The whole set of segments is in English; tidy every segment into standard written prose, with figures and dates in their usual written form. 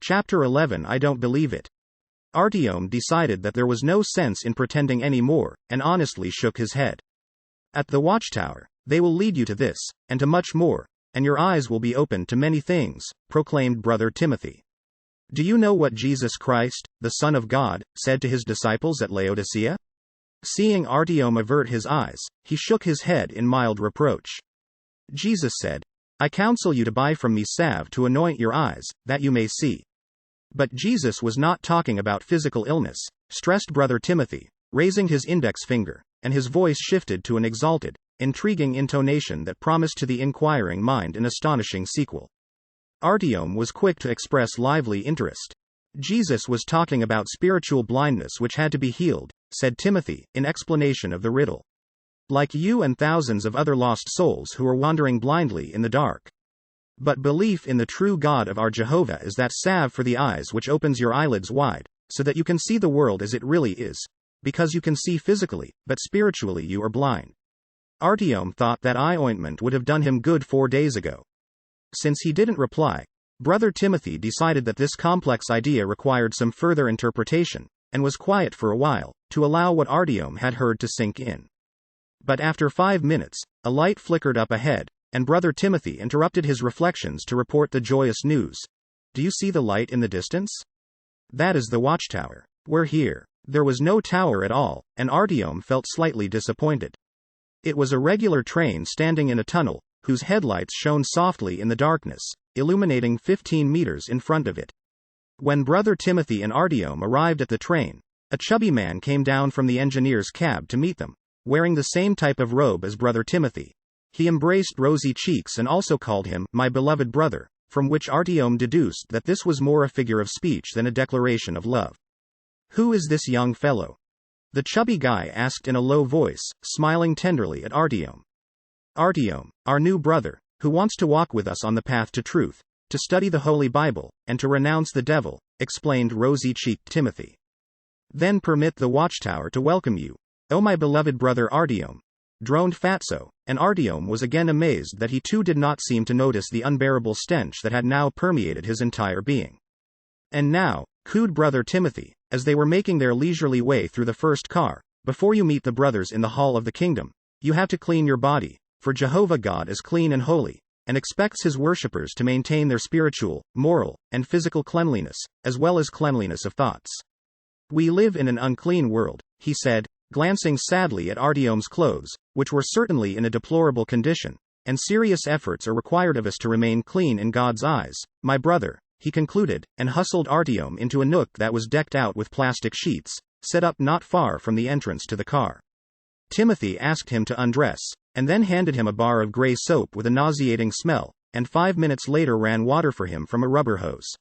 Chapter 11. I don't believe it. Artyom decided that there was no sense in pretending any more, and honestly shook his head. At the watchtower, they will lead you to this, and to much more, and your eyes will be opened to many things, proclaimed Brother Timothy. Do you know what Jesus Christ, the Son of God, said to his disciples at Laodicea? Seeing Artyom avert his eyes, he shook his head in mild reproach. Jesus said, I counsel you to buy from me salve to anoint your eyes, that you may see. But Jesus was not talking about physical illness, stressed Brother Timothy, raising his index finger, and his voice shifted to an exalted, intriguing intonation that promised to the inquiring mind an astonishing sequel. Artyom was quick to express lively interest. Jesus was talking about spiritual blindness which had to be healed, said Timothy, in explanation of the riddle. Like you and thousands of other lost souls who are wandering blindly in the dark. But belief in the true God of our Jehovah is that salve for the eyes which opens your eyelids wide, so that you can see the world as it really is. Because you can see physically, but spiritually you are blind. Artyom thought that eye ointment would have done him good 4 days ago. Since he didn't reply, Brother Timothy decided that this complex idea required some further interpretation, and was quiet for a while, to allow what Artyom had heard to sink in. But after 5 minutes, a light flickered up ahead, and Brother Timothy interrupted his reflections to report the joyous news. Do you see the light in the distance? That is the watchtower. We're here. There was no tower at all, and Artyom felt slightly disappointed. It was a regular train standing in a tunnel, whose headlights shone softly in the darkness, illuminating 15 meters in front of it. When Brother Timothy and Artyom arrived at the train, a chubby man came down from the engineer's cab to meet them, wearing the same type of robe as Brother Timothy. He embraced rosy cheeks and also called him, my beloved brother, from which Artyom deduced that this was more a figure of speech than a declaration of love. Who is this young fellow? The chubby guy asked in a low voice, smiling tenderly at Artyom. Artyom, our new brother, who wants to walk with us on the path to truth, to study the Holy Bible, and to renounce the devil, explained rosy-cheeked Timothy. Then permit the watchtower to welcome you, oh my beloved brother Artyom, droned Fatso, and Artyom was again amazed that he too did not seem to notice the unbearable stench that had now permeated his entire being. And now, cooed Brother Timothy, as they were making their leisurely way through the first car, before you meet the brothers in the hall of the kingdom, you have to clean your body, for Jehovah God is clean and holy, and expects his worshippers to maintain their spiritual, moral, and physical cleanliness, as well as cleanliness of thoughts. We live in an unclean world, he said, glancing sadly at Artyom's clothes, which were certainly in a deplorable condition, and serious efforts are required of us to remain clean in God's eyes, my brother, he concluded, and hustled Artyom into a nook that was decked out with plastic sheets, set up not far from the entrance to the car. Timothy asked him to undress, and then handed him a bar of gray soap with a nauseating smell, and 5 minutes later ran water for him from a rubber hose.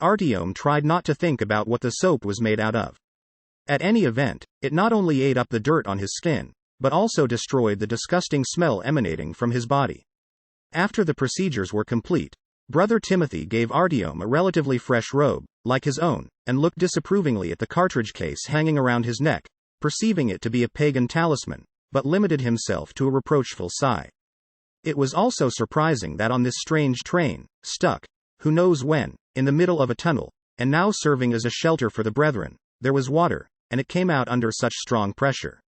Artyom tried not to think about what the soap was made out of. At any event, it not only ate up the dirt on his skin, but also destroyed the disgusting smell emanating from his body. After the procedures were complete, Brother Timothy gave Artyom a relatively fresh robe, like his own, and looked disapprovingly at the cartridge case hanging around his neck, perceiving it to be a pagan talisman, but limited himself to a reproachful sigh. It was also surprising that on this strange train, stuck, who knows when, in the middle of a tunnel, and now serving as a shelter for the brethren, there was water, and it came out under such strong pressure.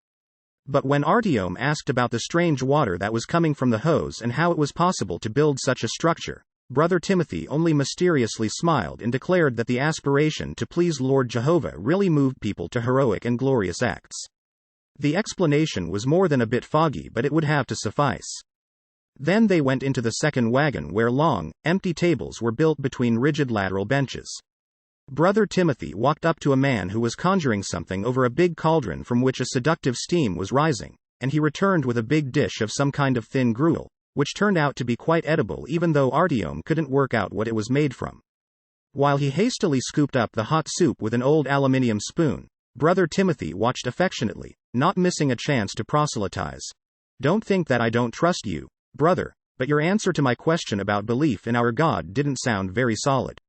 But when Artyom asked about the strange water that was coming from the hose and how it was possible to build such a structure, Brother Timothy only mysteriously smiled and declared that the aspiration to please Lord Jehovah really moved people to heroic and glorious acts. The explanation was more than a bit foggy, but it would have to suffice. Then they went into the second wagon where long, empty tables were built between rigid lateral benches. Brother Timothy walked up to a man who was conjuring something over a big cauldron from which a seductive steam was rising, and he returned with a big dish of some kind of thin gruel, which turned out to be quite edible even though Artyom couldn't work out what it was made from. While he hastily scooped up the hot soup with an old aluminium spoon, Brother Timothy watched affectionately, not missing a chance to proselytize. Don't think that I don't trust you, brother, but your answer to my question about belief in our God didn't sound very solid.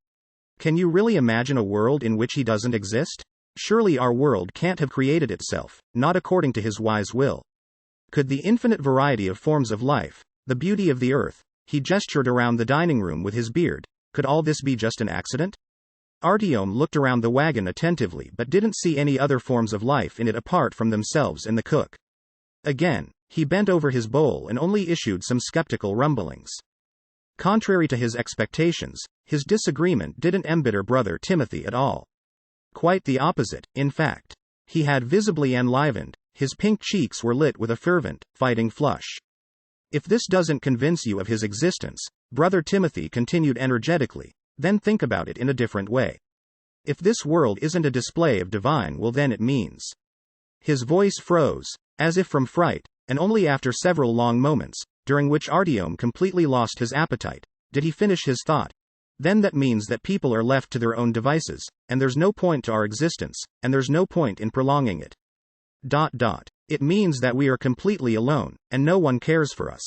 Can you really imagine a world in which he doesn't exist? Surely our world can't have created itself, not according to his wise will. Could the infinite variety of forms of life, the beauty of the earth, he gestured around the dining room with his beard, could all this be just an accident? Artyom looked around the wagon attentively but didn't see any other forms of life in it apart from themselves and the cook. Again, he bent over his bowl and only issued some skeptical rumblings. Contrary to his expectations, his disagreement didn't embitter Brother Timothy at all. Quite the opposite, in fact. He had visibly enlivened, his pink cheeks were lit with a fervent, fighting flush. If this doesn't convince you of his existence, Brother Timothy continued energetically, then think about it in a different way. If this world isn't a display of divine will, then it means. His voice froze, as if from fright, and only after several long moments, during which Artyom completely lost his appetite, did he finish his thought. Then that means that people are left to their own devices, and there's no point to our existence, and there's no point in prolonging it. It means that we are completely alone, and no one cares for us.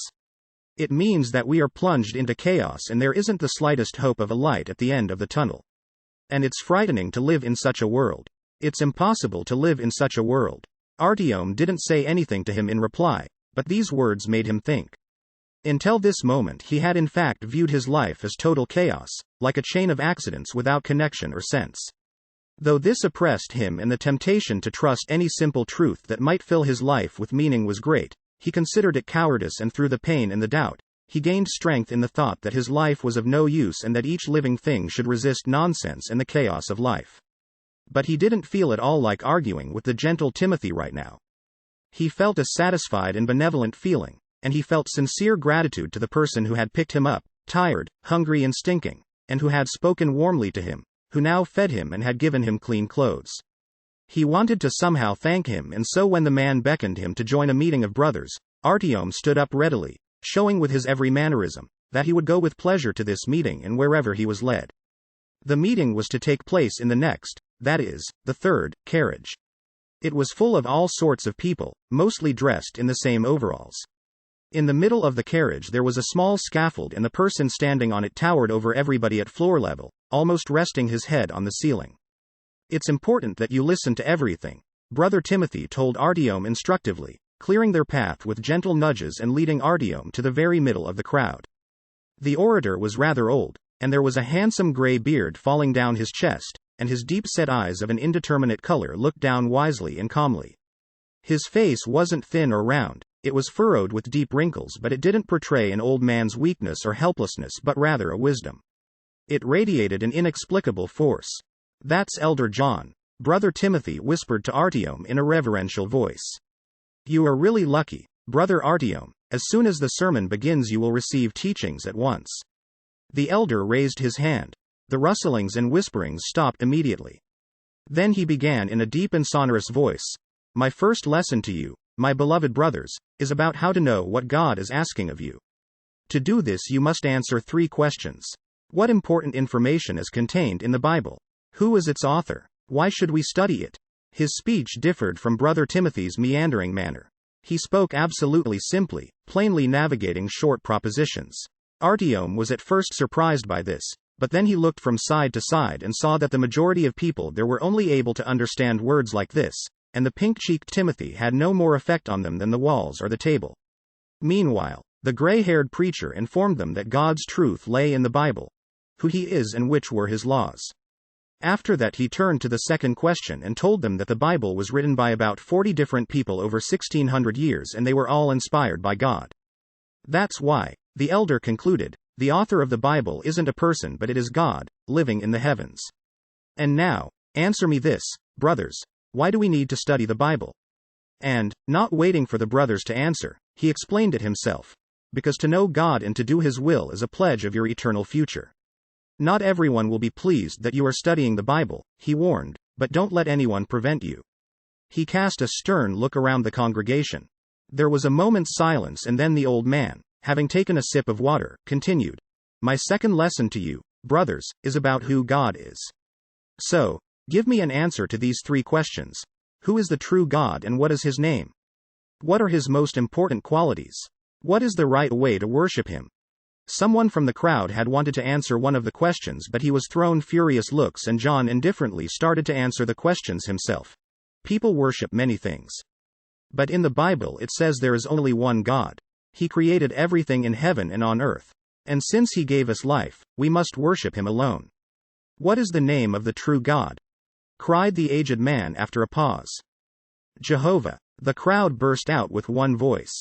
It means that we are plunged into chaos and there isn't the slightest hope of a light at the end of the tunnel. And it's frightening to live in such a world. It's impossible to live in such a world. Artyom didn't say anything to him in reply, but these words made him think. Until this moment he had in fact viewed his life as total chaos, like a chain of accidents without connection or sense. Though this oppressed him and the temptation to trust any simple truth that might fill his life with meaning was great, he considered it cowardice, and through the pain and the doubt, he gained strength in the thought that his life was of no use and that each living thing should resist nonsense and the chaos of life. But he didn't feel at all like arguing with the gentle Timothy right now. He felt a satisfied and benevolent feeling, and he felt sincere gratitude to the person who had picked him up, tired, hungry and stinking, and who had spoken warmly to him, who now fed him and had given him clean clothes. He wanted to somehow thank him, and so when the man beckoned him to join a meeting of brothers, Artyom stood up readily, showing with his every mannerism that he would go with pleasure to this meeting and wherever he was led. The meeting was to take place in the next, that is, the third, carriage. It was full of all sorts of people, mostly dressed in the same overalls. In the middle of the carriage there was a small scaffold and the person standing on it towered over everybody at floor level, almost resting his head on the ceiling. It's important that you listen to everything, Brother Timothy told Artyom instructively, clearing their path with gentle nudges and leading Artyom to the very middle of the crowd. The orator was rather old, and there was a handsome gray beard falling down his chest, and his deep-set eyes of an indeterminate color looked down wisely and calmly. His face wasn't thin or round, it was furrowed with deep wrinkles, but it didn't portray an old man's weakness or helplessness but rather a wisdom. It radiated an inexplicable force. "That's Elder John," Brother Timothy whispered to Artyom in a reverential voice. "You are really lucky, Brother Artyom. As soon as the sermon begins you will receive teachings at once." The elder raised his hand. The rustlings and whisperings stopped immediately. Then he began in a deep and sonorous voice. "My first lesson to you, my beloved brothers, is about how to know what God is asking of you. To do this you must answer 3 questions. What important information is contained in the Bible? Who is its author? Why should we study it?" His speech differed from Brother Timothy's meandering manner. He spoke absolutely simply, plainly navigating short propositions. Artyom was at first surprised by this, but then he looked from side to side and saw that the majority of people there were only able to understand words like this, and the pink-cheeked Timothy had no more effect on them than the walls or the table. Meanwhile, the gray-haired preacher informed them that God's truth lay in the Bible, who he is and which were his laws. After that he turned to the second question and told them that the Bible was written by about 40 different people over 1600 years and they were all inspired by God. That's why, the elder concluded, the author of the Bible isn't a person but it is God, living in the heavens. And now, answer me this, brothers, why do we need to study the Bible? And, not waiting for the brothers to answer, he explained it himself. Because to know God and to do his will is a pledge of your eternal future. Not everyone will be pleased that you are studying the Bible, he warned, but don't let anyone prevent you. He cast a stern look around the congregation. There was a moment's silence and then the old man, having taken a sip of water, continued. My second lesson to you, brothers, is about who God is. So, give me an answer to these 3 questions. Who is the true God and what is his name? What are his most important qualities? What is the right way to worship him? Someone from the crowd had wanted to answer one of the questions but he was thrown furious looks and John indifferently started to answer the questions himself. People worship many things. But in the Bible it says there is only one God. He created everything in heaven and on earth. And since he gave us life, we must worship him alone. What is the name of the true God? Cried the aged man after a pause. Jehovah. The crowd burst out with one voice.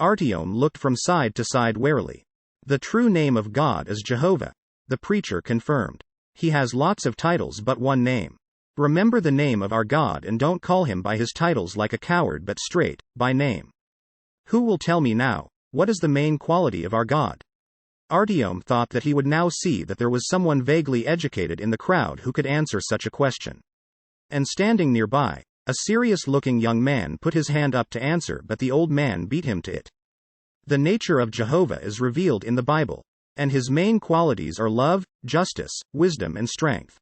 Artyom looked from side to side warily. The true name of God is Jehovah, the preacher confirmed. He has lots of titles but one name. Remember the name of our God and don't call him by his titles like a coward but straight, by name. Who will tell me now, what is the main quality of our God? Artyom thought that he would now see that there was someone vaguely educated in the crowd who could answer such a question. And standing nearby, a serious-looking young man put his hand up to answer, but the old man beat him to it. The nature of Jehovah is revealed in the Bible, and his main qualities are love, justice, wisdom and strength.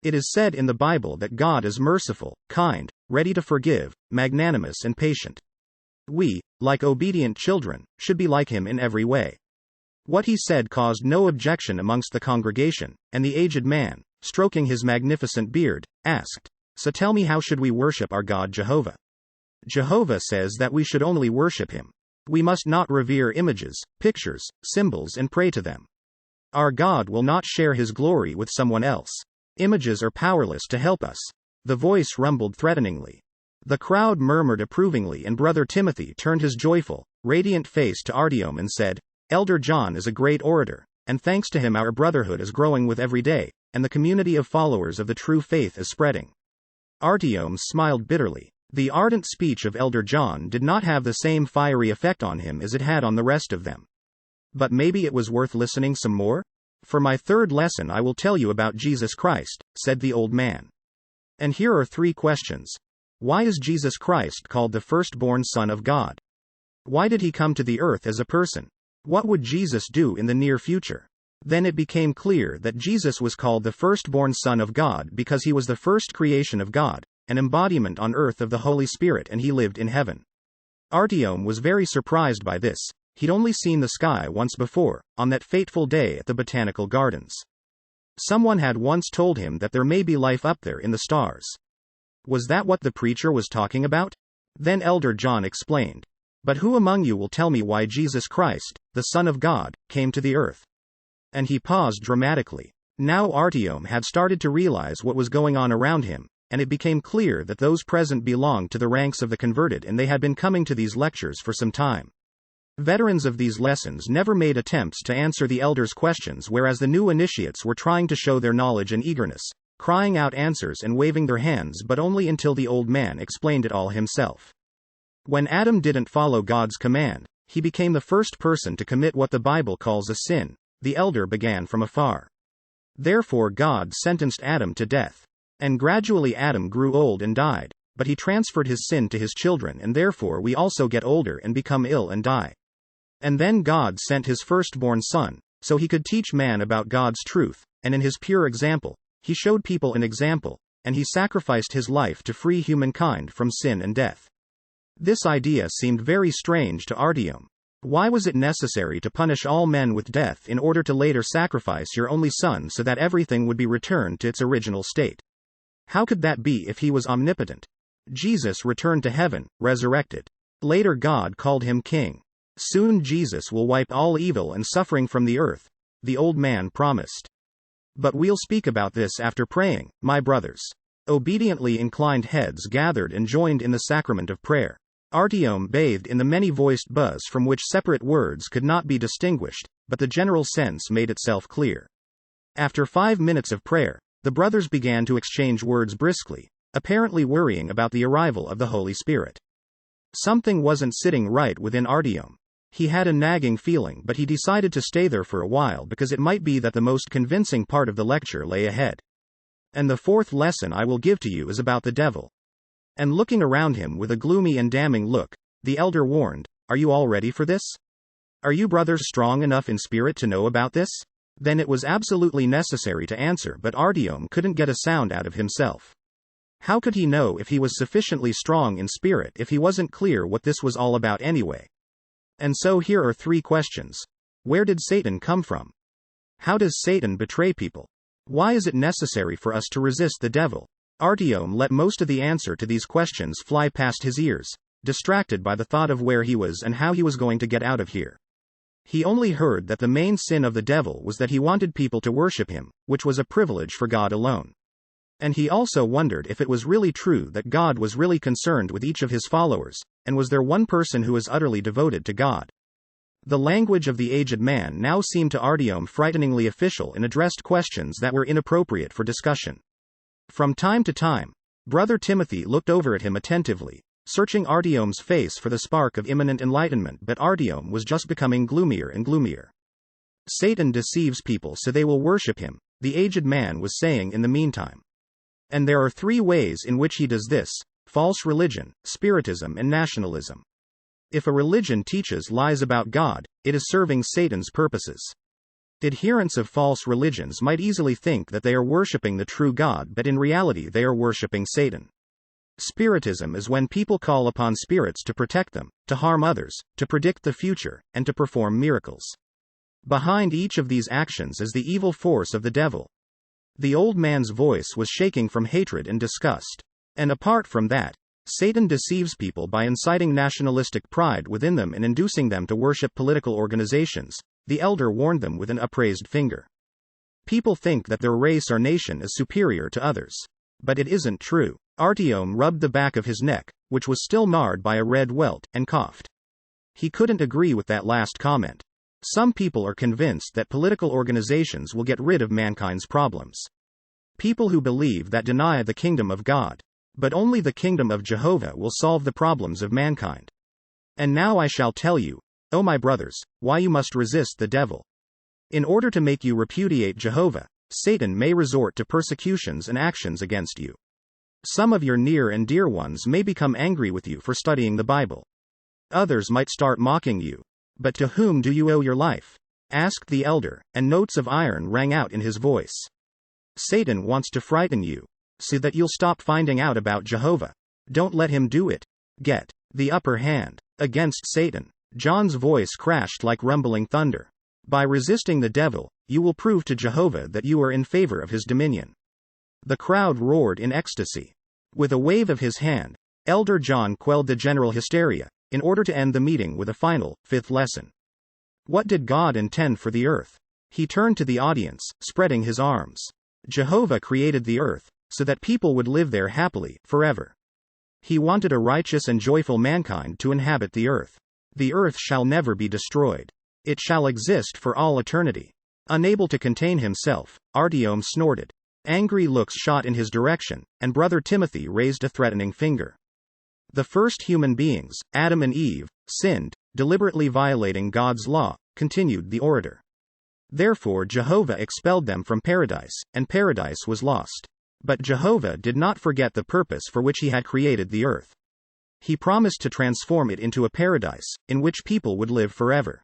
It is said in the Bible that God is merciful, kind, ready to forgive, magnanimous and patient. We, like obedient children, should be like him in every way. What he said caused no objection amongst the congregation, and the aged man, stroking his magnificent beard, asked, "So tell me, how should we worship our God Jehovah?" Jehovah says that we should only worship him. We must not revere images, pictures, symbols and pray to them. Our God will not share his glory with someone else. Images are powerless to help us. The voice rumbled threateningly. The crowd murmured approvingly, and Brother Timothy turned his joyful, radiant face to Artyom and said, "Elder John is a great orator, and thanks to him our brotherhood is growing with every day, and the community of followers of the true faith is spreading." Artyom smiled bitterly. The ardent speech of Elder John did not have the same fiery effect on him as it had on the rest of them. But maybe it was worth listening some more? "For my third lesson I will tell you about Jesus Christ," said the old man. "And here are 3 questions. Why is Jesus Christ called the firstborn Son of God? Why did he come to the earth as a person? What would Jesus do in the near future?" Then it became clear that Jesus was called the firstborn Son of God because he was the first creation of God, an embodiment on earth of the Holy Spirit, and he lived in heaven. Artyom was very surprised by this. He'd only seen the sky once before, on that fateful day at the Botanical Gardens. Someone had once told him that there may be life up there in the stars. Was that what the preacher was talking about? Then Elder John explained. "But who among you will tell me why Jesus Christ, the Son of God, came to the earth?" And he paused dramatically. Now Artyom had started to realize what was going on around him, and it became clear that those present belonged to the ranks of the converted, and they had been coming to these lectures for some time. Veterans of these lessons never made attempts to answer the elders' questions, whereas the new initiates were trying to show their knowledge and eagerness, crying out answers and waving their hands, but only until the old man explained it all himself. When Adam didn't follow God's command, he became the first person to commit what the Bible calls a sin. The elder began from afar. Therefore God sentenced Adam to death. And gradually Adam grew old and died, but he transferred his sin to his children, and therefore we also get older and become ill and die. And then God sent his firstborn Son, so he could teach man about God's truth, and in his pure example, he showed people an example, and he sacrificed his life to free humankind from sin and death. This idea seemed very strange to Artyom. Why was it necessary to punish all men with death in order to later sacrifice your only son so that everything would be returned to its original state? How could that be if he was omnipotent? Jesus returned to heaven, resurrected. Later God called him king. Soon Jesus will wipe all evil and suffering from the earth, the old man promised. But we'll speak about this after praying, my brothers. Obediently inclined heads gathered and joined in the sacrament of prayer. Artyom bathed in the many-voiced buzz from which separate words could not be distinguished, but the general sense made itself clear. After 5 minutes of prayer, the brothers began to exchange words briskly, apparently worrying about the arrival of the Holy Spirit. Something wasn't sitting right within Artyom. He had a nagging feeling, but he decided to stay there for a while because it might be that the most convincing part of the lecture lay ahead. "And the 4th lesson I will give to you is about the devil." And looking around him with a gloomy and damning look, the elder warned, "Are you all ready for this? Are you brothers strong enough in spirit to know about this?" Then it was absolutely necessary to answer, but Artyom couldn't get a sound out of himself. How could he know if he was sufficiently strong in spirit if he wasn't clear what this was all about anyway? And so here are 3 questions. Where did Satan come from? How does Satan betray people? Why is it necessary for us to resist the devil? Artyom let most of the answer to these questions fly past his ears, distracted by the thought of where he was and how he was going to get out of here. He only heard that the main sin of the devil was that he wanted people to worship him, which was a privilege for God alone. And he also wondered if it was really true that God was really concerned with each of his followers, and was there one person who was utterly devoted to God? The language of the aged man now seemed to Artyom frighteningly official and addressed questions that were inappropriate for discussion. From time to time, Brother Timothy looked over at him attentively, searching Artyom's face for the spark of imminent enlightenment, but Artyom was just becoming gloomier and gloomier. Satan deceives people so they will worship him, the aged man was saying in the meantime. And there are 3 ways in which he does this: false religion, spiritism, and nationalism. If a religion teaches lies about God, it is serving Satan's purposes. Adherents of false religions might easily think that they are worshipping the true God, but in reality they are worshipping Satan. Spiritism is when people call upon spirits to protect them, to harm others, to predict the future, and to perform miracles. Behind each of these actions is the evil force of the devil. The old man's voice was shaking from hatred and disgust. And apart from that, Satan deceives people by inciting nationalistic pride within them and inducing them to worship political organizations, the elder warned them with an upraised finger. People think that their race or nation is superior to others. But it isn't true. Artyom rubbed the back of his neck, which was still marred by a red welt, and coughed. He couldn't agree with that last comment. Some people are convinced that political organizations will get rid of mankind's problems. People who believe that deny the kingdom of God. But only the kingdom of Jehovah will solve the problems of mankind. And now I shall tell you, O my brothers, why you must resist the devil. In order to make you repudiate Jehovah, Satan may resort to persecutions and actions against you. Some of your near and dear ones may become angry with you for studying the Bible. Others might start mocking you. But to whom do you owe your life? Asked the elder, and notes of iron rang out in his voice. Satan wants to frighten you, so that you'll stop finding out about Jehovah. Don't let him do it. Get the upper hand against Satan. John's voice crashed like rumbling thunder. By resisting the devil, you will prove to Jehovah that you are in favor of his dominion. The crowd roared in ecstasy. With a wave of his hand, Elder John quelled the general hysteria, in order to end the meeting with a final, 5th lesson. What did God intend for the earth? He turned to the audience, spreading his arms. Jehovah created the earth, so that people would live there happily, forever. He wanted a righteous and joyful mankind to inhabit the earth. The earth shall never be destroyed. It shall exist for all eternity. Unable to contain himself, Artyom snorted. Angry looks shot in his direction, and Brother Timothy raised a threatening finger. The first human beings, Adam and Eve, sinned, deliberately violating God's law, continued the orator. Therefore Jehovah expelled them from paradise, and paradise was lost. But Jehovah did not forget the purpose for which he had created the earth. He promised to transform it into a paradise, in which people would live forever.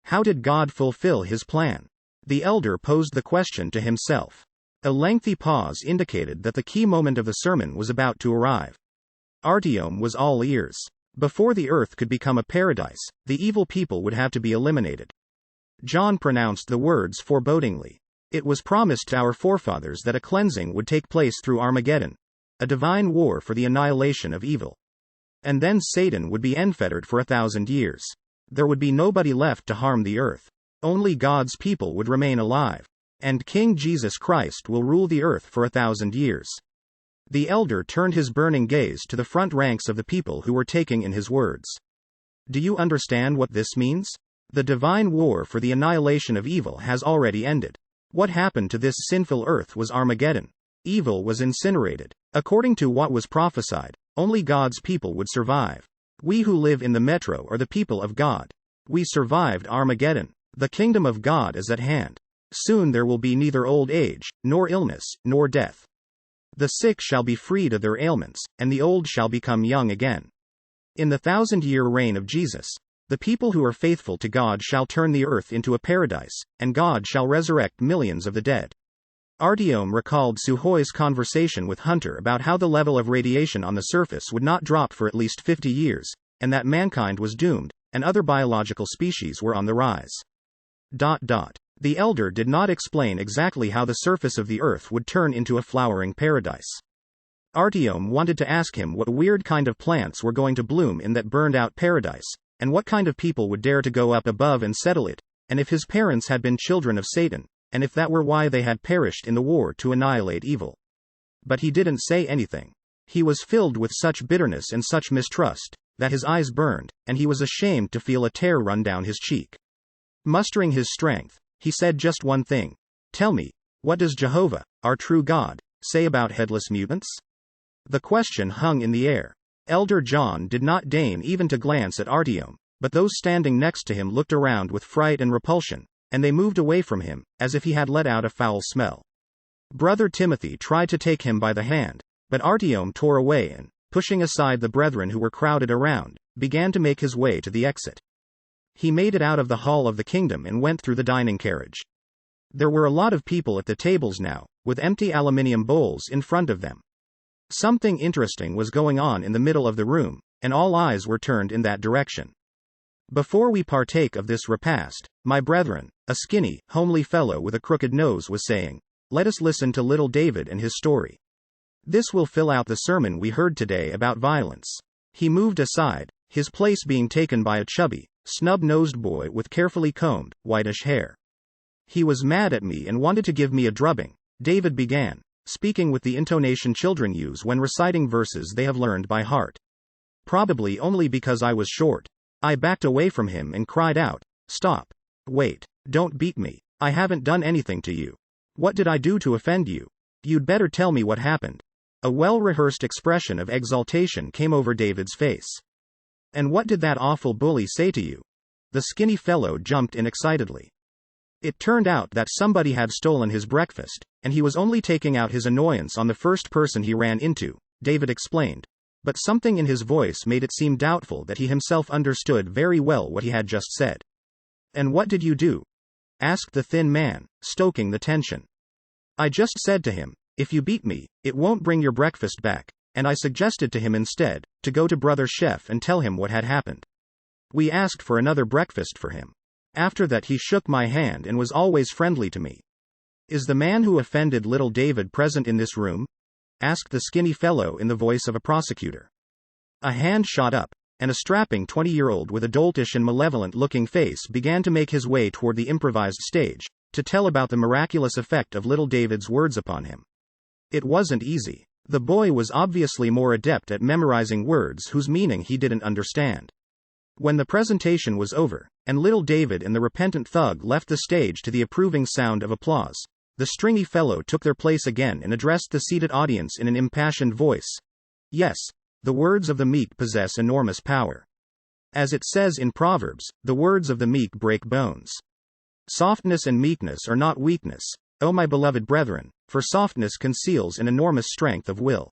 How did God fulfill his plan? The elder posed the question to himself. A lengthy pause indicated that the key moment of the sermon was about to arrive. Artyom was all ears. Before the earth could become a paradise, the evil people would have to be eliminated. John pronounced the words forebodingly. It was promised to our forefathers that a cleansing would take place through Armageddon, a divine war for the annihilation of evil. And then Satan would be enfettered for 1,000 years. There would be nobody left to harm the earth. Only God's people would remain alive. And King Jesus Christ will rule the earth for 1,000 years. The elder turned his burning gaze to the front ranks of the people who were taking in his words. Do you understand what this means? The divine war for the annihilation of evil has already ended. What happened to this sinful earth was Armageddon. Evil was incinerated. According to what was prophesied, only God's people would survive. We who live in the metro are the people of God. We survived Armageddon. The kingdom of God is at hand. Soon there will be neither old age, nor illness, nor death. The sick shall be freed of their ailments, and the old shall become young again. In the 1,000-year reign of Jesus, the people who are faithful to God shall turn the earth into a paradise, and God shall resurrect millions of the dead. Artyom recalled Suhoi's conversation with Hunter about how the level of radiation on the surface would not drop for at least 50 years, and that mankind was doomed, and other biological species were on the rise. The elder did not explain exactly how the surface of the earth would turn into a flowering paradise. Artyom wanted to ask him what weird kind of plants were going to bloom in that burned-out paradise, and what kind of people would dare to go up above and settle it, and if his parents had been children of Satan, and if that were why they had perished in the war to annihilate evil. But he didn't say anything. He was filled with such bitterness and such mistrust, that his eyes burned, and he was ashamed to feel a tear run down his cheek. Mustering his strength, he said just one thing. Tell me, what does Jehovah, our true God, say about headless mutants? The question hung in the air. Elder John did not deign even to glance at Artyom, but those standing next to him looked around with fright and repulsion, and they moved away from him, as if he had let out a foul smell. Brother Timothy tried to take him by the hand, but Artyom tore away and, pushing aside the brethren who were crowded around, began to make his way to the exit. He made it out of the hall of the kingdom and went through the dining carriage. There were a lot of people at the tables now, with empty aluminium bowls in front of them. Something interesting was going on in the middle of the room, and all eyes were turned in that direction. Before we partake of this repast, my brethren, a skinny, homely fellow with a crooked nose was saying, let us listen to little David and his story. This will fill out the sermon we heard today about violence. He moved aside, his place being taken by a chubby, snub-nosed boy with carefully combed, whitish hair. He was mad at me and wanted to give me a drubbing, David began, speaking with the intonation children use when reciting verses they have learned by heart. Probably only because I was short. I backed away from him and cried out, stop. Wait, don't beat me. I haven't done anything to you. What did I do to offend you? You'd better tell me what happened. A well-rehearsed expression of exultation came over David's face. And what did that awful bully say to you? The skinny fellow jumped in excitedly. It turned out that somebody had stolen his breakfast, and he was only taking out his annoyance on the first person he ran into, David explained. But something in his voice made it seem doubtful that he himself understood very well what he had just said. And what did you do? Asked the thin man, stoking the tension. I just said to him, if you beat me, it won't bring your breakfast back, and I suggested to him instead, to go to Brother Chef and tell him what had happened. We asked for another breakfast for him. After that he shook my hand and was always friendly to me. Is the man who offended little David present in this room? Asked the skinny fellow in the voice of a prosecutor. A hand shot up, and a strapping 20-year-old with a doltish and malevolent-looking face began to make his way toward the improvised stage, to tell about the miraculous effect of little David's words upon him. It wasn't easy. The boy was obviously more adept at memorizing words whose meaning he didn't understand. When the presentation was over, and little David and the repentant thug left the stage to the approving sound of applause, the stringy fellow took their place again and addressed the seated audience in an impassioned voice. Yes, the words of the meek possess enormous power. As it says in Proverbs, the words of the meek break bones. Softness and meekness are not weakness, O my beloved brethren, for softness conceals an enormous strength of will.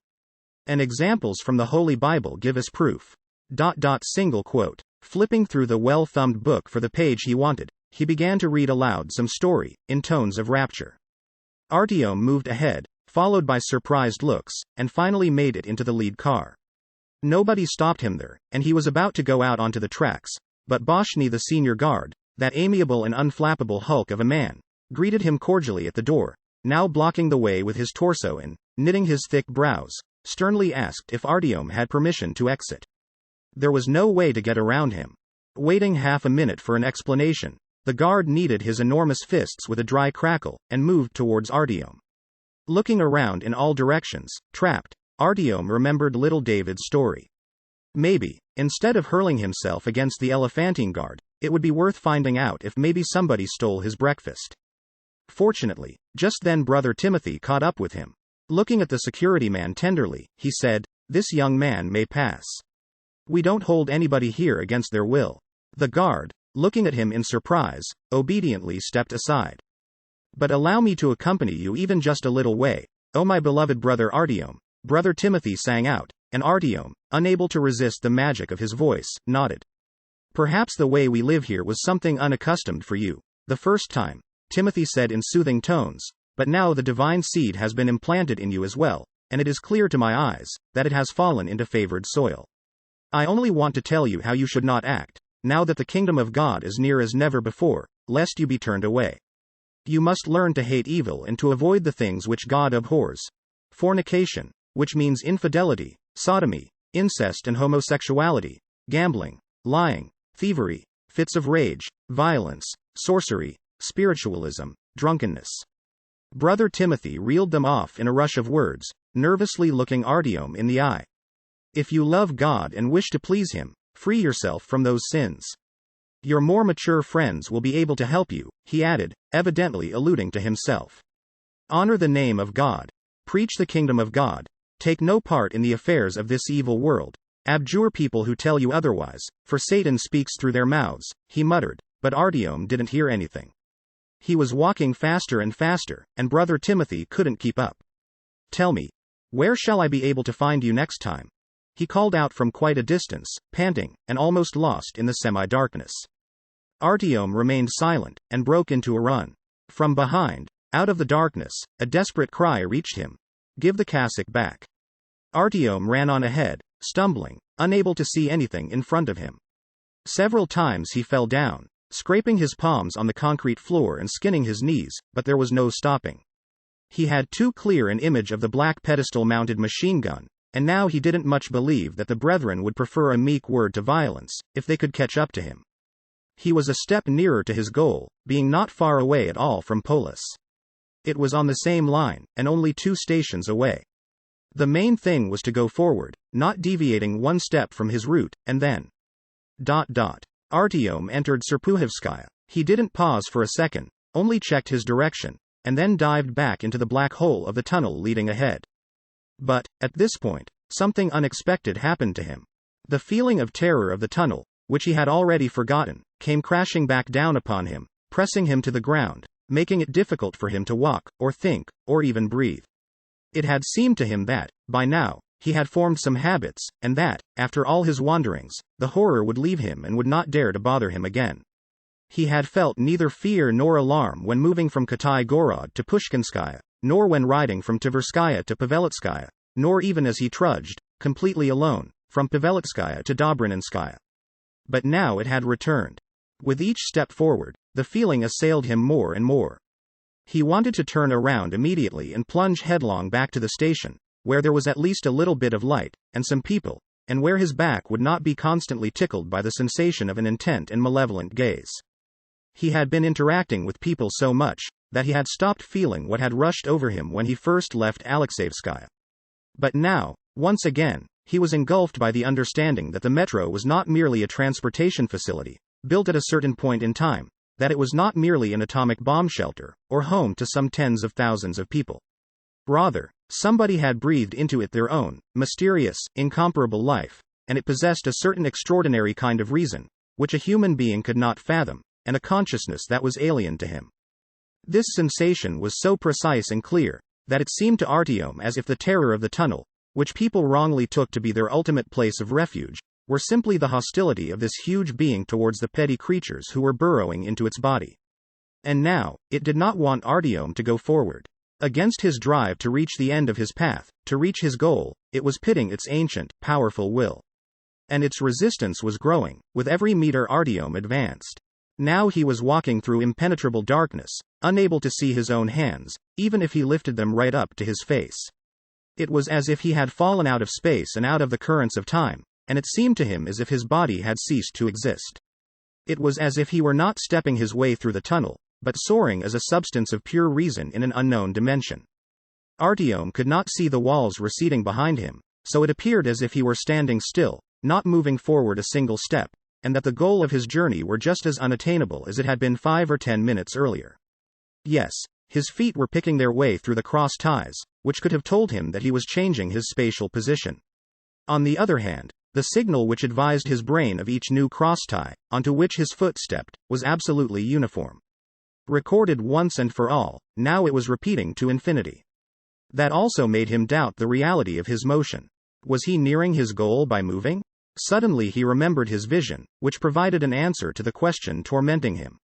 And examples from the Holy Bible give us proof. Single quote. Flipping through the well-thumbed book for the page he wanted, he began to read aloud some story, in tones of rapture. Artyom moved ahead, followed by surprised looks, and finally made it into the lead car. Nobody stopped him there, and he was about to go out onto the tracks, but Boshny the senior guard, that amiable and unflappable hulk of a man, greeted him cordially at the door, now blocking the way with his torso and, knitting his thick brows, sternly asked if Artyom had permission to exit. There was no way to get around him. Waiting half a minute for an explanation, the guard kneaded his enormous fists with a dry crackle, and moved towards Artyom. Looking around in all directions, trapped, Artyom remembered little David's story. Maybe, instead of hurling himself against the elephantine guard, it would be worth finding out if maybe somebody stole his breakfast. Fortunately, just then Brother Timothy caught up with him. Looking at the security man tenderly, he said, "This young man may pass. We don't hold anybody here against their will." The guard, looking at him in surprise, obediently stepped aside. "But allow me to accompany you even just a little way, oh my beloved brother Artyom," Brother Timothy sang out, and Artyom, unable to resist the magic of his voice, nodded. "Perhaps the way we live here was something unaccustomed for you, the first time," Timothy said in soothing tones, "but now the divine seed has been implanted in you as well, and it is clear to my eyes that it has fallen into favored soil. I only want to tell you how you should not act, now that the kingdom of God is near as never before, lest you be turned away. You must learn to hate evil and to avoid the things which God abhors. Fornication, which means infidelity, sodomy, incest and homosexuality, gambling, lying, thievery, fits of rage, violence, sorcery, spiritualism, drunkenness. Brother Timothy reeled them off in a rush of words, nervously looking Artyom in the eye. If you love God and wish to please Him, free yourself from those sins. Your more mature friends will be able to help you, he added, evidently alluding to himself. Honor the name of God. Preach the kingdom of God. Take no part in the affairs of this evil world. Abjure people who tell you otherwise, for Satan speaks through their mouths, he muttered, but Artyom didn't hear anything. He was walking faster and faster, and Brother Timothy couldn't keep up. Tell me, where shall I be able to find you next time? He called out from quite a distance, panting, and almost lost in the semi-darkness. Artyom remained silent, and broke into a run. From behind, out of the darkness, a desperate cry reached him. Give the cassock back. Artyom ran on ahead, stumbling, unable to see anything in front of him. Several times he fell down, scraping his palms on the concrete floor and skinning his knees, but there was no stopping. He had too clear an image of the black pedestal-mounted machine gun, and now he didn't much believe that the brethren would prefer a meek word to violence, if they could catch up to him. He was a step nearer to his goal, being not far away at all from Polis. It was on the same line, and only 2 stations away. The main thing was to go forward, not deviating one step from his route, and then... Artyom entered Serpuhovskaya. He didn't pause for a second, only checked his direction, and then dived back into the black hole of the tunnel leading ahead. But, at this point, something unexpected happened to him. The feeling of terror of the tunnel, which he had already forgotten, came crashing back down upon him, pressing him to the ground, making it difficult for him to walk, or think, or even breathe. It had seemed to him that, by now, he had formed some habits, and that, after all his wanderings, the horror would leave him and would not dare to bother him again. He had felt neither fear nor alarm when moving from Kitai Gorod to Pushkinskaya, nor when riding from Tverskaya to Pavelitskaya, nor even as he trudged, completely alone, from Pavelitskaya to Dobryninskaya. But now it had returned. With each step forward, the feeling assailed him more and more. He wanted to turn around immediately and plunge headlong back to the station, where there was at least a little bit of light, and some people, and where his back would not be constantly tickled by the sensation of an intent and malevolent gaze. He had been interacting with people so much, that he had stopped feeling what had rushed over him when he first left Alexeyevskaya. But now, once again, he was engulfed by the understanding that the metro was not merely a transportation facility, built at a certain point in time, that it was not merely an atomic bomb shelter, or home to some tens of thousands of people. Rather, somebody had breathed into it their own, mysterious, incomparable life, and it possessed a certain extraordinary kind of reason, which a human being could not fathom, and a consciousness that was alien to him. This sensation was so precise and clear, that it seemed to Artyom as if the terror of the tunnel, which people wrongly took to be their ultimate place of refuge, were simply the hostility of this huge being towards the petty creatures who were burrowing into its body. And now, it did not want Artyom to go forward. Against his drive to reach the end of his path, to reach his goal, it was pitting its ancient, powerful will. And its resistance was growing, with every meter Artyom advanced. Now he was walking through impenetrable darkness, unable to see his own hands, even if he lifted them right up to his face. It was as if he had fallen out of space and out of the currents of time, and it seemed to him as if his body had ceased to exist. It was as if he were not stepping his way through the tunnel, but soaring as a substance of pure reason in an unknown dimension. Artyom could not see the walls receding behind him, so it appeared as if he were standing still, not moving forward a single step, and that the goal of his journey were just as unattainable as it had been 5 or 10 minutes earlier. Yes, his feet were picking their way through the cross ties, which could have told him that he was changing his spatial position. On the other hand, the signal which advised his brain of each new cross tie, onto which his foot stepped, was absolutely uniform. Recorded once and for all, now it was repeating to infinity. That also made him doubt the reality of his motion. Was he nearing his goal by moving? Suddenly he remembered his vision, which provided an answer to the question tormenting him.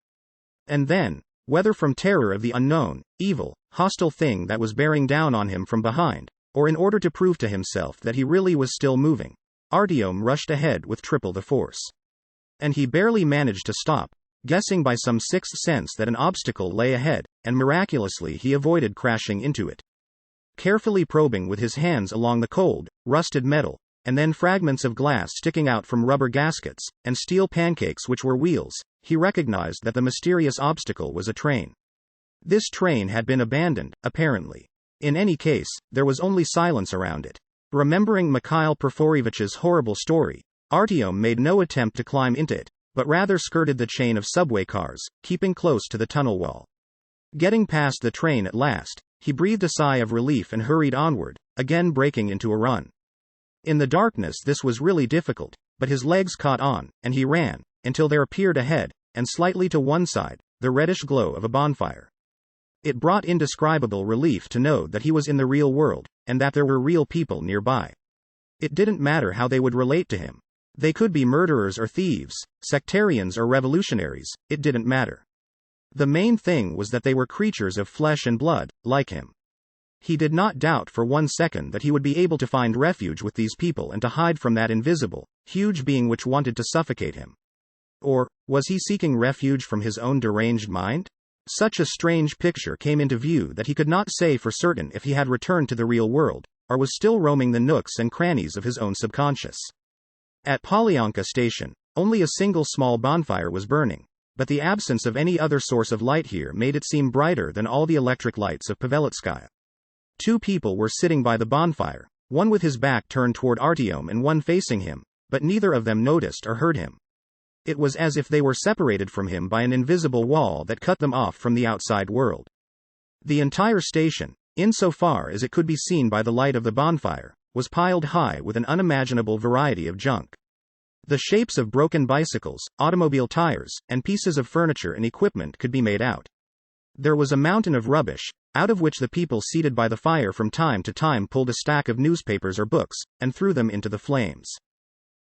And then, whether from terror of the unknown, evil, hostile thing that was bearing down on him from behind, or in order to prove to himself that he really was still moving, Artyom rushed ahead with triple the force. And he barely managed to stop, guessing by some sixth sense that an obstacle lay ahead, and miraculously he avoided crashing into it. Carefully probing with his hands along the cold, rusted metal, and then fragments of glass sticking out from rubber gaskets, and steel pancakes which were wheels, he recognized that the mysterious obstacle was a train. This train had been abandoned, apparently. In any case, there was only silence around it. Remembering Mikhail Porfirievich's horrible story, Artyom made no attempt to climb into it, but rather skirted the chain of subway cars, keeping close to the tunnel wall. Getting past the train at last, he breathed a sigh of relief and hurried onward, again breaking into a run. In the darkness this was really difficult, but his legs caught on, and he ran, until there appeared ahead, and slightly to one side, the reddish glow of a bonfire. It brought indescribable relief to know that he was in the real world, and that there were real people nearby. It didn't matter how they would relate to him. They could be murderers or thieves, sectarians or revolutionaries, it didn't matter. The main thing was that they were creatures of flesh and blood, like him. He did not doubt for one second that he would be able to find refuge with these people and to hide from that invisible, huge being which wanted to suffocate him. Or, was he seeking refuge from his own deranged mind? Such a strange picture came into view that he could not say for certain if he had returned to the real world, or was still roaming the nooks and crannies of his own subconscious. At Polyanka station, only a single small bonfire was burning, but the absence of any other source of light here made it seem brighter than all the electric lights of Pavelitskaya. 2 people were sitting by the bonfire, one with his back turned toward Artyom and one facing him, but neither of them noticed or heard him. It was as if they were separated from him by an invisible wall that cut them off from the outside world. The entire station, insofar as it could be seen by the light of the bonfire, was piled high with an unimaginable variety of junk. The shapes of broken bicycles, automobile tires, and pieces of furniture and equipment could be made out. There was a mountain of rubbish, out of which the people seated by the fire from time to time pulled a stack of newspapers or books, and threw them into the flames.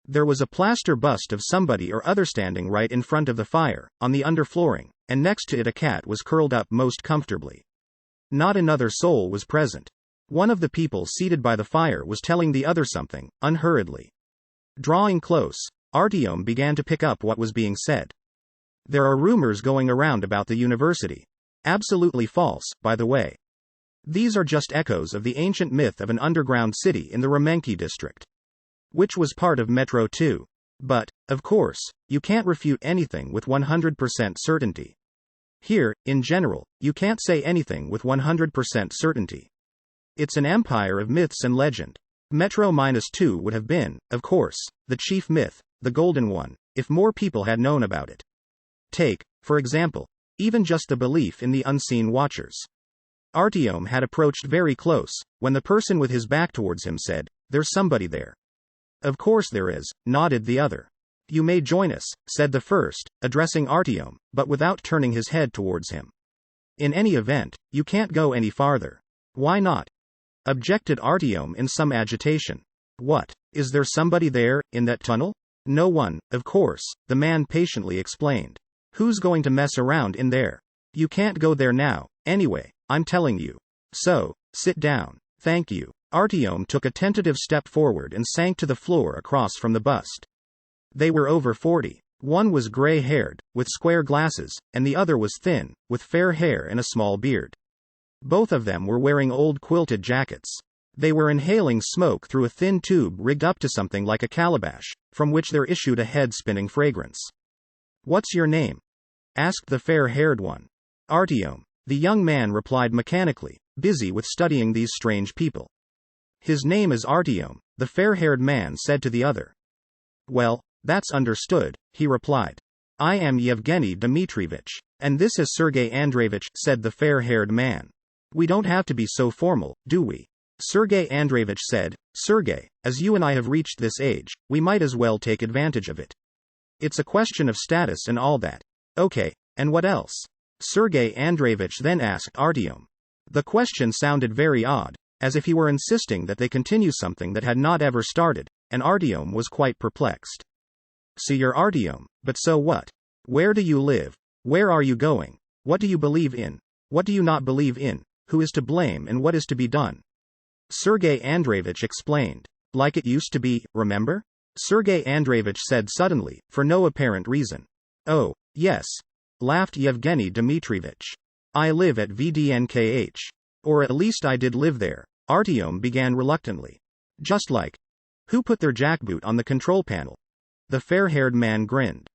There was a plaster bust of somebody or other standing right in front of the fire, on the underflooring, and next to it a cat was curled up most comfortably. Not another soul was present. One of the people seated by the fire was telling the other something, unhurriedly. Drawing close, Artyom began to pick up what was being said. There are rumors going around about the university. Absolutely false, by the way. These are just echoes of the ancient myth of an underground city in the Remenki district, which was part of Metro 2. But, of course, you can't refute anything with 100% certainty. Here, in general, you can't say anything with 100% certainty. It's an empire of myths and legend. Metro -2 would have been, of course, the chief myth, the golden one, if more people had known about it. Take, for example, even just the belief in the unseen watchers. Artyom had approached very close, when the person with his back towards him said, "There's somebody there." "Of course there is," nodded the other. "You may join us," said the first, addressing Artyom, but without turning his head towards him. "In any event, you can't go any farther." "Why not?" objected Artyom in some agitation. "What? Is there somebody there, in that tunnel?" "No one, of course," the man patiently explained. "Who's going to mess around in there? You can't go there now, anyway, I'm telling you. So, sit down. Thank you." Artyom took a tentative step forward and sank to the floor across from the bust. They were over 40. One was gray-haired, with square glasses, and the other was thin, with fair hair and a small beard. Both of them were wearing old quilted jackets. They were inhaling smoke through a thin tube rigged up to something like a calabash, from which there issued a head-spinning fragrance. "What's your name?" asked the fair-haired one. "Artyom," the young man replied mechanically, busy with studying these strange people. "His name is Artyom," the fair-haired man said to the other. "Well, that's understood," he replied. "I am Yevgeny Dmitryevich. And this is Sergei Andreevich," said the fair-haired man. "We don't have to be so formal, do we?" Sergei Andreevich said. "Sergei, as you and I have reached this age, we might as well take advantage of it. It's a question of status and all that." "Okay, and what else?" Sergei Andreevich then asked Artyom. The question sounded very odd, as if he were insisting that they continue something that had not ever started, and Artyom was quite perplexed. "So you're Artyom, but so what? Where do you live? Where are you going? What do you believe in? What do you not believe in? Who is to blame and what is to be done?" Sergei Andreevich explained. "Like it used to be, remember?" Sergei Andreevich said suddenly, for no apparent reason. "Oh, yes," laughed Yevgeny Dmitryevich. "I live at VDNKH. Or at least I did live there." Artyom began reluctantly. "Just like Who put their jackboot on the control panel? The fair-haired man grinned.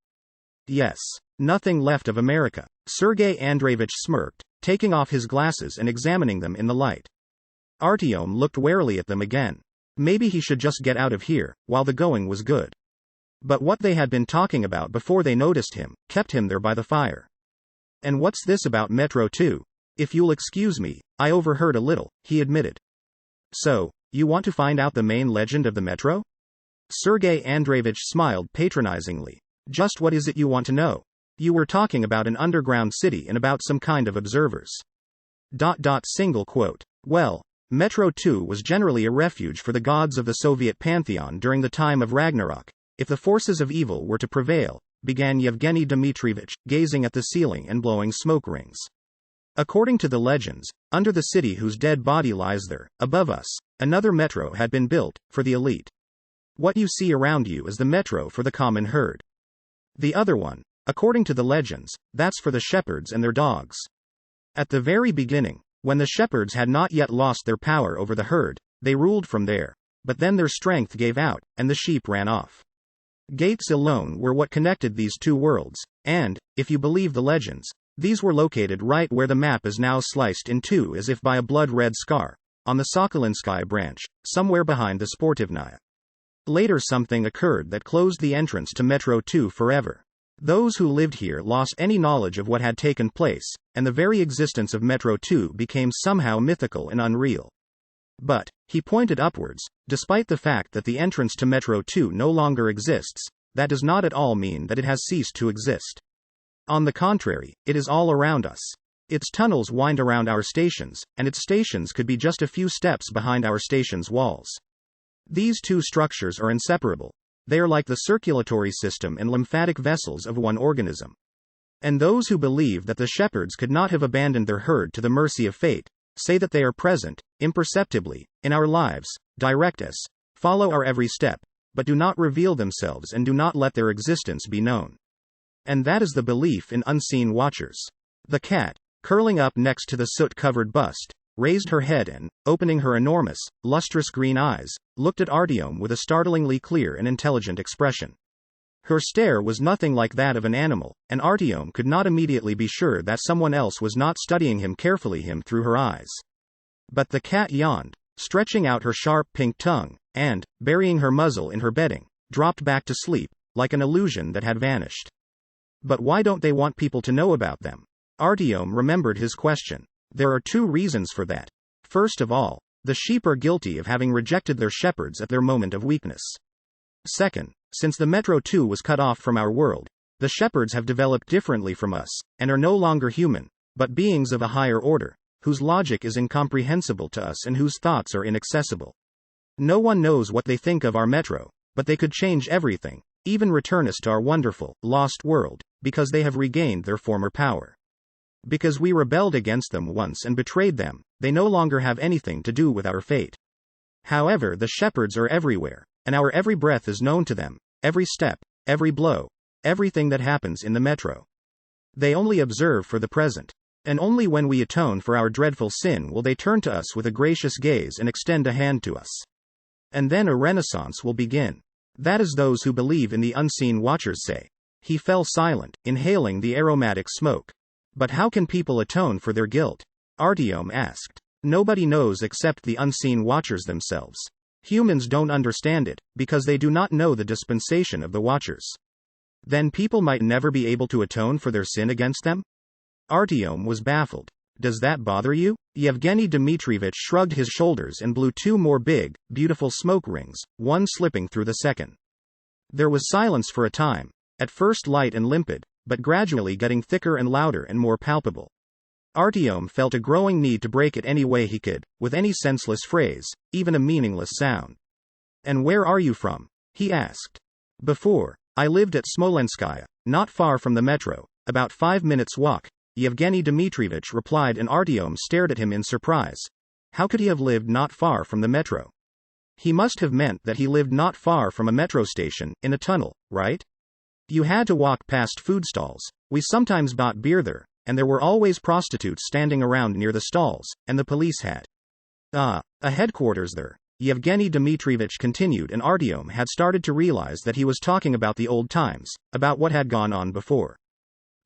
Yes. Nothing left of America. Sergei Andreevich smirked, taking off his glasses and examining them in the light. Artyom looked warily at them again. Maybe he should just get out of here, while the going was good. But what they had been talking about before they noticed him, kept him there by the fire. And what's this about Metro 2? If you'll excuse me, I overheard a little, he admitted. So, you want to find out the main legend of the Metro? Sergei Andreevich smiled patronizingly. Just what is it you want to know? You were talking about an underground city and about some kind of observers. Single quote. Well, Metro 2 was generally a refuge for the gods of the Soviet pantheon during the time of Ragnarok, if the forces of evil were to prevail, began Yevgeny Dmitryevich, gazing at the ceiling and blowing smoke rings. According to the legends, under the city whose dead body lies there, above us, another metro had been built, for the elite. What you see around you is the metro for the common herd. The other one, according to the legends, that's for the shepherds and their dogs. At the very beginning, when the shepherds had not yet lost their power over the herd, they ruled from there, but then their strength gave out, and the sheep ran off. Gates alone were what connected these two worlds, and, if you believe the legends, these were located right where the map is now sliced in two as if by a blood-red scar, on the Sokolensky branch, somewhere behind the Sportivnaya. Later something occurred that closed the entrance to Metro 2 forever. Those who lived here lost any knowledge of what had taken place, and the very existence of Metro 2 became somehow mythical and unreal. But, he pointed upwards, despite the fact that the entrance to Metro 2 no longer exists, that does not at all mean that it has ceased to exist. On the contrary, it is all around us. Its tunnels wind around our stations, and its stations could be just a few steps behind our station's walls. These two structures are inseparable. They are like the circulatory system and lymphatic vessels of one organism. And those who believe that the shepherds could not have abandoned their herd to the mercy of fate, say that they are present, imperceptibly, in our lives, direct us, follow our every step, but do not reveal themselves and do not let their existence be known. And that is the belief in unseen watchers. The cat, curling up next to the soot-covered bust, raised her head and, opening her enormous, lustrous green eyes, looked at Artyom with a startlingly clear and intelligent expression. Her stare was nothing like that of an animal, and Artyom could not immediately be sure that someone else was not studying him carefully through her eyes. But the cat yawned, stretching out her sharp pink tongue, and, burying her muzzle in her bedding, dropped back to sleep, like an illusion that had vanished. But why don't they want people to know about them? Artyom remembered his question. There are two reasons for that. First of all, the sheep are guilty of having rejected their shepherds at their moment of weakness. Second, since the Metro 2 was cut off from our world, the shepherds have developed differently from us, and are no longer human, but beings of a higher order, whose logic is incomprehensible to us and whose thoughts are inaccessible. No one knows what they think of our Metro, but they could change everything, even return us to our wonderful, lost world, because they have regained their former power. Because we rebelled against them once and betrayed them, they no longer have anything to do with our fate. However, the shepherds are everywhere, and our every breath is known to them, every step, every blow, everything that happens in the metro. They only observe for the present, and only when we atone for our dreadful sin will they turn to us with a gracious gaze and extend a hand to us. And then a renaissance will begin. That is those who believe in the unseen watchers say. He fell silent, inhaling the aromatic smoke. But how can people atone for their guilt? Artyom asked. Nobody knows except the unseen watchers themselves. Humans don't understand it, because they do not know the dispensation of the watchers. Then people might never be able to atone for their sin against them? Artyom was baffled. Does that bother you? Yevgeny Dmitryevich shrugged his shoulders and blew two more big, beautiful smoke rings, one slipping through the second. There was silence for a time, at first light and limpid, but gradually getting thicker and louder and more palpable. Artyom felt a growing need to break it any way he could, with any senseless phrase, even a meaningless sound. And where are you from? He asked. Before, I lived at Smolenskaya, not far from the metro, about 5 minutes' walk, Yevgeny Dmitryevich replied, and Artyom stared at him in surprise. How could he have lived not far from the metro? He must have meant that he lived not far from a metro station, in a tunnel, right? You had to walk past food stalls. We sometimes bought beer there, and there were always prostitutes standing around near the stalls, and the police had a headquarters there. Yevgeny Dmitryevich continued, and Artyom had started to realize that he was talking about the old times, about what had gone on before.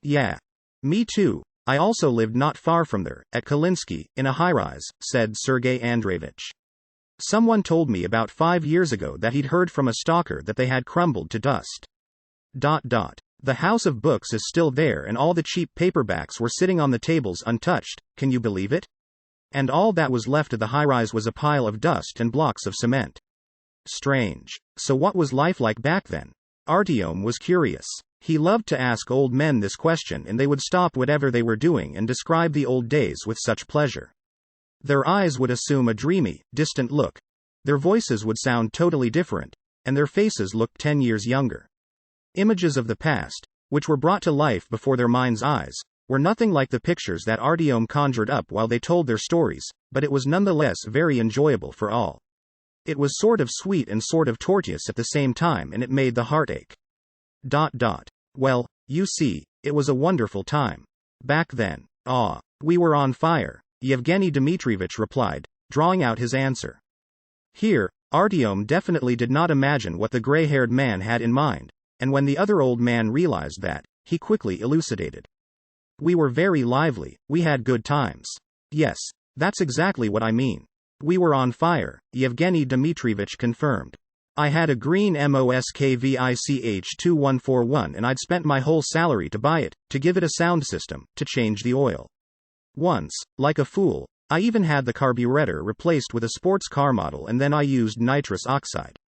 Yeah. Me too. I also lived not far from there, at Kalinsky, in a high-rise, said Sergei Andreevich. Someone told me about 5 years ago that he'd heard from a stalker that they had crumbled to dust. The house of books is still there, and all the cheap paperbacks were sitting on the tables untouched, can you believe it? And all that was left of the high-rise was a pile of dust and blocks of cement. Strange. So what was life like back then? Artyom was curious. He loved to ask old men this question, and they would stop whatever they were doing and describe the old days with such pleasure. Their eyes would assume a dreamy, distant look. Their voices would sound totally different, and their faces looked 10 years younger. Images of the past, which were brought to life before their mind's eyes, were nothing like the pictures that Artyom conjured up while they told their stories, but it was nonetheless very enjoyable for all. It was sort of sweet and sort of tortuous at the same time, and it made the heart ache. Well, you see, it was a wonderful time. Back then. We were on fire, Yevgeny Dmitryevich replied, drawing out his answer. Here, Artyom definitely did not imagine what the gray-haired man had in mind, and when the other old man realized that, he quickly elucidated. We were very lively, we had good times. Yes, that's exactly what I mean. We were on fire, Yevgeny Dmitryevich confirmed. I had a green Moskvich 2141 and I'd spent my whole salary to buy it, to give it a sound system, to change the oil. Once, like a fool, I even had the carburetor replaced with a sports car model, and then I used nitrous oxide.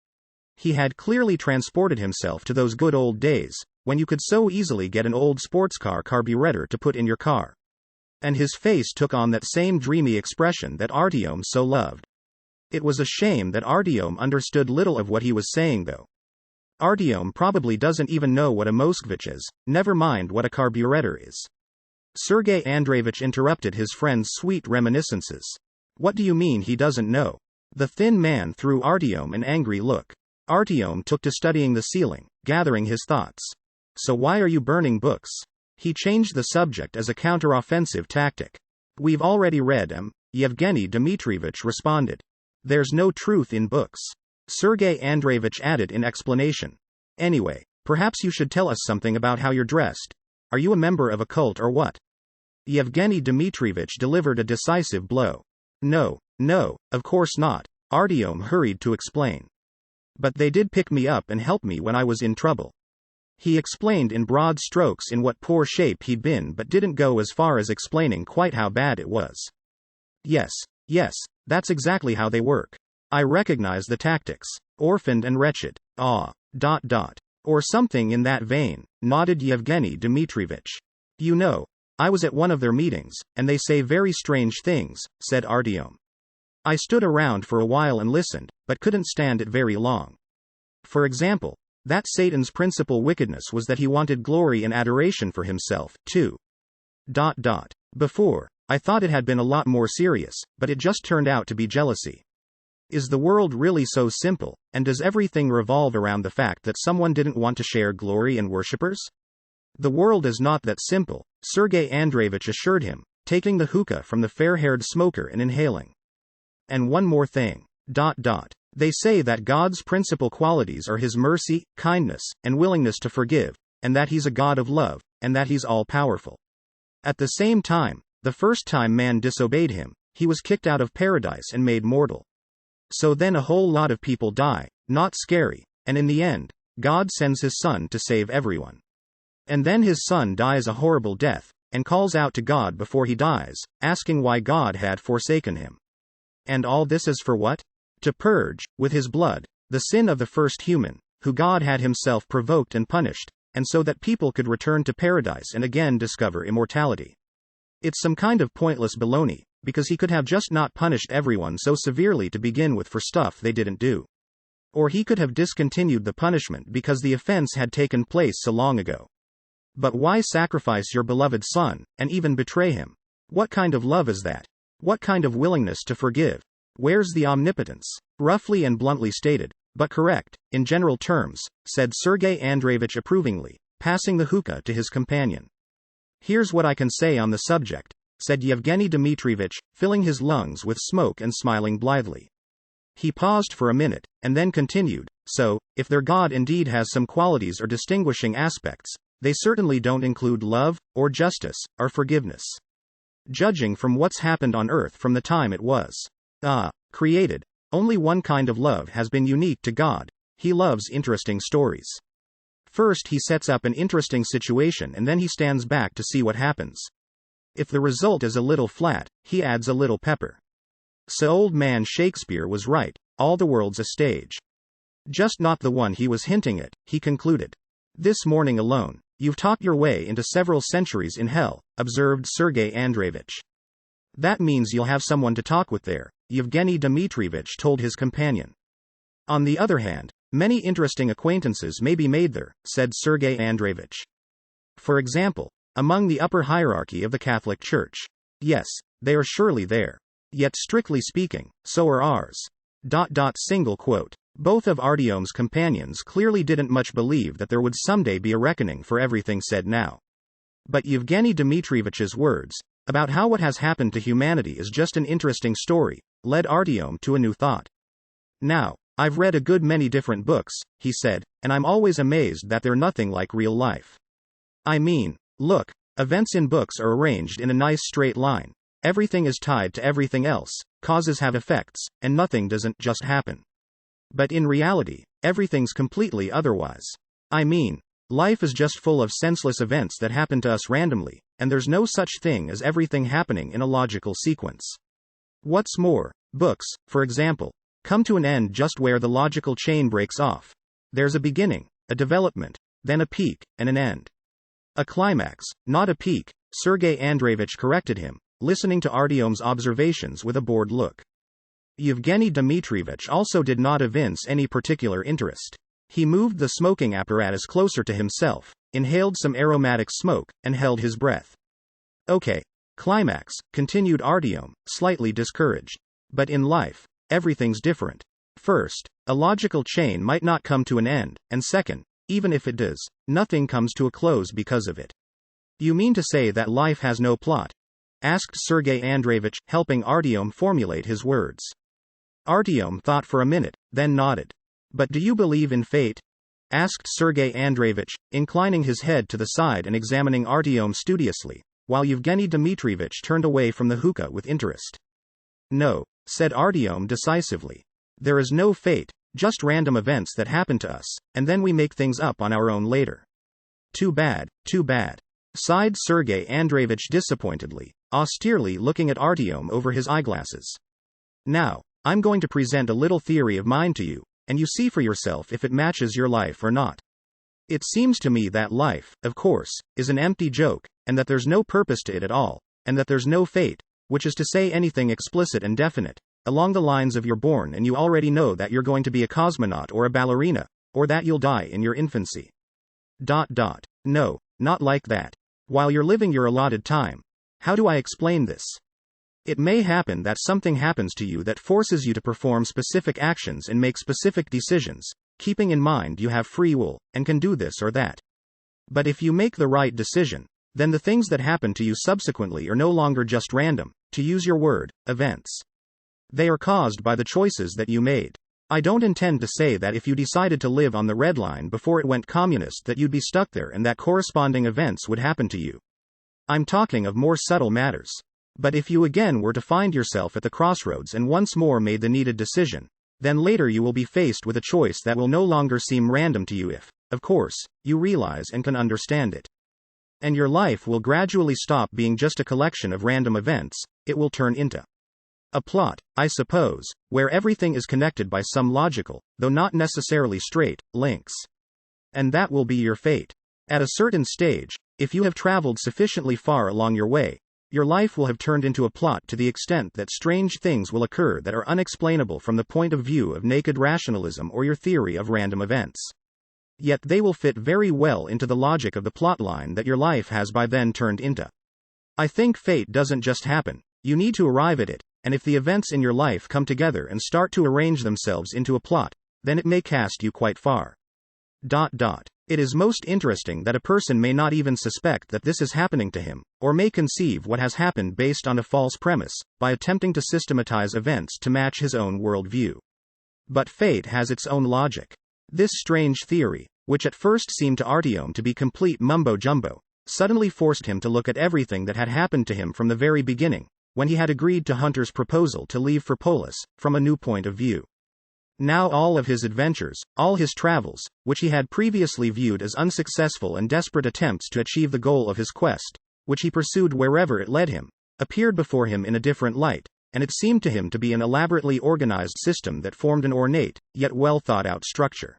He had clearly transported himself to those good old days, when you could so easily get an old sports car carburetor to put in your car. And his face took on that same dreamy expression that Artyom so loved. It was a shame that Artyom understood little of what he was saying, though. Artyom probably doesn't even know what a Moskvich is, never mind what a carburetor is. Sergei Andreevich interrupted his friend's sweet reminiscences. What do you mean he doesn't know? The thin man threw Artyom an angry look. Artyom took to studying the ceiling, gathering his thoughts. So why are you burning books? He changed the subject as a counter-offensive tactic. We've already read them, Yevgeny Dmitryevich responded. There's no truth in books. Sergei Andreevich added in explanation. Anyway, perhaps you should tell us something about how you're dressed. Are you a member of a cult or what? Yevgeny Dmitryevich delivered a decisive blow. No, of course not, Artyom hurried to explain. But they did pick me up and help me when I was in trouble. He explained in broad strokes in what poor shape he'd been, but didn't go as far as explaining quite how bad it was. Yes, that's exactly how they work. I recognize the tactics. Orphaned and wretched. Or something in that vein, nodded Yevgeny Dmitryevich. You know, I was at one of their meetings, and they say very strange things, said Artyom. I stood around for a while and listened, but couldn't stand it very long. For example, that Satan's principal wickedness was that he wanted glory and adoration for himself, too. Before, I thought it had been a lot more serious, but it just turned out to be jealousy. Is the world really so simple, and does everything revolve around the fact that someone didn't want to share glory and worshippers? The world is not that simple, Sergei Andreevich assured him, taking the hookah from the fair-haired smoker and inhaling. And one more thing. They say that God's principal qualities are his mercy, kindness, and willingness to forgive, and that he's a God of love, and that he's all-powerful. At the same time, the first time man disobeyed him, he was kicked out of paradise and made mortal. So then a whole lot of people die, not scary, and in the end, God sends his son to save everyone. And then his son dies a horrible death, and calls out to God before he dies, asking why God had forsaken him. And all this is for what? To purge, with his blood, the sin of the first human, who God had himself provoked and punished, and so that people could return to paradise and again discover immortality. It's some kind of pointless baloney, because he could have just not punished everyone so severely to begin with for stuff they didn't do. Or he could have discontinued the punishment because the offense had taken place so long ago. But why sacrifice your beloved son, and even betray him? What kind of love is that? What kind of willingness to forgive? Where's the omnipotence? Roughly and bluntly stated, but correct, in general terms, said Sergei Andreevich approvingly, passing the hookah to his companion. Here's what I can say on the subject, said Yevgeny Dmitryevich, filling his lungs with smoke and smiling blithely. He paused for a minute, and then continued, so, if their God indeed has some qualities or distinguishing aspects, they certainly don't include love, or justice, or forgiveness. Judging from what's happened on earth from the time it was created, only one kind of love has been unique to God. He loves interesting stories. First he sets up an interesting situation and then he stands back to see what happens. If the result is a little flat, he adds a little pepper. So old man Shakespeare was right, all the world's a stage. Just not the one he was hinting at, he concluded. This morning alone, you've talked your way into several centuries in hell, observed Sergei Andreevich. That means you'll have someone to talk with there, Yevgeny Dmitrievich told his companion. On the other hand, many interesting acquaintances may be made there, said Sergei Andreevich. For example, among the upper hierarchy of the Catholic Church. Yes, they are surely there. Yet strictly speaking, so are ours. Single quote. Both of Artyom's companions clearly didn't much believe that there would someday be a reckoning for everything said now. But Yevgeny Dmitrievich's words, about how what has happened to humanity is just an interesting story, led Artyom to a new thought. Now, I've read a good many different books, he said, and I'm always amazed that they're nothing like real life. I mean, look, events in books are arranged in a nice straight line. Everything is tied to everything else, causes have effects, and nothing doesn't just happen. But in reality, everything's completely otherwise. I mean, life is just full of senseless events that happen to us randomly, and there's no such thing as everything happening in a logical sequence. What's more, books, for example, come to an end just where the logical chain breaks off. There's a beginning, a development, then a peak, and an end. A climax, not a peak, Sergei Andreevich corrected him, listening to Artyom's observations with a bored look. Yevgeny Dmitrievich also did not evince any particular interest. He moved the smoking apparatus closer to himself, inhaled some aromatic smoke, and held his breath. Okay, climax, continued Artyom, slightly discouraged. But in life, everything's different. First, a logical chain might not come to an end, and second, even if it does, nothing comes to a close because of it. You mean to say that life has no plot? Asked Sergei Andreevich, helping Artyom formulate his words. Artyom thought for a minute, then nodded. But do you believe in fate? Asked Sergei Andreevich, inclining his head to the side and examining Artyom studiously, while Yevgeny Dmitrievich turned away from the hookah with interest. No, said Artyom decisively. There is no fate, just random events that happen to us, and then we make things up on our own later. Too bad, sighed Sergei Andreevich disappointedly, austerely looking at Artyom over his eyeglasses. Now, I'm going to present a little theory of mine to you, and you see for yourself if it matches your life or not. It seems to me that life, of course, is an empty joke, and that there's no purpose to it at all, and that there's no fate, which is to say anything explicit and definite, along the lines of you're born and you already know that you're going to be a cosmonaut or a ballerina, or that you'll die in your infancy. No, not like that. While you're living your allotted time. How do I explain this? It may happen that something happens to you that forces you to perform specific actions and make specific decisions, keeping in mind you have free will, and can do this or that. But if you make the right decision, then the things that happen to you subsequently are no longer just random, to use your word, events. They are caused by the choices that you made. I don't intend to say that if you decided to live on the red line before it went communist that you'd be stuck there and that corresponding events would happen to you. I'm talking of more subtle matters. But if you again were to find yourself at the crossroads and once more made the needed decision, then later you will be faced with a choice that will no longer seem random to you if, of course, you realize and can understand it. And your life will gradually stop being just a collection of random events, it will turn into a plot, I suppose, where everything is connected by some logical, though not necessarily straight, links. And that will be your fate. At a certain stage, if you have traveled sufficiently far along your way, your life will have turned into a plot to the extent that strange things will occur that are unexplainable from the point of view of naked rationalism or your theory of random events. Yet they will fit very well into the logic of the plotline that your life has by then turned into. I think fate doesn't just happen, you need to arrive at it, and if the events in your life come together and start to arrange themselves into a plot, then it may cast you quite far. It is most interesting that a person may not even suspect that this is happening to him, or may conceive what has happened based on a false premise, by attempting to systematize events to match his own worldview. But fate has its own logic. This strange theory, which at first seemed to Artyom to be complete mumbo-jumbo, suddenly forced him to look at everything that had happened to him from the very beginning, when he had agreed to Hunter's proposal to leave for Polis, from a new point of view. Now all of his adventures, all his travels, which he had previously viewed as unsuccessful and desperate attempts to achieve the goal of his quest, which he pursued wherever it led him, appeared before him in a different light, and it seemed to him to be an elaborately organized system that formed an ornate, yet well thought out structure.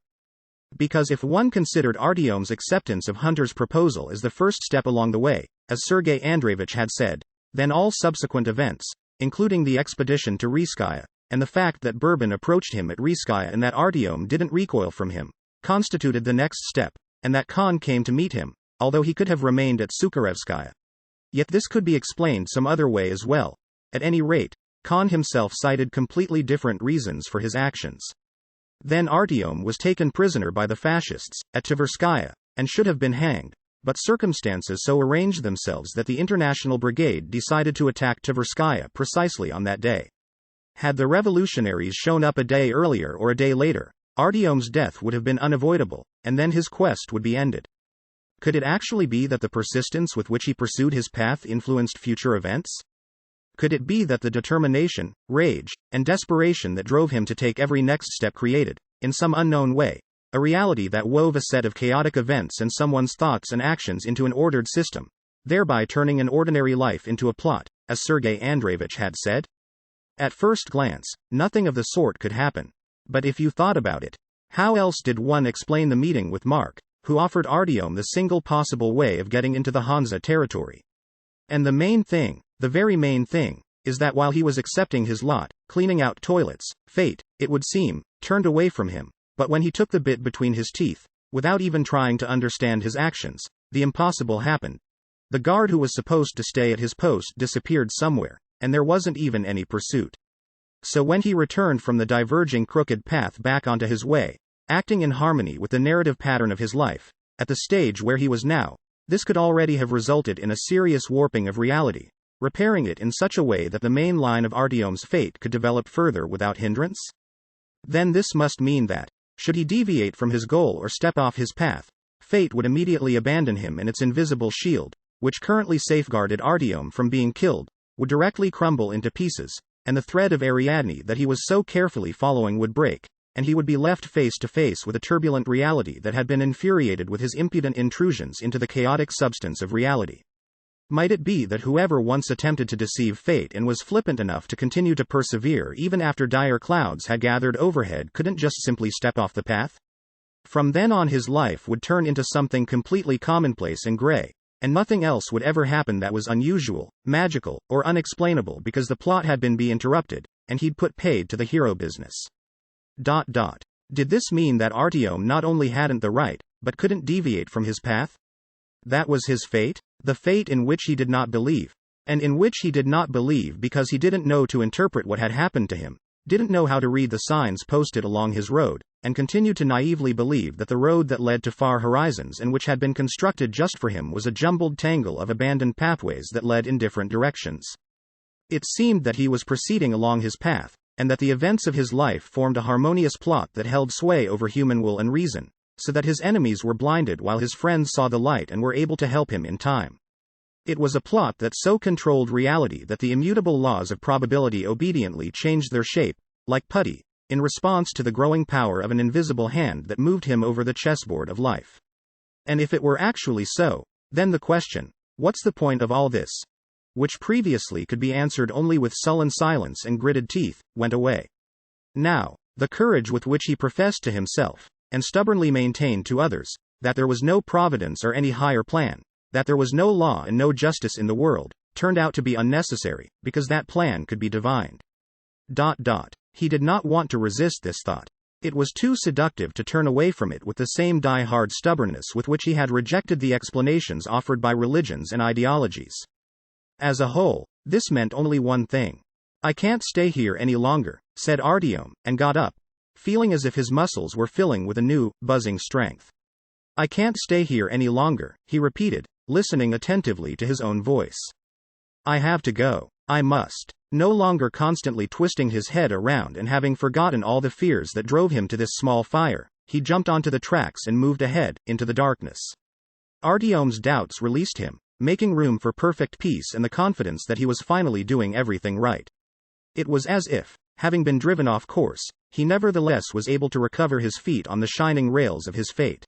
Because if one considered Artyom's acceptance of Hunter's proposal as the first step along the way, as Sergei Andreevich had said, then all subsequent events, including the expedition to Rizhskaya, and the fact that Bourbon approached him at Rizhskaya and that Artyom didn't recoil from him, constituted the next step, and that Khan came to meet him, although he could have remained at Glukhovskaya. Yet this could be explained some other way as well. At any rate, Khan himself cited completely different reasons for his actions. Then Artyom was taken prisoner by the fascists, at Tverskaya, and should have been hanged, but circumstances so arranged themselves that the International Brigade decided to attack Tverskaya precisely on that day. Had the revolutionaries shown up a day earlier or a day later, Artyom's death would have been unavoidable, and then his quest would be ended. Could it actually be that the persistence with which he pursued his path influenced future events? Could it be that the determination, rage, and desperation that drove him to take every next step created, in some unknown way, a reality that wove a set of chaotic events and someone's thoughts and actions into an ordered system, thereby turning an ordinary life into a plot, as Sergei Andreevich had said? At first glance, nothing of the sort could happen. But if you thought about it, how else did one explain the meeting with Mark, who offered Artyom the single possible way of getting into the Hansa territory? And the main thing, the very main thing, is that while he was accepting his lot, cleaning out toilets, fate, it would seem, turned away from him. But when he took the bit between his teeth, without even trying to understand his actions, the impossible happened. The guard who was supposed to stay at his post disappeared somewhere, and there wasn't even any pursuit. So when he returned from the diverging crooked path back onto his way, acting in harmony with the narrative pattern of his life, at the stage where he was now, this could already have resulted in a serious warping of reality, repairing it in such a way that the main line of Artyom's fate could develop further without hindrance? Then this must mean that, should he deviate from his goal or step off his path, fate would immediately abandon him, and its invisible shield, which currently safeguarded Artyom from being killed, would directly crumble into pieces, and the thread of Ariadne that he was so carefully following would break, and he would be left face to face with a turbulent reality that had been infuriated with his impudent intrusions into the chaotic substance of reality. Might it be that whoever once attempted to deceive fate and was flippant enough to continue to persevere even after dire clouds had gathered overhead couldn't just simply step off the path? From then on his life would turn into something completely commonplace and gray, and nothing else would ever happen that was unusual, magical, or unexplainable because the plot had been interrupted, and he'd put paid to the hero business. Did this mean that Artyom not only hadn't the right, but couldn't deviate from his path? That was his fate? The fate in which he did not believe. And in which he did not believe because he didn't know to interpret what had happened to him, didn't know how to read the signs posted along his road, and continued to naively believe that the road that led to far horizons and which had been constructed just for him was a jumbled tangle of abandoned pathways that led in different directions. It seemed that he was proceeding along his path, and that the events of his life formed a harmonious plot that held sway over human will and reason, so that his enemies were blinded while his friends saw the light and were able to help him in time. It was a plot that so controlled reality that the immutable laws of probability obediently changed their shape, like putty, in response to the growing power of an invisible hand that moved him over the chessboard of life. And if it were actually so, then the question, what's the point of all this? Which previously could be answered only with sullen silence and gritted teeth, went away. Now, the courage with which he professed to himself, and stubbornly maintained to others, that there was no providence or any higher plan, that there was no law and no justice in the world, turned out to be unnecessary, because that plan could be divined. He did not want to resist this thought. It was too seductive to turn away from it with the same die-hard stubbornness with which he had rejected the explanations offered by religions and ideologies. As a whole, this meant only one thing. "I can't stay here any longer," said Artyom, and got up, feeling as if his muscles were filling with a new, buzzing strength. "I can't stay here any longer," he repeated, listening attentively to his own voice. "I have to go. I must." No longer constantly twisting his head around and having forgotten all the fears that drove him to this small fire, he jumped onto the tracks and moved ahead, into the darkness. Artyom's doubts released him, making room for perfect peace and the confidence that he was finally doing everything right. It was as if, having been driven off course, he nevertheless was able to recover his feet on the shining rails of his fate.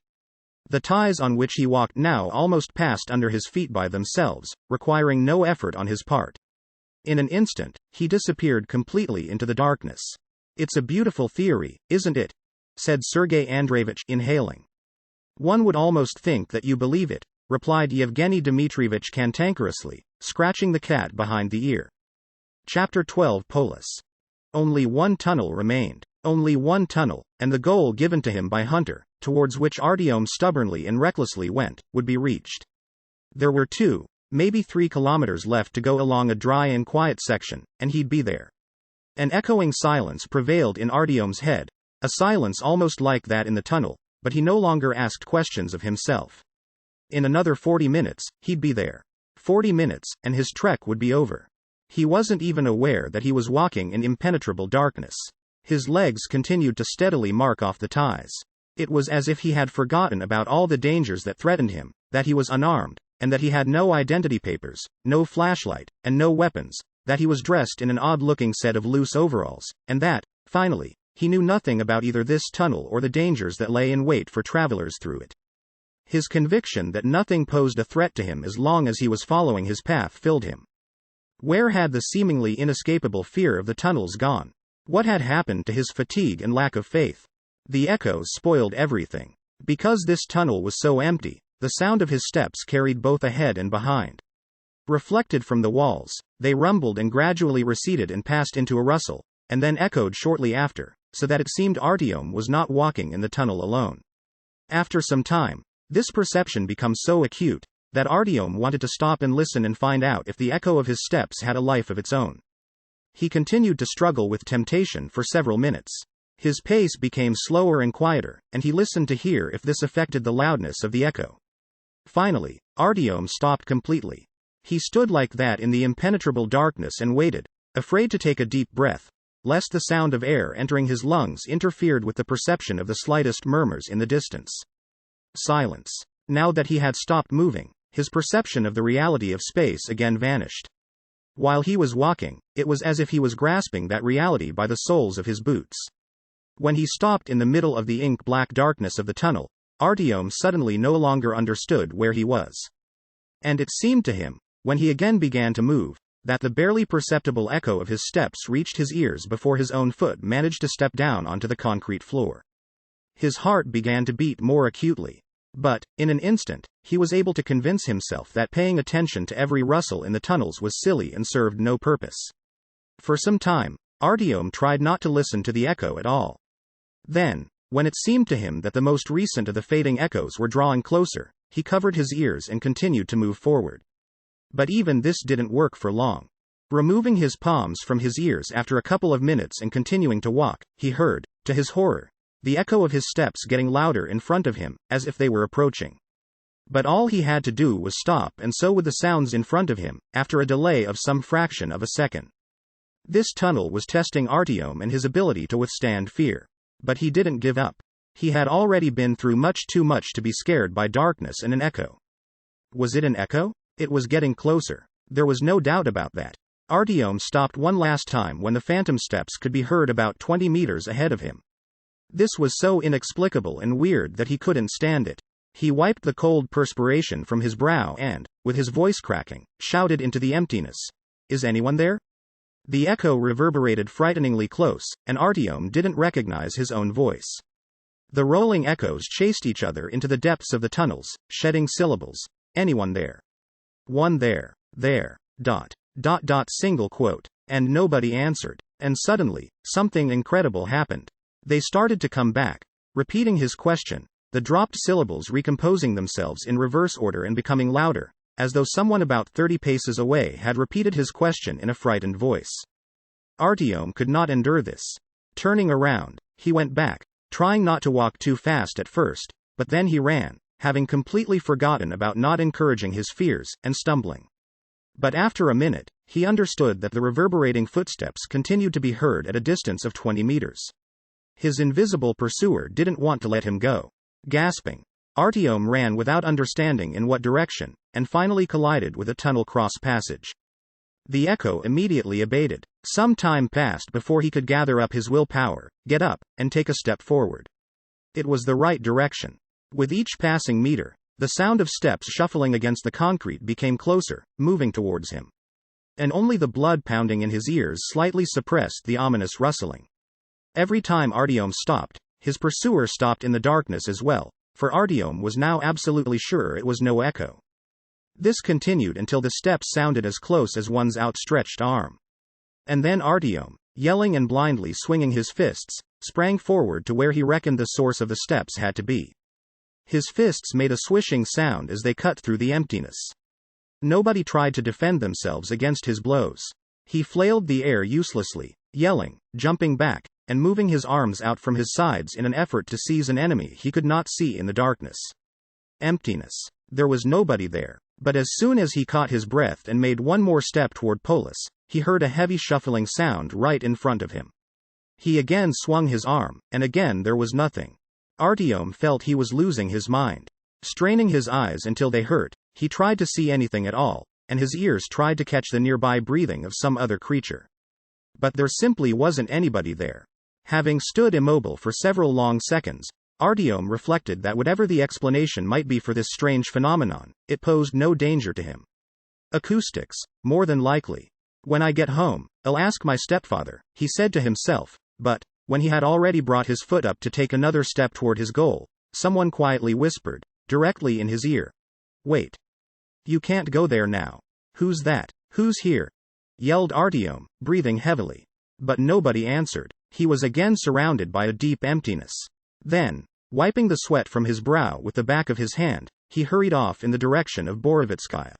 The ties on which he walked now almost passed under his feet by themselves, requiring no effort on his part. In an instant, he disappeared completely into the darkness. "It's a beautiful theory, isn't it?" said Sergei Andreevich, inhaling. "One would almost think that you believe it," replied Yevgeny Dmitrievich cantankerously, scratching the cat behind the ear. Chapter 12 Polis. Only one tunnel remained. Only one tunnel, and the goal given to him by Hunter, towards which Artyom stubbornly and recklessly went, would be reached. There were 2, maybe 3 kilometers left to go along a dry and quiet section, and he'd be there. An echoing silence prevailed in Artyom's head, a silence almost like that in the tunnel, but he no longer asked questions of himself. In another 40 minutes, he'd be there. 40 minutes, and his trek would be over. He wasn't even aware that he was walking in impenetrable darkness. His legs continued to steadily mark off the ties. It was as if he had forgotten about all the dangers that threatened him, that he was unarmed, and that he had no identity papers, no flashlight, and no weapons, that he was dressed in an odd-looking set of loose overalls, and that, finally, he knew nothing about either this tunnel or the dangers that lay in wait for travelers through it. His conviction that nothing posed a threat to him as long as he was following his path filled him. Where had the seemingly inescapable fear of the tunnels gone? What had happened to his fatigue and lack of faith? The echoes spoiled everything. Because this tunnel was so empty, the sound of his steps carried both ahead and behind. Reflected from the walls, they rumbled and gradually receded and passed into a rustle, and then echoed shortly after, so that it seemed Artyom was not walking in the tunnel alone. After some time, this perception became so acute, that Artyom wanted to stop and listen and find out if the echo of his steps had a life of its own. He continued to struggle with temptation for several minutes. His pace became slower and quieter, and he listened to hear if this affected the loudness of the echo. Finally, Artyom stopped completely. He stood like that in the impenetrable darkness and waited, afraid to take a deep breath, lest the sound of air entering his lungs interfered with the perception of the slightest murmurs in the distance. Silence. Now that he had stopped moving, his perception of the reality of space again vanished. While he was walking, it was as if he was grasping that reality by the soles of his boots. When he stopped in the middle of the ink-black darkness of the tunnel, Artyom suddenly no longer understood where he was. And it seemed to him, when he again began to move, that the barely perceptible echo of his steps reached his ears before his own foot managed to step down onto the concrete floor. His heart began to beat more acutely. But, in an instant, he was able to convince himself that paying attention to every rustle in the tunnels was silly and served no purpose. For some time, Artyom tried not to listen to the echo at all. Then, when it seemed to him that the most recent of the fading echoes were drawing closer, he covered his ears and continued to move forward. But even this didn't work for long. Removing his palms from his ears after a couple of minutes and continuing to walk, he heard, to his horror, the echo of his steps getting louder in front of him, as if they were approaching. But all he had to do was stop, and so would the sounds in front of him, after a delay of some fraction of a second. This tunnel was testing Artyom and his ability to withstand fear. But he didn't give up. He had already been through much too much to be scared by darkness and an echo. Was it an echo? It was getting closer. There was no doubt about that. Artyom stopped one last time when the phantom steps could be heard about 20 meters ahead of him. This was so inexplicable and weird that he couldn't stand it. He wiped the cold perspiration from his brow and, with his voice cracking, shouted into the emptiness. "Is anyone there?" The echo reverberated frighteningly close, and Artyom didn't recognize his own voice. The rolling echoes chased each other into the depths of the tunnels, shedding syllables. "Anyone there? One there. There. ... single quote. And nobody answered. And suddenly, something incredible happened. They started to come back, repeating his question, the dropped syllables recomposing themselves in reverse order and becoming louder, as though someone about 30 paces away had repeated his question in a frightened voice. Artyom could not endure this. Turning around, he went back, trying not to walk too fast at first, but then he ran, having completely forgotten about not encouraging his fears, and stumbling. But after a minute, he understood that the reverberating footsteps continued to be heard at a distance of 20 meters. His invisible pursuer didn't want to let him go. Gasping, Artyom ran without understanding in what direction, and finally collided with a tunnel cross passage. The echo immediately abated. Some time passed before he could gather up his willpower, get up, and take a step forward. It was the right direction. With each passing meter, the sound of steps shuffling against the concrete became closer, moving towards him. And only the blood pounding in his ears slightly suppressed the ominous rustling. Every time Artyom stopped, his pursuer stopped in the darkness as well, for Artyom was now absolutely sure it was no echo. This continued until the steps sounded as close as one's outstretched arm. And then Artyom, yelling and blindly swinging his fists, sprang forward to where he reckoned the source of the steps had to be. His fists made a swishing sound as they cut through the emptiness. Nobody tried to defend themselves against his blows. He flailed the air uselessly, yelling, jumping back, and moving his arms out from his sides in an effort to seize an enemy he could not see in the darkness. Emptiness. There was nobody there. But as soon as he caught his breath and made one more step toward Polis, he heard a heavy shuffling sound right in front of him. He again swung his arm, and again there was nothing. Artyom felt he was losing his mind. Straining his eyes until they hurt, he tried to see anything at all, and his ears tried to catch the nearby breathing of some other creature. But there simply wasn't anybody there. Having stood immobile for several long seconds, Artyom reflected that whatever the explanation might be for this strange phenomenon, it posed no danger to him. Acoustics, more than likely. When I get home, I'll ask my stepfather, he said to himself, but, when he had already brought his foot up to take another step toward his goal, someone quietly whispered, directly in his ear. Wait. You can't go there now. Who's that? Who's here? Yelled Artyom, breathing heavily. But nobody answered. He was again surrounded by a deep emptiness. Then, wiping the sweat from his brow with the back of his hand, he hurried off in the direction of Borovitskaya.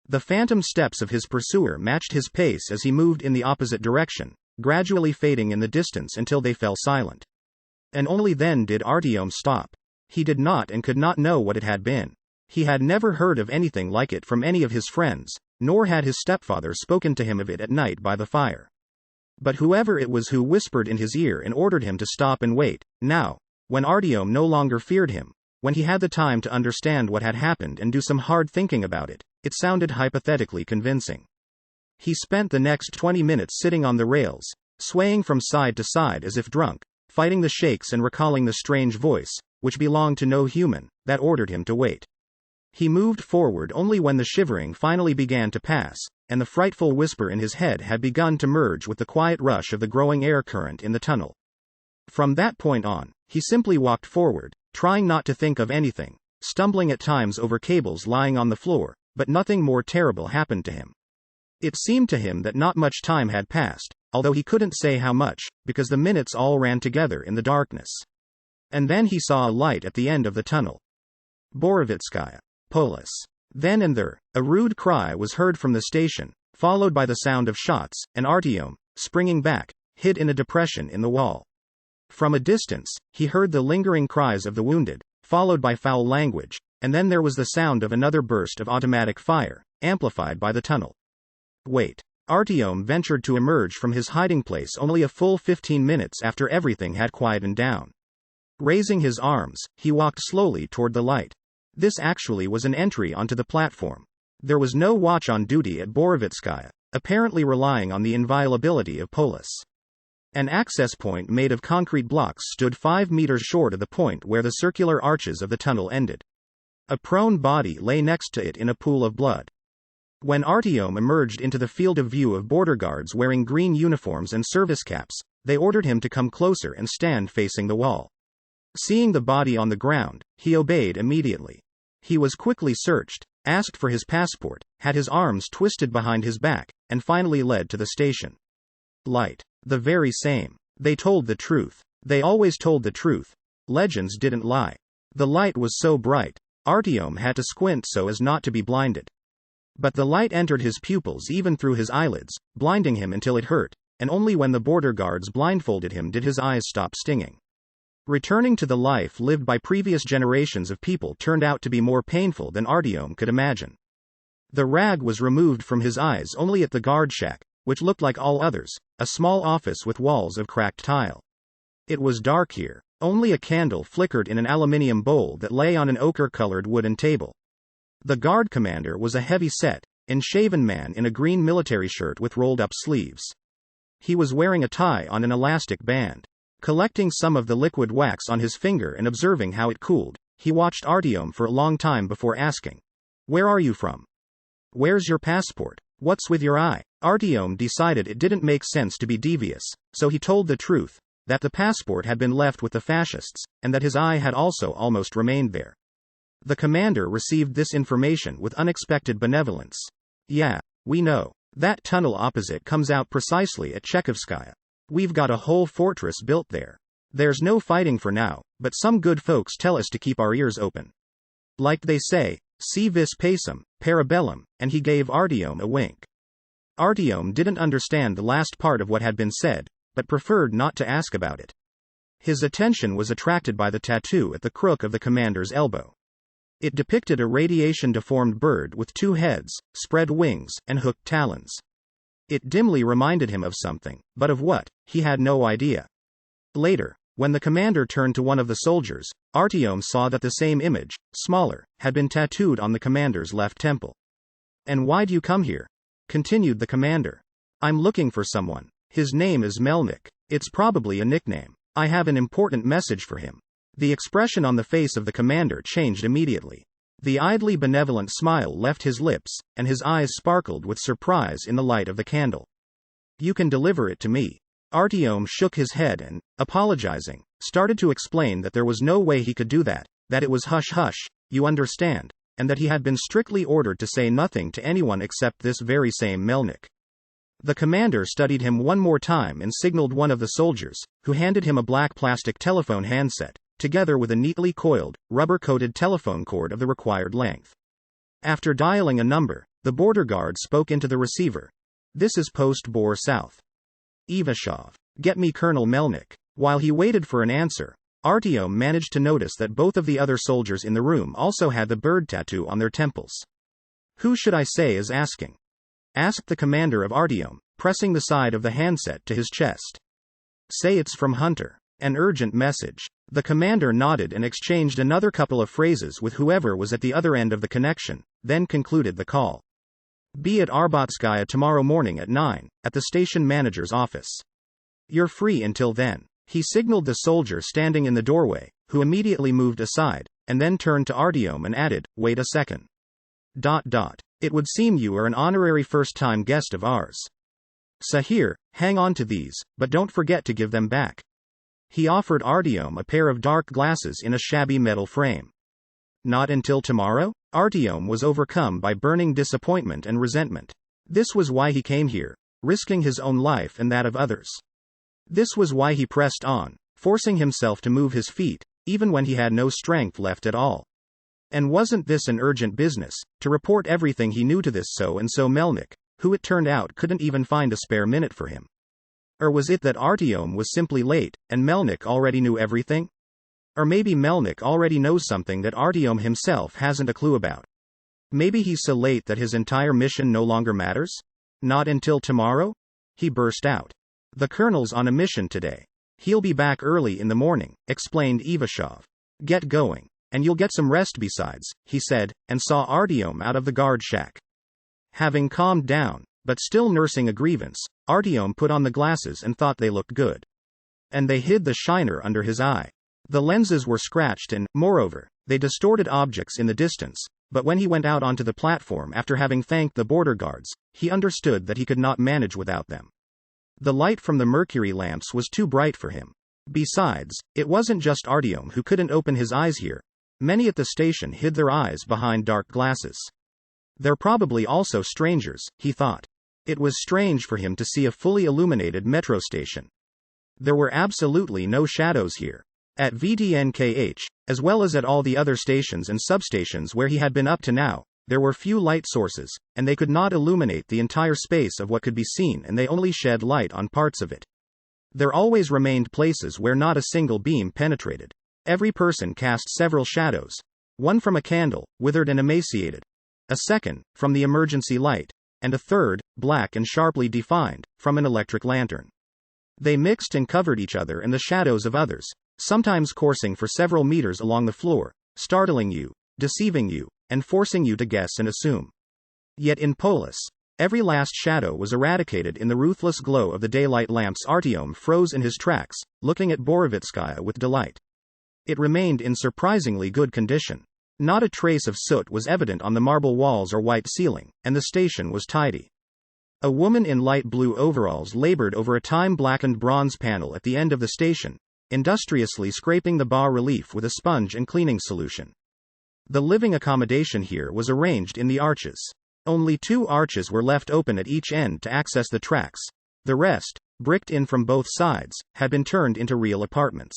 The phantom steps of his pursuer matched his pace as he moved in the opposite direction, gradually fading in the distance until they fell silent. And only then did Artyom stop. He did not and could not know what it had been. He had never heard of anything like it from any of his friends, nor had his stepfather spoken to him of it at night by the fire. But whoever it was who whispered in his ear and ordered him to stop and wait, now, when Artyom no longer feared him, when he had the time to understand what had happened and do some hard thinking about it, it sounded hypothetically convincing. He spent the next 20 minutes sitting on the rails, swaying from side to side as if drunk, fighting the shakes and recalling the strange voice, which belonged to no human, that ordered him to wait. He moved forward only when the shivering finally began to pass, and the frightful whisper in his head had begun to merge with the quiet rush of the growing air current in the tunnel. From that point on, he simply walked forward, trying not to think of anything, stumbling at times over cables lying on the floor, but nothing more terrible happened to him. It seemed to him that not much time had passed, although he couldn't say how much, because the minutes all ran together in the darkness. And then he saw a light at the end of the tunnel. Borovitskaya. Polis. Then and there, a rude cry was heard from the station, followed by the sound of shots, and Artyom, springing back, hid in a depression in the wall. From a distance, he heard the lingering cries of the wounded, followed by foul language, and then there was the sound of another burst of automatic fire, amplified by the tunnel. Wait. Artyom ventured to emerge from his hiding place only a full 15 minutes after everything had quietened down. Raising his arms, he walked slowly toward the light. This actually was an entry onto the platform. There was no watch on duty at Borovitskaya, apparently relying on the inviolability of Polis. An access point made of concrete blocks stood 5 meters short of the point where the circular arches of the tunnel ended. A prone body lay next to it in a pool of blood. When Artyom emerged into the field of view of border guards wearing green uniforms and service caps, they ordered him to come closer and stand facing the wall. Seeing the body on the ground, he obeyed immediately. He was quickly searched, asked for his passport, had his arms twisted behind his back, and finally led to the station. Light. The very same. They told the truth. They always told the truth. Legends didn't lie. The light was so bright, Artyom had to squint so as not to be blinded. But the light entered his pupils even through his eyelids, blinding him until it hurt, and only when the border guards blindfolded him did his eyes stop stinging. Returning to the life lived by previous generations of people turned out to be more painful than Artyom could imagine. The rag was removed from his eyes only at the guard shack, which looked like all others, a small office with walls of cracked tile. It was dark here. Only a candle flickered in an aluminium bowl that lay on an ochre-colored wooden table. The guard commander was a heavy-set, unshaven man in a green military shirt with rolled-up sleeves. He was wearing a tie on an elastic band. Collecting some of the liquid wax on his finger and observing how it cooled, he watched Artyom for a long time before asking, "Where are you from? Where's your passport? What's with your eye?" Artyom decided it didn't make sense to be devious, so he told the truth, that the passport had been left with the fascists, and that his eye had also almost remained there. The commander received this information with unexpected benevolence. "Yeah, we know. That tunnel opposite comes out precisely at GLUKHOVSKY. We've got a whole fortress built there. There's no fighting for now, but some good folks tell us to keep our ears open. Like they say, si vis pacem, parabellum," and he gave Artyom a wink. Artyom didn't understand the last part of what had been said, but preferred not to ask about it. His attention was attracted by the tattoo at the crook of the commander's elbow. It depicted a radiation-deformed bird with 2 heads, spread wings, and hooked talons. It dimly reminded him of something, but of what, he had no idea. Later, when the commander turned to one of the soldiers, Artyom saw that the same image, smaller, had been tattooed on the commander's left temple. "And why'd you come here?" continued the commander. "I'm looking for someone. His name is Melnik. It's probably a nickname. I have an important message for him." The expression on the face of the commander changed immediately. The idly benevolent smile left his lips, and his eyes sparkled with surprise in the light of the candle. "You can deliver it to me." Artyom shook his head and, apologizing, started to explain that there was no way he could do that it was hush-hush, you understand, and that he had been strictly ordered to say nothing to anyone except this very same Melnik. The commander studied him one more time and signaled one of the soldiers, who handed him a black plastic telephone handset, together with a neatly coiled, rubber-coated telephone cord of the required length. After dialing a number, the border guard spoke into the receiver. "This is Post Bor South. Ivashov. Get me Colonel Melnik." While he waited for an answer, Artyom managed to notice that both of the other soldiers in the room also had the bird tattoo on their temples. "Who should I say is asking?" asked the commander of Artyom, pressing the side of the handset to his chest. "Say it's from Hunter. An urgent message." The commander nodded and exchanged another couple of phrases with whoever was at the other end of the connection, then concluded the call. "Be at Arbatskaya tomorrow morning at 9, at the station manager's office. You're free until then." He signaled the soldier standing in the doorway, who immediately moved aside, and then turned to Artyom and added, "Wait a second. ... It would seem you are an honorary first-time guest of ours. So here, hang on to these, but don't forget to give them back." He offered Artyom a pair of dark glasses in a shabby metal frame. Not until tomorrow? Artyom was overcome by burning disappointment and resentment. This was why he came here, risking his own life and that of others. This was why he pressed on, forcing himself to move his feet, even when he had no strength left at all. And wasn't this an urgent business, to report everything he knew to this so-and-so Melnik, who it turned out couldn't even find a spare minute for him? Or was it that Artyom was simply late, and Melnik already knew everything? Or maybe Melnik already knows something that Artyom himself hasn't a clue about. Maybe he's so late that his entire mission no longer matters? Not until tomorrow? He burst out. "The colonel's on a mission today. He'll be back early in the morning," explained Ivashov. "Get going. And you'll get some rest besides," he said, and saw Artyom out of the guard shack. Having calmed down, but still nursing a grievance, Artyom put on the glasses and thought they looked good. And they hid the shiner under his eye. The lenses were scratched and, moreover, they distorted objects in the distance, but when he went out onto the platform after having thanked the border guards, he understood that he could not manage without them. The light from the mercury lamps was too bright for him. Besides, it wasn't just Artyom who couldn't open his eyes here. Many at the station hid their eyes behind dark glasses. They're probably also strangers, he thought. It was strange for him to see a fully illuminated metro station. There were absolutely no shadows here. At VDNKH, as well as at all the other stations and substations where he had been up to now, there were few light sources, and they could not illuminate the entire space of what could be seen, and they only shed light on parts of it. There always remained places where not a single beam penetrated. Every person cast several shadows. One from a candle, withered and emaciated. a second, from the emergency light, and a third, black and sharply defined, from an electric lantern. They mixed and covered each other in the shadows of others, sometimes coursing for several meters along the floor, startling you, deceiving you, and forcing you to guess and assume. Yet in Polis, every last shadow was eradicated in the ruthless glow of the daylight lamps. Artyom froze in his tracks, looking at Borovitskaya with delight. It remained in surprisingly good condition. Not a trace of soot was evident on the marble walls or white ceiling, and the station was tidy. A woman in light blue overalls labored over a time-blackened bronze panel at the end of the station, industriously scraping the bas-relief with a sponge and cleaning solution. The living accommodation here was arranged in the arches. Only 2 arches were left open at each end to access the tracks. The rest, bricked in from both sides, had been turned into real apartments.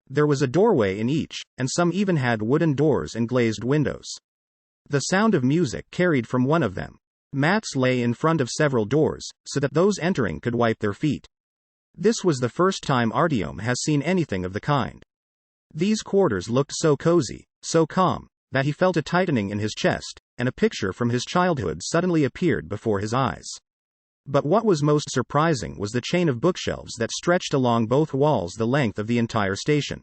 There was a doorway in each, and some even had wooden doors and glazed windows. The sound of music carried from one of them. Mats lay in front of several doors, so that those entering could wipe their feet. This was the first time Artyom has seen anything of the kind. These quarters looked so cozy, so calm, that he felt a tightening in his chest, and a picture from his childhood suddenly appeared before his eyes. But what was most surprising was the chain of bookshelves that stretched along both walls the length of the entire station.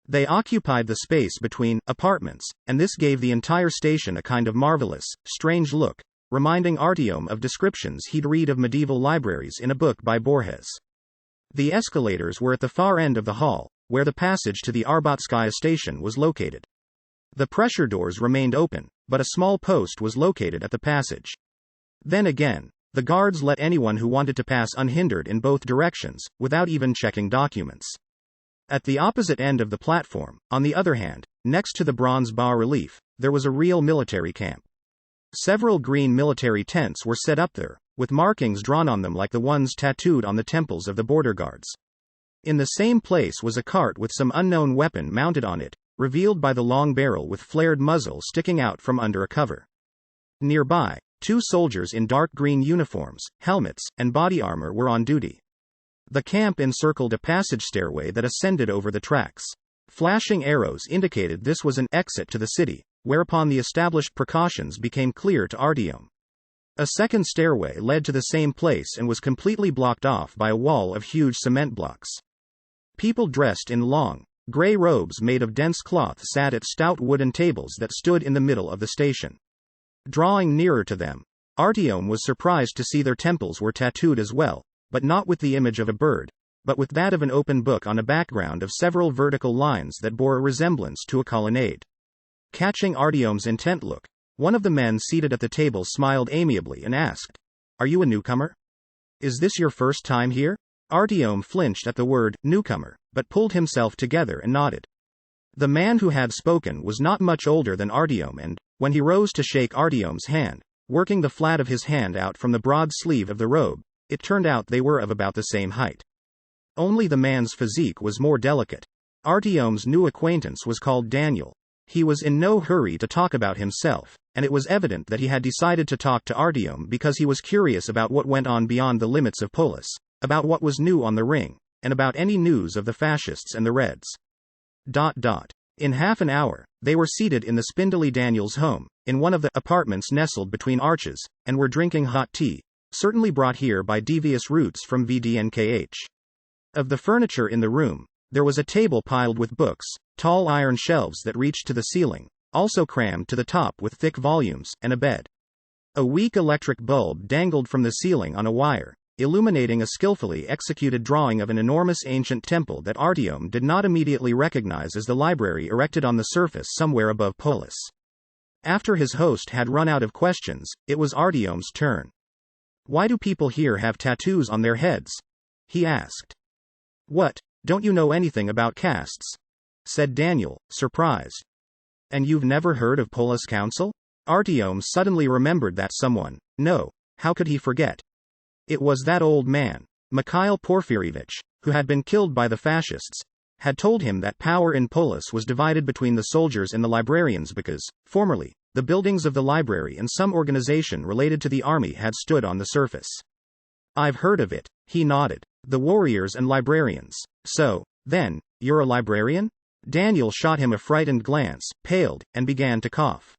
They occupied the space between apartments, and this gave the entire station a kind of marvelous, strange look, reminding Artyom of descriptions he'd read of medieval libraries in a book by Borges. The escalators were at the far end of the hall, where the passage to the Arbatskaya station was located. The pressure doors remained open, but a small post was located at the passage. Then again, the guards let anyone who wanted to pass unhindered in both directions, without even checking documents. At the opposite end of the platform, on the other hand, next to the bronze bas-relief, there was a real military camp. Several green military tents were set up there, with markings drawn on them like the ones tattooed on the temples of the border guards. In the same place was a cart with some unknown weapon mounted on it, revealed by the long barrel with flared muzzle sticking out from under a cover. Nearby, 2 soldiers in dark green uniforms, helmets, and body armor were on duty. The camp encircled a passage stairway that ascended over the tracks. Flashing arrows indicated this was an exit to the city, whereupon the established precautions became clear to Artyom. A second stairway led to the same place and was completely blocked off by a wall of huge cement blocks. People dressed in long, gray robes made of dense cloth sat at stout wooden tables that stood in the middle of the station. Drawing nearer to them, Artyom was surprised to see their temples were tattooed as well, but not with the image of a bird, but with that of an open book on a background of several vertical lines that bore a resemblance to a colonnade. Catching Artyom's intent look, one of the men seated at the table smiled amiably and asked, "Are you a newcomer? Is this your first time here?" Artyom flinched at the word newcomer, but pulled himself together and nodded. The man who had spoken was not much older than Artyom, and, when he rose to shake Artyom's hand, working the flat of his hand out from the broad sleeve of the robe, it turned out they were of about the same height. Only the man's physique was more delicate. Artyom's new acquaintance was called Daniel. He was in no hurry to talk about himself, and it was evident that he had decided to talk to Artyom because he was curious about what went on beyond the limits of Polis, about what was new on the ring, and about any news of the fascists and the Reds. In half an hour, they were seated in the spindly Daniel's home, in one of the apartments nestled between arches, and were drinking hot tea, certainly brought here by devious routes from VDNKH. Of the furniture in the room, there was a table piled with books, tall iron shelves that reached to the ceiling, also crammed to the top with thick volumes, and a bed. A weak electric bulb dangled from the ceiling on a wire, illuminating a skillfully executed drawing of an enormous ancient temple that Artyom did not immediately recognize as the library erected on the surface somewhere above Polis. After his host had run out of questions, it was Artyom's turn. "Why do people here have tattoos on their heads?" he asked. "What, don't you know anything about castes?" said Daniel, surprised. "And you've never heard of Polis Council?" Artyom suddenly remembered that someone, no, how could he forget? It was that old man, Mikhail Porfiryevich, who had been killed by the fascists, had told him that power in Polis was divided between the soldiers and the librarians because, formerly, the buildings of the library and some organization related to the army had stood on the surface. "I've heard of it," he nodded. "The warriors and librarians. So, then, you're a librarian?" Daniel shot him a frightened glance, paled, and began to cough.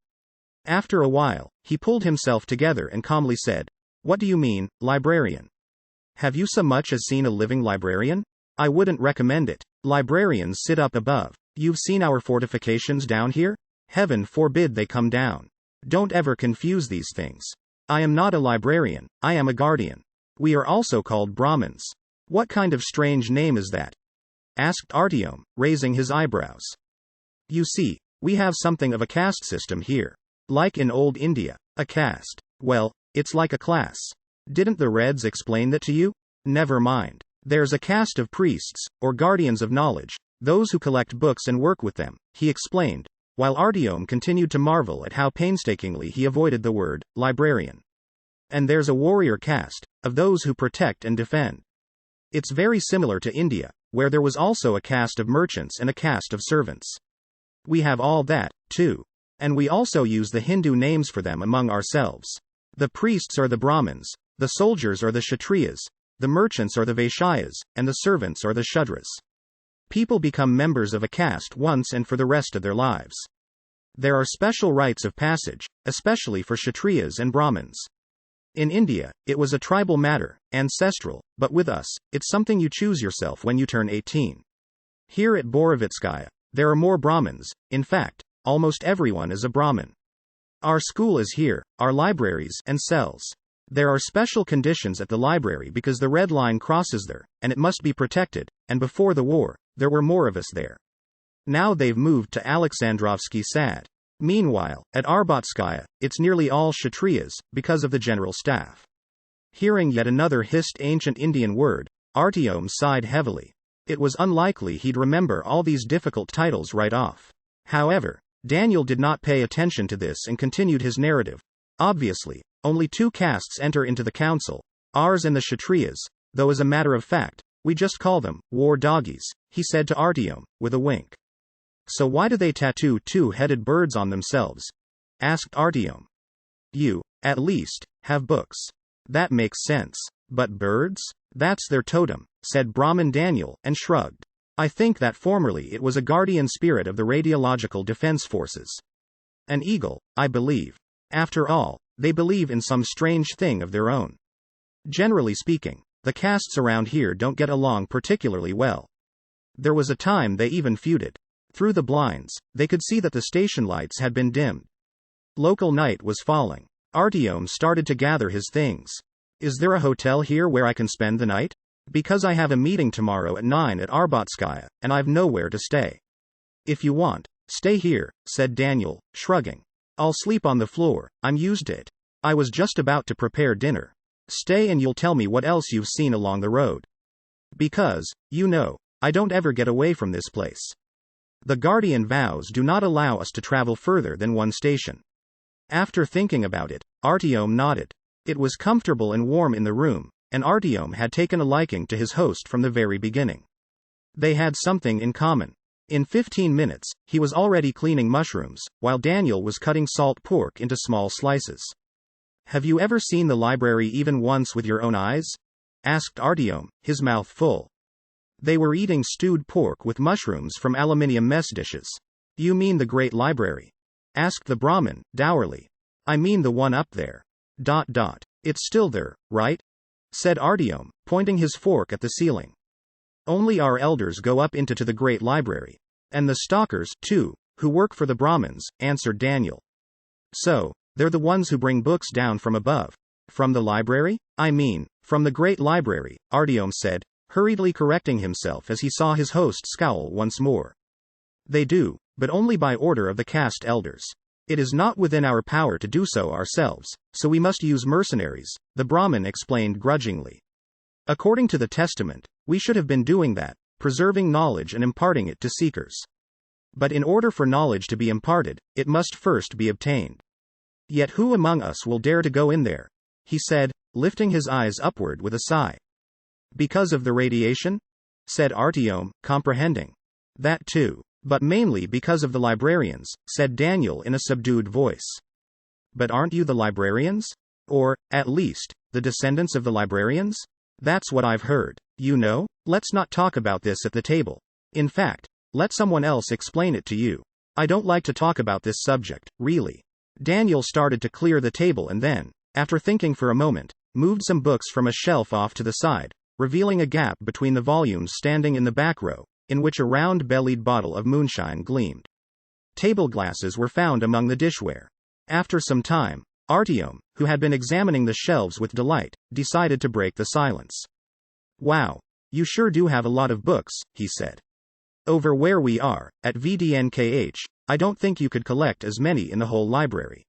After a while, he pulled himself together and calmly said, "What do you mean, librarian? Have you so much as seen a living librarian? I wouldn't recommend it. Librarians sit up above. You've seen our fortifications down here? Heaven forbid they come down. Don't ever confuse these things. I am not a librarian, I am a guardian. We are also called Brahmins." "What kind of strange name is that?" asked Artyom, raising his eyebrows. "You see, we have something of a caste system here. Like in old India. A caste. Well, it's like a class. Didn't the Reds explain that to you? Never mind. There's a caste of priests, or guardians of knowledge, those who collect books and work with them," he explained, while Artyom continued to marvel at how painstakingly he avoided the word librarian. "And there's a warrior caste, of those who protect and defend. It's very similar to India, where there was also a caste of merchants and a caste of servants. We have all that, too. And we also use the Hindu names for them among ourselves. The priests are the Brahmins, the soldiers are the Kshatriyas, the merchants are the Vaishyas, and the servants are the Shudras. People become members of a caste once and for the rest of their lives. There are special rites of passage, especially for Kshatriyas and Brahmins. In India, it was a tribal matter, ancestral, but with us, it's something you choose yourself when you turn 18. Here at Borovitskaya, there are more Brahmins, in fact, almost everyone is a Brahmin. Our school is here, our libraries and cells. There are special conditions at the library because the red line crosses there, and it must be protected, and before the war, there were more of us there. Now they've moved to Alexandrovsky Sad. Meanwhile, at Arbatskaya, it's nearly all Kshatriyas, because of the general staff." Hearing yet another hissed ancient Indian word, Artyom sighed heavily. It was unlikely he'd remember all these difficult titles right off. However, Daniel did not pay attention to this and continued his narrative. "Obviously, only two castes enter into the council, ours and the Kshatriyas, though as a matter of fact, we just call them war doggies," he said to Artyom, with a wink. "So why do they tattoo two-headed birds on themselves?" asked Artyom. "You, at least, have books. That makes sense. But birds? That's their totem," said Brahmin Daniel, and shrugged. "I think that formerly it was a guardian spirit of the Radiological Defense Forces. An eagle, I believe. After all, they believe in some strange thing of their own. Generally speaking, the castes around here don't get along particularly well. There was a time they even feuded. Through the blinds, they could see that the station lights had been dimmed. Local night was falling. Artyom started to gather his things. "Is there a hotel here where I can spend the night? Because I have a meeting tomorrow at 9 at Arbatskaya, and I've nowhere to stay." "If you want, stay here," said Daniel, shrugging. "I'll sleep on the floor, I'm used to it. I was just about to prepare dinner. Stay and you'll tell me what else you've seen along the road. Because, you know, I don't ever get away from this place. The guardian vows do not allow us to travel further than one station." After thinking about it, Artyom nodded. It was comfortable and warm in the room, and Artyom had taken a liking to his host from the very beginning. They had something in common. In 15 minutes, he was already cleaning mushrooms, while Daniel was cutting salt pork into small slices. "Have you ever seen the library even once with your own eyes?" asked Artyom, his mouth full. They were eating stewed pork with mushrooms from aluminium mess dishes. "You mean the Great Library?" asked the Brahmin, dourly. "I mean the one up there. ... It's still there, right?" said Artyom, pointing his fork at the ceiling. "Only our elders go up into the Great Library. And the stalkers, too, who work for the Brahmins," answered Daniel. "So, they're the ones who bring books down from above. From the library? I mean, from the Great Library," Artyom said, hurriedly correcting himself as he saw his host scowl once more. "They do, but only by order of the caste elders. It is not within our power to do so ourselves, so we must use mercenaries," the Brahmin explained grudgingly. "According to the testament, we should have been doing that, preserving knowledge and imparting it to seekers. But in order for knowledge to be imparted, it must first be obtained. Yet who among us will dare to go in there?" he said, lifting his eyes upward with a sigh. "Because of the radiation?" said Artyom, comprehending. "That too. But mainly because of the librarians," said Daniel in a subdued voice. "But aren't you the librarians? Or, at least, the descendants of the librarians? That's what I've heard. You know, let's not talk about this at the table. In fact, let someone else explain it to you. I don't like to talk about this subject, really. Daniel started to clear the table and then, after thinking for a moment, moved some books from a shelf off to the side, revealing a gap between the volumes standing in the back row, in which a round-bellied bottle of moonshine gleamed. Table glasses were found among the dishware. After some time, Artyom, who had been examining the shelves with delight, decided to break the silence. "Wow. You sure do have a lot of books," he said. "Over where we are, at VDNKH, I don't think you could collect as many in the whole library.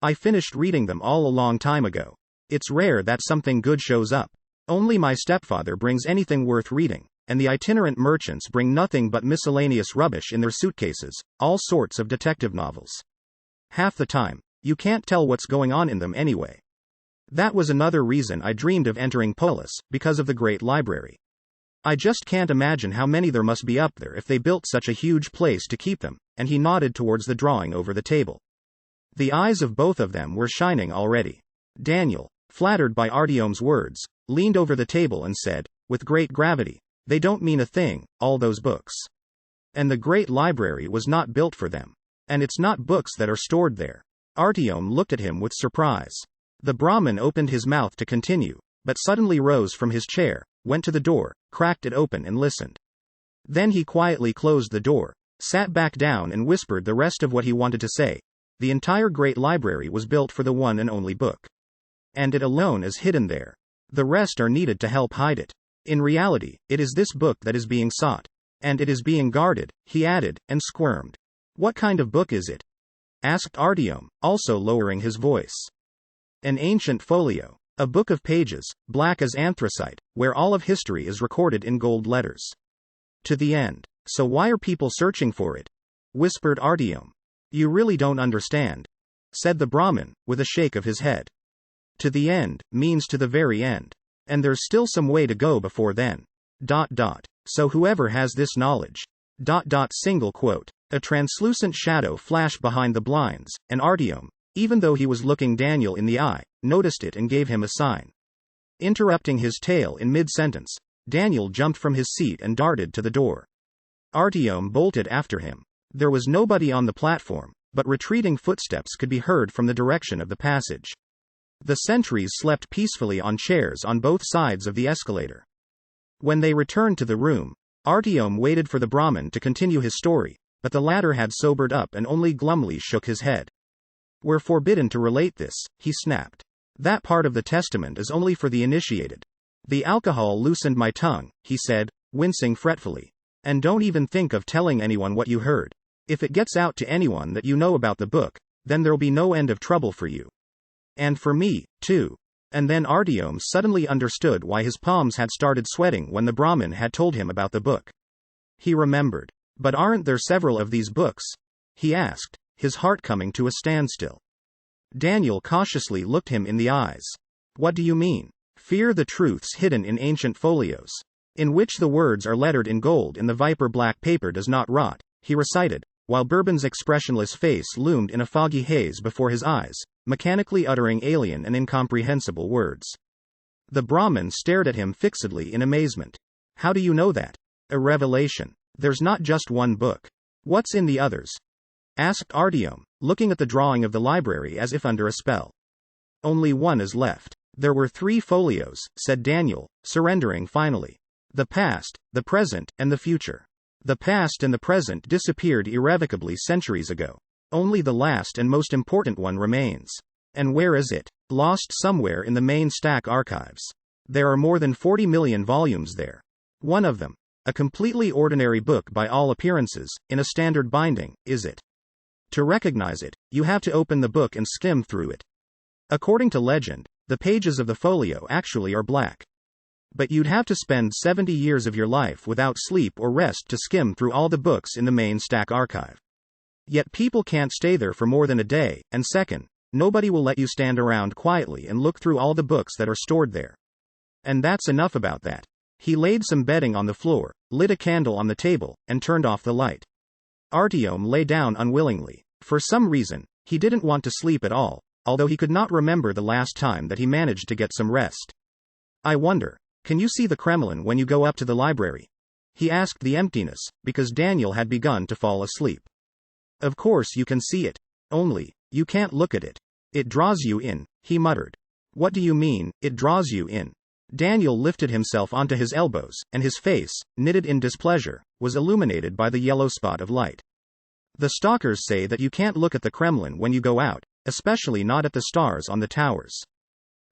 I finished reading them all a long time ago. It's rare that something good shows up. Only my stepfather brings anything worth reading, and the itinerant merchants bring nothing but miscellaneous rubbish in their suitcases, all sorts of detective novels. Half the time, you can't tell what's going on in them anyway. That was another reason I dreamed of entering Polis, because of the great library. I just can't imagine how many there must be up there if they built such a huge place to keep them," and he nodded towards the drawing over the table. The eyes of both of them were shining already. Daniel, flattered by Artyom's words, leaned over the table and said, with great gravity, "They don't mean a thing, all those books. And the great library was not built for them. And it's not books that are stored there." Artyom looked at him with surprise. The Brahmin opened his mouth to continue, but suddenly rose from his chair, went to the door, cracked it open and listened. Then he quietly closed the door, sat back down and whispered the rest of what he wanted to say. The entire great library was built for the one and only book. And it alone is hidden there. The rest are needed to help hide it. In reality, it is this book that is being sought. And it is being guarded, he added, and squirmed. "What kind of book is it?" asked Artyom, also lowering his voice. "An ancient folio. A book of pages, black as anthracite, where all of history is recorded in gold letters. To the end. So why are people searching for it?" whispered Artyom. "You really don't understand," said the Brahmin, with a shake of his head. "To the end means to the very end. And there's still some way to go before then. ... So whoever has this knowledge ... Single quote. A translucent shadow flashed behind the blinds, and Artyom, even though he was looking Daniel in the eye, noticed it and gave him a sign. Interrupting his tale in mid-sentence, Daniel jumped from his seat and darted to the door. Artyom bolted after him. There was nobody on the platform, but retreating footsteps could be heard from the direction of the passage. The sentries slept peacefully on chairs on both sides of the escalator. When they returned to the room, Artyom waited for the Brahmin to continue his story, but the latter had sobered up and only glumly shook his head. "We're forbidden to relate this," he snapped. "That part of the testament is only for the initiated." "The alcohol loosened my tongue," he said, wincing fretfully. "And don't even think of telling anyone what you heard. If it gets out to anyone that you know about the book, then there'll be no end of trouble for you. And for me, too." And then Artyom suddenly understood why his palms had started sweating when the Brahmin had told him about the book. He remembered. "But aren't there several of these books?" he asked, his heart coming to a standstill. Daniel cautiously looked him in the eyes. "What do you mean?" "Fear the truths hidden in ancient folios, in which the words are lettered in gold and the viper-black paper does not rot," he recited, while Bourbon's expressionless face loomed in a foggy haze before his eyes, mechanically uttering alien and incomprehensible words. The Brahmin stared at him fixedly in amazement. "How do you know that?" "A revelation. There's not just one book." "What's in the others?" asked Artyom, looking at the drawing of the library as if under a spell. "Only one is left." "There were 3 folios," said Daniel, surrendering finally. "The past, the present, and the future. The past and the present disappeared irrevocably centuries ago. Only the last and most important one remains. And where is it? Lost somewhere in the main stack archives. There are more than 40 million volumes there. One of them, a completely ordinary book by all appearances, in a standard binding, is it? To recognize it, you have to open the book and skim through it. According to legend, the pages of the folio actually are black. But you'd have to spend 70 years of your life without sleep or rest to skim through all the books in the main stack archive. Yet people can't stay there for more than a day, and second, nobody will let you stand around quietly and look through all the books that are stored there. And that's enough about that." He laid some bedding on the floor, lit a candle on the table, and turned off the light. Artyom lay down unwillingly. For some reason, he didn't want to sleep at all, although he could not remember the last time that he managed to get some rest. "I wonder, can you see the Kremlin when you go up to the library?" he asked the emptiness, because Daniel had begun to fall asleep. "Of course you can see it. Only, You can't look at it. It draws you in, he muttered. What do you mean, it draws you in? Daniel lifted himself onto his elbows, and his face, knitted in displeasure, was illuminated by the yellow spot of light. The stalkers say that you can't look at the Kremlin when you go out, especially not at the stars on the towers.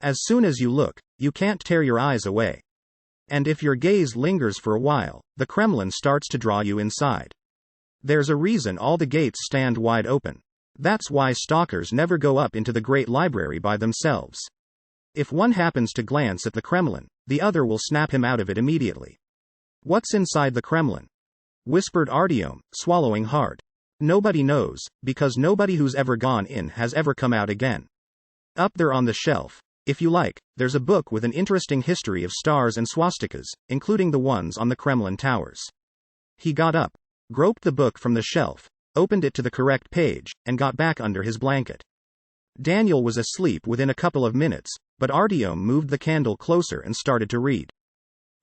As soon as you look, you can't tear your eyes away. And if your gaze lingers for a while, the Kremlin starts to draw you inside. There's a reason all the gates stand wide open. That's why stalkers never go up into the Great Library by themselves. If one happens to glance at the Kremlin, the other will snap him out of it immediately. What's inside the Kremlin? Whispered Artyom, swallowing hard. Nobody knows, because nobody who's ever gone in has ever come out again. Up there on the shelf, if you like, there's a book with an interesting history of stars and swastikas, including the ones on the Kremlin towers. He got up, groped the book from the shelf, opened it to the correct page, and got back under his blanket. Daniel was asleep within a couple of minutes, but Artyom moved the candle closer and started to read.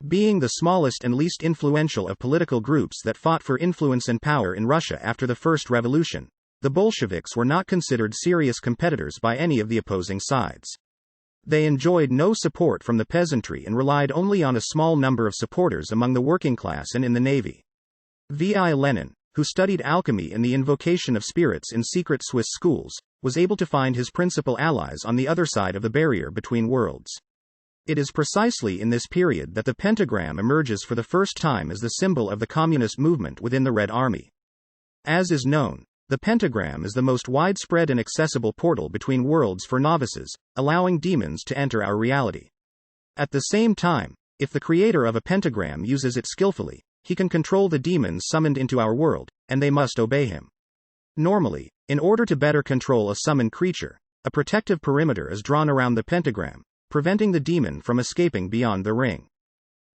Being the smallest and least influential of political groups that fought for influence and power in Russia after the First Revolution, the Bolsheviks were not considered serious competitors by any of the opposing sides. They enjoyed no support from the peasantry and relied only on a small number of supporters among the working class and in the navy. V.I. Lenin, who studied alchemy and the invocation of spirits in secret Swiss schools, was able to find his principal allies on the other side of the barrier between worlds. It is precisely in this period that the pentagram emerges for the first time as the symbol of the communist movement within the Red Army. As is known, the pentagram is the most widespread and accessible portal between worlds for novices, allowing demons to enter our reality. At the same time, if the creator of a pentagram uses it skillfully, he can control the demons summoned into our world, and they must obey him. Normally, in order to better control a summoned creature, a protective perimeter is drawn around the pentagram, preventing the demon from escaping beyond the ring.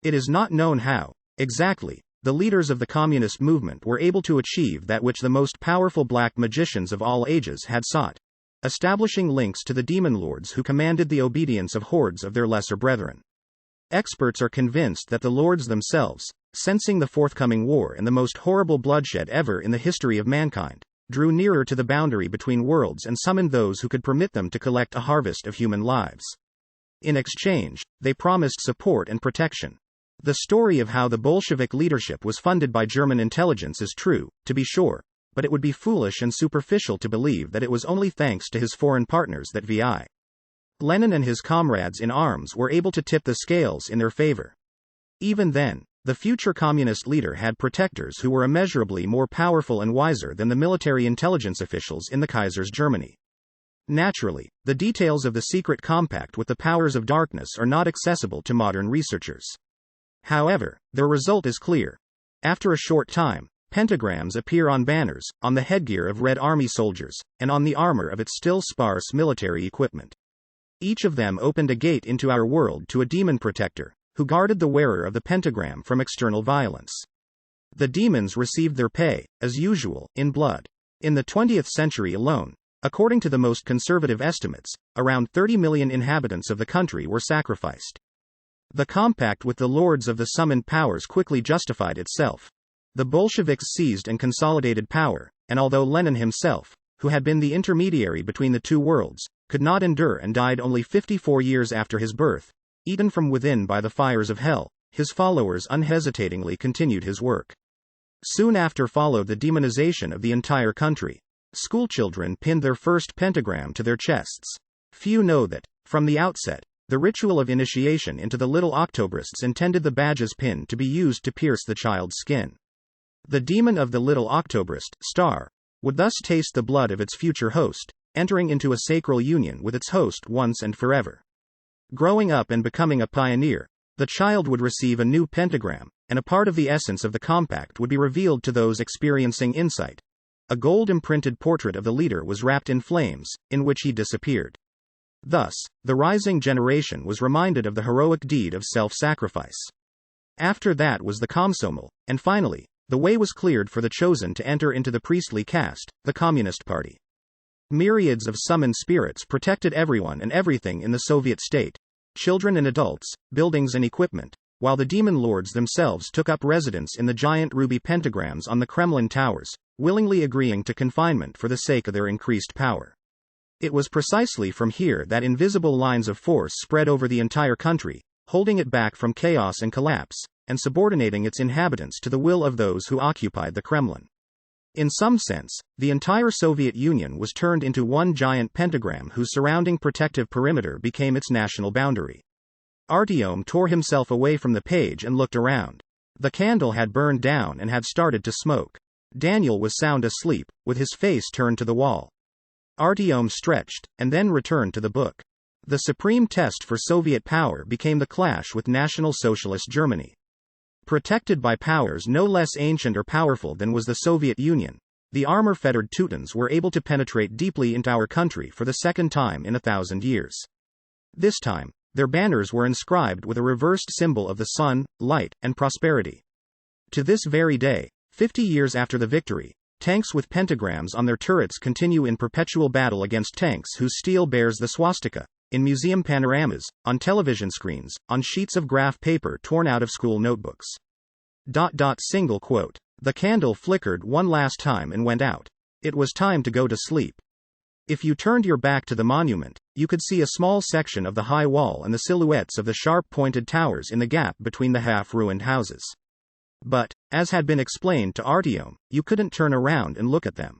It is not known how, exactly, the leaders of the communist movement were able to achieve that which the most powerful black magicians of all ages had sought: establishing links to the demon lords who commanded the obedience of hordes of their lesser brethren. Experts are convinced that the lords themselves, sensing the forthcoming war and the most horrible bloodshed ever in the history of mankind, drew nearer to the boundary between worlds and summoned those who could permit them to collect a harvest of human lives. In exchange, they promised support and protection. The story of how the Bolshevik leadership was funded by German intelligence is true, to be sure, but it would be foolish and superficial to believe that it was only thanks to his foreign partners that V.I. Lenin and his comrades in arms were able to tip the scales in their favor. Even then, the future communist leader had protectors who were immeasurably more powerful and wiser than the military intelligence officials in the Kaiser's Germany. Naturally, the details of the secret compact with the powers of darkness are not accessible to modern researchers. However, their result is clear. After a short time, pentagrams appear on banners, on the headgear of Red Army soldiers, and on the armor of its still sparse military equipment. Each of them opened a gate into our world to a demon protector, who guarded the wearer of the pentagram from external violence. The demons received their pay, as usual, in blood. In the 20th century alone, according to the most conservative estimates, around 30 million inhabitants of the country were sacrificed. The compact with the lords of the summoned powers quickly justified itself. The Bolsheviks seized and consolidated power, and although Lenin himself, who had been the intermediary between the two worlds, could not endure and died only 54 years after his birth, eaten from within by the fires of hell, his followers unhesitatingly continued his work. Soon after followed the demonization of the entire country. Schoolchildren pinned their first pentagram to their chests. Few know that, from the outset, the ritual of initiation into the little Octobrists intended the badge's pin to be used to pierce the child's skin. The demon of the little Octobrist, star, would thus taste the blood of its future host, entering into a sacral union with its host once and forever. Growing up and becoming a pioneer, the child would receive a new pentagram, and a part of the essence of the compact would be revealed to those experiencing insight. A gold-imprinted portrait of the leader was wrapped in flames, in which he disappeared. Thus, the rising generation was reminded of the heroic deed of self-sacrifice. After that was the Komsomol, and finally, the way was cleared for the chosen to enter into the priestly caste, the Communist Party. Myriads of summoned spirits protected everyone and everything in the Soviet state, children and adults, buildings and equipment, while the demon lords themselves took up residence in the giant ruby pentagrams on the Kremlin towers, willingly agreeing to confinement for the sake of their increased power. It was precisely from here that invisible lines of force spread over the entire country, holding it back from chaos and collapse, and subordinating its inhabitants to the will of those who occupied the Kremlin. In some sense, the entire Soviet Union was turned into one giant pentagram whose surrounding protective perimeter became its national boundary. Artyom tore himself away from the page and looked around. The candle had burned down and had started to smoke. Daniel was sound asleep, with his face turned to the wall. Artyom stretched, and then returned to the book. The supreme test for Soviet power became the clash with National Socialist Germany. Protected by powers no less ancient or powerful than was the Soviet Union, the armor-fettered Teutons were able to penetrate deeply into our country for the second time in 1,000 years. This time, their banners were inscribed with a reversed symbol of the sun, light, and prosperity. To this very day, 50 years after the victory, tanks with pentagrams on their turrets continue in perpetual battle against tanks whose steel bears the swastika, in museum panoramas, on television screens, on sheets of graph paper torn out of school notebooks. Single quote. The candle flickered one last time and went out. It was time to go to sleep. If you turned your back to the monument, you could see a small section of the high wall and the silhouettes of the sharp-pointed towers in the gap between the half-ruined houses. But, as had been explained to Artyom, you couldn't turn around and look at them.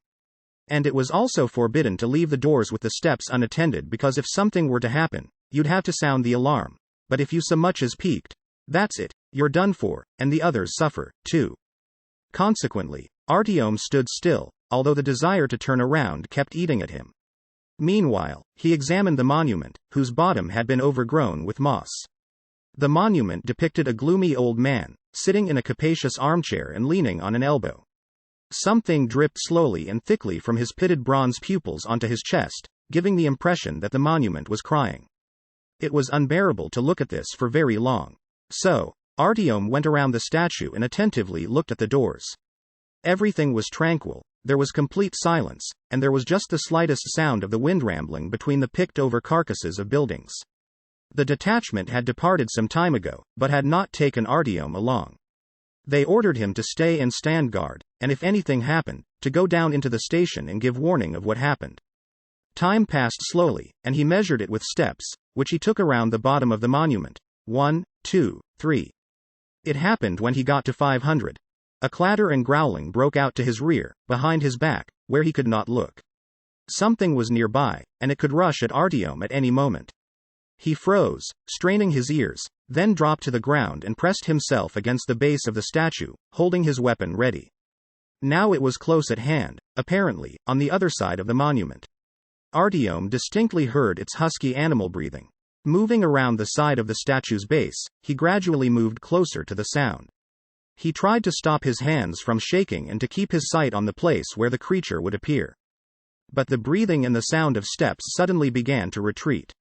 And it was also forbidden to leave the doors with the steps unattended because if something were to happen, you'd have to sound the alarm. But if you so much as peeked, that's it, you're done for, and the others suffer, too. Consequently, Artyom stood still, although the desire to turn around kept eating at him. Meanwhile, he examined the monument, whose bottom had been overgrown with moss. The monument depicted a gloomy old man, sitting in a capacious armchair and leaning on an elbow. Something dripped slowly and thickly from his pitted bronze pupils onto his chest, giving the impression that the monument was crying. It was unbearable to look at this for very long. So, Artyom went around the statue and attentively looked at the doors. Everything was tranquil, there was complete silence, and there was just the slightest sound of the wind rambling between the picked-over carcasses of buildings. The detachment had departed some time ago, but had not taken Artyom along. They ordered him to stay and stand guard, and if anything happened, to go down into the station and give warning of what happened. Time passed slowly, and he measured it with steps, which he took around the bottom of the monument. 1, 2, 3. It happened when he got to 500. A clatter and growling broke out to his rear, behind his back, where he could not look. Something was nearby, and it could rush at Artyom at any moment. He froze, straining his ears, then dropped to the ground and pressed himself against the base of the statue, holding his weapon ready. Now it was close at hand, apparently, on the other side of the monument. Artyom distinctly heard its husky animal breathing. Moving around the side of the statue's base, he gradually moved closer to the sound. He tried to stop his hands from shaking and to keep his sight on the place where the creature would appear. But the breathing and the sound of steps suddenly began to retreat.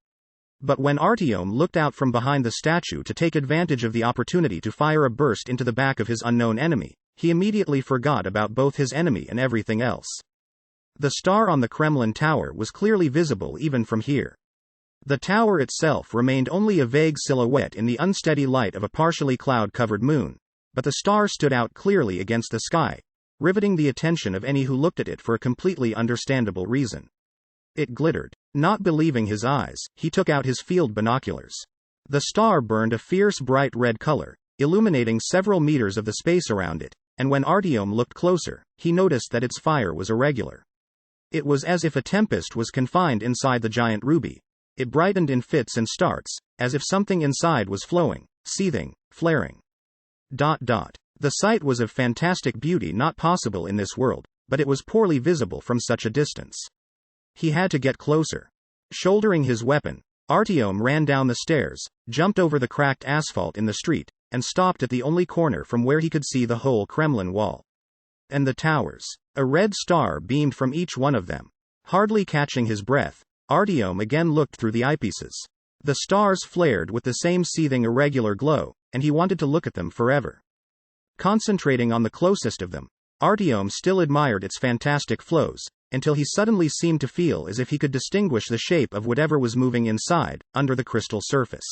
But when Artyom looked out from behind the statue to take advantage of the opportunity to fire a burst into the back of his unknown enemy, he immediately forgot about both his enemy and everything else. The star on the Kremlin tower was clearly visible even from here. The tower itself remained only a vague silhouette in the unsteady light of a partially cloud-covered moon, but the star stood out clearly against the sky, riveting the attention of any who looked at it for a completely understandable reason. It glittered. Not believing his eyes, he took out his field binoculars. The star burned a fierce bright red color, illuminating several meters of the space around it, and when Artyom looked closer, he noticed that its fire was irregular. It was as if a tempest was confined inside the giant ruby. It brightened in fits and starts, as if something inside was flowing, seething, flaring. The sight was of fantastic beauty not possible in this world, but it was poorly visible from such a distance. He had to get closer. Shouldering his weapon, Artyom ran down the stairs, jumped over the cracked asphalt in the street, and stopped at the only corner from where he could see the whole Kremlin wall. And the towers. A red star beamed from each one of them. Hardly catching his breath, Artyom again looked through the eyepieces. The stars flared with the same seething irregular glow, and he wanted to look at them forever. Concentrating on the closest of them, Artyom still admired its fantastic flows, until he suddenly seemed to feel as if he could distinguish the shape of whatever was moving inside, under the crystal surface.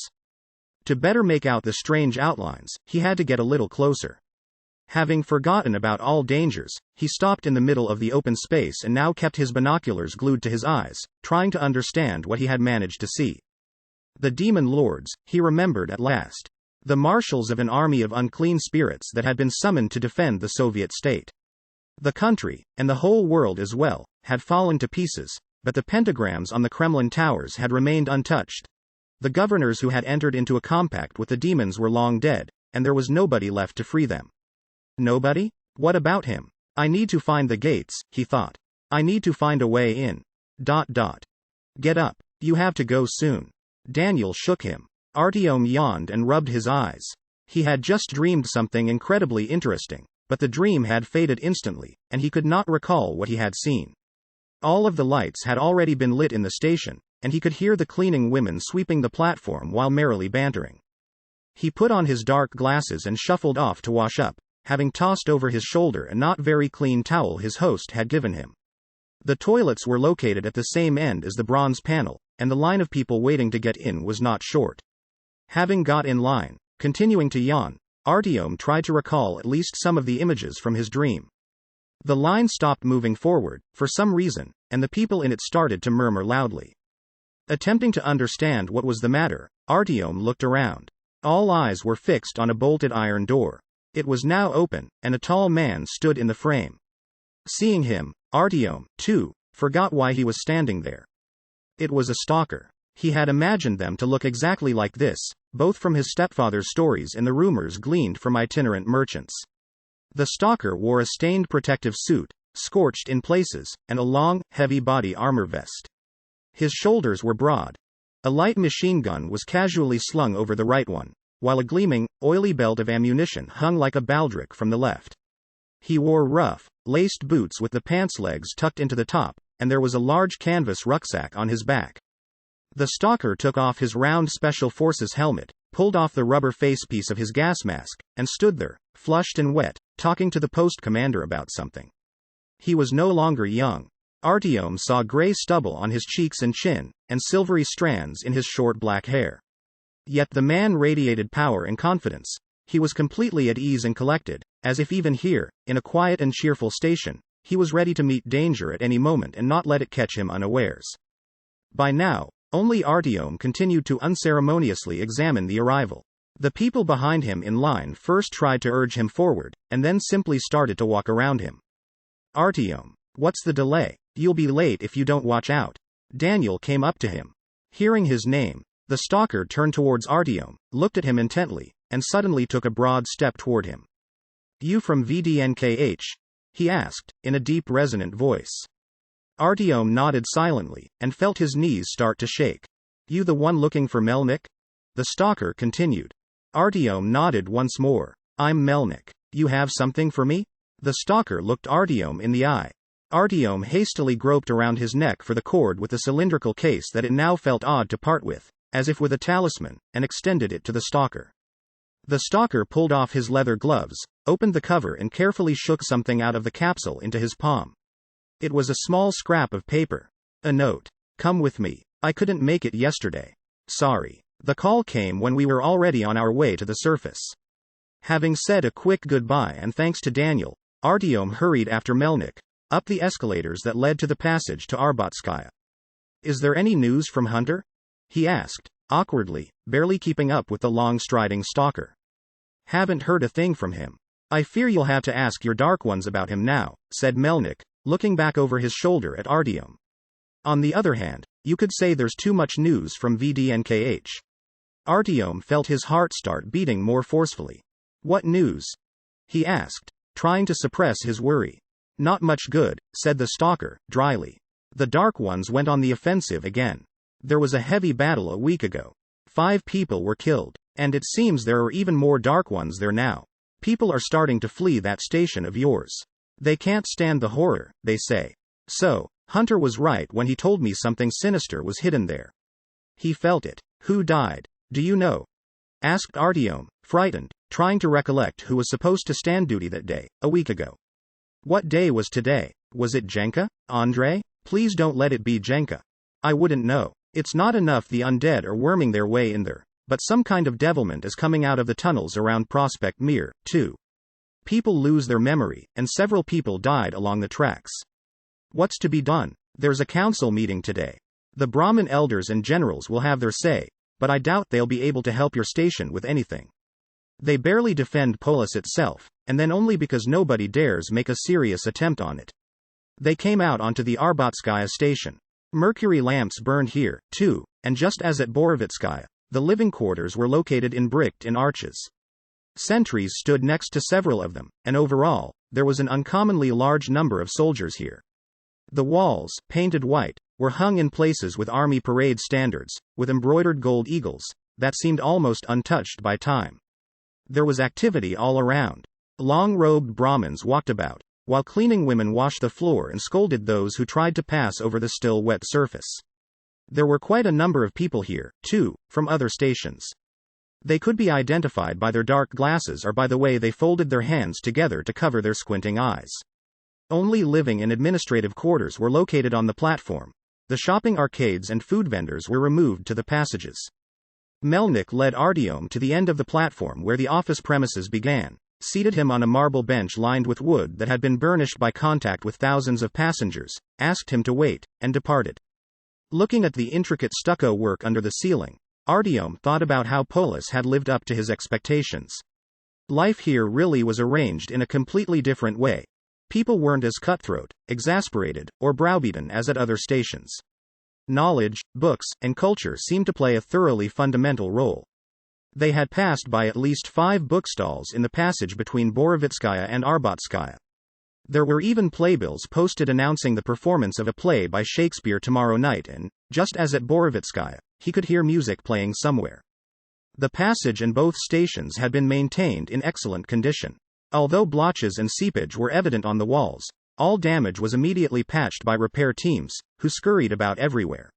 To better make out the strange outlines, he had to get a little closer. Having forgotten about all dangers, he stopped in the middle of the open space and now kept his binoculars glued to his eyes, trying to understand what he had managed to see. The demon lords, he remembered at last. The marshals of an army of unclean spirits that had been summoned to defend the Soviet state. The country, and the whole world as well, had fallen to pieces, but the pentagrams on the Kremlin towers had remained untouched. The governors who had entered into a compact with the demons were long dead, and there was nobody left to free them. Nobody? What about him? I need to find the gates, he thought. I need to find a way in. Get up. You have to go soon. Daniel shook him. Artyom yawned and rubbed his eyes. He had just dreamed something incredibly interesting, but the dream had faded instantly, and he could not recall what he had seen. All of the lights had already been lit in the station, and he could hear the cleaning women sweeping the platform while merrily bantering. He put on his dark glasses and shuffled off to wash up, having tossed over his shoulder a not very clean towel his host had given him. The toilets were located at the same end as the bronze panel, and the line of people waiting to get in was not short. Having got in line, continuing to yawn, Artyom tried to recall at least some of the images from his dream. The line stopped moving forward, for some reason, and the people in it started to murmur loudly. Attempting to understand what was the matter, Artyom looked around. All eyes were fixed on a bolted iron door. It was now open, and a tall man stood in the frame. Seeing him, Artyom, too, forgot why he was standing there. It was a stalker. He had imagined them to look exactly like this, both from his stepfather's stories and the rumors gleaned from itinerant merchants. The stalker wore a stained protective suit, scorched in places, and a long, heavy body armor vest. His shoulders were broad. A light machine gun was casually slung over the right one, while a gleaming, oily belt of ammunition hung like a baldric from the left. He wore rough, laced boots with the pants legs tucked into the top, and there was a large canvas rucksack on his back. The stalker took off his round Special Forces helmet, pulled off the rubber facepiece of his gas mask, and stood there, flushed and wet, talking to the post commander about something. He was no longer young. Artyom saw gray stubble on his cheeks and chin, and silvery strands in his short black hair. Yet the man radiated power and confidence. He was completely at ease and collected, as if even here, in a quiet and cheerful station, he was ready to meet danger at any moment and not let it catch him unawares. By now, only Artyom continued to unceremoniously examine the arrival. The people behind him in line first tried to urge him forward, and then simply started to walk around him. Artyom, what's the delay? You'll be late if you don't watch out. Daniel came up to him. Hearing his name, the stalker turned towards Artyom, looked at him intently, and suddenly took a broad step toward him. You from VDNKH? He asked, in a deep resonant voice. Artyom nodded silently, and felt his knees start to shake. You the one looking for Melnik? The stalker continued. Artyom nodded once more. I'm Melnik. You have something for me? The stalker looked Artyom in the eye. Artyom hastily groped around his neck for the cord with the cylindrical case that it now felt odd to part with, as if with a talisman, and extended it to the stalker. The stalker pulled off his leather gloves, opened the cover and carefully shook something out of the capsule into his palm. It was a small scrap of paper. A note. Come with me. I couldn't make it yesterday. Sorry. The call came when we were already on our way to the surface. Having said a quick goodbye and thanks to Daniel, Artyom hurried after Melnik, up the escalators that led to the passage to Arbatskaya. Is there any news from Hunter? He asked, awkwardly, barely keeping up with the long-striding stalker. Haven't heard a thing from him. I fear you'll have to ask your Dark Ones about him now, said Melnik, looking back over his shoulder at Artyom. On the other hand, you could say there's too much news from VDNKH. Artyom felt his heart start beating more forcefully. What news? He asked, trying to suppress his worry. Not much good, said the stalker, dryly. The Dark Ones went on the offensive again. There was a heavy battle a week ago. 5 people were killed, and it seems there are even more Dark Ones there now. People are starting to flee that station of yours. They can't stand the horror, they say. So, Hunter was right when he told me something sinister was hidden there. He felt it. Who died? Do you know? Asked Artyom, frightened, trying to recollect who was supposed to stand duty that day, a week ago. What day was today? Was it Jenka? Andrei? Please don't let it be Jenka. I wouldn't know. It's not enough the undead are worming their way in there, but some kind of devilment is coming out of the tunnels around Prospect Mir, too. People lose their memory, and several people died along the tracks. What's to be done? There's a council meeting today. The Brahmin elders and generals will have their say, but I doubt they'll be able to help your station with anything. They barely defend Polis itself, and then only because nobody dares make a serious attempt on it. They came out onto the Arbatskaya station. Mercury lamps burned here, too, and just as at Borovitskaya, the living quarters were located in bricked-in arches. Sentries stood next to several of them, and overall, there was an uncommonly large number of soldiers here. The walls, painted white, were hung in places with army parade standards, with embroidered gold eagles, that seemed almost untouched by time. There was activity all around. Long-robed Brahmins walked about, while cleaning women washed the floor and scolded those who tried to pass over the still wet surface. There were quite a number of people here, too, from other stations. They could be identified by their dark glasses or by the way they folded their hands together to cover their squinting eyes. Only living and administrative quarters were located on the platform. The shopping arcades and food vendors were removed to the passages. Melnik led Artyom to the end of the platform where the office premises began, seated him on a marble bench lined with wood that had been burnished by contact with thousands of passengers, asked him to wait, and departed. Looking at the intricate stucco work under the ceiling, Artyom thought about how Polis had lived up to his expectations. Life here really was arranged in a completely different way. People weren't as cutthroat, exasperated, or browbeaten as at other stations. Knowledge, books, and culture seemed to play a thoroughly fundamental role. They had passed by at least 5 bookstalls in the passage between Borovitskaya and Arbatskaya. There were even playbills posted announcing the performance of a play by Shakespeare tomorrow night, and, just as at Borovitskaya, he could hear music playing somewhere. The passage and both stations had been maintained in excellent condition. Although blotches and seepage were evident on the walls, all damage was immediately patched by repair teams, who scurried about everywhere.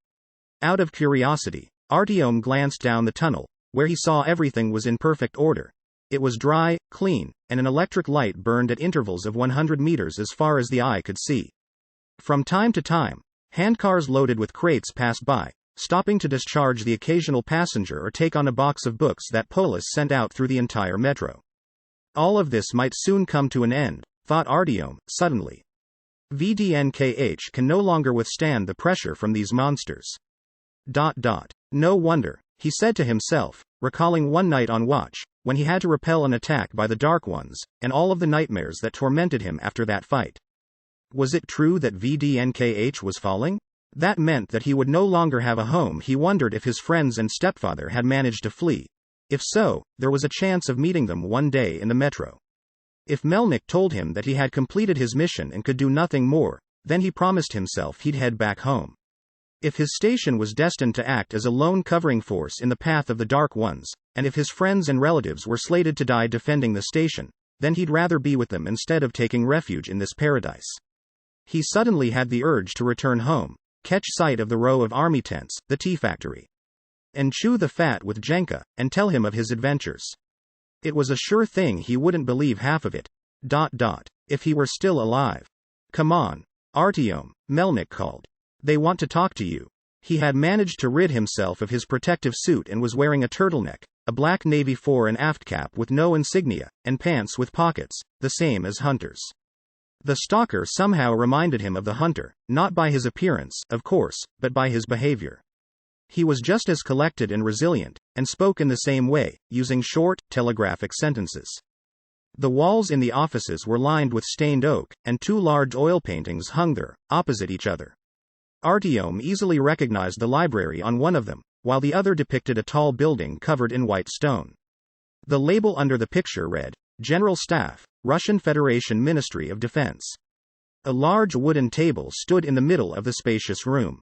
Out of curiosity, Artyom glanced down the tunnel, where he saw everything was in perfect order. It was dry, clean, and an electric light burned at intervals of 100 meters as far as the eye could see. From time to time, handcars loaded with crates passed by, stopping to discharge the occasional passenger or take on a box of books that Polis sent out through the entire metro. All of this might soon come to an end, thought Artyom, suddenly. VDNKH can no longer withstand the pressure from these monsters. No wonder, he said to himself, recalling one night on watch, when he had to repel an attack by the Dark Ones, and all of the nightmares that tormented him after that fight. Was it true that VDNKH was falling? That meant that he would no longer have a home. He wondered if his friends and stepfather had managed to flee. If so, there was a chance of meeting them one day in the metro. If Melnik told him that he had completed his mission and could do nothing more, then he promised himself he'd head back home. If his station was destined to act as a lone covering force in the path of the Dark Ones, and if his friends and relatives were slated to die defending the station, then he'd rather be with them instead of taking refuge in this paradise. He suddenly had the urge to return home, catch sight of the row of army tents, the tea factory, and chew the fat with Jenka, and tell him of his adventures. It was a sure thing he wouldn't believe half of it. If he were still alive. Come on, Artyom, Melnik called. They want to talk to you. He had managed to rid himself of his protective suit and was wearing a turtleneck, a black navy fore and aft cap with no insignia, and pants with pockets, the same as Hunter's. The stalker somehow reminded him of the hunter, not by his appearance, of course, but by his behavior. He was just as collected and resilient, and spoke in the same way, using short, telegraphic sentences. The walls in the offices were lined with stained oak, and 2 large oil paintings hung there, opposite each other. Artyom easily recognized the library on one of them, while the other depicted a tall building covered in white stone. The label under the picture read, General Staff, Russian Federation Ministry of Defense. A large wooden table stood in the middle of the spacious room.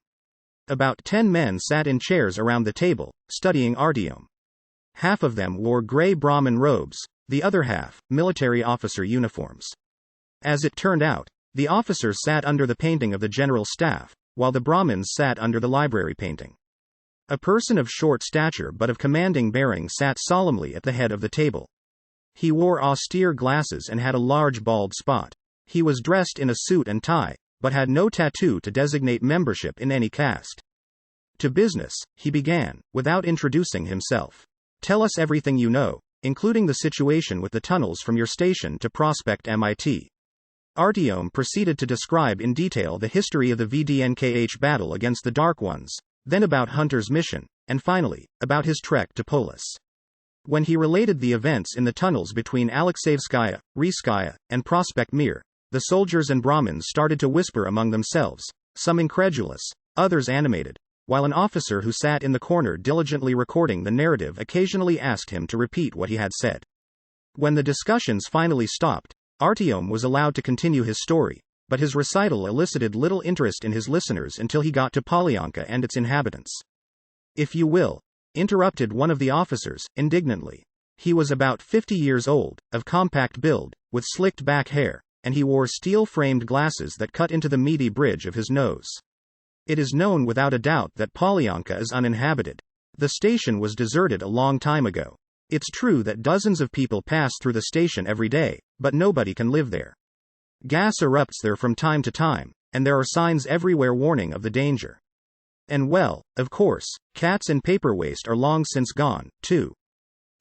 About 10 men sat in chairs around the table, studying Artyom. Half of them wore gray Brahmin robes, the other half, military officer uniforms. As it turned out, the officers sat under the painting of the general staff, while the Brahmins sat under the library painting. A person of short stature but of commanding bearing sat solemnly at the head of the table. He wore austere glasses and had a large bald spot. He was dressed in a suit and tie, but had no tattoo to designate membership in any caste. To business, he began, without introducing himself. Tell us everything you know, including the situation with the tunnels from your station to Prospect MIT. Artyom proceeded to describe in detail the history of the VDNKH battle against the Dark Ones, then about Hunter's mission, and finally, about his trek to Polis. When he related the events in the tunnels between Alexeyevskaya, Riskaya, and Prospect Mir, the soldiers and Brahmins started to whisper among themselves, some incredulous, others animated, while an officer who sat in the corner diligently recording the narrative occasionally asked him to repeat what he had said. When the discussions finally stopped, Artyom was allowed to continue his story, but his recital elicited little interest in his listeners until he got to Polyanka and its inhabitants. "If you will," interrupted one of the officers, indignantly. He was about 50 years old, of compact build, with slicked back hair, and he wore steel-framed glasses that cut into the meaty bridge of his nose. "It is known without a doubt that Polyanka is uninhabited. The station was deserted a long time ago. It's true that dozens of people pass through the station every day, but nobody can live there. Gas erupts there from time to time, and there are signs everywhere warning of the danger. And well, of course, cats and paper waste are long since gone, too.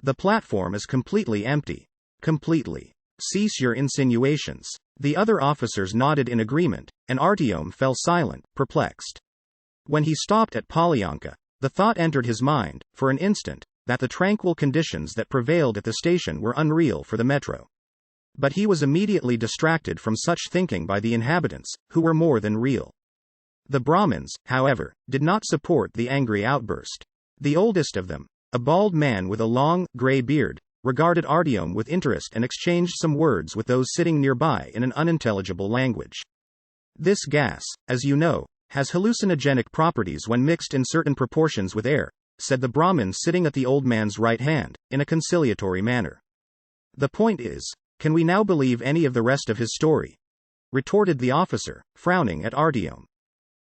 The platform is completely empty. Completely. Cease your insinuations." The other officers nodded in agreement, and Artyom fell silent, perplexed. When he stopped at Polyanka, the thought entered his mind, for an instant, that the tranquil conditions that prevailed at the station were unreal for the metro. But he was immediately distracted from such thinking by the inhabitants, who were more than real. The Brahmins, however, did not support the angry outburst. The oldest of them, a bald man with a long, grey beard, regarded Artyom with interest and exchanged some words with those sitting nearby in an unintelligible language. "This gas, as you know, has hallucinogenic properties when mixed in certain proportions with air," said the Brahmin sitting at the old man's right hand, in a conciliatory manner. "The point is, can we now believe any of the rest of his story?" retorted the officer, frowning at Artyom.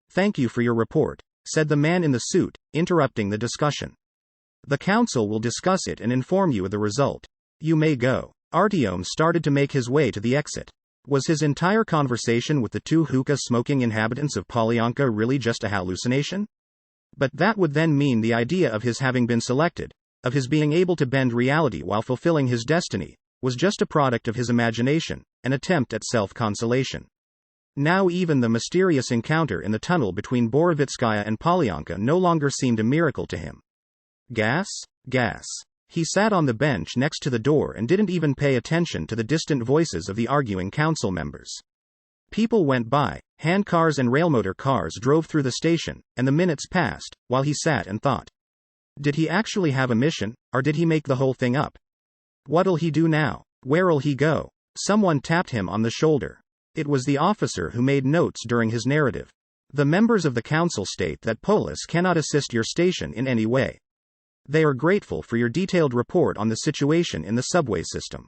"Thank you for your report," said the man in the suit, interrupting the discussion. "The council will discuss it and inform you of the result. You may go." Artyom started to make his way to the exit. Was his entire conversation with the two hookah-smoking inhabitants of Polyanka really just a hallucination? But that would then mean the idea of his having been selected, of his being able to bend reality while fulfilling his destiny, was just a product of his imagination, an attempt at self-consolation. Now even the mysterious encounter in the tunnel between Borovitskaya and Polyanka no longer seemed a miracle to him. Gas? Gas. He sat on the bench next to the door and didn't even pay attention to the distant voices of the arguing council members. People went by, handcars and railmotor cars drove through the station, and the minutes passed, while he sat and thought. Did he actually have a mission, or did he make the whole thing up? What'll he do now? Where'll he go? Someone tapped him on the shoulder. It was the officer who made notes during his narrative. "The members of the council state that Polis cannot assist your station in any way. They are grateful for your detailed report on the situation in the subway system.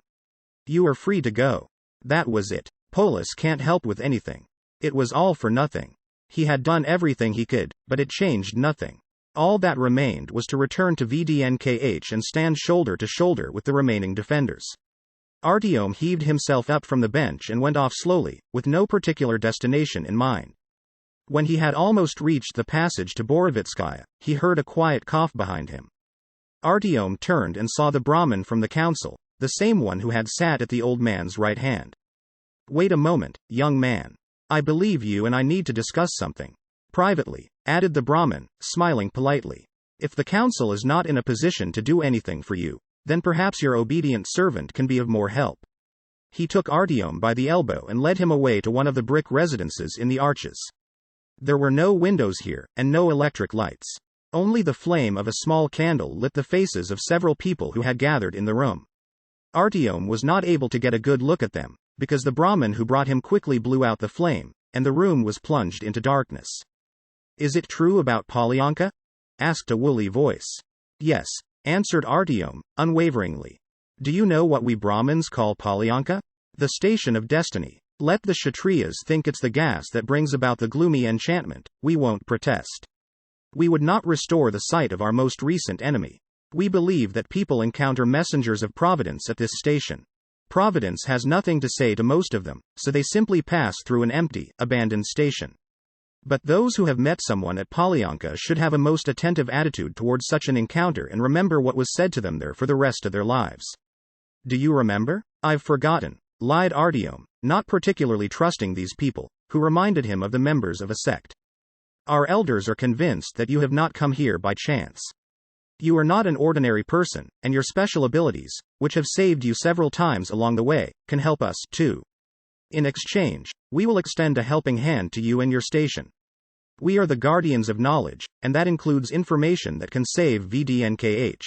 You are free to go." That was it. Polis can't help with anything. It was all for nothing. He had done everything he could, but it changed nothing. All that remained was to return to VDNKH and stand shoulder to shoulder with the remaining defenders. Artyom heaved himself up from the bench and went off slowly, with no particular destination in mind. When he had almost reached the passage to Borovitskaya, he heard a quiet cough behind him. Artyom turned and saw the Brahmin from the council, the same one who had sat at the old man's right hand. "Wait a moment, young man. I believe you and I need to discuss something. Privately," added the Brahmin, smiling politely. "If the council is not in a position to do anything for you, then perhaps your obedient servant can be of more help." He took Artyom by the elbow and led him away to one of the brick residences in the arches. There were no windows here, and no electric lights. Only the flame of a small candle lit the faces of several people who had gathered in the room. Artyom was not able to get a good look at them, because the Brahmin who brought him quickly blew out the flame, and the room was plunged into darkness. "Is it true about Polyanka?" asked a woolly voice. "Yes," answered Artyom, unwaveringly. "Do you know what we Brahmins call Polyanka? The station of destiny. Let the Kshatriyas think it's the gas that brings about the gloomy enchantment, we won't protest. We would not restore the sight of our most recent enemy. We believe that people encounter messengers of Providence at this station. Providence has nothing to say to most of them, so they simply pass through an empty, abandoned station. But those who have met someone at Polyanka should have a most attentive attitude towards such an encounter and remember what was said to them there for the rest of their lives. Do you remember? I've forgotten, lied Artyom, not particularly trusting these people, who reminded him of the members of a sect. Our elders are convinced that you have not come here by chance. You are not an ordinary person, and your special abilities, which have saved you several times along the way, can help us, too. In exchange, we will extend a helping hand to you and your station. We are the guardians of knowledge, and that includes information that can save VDNKH.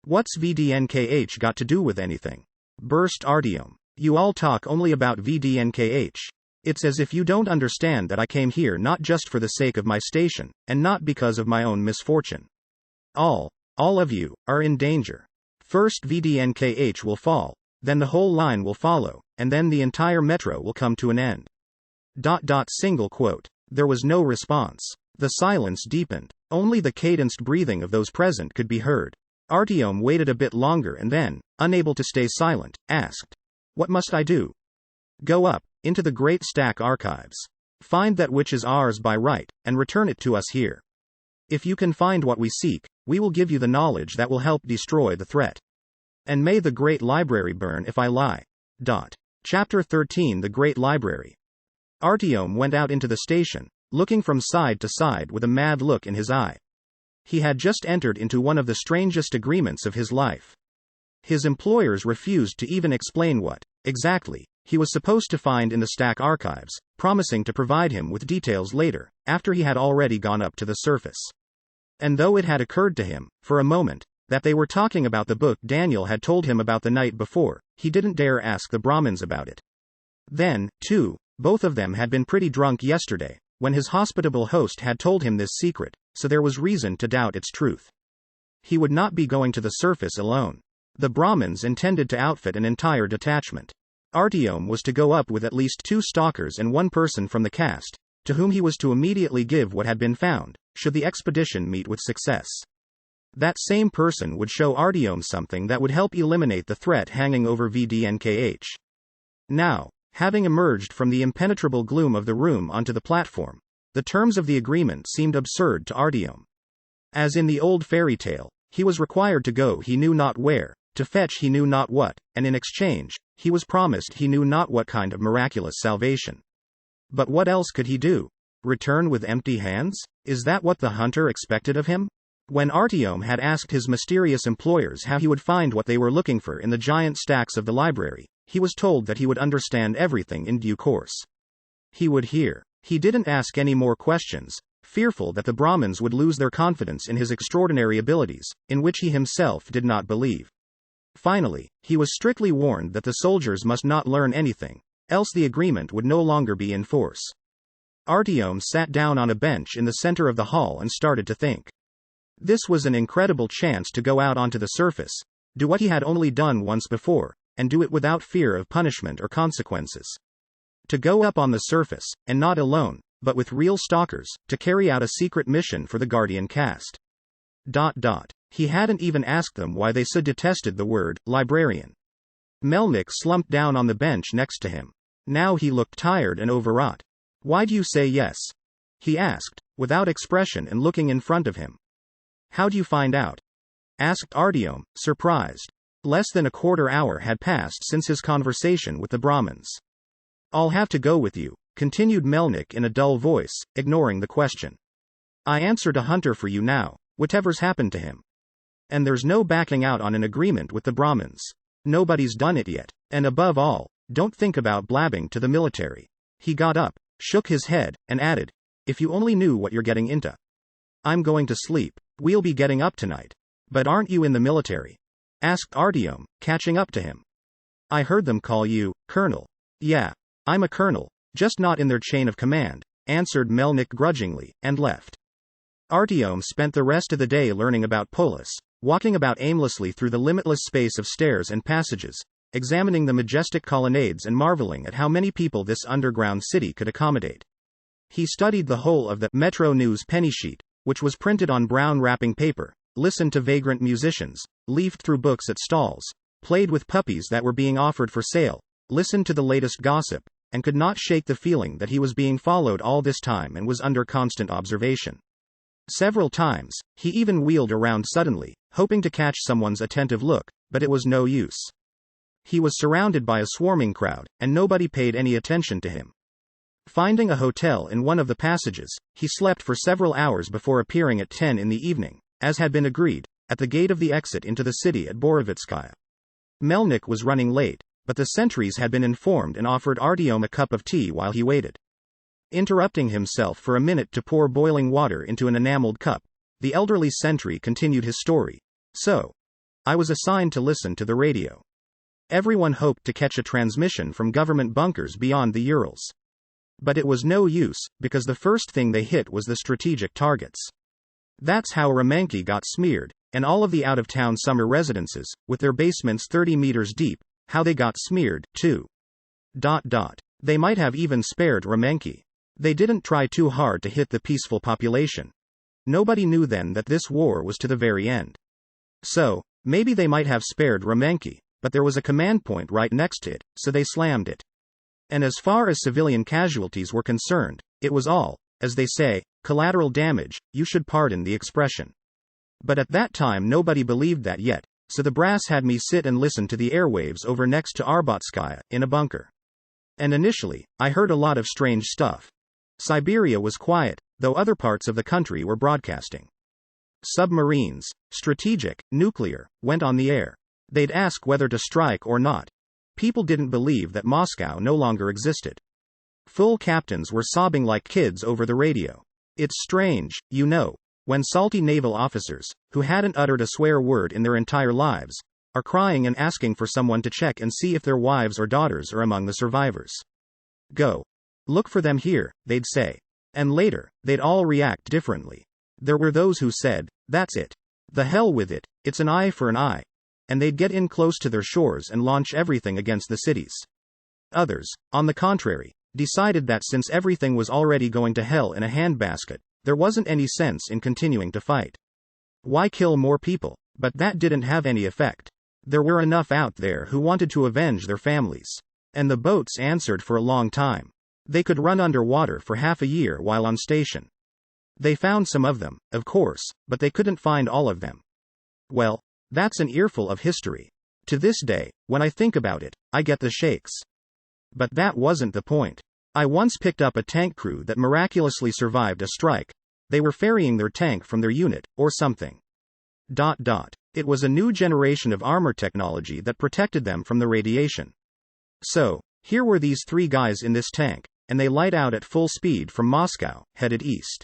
What's VDNKH got to do with anything? Burst Artyom. You all talk only about VDNKH. It's as if you don't understand that I came here not just for the sake of my station, and not because of my own misfortune. All of you, are in danger. First VDNKH will fall, then the whole line will follow, and then the entire metro will come to an end. Single quote. There was no response. The silence deepened. Only the cadenced breathing of those present could be heard. Artyom waited a bit longer and then, unable to stay silent, asked, "What must I do?" "Go up, into the great stack archives. Find that which is ours by right, and return it to us here. If you can find what we seek, we will give you the knowledge that will help destroy the threat. And may the great library burn if I lie." Chapter 13 The Great Library. Artyom went out into the station, looking from side to side with a mad look in his eye. He had just entered into one of the strangest agreements of his life. His employers refused to even explain what, exactly, he was supposed to find in the stack archives, promising to provide him with details later, after he had already gone up to the surface. And though it had occurred to him, for a moment, that they were talking about the book Daniel had told him about the night before, he didn't dare ask the Brahmins about it. Then, too, both of them had been pretty drunk yesterday, when his hospitable host had told him this secret, so there was reason to doubt its truth. He would not be going to the surface alone. The Brahmins intended to outfit an entire detachment. Artyom was to go up with at least 2 stalkers and 1 person from the caste, to whom he was to immediately give what had been found, should the expedition meet with success. That same person would show Artyom something that would help eliminate the threat hanging over VDNKH. Now, having emerged from the impenetrable gloom of the room onto the platform, the terms of the agreement seemed absurd to Artyom. As in the old fairy tale, he was required to go he knew not where, to fetch he knew not what, and in exchange, he was promised he knew not what kind of miraculous salvation. But what else could he do? Return with empty hands? Is that what the hunter expected of him? When Artyom had asked his mysterious employers how he would find what they were looking for in the giant stacks of the library, he was told that he would understand everything in due course. He would hear. He didn't ask any more questions, fearful that the Brahmins would lose their confidence in his extraordinary abilities, in which he himself did not believe. Finally, he was strictly warned that the soldiers must not learn anything, else the agreement would no longer be in force. Artyom sat down on a bench in the center of the hall and started to think. This was an incredible chance to go out onto the surface, do what he had only done once before, and do it without fear of punishment or consequences. To go up on the surface, and not alone, but with real stalkers, to carry out a secret mission for the Guardian caste. He hadn't even asked them why they so detested the word librarian. Melnik slumped down on the bench next to him. Now he looked tired and overwrought. "Why'd you say yes?" he asked, without expression and looking in front of him. "How'd you find out?" asked Artyom, surprised. Less than a quarter hour had passed since his conversation with the Brahmins. "I'll have to go with you," continued Melnik in a dull voice, ignoring the question. "I answered a hunter for you now, whatever's happened to him. And there's no backing out on an agreement with the Brahmins. Nobody's done it yet. And above all, don't think about blabbing to the military." He got up, shook his head, and added, "If you only knew what you're getting into." "I'm going to sleep. We'll be getting up tonight." "But aren't you in the military?" asked Artyom, catching up to him. "I heard them call you Colonel." "Yeah, I'm a colonel, just not in their chain of command," answered Melnik grudgingly, and left. Artyom spent the rest of the day learning about Polis, walking about aimlessly through the limitless space of stairs and passages, examining the majestic colonnades and marveling at how many people this underground city could accommodate. He studied the whole of the Metro News penny sheet, which was printed on brown wrapping paper, listened to vagrant musicians, leafed through books at stalls, played with puppies that were being offered for sale, listened to the latest gossip, and could not shake the feeling that he was being followed all this time and was under constant observation. Several times, he even wheeled around suddenly, hoping to catch someone's attentive look, but it was no use. He was surrounded by a swarming crowd, and nobody paid any attention to him. Finding a hotel in one of the passages, he slept for several hours before appearing at 10 in the evening, as had been agreed, at the gate of the exit into the city at Borovitskaya. Melnik was running late, but the sentries had been informed and offered Artyom a cup of tea while he waited. Interrupting himself for a minute to pour boiling water into an enameled cup, the elderly sentry continued his story. So, I was assigned to listen to the radio. Everyone hoped to catch a transmission from government bunkers beyond the Urals. But it was no use, because the first thing they hit was the strategic targets. That's how Remenki got smeared, and all of the out-of-town summer residences, with their basements 30 meters deep, how they got smeared, too. They might have even spared Remenki. They didn't try too hard to hit the peaceful population. Nobody knew then that this war was to the very end. So, maybe they might have spared Remenki, but there was a command point right next to it, so they slammed it. And as far as civilian casualties were concerned, it was all, as they say, collateral damage, you should pardon the expression. But at that time nobody believed that yet, so the brass had me sit and listen to the airwaves over next to Arbatskaya, in a bunker. And initially, I heard a lot of strange stuff. Siberia was quiet, though other parts of the country were broadcasting. Submarines, strategic, nuclear, went on the air. They'd ask whether to strike or not. People didn't believe that Moscow no longer existed. Full captains were sobbing like kids over the radio. It's strange, you know, when salty naval officers, who hadn't uttered a swear word in their entire lives, are crying and asking for someone to check and see if their wives or daughters are among the survivors. Go. Look for them here, they'd say. And later, they'd all react differently. There were those who said, that's it. The hell with it, it's an eye for an eye. And they'd get in close to their shores and launch everything against the cities. Others, on the contrary, decided that since everything was already going to hell in a handbasket, there wasn't any sense in continuing to fight. Why kill more people? But that didn't have any effect. There were enough out there who wanted to avenge their families. And the boats answered for a long time. They could run underwater for half a year while on station. They found some of them, of course, but they couldn't find all of them. Well, that's an earful of history. To this day, when I think about it, I get the shakes. But that wasn't the point. I once picked up a tank crew that miraculously survived a strike. They were ferrying their tank from their unit, or something. It was a new generation of armor technology that protected them from the radiation. So, here were these 3 guys in this tank, and they light out at full speed from Moscow, headed east.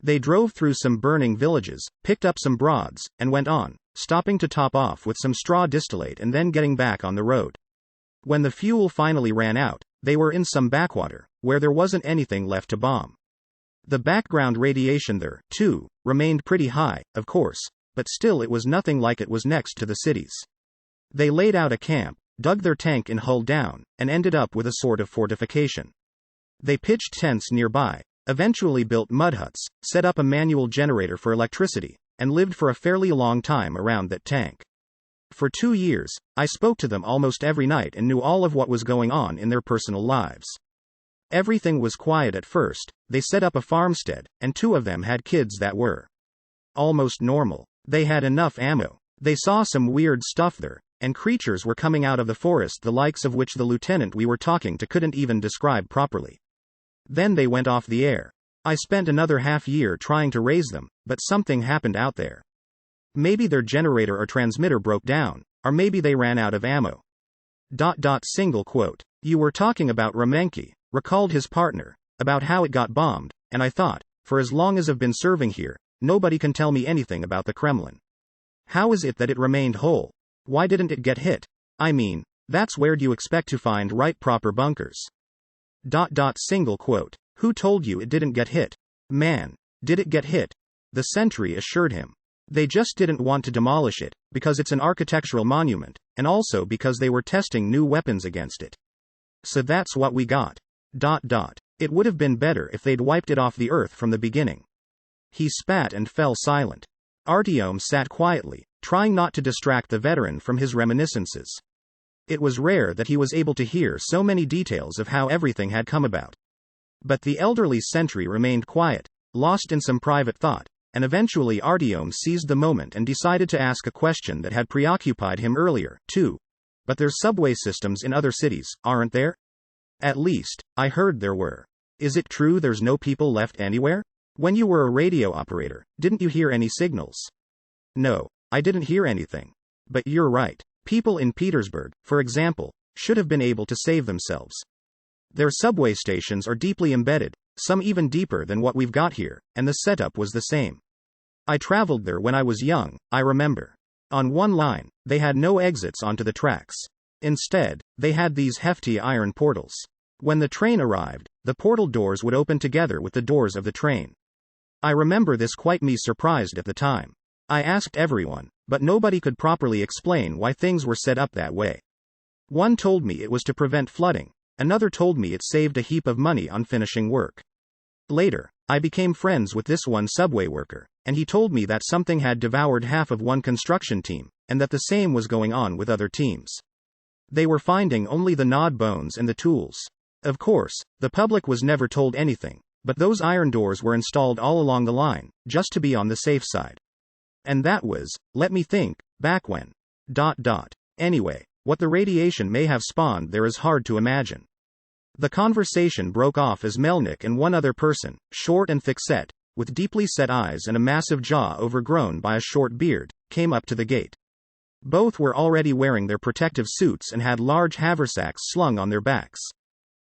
They drove through some burning villages, picked up some broads, and went on, stopping to top off with some straw distillate and then getting back on the road. When the fuel finally ran out, they were in some backwater, where there wasn't anything left to bomb. The background radiation there, too, remained pretty high, of course, but still it was nothing like it was next to the cities. They laid out a camp, dug their tank in hull down, and ended up with a sort of fortification. They pitched tents nearby, eventually built mud huts, set up a manual generator for electricity, and lived for a fairly long time around that tank. For 2 years, I spoke to them almost every night and knew all of what was going on in their personal lives. Everything was quiet at first. They set up a farmstead, and 2 of them had kids that were almost normal. They had enough ammo. They saw some weird stuff there, and creatures were coming out of the forest the likes of which the lieutenant we were talking to couldn't even describe properly. Then they went off the air. I spent another half year trying to raise them, but something happened out there. Maybe their generator or transmitter broke down, or maybe they ran out of ammo. Single quote. You were talking about Remenki, recalled his partner, about how it got bombed, and I thought, for as long as I've been serving here, nobody can tell me anything about the Kremlin. How is it that it remained whole? Why didn't it get hit? I mean, that's where do you expect to find right proper bunkers? Single quote. Who told you it didn't get hit? Man, did it get hit? The sentry assured him. They just didn't want to demolish it, because it's an architectural monument, and also because they were testing new weapons against it. So that's what we got. It would have been better if they'd wiped it off the earth from the beginning. He spat and fell silent. Artyom sat quietly, trying not to distract the veteran from his reminiscences. It was rare that he was able to hear so many details of how everything had come about. But the elderly sentry remained quiet, lost in some private thought, and eventually Artyom seized the moment and decided to ask a question that had preoccupied him earlier, too. But there's subway systems in other cities, aren't there? At least, I heard there were. Is it true there's no people left anywhere? When you were a radio operator, didn't you hear any signals? No, I didn't hear anything. But you're right. People in Petersburg, for example, should have been able to save themselves. Their subway stations are deeply embedded, some even deeper than what we've got here, and the setup was the same. I traveled there when I was young, I remember. On one line, they had no exits onto the tracks. Instead, they had these hefty iron portals. When the train arrived, the portal doors would open together with the doors of the train. I remember this quite me surprised at the time. I asked everyone, but nobody could properly explain why things were set up that way. One told me it was to prevent flooding, another told me it saved a heap of money on finishing work. Later, I became friends with this one subway worker, and he told me that something had devoured half of one construction team, and that the same was going on with other teams. They were finding only the gnawed bones and the tools. Of course, the public was never told anything, but those iron doors were installed all along the line, just to be on the safe side. And that was, let me think, back when. Anyway, what the radiation may have spawned there is hard to imagine. The conversation broke off as Melnik and one other person, short and thick-set, with deeply set eyes and a massive jaw overgrown by a short beard, came up to the gate. Both were already wearing their protective suits and had large haversacks slung on their backs.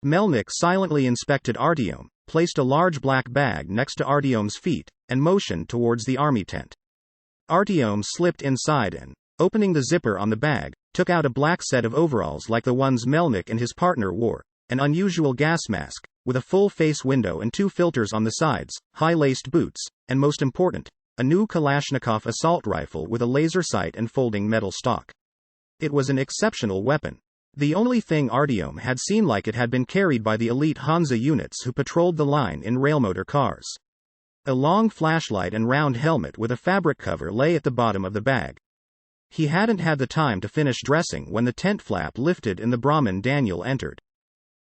Melnik silently inspected Artyom, placed a large black bag next to Artyom's feet, and motioned towards the army tent. Artyom slipped inside and, opening the zipper on the bag, took out a black set of overalls like the ones Melnik and his partner wore, an unusual gas mask, with a full-face window and 2 filters on the sides, high-laced boots, and most important, a new Kalashnikov assault rifle with a laser sight and folding metal stock. It was an exceptional weapon. The only thing Artyom had seen like it had been carried by the elite Hansa units who patrolled the line in railmotor cars. A long flashlight and round helmet with a fabric cover lay at the bottom of the bag. He hadn't had the time to finish dressing when the tent flap lifted and the Brahmin Daniel entered.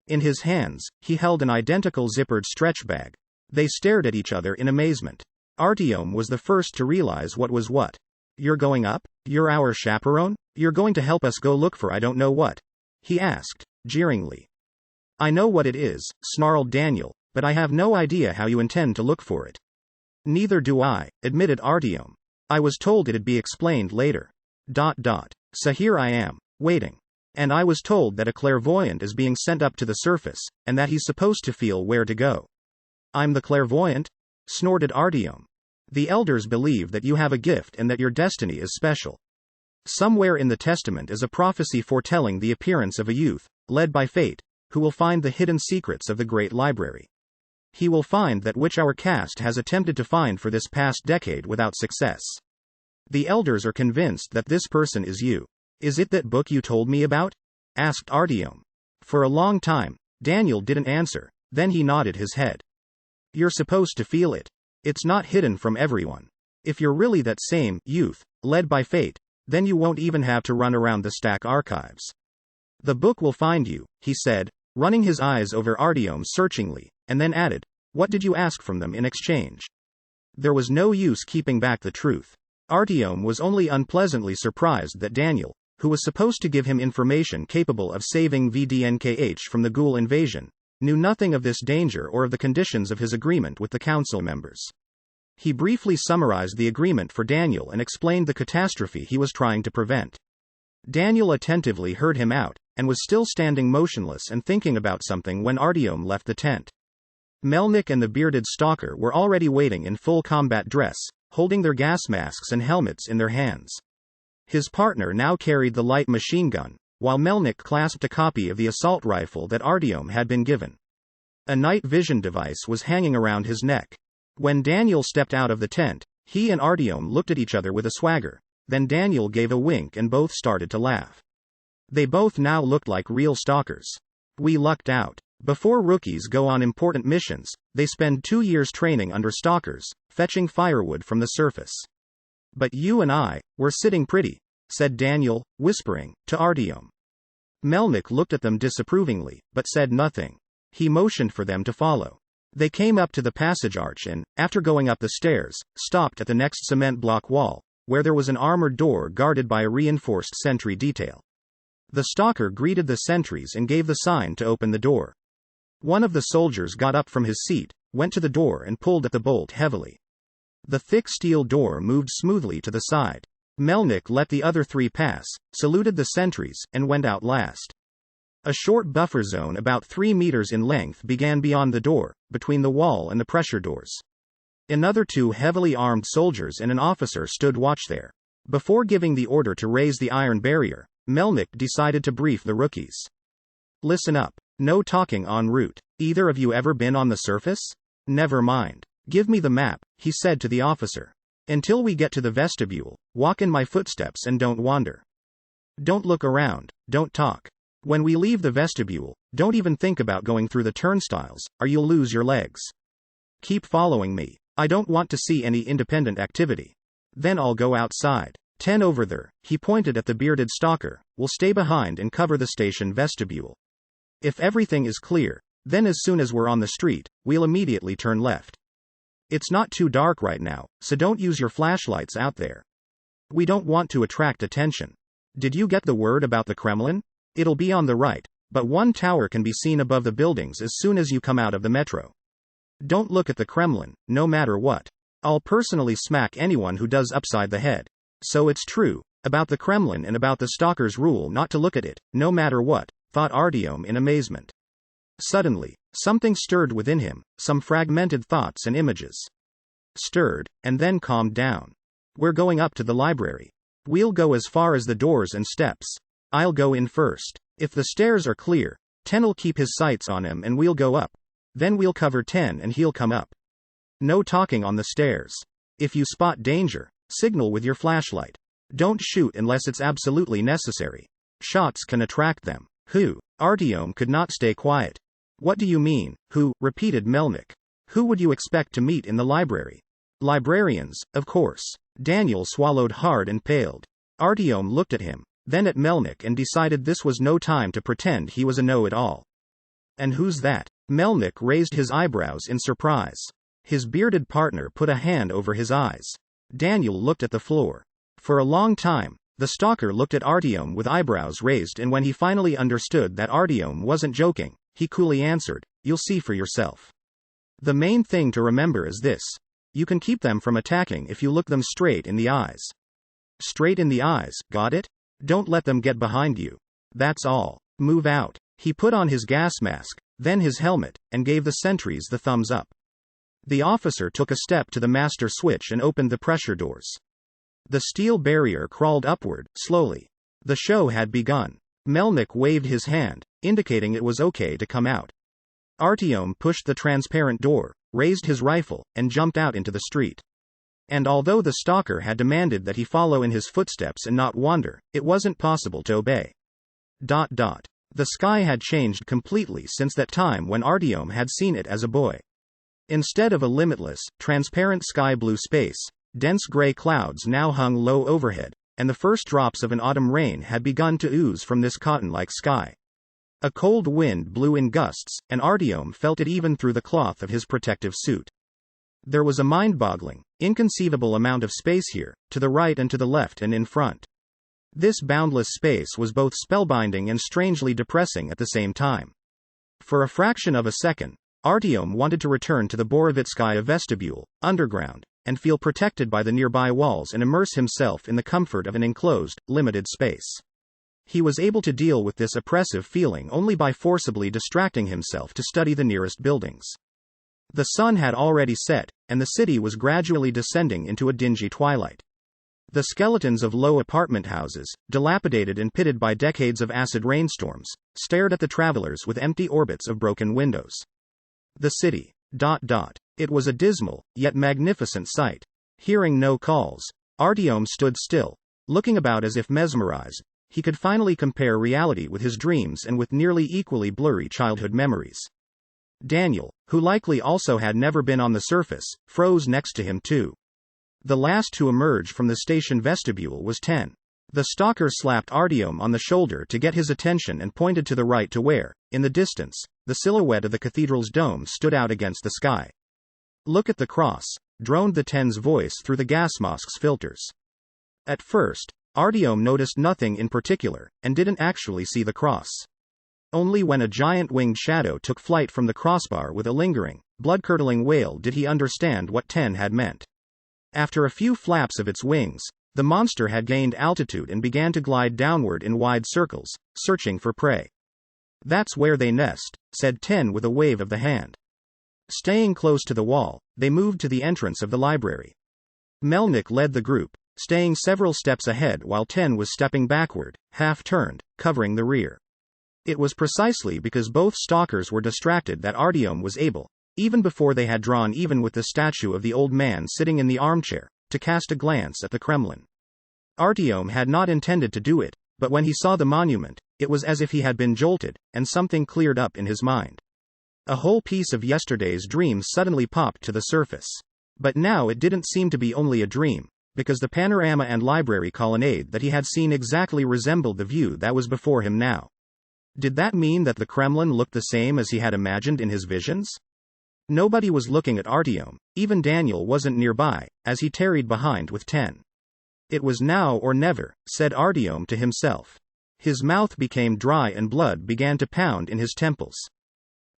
In his hands, he held an identical zippered stretch bag. They stared at each other in amazement. Artyom was the first to realize what was what. You're going up? You're our chaperone? You're going to help us go look for I don't know what? He asked, jeeringly. I know what it is, snarled Daniel, but I have no idea how you intend to look for it. Neither do I, admitted Artyom. I was told it'd be explained later. So here I am, waiting. And I was told that a clairvoyant is being sent up to the surface, and that he's supposed to feel where to go. I'm the clairvoyant? Snorted Artyom. The elders believe that you have a gift and that your destiny is special. Somewhere in the testament is a prophecy foretelling the appearance of a youth, led by fate, who will find the hidden secrets of the great library. He will find that which our caste has attempted to find for this past decade without success. The elders are convinced that this person is you. Is it that book you told me about? Asked Artyom. For a long time, Daniel didn't answer, then he nodded his head. You're supposed to feel it. It's not hidden from everyone. If you're really that same youth, led by fate, then you won't even have to run around the stack archives. The book will find you, he said, running his eyes over Artyom searchingly, and then added, what did you ask from them in exchange? There was no use keeping back the truth. Artyom was only unpleasantly surprised that Daniel, who was supposed to give him information capable of saving VDNKH from the Ghoul invasion, knew nothing of this danger or of the conditions of his agreement with the council members. He briefly summarized the agreement for Daniel and explained the catastrophe he was trying to prevent. Daniel attentively heard him out, and was still standing motionless and thinking about something when Artyom left the tent. Melnik and the bearded stalker were already waiting in full combat dress, holding their gas masks and helmets in their hands. His partner now carried the light machine gun, while Melnik clasped a copy of the assault rifle that Artyom had been given. A night vision device was hanging around his neck. When Daniel stepped out of the tent, he and Artyom looked at each other with a swagger, then Daniel gave a wink and both started to laugh. They both now looked like real stalkers. We lucked out. Before rookies go on important missions, they spend 2 years training under stalkers, fetching firewood from the surface. But you and I, we're sitting pretty, said Daniel, whispering, to Artyom. Melnick looked at them disapprovingly, but said nothing. He motioned for them to follow. They came up to the passage arch and, after going up the stairs, stopped at the next cement block wall, where there was an armored door guarded by a reinforced sentry detail. The stalker greeted the sentries and gave the sign to open the door. One of the soldiers got up from his seat, went to the door and pulled at the bolt heavily. The thick steel door moved smoothly to the side. Melnick let the other three pass, saluted the sentries, and went out last. A short buffer zone about 3 meters in length began beyond the door, between the wall and the pressure doors. Another 2 heavily armed soldiers and an officer stood watch there. Before giving the order to raise the iron barrier, Melnick decided to brief the rookies. Listen up. No talking en route. Either of you ever been on the surface? Never mind. Give me the map, he said to the officer. Until we get to the vestibule, walk in my footsteps and don't wander. Don't look around, don't talk. When we leave the vestibule, don't even think about going through the turnstiles, or you'll lose your legs. Keep following me. I don't want to see any independent activity. Then I'll go outside. 10 over there, he pointed at the bearded stalker, will stay behind and cover the station vestibule. If everything is clear, then as soon as we're on the street, we'll immediately turn left. It's not too dark right now, so don't use your flashlights out there. We don't want to attract attention. Did you get the word about the Kremlin? It'll be on the right, but one tower can be seen above the buildings as soon as you come out of the metro. Don't look at the Kremlin, no matter what. I'll personally smack anyone who does upside the head. So it's true, about the Kremlin and about the stalker's rule not to look at it, no matter what, thought Artyom in amazement. Suddenly, something stirred within him, some fragmented thoughts and images. Stirred, and then calmed down. We're going up to the library. We'll go as far as the doors and steps. I'll go in first. If the stairs are clear, 10'll keep his sights on him and we'll go up. Then we'll cover 10 and he'll come up. No talking on the stairs. If you spot danger, signal with your flashlight. Don't shoot unless it's absolutely necessary. Shots can attract them. Who? Artyom could not stay quiet. What do you mean, who? Repeated Melnick. Who would you expect to meet in the library? Librarians, of course. Daniel swallowed hard and paled. Artyom looked at him, then at Melnick and decided this was no time to pretend he was a know-it-all. And who's that? Melnick raised his eyebrows in surprise. His bearded partner put a hand over his eyes. Daniel looked at the floor. For a long time, the stalker looked at Artyom with eyebrows raised, and when he finally understood that Artyom wasn't joking, he coolly answered, "You'll see for yourself. The main thing to remember is this. You can keep them from attacking if you look them straight in the eyes." Straight in the eyes, got it? Don't let them get behind you. That's all. Move out. He put on his gas mask, then his helmet, and gave the sentries the thumbs up. The officer took a step to the master switch and opened the pressure doors. The steel barrier crawled upward, slowly. The show had begun. Melnick waved his hand, indicating it was okay to come out. Artyom pushed the transparent door, raised his rifle, and jumped out into the street. And although the stalker had demanded that he follow in his footsteps and not wander, it wasn't possible to obey. The sky had changed completely since that time when Artyom had seen it as a boy. Instead of a limitless, transparent sky-blue space, dense gray clouds now hung low overhead, and the first drops of an autumn rain had begun to ooze from this cotton-like sky. A cold wind blew in gusts, and Artyom felt it even through the cloth of his protective suit. There was a mind-boggling, inconceivable amount of space here, to the right and to the left and in front. This boundless space was both spellbinding and strangely depressing at the same time. For a fraction of a second, Artyom wanted to return to the Borovitskaya vestibule, underground, and feel protected by the nearby walls and immerse himself in the comfort of an enclosed, limited space. He was able to deal with this oppressive feeling only by forcibly distracting himself to study the nearest buildings. The sun had already set, and the city was gradually descending into a dingy twilight. The skeletons of low apartment houses, dilapidated and pitted by decades of acid rainstorms, stared at the travelers with empty orbits of broken windows. The city. It was a dismal, yet magnificent sight. Hearing no calls, Artyom stood still, looking about as if mesmerized. He could finally compare reality with his dreams and with nearly equally blurry childhood memories. Daniel, who likely also had never been on the surface, froze next to him too. The last to emerge from the station vestibule was 10. The stalker slapped Artyom on the shoulder to get his attention and pointed to the right to where, in the distance, the silhouette of the cathedral's dome stood out against the sky. "Look at the cross," droned the Ten's voice through the gas mask's filters. At first, Artyom noticed nothing in particular, and didn't actually see the cross. Only when a giant winged shadow took flight from the crossbar with a lingering, blood-curdling wail did he understand what Ten had meant. After a few flaps of its wings, the monster had gained altitude and began to glide downward in wide circles, searching for prey. "That's where they nest," said Ten with a wave of the hand. Staying close to the wall, they moved to the entrance of the library. Melnik led the group, staying several steps ahead while Ten was stepping backward, half-turned, covering the rear. It was precisely because both stalkers were distracted that Artyom was able, even before they had drawn even with the statue of the old man sitting in the armchair, to cast a glance at the Kremlin. Artyom had not intended to do it, but when he saw the monument, it was as if he had been jolted, and something cleared up in his mind. A whole piece of yesterday's dream suddenly popped to the surface. But now it didn't seem to be only a dream, because the panorama and library colonnade that he had seen exactly resembled the view that was before him now. Did that mean that the Kremlin looked the same as he had imagined in his visions? Nobody was looking at Artyom, even Daniel wasn't nearby, as he tarried behind with Ten. It was now or never, said Artyom to himself. His mouth became dry and blood began to pound in his temples.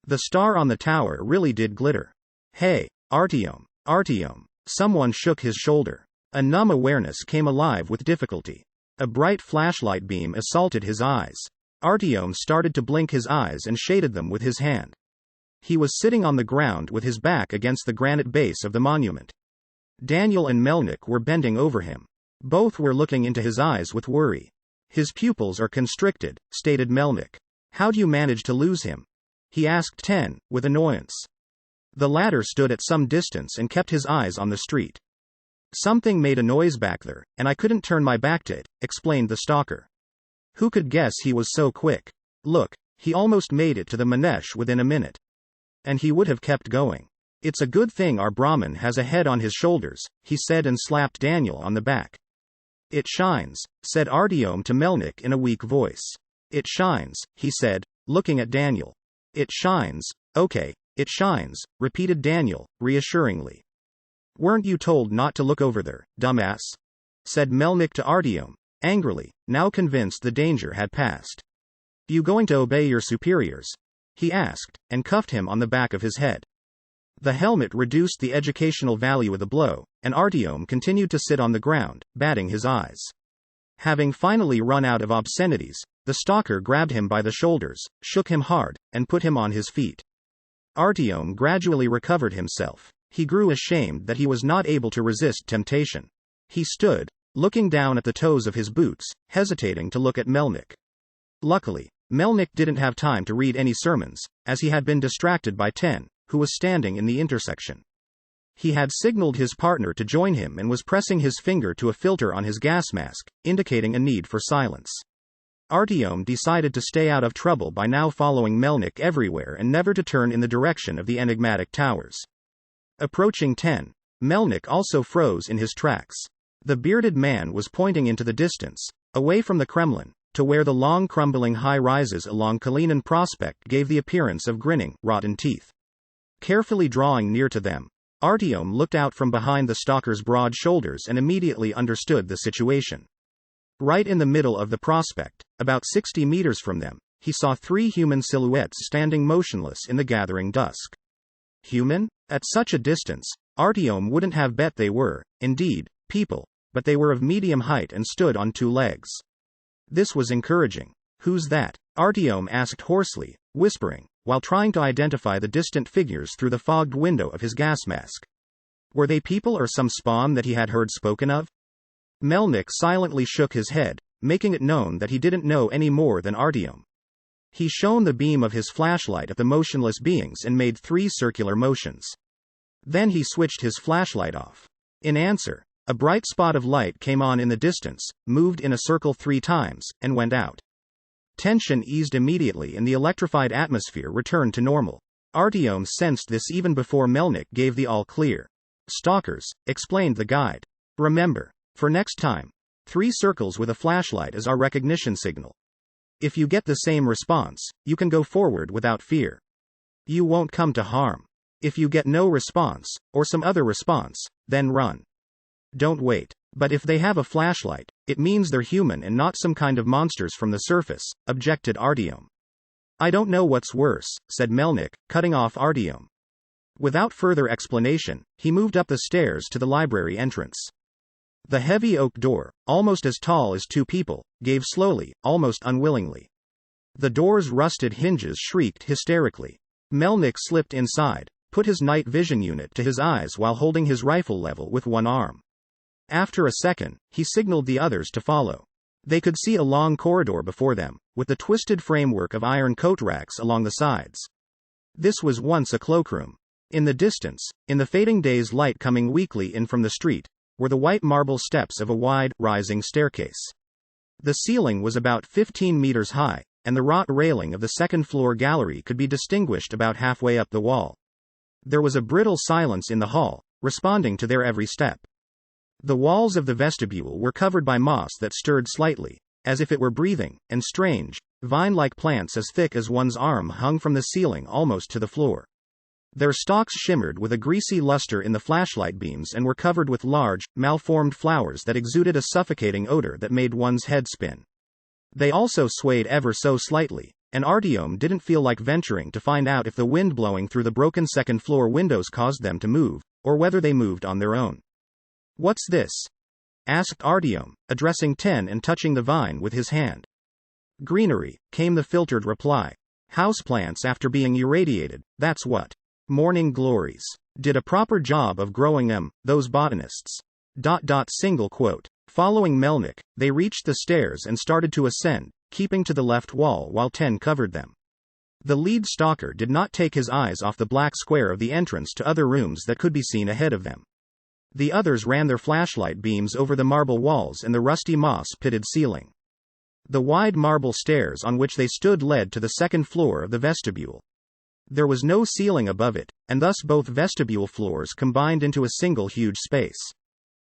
The star on the tower really did glitter. "Hey, Artyom, Artyom." Someone shook his shoulder. A numb awareness came alive with difficulty. A bright flashlight beam assaulted his eyes. Artyom started to blink his eyes and shaded them with his hand. He was sitting on the ground with his back against the granite base of the monument. Daniel and Melnik were bending over him. Both were looking into his eyes with worry. "His pupils are constricted," stated Melnik. "How'd you manage to lose him?" he asked Ten, with annoyance. The latter stood at some distance and kept his eyes on the street. "Something made a noise back there, and I couldn't turn my back to it," explained the stalker. "Who could guess he was so quick? Look, he almost made it to the Manesh within a minute." And he would have kept going. "It's a good thing our Brahmin has a head on his shoulders," he said and slapped Daniel on the back. "It shines," said Artyom to Melnik in a weak voice. "It shines," he said, looking at Daniel. "It shines, okay, it shines," repeated Daniel, reassuringly. "Weren't you told not to look over there, dumbass?" said Melnik to Artyom, angrily, now convinced the danger had passed. "You going to obey your superiors?" he asked, and cuffed him on the back of his head. The helmet reduced the educational value of the blow, and Artyom continued to sit on the ground, batting his eyes. Having finally run out of obscenities, the stalker grabbed him by the shoulders, shook him hard, and put him on his feet. Artyom gradually recovered himself. He grew ashamed that he was not able to resist temptation. He stood, looking down at the toes of his boots, hesitating to look at Melnik. Luckily, Melnik didn't have time to read any sermons, as he had been distracted by Ten, who was standing in the intersection. He had signaled his partner to join him and was pressing his finger to a filter on his gas mask, indicating a need for silence. Artyom decided to stay out of trouble by now following Melnik everywhere and never to turn in the direction of the enigmatic towers. Approaching Ten, Melnik also froze in his tracks. The bearded man was pointing into the distance, away from the Kremlin, to where the long crumbling high-rises along Kalinin Prospect gave the appearance of grinning, rotten teeth. Carefully drawing near to them, Artyom looked out from behind the stalker's broad shoulders and immediately understood the situation. Right in the middle of the prospect, about 60 meters from them, he saw 3 human silhouettes standing motionless in the gathering dusk. Human? At such a distance, Artyom wouldn't have bet they were, indeed, people, but they were of medium height and stood on 2 legs. This was encouraging. "Who's that?" Artyom asked hoarsely, whispering, while trying to identify the distant figures through the fogged window of his gas mask. Were they people or some spawn that he had heard spoken of? Melnik silently shook his head, making it known that he didn't know any more than Artyom. He shone the beam of his flashlight at the motionless beings and made 3 circular motions. Then he switched his flashlight off. In answer, a bright spot of light came on in the distance, moved in a circle 3 times, and went out. Tension eased immediately and the electrified atmosphere returned to normal. Artyom sensed this even before Melnik gave the all clear. "Stalkers," explained the guide. "Remember, for next time, 3 circles with a flashlight is our recognition signal. If you get the same response, you can go forward without fear. You won't come to harm. If you get no response, or some other response, then run. Don't wait. But if they have a flashlight, it means they're human and not some kind of monsters from the surface, objected Artyom. I don't know what's worse, said Melnik, cutting off Artyom. Without further explanation, he moved up the stairs to the library entrance. The heavy oak door, almost as tall as 2 people, gave slowly, almost unwillingly. The door's rusted hinges shrieked hysterically. Melnik slipped inside, put his night vision unit to his eyes while holding his rifle level with one arm. After a second, he signaled the others to follow. They could see a long corridor before them, with the twisted framework of iron coat racks along the sides. This was once a cloakroom. In the distance, in the fading day's light coming weakly in from the street, were the white marble steps of a wide, rising staircase. The ceiling was about 15 meters high, and the wrought railing of the second-floor gallery could be distinguished about halfway up the wall. There was a brittle silence in the hall, responding to their every step. The walls of the vestibule were covered by moss that stirred slightly, as if it were breathing, and strange, vine-like plants as thick as one's arm hung from the ceiling almost to the floor. Their stalks shimmered with a greasy luster in the flashlight beams and were covered with large, malformed flowers that exuded a suffocating odor that made one's head spin. They also swayed ever so slightly, and Artyom didn't feel like venturing to find out if the wind blowing through the broken second-floor windows caused them to move, or whether they moved on their own. What's this? Asked Artyom, addressing Ten and touching the vine with his hand. Greenery, came the filtered reply. Houseplants after being irradiated, that's what. Morning glories. Did a proper job of growing them, those botanists. Single quote. Following Melnik, they reached the stairs and started to ascend, keeping to the left wall while Ten covered them. The lead stalker did not take his eyes off the black square of the entrance to other rooms that could be seen ahead of them. The others ran their flashlight beams over the marble walls and the rusty moss-pitted ceiling. The wide marble stairs on which they stood led to the second floor of the vestibule. There was no ceiling above it, and thus both vestibule floors combined into a single huge space.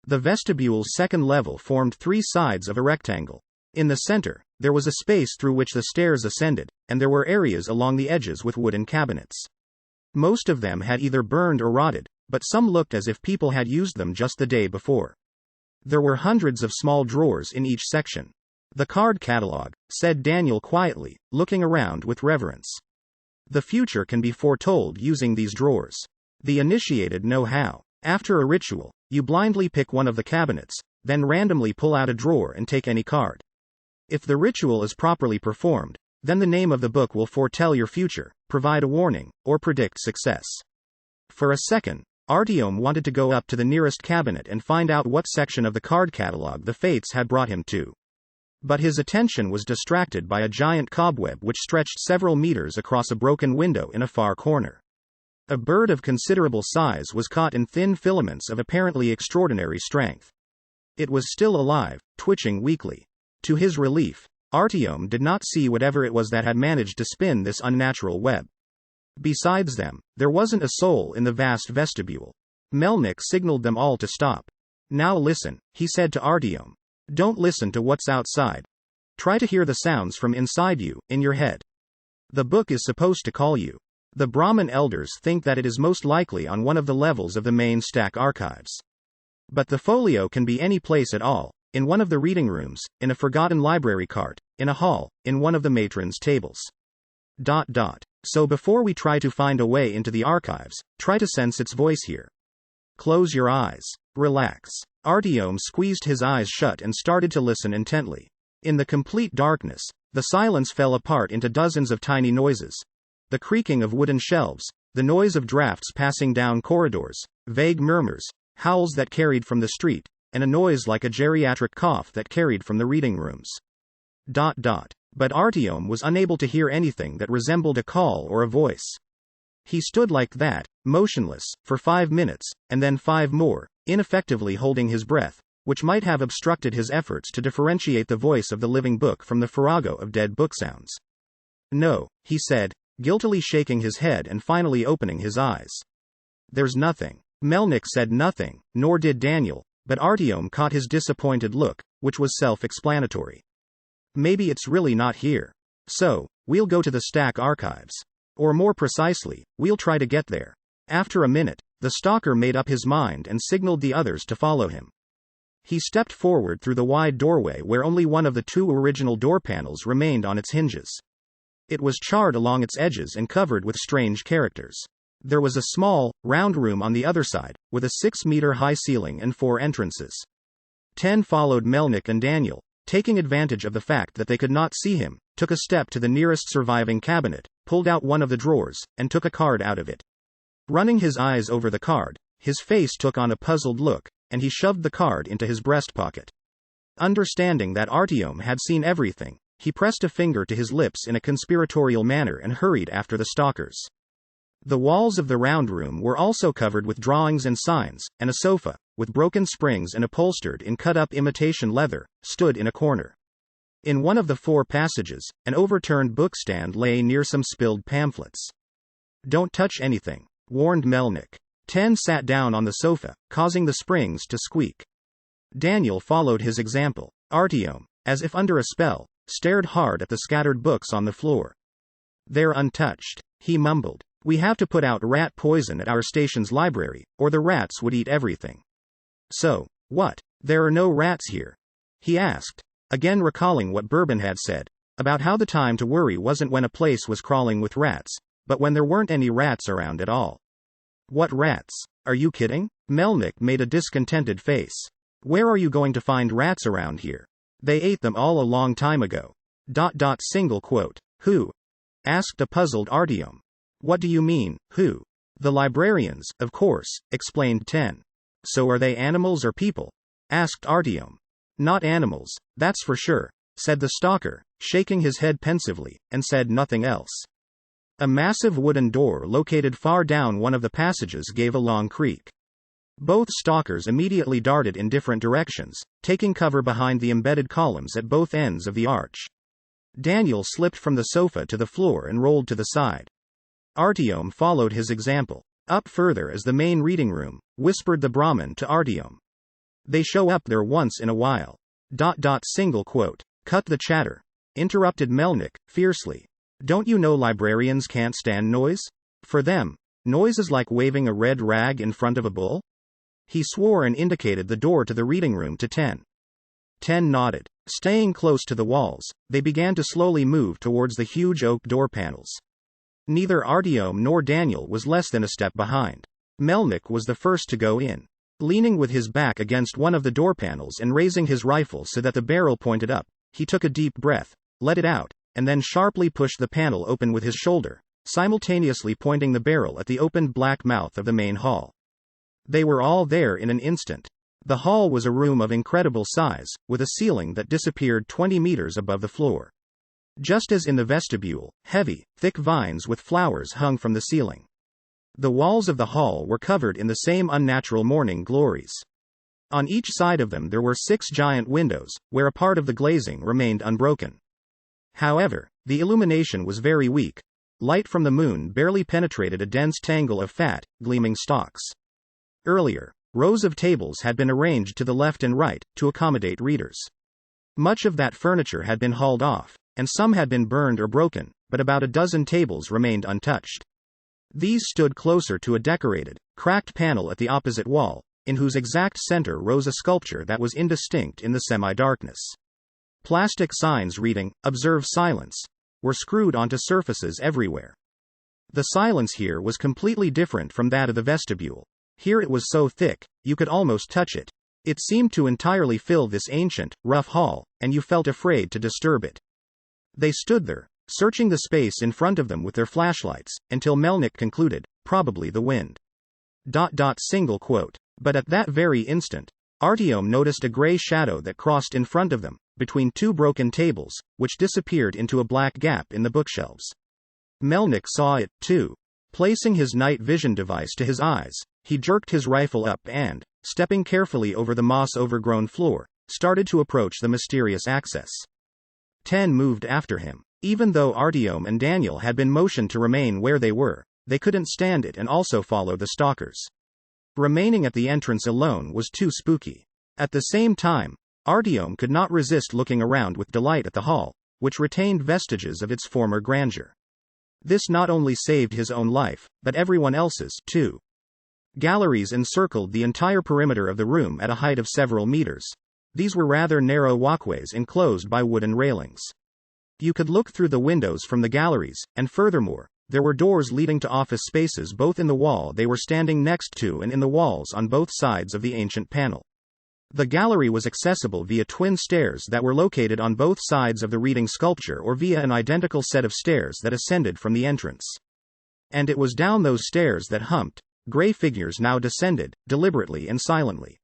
The vestibule's second level formed 3 sides of a rectangle. In the center, there was a space through which the stairs ascended, and there were areas along the edges with wooden cabinets. Most of them had either burned or rotted, but some looked as if people had used them just the day before. There were hundreds of small drawers in each section. The card catalog, said Daniel quietly, looking around with reverence. The future can be foretold using these drawers. The initiated know how. After a ritual, you blindly pick one of the cabinets, then randomly pull out a drawer and take any card. If the ritual is properly performed, then the name of the book will foretell your future, provide a warning, or predict success. For a second, Artyom wanted to go up to the nearest cabinet and find out what section of the card catalog the fates had brought him to. But his attention was distracted by a giant cobweb which stretched several meters across a broken window in a far corner. A bird of considerable size was caught in thin filaments of apparently extraordinary strength. It was still alive, twitching weakly. To his relief, Artyom did not see whatever it was that had managed to spin this unnatural web. Besides them, there wasn't a soul in the vast vestibule. Melnik signaled them all to stop. Now listen, he said to Artyom. Don't listen to what's outside. Try to hear the sounds from inside you, in your head. The book is supposed to call you. The Brahmin elders think that it is most likely on one of the levels of the main stack archives. But the folio can be any place at all, in one of the reading rooms, in a forgotten library cart, in a hall, in one of the matron's tables. So before we try to find a way into the archives, try to sense its voice here. Close your eyes. Relax. Artyom squeezed his eyes shut and started to listen intently. In the complete darkness, the silence fell apart into dozens of tiny noises. The creaking of wooden shelves, the noise of drafts passing down corridors, vague murmurs, howls that carried from the street, and a noise like a geriatric cough that carried from the reading rooms. But Artyom was unable to hear anything that resembled a call or a voice. He stood like that, motionless, for 5 minutes, and then 5 more, ineffectively holding his breath, which might have obstructed his efforts to differentiate the voice of the living book from the farrago of dead book sounds. No, he said, guiltily shaking his head and finally opening his eyes. There's nothing. Melnik said nothing, nor did Daniel, but Artyom caught his disappointed look, which was self-explanatory. Maybe it's really not here. So, we'll go to the stack archives. Or more precisely, we'll try to get there. After a minute, the stalker made up his mind and signaled the others to follow him. He stepped forward through the wide doorway where only one of the two original door panels remained on its hinges. It was charred along its edges and covered with strange characters. There was a small, round room on the other side, with a 6-meter-high ceiling and 4 entrances. 10 followed Melnick and Daniel, taking advantage of the fact that they could not see him, took a step to the nearest surviving cabinet, pulled out one of the drawers, and took a card out of it. Running his eyes over the card, his face took on a puzzled look, and he shoved the card into his breast pocket. Understanding that Artyom had seen everything, he pressed a finger to his lips in a conspiratorial manner and hurried after the stalkers. The walls of the round room were also covered with drawings and signs, and a sofa, with broken springs and upholstered in cut-up imitation leather, stood in a corner. In one of the 4 passages, an overturned bookstand lay near some spilled pamphlets. "Don't touch anything," warned Melnick. 10 sat down on the sofa, causing the springs to squeak. Daniel followed his example. Artyom, as if under a spell, stared hard at the scattered books on the floor. "They're untouched," he mumbled. "We have to put out rat poison at our station's library, or the rats would eat everything." "So, what? There are no rats here?" he asked, again recalling what Bourbon had said, about how the time to worry wasn't when a place was crawling with rats, but when there weren't any rats around at all. "What rats? Are you kidding?" Melnick made a discontented face. "Where are you going to find rats around here? They ate them all a long time ago." Single quote. "Who?" asked a puzzled Artyom. "What do you mean, who?" "The librarians, of course," explained 10. "So are they animals or people?" asked Artyom. "Not animals, that's for sure," said the stalker, shaking his head pensively, and said nothing else. A massive wooden door located far down one of the passages gave a long creak. Both stalkers immediately darted in different directions, taking cover behind the embedded columns at both ends of the arch. Daniel slipped from the sofa to the floor and rolled to the side. Artyom followed his example. "Up further is the main reading room," whispered the Brahmin to Artyom. "They show up there once in a while." Single quote. "Cut the chatter," interrupted Melnick, fiercely. "Don't you know librarians can't stand noise? For them, noise is like waving a red rag in front of a bull?" He swore and indicated the door to the reading room to 10. 10 nodded. Staying close to the walls, they began to slowly move towards the huge oak door panels. Neither Artyom nor Daniel was less than a step behind. Melnick was the first to go in. Leaning with his back against one of the door panels and raising his rifle so that the barrel pointed up, he took a deep breath, let it out, and then sharply pushed the panel open with his shoulder, simultaneously pointing the barrel at the opened black mouth of the main hall. They were all there in an instant. The hall was a room of incredible size, with a ceiling that disappeared 20 meters above the floor. Just as in the vestibule, heavy, thick vines with flowers hung from the ceiling. The walls of the hall were covered in the same unnatural morning glories. On each side of them there were 6 giant windows, where a part of the glazing remained unbroken. However, the illumination was very weak. Light from the moon barely penetrated a dense tangle of fat, gleaming stalks. Earlier, rows of tables had been arranged to the left and right, to accommodate readers. Much of that furniture had been hauled off, and some had been burned or broken, but about a dozen tables remained untouched. These stood closer to a decorated, cracked panel at the opposite wall, in whose exact center rose a sculpture that was indistinct in the semi-darkness. Plastic signs reading, "Observe silence," were screwed onto surfaces everywhere. The silence here was completely different from that of the vestibule. Here it was so thick, you could almost touch it. It seemed to entirely fill this ancient, rough hall, and you felt afraid to disturb it. They stood there, searching the space in front of them with their flashlights, until Melnick concluded, probably the wind. Single quote. But at that very instant, Artyom noticed a gray shadow that crossed in front of them, between 2 broken tables, which disappeared into a black gap in the bookshelves. Melnick saw it, too. Placing his night vision device to his eyes, he jerked his rifle up and, stepping carefully over the moss-overgrown floor, started to approach the mysterious access. 10 moved after him. Even though Artyom and Daniel had been motioned to remain where they were, they couldn't stand it and also follow the stalkers. Remaining at the entrance alone was too spooky. At the same time, Artyom could not resist looking around with delight at the hall, which retained vestiges of its former grandeur. This not only saved his own life, but everyone else's, too. Galleries encircled the entire perimeter of the room at a height of several meters. These were rather narrow walkways enclosed by wooden railings. You could look through the windows from the galleries, and furthermore, there were doors leading to office spaces both in the wall they were standing next to and in the walls on both sides of the ancient panel. The gallery was accessible via twin stairs that were located on both sides of the reading sculpture or via an identical set of stairs that ascended from the entrance. And it was down those stairs that humped, gray figures now descended, deliberately and silently.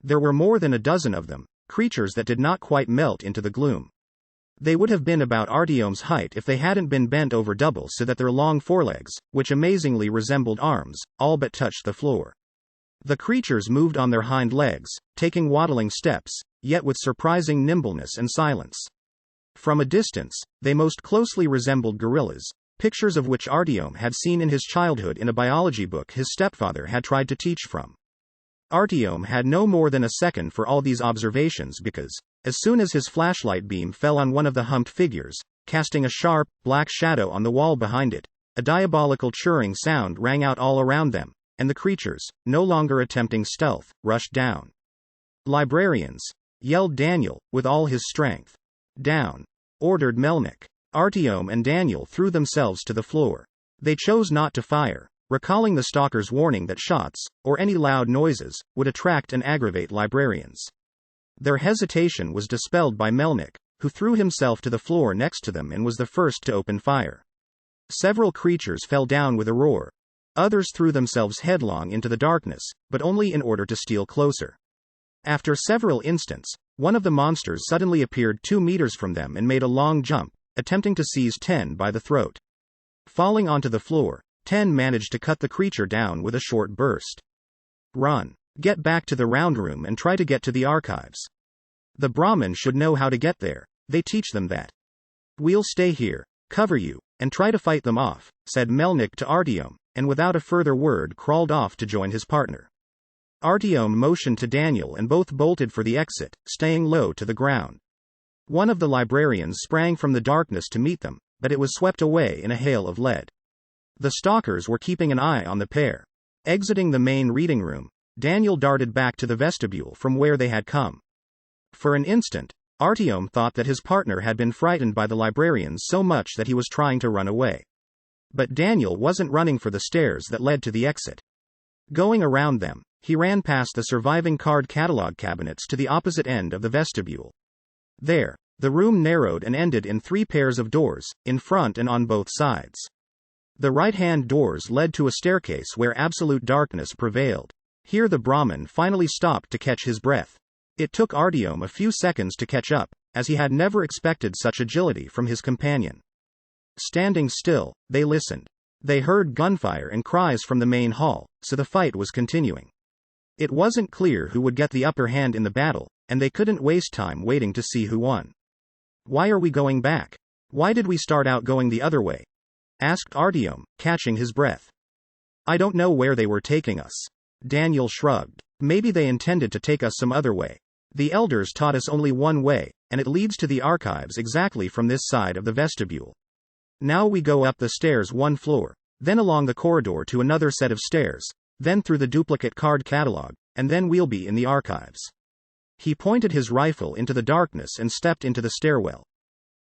There were more than a dozen of them, creatures that did not quite melt into the gloom. They would have been about Artyom's height if they hadn't been bent over double so that their long forelegs, which amazingly resembled arms, all but touched the floor. The creatures moved on their hind legs, taking waddling steps, yet with surprising nimbleness and silence. From a distance, they most closely resembled gorillas, pictures of which Artyom had seen in his childhood in a biology book his stepfather had tried to teach from. Artyom had no more than a second for all these observations because, as soon as his flashlight beam fell on one of the humped figures, casting a sharp, black shadow on the wall behind it, a diabolical churring sound rang out all around them, and the creatures, no longer attempting stealth, rushed down. "Librarians!" yelled Daniel, with all his strength. "Down!" ordered Melnik. Artyom and Daniel threw themselves to the floor. They chose not to fire, recalling the stalker's warning that shots, or any loud noises, would attract and aggravate librarians. Their hesitation was dispelled by Melnik, who threw himself to the floor next to them and was the first to open fire. Several creatures fell down with a roar. Others threw themselves headlong into the darkness, but only in order to steal closer. After several instants, one of the monsters suddenly appeared 2 meters from them and made a long jump, attempting to seize Ten by the throat. Falling onto the floor, Ten managed to cut the creature down with a short burst. "Run. Get back to the round room and try to get to the archives. The Brahmin should know how to get there, they teach them that. We'll stay here, cover you, and try to fight them off," said Melnik to Artyom, and without a further word crawled off to join his partner. Artyom motioned to Daniel and both bolted for the exit, staying low to the ground. One of the librarians sprang from the darkness to meet them, but it was swept away in a hail of lead. The stalkers were keeping an eye on the pair. Exiting the main reading room, Daniel darted back to the vestibule from where they had come. For an instant, Artyom thought that his partner had been frightened by the librarians so much that he was trying to run away. But Daniel wasn't running for the stairs that led to the exit. Going around them, he ran past the surviving card catalog cabinets to the opposite end of the vestibule. There, the room narrowed and ended in 3 pairs of doors, in front and on both sides. The right-hand doors led to a staircase where absolute darkness prevailed. Here the Brahmin finally stopped to catch his breath. It took Artyom a few seconds to catch up, as he had never expected such agility from his companion. Standing still, they listened. They heard gunfire and cries from the main hall, so the fight was continuing. It wasn't clear who would get the upper hand in the battle, and they couldn't waste time waiting to see who won. "Why are we going back? Why did we start out going the other way?" asked Artyom, catching his breath. "I don't know where they were taking us." Daniel shrugged. "Maybe they intended to take us some other way. The elders taught us only one way, and it leads to the archives exactly from this side of the vestibule. Now we go up the stairs 1 floor, then along the corridor to another set of stairs, then through the duplicate card catalog, and then we'll be in the archives." He pointed his rifle into the darkness and stepped into the stairwell.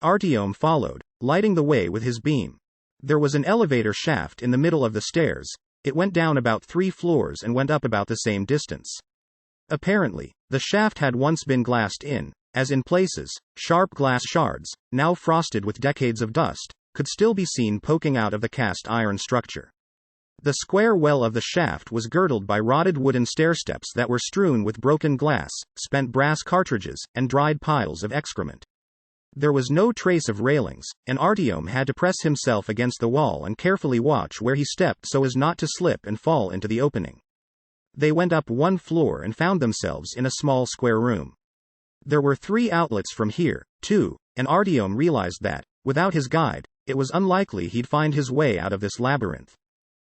Artyom followed, lighting the way with his beam. There was an elevator shaft in the middle of the stairs. It went down about 3 floors and went up about the same distance. Apparently, the shaft had once been glassed in, as in places, sharp glass shards, now frosted with decades of dust, could still be seen poking out of the cast iron structure. The square well of the shaft was girdled by rotted wooden stairsteps that were strewn with broken glass, spent brass cartridges, and dried piles of excrement. There was no trace of railings, and Artyom had to press himself against the wall and carefully watch where he stepped so as not to slip and fall into the opening. They went up 1 floor and found themselves in a small square room. There were 3 outlets from here, too, and Artyom realized that, without his guide, it was unlikely he'd find his way out of this labyrinth.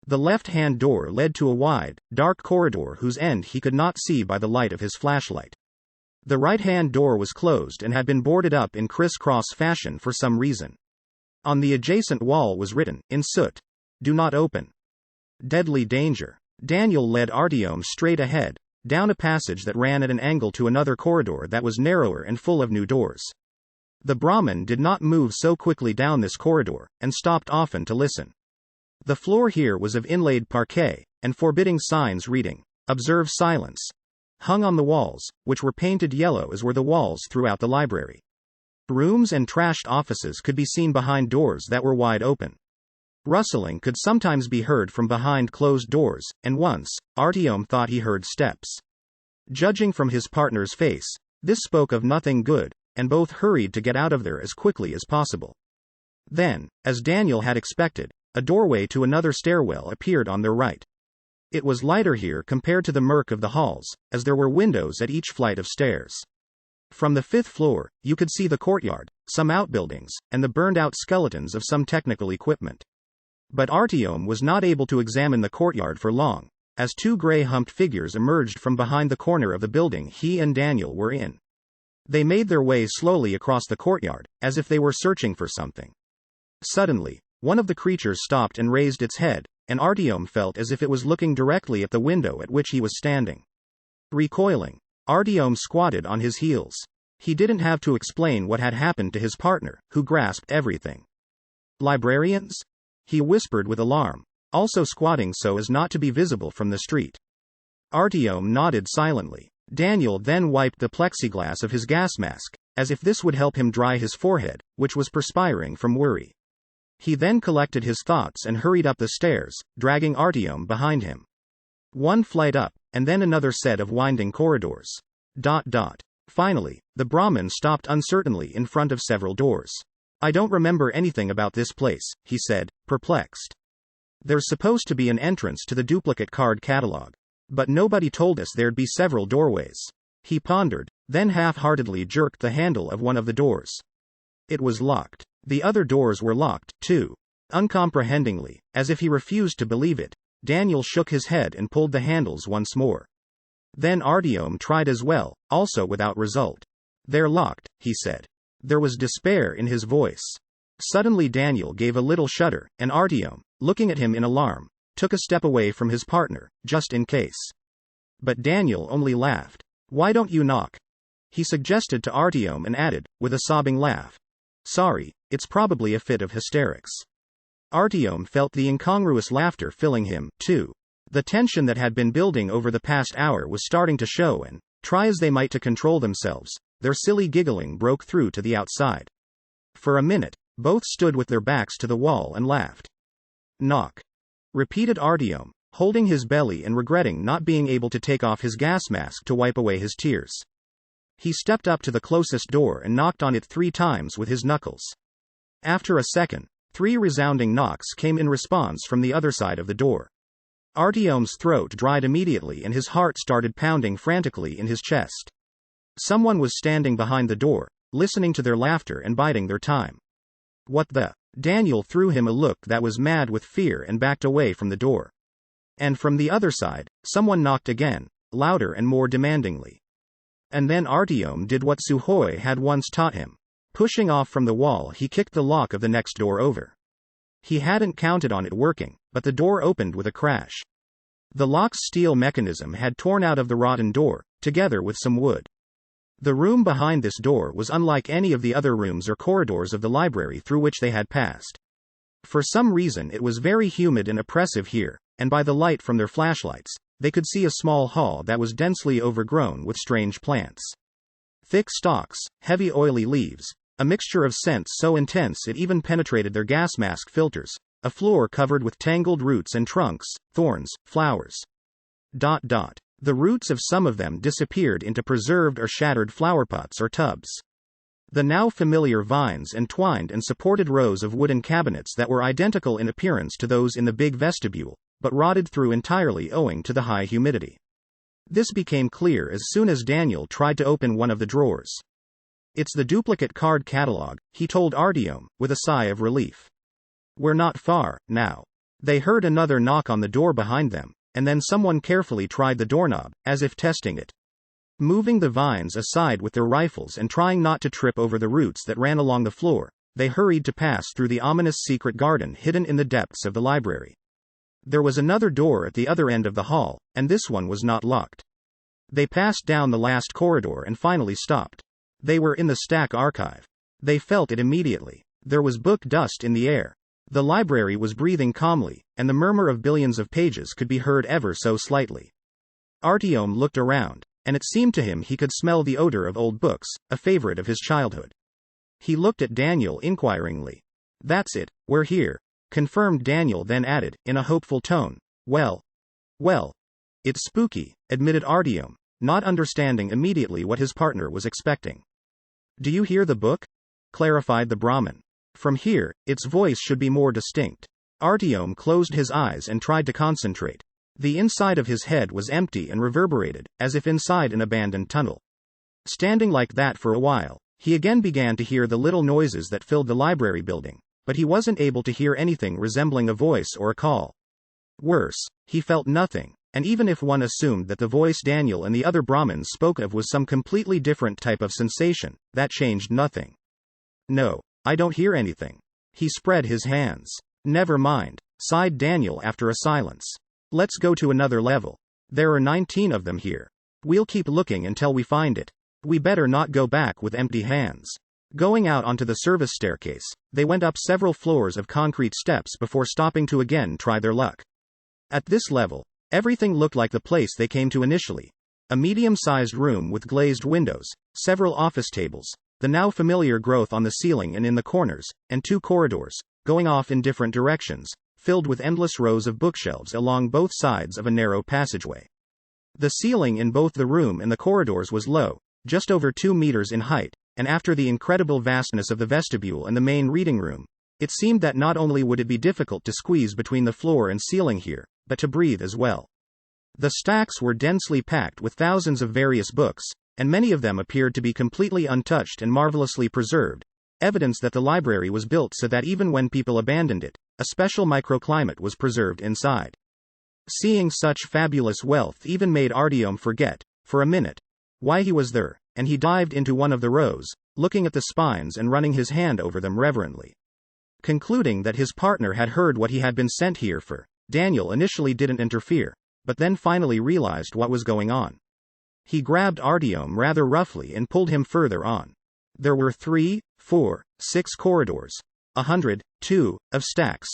The left-hand door led to a wide, dark corridor whose end he could not see by the light of his flashlight. The right-hand door was closed and had been boarded up in criss-cross fashion for some reason. On the adjacent wall was written, in soot, "Do not open. Deadly danger." Daniel led Artyom straight ahead, down a passage that ran at an angle to another corridor that was narrower and full of new doors. The Brahmin did not move so quickly down this corridor, and stopped often to listen. The floor here was of inlaid parquet, and forbidding signs reading, "Observe silence," hung on the walls, which were painted yellow as were the walls throughout the library. Rooms and trashed offices could be seen behind doors that were wide open. Rustling could sometimes be heard from behind closed doors, and once, Artyom thought he heard steps. Judging from his partner's face, this spoke of nothing good, and both hurried to get out of there as quickly as possible. Then, as Daniel had expected, a doorway to another stairwell appeared on their right. It was lighter here compared to the murk of the halls, as there were windows at each flight of stairs. From the 5th floor, you could see the courtyard, some outbuildings, and the burned-out skeletons of some technical equipment. But Artyom was not able to examine the courtyard for long, as two grey-humped figures emerged from behind the corner of the building he and Daniel were in. They made their way slowly across the courtyard, as if they were searching for something. Suddenly, one of the creatures stopped and raised its head, and Artyom felt as if it was looking directly at the window at which he was standing. Recoiling, Artyom squatted on his heels. He didn't have to explain what had happened to his partner, who grasped everything. "Librarians?" he whispered with alarm, also squatting so as not to be visible from the street. Artyom nodded silently. Daniel then wiped the plexiglass of his gas mask, as if this would help him dry his forehead, which was perspiring from worry. He then collected his thoughts and hurried up the stairs, dragging Artyom behind him. One flight up, and then another set of winding corridors. Finally, the Brahmin stopped uncertainly in front of several doors. "I don't remember anything about this place," he said, perplexed. "There's supposed to be an entrance to the duplicate card catalog. But nobody told us there'd be several doorways." He pondered, then half-heartedly jerked the handle of one of the doors. It was locked. The other doors were locked, too. Uncomprehendingly, as if he refused to believe it, Daniel shook his head and pulled the handles once more. Then Artyom tried as well, also without result. "They're locked," he said. There was despair in his voice. Suddenly Daniel gave a little shudder, and Artyom, looking at him in alarm, took a step away from his partner, just in case. But Daniel only laughed. "Why don't you knock?" he suggested to Artyom and added, with a sobbing laugh, "Sorry, it's probably a fit of hysterics." Artyom felt the incongruous laughter filling him, too. The tension that had been building over the past hour was starting to show, and, try as they might to control themselves, their silly giggling broke through to the outside. For a minute, both stood with their backs to the wall and laughed. "Knock," repeated Artyom, holding his belly and regretting not being able to take off his gas mask to wipe away his tears. He stepped up to the closest door and knocked on it 3 times with his knuckles. After a second, 3 resounding knocks came in response from the other side of the door. Artyom's throat dried immediately and his heart started pounding frantically in his chest. Someone was standing behind the door, listening to their laughter and biding their time. "What the?" Daniel threw him a look that was mad with fear and backed away from the door. And from the other side, someone knocked again, louder and more demandingly. And then Artyom did what Sukhoi had once taught him. Pushing off from the wall, he kicked the lock of the next door over. He hadn't counted on it working, but the door opened with a crash. The lock's steel mechanism had torn out of the rotten door, together with some wood. The room behind this door was unlike any of the other rooms or corridors of the library through which they had passed. For some reason it was very humid and oppressive here, and by the light from their flashlights, they could see a small hall that was densely overgrown with strange plants. Thick stalks, heavy oily leaves, a mixture of scents so intense it even penetrated their gas mask filters, a floor covered with tangled roots and trunks, thorns, flowers. The roots of some of them disappeared into preserved or shattered flowerpots or tubs. The now familiar vines entwined and supported rows of wooden cabinets that were identical in appearance to those in the big vestibule, but rotted through entirely owing to the high humidity. This became clear as soon as Daniel tried to open one of the drawers. "It's the duplicate card catalog," he told Artyom, with a sigh of relief. "We're not far, now." They heard another knock on the door behind them, and then someone carefully tried the doorknob, as if testing it. Moving the vines aside with their rifles and trying not to trip over the roots that ran along the floor, they hurried to pass through the ominous secret garden hidden in the depths of the library. There was another door at the other end of the hall, and this one was not locked. They passed down the last corridor and finally stopped. They were in the Stack archive. They felt it immediately. There was book dust in the air. The library was breathing calmly, and the murmur of billions of pages could be heard ever so slightly. Artyom looked around, and it seemed to him he could smell the odor of old books, a favorite of his childhood. He looked at Daniel inquiringly. "That's it, we're here," confirmed Daniel, then added, in a hopeful tone, Well, it's spooky," admitted Artyom, not understanding immediately what his partner was expecting. "Do you hear the book?" clarified the Brahmin. "From here, its voice should be more distinct." Artyom closed his eyes and tried to concentrate. The inside of his head was empty and reverberated, as if inside an abandoned tunnel. Standing like that for a while, he again began to hear the little noises that filled the library building, but he wasn't able to hear anything resembling a voice or a call. Worse, he felt nothing, and even if one assumed that the voice Daniel and the other Brahmins spoke of was some completely different type of sensation, that changed nothing. "No, I don't hear anything." He spread his hands. "Never mind," sighed Daniel after a silence. "Let's go to another level. There are 19 of them here. We'll keep looking until we find it. We better not go back with empty hands." Going out onto the service staircase, they went up several floors of concrete steps before stopping to again try their luck. At this level, everything looked like the place they came to initially. A medium-sized room with glazed windows, several office tables, the now familiar growth on the ceiling and in the corners, and 2 corridors, going off in different directions, filled with endless rows of bookshelves along both sides of a narrow passageway. The ceiling in both the room and the corridors was low, just over 2 meters in height, and after the incredible vastness of the vestibule and the main reading room, it seemed that not only would it be difficult to squeeze between the floor and ceiling here, but to breathe as well. The stacks were densely packed with thousands of various books, and many of them appeared to be completely untouched and marvelously preserved, evidence that the library was built so that even when people abandoned it, a special microclimate was preserved inside. Seeing such fabulous wealth even made Artyom forget, for a minute, why he was there, and he dived into one of the rows, looking at the spines and running his hand over them reverently. Concluding that his partner had heard what he had been sent here for, Daniel initially didn't interfere, but then finally realized what was going on. He grabbed Artyom rather roughly and pulled him further on. There were 3, 4, 6 corridors, 102 of stacks,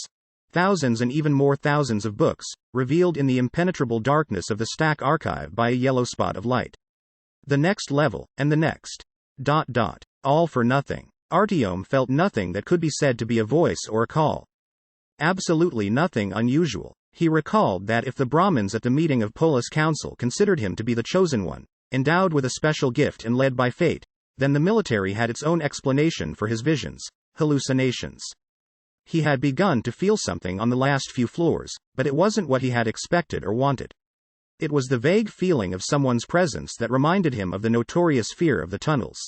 thousands and even more thousands of books, revealed in the impenetrable darkness of the Stack archive by a yellow spot of light. The next level, and the next. All for nothing. Artyom felt nothing that could be said to be a voice or a call. Absolutely nothing unusual. He recalled that if the Brahmins at the meeting of Polis Council considered him to be the chosen one, endowed with a special gift and led by fate, then the military had its own explanation for his visions, hallucinations. He had begun to feel something on the last few floors, but it wasn't what he had expected or wanted. It was the vague feeling of someone's presence that reminded him of the notorious fear of the tunnels.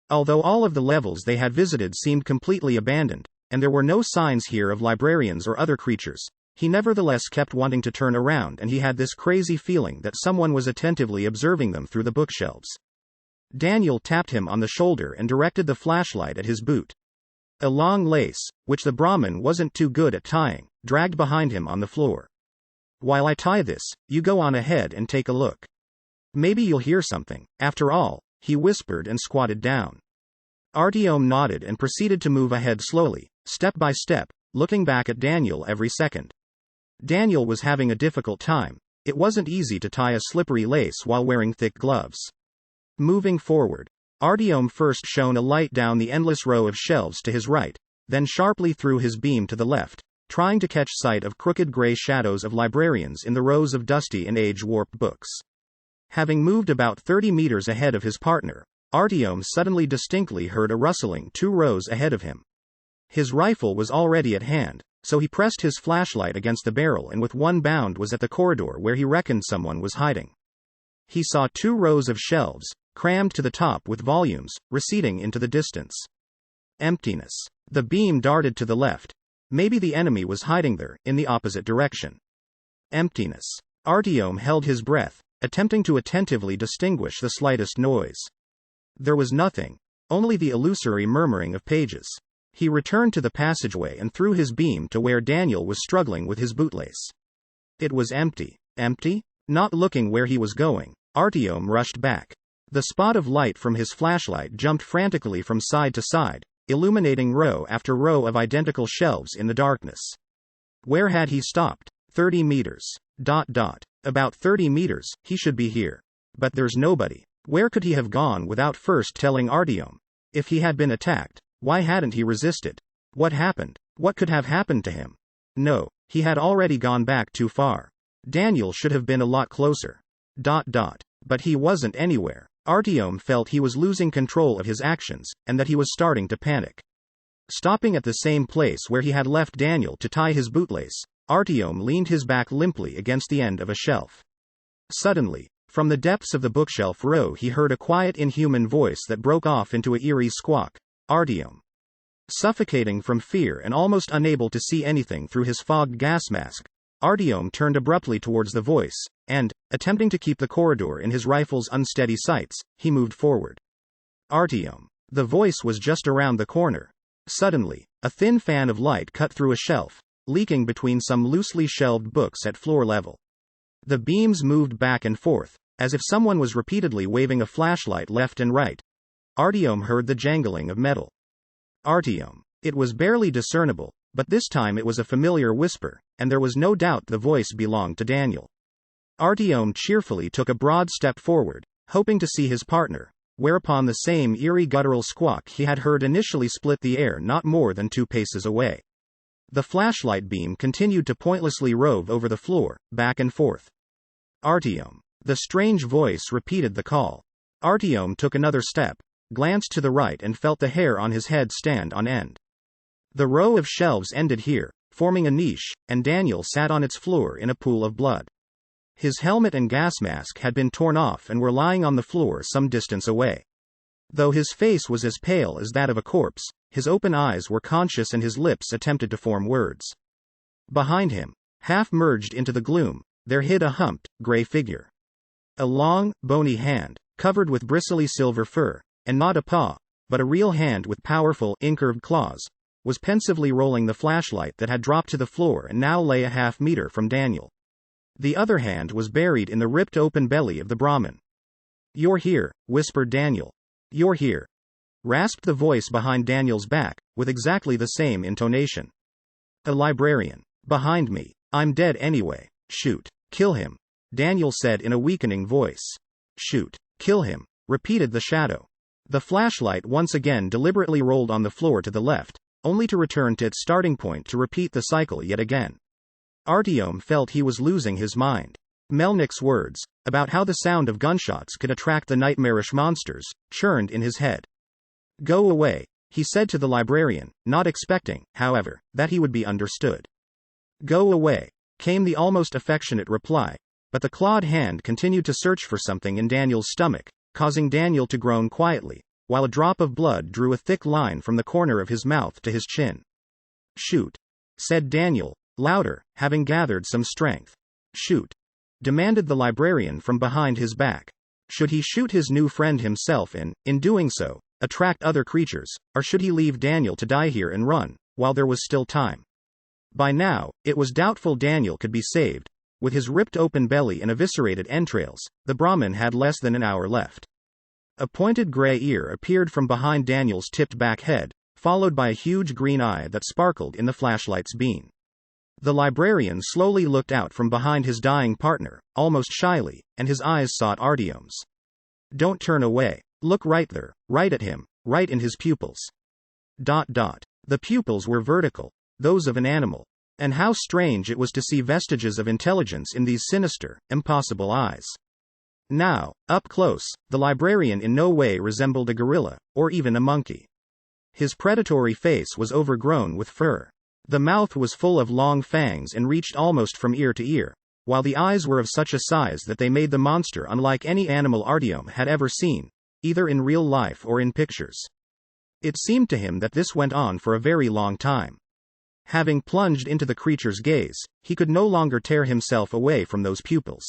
Although all of the levels they had visited seemed completely abandoned, and there were no signs here of librarians or other creatures, he nevertheless kept wanting to turn around, and he had this crazy feeling that someone was attentively observing them through the bookshelves. Daniel tapped him on the shoulder and directed the flashlight at his boot. A long lace, which the Brahmin wasn't too good at tying, dragged behind him on the floor. "While I tie this, you go on ahead and take a look. Maybe you'll hear something, after all," he whispered and squatted down. Artyom nodded and proceeded to move ahead slowly, step by step, looking back at Daniel every second. Daniel was having a difficult time. It wasn't easy to tie a slippery lace while wearing thick gloves. Moving forward, Artyom first shone a light down the endless row of shelves to his right, then sharply threw his beam to the left, trying to catch sight of crooked gray shadows of librarians in the rows of dusty and age-warped books. Having moved about 30 meters ahead of his partner, Artyom suddenly distinctly heard a rustling 2 rows ahead of him. His rifle was already at hand, so he pressed his flashlight against the barrel and with one bound was at the corridor where he reckoned someone was hiding. He saw 2 rows of shelves, crammed to the top with volumes, receding into the distance. Emptiness. The beam darted to the left. Maybe the enemy was hiding there, in the opposite direction. Emptiness. Artyom held his breath, attempting to attentively distinguish the slightest noise. There was nothing, only the illusory murmuring of pages. He returned to the passageway and threw his beam to where Daniel was struggling with his bootlace. It was empty. Empty? Not looking where he was going, Artyom rushed back. The spot of light from his flashlight jumped frantically from side to side, illuminating row after row of identical shelves in the darkness. Where had he stopped? 30 meters. About 30 meters, he should be here. But there's nobody. Where could he have gone without first telling Artyom? If he had been attacked, why hadn't he resisted? What happened? What could have happened to him? No, he had already gone back too far. Daniel should have been a lot closer. But he wasn't anywhere. Artyom felt he was losing control of his actions, and that he was starting to panic. Stopping at the same place where he had left Daniel to tie his bootlace, Artyom leaned his back limply against the end of a shelf. Suddenly, from the depths of the bookshelf row he heard a quiet inhuman voice that broke off into a eerie squawk. Artyom. Suffocating from fear and almost unable to see anything through his fogged gas mask, Artyom turned abruptly towards the voice, and, attempting to keep the corridor in his rifle's unsteady sights, he moved forward. Artyom. The voice was just around the corner. Suddenly, a thin fan of light cut through a shelf, leaking between some loosely shelved books at floor level. The beams moved back and forth, as if someone was repeatedly waving a flashlight left and right. Artyom heard the jangling of metal. Artyom. It was barely discernible, but this time it was a familiar whisper, and there was no doubt the voice belonged to Daniel. Artyom cheerfully took a broad step forward, hoping to see his partner, whereupon the same eerie guttural squawk he had heard initially split the air not more than 2 paces away. The flashlight beam continued to pointlessly rove over the floor, back and forth. Artyom. The strange voice repeated the call. Artyom took another step, glanced to the right and felt the hair on his head stand on end. The row of shelves ended here, forming a niche, and Daniel sat on its floor in a pool of blood. His helmet and gas mask had been torn off and were lying on the floor some distance away. Though his face was as pale as that of a corpse, his open eyes were conscious and his lips attempted to form words. Behind him, half merged into the gloom, there hid a humped, gray figure. A long, bony hand, covered with bristly silver fur, and not a paw, but a real hand with powerful, incurved claws, was pensively rolling the flashlight that had dropped to the floor and now lay a half-meter from Daniel. The other hand was buried in the ripped-open belly of the Brahmin. "You're here," whispered Daniel. "You're here," rasped the voice behind Daniel's back, with exactly the same intonation. "A librarian. Behind me. I'm dead anyway. Shoot. Kill him," Daniel said in a weakening voice. "Shoot. Kill him," repeated the shadow. The flashlight once again deliberately rolled on the floor to the left, only to return to its starting point to repeat the cycle yet again. Artyom felt he was losing his mind. Melnik's words, about how the sound of gunshots could attract the nightmarish monsters, churned in his head. "Go away," he said to the librarian, not expecting, however, that he would be understood. "Go away," came the almost affectionate reply, but the clawed hand continued to search for something in Daniel's stomach, causing Daniel to groan quietly, while a drop of blood drew a thick line from the corner of his mouth to his chin. "Shoot," said Daniel, louder, having gathered some strength. "Shoot," demanded the librarian from behind his back. Should he shoot his new friend himself and, in doing so, attract other creatures, or should he leave Daniel to die here and run, while there was still time? By now, it was doubtful Daniel could be saved. With his ripped open belly and eviscerated entrails, the Brahmin had less than an hour left. A pointed gray ear appeared from behind Daniel's tipped back head, followed by a huge green eye that sparkled in the flashlight's beam. The librarian slowly looked out from behind his dying partner, almost shyly, and his eyes sought Artyom's. "Don't turn away. Look right there, right at him, right in his pupils." The pupils were vertical, those of an animal. And how strange it was to see vestiges of intelligence in these sinister, impossible eyes. Now, up close, the librarian in no way resembled a gorilla, or even a monkey. His predatory face was overgrown with fur. The mouth was full of long fangs and reached almost from ear to ear, while the eyes were of such a size that they made the monster unlike any animal Artyom had ever seen, either in real life or in pictures. It seemed to him that this went on for a very long time. Having plunged into the creature's gaze, he could no longer tear himself away from those pupils.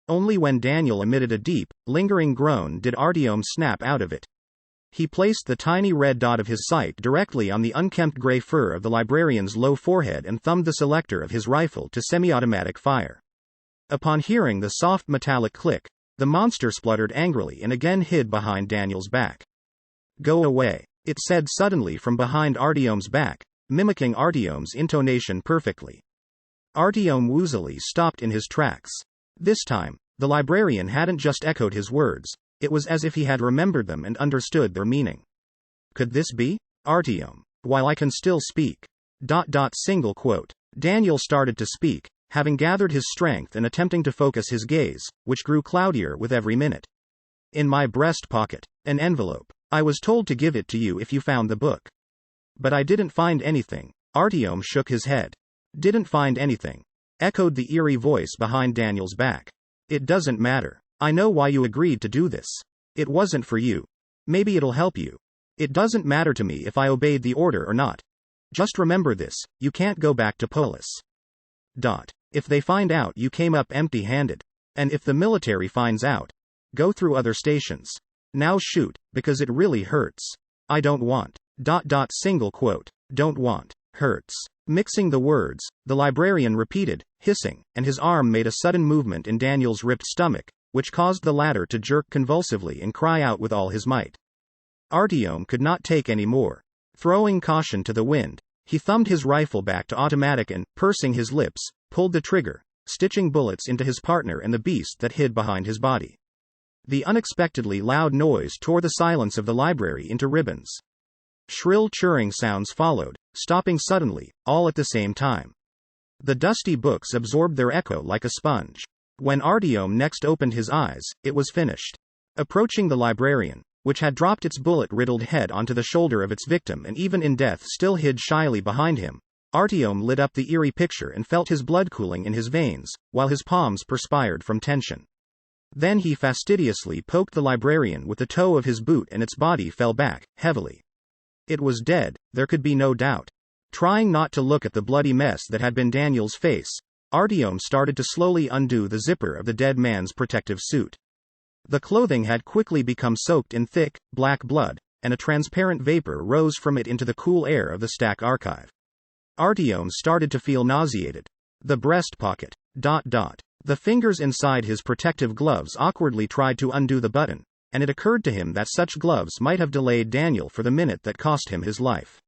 Only when Daniel emitted a deep, lingering groan did Artyom snap out of it. He placed the tiny red dot of his sight directly on the unkempt gray fur of the librarian's low forehead and thumbed the selector of his rifle to semi-automatic fire. Upon hearing the soft metallic click, the monster spluttered angrily and again hid behind Daniel's back. "Go away," it said suddenly from behind Artyom's back, mimicking Artyom's intonation perfectly. Artyom woozily stopped in his tracks. This time, the librarian hadn't just echoed his words, it was as if he had remembered them and understood their meaning. Could this be? Artyom, while I can still speak. ... Single quote. Daniel started to speak, having gathered his strength and attempting to focus his gaze, which grew cloudier with every minute. "In my breast pocket. An envelope. I was told to give it to you if you found the book. But I didn't find anything." Artyom shook his head. "Didn't find anything," echoed the eerie voice behind Daniel's back. "It doesn't matter. I know why you agreed to do this. It wasn't for you. Maybe it'll help you. It doesn't matter to me if I obeyed the order or not. Just remember this, you can't go back to Polis. ... If they find out you came up empty-handed. And if the military finds out. Go through other stations. Now shoot, because it really hurts. I don't want. ... Single quote. Don't want. Hurts." Mixing the words, the librarian repeated, hissing, and his arm made a sudden movement in Daniel's ripped stomach, which caused the latter to jerk convulsively and cry out with all his might. Artyom could not take any more. Throwing caution to the wind, he thumbed his rifle back to automatic and, pursing his lips, pulled the trigger, stitching bullets into his partner and the beast that hid behind his body. The unexpectedly loud noise tore the silence of the library into ribbons. Shrill churring sounds followed, stopping suddenly, all at the same time. The dusty books absorbed their echo like a sponge. When Artyom next opened his eyes, it was finished. Approaching the librarian, which had dropped its bullet-riddled head onto the shoulder of its victim and even in death still hid shyly behind him, Artyom lit up the eerie picture and felt his blood cooling in his veins, while his palms perspired from tension. Then he fastidiously poked the librarian with the toe of his boot and its body fell back, heavily. It was dead, there could be no doubt. Trying not to look at the bloody mess that had been Daniel's face, Artyom started to slowly undo the zipper of the dead man's protective suit. The clothing had quickly become soaked in thick, black blood, and a transparent vapor rose from it into the cool air of the Stack archive. Artyom started to feel nauseated. The breast pocket. ... The fingers inside his protective gloves awkwardly tried to undo the button, and it occurred to him that such gloves might have delayed Daniel for the minute that cost him his life.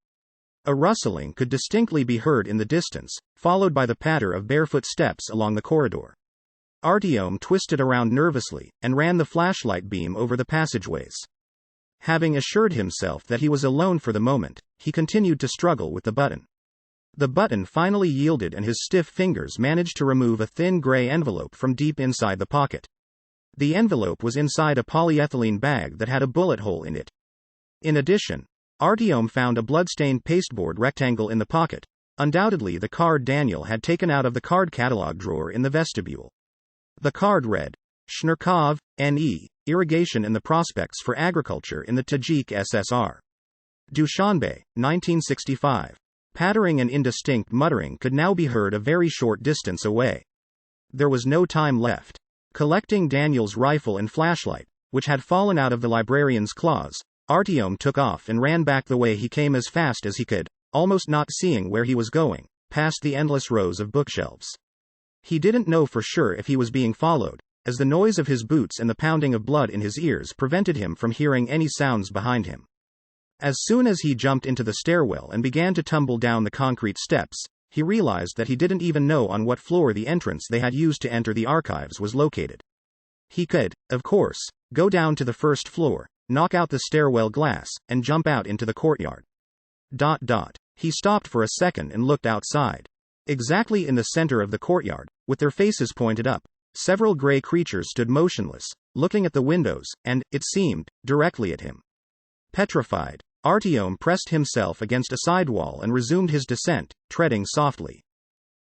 A rustling could distinctly be heard in the distance, followed by the patter of barefoot steps along the corridor. Artyom twisted around nervously, and ran the flashlight beam over the passageways. Having assured himself that he was alone for the moment, he continued to struggle with the button. The button finally yielded and his stiff fingers managed to remove a thin gray envelope from deep inside the pocket. The envelope was inside a polyethylene bag that had a bullet hole in it. In addition, Artyom found a blood-stained pasteboard rectangle in the pocket, undoubtedly the card Daniel had taken out of the card catalog drawer in the vestibule. The card read, Shnurkov, N.E., Irrigation in the Prospects for Agriculture in the Tajik SSR. Dushanbe, 1965. Pattering and indistinct muttering could now be heard a very short distance away. There was no time left. Collecting Daniel's rifle and flashlight, which had fallen out of the librarian's claws, Artyom took off and ran back the way he came as fast as he could, almost not seeing where he was going, past the endless rows of bookshelves. He didn't know for sure if he was being followed, as the noise of his boots and the pounding of blood in his ears prevented him from hearing any sounds behind him. As soon as he jumped into the stairwell and began to tumble down the concrete steps, he realized that he didn't even know on what floor the entrance they had used to enter the archives was located. He could, of course, go down to the first floor, knock out the stairwell glass, and jump out into the courtyard. He stopped for a second and looked outside. Exactly in the center of the courtyard, with their faces pointed up, several gray creatures stood motionless, looking at the windows, and, it seemed, directly at him. Petrified, Artyom pressed himself against a side wall and resumed his descent, treading softly.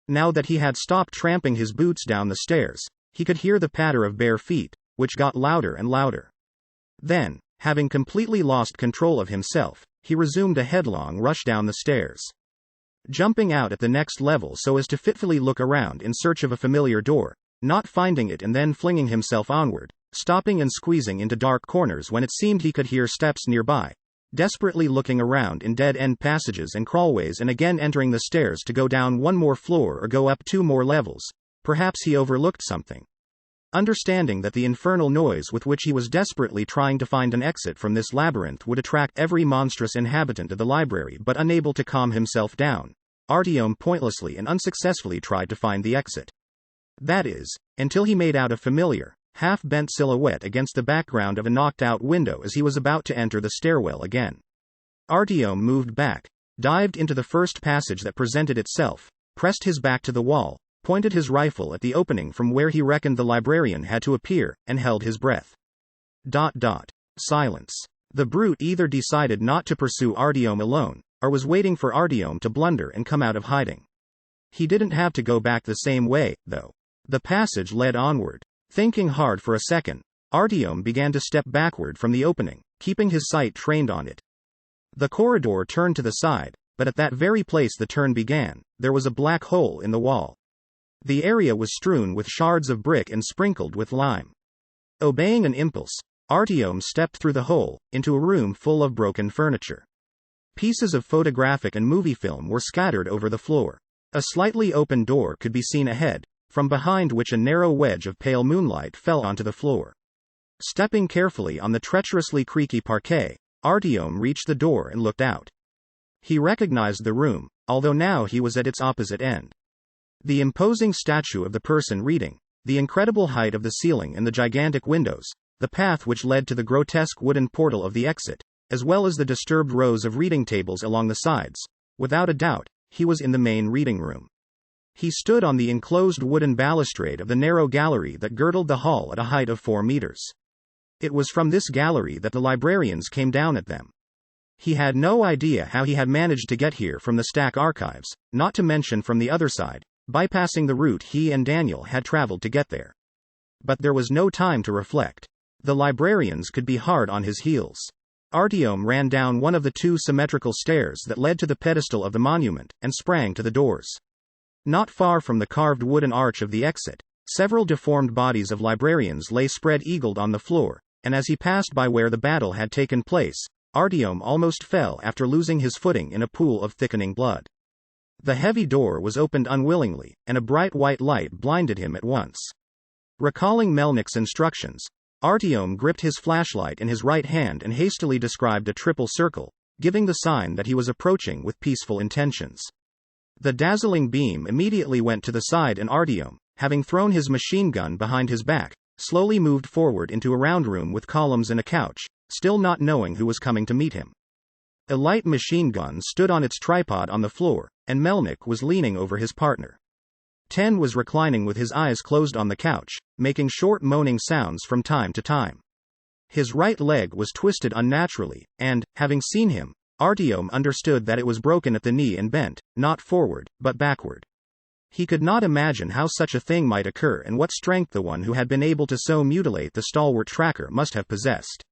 Now that he had stopped tramping his boots down the stairs, he could hear the patter of bare feet, which got louder and louder. Then, having completely lost control of himself, he resumed a headlong rush down the stairs. Jumping out at the next level so as to fitfully look around in search of a familiar door, not finding it and then flinging himself onward, stopping and squeezing into dark corners when it seemed he could hear steps nearby, desperately looking around in dead-end passages and crawlways and again entering the stairs to go down one more floor or go up 2 more levels. Perhaps he overlooked something. Understanding that the infernal noise with which he was desperately trying to find an exit from this labyrinth would attract every monstrous inhabitant of the library, but unable to calm himself down, Artyom pointlessly and unsuccessfully tried to find the exit. That is, until he made out a familiar, half-bent silhouette against the background of a knocked-out window as he was about to enter the stairwell again. Artyom moved back, dived into the first passage that presented itself, pressed his back to the wall, pointed his rifle at the opening from where he reckoned the librarian had to appear, and held his breath. Silence. The brute either decided not to pursue Artyom alone, or was waiting for Artyom to blunder and come out of hiding. He didn't have to go back the same way, though. The passage led onward. Thinking hard for a second, Artyom began to step backward from the opening, keeping his sight trained on it. The corridor turned to the side, but at that very place the turn began, there was a black hole in the wall. The area was strewn with shards of brick and sprinkled with lime. Obeying an impulse, Artyom stepped through the hole, into a room full of broken furniture. Pieces of photographic and movie film were scattered over the floor. A slightly open door could be seen ahead, from behind which a narrow wedge of pale moonlight fell onto the floor. Stepping carefully on the treacherously creaky parquet, Artyom reached the door and looked out. He recognized the room, although now he was at its opposite end. The imposing statue of the person reading, the incredible height of the ceiling and the gigantic windows, the path which led to the grotesque wooden portal of the exit, as well as the disturbed rows of reading tables along the sides. Without a doubt, he was in the main reading room. He stood on the enclosed wooden balustrade of the narrow gallery that girdled the hall at a height of 4 meters. It was from this gallery that the librarians came down at them. He had no idea how he had managed to get here from the Stack archives, not to mention from the other side, bypassing the route he and Daniel had traveled to get there. But there was no time to reflect. The librarians could be hard on his heels. Artyom ran down one of the 2 symmetrical stairs that led to the pedestal of the monument, and sprang to the doors. Not far from the carved wooden arch of the exit, several deformed bodies of librarians lay spread-eagled on the floor, and as he passed by where the battle had taken place, Artyom almost fell after losing his footing in a pool of thickening blood. The heavy door was opened unwillingly, and a bright white light blinded him at once. Recalling Melnik's instructions, Artyom gripped his flashlight in his right hand and hastily described a triple circle, giving the sign that he was approaching with peaceful intentions. The dazzling beam immediately went to the side and Artyom, having thrown his machine gun behind his back, slowly moved forward into a round room with columns and a couch, still not knowing who was coming to meet him. A light machine gun stood on its tripod on the floor, and Melnik was leaning over his partner. Ten was reclining with his eyes closed on the couch, making short moaning sounds from time to time. His right leg was twisted unnaturally, and, having seen him, Artyom understood that it was broken at the knee and bent, not forward, but backward. He could not imagine how such a thing might occur and what strength the one who had been able to so mutilate the stalwart tracker must have possessed.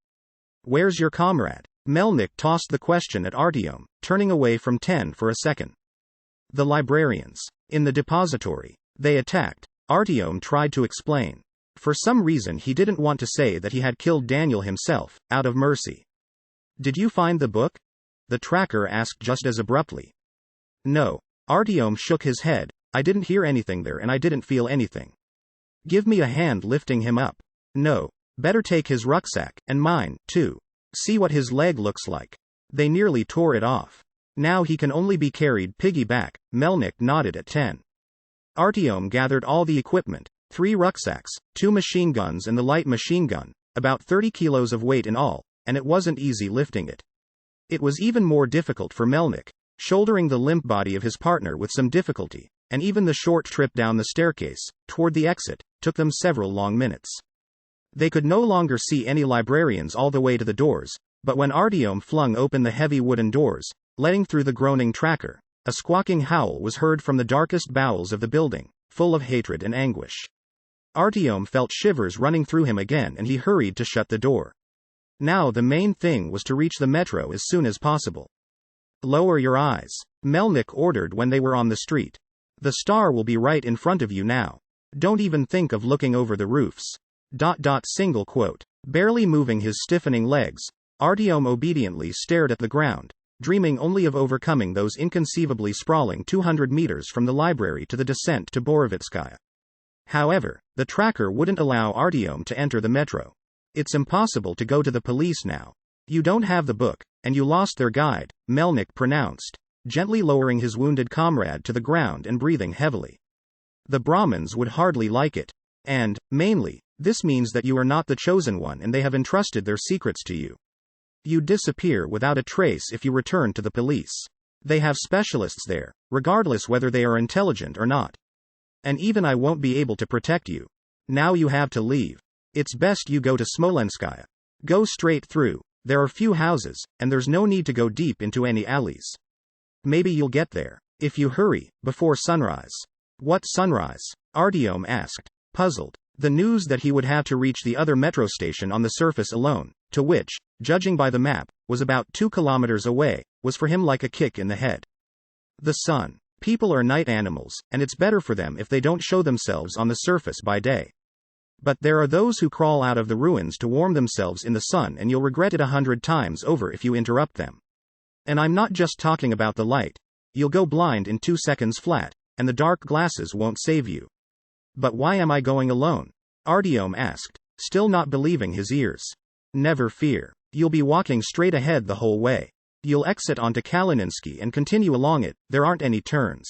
"Where's your comrade?" Melnik tossed the question at Artyom, turning away from Ten for a second. "The librarians. In the depository. They attacked." Artyom tried to explain. For some reason he didn't want to say that he had killed Daniel himself, out of mercy. "Did you find the book?" the tracker asked just as abruptly. "No." Artyom shook his head. "I didn't hear anything there and I didn't feel anything." "Give me a hand lifting him up." "No. Better take his rucksack, and mine, too. See what his leg looks like. They nearly tore it off. Now he can only be carried piggyback." Melnik nodded at Ten. Artyom gathered all the equipment, 3 rucksacks, 2 machine guns and the light machine gun, about 30 kilos of weight in all, and it wasn't easy lifting it. It was even more difficult for Melnik, shouldering the limp body of his partner with some difficulty, and even the short trip down the staircase, toward the exit, took them several long minutes. They could no longer see any librarians all the way to the doors, but when Artyom flung open the heavy wooden doors, letting through the groaning tracker, a squawking howl was heard from the darkest bowels of the building, full of hatred and anguish. Artyom felt shivers running through him again and he hurried to shut the door. Now the main thing was to reach the metro as soon as possible. "Lower your eyes," Melnik ordered when they were on the street. "The star will be right in front of you now." Don't even think of looking over the roofs. Single quote. Barely moving his stiffening legs, Artyom obediently stared at the ground, dreaming only of overcoming those inconceivably sprawling 200 meters from the library to the descent to Borovitskaya. However, the tracker wouldn't allow Artyom to enter the metro. It's impossible to go to the police now. You don't have the book, and you lost their guide, Melnik pronounced, gently lowering his wounded comrade to the ground and breathing heavily. The Brahmins would hardly like it. And, mainly, this means that you are not the chosen one and they have entrusted their secrets to you. You disappear without a trace if you return to the police. They have specialists there, regardless whether they are intelligent or not. And even I won't be able to protect you. Now you have to leave. It's best you go to Smolenskaya. Go straight through. There are few houses, and there's no need to go deep into any alleys. Maybe you'll get there, if you hurry, before sunrise. What sunrise? Artyom asked, puzzled. The news that he would have to reach the other metro station on the surface alone, to which, judging by the map, was about 2 kilometers away, was for him like a kick in the head. The sun. People are night animals, and it's better for them if they don't show themselves on the surface by day. But there are those who crawl out of the ruins to warm themselves in the sun, and you'll regret it 100 times over if you interrupt them. And I'm not just talking about the light. You'll go blind in 2 seconds flat, and the dark glasses won't save you. But why am I going alone? Artyom asked, still not believing his ears. Never fear. You'll be walking straight ahead the whole way. You'll exit onto Kalininsky and continue along it, there aren't any turns.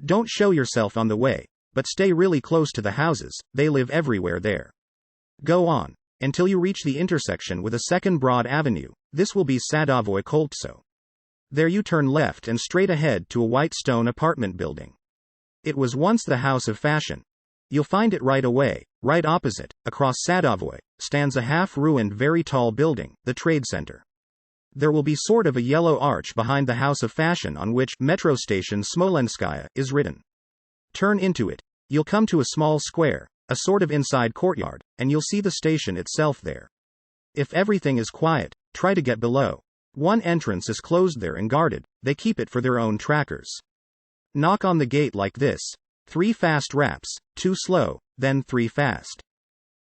Don't show yourself on the way, but stay really close to the houses, they live everywhere there. Go on, until you reach the intersection with a second broad avenue, this will be Sadovoy Koltso. There you turn left and straight ahead to a white stone apartment building. It was once the House of Fashion. You'll find it right away. Right opposite, across Sadovoy, stands a half-ruined very tall building, the Trade Center. There will be sort of a yellow arch behind the House of Fashion on which Metro Station Smolenskaya is written. Turn into it. You'll come to a small square, a sort of inside courtyard, and you'll see the station itself there. If everything is quiet, try to get below. One entrance is closed there and guarded, they keep it for their own trackers. Knock on the gate like this. 3 fast raps, 2 slow, then 3 fast.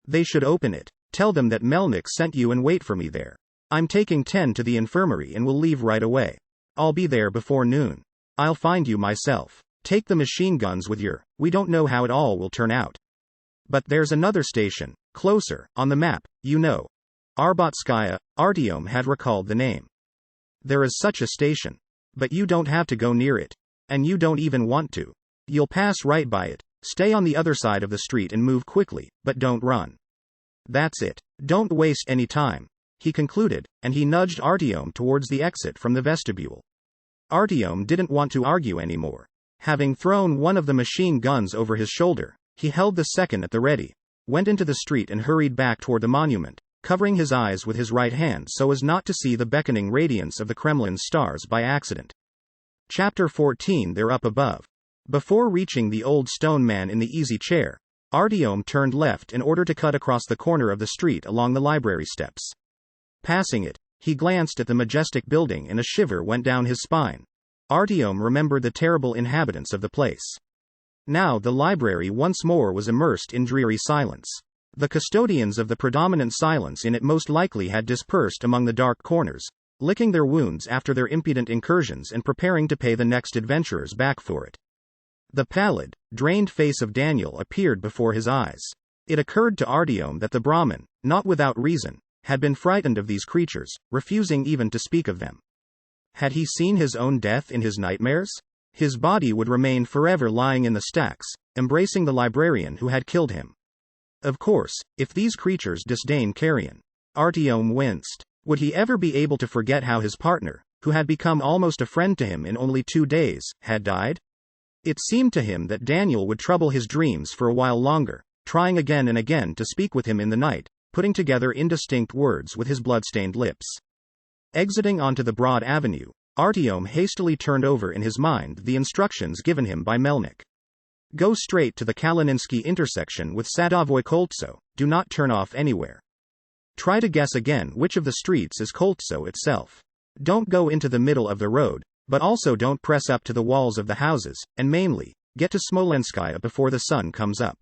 They should open it. Tell them that Melnik sent you and wait for me there. I'm taking 10 to the infirmary and will leave right away. I'll be there before noon. I'll find you myself. Take the machine guns with you. We don't know how it all will turn out. But there's another station, closer, on the map, you know. Arbatskaya. Artyom had recalled the name. There is such a station. But you don't have to go near it. And you don't even want to. You'll pass right by it. Stay on the other side of the street and move quickly, but don't run. That's it. Don't waste any time, he concluded, and he nudged Artyom towards the exit from the vestibule. Artyom didn't want to argue anymore. Having thrown one of the machine guns over his shoulder, he held the second at the ready, went into the street and hurried back toward the monument, covering his eyes with his right hand so as not to see the beckoning radiance of the Kremlin's stars by accident. Chapter 14. They're up above. Before reaching the old stone man in the easy chair, Artyom turned left in order to cut across the corner of the street along the library steps. Passing it, he glanced at the majestic building and a shiver went down his spine. Artyom remembered the terrible inhabitants of the place. Now the library once more was immersed in dreary silence. The custodians of the predominant silence in it most likely had dispersed among the dark corners, licking their wounds after their impudent incursions and preparing to pay the next adventurers back for it. The pallid, drained face of Daniel appeared before his eyes. It occurred to Artyom that the Brahmin, not without reason, had been frightened of these creatures, refusing even to speak of them. Had he seen his own death in his nightmares? His body would remain forever lying in the stacks, embracing the librarian who had killed him. Of course, if these creatures disdain carrion. Artyom winced. Would he ever be able to forget how his partner, who had become almost a friend to him in only 2 days, had died? It seemed to him that Daniel would trouble his dreams for a while longer, trying again and again to speak with him in the night, putting together indistinct words with his blood-stained lips. Exiting onto the broad avenue, Artyom hastily turned over in his mind the instructions given him by Melnik. Go straight to the Kalininsky intersection with Sadovoy Koltso, do not turn off anywhere. Try to guess again which of the streets is Koltso itself. Don't go into the middle of the road, but also don't press up to the walls of the houses, and mainly, get to Smolenskaya before the sun comes up.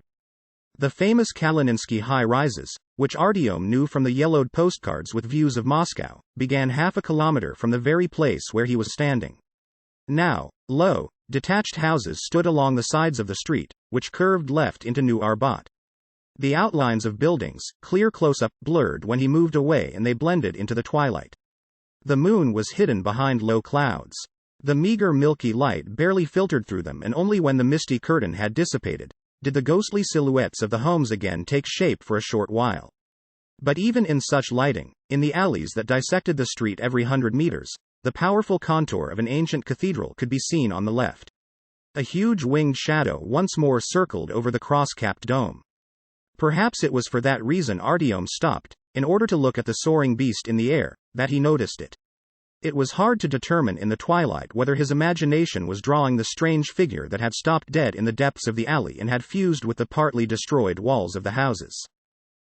The famous Kalininsky high-rises, which Artyom knew from the yellowed postcards with views of Moscow, began half a kilometer from the very place where he was standing. Now, low, detached houses stood along the sides of the street, which curved left into New Arbat. The outlines of buildings, clear close-up, blurred when he moved away and they blended into the twilight. The moon was hidden behind low clouds. The meager milky light barely filtered through them, and only when the misty curtain had dissipated did the ghostly silhouettes of the homes again take shape for a short while. But even in such lighting, in the alleys that dissected the street every 100 meters, the powerful contour of an ancient cathedral could be seen on the left. A huge winged shadow once more circled over the cross-capped dome. Perhaps it was for that reason Artyom stopped, in order to look at the soaring beast in the air, that he noticed it. It was hard to determine in the twilight whether his imagination was drawing the strange figure that had stopped dead in the depths of the alley and had fused with the partly destroyed walls of the houses.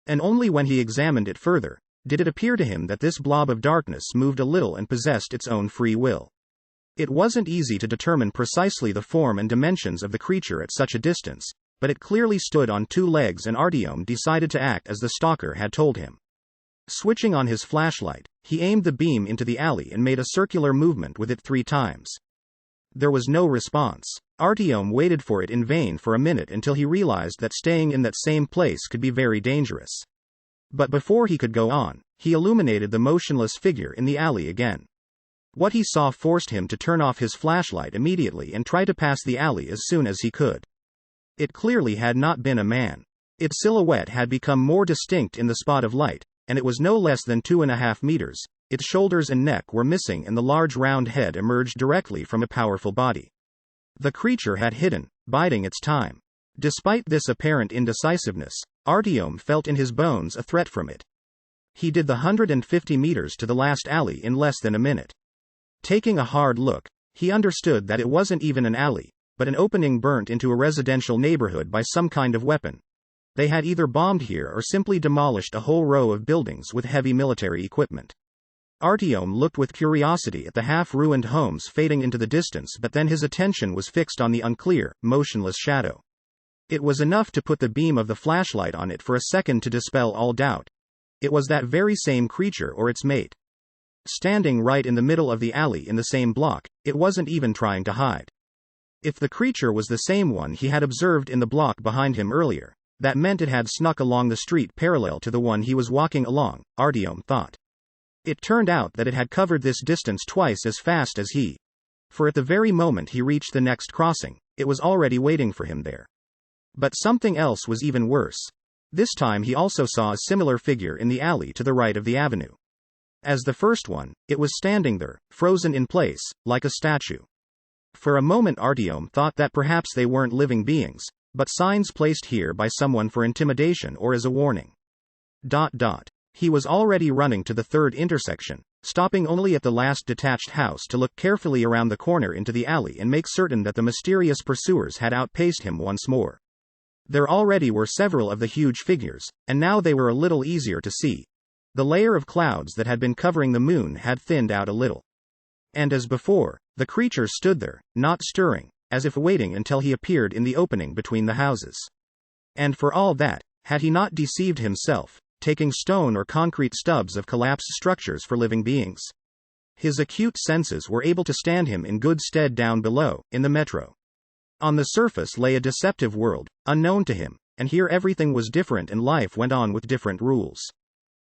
And only when he examined it further, did it appear to him that this blob of darkness moved a little and possessed its own free will. It wasn't easy to determine precisely the form and dimensions of the creature at such a distance, but it clearly stood on two legs, and Artyom decided to act as the stalker had told him. Switching on his flashlight, he aimed the beam into the alley and made a circular movement with it 3 times. There was no response. Artyom waited for it in vain for a minute until he realized that staying in that same place could be very dangerous. But before he could go on, he illuminated the motionless figure in the alley again. What he saw forced him to turn off his flashlight immediately and try to pass the alley as soon as he could. It clearly had not been a man. Its silhouette had become more distinct in the spot of light, and it was no less than 2.5 meters. Its shoulders and neck were missing, and the large round head emerged directly from a powerful body. The creature had hidden, biding its time. Despite this apparent indecisiveness, Artyom felt in his bones a threat from it. He did the 150 meters to the last alley in less than a minute. Taking a hard look, he understood that it wasn't even an alley, but an opening burnt into a residential neighborhood by some kind of weapon. They had either bombed here or simply demolished a whole row of buildings with heavy military equipment. Artyom looked with curiosity at the half-ruined homes fading into the distance, but then his attention was fixed on the unclear, motionless shadow. It was enough to put the beam of the flashlight on it for a second to dispel all doubt. It was that very same creature or its mate. Standing right in the middle of the alley in the same block, it wasn't even trying to hide. If the creature was the same one he had observed in the block behind him earlier, that meant it had snuck along the street parallel to the one he was walking along, Artyom thought. It turned out that it had covered this distance twice as fast as he. For at the very moment he reached the next crossing, it was already waiting for him there. But something else was even worse. This time he also saw a similar figure in the alley to the right of the avenue. As the first one, it was standing there, frozen in place, like a statue. For a moment Artyom thought that perhaps they weren't living beings, but signs placed here by someone for intimidation or as a warning. He was already running to the third intersection, stopping only at the last detached house to look carefully around the corner into the alley and make certain that the mysterious pursuers had outpaced him once more. There already were several of the huge figures, and now they were a little easier to see. The layer of clouds that had been covering the moon had thinned out a little. And as before, the creature stood there, not stirring, as if waiting until he appeared in the opening between the houses. And for all that, had he not deceived himself, taking stone or concrete stubs of collapsed structures for living beings? His acute senses were able to stand him in good stead down below, in the metro. On the surface lay a deceptive world, unknown to him, and here everything was different and life went on with different rules.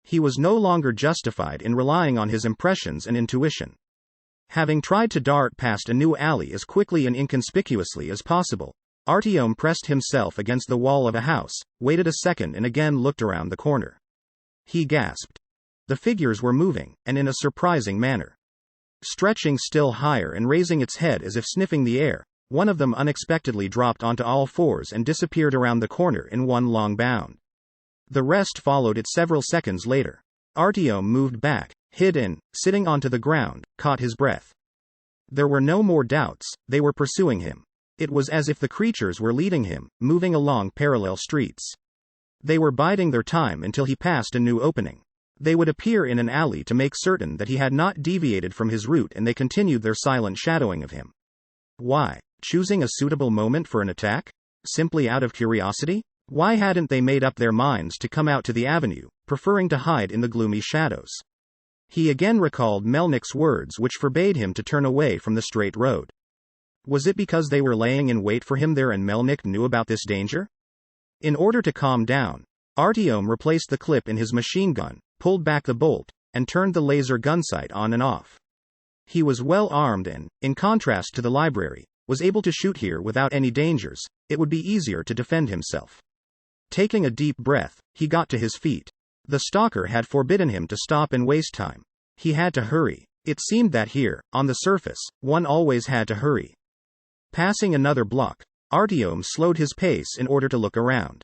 He was no longer justified in relying on his impressions and intuition. Having tried to dart past a new alley as quickly and inconspicuously as possible, Artyom pressed himself against the wall of a house, waited a second and again looked around the corner. He gasped. The figures were moving, and in a surprising manner. Stretching still higher and raising its head as if sniffing the air, one of them unexpectedly dropped onto all fours and disappeared around the corner in one long bound. The rest followed it several seconds later. Artyom moved back, hid in, sitting onto the ground, caught his breath. There were no more doubts, they were pursuing him. It was as if the creatures were leading him, moving along parallel streets. They were biding their time until he passed a new opening. They would appear in an alley to make certain that he had not deviated from his route, and they continued their silent shadowing of him. Why? Choosing a suitable moment for an attack? Simply out of curiosity? Why hadn't they made up their minds to come out to the avenue, preferring to hide in the gloomy shadows? He again recalled Melnick's words which forbade him to turn away from the straight road. Was it because they were laying in wait for him there and Melnick knew about this danger? In order to calm down, Artyom replaced the clip in his machine gun, pulled back the bolt, and turned the laser gun sight on and off. He was well armed and, in contrast to the library, was able to shoot here without any dangers. It would be easier to defend himself. Taking a deep breath, he got to his feet. The stalker had forbidden him to stop and waste time. He had to hurry. It seemed that here, on the surface, one always had to hurry. Passing another block, Artyom slowed his pace in order to look around.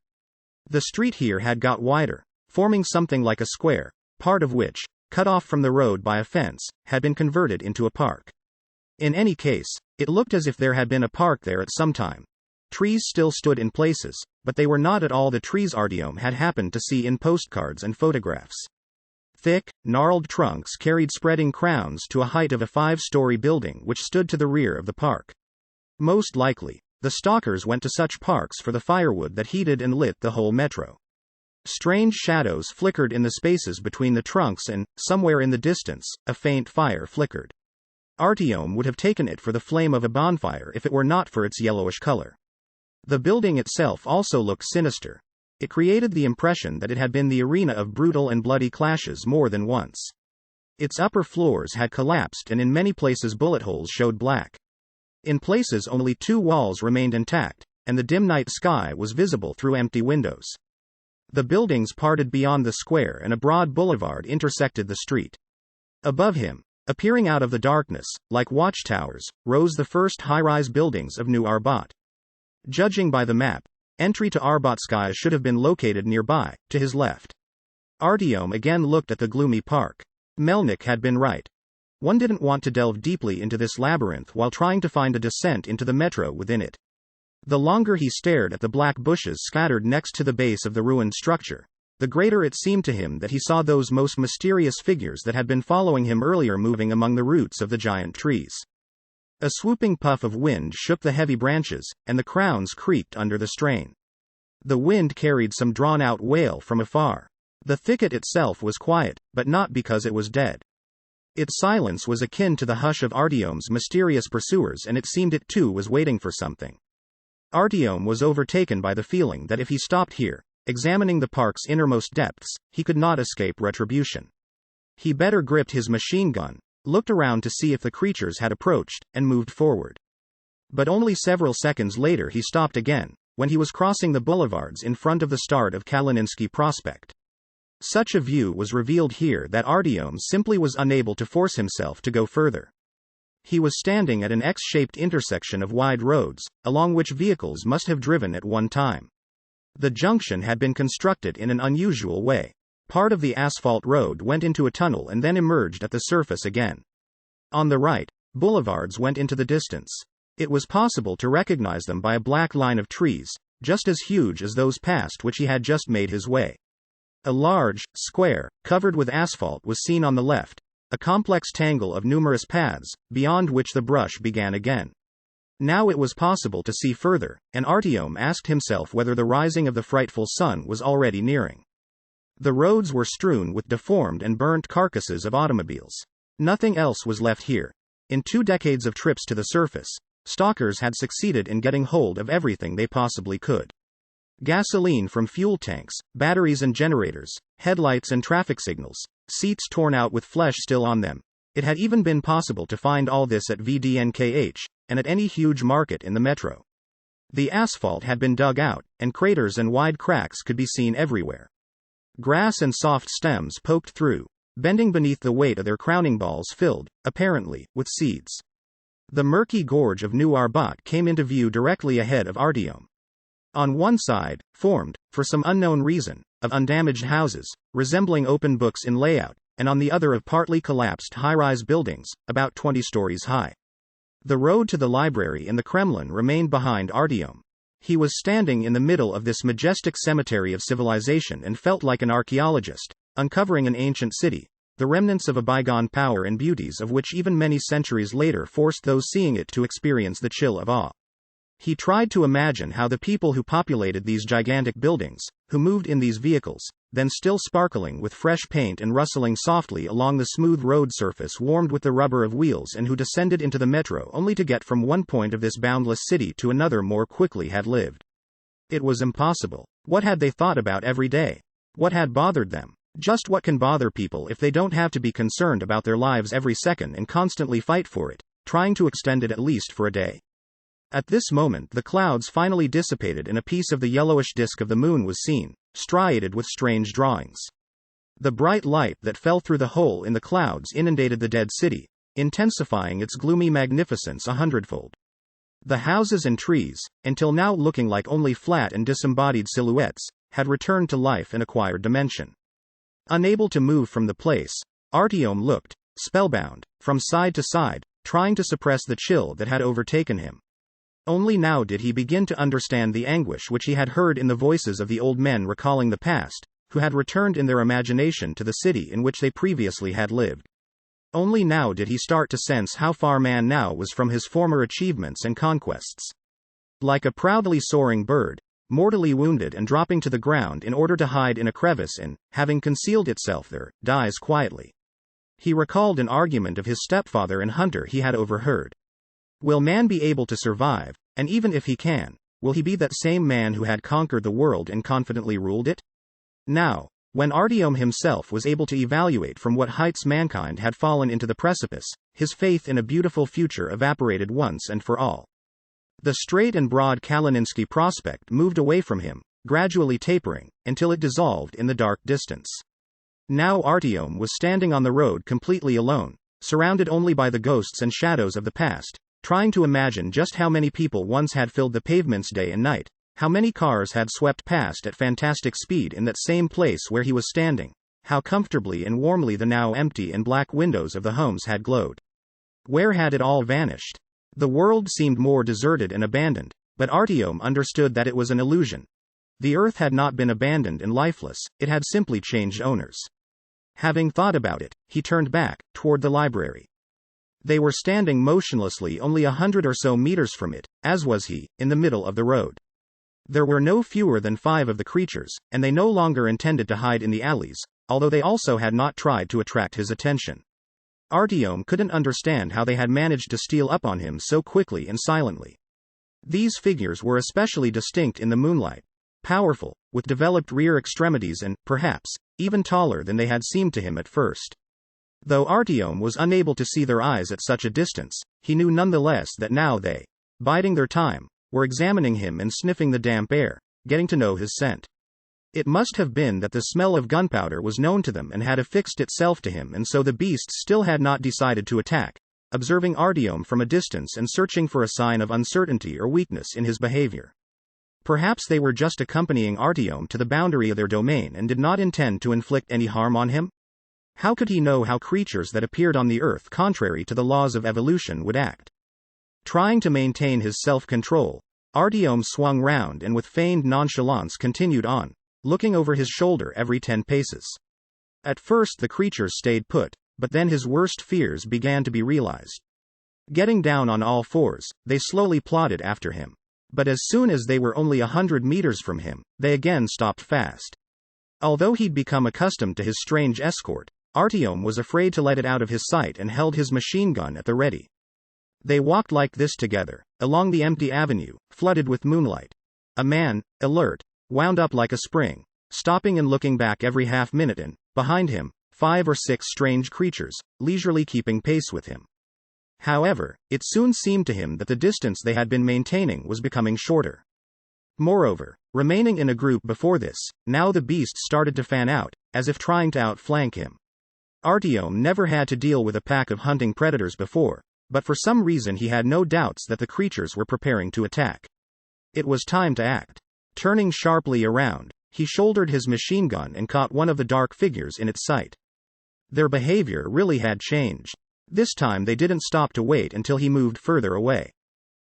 The street here had got wider, forming something like a square, part of which, cut off from the road by a fence, had been converted into a park. In any case, it looked as if there had been a park there at some time. Trees still stood in places, but they were not at all the trees Artyom had happened to see in postcards and photographs. Thick, gnarled trunks carried spreading crowns to a height of a 5-story building which stood to the rear of the park. Most likely, the stalkers went to such parks for the firewood that heated and lit the whole metro. Strange shadows flickered in the spaces between the trunks and, somewhere in the distance, a faint fire flickered. Artyom would have taken it for the flame of a bonfire if it were not for its yellowish color. The building itself also looked sinister. It created the impression that it had been the arena of brutal and bloody clashes more than once. Its upper floors had collapsed and in many places bullet holes showed black. In places only 2 walls remained intact, and the dim night sky was visible through empty windows. The buildings parted beyond the square and a broad boulevard intersected the street. Above him, appearing out of the darkness, like watchtowers, rose the first high-rise buildings of New Arbat. Judging by the map, entry to Arbatsky should have been located nearby, to his left. Artyom again looked at the gloomy park. Melnick had been right. One didn't want to delve deeply into this labyrinth while trying to find a descent into the metro within it. The longer he stared at the black bushes scattered next to the base of the ruined structure, the greater it seemed to him that he saw those most mysterious figures that had been following him earlier moving among the roots of the giant trees. A swooping puff of wind shook the heavy branches, and the crowns creaked under the strain. The wind carried some drawn-out wail from afar. The thicket itself was quiet, but not because it was dead. Its silence was akin to the hush of Artyom's mysterious pursuers and it seemed it too was waiting for something. Artyom was overtaken by the feeling that if he stopped here, examining the park's innermost depths, he could not escape retribution. He better gripped his machine gun, looked around to see if the creatures had approached, and moved forward. But only several seconds later he stopped again, when he was crossing the boulevards in front of the start of Kalininsky Prospect. Such a view was revealed here that Artyom simply was unable to force himself to go further. He was standing at an X-shaped intersection of wide roads, along which vehicles must have driven at one time. The junction had been constructed in an unusual way. Part of the asphalt road went into a tunnel and then emerged at the surface again. On the right, boulevards went into the distance. It was possible to recognize them by a black line of trees, just as huge as those past which he had just made his way. A large, square, covered with asphalt was seen on the left, a complex tangle of numerous paths, beyond which the brush began again. Now it was possible to see further, and Artyom asked himself whether the rising of the frightful sun was already nearing. The roads were strewn with deformed and burnt carcasses of automobiles. Nothing else was left here. In 2 decades of trips to the surface, stalkers had succeeded in getting hold of everything they possibly could. Gasoline from fuel tanks, batteries and generators, headlights and traffic signals, seats torn out with flesh still on them. It had even been possible to find all this at VDNKH, and at any huge market in the metro. The asphalt had been dug out, and craters and wide cracks could be seen everywhere. Grass and soft stems poked through, bending beneath the weight of their crowning balls filled, apparently, with seeds. The murky gorge of New Arbat came into view directly ahead of Artyom. On one side, formed, for some unknown reason, of undamaged houses, resembling open books in layout, and on the other of partly collapsed high-rise buildings, about 20 stories high. The road to the library and the Kremlin remained behind Artyom. He was standing in the middle of this majestic cemetery of civilization and felt like an archaeologist, uncovering an ancient city, the remnants of a bygone power and beauties of which even many centuries later forced those seeing it to experience the chill of awe. He tried to imagine how the people who populated these gigantic buildings, who moved in these vehicles, then still sparkling with fresh paint and rustling softly along the smooth road surface warmed with the rubber of wheels, and who descended into the metro only to get from one point of this boundless city to another more quickly, had lived. It was impossible. What had they thought about every day? What had bothered them? Just what can bother people if they don't have to be concerned about their lives every second and constantly fight for it, trying to extend it at least for a day? At this moment the clouds finally dissipated and a piece of the yellowish disk of the moon was seen, striated with strange drawings. The bright light that fell through the hole in the clouds inundated the dead city, intensifying its gloomy magnificence 100-fold. The houses and trees, until now looking like only flat and disembodied silhouettes, had returned to life and acquired dimension. Unable to move from the place, Artyom looked, spellbound, from side to side, trying to suppress the chill that had overtaken him. Only now did he begin to understand the anguish which he had heard in the voices of the old men recalling the past, who had returned in their imagination to the city in which they previously had lived. Only now did he start to sense how far man now was from his former achievements and conquests. Like a proudly soaring bird, mortally wounded and dropping to the ground in order to hide in a crevice and, having concealed itself there, dies quietly. He recalled an argument of his stepfather and hunter he had overheard. Will man be able to survive, and even if he can, will he be that same man who had conquered the world and confidently ruled it? Now, when Artyom himself was able to evaluate from what heights mankind had fallen into the precipice, his faith in a beautiful future evaporated once and for all. The straight and broad Kalininsky prospect moved away from him, gradually tapering, until it dissolved in the dark distance. Now Artyom was standing on the road completely alone, surrounded only by the ghosts and shadows of the past, trying to imagine just how many people once had filled the pavements day and night, how many cars had swept past at fantastic speed in that same place where he was standing, how comfortably and warmly the now empty and black windows of the homes had glowed. Where had it all vanished? The world seemed more deserted and abandoned, but Artyom understood that it was an illusion. The earth had not been abandoned and lifeless, it had simply changed owners. Having thought about it, he turned back, toward the library. They were standing motionlessly only 100 or so meters from it, as was he, in the middle of the road. There were no fewer than 5 of the creatures, and they no longer intended to hide in the alleys, although they also had not tried to attract his attention. Artyom couldn't understand how they had managed to steal up on him so quickly and silently. These figures were especially distinct in the moonlight, powerful, with developed rear extremities and, perhaps, even taller than they had seemed to him at first. Though Artyom was unable to see their eyes at such a distance, he knew nonetheless that now they, biding their time, were examining him and sniffing the damp air, getting to know his scent. It must have been that the smell of gunpowder was known to them and had affixed itself to him, and so the beasts still had not decided to attack, observing Artyom from a distance and searching for a sign of uncertainty or weakness in his behavior. Perhaps they were just accompanying Artyom to the boundary of their domain and did not intend to inflict any harm on him? How could he know how creatures that appeared on the earth contrary to the laws of evolution would act? Trying to maintain his self-control, Artyom swung round and with feigned nonchalance continued on, looking over his shoulder every 10 paces. At first the creatures stayed put, but then his worst fears began to be realized. Getting down on all fours, they slowly plodded after him. But as soon as they were only 100 meters from him, they again stopped fast. Although he'd become accustomed to his strange escort, Artyom was afraid to let it out of his sight and held his machine gun at the ready. They walked like this together, along the empty avenue, flooded with moonlight. A man, alert, wound up like a spring, stopping and looking back every half minute, and, behind him, 5 or 6 strange creatures, leisurely keeping pace with him. However, it soon seemed to him that the distance they had been maintaining was becoming shorter. Moreover, remaining in a group before this, now the beasts started to fan out, as if trying to outflank him. Artyom never had to deal with a pack of hunting predators before, but for some reason he had no doubts that the creatures were preparing to attack. It was time to act. Turning sharply around, he shouldered his machine gun and caught one of the dark figures in its sight. Their behavior really had changed. This time they didn't stop to wait until he moved further away.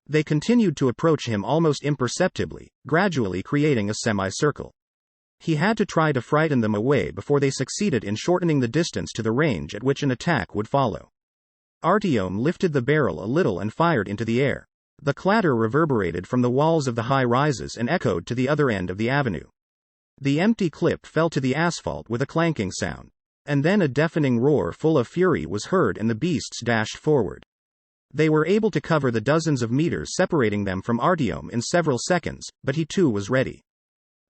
They continued to approach him almost imperceptibly, gradually creating a semicircle. He had to try to frighten them away before they succeeded in shortening the distance to the range at which an attack would follow. Artyom lifted the barrel a little and fired into the air. The clatter reverberated from the walls of the high-rises and echoed to the other end of the avenue. The empty clip fell to the asphalt with a clanking sound. And then a deafening roar full of fury was heard and the beasts dashed forward. They were able to cover the dozens of meters separating them from Artyom in several seconds, but he too was ready.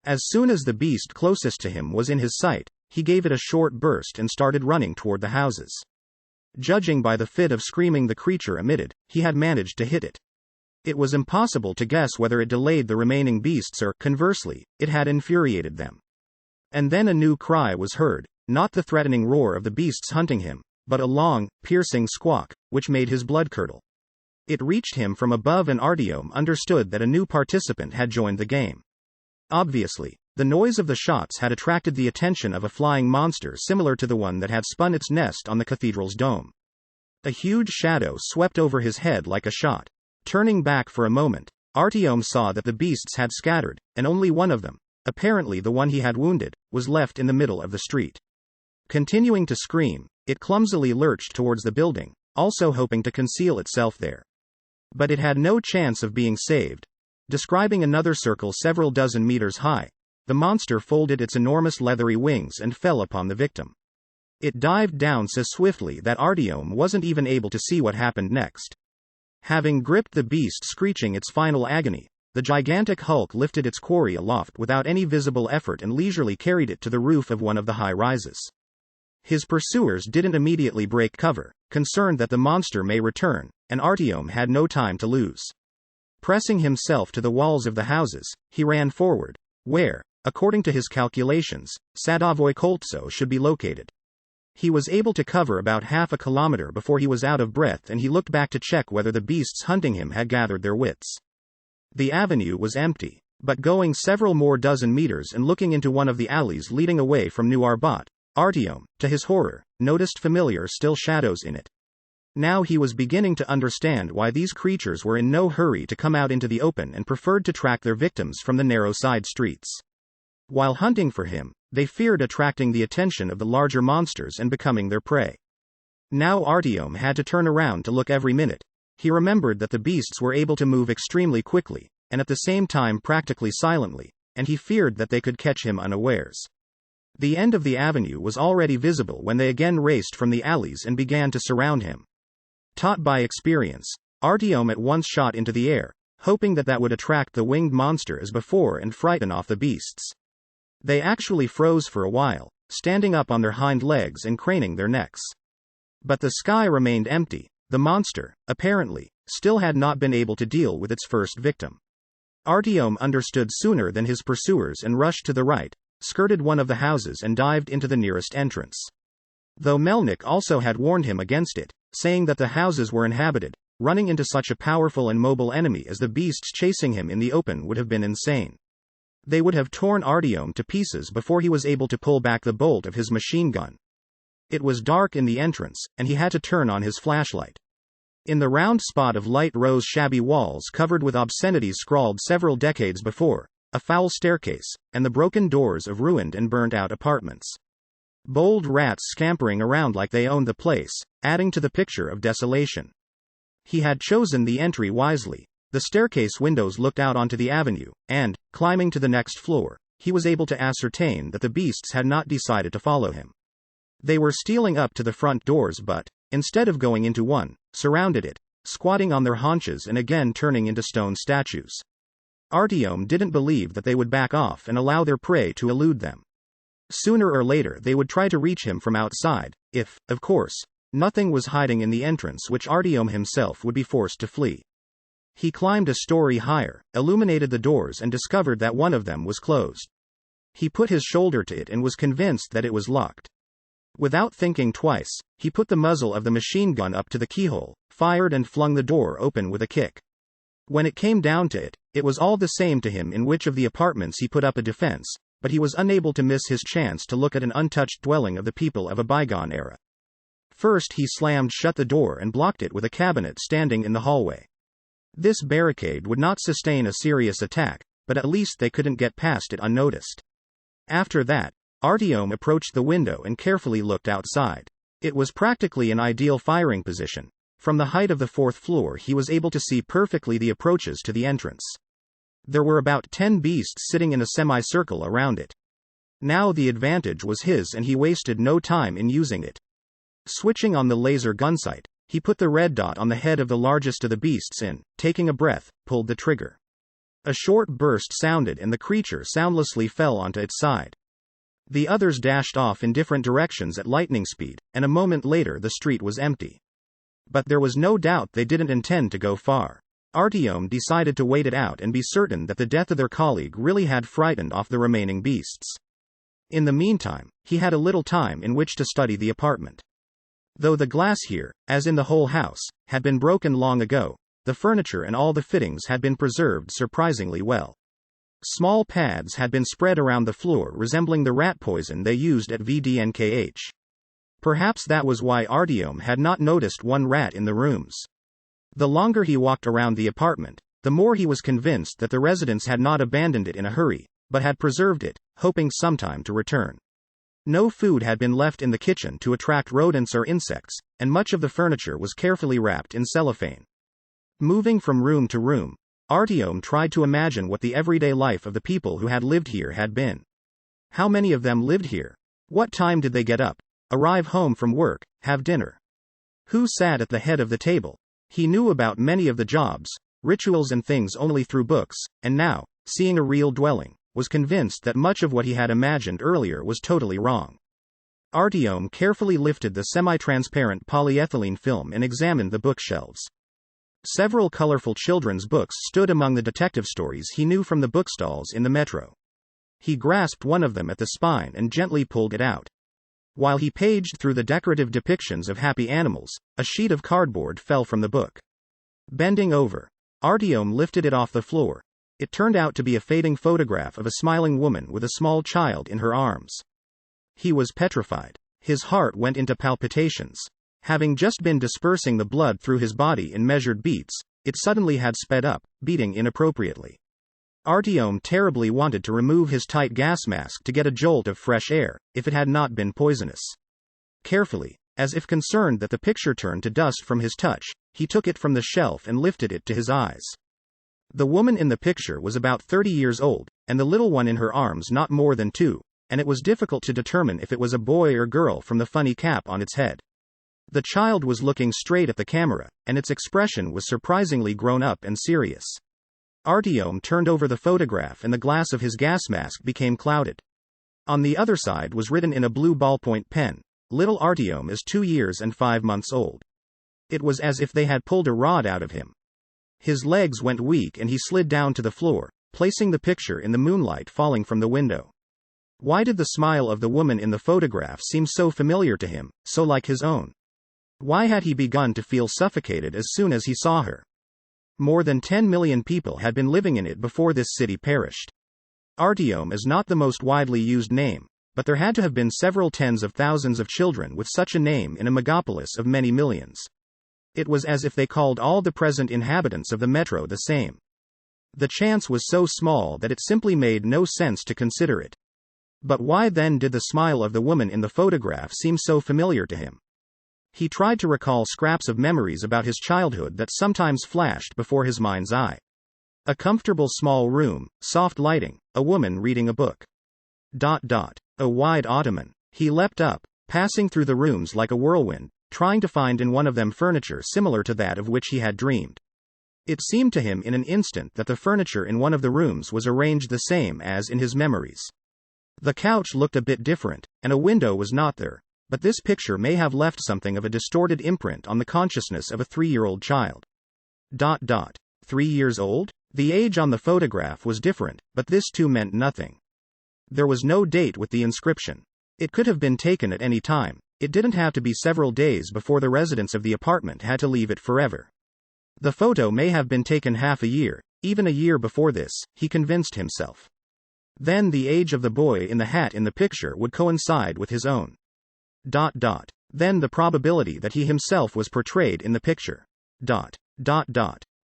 As soon as the beast closest to him was in his sight, he gave it a short burst and started running toward the houses. Judging by the fit of screaming the creature emitted, he had managed to hit it. It was impossible to guess whether it delayed the remaining beasts or, conversely, it had infuriated them. And then a new cry was heard, not the threatening roar of the beasts hunting him, but a long, piercing squawk, which made his blood curdle. It reached him from above and Artyom understood that a new participant had joined the game. Obviously, the noise of the shots had attracted the attention of a flying monster similar to the one that had spun its nest on the cathedral's dome. A huge shadow swept over his head like a shot. Turning back for a moment, Artyom saw that the beasts had scattered, and only one of them, apparently the one he had wounded, was left in the middle of the street. Continuing to scream, it clumsily lurched towards the building, also hoping to conceal itself there. But it had no chance of being saved. Describing another circle several dozen meters high, the monster folded its enormous leathery wings and fell upon the victim. It dived down so swiftly that Artyom wasn't even able to see what happened next. Having gripped the beast screeching its final agony, the gigantic hulk lifted its quarry aloft without any visible effort and leisurely carried it to the roof of one of the high rises. His pursuers didn't immediately break cover, concerned that the monster may return, and Artyom had no time to lose. Pressing himself to the walls of the houses, he ran forward, where, according to his calculations, Sadovое Koltso should be located. He was able to cover about half a kilometer before he was out of breath and he looked back to check whether the beasts hunting him had gathered their wits. The avenue was empty, but going several more dozen meters and looking into one of the alleys leading away from New Arbat, Artyom, to his horror, noticed familiar still shadows in it. Now he was beginning to understand why these creatures were in no hurry to come out into the open and preferred to track their victims from the narrow side streets. While hunting for him, they feared attracting the attention of the larger monsters and becoming their prey. Now Artyom had to turn around to look every minute. He remembered that the beasts were able to move extremely quickly, and at the same time practically silently, and he feared that they could catch him unawares. The end of the avenue was already visible when they again raced from the alleys and began to surround him. Taught by experience, Artyom at once shot into the air, hoping that would attract the winged monster as before and frighten off the beasts. They actually froze for a while, standing up on their hind legs and craning their necks. But the sky remained empty. The monster, apparently, still had not been able to deal with its first victim. Artyom understood sooner than his pursuers and rushed to the right, skirted one of the houses and dived into the nearest entrance. Though Melnik also had warned him against it, saying that the houses were inhabited, running into such a powerful and mobile enemy as the beasts chasing him in the open would have been insane. They would have torn Artyom to pieces before he was able to pull back the bolt of his machine gun. It was dark in the entrance, and he had to turn on his flashlight. In the round spot of light rose shabby walls covered with obscenities scrawled several decades before, a foul staircase, and the broken doors of ruined and burnt-out apartments. Bold rats scampering around like they owned the place, adding to the picture of desolation. He had chosen the entry wisely. The staircase windows looked out onto the avenue, and, climbing to the next floor, he was able to ascertain that the beasts had not decided to follow him. They were stealing up to the front doors but, instead of going into one, surrounded it, squatting on their haunches and again turning into stone statues. Artyom didn't believe that they would back off and allow their prey to elude them. Sooner or later they would try to reach him from outside, if, of course, nothing was hiding in the entrance which Artyom himself would be forced to flee. He climbed a story higher, illuminated the doors and discovered that one of them was closed. He put his shoulder to it and was convinced that it was locked. Without thinking twice, he put the muzzle of the machine gun up to the keyhole, fired and flung the door open with a kick. When it came down to it, it was all the same to him in which of the apartments he put up a defense, but he was unable to miss his chance to look at an untouched dwelling of the people of a bygone era. First he slammed shut the door and blocked it with a cabinet standing in the hallway. This barricade would not sustain a serious attack, but at least they couldn't get past it unnoticed. After that, Artyom approached the window and carefully looked outside. It was practically an ideal firing position. From the height of the 4th floor he was able to see perfectly the approaches to the entrance. There were about 10 beasts sitting in a semicircle around it. Now the advantage was his and he wasted no time in using it. Switching on the laser gun sight, he put the red dot on the head of the largest of the beasts and, taking a breath, pulled the trigger. A short burst sounded and the creature soundlessly fell onto its side. The others dashed off in different directions at lightning speed, and a moment later the street was empty. But there was no doubt they didn't intend to go far. Artyom decided to wait it out and be certain that the death of their colleague really had frightened off the remaining beasts. In the meantime, he had a little time in which to study the apartment. Though the glass here, as in the whole house, had been broken long ago, the furniture and all the fittings had been preserved surprisingly well. Small pads had been spread around the floor resembling the rat poison they used at VDNKH. Perhaps that was why Artyom had not noticed one rat in the rooms. The longer he walked around the apartment, the more he was convinced that the residents had not abandoned it in a hurry, but had preserved it, hoping sometime to return. No food had been left in the kitchen to attract rodents or insects, and much of the furniture was carefully wrapped in cellophane. Moving from room to room, Artyom tried to imagine what the everyday life of the people who had lived here had been. How many of them lived here? What time did they get up, arrive home from work, have dinner? Who sat at the head of the table? He knew about many of the jobs, rituals and things only through books, and now, seeing a real dwelling, was convinced that much of what he had imagined earlier was totally wrong. Artyom carefully lifted the semi-transparent polyethylene film and examined the bookshelves. Several colorful children's books stood among the detective stories he knew from the bookstalls in the metro. He grasped one of them at the spine and gently pulled it out. While he paged through the decorative depictions of happy animals, a sheet of cardboard fell from the book. Bending over, Artyom lifted it off the floor. It turned out to be a fading photograph of a smiling woman with a small child in her arms. He was petrified. His heart went into palpitations. Having just been dispersing the blood through his body in measured beats, it suddenly had sped up, beating inappropriately. Artyom terribly wanted to remove his tight gas mask to get a jolt of fresh air, if it had not been poisonous. Carefully, as if concerned that the picture turned to dust from his touch, he took it from the shelf and lifted it to his eyes. The woman in the picture was about 30 years old, and the little one in her arms not more than 2, and it was difficult to determine if it was a boy or girl from the funny cap on its head. The child was looking straight at the camera, and its expression was surprisingly grown up and serious. Artyom turned over the photograph and the glass of his gas mask became clouded. On the other side was written in a blue ballpoint pen, "Little Artyom is 2 years and 5 months old." It was as if they had pulled a rod out of him. His legs went weak and he slid down to the floor, placing the picture in the moonlight falling from the window. Why did the smile of the woman in the photograph seem so familiar to him, so like his own? Why had he begun to feel suffocated as soon as he saw her? More than 10 million people had been living in it before this city perished. Artyom is not the most widely used name, but there had to have been several tens of thousands of children with such a name in a megapolis of many millions. It was as if they called all the present inhabitants of the metro the same. The chance was so small that it simply made no sense to consider it. But why then did the smile of the woman in the photograph seem so familiar to him? He tried to recall scraps of memories about his childhood that sometimes flashed before his mind's eye. A comfortable small room, soft lighting, a woman reading a book. A wide ottoman. He leapt up, passing through the rooms like a whirlwind, trying to find in one of them furniture similar to that of which he had dreamed. It seemed to him in an instant that the furniture in one of the rooms was arranged the same as in his memories. The couch looked a bit different, and a window was not there. But this picture may have left something of a distorted imprint on the consciousness of a 3-year-old child. 3 years old? The age on the photograph was different, but this too meant nothing. There was no date with the inscription. It could have been taken at any time. It didn't have to be several days before the residents of the apartment had to leave it forever. The photo may have been taken half a year, even a year before this, he convinced himself. Then the age of the boy in the hat in the picture would coincide with his own. Then the probability that he himself was portrayed in the picture.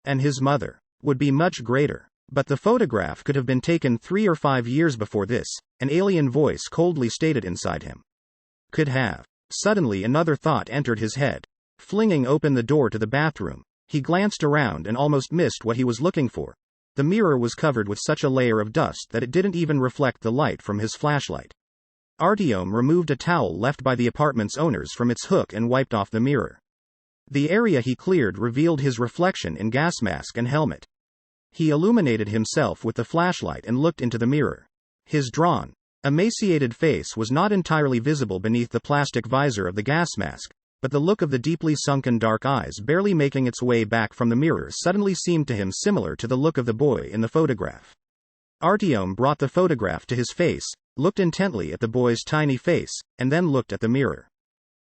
And his mother would be much greater. But the photograph could have been taken 3 or 5 years before this, an alien voice coldly stated inside him. Could have. Suddenly another thought entered his head. Flinging open the door to the bathroom, he glanced around and almost missed what he was looking for. The mirror was covered with such a layer of dust that it didn't even reflect the light from his flashlight. Artyom removed a towel left by the apartment's owners from its hook and wiped off the mirror. The area he cleared revealed his reflection in gas mask and helmet. He illuminated himself with the flashlight and looked into the mirror. His drawn, emaciated face was not entirely visible beneath the plastic visor of the gas mask, but the look of the deeply sunken dark eyes barely making its way back from the mirror suddenly seemed to him similar to the look of the boy in the photograph. Artyom brought the photograph to his face, looked intently at the boy's tiny face, and then looked at the mirror.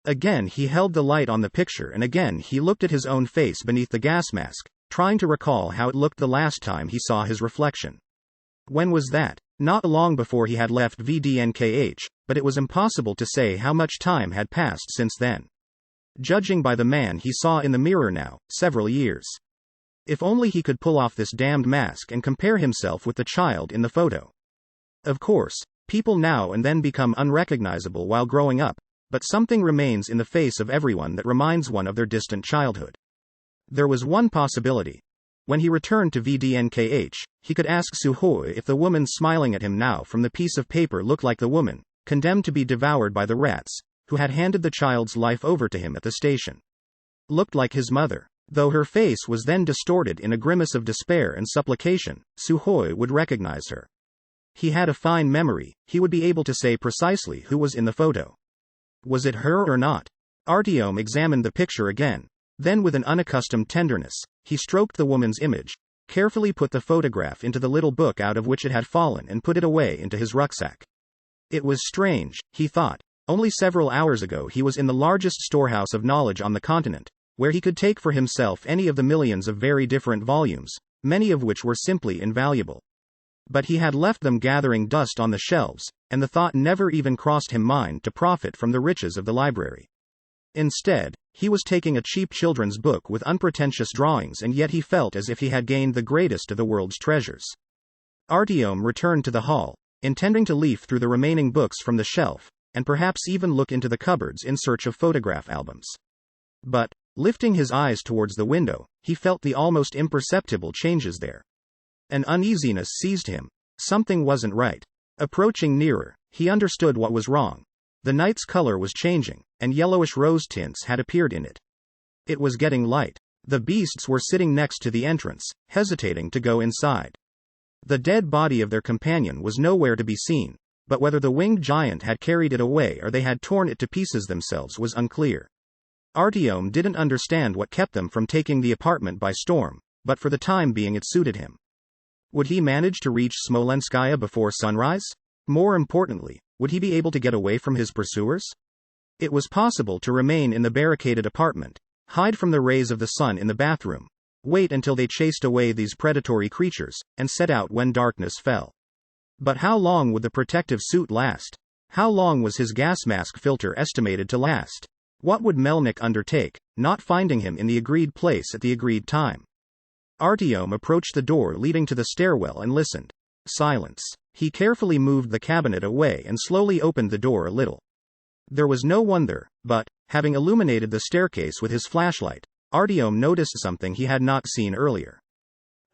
Again he held the light on the picture and again he looked at his own face beneath the gas mask, trying to recall how it looked the last time he saw his reflection. When was that? Not long before he had left VDNKH, but it was impossible to say how much time had passed since then. Judging by the man he saw in the mirror now, several years. If only he could pull off this damned mask and compare himself with the child in the photo. Of course, people now and then become unrecognizable while growing up, but something remains in the face of everyone that reminds one of their distant childhood. There was one possibility. When he returned to VDNKH, he could ask Suhoi if the woman smiling at him now from the piece of paper looked like the woman, condemned to be devoured by the rats, who had handed the child's life over to him at the station. Looked like his mother. Though her face was then distorted in a grimace of despair and supplication, Suhoi would recognize her. He had a fine memory, he would be able to say precisely who was in the photo. Was it her or not? Artyom examined the picture again. Then with an unaccustomed tenderness, he stroked the woman's image, carefully put the photograph into the little book out of which it had fallen and put it away into his rucksack. It was strange, he thought. Only several hours ago he was in the largest storehouse of knowledge on the continent, where he could take for himself any of the millions of very different volumes, many of which were simply invaluable. But he had left them gathering dust on the shelves, and the thought never even crossed his mind to profit from the riches of the library. Instead, he was taking a cheap children's book with unpretentious drawings and yet he felt as if he had gained the greatest of the world's treasures. Artyom returned to the hall, intending to leaf through the remaining books from the shelf, and perhaps even look into the cupboards in search of photograph albums. But, lifting his eyes towards the window, he felt the almost imperceptible changes there. An uneasiness seized him. Something wasn't right. Approaching nearer, he understood what was wrong. The night's color was changing, and yellowish rose tints had appeared in it. It was getting light. The beasts were sitting next to the entrance, hesitating to go inside. The dead body of their companion was nowhere to be seen, but whether the winged giant had carried it away or they had torn it to pieces themselves was unclear. Artyom didn't understand what kept them from taking the apartment by storm, but for the time being it suited him. Would he manage to reach Smolenskaya before sunrise? More importantly, would he be able to get away from his pursuers? It was possible to remain in the barricaded apartment, hide from the rays of the sun in the bathroom, wait until they chased away these predatory creatures, and set out when darkness fell. But how long would the protective suit last? How long was his gas mask filter estimated to last? What would Melnik undertake, not finding him in the agreed place at the agreed time? Artyom approached the door leading to the stairwell and listened. Silence. He carefully moved the cabinet away and slowly opened the door a little. There was no one there, but, having illuminated the staircase with his flashlight, Artyom noticed something he had not seen earlier.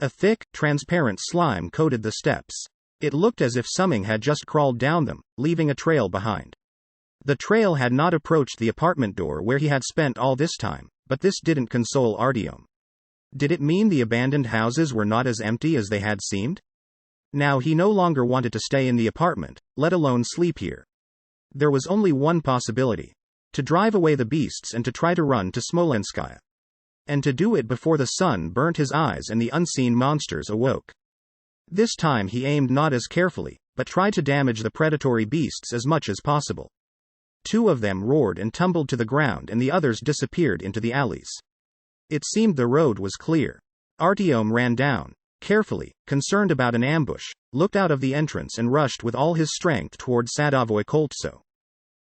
A thick, transparent slime coated the steps. It looked as if something had just crawled down them, leaving a trail behind. The trail had not approached the apartment door where he had spent all this time, but this didn't console Artyom. Did it mean the abandoned houses were not as empty as they had seemed? Now he no longer wanted to stay in the apartment, let alone sleep here. There was only one possibility. To drive away the beasts and to try to run to Smolenskaya. And to do it before the sun burnt his eyes and the unseen monsters awoke. This time he aimed not as carefully, but tried to damage the predatory beasts as much as possible. 2 of them roared and tumbled to the ground and the others disappeared into the alleys. It seemed the road was clear. Artyom ran down, carefully, concerned about an ambush, looked out of the entrance and rushed with all his strength toward Sadavoy Koltso.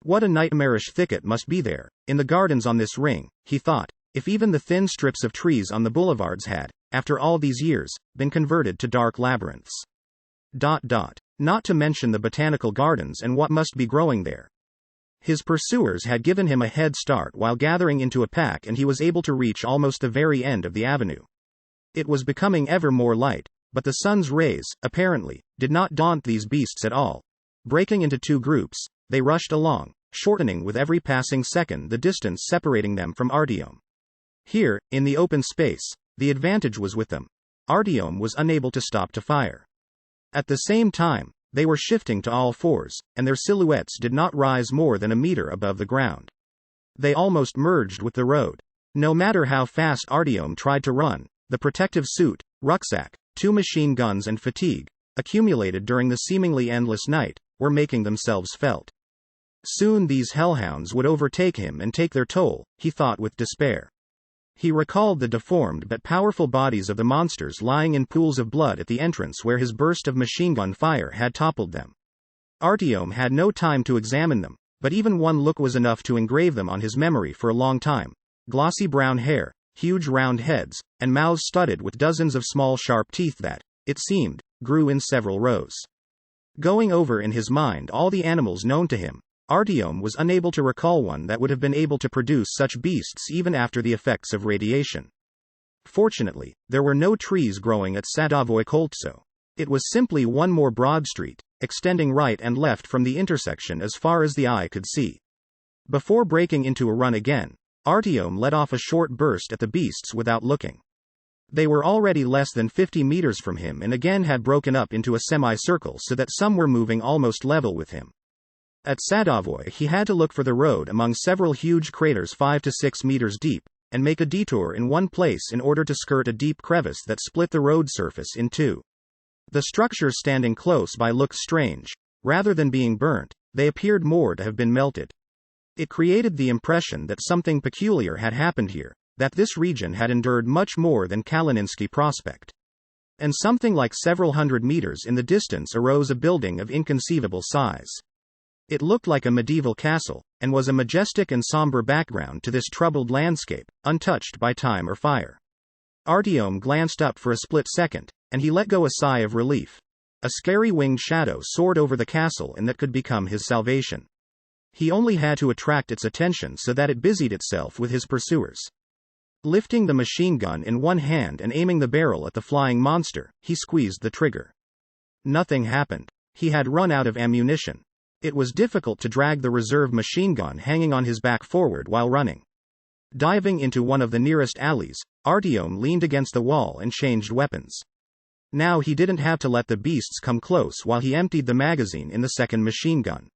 What a nightmarish thicket must be there, in the gardens on this ring, he thought, if even the thin strips of trees on the boulevards had, after all these years, been converted to dark labyrinths. Not to mention the botanical gardens and what must be growing there. His pursuers had given him a head start while gathering into a pack, and he was able to reach almost the very end of the avenue. It was becoming ever more light, but the sun's rays, apparently, did not daunt these beasts at all. Breaking into two groups, they rushed along, shortening with every passing second the distance separating them from Artyom. Here, in the open space, the advantage was with them. Artyom was unable to stop to fire. At the same time, they were shifting to all fours, and their silhouettes did not rise more than a meter above the ground. They almost merged with the road. No matter how fast Artyom tried to run, the protective suit, rucksack, 2 machine guns and fatigue, accumulated during the seemingly endless night, were making themselves felt. Soon these hellhounds would overtake him and take their toll, he thought with despair. He recalled the deformed but powerful bodies of the monsters lying in pools of blood at the entrance where his burst of machine gun fire had toppled them. Artyom had no time to examine them, but even one look was enough to engrave them on his memory for a long time. Glossy brown hair, huge round heads, and mouths studded with dozens of small sharp teeth that, it seemed, grew in several rows. Going over in his mind all the animals known to him, Artyom was unable to recall one that would have been able to produce such beasts even after the effects of radiation. Fortunately, there were no trees growing at Sadovoy Koltso. It was simply one more broad street, extending right and left from the intersection as far as the eye could see. Before breaking into a run again, Artyom let off a short burst at the beasts without looking. They were already less than 50 meters from him and again had broken up into a semicircle so that some were moving almost level with him. At Sadovoy he had to look for the road among several huge craters 5 to 6 meters deep, and make a detour in one place in order to skirt a deep crevice that split the road surface in two. The structures standing close by looked strange. Rather than being burnt, they appeared more to have been melted. It created the impression that something peculiar had happened here, that this region had endured much more than Kalininsky Prospect. And something like several hundred meters in the distance arose a building of inconceivable size. It looked like a medieval castle, and was a majestic and somber background to this troubled landscape, untouched by time or fire. Artyom glanced up for a split second, and he let go a sigh of relief. A scary winged shadow soared over the castle and that could become his salvation. He only had to attract its attention so that it busied itself with his pursuers. Lifting the machine gun in one hand and aiming the barrel at the flying monster, he squeezed the trigger. Nothing happened. He had run out of ammunition. It was difficult to drag the reserve machine gun hanging on his back forward while running. Diving into one of the nearest alleys, Artyom leaned against the wall and changed weapons. Now he didn't have to let the beasts come close while he emptied the magazine in the second machine gun.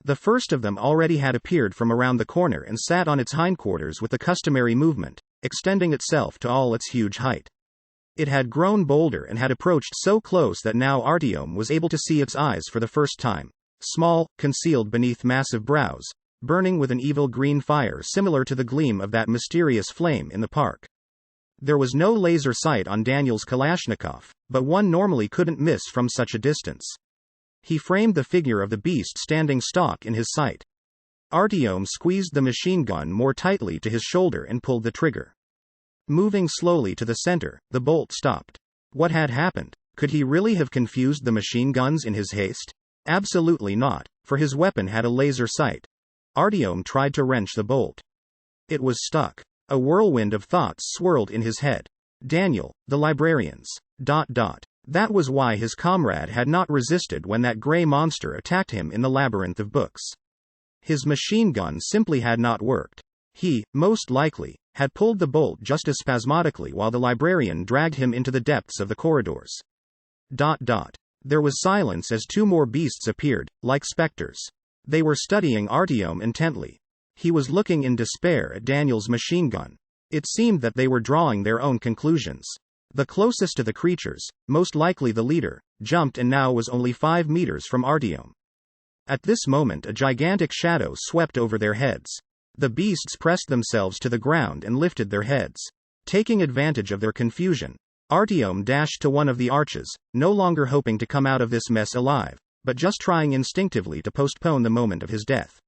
The first of them already had appeared from around the corner and sat on its hindquarters with the customary movement, extending itself to all its huge height. It had grown bolder and had approached so close that now Artyom was able to see its eyes for the first time. Small, concealed beneath massive brows, burning with an evil green fire similar to the gleam of that mysterious flame in the park. There was no laser sight on Daniel's Kalashnikov, but one normally couldn't miss from such a distance. He framed the figure of the beast standing stock in his sight. Artyom squeezed the machine gun more tightly to his shoulder and pulled the trigger. Moving slowly to the center, the bolt stopped. What had happened? Could he really have confused the machine guns in his haste? Absolutely not, for his weapon had a laser sight. Artyom tried to wrench the bolt. It was stuck. A whirlwind of thoughts swirled in his head. Daniel, the librarians. That was why his comrade had not resisted when that gray monster attacked him in the labyrinth of books. His machine gun simply had not worked. He, most likely, had pulled the bolt just as spasmodically while the librarian dragged him into the depths of the corridors. There was silence as two more beasts appeared, like specters. They were studying Artyom intently. He was looking in despair at Daniel's machine gun. It seemed that they were drawing their own conclusions. The closest to the creatures, most likely the leader, jumped and now was only 5 meters from Artyom. At this moment a gigantic shadow swept over their heads. The beasts pressed themselves to the ground and lifted their heads. Taking advantage of their confusion, Artyom dashed to one of the arches, no longer hoping to come out of this mess alive, but just trying instinctively to postpone the moment of his death.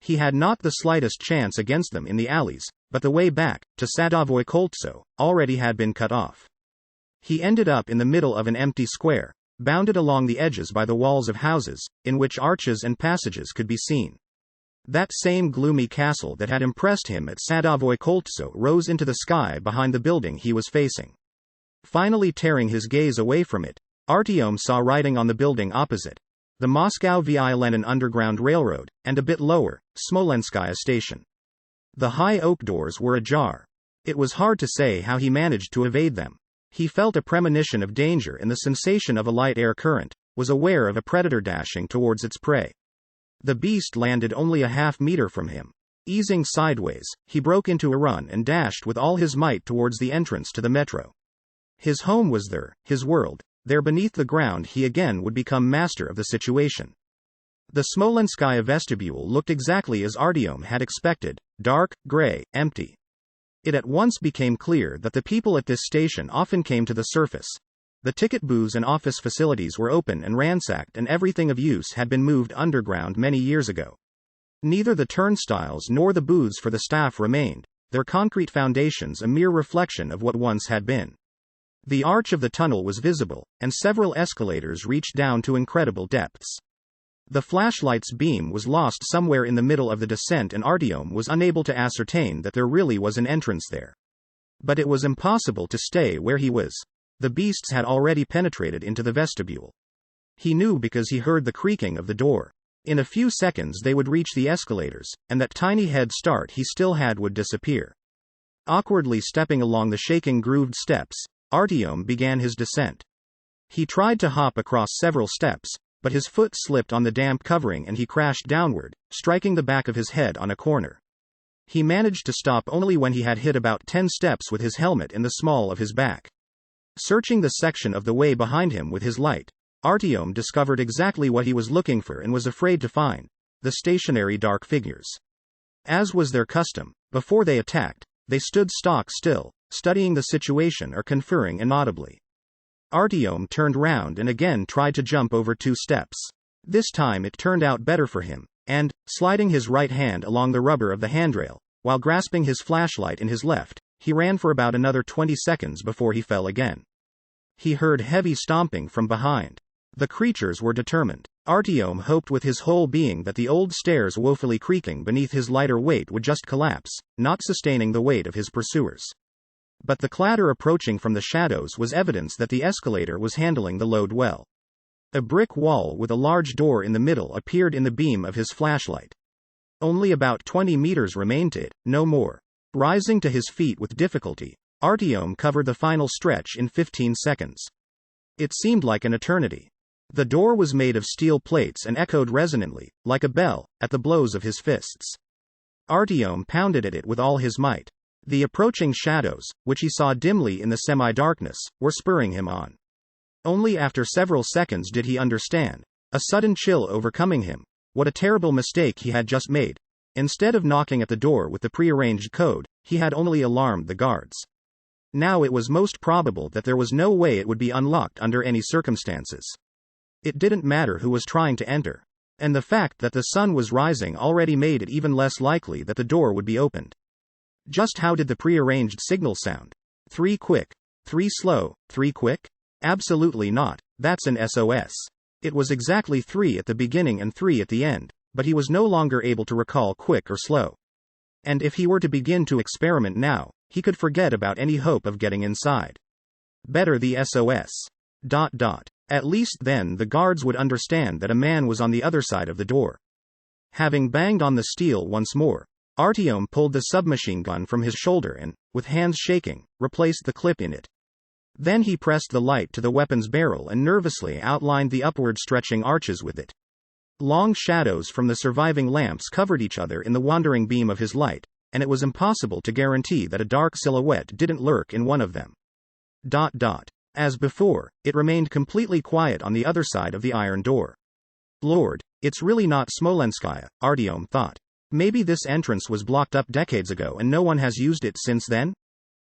He had not the slightest chance against them in the alleys, but the way back, to Sadovoy Koltso, already had been cut off. He ended up in the middle of an empty square, bounded along the edges by the walls of houses, in which arches and passages could be seen. That same gloomy castle that had impressed him at Sadovoy Koltso rose into the sky behind the building he was facing. Finally tearing his gaze away from it, Artyom saw writing on the building opposite, the Moscow VI Lenin Underground Railroad, and a bit lower, Smolenskaya Station. The high oak doors were ajar. It was hard to say how he managed to evade them. He felt a premonition of danger and the sensation of a light air current, was aware of a predator dashing towards its prey. The beast landed only a half-meter from him. Easing sideways, he broke into a run and dashed with all his might towards the entrance to the metro. His home was there, his world. There beneath the ground he again would become master of the situation. The Smolenskaya vestibule looked exactly as Artyom had expected, dark, grey, empty. It at once became clear that the people at this station often came to the surface. The ticket booths and office facilities were open and ransacked, and everything of use had been moved underground many years ago. Neither the turnstiles nor the booths for the staff remained, their concrete foundations a mere reflection of what once had been. The arch of the tunnel was visible, and several escalators reached down to incredible depths. The flashlight's beam was lost somewhere in the middle of the descent, and Artyom was unable to ascertain that there really was an entrance there. But it was impossible to stay where he was. The beasts had already penetrated into the vestibule. He knew because he heard the creaking of the door. In a few seconds they would reach the escalators, and that tiny head start he still had would disappear. Awkwardly stepping along the shaking grooved steps, Artyom began his descent. He tried to hop across several steps, but his foot slipped on the damp covering and he crashed downward, striking the back of his head on a corner. He managed to stop only when he had hit about 10 steps with his helmet in the small of his back. Searching the section of the way behind him with his light, Artyom discovered exactly what he was looking for and was afraid to find: the stationary dark figures. As was their custom, before they attacked, they stood stock still, studying the situation or conferring inaudibly. Artyom turned round and again tried to jump over 2 steps. This time it turned out better for him, and, sliding his right hand along the rubber of the handrail, while grasping his flashlight in his left, he ran for about another 20 seconds before he fell again. He heard heavy stomping from behind. The creatures were determined. Artyom hoped with his whole being that the old stairs woefully creaking beneath his lighter weight would just collapse, not sustaining the weight of his pursuers. But the clatter approaching from the shadows was evidence that the escalator was handling the load well. A brick wall with a large door in the middle appeared in the beam of his flashlight. Only about 20 meters remained to it, no more. Rising to his feet with difficulty, Artyom covered the final stretch in 15 seconds. It seemed like an eternity. The door was made of steel plates and echoed resonantly, like a bell, at the blows of his fists. Artyom pounded at it with all his might. The approaching shadows, which he saw dimly in the semi-darkness, were spurring him on. Only after several seconds did he understand, a sudden chill overcoming him, what a terrible mistake he had just made. Instead of knocking at the door with the prearranged code, he had only alarmed the guards. Now it was most probable that there was no way it would be unlocked under any circumstances. It didn't matter who was trying to enter. And the fact that the sun was rising already made it even less likely that the door would be opened. Just how did the prearranged signal sound? 3 quick, 3 slow, 3 quick? Absolutely not. That's an SOS. It was exactly 3 at the beginning and 3 at the end, but he was no longer able to recall quick or slow. And if he were to begin to experiment now, he could forget about any hope of getting inside. Better the SOS. At least then the guards would understand that a man was on the other side of the door. Having banged on the steel once more, Artyom pulled the submachine gun from his shoulder and, with hands shaking, replaced the clip in it. Then he pressed the light to the weapon's barrel and nervously outlined the upward stretching arches with it. Long shadows from the surviving lamps covered each other in the wandering beam of his light, and it was impossible to guarantee that a dark silhouette didn't lurk in one of them. As before, it remained completely quiet on the other side of the iron door. Lord, it's really not Smolenskaya, Artyom thought. Maybe this entrance was blocked up decades ago and no one has used it since then?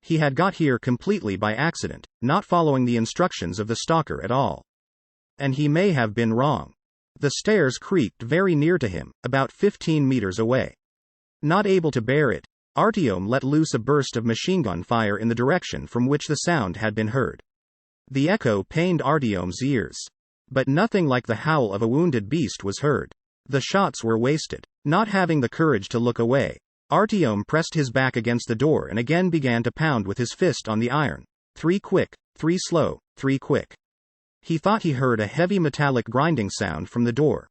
He had got here completely by accident, not following the instructions of the stalker at all. And he may have been wrong. The stairs creaked very near to him, about 15 meters away. Not able to bear it, Artyom let loose a burst of machine gun fire in the direction from which the sound had been heard. The echo pained Artyom's ears. But nothing like the howl of a wounded beast was heard. The shots were wasted. Not having the courage to look away, Artyom pressed his back against the door and again began to pound with his fist on the iron. 3 quick, 3 slow, 3 quick. He thought he heard a heavy metallic grinding sound from the door.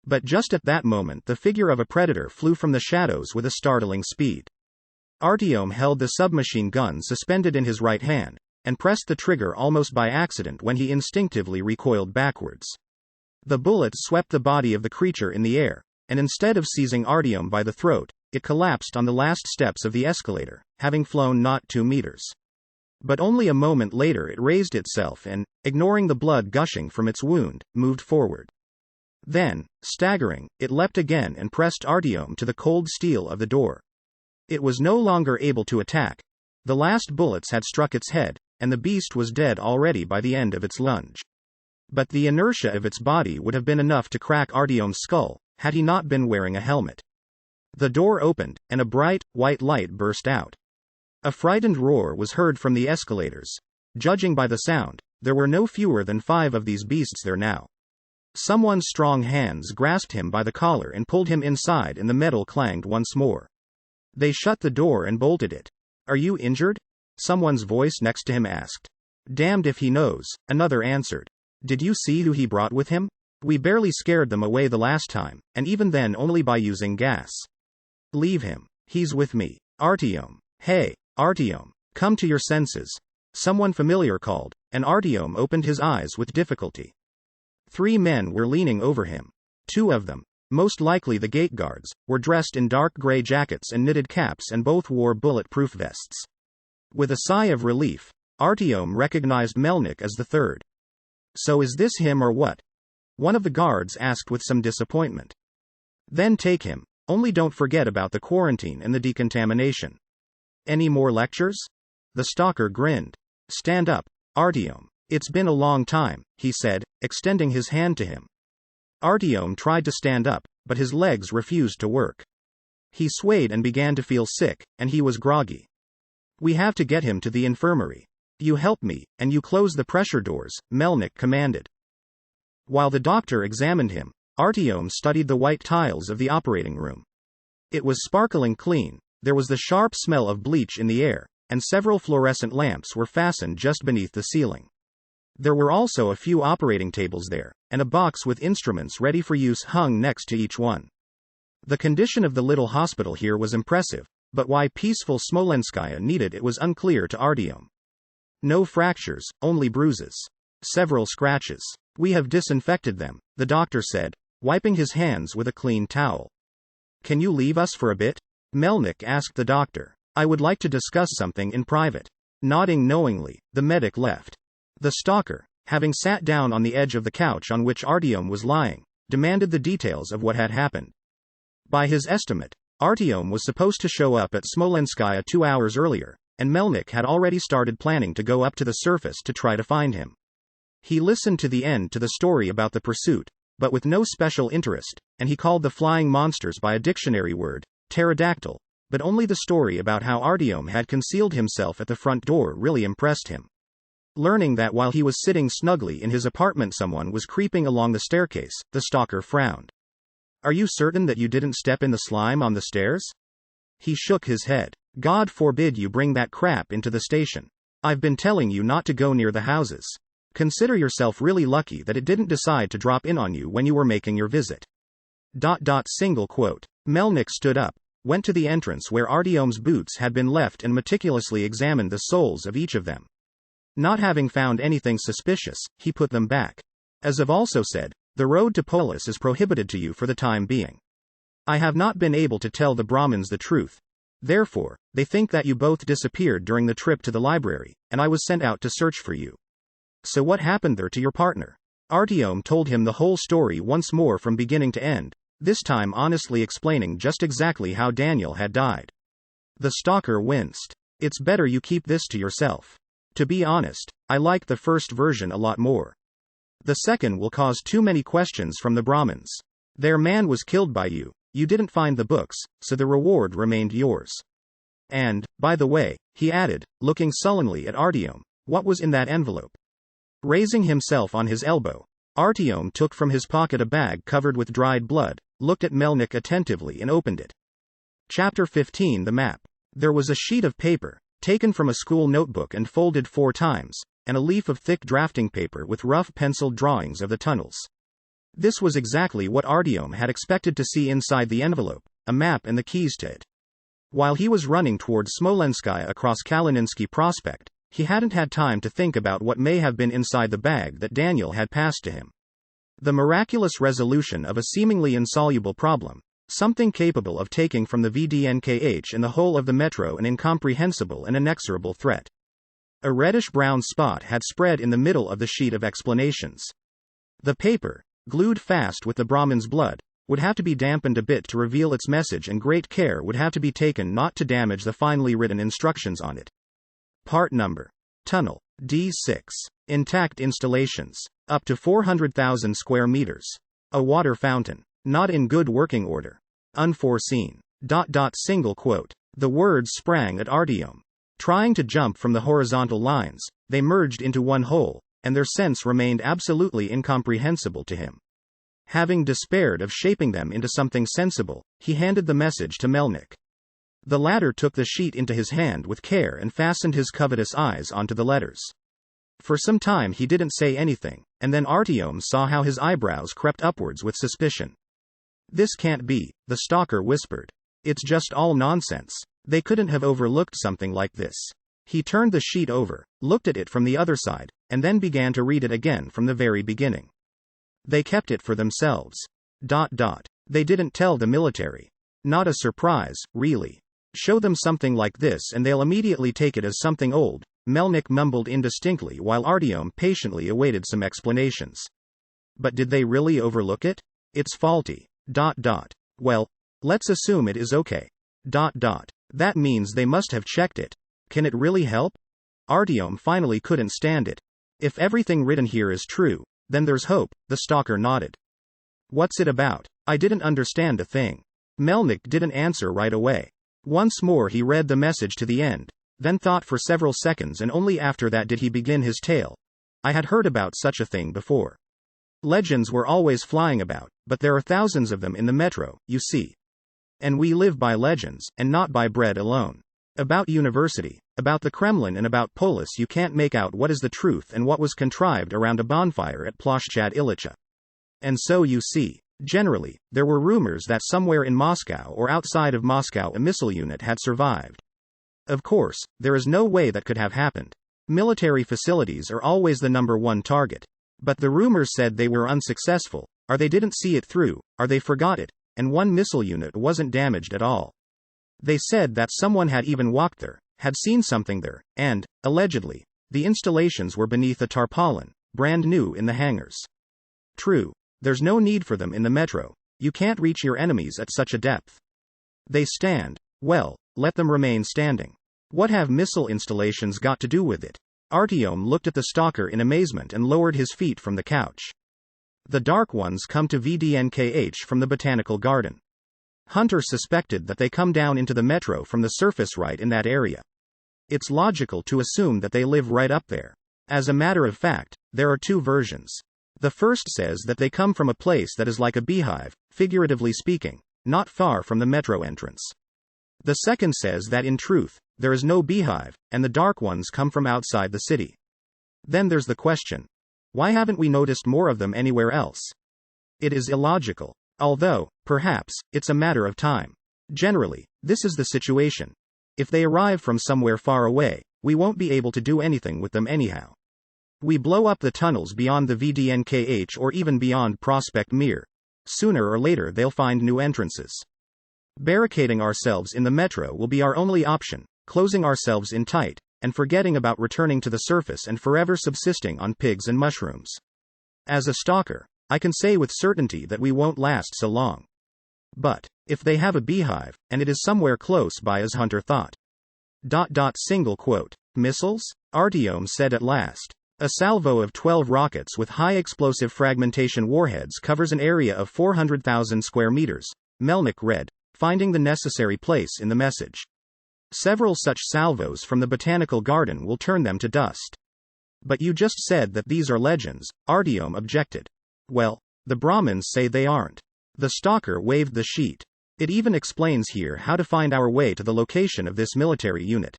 But just at that moment the figure of a predator flew from the shadows with a startling speed. Artyom held the submachine gun suspended in his right hand, and pressed the trigger almost by accident when he instinctively recoiled backwards. The bullet swept the body of the creature in the air, and instead of seizing Artyom by the throat, it collapsed on the last steps of the escalator, having flown not 2 meters. But only a moment later it raised itself and, ignoring the blood gushing from its wound, moved forward. Then, staggering, it leapt again and pressed Artyom to the cold steel of the door. It was no longer able to attack. The last bullets had struck its head, and the beast was dead already by the end of its lunge. But the inertia of its body would have been enough to crack Artyom's skull, had he not been wearing a helmet. The door opened, and a bright, white light burst out. A frightened roar was heard from the escalators. Judging by the sound, there were no fewer than 5 of these beasts there now. Someone's strong hands grasped him by the collar and pulled him inside, and the metal clanged once more. They shut the door and bolted it. "Are you injured?" someone's voice next to him asked. "Damned if he knows," another answered. "Did you see who he brought with him? We barely scared them away the last time, and even then only by using gas. Leave him. He's with me. Artyom. Hey, Artyom, come to your senses," someone familiar called, and Artyom opened his eyes with difficulty. 3 men were leaning over him. 2 of them, most likely the gate guards, were dressed in dark gray jackets and knitted caps, and both wore bulletproof vests. With a sigh of relief, Artyom recognized Melnik as the third. "So is this him or what?" one of the guards asked with some disappointment. "Then take him, only don't forget about the quarantine and the decontamination." "Any more lectures?" The stalker grinned. "Stand up, Artyom. It's been a long time," he said, extending his hand to him. Artyom tried to stand up, but his legs refused to work. He swayed and began to feel sick, and he was groggy. "We have to get him to the infirmary. You help me, and you close the pressure doors," Melnik commanded. While the doctor examined him, Artyom studied the white tiles of the operating room. It was sparkling clean, there was the sharp smell of bleach in the air, and several fluorescent lamps were fastened just beneath the ceiling. There were also a few operating tables there, and a box with instruments ready for use hung next to each one. The condition of the little hospital here was impressive, but why peaceful Smolenskaya needed it was unclear to Artyom. No fractures, only bruises. Several scratches. "We have disinfected them," the doctor said, wiping his hands with a clean towel. "Can you leave us for a bit?" Melnik asked the doctor. "I would like to discuss something in private." Nodding knowingly, the medic left. The stalker, having sat down on the edge of the couch on which Artyom was lying, demanded the details of what had happened. By his estimate, Artyom was supposed to show up at Smolenskaya 2 hours earlier, and Melnik had already started planning to go up to the surface to try to find him. He listened to the end to the story about the pursuit, but with no special interest, and he called the flying monsters by a dictionary word, pterodactyl, but only the story about how Artyom had concealed himself at the front door really impressed him. Learning that while he was sitting snugly in his apartment someone was creeping along the staircase, the stalker frowned. "Are you certain that you didn't step in the slime on the stairs?" He shook his head. "God forbid you bring that crap into the station. I've been telling you not to go near the houses. Consider yourself really lucky that it didn't decide to drop in on you when you were making your visit." Single quote. Melnik stood up, went to the entrance where Artyom's boots had been left and meticulously examined the soles of each of them. Not having found anything suspicious, he put them back. As I've also said, the road to Polis is prohibited to you for the time being. I have not been able to tell the Brahmins the truth. Therefore, they think that you both disappeared during the trip to the library, and I was sent out to search for you. So what happened there to your partner? Artyom told him the whole story once more from beginning to end, this time honestly explaining just exactly how Daniel had died. The stalker winced. "It's better you keep this to yourself. To be honest, I like the first version a lot more. The second will cause too many questions from the Brahmins. Their man was killed by you, you didn't find the books, so the reward remained yours. And, by the way," he added, looking sullenly at Artyom, "what was in that envelope?" Raising himself on his elbow, Artyom took from his pocket a bag covered with dried blood, looked at Melnik attentively and opened it. Chapter 15. The map. There was a sheet of paper, taken from a school notebook and folded 4 times, and a leaf of thick drafting paper with rough penciled drawings of the tunnels. This was exactly what Artyom had expected to see inside the envelope, a map and the keys to it. While he was running toward Smolenskaya across Kalininsky Prospect, he hadn't had time to think about what may have been inside the bag that Daniel had passed to him. The miraculous resolution of a seemingly insoluble problem, something capable of taking from the VDNKH and the whole of the metro an incomprehensible and inexorable threat. A reddish-brown spot had spread in the middle of the sheet of explanations. The paper, glued fast with the Brahmin's blood, would have to be dampened a bit to reveal its message, and great care would have to be taken not to damage the finely written instructions on it. Part number. Tunnel. D6. Intact installations. Up to 400,000 square meters. A water fountain. Not in good working order. Unforeseen. Single quote. The words sprang at Artyom. Trying to jump from the horizontal lines, they merged into one whole, and their sense remained absolutely incomprehensible to him. Having despaired of shaping them into something sensible, he handed the message to Melnik. The latter took the sheet into his hand with care and fastened his covetous eyes onto the letters. For some time he didn't say anything, and then Artyom saw how his eyebrows crept upwards with suspicion. "This can't be," the stalker whispered. "It's just all nonsense. They couldn't have overlooked something like this." He turned the sheet over, looked at it from the other side, and then began to read it again from the very beginning. They kept it for themselves. They didn't tell the military. Not a surprise, really. Show them something like this and they'll immediately take it as something old, Melnik mumbled indistinctly while Artyom patiently awaited some explanations. But did they really overlook it? It's faulty. Well, let's assume it is okay. That means they must have checked it. Can it really help? Artyom finally couldn't stand it. If everything written here is true, then there's hope, the stalker nodded. What's it about? I didn't understand a thing. Melnik didn't answer right away. Once more he read the message to the end, then thought for several seconds, and only after that did he begin his tale. I had heard about such a thing before. Legends were always flying about, but there are thousands of them in the metro, you see. And we live by legends, and not by bread alone. About university, about the Kremlin and about Polis you can't make out what is the truth and what was contrived around a bonfire at Ploshchad Ilitcha. And so you see, generally, there were rumors that somewhere in Moscow or outside of Moscow a missile unit had survived. Of course, there is no way that could have happened. Military facilities are always the #1 target. But the rumors said they were unsuccessful, or they didn't see it through, or they forgot it, and one missile unit wasn't damaged at all. They said that someone had even walked there, had seen something there, and, allegedly, the installations were beneath a tarpaulin, brand new in the hangars. True, there's no need for them in the metro. You can't reach your enemies at such a depth. They stand. Well, let them remain standing. What have missile installations got to do with it? Artyom looked at the stalker in amazement and lowered his feet from the couch. The dark ones come to VDNKH from the botanical garden. Hunter suspected that they come down into the metro from the surface right in that area. It's logical to assume that they live right up there. As a matter of fact, there are 2 versions. The first says that they come from a place that is like a beehive, figuratively speaking, not far from the metro entrance. The second says that in truth, there is no beehive, and the dark ones come from outside the city. Then there's the question. Why haven't we noticed more of them anywhere else? It is illogical. Although, perhaps, it's a matter of time. Generally, this is the situation. If they arrive from somewhere far away, we won't be able to do anything with them anyhow. We blow up the tunnels beyond the VDNKH or even beyond Prospect Mir. Sooner or later they'll find new entrances. Barricading ourselves in the metro will be our only option, closing ourselves in tight, and forgetting about returning to the surface and forever subsisting on pigs and mushrooms. As a stalker, I can say with certainty that we won't last so long. But, if they have a beehive, and it is somewhere close by as Hunter thought. Single quote. Missiles? Artyom said at last. A salvo of 12 rockets with high explosive fragmentation warheads covers an area of 400,000 square meters, Melnik read, finding the necessary place in the message. Several such salvos from the botanical garden will turn them to dust. But you just said that these are legends, Artyom objected. Well, the Brahmins say they aren't. The stalker waved the sheet. It even explains here how to find our way to the location of this military unit.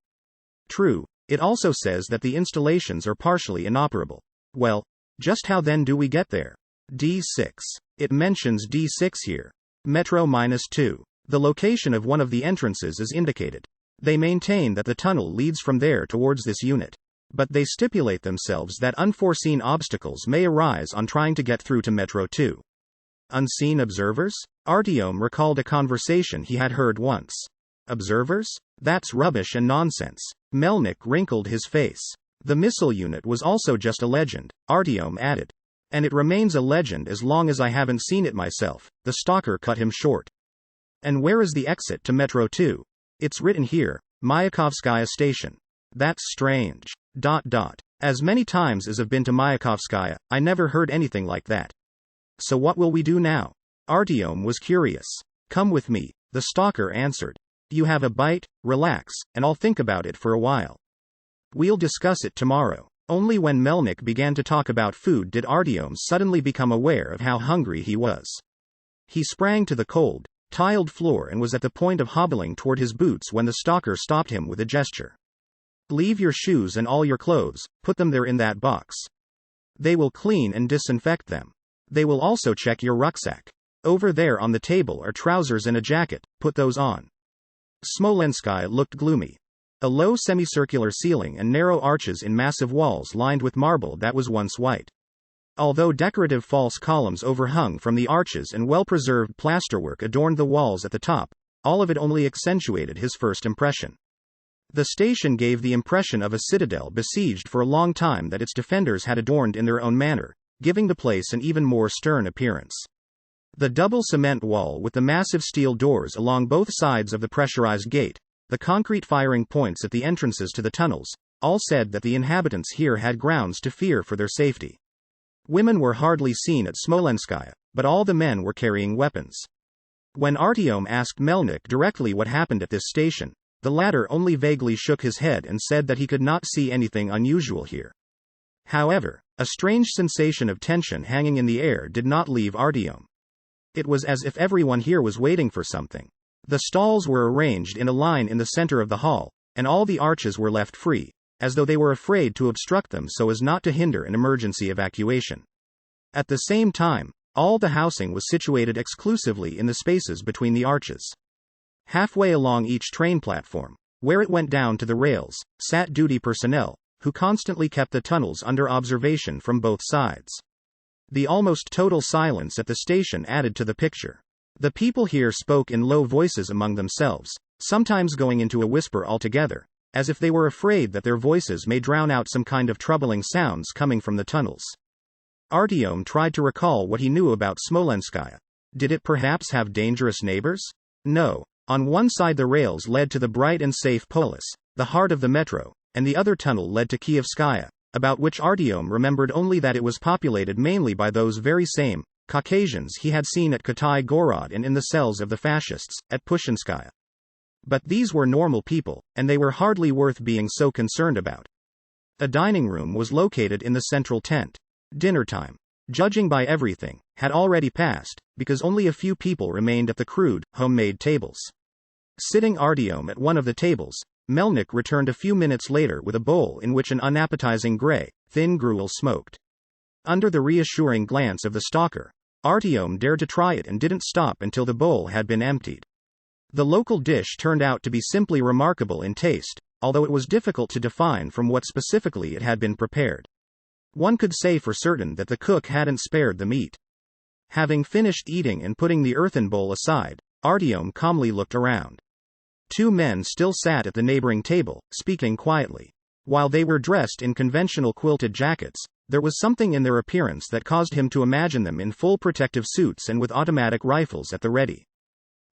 True, it also says that the installations are partially inoperable. Well, just how then do we get there? D6. It mentions D6 here. Metro -2. The location of one of the entrances is indicated. They maintain that the tunnel leads from there towards this unit. But they stipulate themselves that unforeseen obstacles may arise on trying to get through to Metro 2. Unseen observers? Artyom recalled a conversation he had heard once. Observers? That's rubbish and nonsense. Melnik wrinkled his face. The missile unit was also just a legend, Artyom added. And it remains a legend as long as I haven't seen it myself, the stalker cut him short. And where is the exit to Metro 2? It's written here, Mayakovskaya station. That's strange. ... As many times as I've been to Mayakovskaya, I never heard anything like that. So what will we do now? Artyom was curious. Come with me, the stalker answered. You have a bite, relax, and I'll think about it for a while. We'll discuss it tomorrow. Only when Melnik began to talk about food did Artyom suddenly become aware of how hungry he was. He sprang to the cold, tiled floor and was at the point of hobbling toward his boots when the stalker stopped him with a gesture. Leave your shoes and all your clothes, put them there in that box. They will clean and disinfect them. They will also check your rucksack. Over there on the table are trousers and a jacket, put those on. Smolenskaya looked gloomy. A low semicircular ceiling and narrow arches in massive walls lined with marble that was once white. Although decorative false columns overhung from the arches and well-preserved plasterwork adorned the walls at the top, all of it only accentuated his first impression. The station gave the impression of a citadel besieged for a long time that its defenders had adorned in their own manner, giving the place an even more stern appearance. The double cement wall with the massive steel doors along both sides of the pressurized gate, the concrete firing points at the entrances to the tunnels, all said that the inhabitants here had grounds to fear for their safety. Women were hardly seen at Smolenskaya, but all the men were carrying weapons. When Artyom asked Melnik directly what happened at this station, the latter only vaguely shook his head and said that he could not see anything unusual here. However, a strange sensation of tension hanging in the air did not leave Artyom. It was as if everyone here was waiting for something. The stalls were arranged in a line in the center of the hall, and all the arches were left free, as though they were afraid to obstruct them so as not to hinder an emergency evacuation. At the same time, all the housing was situated exclusively in the spaces between the arches. Halfway along each train platform, where it went down to the rails, sat duty personnel, who constantly kept the tunnels under observation from both sides. The almost total silence at the station added to the picture. The people here spoke in low voices among themselves, sometimes going into a whisper altogether, as if they were afraid that their voices may drown out some kind of troubling sounds coming from the tunnels. Artyom tried to recall what he knew about Smolenskaya. Did it perhaps have dangerous neighbors? No. On one side the rails led to the bright and safe Polis, the heart of the metro, and the other tunnel led to Kievskaya, about which Artyom remembered only that it was populated mainly by those very same Caucasians he had seen at Katai Gorod and in the cells of the fascists, at Pushinskaya. But these were normal people, and they were hardly worth being so concerned about. A dining room was located in the central tent. Dinner time, judging by everything, had already passed, because only a few people remained at the crude, homemade tables. Sitting Artyom at one of the tables, Melnik returned a few minutes later with a bowl in which an unappetizing gray, thin gruel smoked. Under the reassuring glance of the stalker, Artyom dared to try it and didn't stop until the bowl had been emptied. The local dish turned out to be simply remarkable in taste, although it was difficult to define from what specifically it had been prepared. One could say for certain that the cook hadn't spared the meat. Having finished eating and putting the earthen bowl aside, Artyom calmly looked around. Two men still sat at the neighboring table, speaking quietly. While they were dressed in conventional quilted jackets, there was something in their appearance that caused him to imagine them in full protective suits and with automatic rifles at the ready.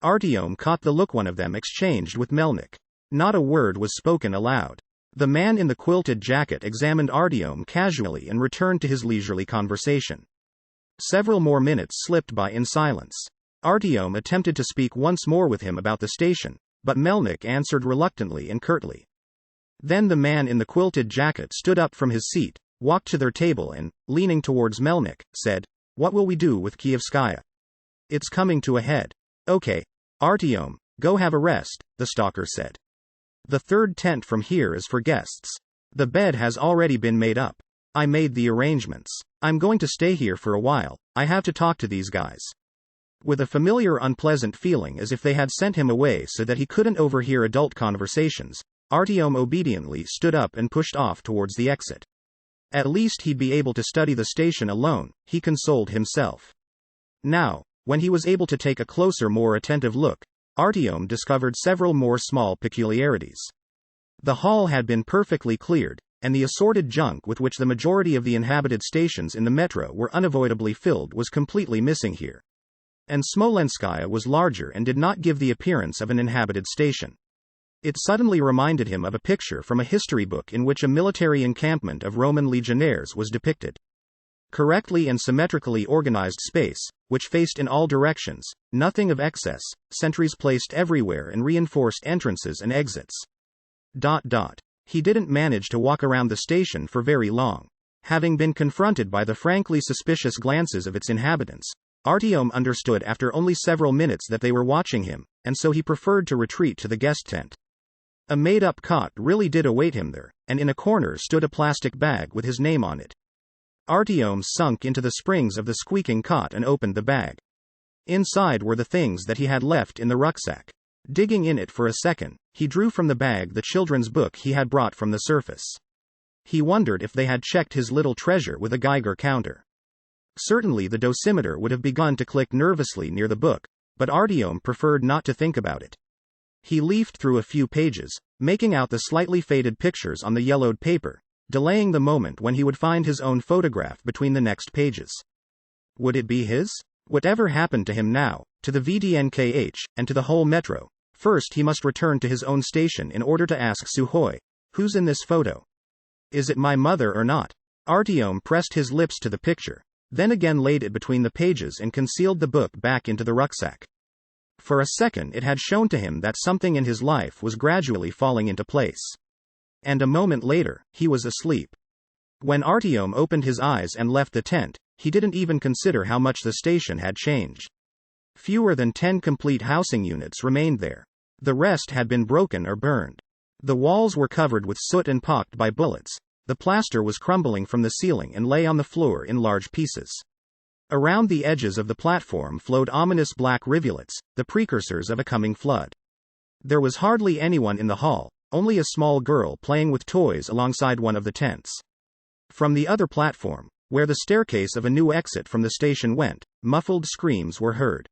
Artyom caught the look one of them exchanged with Melnik. Not a word was spoken aloud. The man in the quilted jacket examined Artyom casually and returned to his leisurely conversation. Several more minutes slipped by in silence. Artyom attempted to speak once more with him about the station, but Melnik answered reluctantly and curtly. Then the man in the quilted jacket stood up from his seat, walked to their table and, leaning towards Melnik, said, "What will we do with Kievskaya?" It's coming to a head. Okay, Artyom, go have a rest, the stalker said. The third tent from here is for guests. The bed has already been made up. I made the arrangements. I'm going to stay here for a while. I have to talk to these guys. With a familiar unpleasant feeling as if they had sent him away so that he couldn't overhear adult conversations, Artyom obediently stood up and pushed off towards the exit. At least he'd be able to study the station alone, he consoled himself. Now, when he was able to take a closer, more attentive look, Artyom discovered several more small peculiarities. The hall had been perfectly cleared, and the assorted junk with which the majority of the inhabited stations in the metro were unavoidably filled was completely missing here. And Smolenskaya was larger and did not give the appearance of an inhabited station. It suddenly reminded him of a picture from a history book in which a military encampment of Roman legionnaires was depicted. Correctly and symmetrically organized space, which faced in all directions, nothing of excess, sentries placed everywhere and reinforced entrances and exits. He didn't manage to walk around the station for very long. Having been confronted by the frankly suspicious glances of its inhabitants, Artyom understood after only several minutes that they were watching him, and so he preferred to retreat to the guest tent. A made-up cot really did await him there, and in a corner stood a plastic bag with his name on it. Artyom sunk into the springs of the squeaking cot and opened the bag. Inside were the things that he had left in the rucksack. Digging in it for a second, he drew from the bag the children's book he had brought from the surface. He wondered if they had checked his little treasure with a Geiger counter. Certainly the dosimeter would have begun to click nervously near the book, but Artyom preferred not to think about it. He leafed through a few pages, making out the slightly faded pictures on the yellowed paper, delaying the moment when he would find his own photograph between the next pages. Would it be his? Whatever happened to him now, to the VDNKH, and to the whole metro, first he must return to his own station in order to ask Sukhoi, "Who's in this photo? Is it my mother or not?" Artyom pressed his lips to the picture, then again laid it between the pages and concealed the book back into the rucksack. For a second it had shown to him that something in his life was gradually falling into place. And a moment later, he was asleep. When Artyom opened his eyes and left the tent, he didn't even consider how much the station had changed. Fewer than 10 complete housing units remained there. The rest had been broken or burned. The walls were covered with soot and pocked by bullets. The plaster was crumbling from the ceiling and lay on the floor in large pieces. Around the edges of the platform flowed ominous black rivulets, the precursors of a coming flood. There was hardly anyone in the hall, only a small girl playing with toys alongside one of the tents. From the other platform, where the staircase of a new exit from the station went, muffled screams were heard.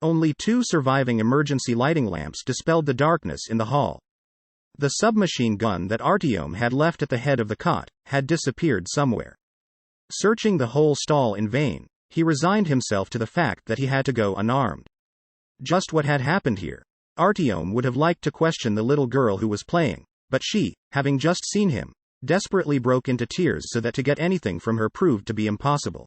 Only 2 surviving emergency lighting lamps dispelled the darkness in the hall. The submachine gun that Artyom had left at the head of the cot had disappeared somewhere. Searching the whole stall in vain, he resigned himself to the fact that he had to go unarmed. Just what had happened here? Artyom would have liked to question the little girl who was playing, but she, having just seen him, desperately broke into tears so that to get anything from her proved to be impossible.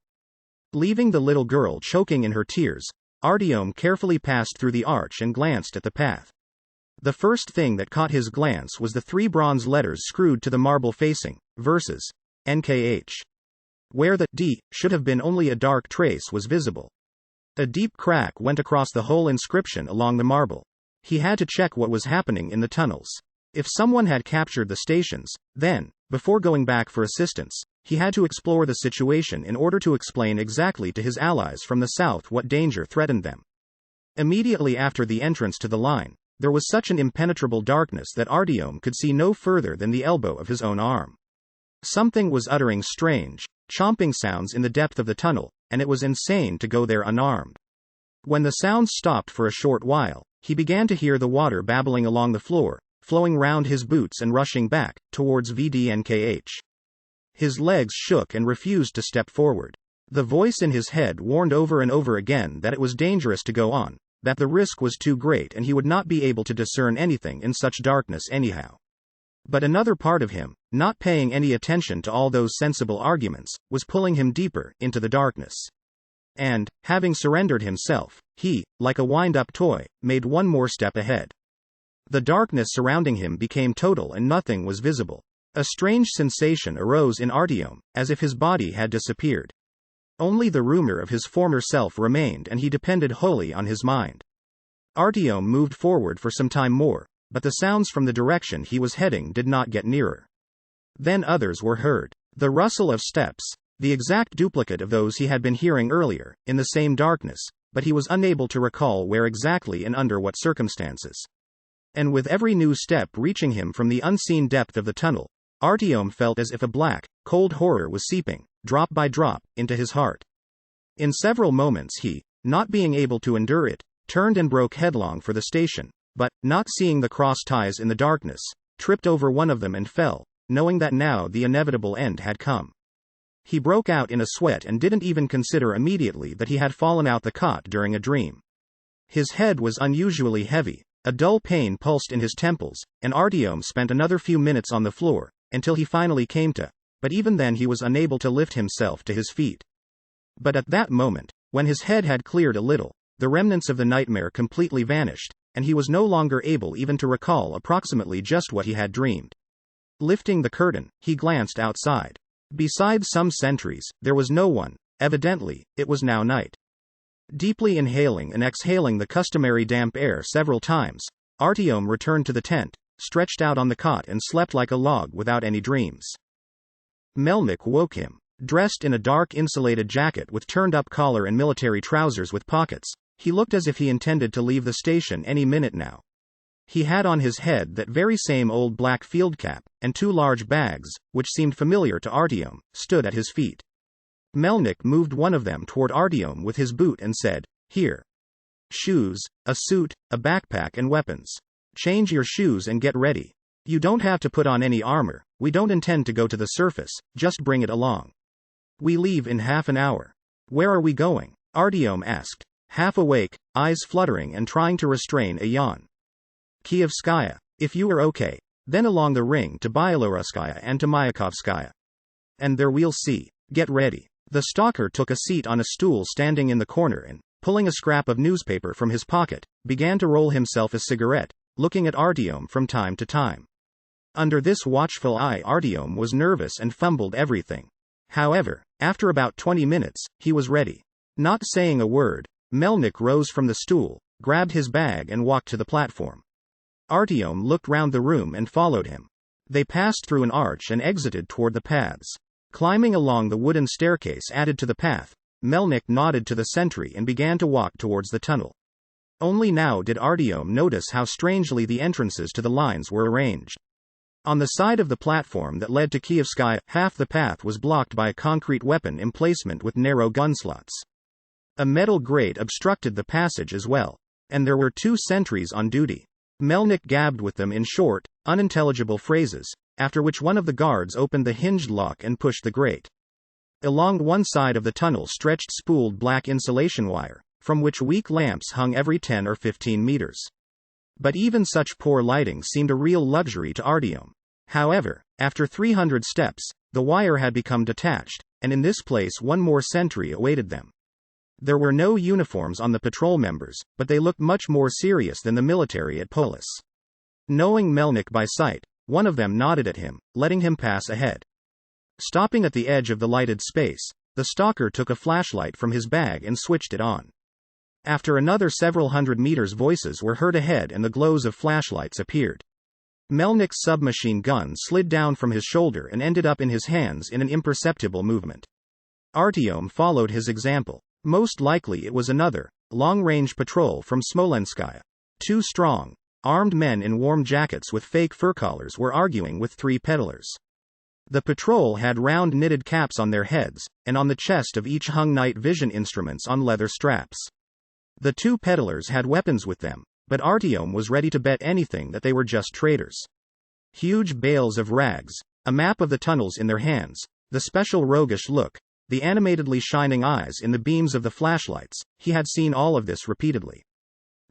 Leaving the little girl choking in her tears, Artyom carefully passed through the arch and glanced at the path. The first thing that caught his glance was the 3 bronze letters screwed to the marble facing, versus NKH. Where the D should have been only a dark trace was visible. A deep crack went across the whole inscription along the marble. He had to check what was happening in the tunnels. If someone had captured the stations, then, before going back for assistance, he had to explore the situation in order to explain exactly to his allies from the south what danger threatened them. Immediately after the entrance to the line, there was such an impenetrable darkness that Artyom could see no further than the elbow of his own arm. Something was uttering strange, chomping sounds in the depth of the tunnel, and it was insane to go there unarmed. When the sounds stopped for a short while, he began to hear the water babbling along the floor, flowing round his boots and rushing back, towards VDNKH. His legs shook and refused to step forward. The voice in his head warned over and over again that it was dangerous to go on, that the risk was too great and he would not be able to discern anything in such darkness anyhow. But another part of him, not paying any attention to all those sensible arguments, was pulling him deeper into the darkness. And, having surrendered himself, he, like a wind-up toy, made one more step ahead. The darkness surrounding him became total and nothing was visible. A strange sensation arose in Artyom, as if his body had disappeared. Only the rumor of his former self remained, and he depended wholly on his mind. Artyom moved forward for some time more, but the sounds from the direction he was heading did not get nearer. Then others were heard. The rustle of steps, the exact duplicate of those he had been hearing earlier, in the same darkness, but he was unable to recall where exactly and under what circumstances. And with every new step reaching him from the unseen depth of the tunnel, Artyom felt as if a black, cold horror was seeping, drop by drop, into his heart. In several moments he, not being able to endure it, turned and broke headlong for the station, but, not seeing the cross ties in the darkness, tripped over one of them and fell, knowing that now the inevitable end had come. He broke out in a sweat and didn't even consider immediately that he had fallen out the cot during a dream. His head was unusually heavy, a dull pain pulsed in his temples, and Artyom spent another few minutes on the floor, until he finally came to, but even then he was unable to lift himself to his feet. But at that moment, when his head had cleared a little, the remnants of the nightmare completely vanished, and he was no longer able even to recall approximately just what he had dreamed. Lifting the curtain, he glanced outside. Besides some sentries, there was no one. Evidently, it was now night. Deeply inhaling and exhaling the customary damp air several times, Artyom returned to the tent, stretched out on the cot and slept like a log without any dreams. Melnik woke him. Dressed in a dark insulated jacket with turned-up collar and military trousers with pockets, he looked as if he intended to leave the station any minute now. He had on his head that very same old black field cap, and two large bags, which seemed familiar to Artyom, stood at his feet. Melnik moved one of them toward Artyom with his boot and said, "Here. Shoes, a suit, a backpack and weapons. Change your shoes and get ready. You don't have to put on any armor, we don't intend to go to the surface, just bring it along. We leave in half an hour." "Where are we going?" Artyom asked, half awake, eyes fluttering and trying to restrain a yawn. "Kiev-skaya, if you are okay. Then along the ring to Byelorusskaya and to Mayakovskaya. And there we'll see. Get ready." The stalker took a seat on a stool standing in the corner and, pulling a scrap of newspaper from his pocket, began to roll himself a cigarette, looking at Artyom from time to time. Under this watchful eye Artyom was nervous and fumbled everything. However, after about 20 minutes, he was ready. Not saying a word, Melnik rose from the stool, grabbed his bag and walked to the platform. Artyom looked round the room and followed him. They passed through an arch and exited toward the paths. Climbing along the wooden staircase added to the path, Melnik nodded to the sentry and began to walk towards the tunnel. Only now did Artyom notice how strangely the entrances to the lines were arranged. On the side of the platform that led to Kievskaya, half the path was blocked by a concrete weapon emplacement with narrow gun slots. A metal grate obstructed the passage as well, and there were two sentries on duty. Melnik gabbed with them in short, unintelligible phrases, after which one of the guards opened the hinged lock and pushed the grate. Along one side of the tunnel stretched spooled black insulation wire, from which weak lamps hung every 10 or 15 meters. But even such poor lighting seemed a real luxury to Artyom. However, after 300 steps, the wire had become detached, and in this place one more sentry awaited them. There were no uniforms on the patrol members, but they looked much more serious than the military at Polis. Knowing Melnik by sight, one of them nodded at him, letting him pass ahead. Stopping at the edge of the lighted space, the stalker took a flashlight from his bag and switched it on. After another several hundred meters, voices were heard ahead and the glows of flashlights appeared. Melnik's submachine gun slid down from his shoulder and ended up in his hands in an imperceptible movement. Artyom followed his example. Most likely it was another, long-range patrol from Smolenskaya. Two strong, armed men in warm jackets with fake fur collars were arguing with three peddlers. The patrol had round knitted caps on their heads, and on the chest of each hung night vision instruments on leather straps. The two peddlers had weapons with them, but Artyom was ready to bet anything that they were just traders. Huge bales of rags, a map of the tunnels in their hands, the special roguish look, the animatedly shining eyes in the beams of the flashlights, he had seen all of this repeatedly.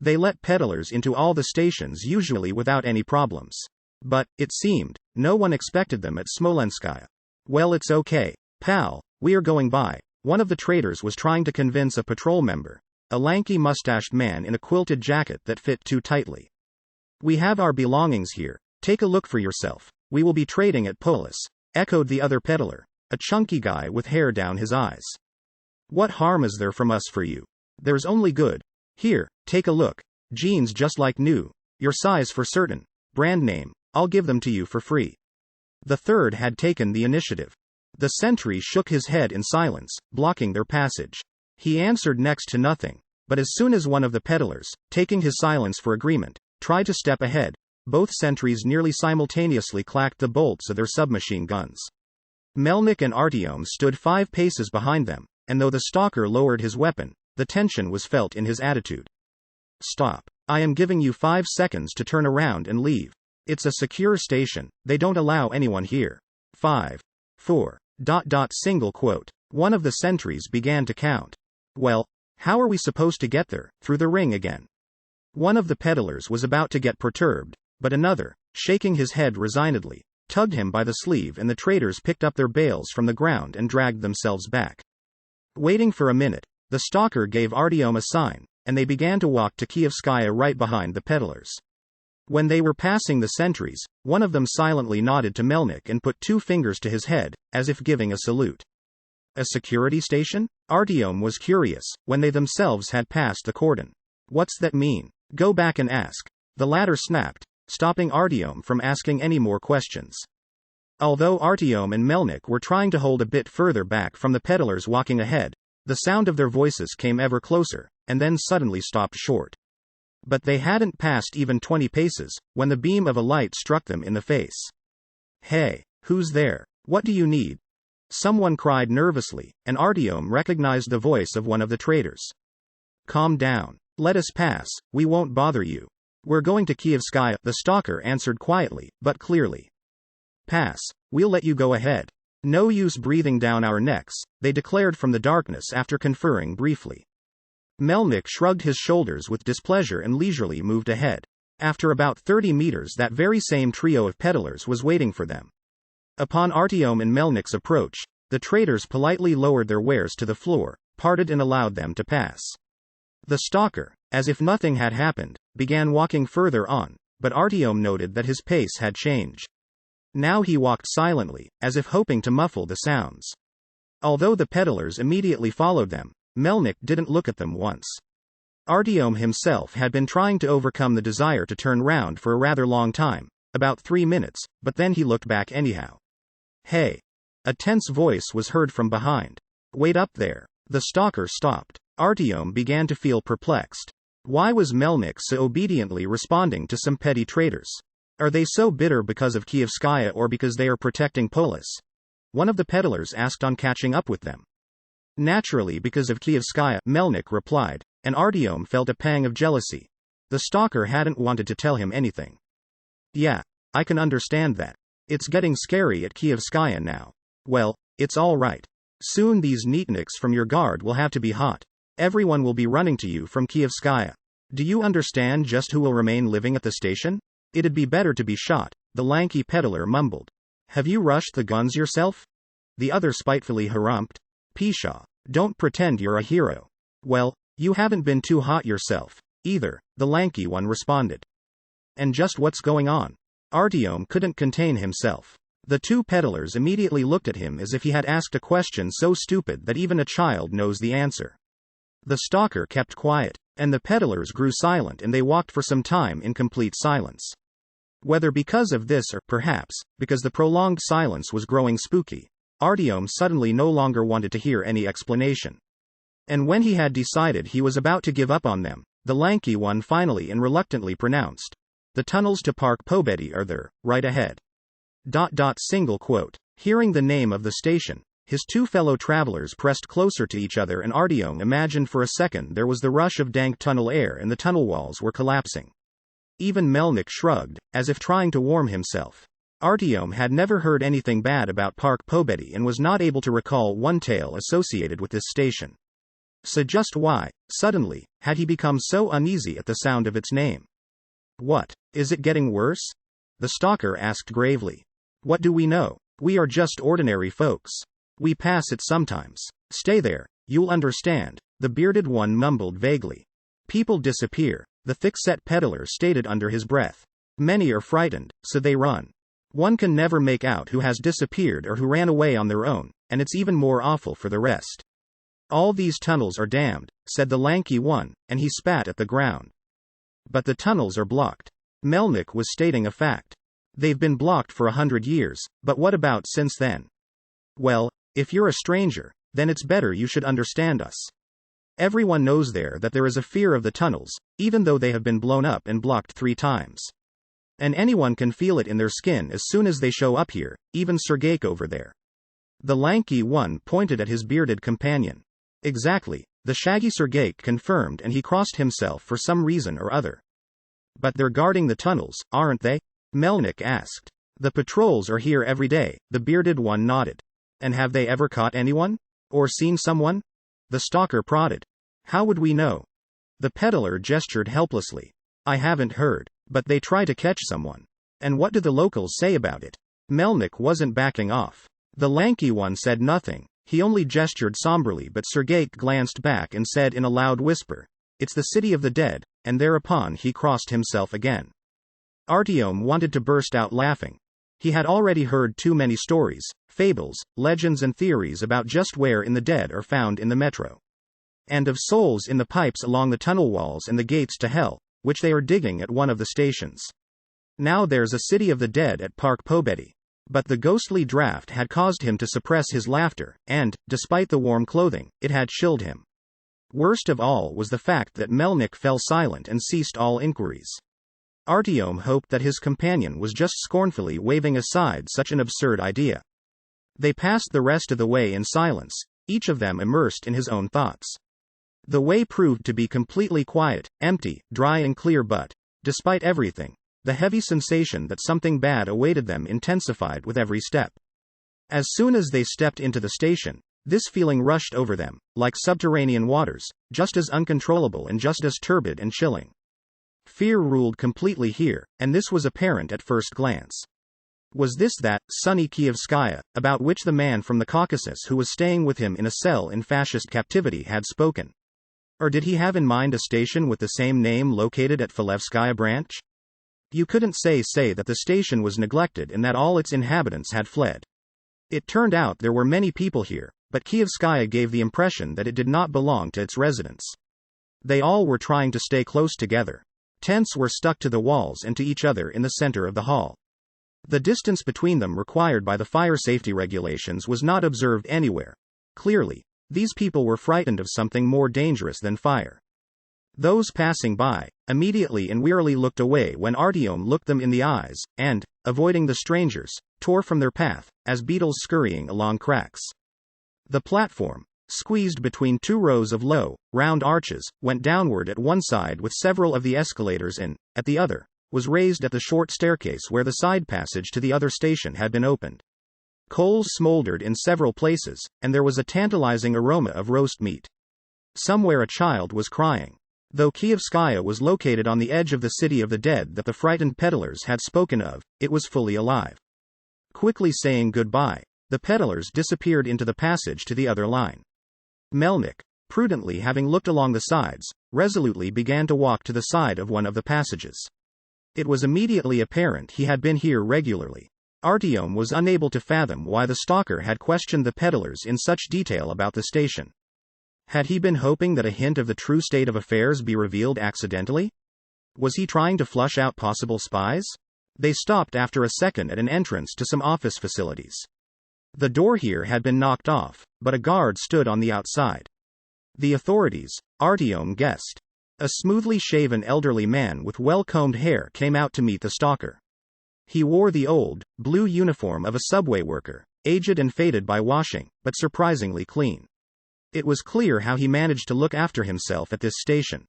They let peddlers into all the stations usually without any problems. But, it seemed, no one expected them at Smolenskaya. "Well, it's okay, pal, we are going by," one of the traders was trying to convince a patrol member, a lanky mustached man in a quilted jacket that fit too tightly. "We have our belongings here, take a look for yourself, we will be trading at Polis," echoed the other peddler, a chunky guy with hair down his eyes. What harm is there from us for you? There's only good. Here, take a look. Jeans just like new. Your size for certain. Brand name. I'll give them to you for free. The third had taken the initiative. The sentry shook his head in silence, blocking their passage. He answered next to nothing. But as soon as one of the peddlers, taking his silence for agreement, tried to step ahead, both sentries nearly simultaneously clacked the bolts of their submachine guns. Melnik and Artyom stood 5 paces behind them, and though the stalker lowered his weapon, the tension was felt in his attitude. Stop. I am giving you 5 seconds to turn around and leave. It's a secure station, they don't allow anyone here. 5. 4. ... One of the sentries began to count. Well, how are we supposed to get there? Through the ring again. One of the peddlers was about to get perturbed, but another, shaking his head resignedly, tugged him by the sleeve and the traders picked up their bales from the ground and dragged themselves back. Waiting for a minute, the stalker gave Artyom a sign, and they began to walk to Glukhovskaya right behind the peddlers. When they were passing the sentries, one of them silently nodded to Melnik and put 2 fingers to his head, as if giving a salute. A security station? Artyom was curious, when they themselves had passed the cordon. What's that mean? Go back and ask. The latter snapped, stopping Artyom from asking any more questions. Although Artyom and Melnik were trying to hold a bit further back from the peddlers walking ahead, the sound of their voices came ever closer, and then suddenly stopped short. But they hadn't passed even 20 paces, when the beam of a light struck them in the face. Hey, who's there? What do you need? Someone cried nervously, and Artyom recognized the voice of one of the traders. Calm down. Let us pass, we won't bother you. We're going to Glukhovskaya, the stalker answered quietly, but clearly. Pass, we'll let you go ahead. No use breathing down our necks, they declared from the darkness after conferring briefly. Melnik shrugged his shoulders with displeasure and leisurely moved ahead. After about 30 meters, that very same trio of peddlers was waiting for them. Upon Artyom and Melnik's approach, the traders politely lowered their wares to the floor, parted and allowed them to pass. The stalker, as if nothing had happened, began walking further on, but Artyom noted that his pace had changed. Now he walked silently, as if hoping to muffle the sounds. Although the peddlers immediately followed them, Melnik didn't look at them once. Artyom himself had been trying to overcome the desire to turn round for a rather long time, about 3 minutes, but then he looked back anyhow. Hey! A tense voice was heard from behind. Wait up there. The stalker stopped. Artyom began to feel perplexed. Why was Melnik so obediently responding to some petty traders? Are they so bitter because of Glukhovskaya or because they are protecting Polis? One of the peddlers asked on catching up with them. Naturally because of Glukhovskaya, Melnik replied, and Artyom felt a pang of jealousy. The stalker hadn't wanted to tell him anything. Yeah, I can understand that. It's getting scary at Glukhovskaya now. Well, it's all right. Soon these neatniks from your guard will have to be hot. Everyone will be running to you from Glukhovskaya. Do you understand just who will remain living at the station? It'd be better to be shot, the lanky peddler mumbled. Have you rushed the guns yourself? The other spitefully harumphed. Pshaw, don't pretend you're a hero. Well, you haven't been too hot yourself, either, the lanky one responded. And just what's going on? Artyom couldn't contain himself. The 2 peddlers immediately looked at him as if he had asked a question so stupid that even a child knows the answer. The stalker kept quiet, and the peddlers grew silent and they walked for some time in complete silence. Whether because of this or, perhaps, because the prolonged silence was growing spooky, Artyom suddenly no longer wanted to hear any explanation. And when he had decided he was about to give up on them, the lanky one finally and reluctantly pronounced, "The tunnels to Park Pobedi are there, right ahead." Hearing the name of the station, his 2 fellow travelers pressed closer to each other and Artyom imagined for a second there was the rush of dank tunnel air and the tunnel walls were collapsing. Even Melnik shrugged, as if trying to warm himself. Artyom had never heard anything bad about Park Pobedi and was not able to recall one tale associated with this station. So just why, suddenly, had he become so uneasy at the sound of its name? What, is it getting worse? The stalker asked gravely. What do we know? We are just ordinary folks. We pass it sometimes. Stay there, you'll understand, the bearded one mumbled vaguely. People disappear, the thick-set peddler stated under his breath. Many are frightened, so they run. One can never make out who has disappeared or who ran away on their own, and it's even more awful for the rest. All these tunnels are damned, said the lanky one, and he spat at the ground. But the tunnels are blocked. Melnick was stating a fact. They've been blocked for 100 years, but what about since then? Well, if you're a stranger, then it's better you should understand us. Everyone knows there that there is a fear of the tunnels, even though they have been blown up and blocked 3 times. And anyone can feel it in their skin as soon as they show up here, even Sergeyk over there. The lanky one pointed at his bearded companion. Exactly, the shaggy Sergeyk confirmed, and he crossed himself for some reason or other. But they're guarding the tunnels, aren't they? Melnick asked. The patrols are here every day, the bearded one nodded. And have they ever caught anyone? Or seen someone? The stalker prodded. How would we know? The peddler gestured helplessly. I haven't heard, but they try to catch someone. And what do the locals say about it? Melnick wasn't backing off. The lanky one said nothing, he only gestured somberly, but Sergeyk glanced back and said in a loud whisper, It's the city of the dead, and thereupon he crossed himself again. Artyom wanted to burst out laughing. He had already heard too many stories, fables, legends and theories about just where in the dead are found in the metro. And of souls in the pipes along the tunnel walls and the gates to hell, which they are digging at one of the stations. Now there's a city of the dead at Park Pobedi. But the ghostly draft had caused him to suppress his laughter, and, despite the warm clothing, it had chilled him. Worst of all was the fact that Melnick fell silent and ceased all inquiries. Artyom hoped that his companion was just scornfully waving aside such an absurd idea. They passed the rest of the way in silence, each of them immersed in his own thoughts. The way proved to be completely quiet, empty, dry and clear, but, despite everything, the heavy sensation that something bad awaited them intensified with every step. As soon as they stepped into the station, this feeling rushed over them, like subterranean waters, just as uncontrollable and just as turbid and chilling. Fear ruled completely here, and this was apparent at first glance. Was this that sunny Glukhovskaya, about which the man from the Caucasus who was staying with him in a cell in fascist captivity had spoken? Or did he have in mind a station with the same name located at Glukhovskaya branch? You couldn't say that the station was neglected and that all its inhabitants had fled. It turned out there were many people here, but Glukhovskaya gave the impression that it did not belong to its residents. They all were trying to stay close together. Tents were stuck to the walls and to each other in the center of the hall. The distance between them required by the fire safety regulations was not observed anywhere. Clearly, these people were frightened of something more dangerous than fire. Those passing by, immediately and wearily looked away when Artyom looked them in the eyes, and, avoiding the strangers, tore from their path, as beetles scurrying along cracks. The platform, squeezed between 2 rows of low, round arches, went downward at one side with several of the escalators and, at the other, was raised at the short staircase where the side passage to the other station had been opened. Coals smoldered in several places, and there was a tantalizing aroma of roast meat. Somewhere a child was crying. Though Glukhovskaya was located on the edge of the city of the dead that the frightened peddlers had spoken of, it was fully alive. Quickly saying goodbye, the peddlers disappeared into the passage to the other line. Melnick, prudently having looked along the sides, resolutely began to walk to the side of one of the passages. It was immediately apparent he had been here regularly. Artyom was unable to fathom why the stalker had questioned the peddlers in such detail about the station. Had he been hoping that a hint of the true state of affairs be revealed accidentally? Was he trying to flush out possible spies? They stopped after a second at an entrance to some office facilities. The door here had been knocked off, but a guard stood on the outside. The authorities, Artyom guessed. A smoothly shaven elderly man with well-combed hair came out to meet the stalker. He wore the old, blue uniform of a subway worker, aged and faded by washing, but surprisingly clean. It was clear how he managed to look after himself at this station.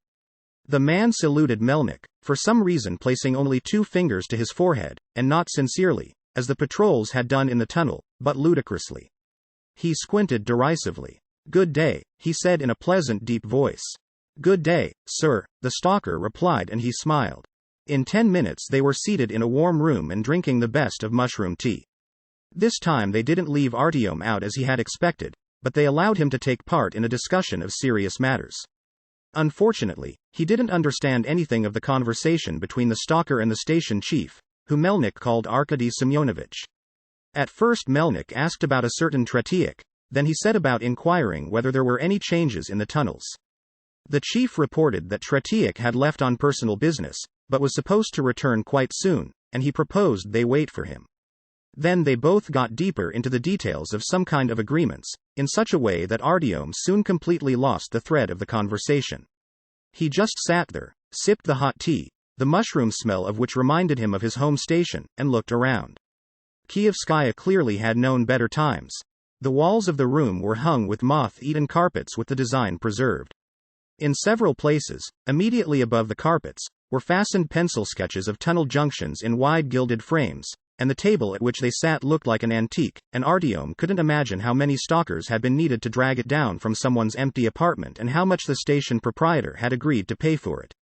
The man saluted Melnick, for some reason placing only 2 fingers to his forehead, and not sincerely, as the patrols had done in the tunnel, but ludicrously. He squinted derisively. "Good day," he said in a pleasant deep voice. "Good day, sir," the stalker replied, and he smiled. In 10 minutes they were seated in a warm room and drinking the best of mushroom tea. This time they didn't leave Artyom out as he had expected, but they allowed him to take part in a discussion of serious matters. Unfortunately, he didn't understand anything of the conversation between the stalker and the station chief, who Melnick called Arkady Semyonovich. At first Melnick asked about a certain Tretiak, Then he set about inquiring whether there were any changes in the tunnels. The chief reported that Tretiak had left on personal business, but was supposed to return quite soon, and he proposed they wait for him. Then they both got deeper into the details of some kind of agreements, in such a way that Artyom soon completely lost the thread of the conversation. He just sat there, sipped the hot tea, the mushroom smell of which reminded him of his home station, and looked around. Glukhovskaya clearly had known better times. The walls of the room were hung with moth-eaten carpets with the design preserved. In several places, immediately above the carpets, were fastened pencil sketches of tunnel junctions in wide gilded frames, and the table at which they sat looked like an antique, and Artyom couldn't imagine how many stalkers had been needed to drag it down from someone's empty apartment and how much the station proprietor had agreed to pay for it.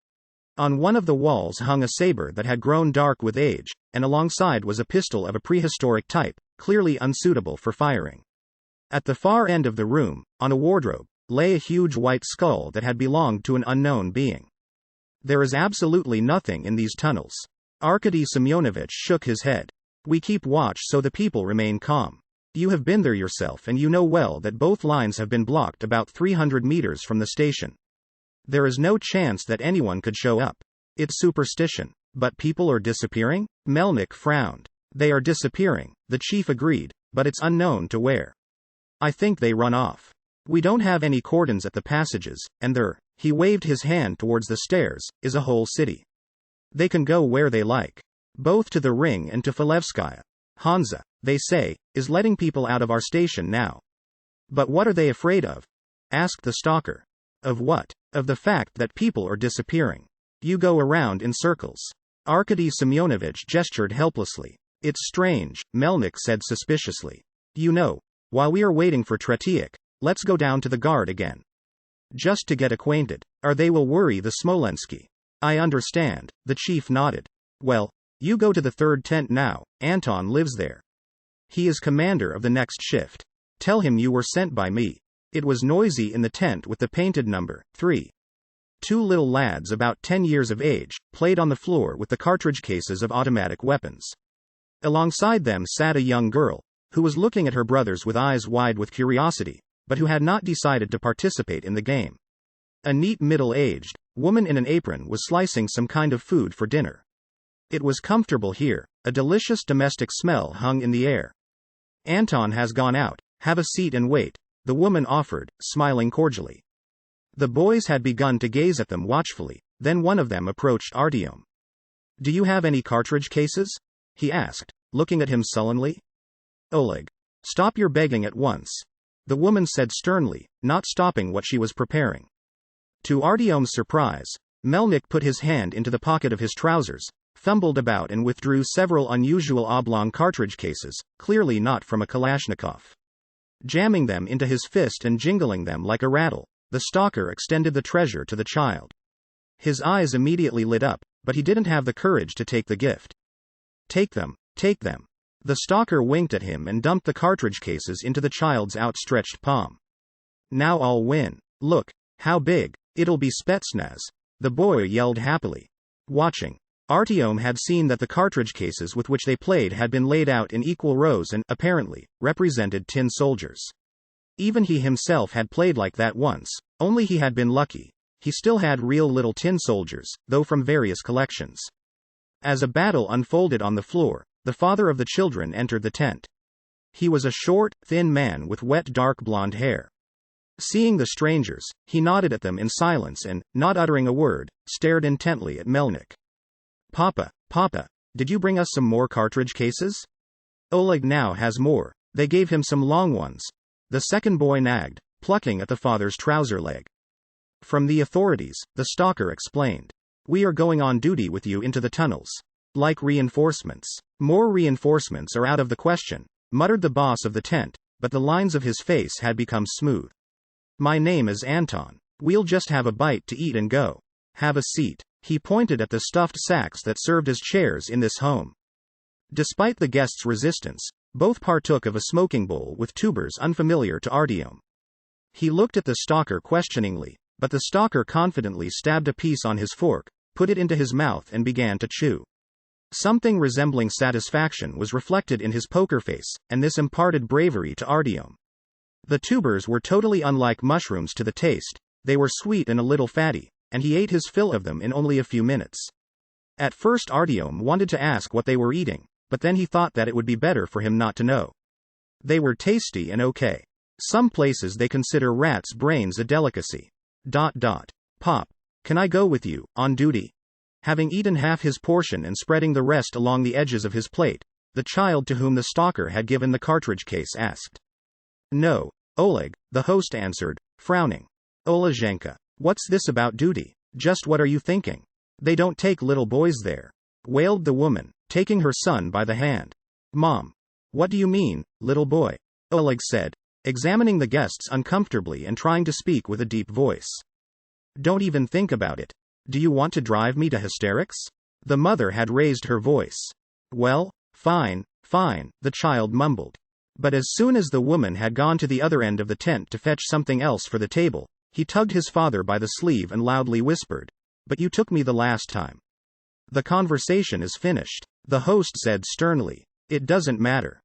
On one of the walls hung a saber that had grown dark with age, and alongside was a pistol of a prehistoric type, clearly unsuitable for firing. At the far end of the room, on a wardrobe, lay a huge white skull that had belonged to an unknown being. There is absolutely nothing in these tunnels. Arkady Semyonovich shook his head. We keep watch so the people remain calm. You have been there yourself and you know well that both lines have been blocked about 300 meters from the station. There is no chance that anyone could show up. It's superstition. But people are disappearing? Melnik frowned. They are disappearing, the chief agreed, but it's unknown to where. I think they run off. We don't have any cordons at the passages, and there, he waved his hand towards the stairs, is a whole city. They can go where they like. Both to the ring and to Glukhovskaya. Hansa, they say, is letting people out of our station now. But what are they afraid of? Asked the stalker. Of what? Of the fact that people are disappearing. You go around in circles. Arkady Semyonovich gestured helplessly. It's strange, Melnik said suspiciously. You know, while we are waiting for Tretiak, let's go down to the guard again. Just to get acquainted. Or they will worry the Smolensky. I understand, the chief nodded. Well, you go to the third tent now, Anton lives there. He is commander of the next shift. Tell him you were sent by me. It was noisy in the tent with the painted number 3. Two little lads about 10 years of age played on the floor with the cartridge cases of automatic weapons. Alongside them sat a young girl, who was looking at her brothers with eyes wide with curiosity, but who had not decided to participate in the game. A neat middle-aged woman in an apron was slicing some kind of food for dinner. It was comfortable here, a delicious domestic smell hung in the air. Anton has gone out, have a seat and wait, the woman offered, smiling cordially. The boys had begun to gaze at them watchfully, then one of them approached Artyom. Do you have any cartridge cases? He asked, looking at him sullenly. Oleg, stop your begging at once. The woman said sternly, not stopping what she was preparing. To Artyom's surprise, Melnik put his hand into the pocket of his trousers, fumbled about and withdrew several unusual oblong cartridge cases, clearly not from a Kalashnikov. Jamming them into his fist and jingling them like a rattle, the stalker extended the treasure to the child. His eyes immediately lit up, but he didn't have the courage to take the gift. Take them, take them. The stalker winked at him and dumped the cartridge cases into the child's outstretched palm. Now I'll win. Look, how big, it'll be Spetsnaz. The boy yelled happily. Watching. Artyom had seen that the cartridge cases with which they played had been laid out in equal rows and, apparently, represented tin soldiers. Even he himself had played like that once, only he had been lucky. He still had real little tin soldiers, though from various collections. As a battle unfolded on the floor, the father of the children entered the tent. He was a short, thin man with wet dark blonde hair. Seeing the strangers, he nodded at them in silence and, not uttering a word, stared intently at Melnik. Papa, did you bring us some more cartridge cases? Oleg now has more. They gave him some long ones. The second boy nagged, plucking at the father's trouser leg. From the authorities, the stalker explained. We are going on duty with you into the tunnels. Like reinforcements. More reinforcements are out of the question, muttered the boss of the tent, but the lines of his face had become smooth. My name is Anton. We'll just have a bite to eat and go. Have a seat. He pointed at the stuffed sacks that served as chairs in this home. Despite the guests' resistance, both partook of a smoking bowl with tubers unfamiliar to Artyom. He looked at the stalker questioningly, but the stalker confidently stabbed a piece on his fork, put it into his mouth and began to chew. Something resembling satisfaction was reflected in his poker face, and this imparted bravery to Artyom. The tubers were totally unlike mushrooms to the taste, they were sweet and a little fatty, and he ate his fill of them in only a few minutes. At first Artyom wanted to ask what they were eating, but then he thought that it would be better for him not to know. They were tasty and okay. Some places they consider rat's brains a delicacy. Pop, can I go with you, on duty? Having eaten half his portion and spreading the rest along the edges of his plate, the child to whom the stalker had given the cartridge case asked. No, Oleg, the host answered, frowning. Olezhenka, what's this about duty? Just what are you thinking? They don't take little boys there, wailed the woman, taking her son by the hand. Mom. What do you mean, little boy? Oleg said, examining the guests uncomfortably and trying to speak with a deep voice. Don't even think about it. Do you want to drive me to hysterics? The mother had raised her voice. Well, fine, the child mumbled. But as soon as the woman had gone to the other end of the tent to fetch something else for the table, he tugged his father by the sleeve and loudly whispered, But you took me the last time. The conversation is finished, the host said sternly. It doesn't matter.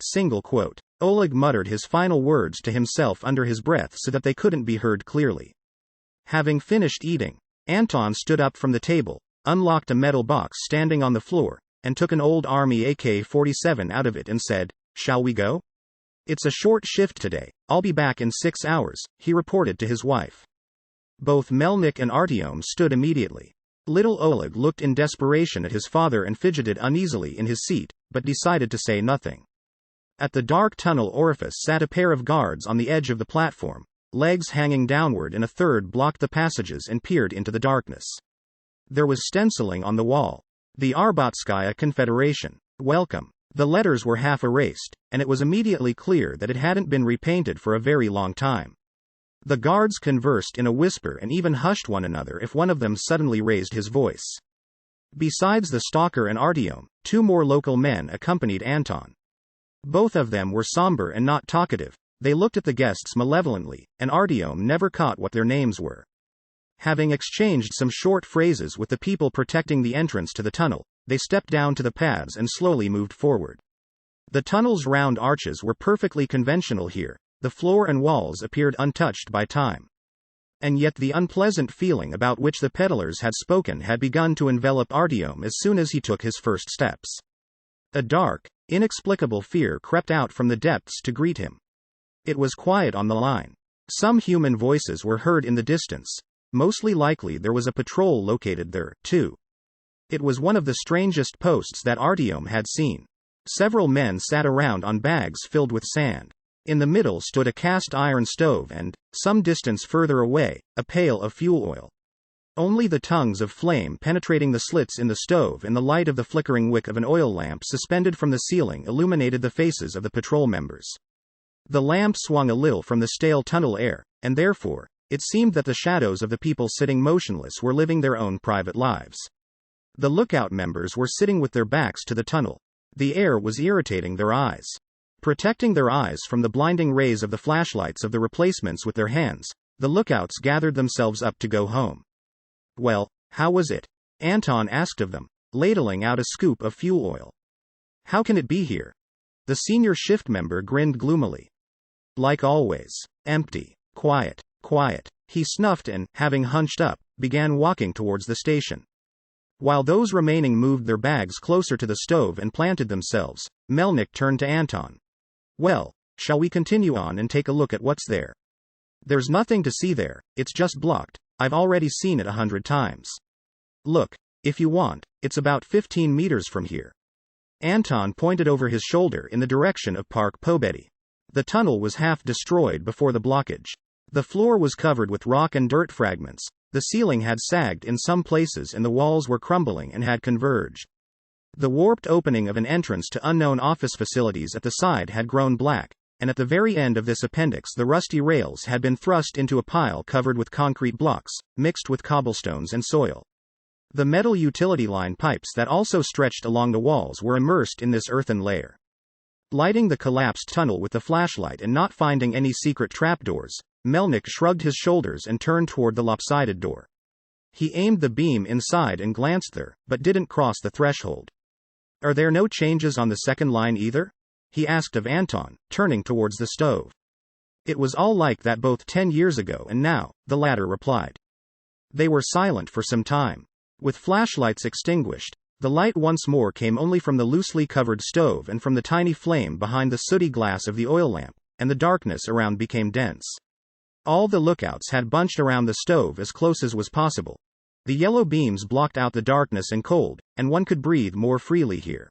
Single quote. Oleg muttered his final words to himself under his breath so that they couldn't be heard clearly. Having finished eating, Anton stood up from the table, unlocked a metal box standing on the floor, and took an old army AK-47 out of it and said, Shall we go? It's a short shift today, I'll be back in 6 hours, he reported to his wife. Both Melnik and Artyom stood immediately. Little Oleg looked in desperation at his father and fidgeted uneasily in his seat, but decided to say nothing. At the dark tunnel orifice sat a pair of guards on the edge of the platform, legs hanging downward, and a third blocked the passages and peered into the darkness. There was stenciling on the wall. The Arbatskaya Confederation. Welcome. The letters were half erased, and it was immediately clear that it hadn't been repainted for a very long time. The guards conversed in a whisper and even hushed one another if one of them suddenly raised his voice. Besides the stalker and Artyom, 2 more local men accompanied Anton. Both of them were somber and not talkative. They looked at the guests malevolently, and Artyom never caught what their names were. Having exchanged some short phrases with the people protecting the entrance to the tunnel, they stepped down to the paths and slowly moved forward. The tunnel's round arches were perfectly conventional here, the floor and walls appeared untouched by time. And yet the unpleasant feeling about which the peddlers had spoken had begun to envelop Artyom as soon as he took his first steps. A dark, inexplicable fear crept out from the depths to greet him. It was quiet on the line. Some human voices were heard in the distance. Mostly likely there was a patrol located there, too. It was one of the strangest posts that Artyom had seen. Several men sat around on bags filled with sand. In the middle stood a cast iron stove and, some distance further away, a pail of fuel oil. Only the tongues of flame penetrating the slits in the stove and the light of the flickering wick of an oil lamp suspended from the ceiling illuminated the faces of the patrol members. The lamp swung a little from the stale tunnel air, and therefore, it seemed that the shadows of the people sitting motionless were living their own private lives. The lookout members were sitting with their backs to the tunnel. The air was irritating their eyes. Protecting their eyes from the blinding rays of the flashlights of the replacements with their hands, the lookouts gathered themselves up to go home. Well, how was it? Anton asked of them, ladling out a scoop of fuel oil. How can it be here? The senior shift member grinned gloomily. Like always. Empty. Quiet. He snuffed and, having hunched up, began walking towards the station. While those remaining moved their bags closer to the stove and planted themselves, Melnik turned to Anton. Well, shall we continue on and take a look at what's there? There's nothing to see there, it's just blocked. I've already seen it 100 times. Look, if you want, it's about 15 meters from here. Anton pointed over his shoulder in the direction of Park Pobedi. The tunnel was half destroyed before the blockage. The floor was covered with rock and dirt fragments, the ceiling had sagged in some places and the walls were crumbling and had converged. The warped opening of an entrance to unknown office facilities at the side had grown black, and at the very end of this appendix the rusty rails had been thrust into a pile covered with concrete blocks, mixed with cobblestones and soil. The metal utility line pipes that also stretched along the walls were immersed in this earthen layer. Lighting the collapsed tunnel with the flashlight and not finding any secret trapdoors, Melnik shrugged his shoulders and turned toward the lopsided door. He aimed the beam inside and glanced there, but didn't cross the threshold. Are there no changes on the second line either? He asked of Anton, turning towards the stove. It was all like that both 10 years ago and now, the latter replied. They were silent for some time. With flashlights extinguished, the light once more came only from the loosely covered stove and from the tiny flame behind the sooty glass of the oil lamp, and the darkness around became dense. All the lookouts had bunched around the stove as close as was possible. The yellow beams blocked out the darkness and cold, and one could breathe more freely here.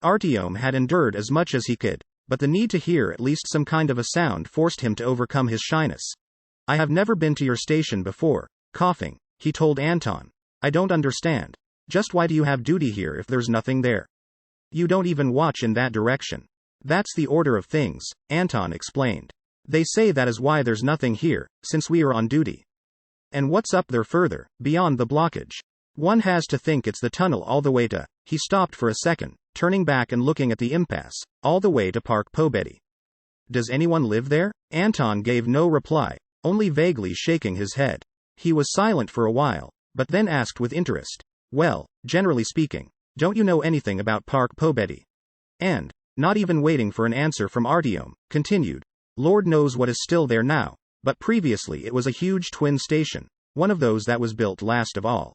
Artyom had endured as much as he could, but the need to hear at least some kind of a sound forced him to overcome his shyness. I have never been to your station before, coughing, he told Anton. I don't understand. Just why do you have duty here if there's nothing there? You don't even watch in that direction. That's the order of things, Anton explained. They say that is why there's nothing here, since we are on duty. And what's up there further, beyond the blockage? One has to think it's the tunnel all the way to. He stopped for a second, turning back and looking at the impasse, all the way to Park Pobedi. Does anyone live there? Anton gave no reply, only vaguely shaking his head. He was silent for a while, but then asked with interest. Well, generally speaking, don't you know anything about Park Pobedi? And, not even waiting for an answer from Artyom, continued. Lord knows what is still there now, but previously it was a huge twin station, one of those that was built last of all.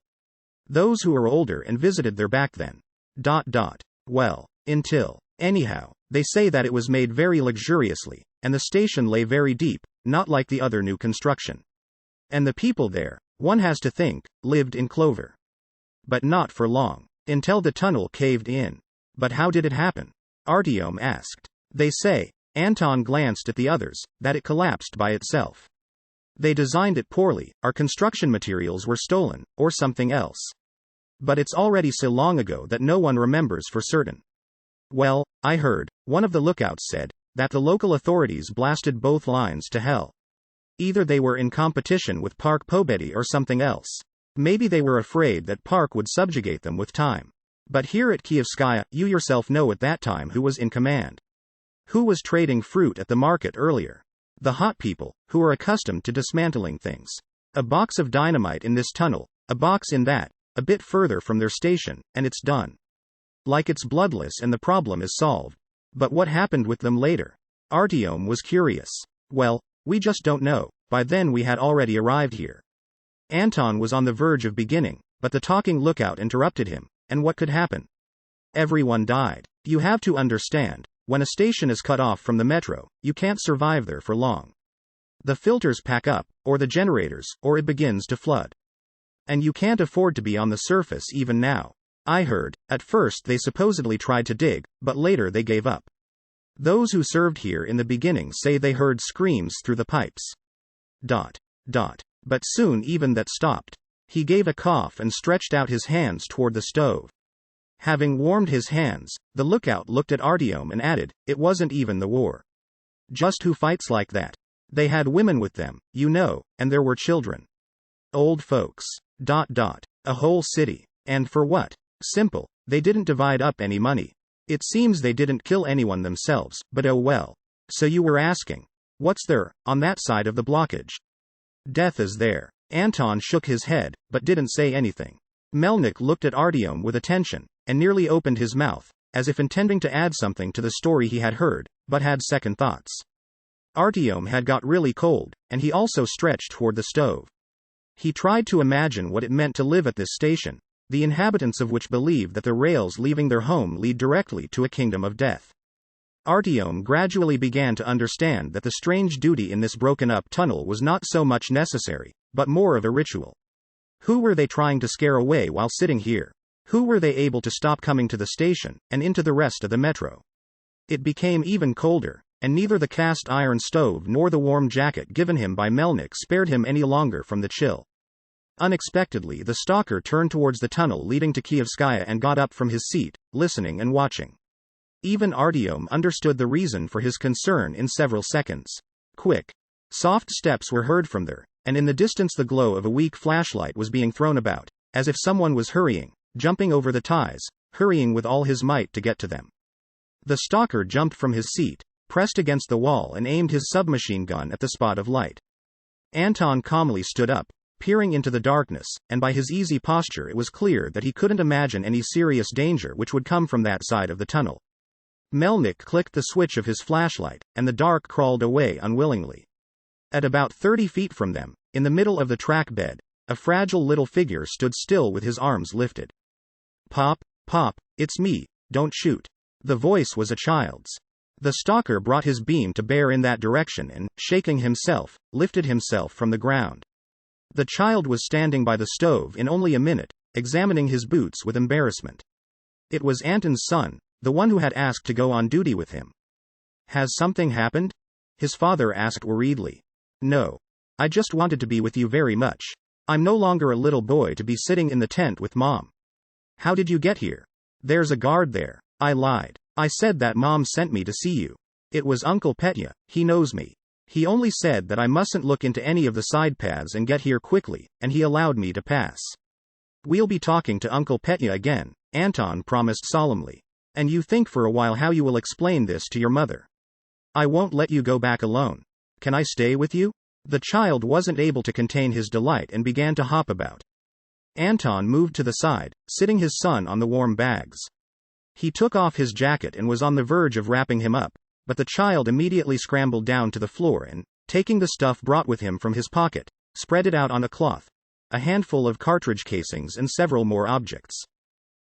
Those who are older and visited there back then. Well, until. Anyhow, they say that it was made very luxuriously, and the station lay very deep, not like the other new construction. And the people there, one has to think, lived in clover. But not for long, until the tunnel caved in. But how did it happen? Artyom asked. They say, Anton glanced at the others, that it collapsed by itself. They designed it poorly, our construction materials were stolen, or something else. But it's already so long ago that no one remembers for certain. Well, I heard, one of the lookouts said, that the local authorities blasted both lines to hell. Either they were in competition with Park Pobedi or something else. Maybe they were afraid that Park would subjugate them with time. But here at Glukhovskaya, you yourself know at that time who was in command. Who was trading fruit at the market earlier? The hot people, who are accustomed to dismantling things. A box of dynamite in this tunnel, a box in that, a bit further from their station, and it's done. Like it's bloodless and the problem is solved. But what happened with them later? Artyom was curious. Well, we just don't know, by then we had already arrived here. Anton was on the verge of beginning, but the talking lookout interrupted him, and what could happen? Everyone died. You have to understand, when a station is cut off from the metro, you can't survive there for long. The filters pack up, or the generators, or it begins to flood. And you can't afford to be on the surface even now. I heard, at first they supposedly tried to dig, but later they gave up. Those who served here in the beginning say they heard screams through the pipes. But soon even that stopped. He gave a cough and stretched out his hands toward the stove. Having warmed his hands, the lookout looked at Artyom and added, it wasn't even the war. Just who fights like that? They had women with them, you know, and there were children. Old folks. A whole city. And for what? Simple, they didn't divide up any money. It seems they didn't kill anyone themselves, but oh well. So you were asking, what's there, on that side of the blockage? Death is there. Anton shook his head, but didn't say anything. Melnik looked at Artyom with attention, and nearly opened his mouth, as if intending to add something to the story he had heard, but had second thoughts. Artyom had got really cold, and he also stretched toward the stove. He tried to imagine what it meant to live at this station, the inhabitants of which believe that the rails leaving their home lead directly to a kingdom of death. Artyom gradually began to understand that the strange duty in this broken-up tunnel was not so much necessary, but more of a ritual. Who were they trying to scare away while sitting here? Who were they able to stop coming to the station, and into the rest of the metro? It became even colder, and neither the cast-iron stove nor the warm jacket given him by Melnik spared him any longer from the chill. Unexpectedly the stalker turned towards the tunnel leading to Glukhovskaya and got up from his seat, listening and watching. Even Artyom understood the reason for his concern in several seconds. Quick, soft steps were heard from there, and in the distance the glow of a weak flashlight was being thrown about, as if someone was hurrying, jumping over the ties, hurrying with all his might to get to them. The stalker jumped from his seat, pressed against the wall and aimed his submachine gun at the spot of light. Anton calmly stood up, peering into the darkness, and by his easy posture it was clear that he couldn't imagine any serious danger which would come from that side of the tunnel. Melnik clicked the switch of his flashlight, and the dark crawled away unwillingly. At about 30 feet from them, in the middle of the track bed, a fragile little figure stood still with his arms lifted. "Pop, Pop, it's me, don't shoot." The voice was a child's. The stalker brought his beam to bear in that direction and, shaking himself, lifted himself from the ground. The child was standing by the stove in only a minute, examining his boots with embarrassment. It was Anton's son, the one who had asked to go on duty with him. "Has something happened?" his father asked worriedly. "No. I just wanted to be with you very much. I'm no longer a little boy to be sitting in the tent with Mom." "How did you get here?" "There's a guard there." "I lied. I said that Mom sent me to see you. It was Uncle Petya, he knows me. He only said that I mustn't look into any of the side paths and get here quickly, and he allowed me to pass." "We'll be talking to Uncle Petya again," Anton promised solemnly. "And you think for a while how you will explain this to your mother. I won't let you go back alone. Can I stay with you?" The child wasn't able to contain his delight and began to hop about. Anton moved to the side, sitting his son on the warm bags. He took off his jacket and was on the verge of wrapping him up, but the child immediately scrambled down to the floor and, taking the stuff brought with him from his pocket, spread it out on a cloth, a handful of cartridge casings and several more objects.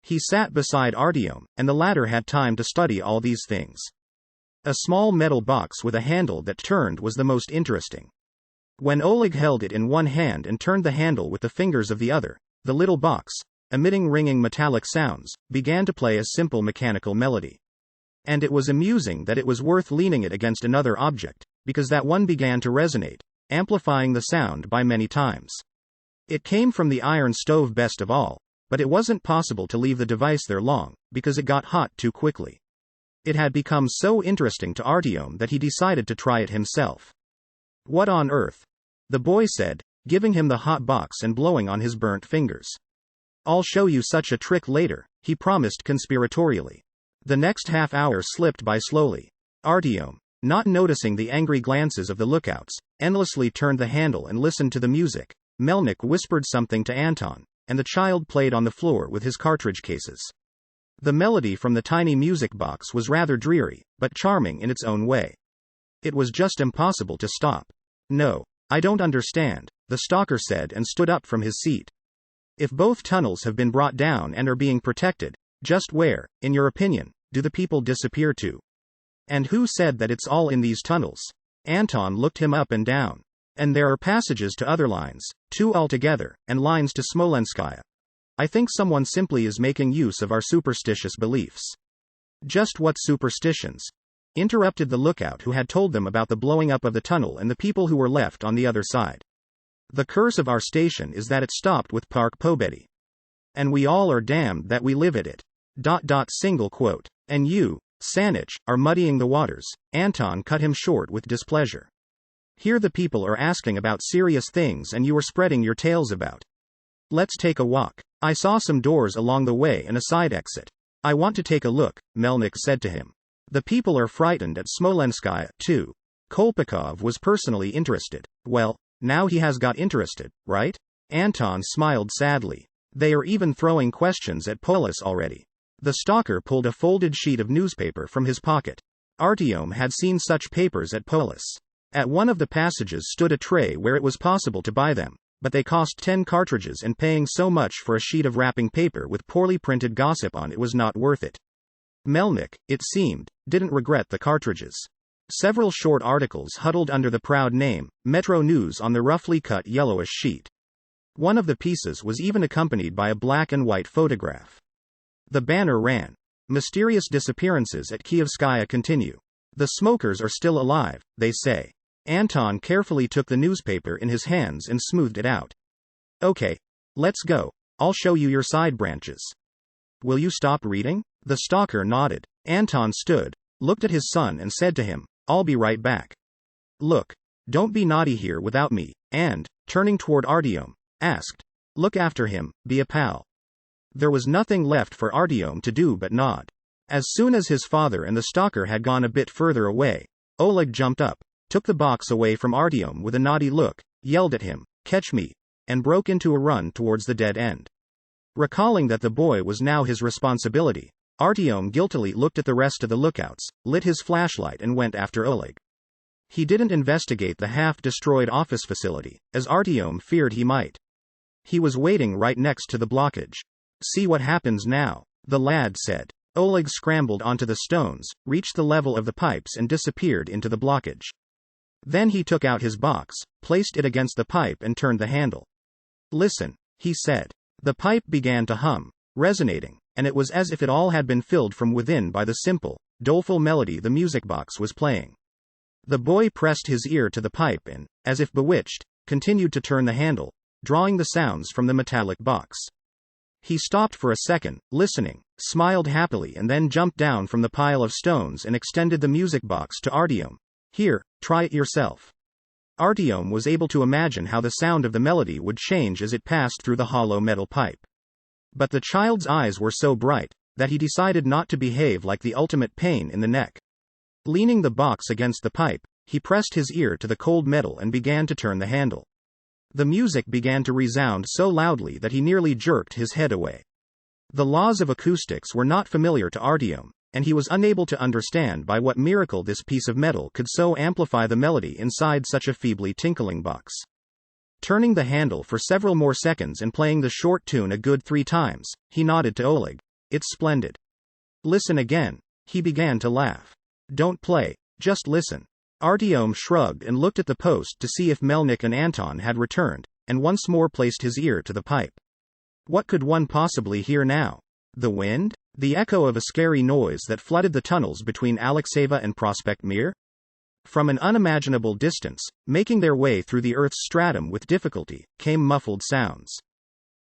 He sat beside Artyom, and the latter had time to study all these things. A small metal box with a handle that turned was the most interesting. When Oleg held it in one hand and turned the handle with the fingers of the other, the little box, emitting ringing metallic sounds, began to play a simple mechanical melody. And it was amusing that it was worth leaning it against another object, because that one began to resonate, amplifying the sound by many times. It came from the iron stove best of all, but it wasn't possible to leave the device there long, because it got hot too quickly. It had become so interesting to Artyom that he decided to try it himself. "What on earth?" the boy said, giving him the hot box and blowing on his burnt fingers. "I'll show you such a trick later," he promised conspiratorially. The next half hour slipped by slowly. Artyom, not noticing the angry glances of the lookouts, endlessly turned the handle and listened to the music. Melnik whispered something to Anton, and the child played on the floor with his cartridge cases. The melody from the tiny music box was rather dreary, but charming in its own way. It was just impossible to stop. "No, I don't understand," the stalker said and stood up from his seat. "If both tunnels have been brought down and are being protected, just where, in your opinion, do the people disappear to? And who said that it's all in these tunnels?" Anton looked him up and down. "And there are passages to other lines, 2 altogether, and lines to Smolenskaya. I think someone simply is making use of our superstitious beliefs." "Just what superstitions?" interrupted the lookout who had told them about the blowing up of the tunnel and the people who were left on the other side. "The curse of our station is that it stopped with Park Pobedi. And we all are damned that we live at it. Single quote. And you, Sanich, are muddying the waters." Anton cut him short with displeasure. "Here the people are asking about serious things and you are spreading your tales about. Let's take a walk. I saw some doors along the way and a side exit. I want to take a look," Melnik said to him. "The people are frightened at Smolenskaya, too." Kolpakov was personally interested. Well, now he has got interested, right? Anton smiled sadly. "They are even throwing questions at Polis already." The stalker pulled a folded sheet of newspaper from his pocket. Artyom had seen such papers at Polis. At one of the passages stood a tray where it was possible to buy them, but they cost 10 cartridges and paying so much for a sheet of wrapping paper with poorly printed gossip on it was not worth it. Melnik, it seemed, didn't regret the cartridges. Several short articles huddled under the proud name, Metro News on the roughly cut yellowish sheet. One of the pieces was even accompanied by a black and white photograph. The banner ran, "Mysterious disappearances at Khovskaya continue. The smokers are still alive, they say." Anton carefully took the newspaper in his hands and smoothed it out. "Okay. Let's go. I'll show you your side branches." "Will you stop reading?" The stalker nodded. Anton stood, looked at his son and said to him, "I'll be right back. Look, don't be naughty here without me," and, turning toward Artyom, asked, "Look after him, be a pal." There was nothing left for Artyom to do but nod. As soon as his father and the stalker had gone a bit further away, Oleg jumped up, took the box away from Artyom with a naughty look, yelled at him, "Catch me," and broke into a run towards the dead end. Recalling that the boy was now his responsibility, Artyom guiltily looked at the rest of the lookouts, lit his flashlight and went after Oleg. He didn't investigate the half-destroyed office facility, as Artyom feared he might. He was waiting right next to the blockage. "See what happens now," the lad said. Oleg scrambled onto the stones, reached the level of the pipes and disappeared into the blockage. Then he took out his box, placed it against the pipe and turned the handle. "Listen," he said. The pipe began to hum, resonating, and it was as if it all had been filled from within by the simple, doleful melody the music box was playing. The boy pressed his ear to the pipe and, as if bewitched, continued to turn the handle, drawing the sounds from the metallic box. He stopped for a second, listening, smiled happily and then jumped down from the pile of stones and extended the music box to Artyom. "Here, try it yourself." Artyom was able to imagine how the sound of the melody would change as it passed through the hollow metal pipe. But the child's eyes were so bright, that he decided not to behave like the ultimate pain in the neck. Leaning the box against the pipe, he pressed his ear to the cold metal and began to turn the handle. The music began to resound so loudly that he nearly jerked his head away. The laws of acoustics were not familiar to Artyom, and he was unable to understand by what miracle this piece of metal could so amplify the melody inside such a feebly tinkling box. Turning the handle for several more seconds and playing the short tune a good 3 times, he nodded to Oleg. "It's splendid. Listen again." He began to laugh. "Don't play, just listen." Artyom shrugged and looked at the post to see if Melnik and Anton had returned, and once more placed his ear to the pipe. What could one possibly hear now? The wind? The echo of a scary noise that flooded the tunnels between Alexeyeva and Prospect Mir? From an unimaginable distance, making their way through the earth's stratum with difficulty, came muffled sounds.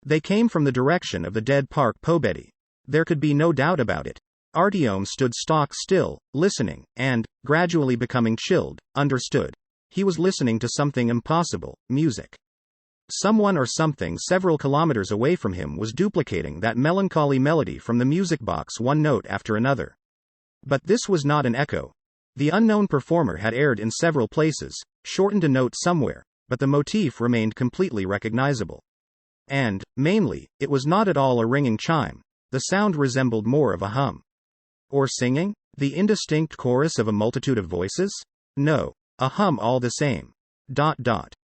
They came from the direction of the dead Park Pobedi. There could be no doubt about it. Artyom stood stock still, listening, and, gradually becoming chilled, understood. He was listening to something impossible, music. Someone or something several kilometers away from him was duplicating that melancholy melody from the music box one note after another. But this was not an echo. The unknown performer had erred in several places, shortened a note somewhere, but the motif remained completely recognizable. And, mainly, it was not at all a ringing chime. The sound resembled more of a hum. Or singing? The indistinct chorus of a multitude of voices? No. A hum all the same. ...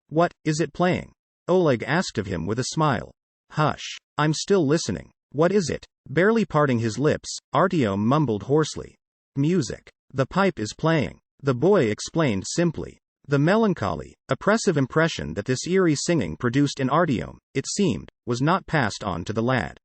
What is it playing? Oleg asked of him with a smile. "Hush. I'm still listening." "What is it?" Barely parting his lips, Artyom mumbled hoarsely. "Music. The pipe is playing." The boy explained simply. The melancholy, oppressive impression that this eerie singing produced in Artyom, it seemed, was not passed on to the lad.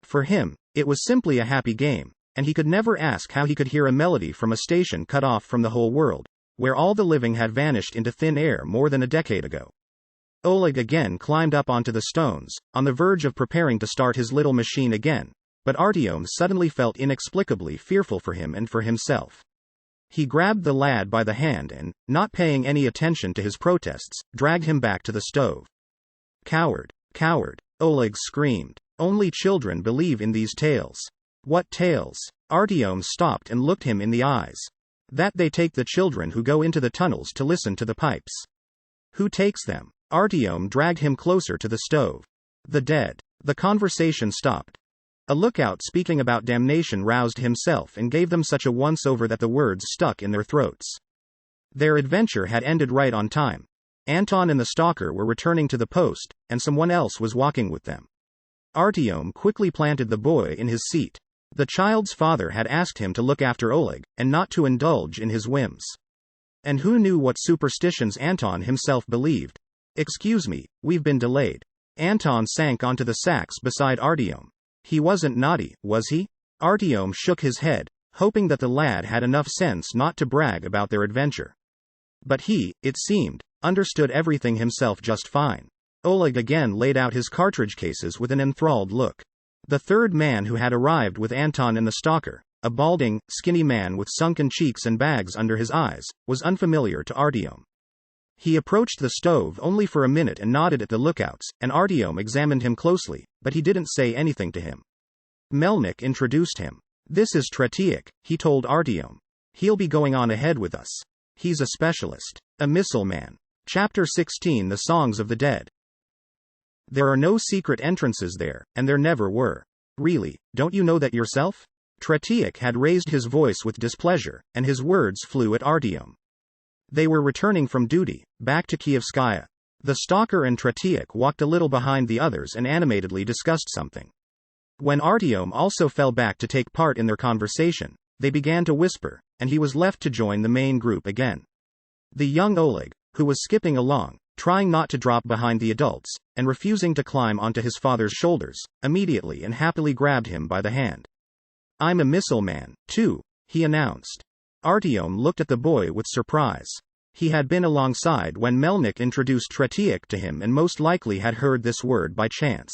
For him, it was simply a happy game. And he could never ask how he could hear a melody from a station cut off from the whole world, where all the living had vanished into thin air more than a decade ago. Oleg again climbed up onto the stones, on the verge of preparing to start his little machine again, but Artyom suddenly felt inexplicably fearful for him and for himself. He grabbed the lad by the hand and, not paying any attention to his protests, dragged him back to the stove. "Coward! Coward!" Oleg screamed. "Only children believe in these tales." "What tales?" Artyom stopped and looked him in the eyes. "That they take the children who go into the tunnels to listen to the pipes." "Who takes them?" Artyom dragged him closer to the stove. "The dead." The conversation stopped. A lookout speaking about damnation roused himself and gave them such a once-over that the words stuck in their throats. Their adventure had ended right on time. Anton and the stalker were returning to the post, and someone else was walking with them. Artyom quickly planted the boy in his seat. The child's father had asked him to look after Oleg, and not to indulge in his whims. And who knew what superstitions Anton himself believed? "Excuse me, we've been delayed." Anton sank onto the sacks beside Artyom. He wasn't naughty, was he? Artyom shook his head, hoping that the lad had enough sense not to brag about their adventure. But he, it seemed, understood everything himself just fine. Oleg again laid out his cartridge cases with an enthralled look. The third man who had arrived with Anton and the stalker, a balding, skinny man with sunken cheeks and bags under his eyes, was unfamiliar to Artyom. He approached the stove only for a minute and nodded at the lookouts, and Artyom examined him closely, but he didn't say anything to him. Melnik introduced him. "This is Tretiak," he told Artyom. "He'll be going on ahead with us. He's a specialist. A missile man." Chapter 16 The Songs of the Dead. There are no secret entrances there, and there never were. "Really, don't you know that yourself?" Tretiak had raised his voice with displeasure, and his words flew at Artyom. They were returning from duty, back to Glukhovskaya. The stalker and Tretiak walked a little behind the others and animatedly discussed something. When Artyom also fell back to take part in their conversation, they began to whisper, and he was left to join the main group again. The young Oleg, who was skipping along, trying not to drop behind the adults, and refusing to climb onto his father's shoulders, immediately and happily grabbed him by the hand. "I'm a missile man, too," he announced. Artyom looked at the boy with surprise. He had been alongside when Melnik introduced Tretiak to him and most likely had heard this word by chance.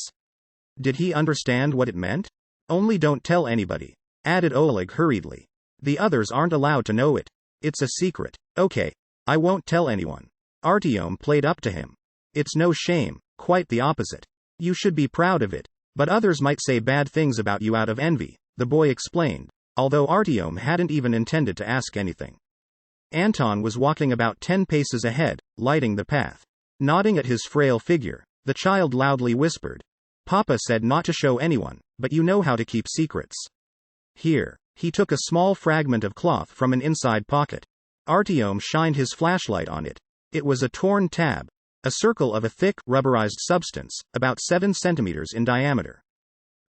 Did he understand what it meant? "Only don't tell anybody," added Oleg hurriedly. "The others aren't allowed to know it. It's a secret." "Okay, I won't tell anyone." Artyom played up to him. "It's no shame, quite the opposite. You should be proud of it. But others might say bad things about you out of envy," the boy explained, although Artyom hadn't even intended to ask anything. Anton was walking about 10 paces ahead, lighting the path. Nodding at his frail figure, the child loudly whispered, "Papa said not to show anyone, but you know how to keep secrets. Here." He took a small fragment of cloth from an inside pocket. Artyom shined his flashlight on it. It was a torn tab, a circle of a thick, rubberized substance, about 7 centimeters in diameter.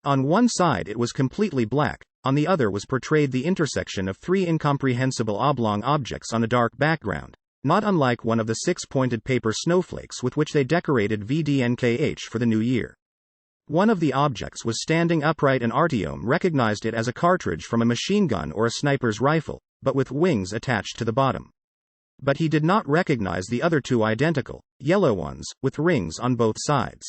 On one side it was completely black, on the other was portrayed the intersection of 3 incomprehensible oblong objects on a dark background, not unlike one of the 6-pointed paper snowflakes with which they decorated VDNKH for the new year. One of the objects was standing upright and Artyom recognized it as a cartridge from a machine gun or a sniper's rifle, but with wings attached to the bottom. But he did not recognize the other 2 identical, yellow ones, with rings on both sides.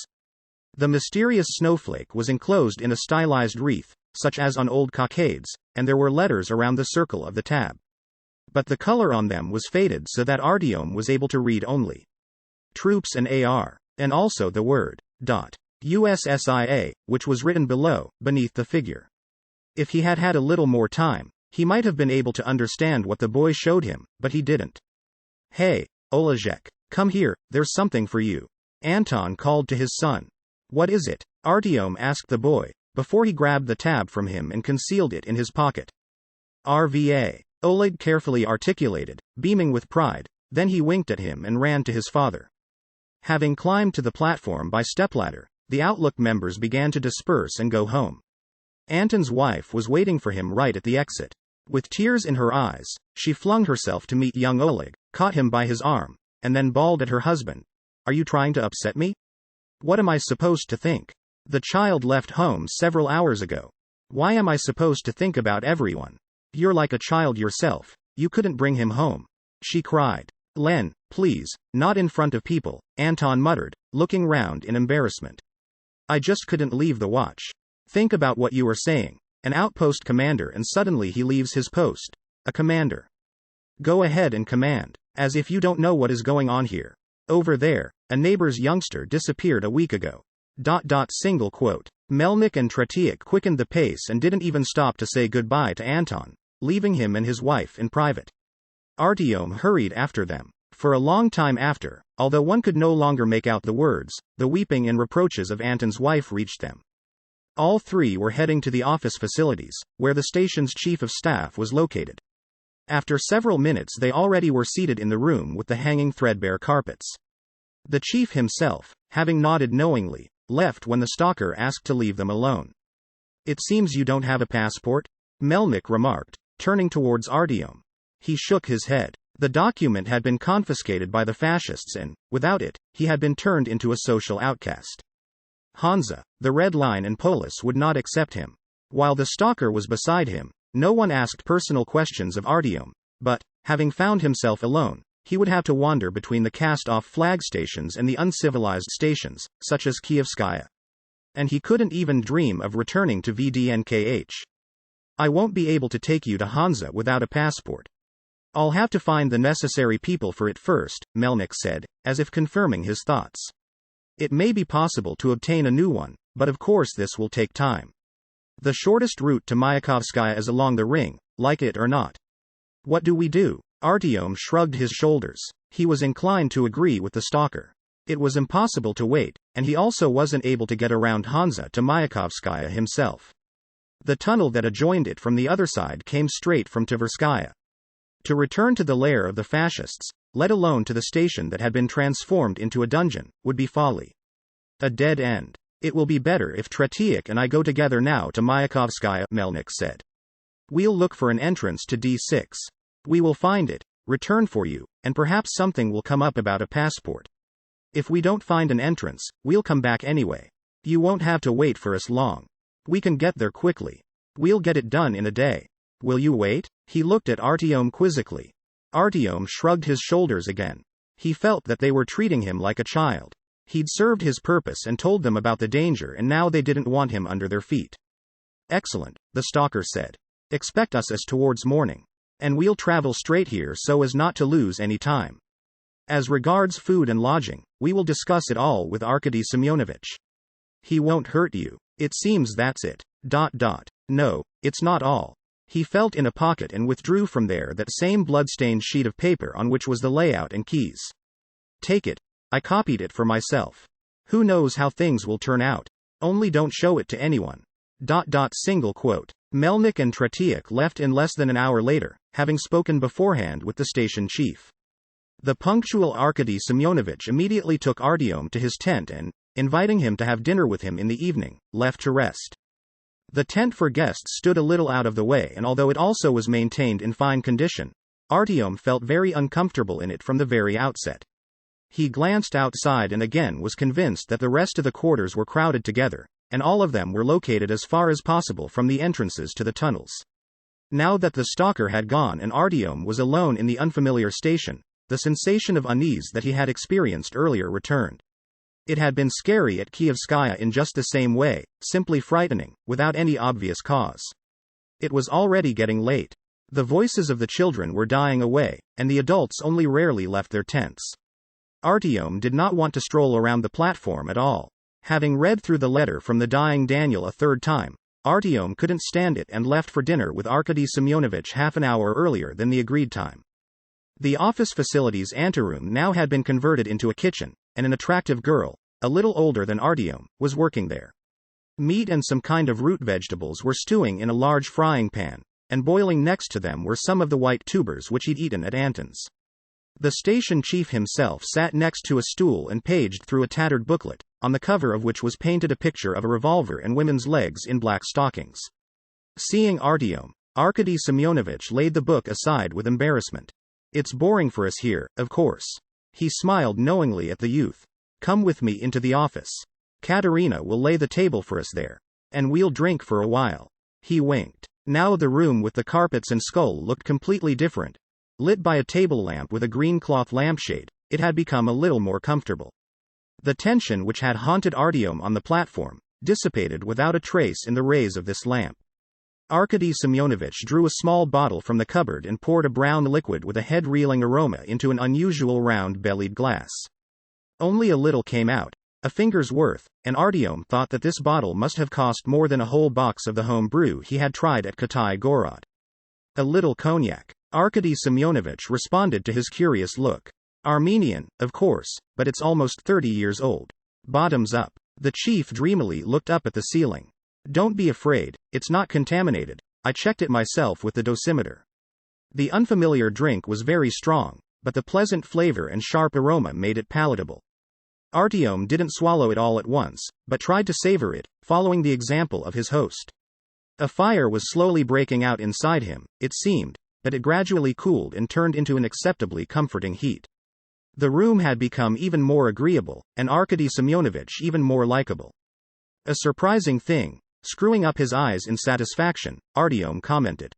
The mysterious snowflake was enclosed in a stylized wreath, such as on old cockades, and there were letters around the circle of the tab. But the color on them was faded so that Artyom was able to read only "Troops" and "AR", and also the word "USSIA", which was written beneath the figure. If he had had a little more time, he might have been able to understand what the boy showed him, but he didn't. "Hey, Olejek, come here, there's something for you," Anton called to his son. "What is it?" Artyom asked the boy, before he grabbed the tab from him and concealed it in his pocket. "RVA," Oleg carefully articulated, beaming with pride, then he winked at him and ran to his father. Having climbed to the platform by stepladder, the Outlook members began to disperse and go home. Anton's wife was waiting for him right at the exit. With tears in her eyes, she flung herself to meet young Oleg, caught him by his arm, and then bawled at her husband, "Are you trying to upset me? What am I supposed to think? The child left home several hours ago. Why am I supposed to think about everyone? You're like a child yourself, you couldn't bring him home," she cried. "Len, please, not in front of people," Anton muttered, looking round in embarrassment. "I just couldn't leave the watch. Think about what you were saying. An outpost commander and suddenly he leaves his post. A commander. Go ahead and command. As if you don't know what is going on here. Over there, a neighbor's youngster disappeared a week ago. Single quote. Melnik and Tretiak quickened the pace and didn't even stop to say goodbye to Anton, leaving him and his wife in private. Artyom hurried after them. For a long time after, although one could no longer make out the words, the weeping and reproaches of Anton's wife reached them. All 3 were heading to the office facilities, where the station's chief of staff was located. After several minutes they already were seated in the room with the hanging threadbare carpets. The chief himself, having nodded knowingly, left when the stalker asked to leave them alone. "It seems you don't have a passport?" Melnik remarked, turning towards Artyom. He shook his head. The document had been confiscated by the fascists and, without it, he had been turned into a social outcast. Hansa, the Red Line and Polis would not accept him. While the stalker was beside him, no one asked personal questions of Artyom, but, having found himself alone, he would have to wander between the cast-off flag stations and the uncivilized stations, such as Glukhovskaya. And he couldn't even dream of returning to VDNKH. "I won't be able to take you to Hansa without a passport. I'll have to find the necessary people for it first," Melnik said, as if confirming his thoughts. "It may be possible to obtain a new one, but of course this will take time. The shortest route to Mayakovskaya is along the ring, like it or not." "What do we do?" Artyom shrugged his shoulders. He was inclined to agree with the stalker. It was impossible to wait, and he also wasn't able to get around Hansa to Mayakovskaya himself. The tunnel that adjoined it from the other side came straight from Tverskaya. To return to the lair of the fascists, let alone to the station that had been transformed into a dungeon, would be folly. A dead end. It will be better if Tretiak and I go together now to GLUKHOVSKY, Melnik said. We'll look for an entrance to D6. We will find it, return for you, and perhaps something will come up about a passport. If we don't find an entrance, we'll come back anyway. You won't have to wait for us long. We can get there quickly. We'll get it done in a day. Will you wait? He looked at Artyom quizzically. Artyom shrugged his shoulders again. He felt that they were treating him like a child. He'd served his purpose and told them about the danger, and now they didn't want him under their feet. Excellent, the stalker said. Expect us as towards morning. And we'll travel straight here so as not to lose any time. As regards food and lodging, we will discuss it all with Arkady Semyonovich. He won't hurt you. It seems that's it. No, it's not all. He felt in a pocket and withdrew from there that same blood-stained sheet of paper on which was the layout and keys. Take it. I copied it for myself. Who knows how things will turn out? Only don't show it to anyone. Single quote. Melnik and Tretiak left in less than an hour later, having spoken beforehand with the station chief. The punctual Arkady Semyonovich immediately took Artyom to his tent and, inviting him to have dinner with him in the evening, left to rest. The tent for guests stood a little out of the way, and although it also was maintained in fine condition, Artyom felt very uncomfortable in it from the very outset. He glanced outside and again was convinced that the rest of the quarters were crowded together, and all of them were located as far as possible from the entrances to the tunnels. Now that the stalker had gone and Artyom was alone in the unfamiliar station, the sensation of unease that he had experienced earlier returned. It had been scary at Kievskaya in just the same way, simply frightening, without any obvious cause. It was already getting late. The voices of the children were dying away, and the adults only rarely left their tents. Artyom did not want to stroll around the platform at all. Having read through the letter from the dying Daniel a third time, Artyom couldn't stand it and left for dinner with Arkady Semyonovich half an hour earlier than the agreed time. The office facilities anteroom now had been converted into a kitchen, and an attractive girl, a little older than Artyom, was working there. Meat and some kind of root vegetables were stewing in a large frying pan, and boiling next to them were some of the white tubers which he'd eaten at Anton's. The station chief himself sat next to a stool and paged through a tattered booklet, on the cover of which was painted a picture of a revolver and women's legs in black stockings. Seeing Artyom, Arkady Semyonovich laid the book aside with embarrassment. It's boring for us here, of course. He smiled knowingly at the youth. Come with me into the office. Katerina will lay the table for us there. And we'll drink for a while. He winked. Now the room with the carpets and skull looked completely different. Lit by a table lamp with a green cloth lampshade, it had become a little more comfortable. The tension which had haunted Artyom on the platform dissipated without a trace in the rays of this lamp. Arkady Semyonovich drew a small bottle from the cupboard and poured a brown liquid with a head-reeling aroma into an unusual round-bellied glass. Only a little came out, a finger's worth, and Artyom thought that this bottle must have cost more than a whole box of the home brew he had tried at Katai Gorod. A little cognac. Arkady Semyonovich responded to his curious look. Armenian, of course, but it's almost 30 years old. Bottoms up. The chief dreamily looked up at the ceiling. Don't be afraid, it's not contaminated. I checked it myself with the dosimeter. The unfamiliar drink was very strong, but the pleasant flavor and sharp aroma made it palatable. Artyom didn't swallow it all at once, but tried to savor it, following the example of his host. A fire was slowly breaking out inside him, it seemed, but it gradually cooled and turned into an acceptably comforting heat. The room had become even more agreeable, and Arkady Semyonovich even more likable. A surprising thing. Screwing up his eyes in satisfaction, Artyom commented.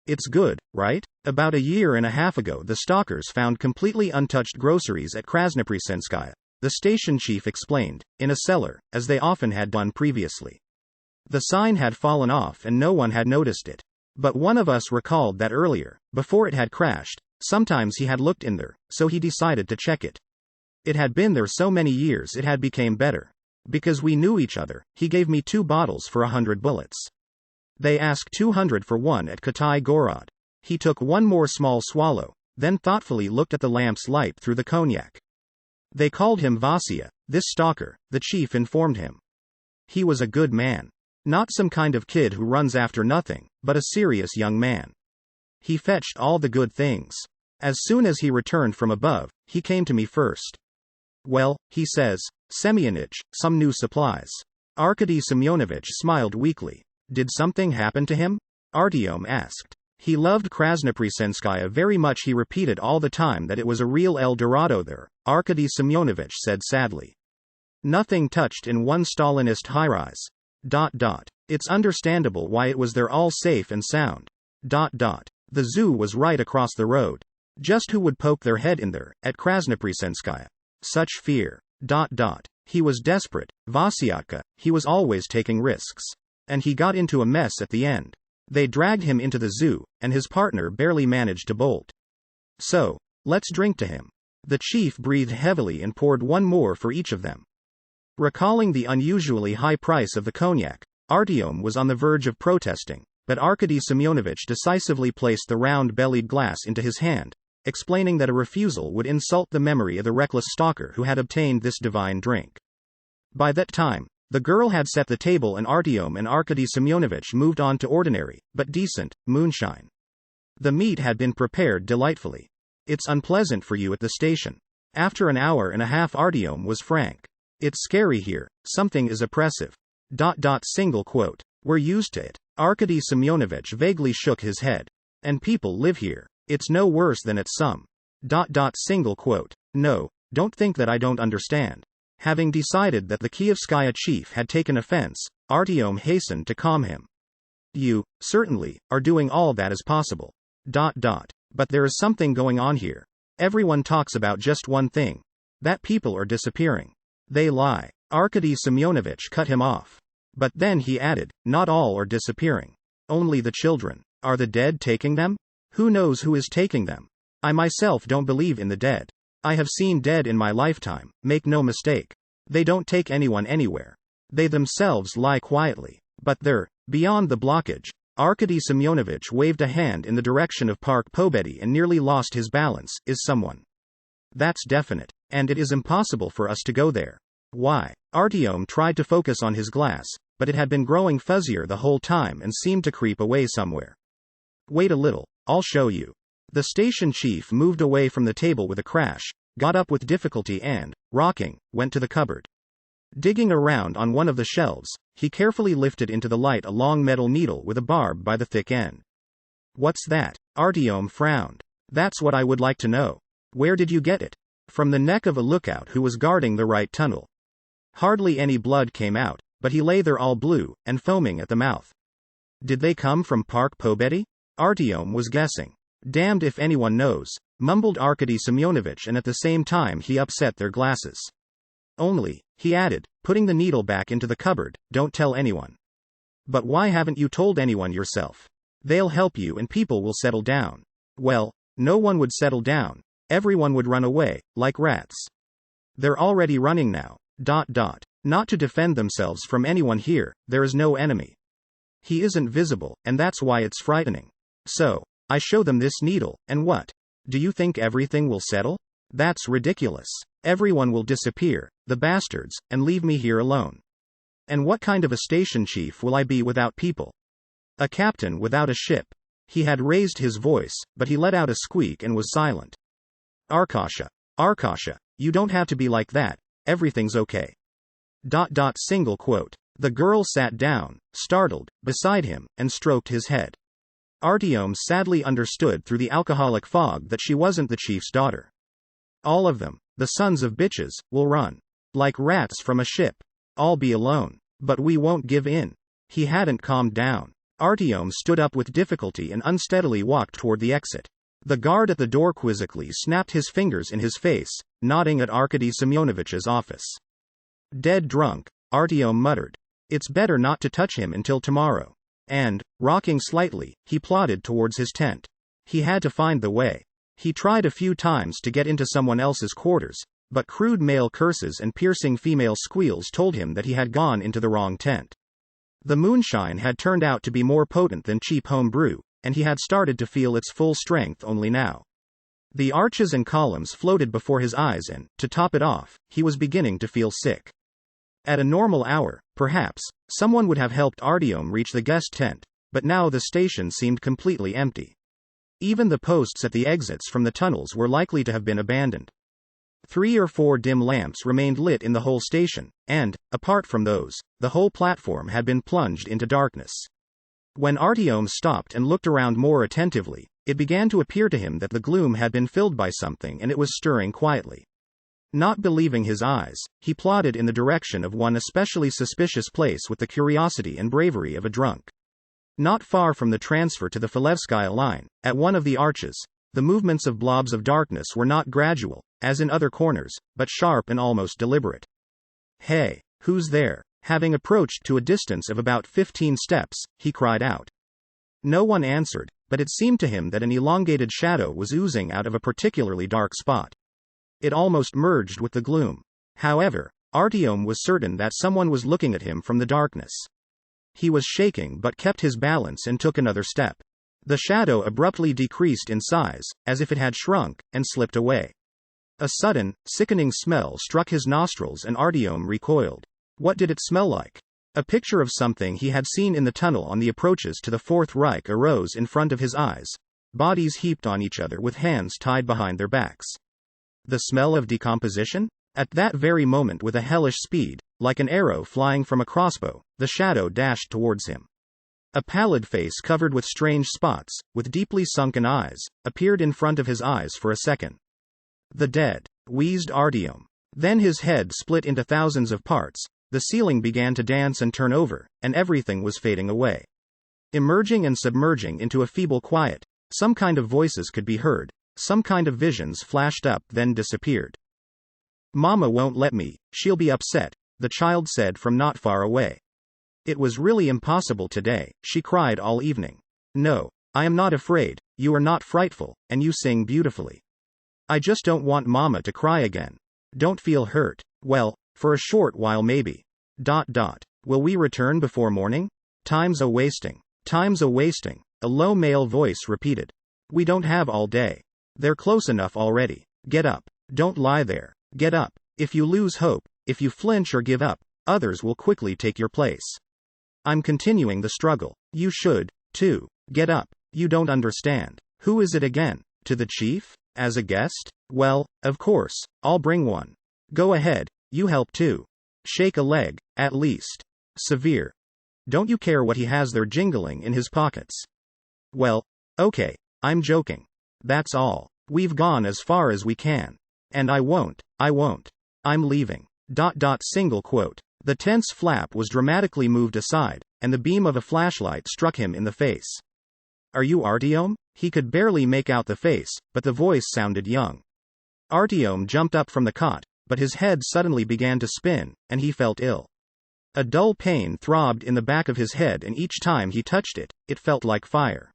It's good, right? About a year and a half ago the stalkers found completely untouched groceries at Krasnopresenskaya, the station chief explained, in a cellar, as they often had done previously. The sign had fallen off and no one had noticed it. But one of us recalled that earlier, before it had crashed, sometimes he had looked in there, so he decided to check it. It had been there so many years it had become better. Because we knew each other, he gave me 2 bottles for 100 bullets. They asked 200 for one at Katai Gorod. He took one more small swallow, then thoughtfully looked at the lamp's light through the cognac. They called him Vasya, this stalker, the chief informed him. He was a good man. Not some kind of kid who runs after nothing, but a serious young man. He fetched all the good things. As soon as he returned from above, he came to me first. Well, he says, Semyonich, some new supplies. Arkady Semyonovich smiled weakly. Did something happen to him? Artyom asked. He loved Krasnopresenskaya very much. He repeated all the time that it was a real El Dorado there, Arkady Semyonovich said sadly. Nothing touched in one Stalinist high-rise. It's understandable why it was there all safe and sound. The zoo was right across the road. Just who would poke their head in there, at Krasnopresenskaya? Such fear. He was desperate, Vasyatka, he was always taking risks. And he got into a mess at the end. They dragged him into the zoo, and his partner barely managed to bolt. So, let's drink to him. The chief breathed heavily and poured one more for each of them. Recalling the unusually high price of the cognac, Artyom was on the verge of protesting, but Arkady Semyonovich decisively placed the round-bellied glass into his hand, explaining that a refusal would insult the memory of the reckless stalker who had obtained this divine drink. By that time, the girl had set the table and Artyom and Arkady Semyonovich moved on to ordinary, but decent, moonshine. The meat had been prepared delightfully. It's unpleasant for you at the station. After an hour and a half Artyom was frank. It's scary here, something is oppressive. Single quote. We're used to it. Arkady Semyonovich vaguely shook his head. And people live here. It's no worse than at some. Single quote. No, don't think that I don't understand. Having decided that the Kyievskaya chief had taken offense, Artyom hastened to calm him. You, certainly, are doing all that is possible. But there is something going on here. Everyone talks about just one thing. That people are disappearing. They lie. Arkady Semyonovich cut him off. But then he added, not all are disappearing. Only the children. Are the dead taking them? Who knows who is taking them? I myself don't believe in the dead. I have seen dead in my lifetime, make no mistake. They don't take anyone anywhere. They themselves lie quietly. But there, beyond the blockage, Arkady Semyonovich waved a hand in the direction of Park Pobedi and nearly lost his balance, is someone. That's definite. And it is impossible for us to go there. Why? Artyom tried to focus on his glass, but it had been growing fuzzier the whole time and seemed to creep away somewhere. Wait a little, I'll show you. The station chief moved away from the table with a crash, got up with difficulty and, rocking, went to the cupboard. Digging around on one of the shelves, he carefully lifted into the light a long metal needle with a barb by the thick end. What's that? Artyom frowned. That's what I would like to know. Where did you get it? From the neck of a lookout who was guarding the right tunnel. Hardly any blood came out, but he lay there all blue, and foaming at the mouth. Did they come from Park Pobedi? Artyom was guessing. Damned if anyone knows, mumbled Arkady Semyonovich, and at the same time he upset their glasses. Only, he added, putting the needle back into the cupboard, don't tell anyone. But why haven't you told anyone yourself? They'll help you and people will settle down. Well, no one would settle down. Everyone would run away, like rats. They're already running now. Not to defend themselves from anyone here, there is no enemy. He isn't visible, and that's why it's frightening. So, I show them this needle, and what? Do you think everything will settle? That's ridiculous. Everyone will disappear, the bastards, and leave me here alone. And what kind of a station chief will I be without people? A captain without a ship. He had raised his voice, but he let out a squeak and was silent. Arkasha, you don't have to be like that, everything's okay. Single quote. The girl sat down, startled, beside him, and stroked his head. Artyom sadly understood through the alcoholic fog that she wasn't the chief's daughter. All of them, the sons of bitches, will run. Like rats from a ship. I'll be alone. But we won't give in. He hadn't calmed down. Artyom stood up with difficulty and unsteadily walked toward the exit. The guard at the door quizzically snapped his fingers in his face, nodding at Arkady Semyonovich's office. Dead drunk, Artyom muttered. It's better not to touch him until tomorrow. And, rocking slightly, he plodded towards his tent. He had to find the way. He tried a few times to get into someone else's quarters, but crude male curses and piercing female squeals told him that he had gone into the wrong tent. The moonshine had turned out to be more potent than cheap home brew, and he had started to feel its full strength only now. The arches and columns floated before his eyes and, to top it off, he was beginning to feel sick. At a normal hour, perhaps, someone would have helped Artyom reach the guest tent, but now the station seemed completely empty. Even the posts at the exits from the tunnels were likely to have been abandoned. 3 or 4 dim lamps remained lit in the whole station, and, apart from those, the whole platform had been plunged into darkness. When Artyom stopped and looked around more attentively, it began to appear to him that the gloom had been filled by something and it was stirring quietly. Not believing his eyes, he plodded in the direction of one especially suspicious place with the curiosity and bravery of a drunk. Not far from the transfer to the GLUKHOVSKY line, at one of the arches, the movements of blobs of darkness were not gradual, as in other corners, but sharp and almost deliberate. "Hey, who's there?" Having approached to a distance of about 15 steps, he cried out. No one answered, but it seemed to him that an elongated shadow was oozing out of a particularly dark spot. It almost merged with the gloom. However, Artyom was certain that someone was looking at him from the darkness. He was shaking but kept his balance and took another step. The shadow abruptly decreased in size, as if it had shrunk, and slipped away. A sudden, sickening smell struck his nostrils and Artyom recoiled. What did it smell like? A picture of something he had seen in the tunnel on the approaches to the Fourth Reich arose in front of his eyes. Bodies heaped on each other with hands tied behind their backs. The smell of decomposition? At that very moment, with a hellish speed, like an arrow flying from a crossbow, the shadow dashed towards him. A pallid face covered with strange spots, with deeply sunken eyes, appeared in front of his eyes for a second. "The dead," wheezed Artyom. Then his head split into thousands of parts, the ceiling began to dance and turn over, and everything was fading away. Emerging and submerging into a feeble quiet, some kind of voices could be heard, some kind of visions flashed up then disappeared. "Mama won't let me, she'll be upset," the child said from not far away. "It was really impossible today, she cried all evening." "No, I am not afraid, you are not frightful, and you sing beautifully. I just don't want Mama to cry again. Don't feel hurt." "Well, for a short while maybe. Will we return before morning?" "Time's a wasting. Time's a wasting," a low male voice repeated. "We don't have all day. They're close enough already. Get up. Don't lie there. Get up. If you lose hope, if you flinch or give up, others will quickly take your place. I'm continuing the struggle. You should, too. Get up. You don't understand." "Who is it again? To the chief? As a guest? Well, of course, I'll bring one. Go ahead, you help too. Shake a leg, at least. Severe. Don't you care what he has there jingling in his pockets?" "Well, okay, I'm joking. That's all. We've gone as far as we can. And I won't. I'm leaving. Single quote. The tense flap was dramatically moved aside, and the beam of a flashlight struck him in the face. "Are you Artyom?" He could barely make out the face, but the voice sounded young. Artyom jumped up from the cot, but his head suddenly began to spin, and he felt ill. A dull pain throbbed in the back of his head, and each time he touched it, it felt like fire.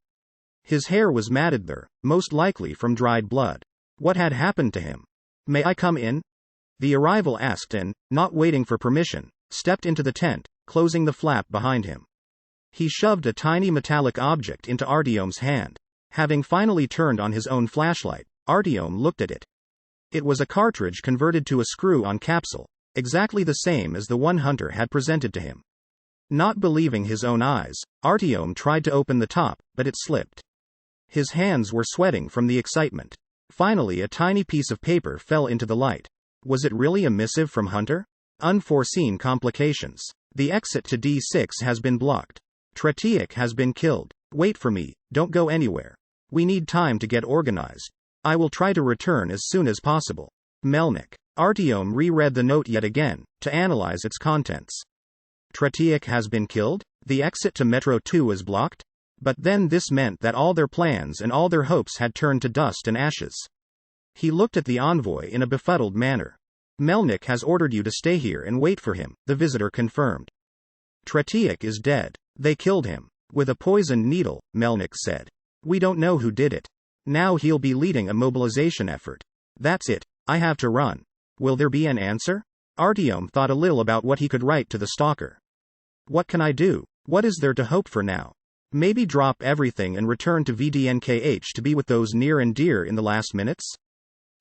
His hair was matted there, most likely from dried blood. What had happened to him? "May I come in?" The arrival asked and, not waiting for permission, stepped into the tent, closing the flap behind him. He shoved a tiny metallic object into Artyom's hand. Having finally turned on his own flashlight, Artyom looked at it. It was a cartridge converted to a screw-on capsule, exactly the same as the one Hunter had presented to him. Not believing his own eyes, Artyom tried to open the top, but it slipped. His hands were sweating from the excitement. Finally, a tiny piece of paper fell into the light. Was it really a missive from Hunter? Unforeseen complications. The exit to D6 has been blocked. Tretiak has been killed. Wait for me, don't go anywhere. We need time to get organized. I will try to return as soon as possible. Melnik. Artyom reread the note yet again, to analyze its contents. Tretiak has been killed? The exit to Metro 2 is blocked? But then this meant that all their plans and all their hopes had turned to dust and ashes. He looked at the envoy in a befuddled manner. "Melnik has ordered you to stay here and wait for him," the visitor confirmed. "Tretiak is dead. They killed him. With a poisoned needle," Melnik said. "We don't know who did it. Now he'll be leading a mobilization effort. That's it, I have to run. Will there be an answer?" Artyom thought a little about what he could write to the stalker. "What can I do? What is there to hope for now? Maybe drop everything and return to VDNKH to be with those near and dear in the last minutes?"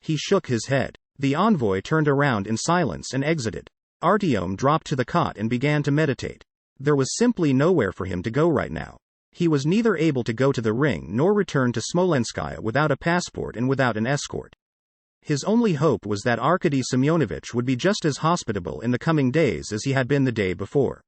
He shook his head. The envoy turned around in silence and exited. Artyom dropped to the cot and began to meditate. There was simply nowhere for him to go right now. He was neither able to go to the ring nor return to Smolenskaya without a passport and without an escort. His only hope was that Arkady Semyonovich would be just as hospitable in the coming days as he had been the day before.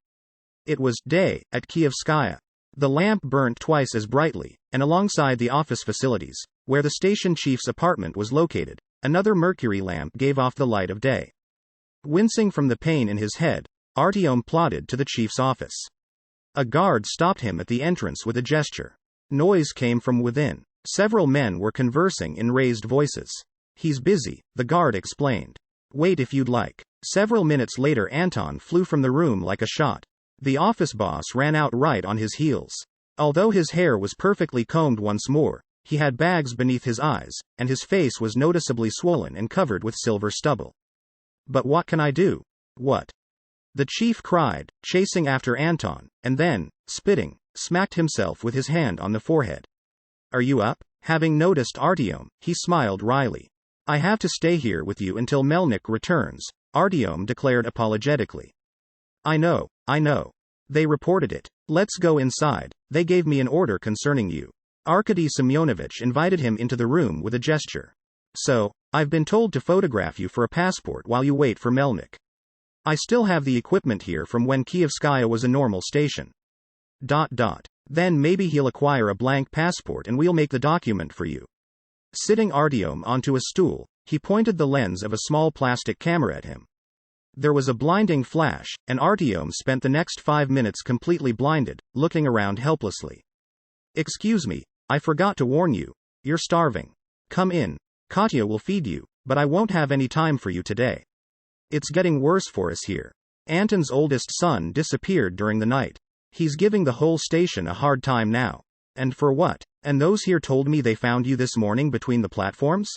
It was day at Glukhovskaya. The lamp burnt twice as brightly, and alongside the office facilities, where the station chief's apartment was located, another mercury lamp gave off the light of day. Wincing from the pain in his head, Artyom plodded to the chief's office. A guard stopped him at the entrance with a gesture. Noise came from within. Several men were conversing in raised voices. "He's busy," the guard explained. "Wait if you'd like." Several minutes later, Anton flew from the room like a shot. The office boss ran out right on his heels. Although his hair was perfectly combed once more, he had bags beneath his eyes, and his face was noticeably swollen and covered with silver stubble. "But what can I do?" "What?" the chief cried, chasing after Anton, and then, spitting, smacked himself with his hand on the forehead. "Are you up?" Having noticed Artyom, he smiled wryly. "I have to stay here with you until Melnik returns," Artyom declared apologetically. I know. They reported it. Let's go inside. They gave me an order concerning you." Arkady Semyonovich invited him into the room with a gesture. "So, I've been told to photograph you for a passport while you wait for Melnik. I still have the equipment here from when Glukhovskaya was a normal station. ... Then maybe he'll acquire a blank passport and we'll make the document for you." Sitting Artyom onto a stool, he pointed the lens of a small plastic camera at him. There was a blinding flash, and Artyom spent the next 5 minutes completely blinded, looking around helplessly. "Excuse me, I forgot to warn you. You're starving. Come in. Katya will feed you, but I won't have any time for you today. It's getting worse for us here. Anton's oldest son disappeared during the night. He's giving the whole station a hard time now. And for what? And those here told me they found you this morning between the platforms?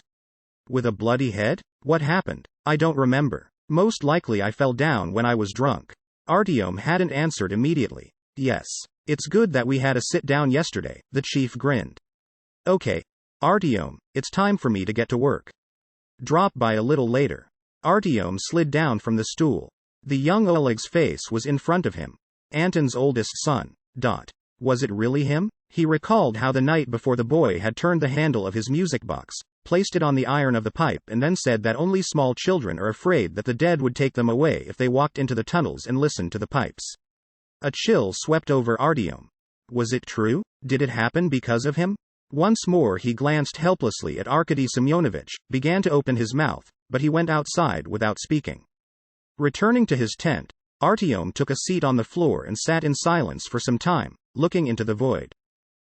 With a bloody head? What happened? I don't remember. Most likely I fell down when I was drunk." Artyom hadn't answered immediately. "Yes. It's good that we had a sit-down yesterday," the chief grinned. "Okay. Artyom, it's time for me to get to work. Drop by a little later." Artyom slid down from the stool. The young Oleg's face was in front of him. Anton's oldest son. Was it really him? He recalled how the night before the boy had turned the handle of his music box, placed it on the iron of the pipe, and then said that only small children are afraid that the dead would take them away if they walked into the tunnels and listened to the pipes. A chill swept over Artyom. Was it true? Did it happen because of him? Once more he glanced helplessly at Arkady Semyonovich, began to open his mouth, but he went outside without speaking. Returning to his tent, Artyom took a seat on the floor and sat in silence for some time, looking into the void.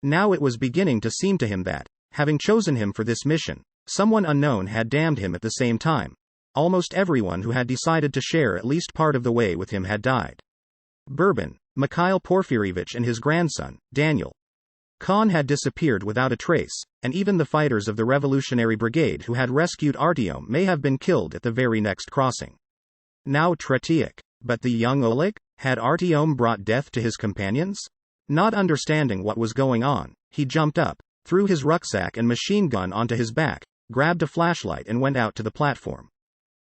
Now it was beginning to seem to him that, having chosen him for this mission, someone unknown had damned him at the same time. Almost everyone who had decided to share at least part of the way with him had died. Bourbon, Mikhail Porfiryevich and his grandson, Daniel Khan, had disappeared without a trace, and even the fighters of the Revolutionary Brigade who had rescued Artyom may have been killed at the very next crossing. Now Tretiak. But the young Oleg? Had Artyom brought death to his companions? Not understanding what was going on, he jumped up, threw his rucksack and machine gun onto his back, grabbed a flashlight and went out to the platform.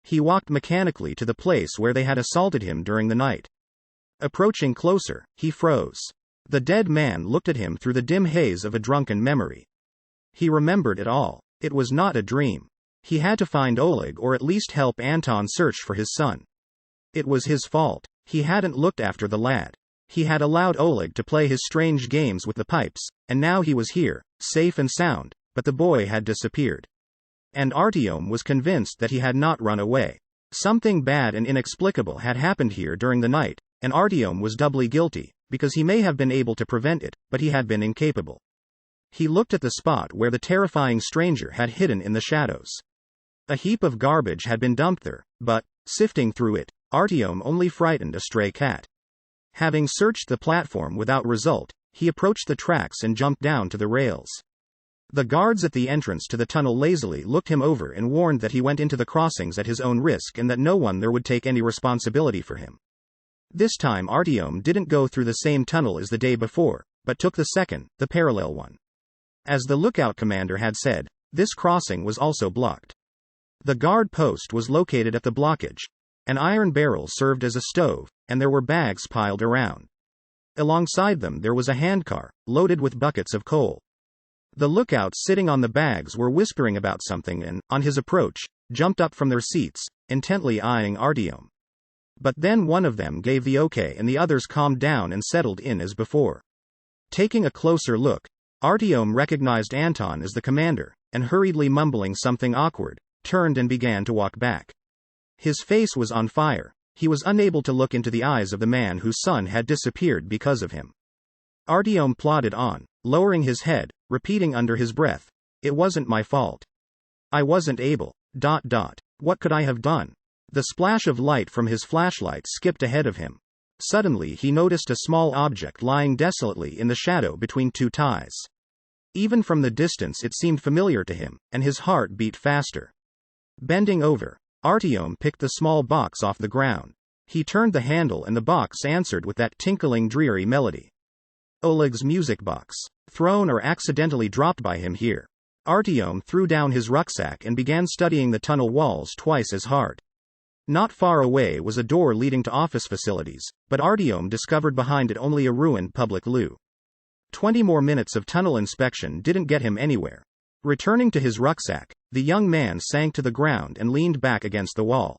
He walked mechanically to the place where they had assaulted him during the night. Approaching closer, he froze. The dead man looked at him through the dim haze of a drunken memory. He remembered it all. It was not a dream. He had to find Oleg, or at least help Anton search for his son. It was his fault. He hadn't looked after the lad. He had allowed Oleg to play his strange games with the pipes, and now he was here, safe and sound, but the boy had disappeared. And Artyom was convinced that he had not run away. Something bad and inexplicable had happened here during the night, and Artyom was doubly guilty, because he may have been able to prevent it, but he had been incapable. He looked at the spot where the terrifying stranger had hidden in the shadows. A heap of garbage had been dumped there, but, sifting through it, Artyom only frightened a stray cat. Having searched the platform without result, he approached the tracks and jumped down to the rails. The guards at the entrance to the tunnel lazily looked him over and warned that he went into the crossings at his own risk and that no one there would take any responsibility for him. This time Artyom didn't go through the same tunnel as the day before, but took the second, the parallel one. As the lookout commander had said, this crossing was also blocked. The guard post was located at the blockage, An iron barrel served as a stove, and there were bags piled around. Alongside them there was a handcar, loaded with buckets of coal. The lookouts sitting on the bags were whispering about something and, on his approach, jumped up from their seats, intently eyeing Artyom. But then one of them gave the okay and the others calmed down and settled in as before. Taking a closer look, Artyom recognized Anton as the commander, and hurriedly mumbling something awkward, turned and began to walk back. His face was on fire. He was unable to look into the eyes of the man whose son had disappeared because of him. Artyom plodded on, lowering his head, repeating under his breath, "It wasn't my fault. I wasn't able. ... What could I have done?" The splash of light from his flashlight skipped ahead of him. Suddenly he noticed a small object lying desolately in the shadow between two ties. Even from the distance it seemed familiar to him, and his heart beat faster. Bending over, Artyom picked the small box off the ground. He turned the handle and the box answered with that tinkling dreary melody. Oleg's music box. Thrown or accidentally dropped by him here. Artyom threw down his rucksack and began studying the tunnel walls twice as hard. Not far away was a door leading to office facilities, but Artyom discovered behind it only a ruined public loo. 20 more minutes of tunnel inspection didn't get him anywhere. Returning to his rucksack, the young man sank to the ground and leaned back against the wall.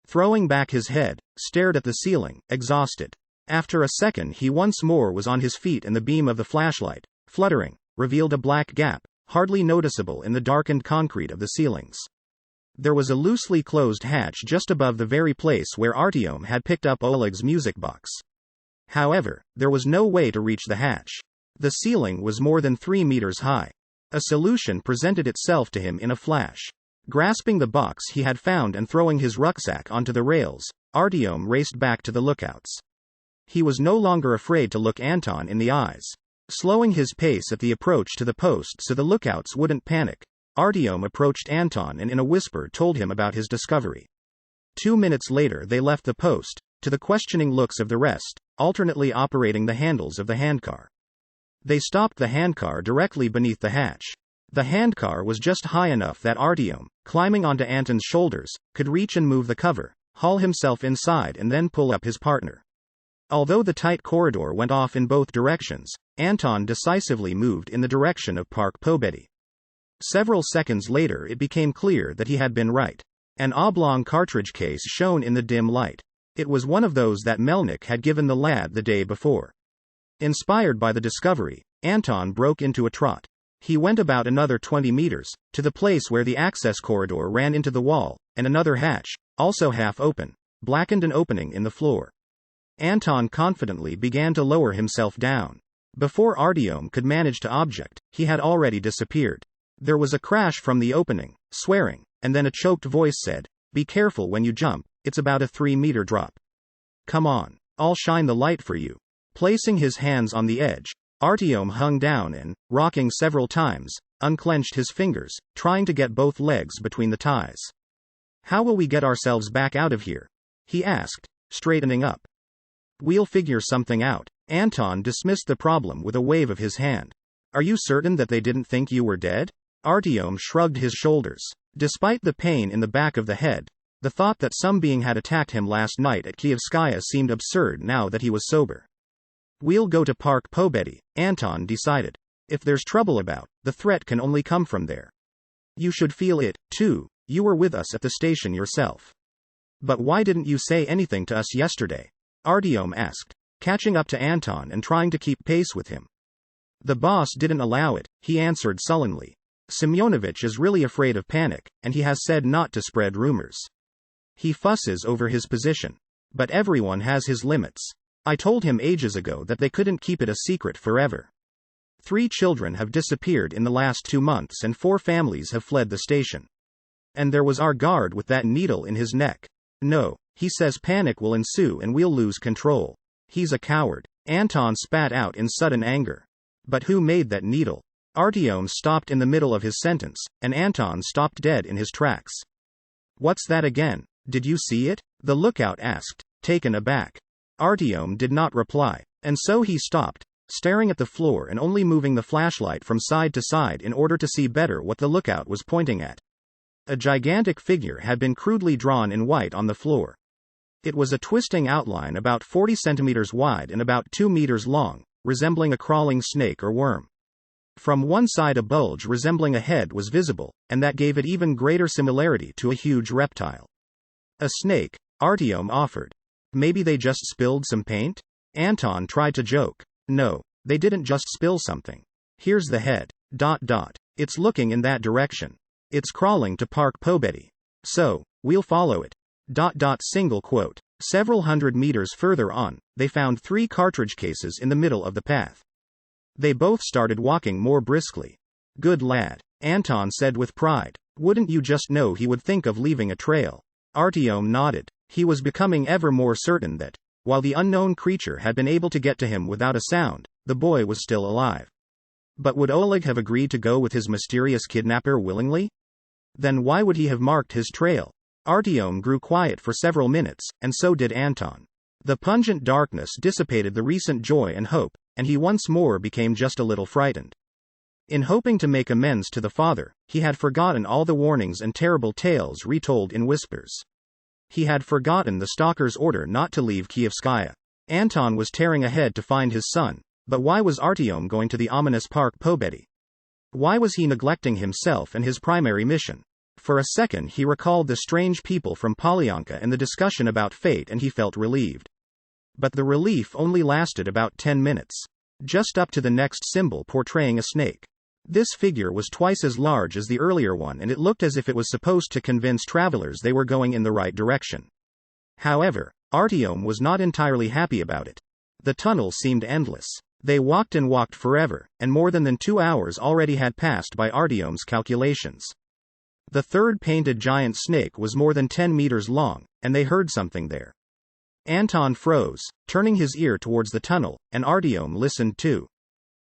Throwing back his head, stared at the ceiling, exhausted. After a second he once more was on his feet and the beam of the flashlight, fluttering, revealed a black gap, hardly noticeable in the darkened concrete of the ceilings. There was a loosely closed hatch just above the very place where Artyom had picked up Oleg's music box. However, there was no way to reach the hatch. The ceiling was more than 3 meters high. A solution presented itself to him in a flash. Grasping the box he had found and throwing his rucksack onto the rails, Artyom raced back to the lookouts. He was no longer afraid to look Anton in the eyes. Slowing his pace at the approach to the post so the lookouts wouldn't panic, Artyom approached Anton and in a whisper told him about his discovery. 2 minutes later they left the post, to the questioning looks of the rest, alternately operating the handles of the handcar. They stopped the handcar directly beneath the hatch. The handcar was just high enough that Artyom, climbing onto Anton's shoulders, could reach and move the cover, haul himself inside and then pull up his partner. Although the tight corridor went off in both directions, Anton decisively moved in the direction of Park Pobedi. Several seconds later it became clear that he had been right. An oblong cartridge case shone in the dim light. It was one of those that Melnik had given the lad the day before. Inspired by the discovery, Anton broke into a trot. He went about another 20 meters, to the place where the access corridor ran into the wall, and another hatch, also half open, blackened an opening in the floor. Anton confidently began to lower himself down. Before Artyom could manage to object, he had already disappeared. There was a crash from the opening, swearing, and then a choked voice said, "Be careful when you jump, it's about a 3-meter drop. Come on, I'll shine the light for you." Placing his hands on the edge, Artyom hung down and, rocking several times, unclenched his fingers, trying to get both legs between the ties. "How will we get ourselves back out of here?" he asked, straightening up. "We'll figure something out." Anton dismissed the problem with a wave of his hand. "Are you certain that they didn't think you were dead?" Artyom shrugged his shoulders. Despite the pain in the back of the head, the thought that some being had attacked him last night at Glukhovskaya seemed absurd now that he was sober. "We'll go to Park Pobedi," Anton decided. "If there's trouble about, the threat can only come from there. You should feel it, too. You were with us at the station yourself." "But why didn't you say anything to us yesterday?" Artyom asked, catching up to Anton and trying to keep pace with him. "The boss didn't allow it," he answered sullenly. "Semyonovich is really afraid of panic, and he has said not to spread rumors. He fusses over his position. But everyone has his limits. I told him ages ago that they couldn't keep it a secret forever. 3 children have disappeared in the last 2 months and 4 families have fled the station. And there was our guard with that needle in his neck. No, he says panic will ensue and we'll lose control. He's a coward." Anton spat out in sudden anger. "But who made that needle?" Artyom stopped in the middle of his sentence, and Anton stopped dead in his tracks. "What's that again? Did you see it?" the lookout asked, taken aback. Artyom did not reply, and so he stopped, staring at the floor and only moving the flashlight from side to side in order to see better what the lookout was pointing at. A gigantic figure had been crudely drawn in white on the floor. It was a twisting outline about 40 centimeters wide and about 2 meters long, resembling a crawling snake or worm. From one side a bulge resembling a head was visible, and that gave it even greater similarity to a huge reptile. A snake, Artyom offered. Maybe they just spilled some paint? Anton tried to joke. No, they didn't just spill something. Here's the head. ... It's looking in that direction. It's crawling to Park Pobedi. So, we'll follow it. ... Single quote. Several hundred meters further on, they found 3 cartridge cases in the middle of the path. They both started walking more briskly. Good lad, Anton said with pride. Wouldn't you just know he would think of leaving a trail? Artyom nodded. He was becoming ever more certain that, while the unknown creature had been able to get to him without a sound, the boy was still alive. But would Oleg have agreed to go with his mysterious kidnapper willingly? Then why would he have marked his trail? Artyom grew quiet for several minutes, and so did Anton. The pungent darkness dissipated the recent joy and hope, and he once more became just a little frightened. In hoping to make amends to the father, he had forgotten all the warnings and terrible tales retold in whispers. He had forgotten the stalker's order not to leave Glukhovskaya. Anton was tearing ahead to find his son, but why was Artyom going to the ominous Park Pobedi? Why was he neglecting himself and his primary mission? For a second he recalled the strange people from Polyanka and the discussion about fate, and he felt relieved. But the relief only lasted about 10 minutes. Just up to the next symbol portraying a snake. This figure was twice as large as the earlier one, and it looked as if it was supposed to convince travelers they were going in the right direction. However, Artyom was not entirely happy about it. The tunnel seemed endless. They walked and walked forever, and more than 2 hours already had passed by Artyom's calculations. The third painted giant snake was more than 10 meters long, and they heard something there. Anton froze, turning his ear towards the tunnel, and Artyom listened too.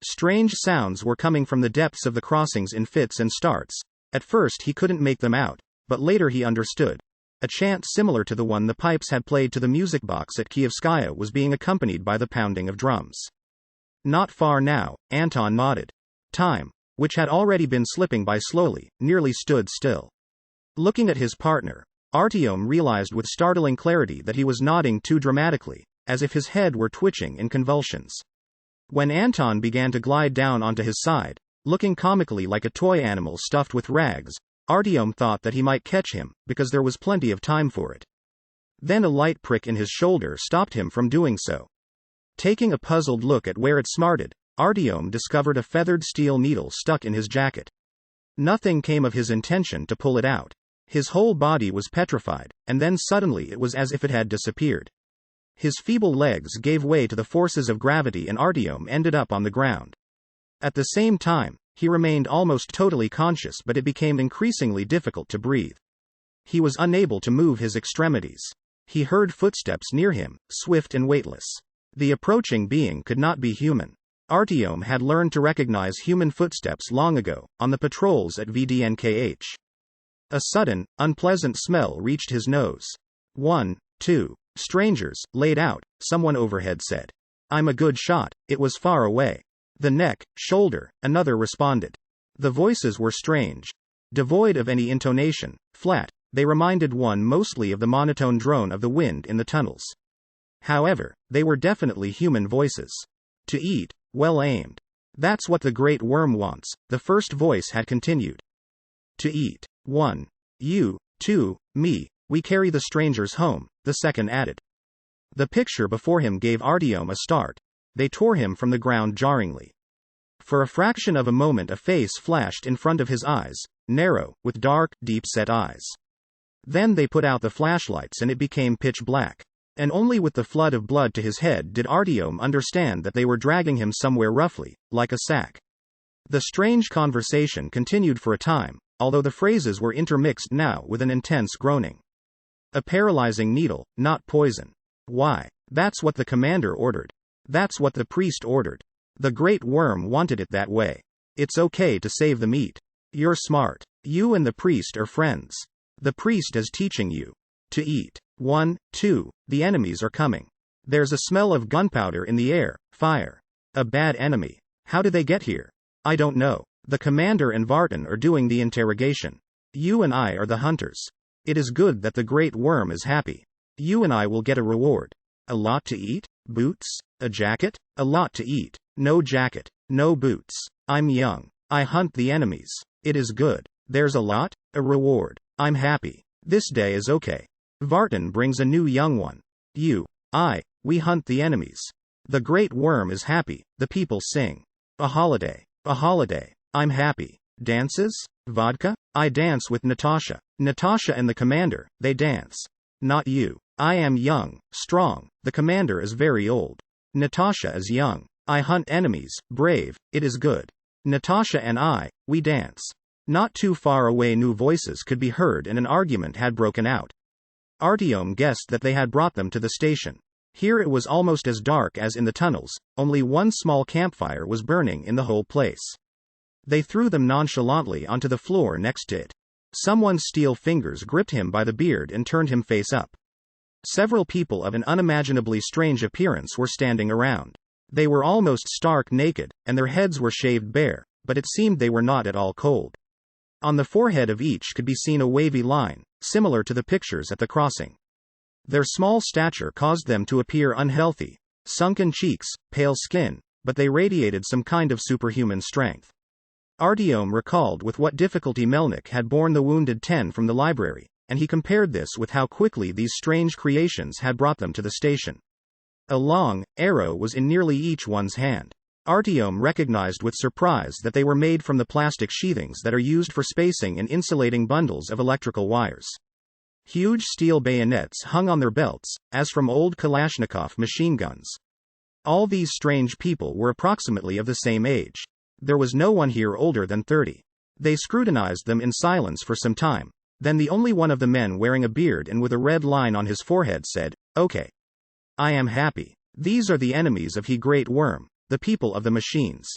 Strange sounds were coming from the depths of the crossings in fits and starts. At first he couldn't make them out, but later he understood. A chant similar to the one the pipes had played to the music box at Glukhovskaya was being accompanied by the pounding of drums. Not far now, Anton nodded. Time, which had already been slipping by slowly, nearly stood still. Looking at his partner, Artyom realized with startling clarity that he was nodding too dramatically, as if his head were twitching in convulsions. When Anton began to glide down onto his side, looking comically like a toy animal stuffed with rags, Artyom thought that he might catch him, because there was plenty of time for it. Then a light prick in his shoulder stopped him from doing so. Taking a puzzled look at where it smarted, Artyom discovered a feathered steel needle stuck in his jacket. Nothing came of his intention to pull it out. His whole body was petrified, and then suddenly it was as if it had disappeared. His feeble legs gave way to the forces of gravity and Artyom ended up on the ground. At the same time, he remained almost totally conscious, but it became increasingly difficult to breathe. He was unable to move his extremities. He heard footsteps near him, swift and weightless. The approaching being could not be human. Artyom had learned to recognize human footsteps long ago, on the patrols at VDNKH. A sudden, unpleasant smell reached his nose. 1, 2. Strangers, laid out, someone overhead said. I'm a good shot, it was far away. The neck, shoulder, another responded. The voices were strange. Devoid of any intonation, flat, they reminded one mostly of the monotone drone of the wind in the tunnels. However, they were definitely human voices. To eat, well aimed. That's what the great worm wants, the first voice had continued. To eat. 1. You, 2, me, we carry the strangers home, the second added. The picture before him gave Artyom a start. They tore him from the ground jarringly. For a fraction of a moment a face flashed in front of his eyes, narrow, with dark, deep-set eyes. Then they put out the flashlights and it became pitch black. And only with the flood of blood to his head did Artyom understand that they were dragging him somewhere roughly, like a sack. The strange conversation continued for a time, although the phrases were intermixed now with an intense groaning. A paralyzing needle, not poison. Why? That's what the commander ordered. That's what the priest ordered. The great worm wanted it that way. It's okay to save the meat. You're smart. You and the priest are friends. The priest is teaching you to eat. 1, 2, the enemies are coming. There's a smell of gunpowder in the air, fire. A bad enemy. How did they get here? I don't know. The commander and Vartan are doing the interrogation. You and I are the hunters. It is good that the great worm is happy. You and I will get a reward. A lot to eat? Boots? A jacket? A lot to eat. No jacket. No boots. I'm young. I hunt the enemies. It is good. There's a lot? A reward. I'm happy. This day is okay. Vartan brings a new young one. We hunt the enemies. The great worm is happy, the people sing. A holiday. A holiday. I'm happy. Dances? Vodka? I dance with Natasha. Natasha and the commander, they dance. Not you. I am young, strong. The commander is very old. Natasha is young. I hunt enemies, brave. It is good. Natasha and we dance. Not too far away new voices could be heard and an argument had broken out. Artyom guessed that they had brought them to the station. Here it was almost as dark as in the tunnels, only one small campfire was burning in the whole place. They threw them nonchalantly onto the floor next to it. Someone's steel fingers gripped him by the beard and turned him face up. Several people of an unimaginably strange appearance were standing around. They were almost stark naked, and their heads were shaved bare, but it seemed they were not at all cold. On the forehead of each could be seen a wavy line, similar to the pictures at the crossing. Their small stature caused them to appear unhealthy, sunken cheeks, pale skin, but they radiated some kind of superhuman strength. Artyom recalled with what difficulty Melnik had borne the wounded 10 from the library, and he compared this with how quickly these strange creations had brought them to the station. A long arrow was in nearly each one's hand. Artyom recognized with surprise that they were made from the plastic sheathings that are used for spacing and insulating bundles of electrical wires. Huge steel bayonets hung on their belts, as from old Kalashnikov machine guns. All these strange people were approximately of the same age. There was no one here older than 30. They scrutinized them in silence for some time. Then the only one of the men wearing a beard and with a red line on his forehead said, "Okay. I am happy. These are the enemies of He Great Worm, the people of the machines.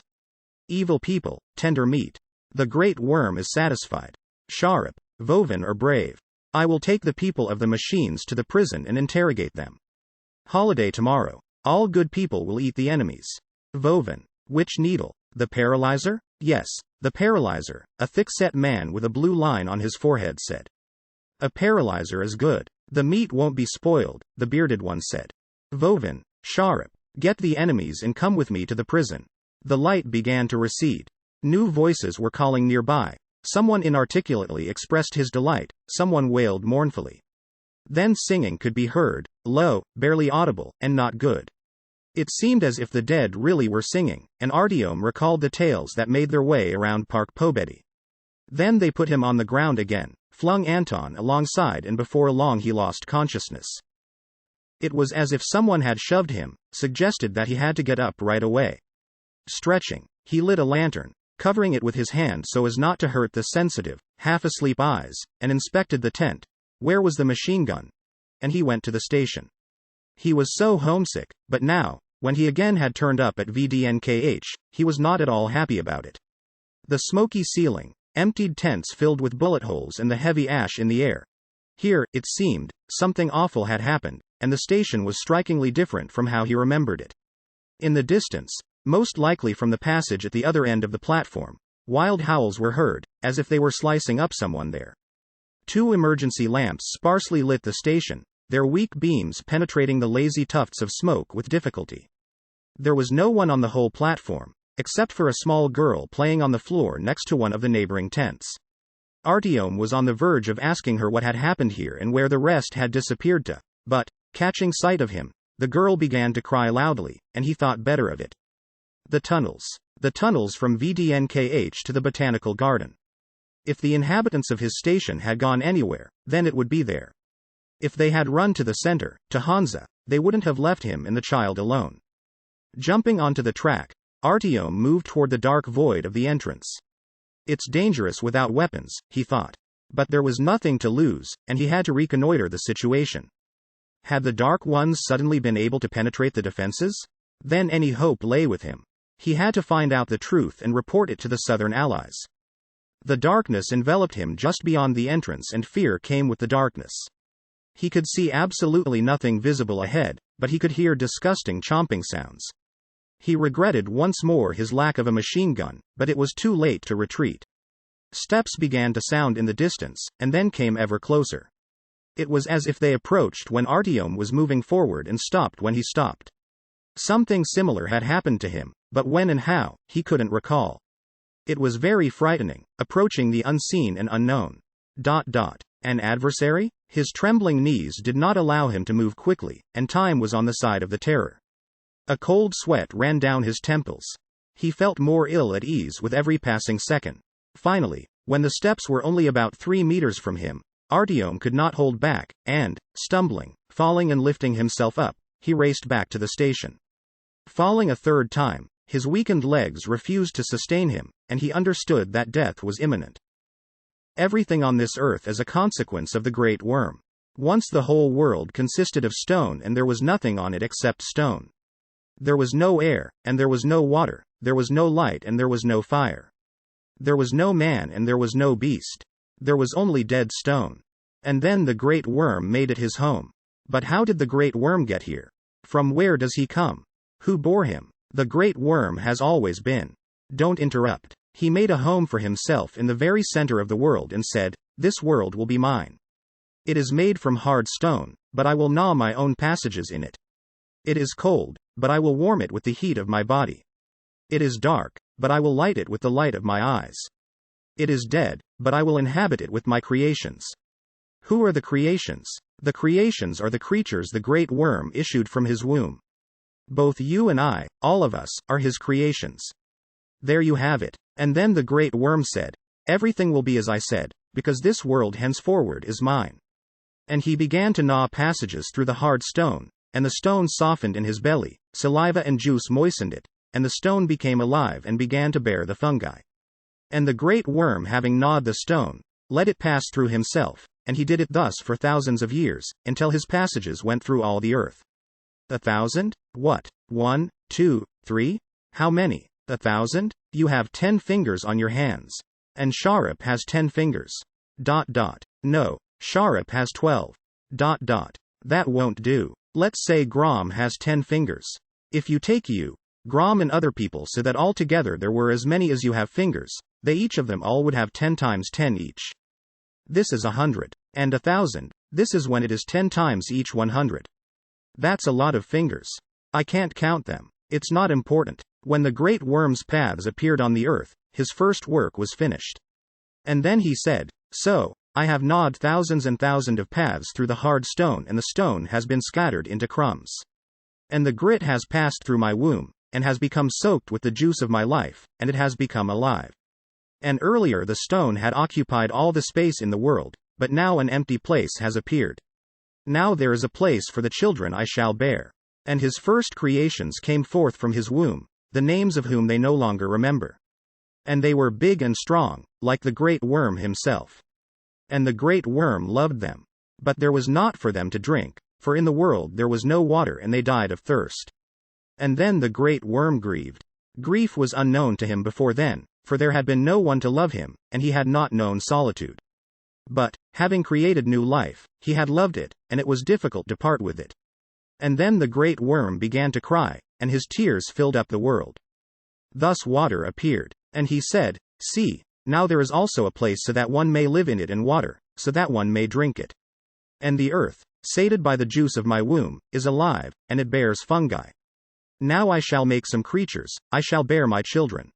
Evil people, tender meat. The Great Worm is satisfied. Sharp, Vovin are brave. I will take the people of the machines to the prison and interrogate them. Holiday tomorrow. All good people will eat the enemies. Vovin. Which needle? The paralyzer? Yes, the paralyzer, a thick-set man with a blue line on his forehead said. A paralyzer is good. The meat won't be spoiled, the bearded one said. Vovin. Sharp. Get the enemies and come with me to the prison. The light began to recede. New voices were calling nearby. Someone inarticulately expressed his delight, someone wailed mournfully. Then singing could be heard, low, barely audible, and not good. It seemed as if the dead really were singing, and Artyom recalled the tales that made their way around Park Pobedi. Then they put him on the ground again, flung Anton alongside and before long he lost consciousness. It was as if someone had shoved him, suggested that he had to get up right away. Stretching, he lit a lantern, covering it with his hand so as not to hurt the sensitive, half-asleep eyes, and inspected the tent. Where was the machine gun? And he went to the station. He was so homesick, but now, when he again had turned up at VDNKH, he was not at all happy about it. The smoky ceiling, emptied tents filled with bullet holes and the heavy ash in the air. Here, it seemed, something awful had happened, and the station was strikingly different from how he remembered it. In the distance, most likely from the passage at the other end of the platform, wild howls were heard, as if they were slicing up someone there. 2 emergency lamps sparsely lit the station, their weak beams penetrating the lazy tufts of smoke with difficulty. There was no one on the whole platform, except for a small girl playing on the floor next to one of the neighboring tents. Artyom was on the verge of asking her what had happened here and where the rest had disappeared to, but, catching sight of him, the girl began to cry loudly, and he thought better of it. The tunnels. The tunnels from VDNKH to the botanical garden. If the inhabitants of his station had gone anywhere, then it would be there. If they had run to the center, to Hansa, they wouldn't have left him and the child alone. Jumping onto the track, Artyom moved toward the dark void of the entrance. It's dangerous without weapons, he thought. But there was nothing to lose, and he had to reconnoiter the situation. Had the Dark Ones suddenly been able to penetrate the defenses? Then any hope lay with him. He had to find out the truth and report it to the Southern Allies. The darkness enveloped him just beyond the entrance and fear came with the darkness. He could see absolutely nothing visible ahead, but he could hear disgusting chomping sounds. He regretted once more his lack of a machine gun, but it was too late to retreat. Steps began to sound in the distance, and then came ever closer. It was as if they approached when Artyom was moving forward and stopped when he stopped. Something similar had happened to him, but when and how, he couldn't recall. It was very frightening, approaching the unseen and unknown. An adversary? His trembling knees did not allow him to move quickly, and time was on the side of the terror. A cold sweat ran down his temples. He felt more ill at ease with every passing second. Finally, when the steps were only about 3 meters from him, Artyom could not hold back, and, stumbling, falling and lifting himself up, he raced back to the station. Falling a third time, his weakened legs refused to sustain him, and he understood that death was imminent. Everything on this earth is a consequence of the great worm. Once the whole world consisted of stone and there was nothing on it except stone. There was no air, and there was no water, there was no light and there was no fire. There was no man and there was no beast. There was only dead stone. And then the great worm made it his home. But how did the great worm get here? From where does he come? Who bore him? The great worm has always been. Don't interrupt. He made a home for himself in the very center of the world and said, "This world will be mine. It is made from hard stone, but I will gnaw my own passages in it. It is cold, but I will warm it with the heat of my body. It is dark, but I will light it with the light of my eyes. It is dead, but I will inhabit it with my creations." Who are the creations? The creations are the creatures the great worm issued from his womb. Both you and I, all of us, are his creations. There you have it. And then the great worm said, "Everything will be as I said, because this world henceforward is mine." And he began to gnaw passages through the hard stone, and the stone softened in his belly, saliva and juice moistened it, and the stone became alive and began to bear the fungi. And the great worm, having gnawed the stone, let it pass through himself, and he did it thus for thousands of years, until his passages went through all the earth. 1,000? What? 1, 2, 3? How many? 1,000? You have 10 fingers on your hands. And Sharap has 10 fingers. No, Sharap has 12. That won't do. Let's say Gram has 10 fingers. If you take you, Gram and other people so that altogether there were as many as you have fingers, they each of them all would have 10 times 10 each. This is 100. And 1,000, this is when it is 10 times each 100. That's a lot of fingers. I can't count them. It's not important. When the great worm's paths appeared on the earth, his first work was finished. And then he said, "So, I have gnawed thousands and thousands of paths through the hard stone and the stone has been scattered into crumbs. And the grit has passed through my womb, and has become soaked with the juice of my life, and it has become alive. And earlier the stone had occupied all the space in the world, but now an empty place has appeared. Now there is a place for the children I shall bear." And his first creations came forth from his womb, the names of whom they no longer remember. And they were big and strong, like the great worm himself. And the great worm loved them. But there was not for them to drink, for in the world there was no water and they died of thirst. And then the great worm grieved. Grief was unknown to him before then, for there had been no one to love him, and he had not known solitude. But, having created new life, he had loved it, and it was difficult to part with it. And then the great worm began to cry, and his tears filled up the world. Thus water appeared. And he said, "See, now there is also a place so that one may live in it, and water, so that one may drink it. And the earth, sated by the juice of my womb, is alive, and it bears fungi. Now I shall make some creatures, I shall bear my children.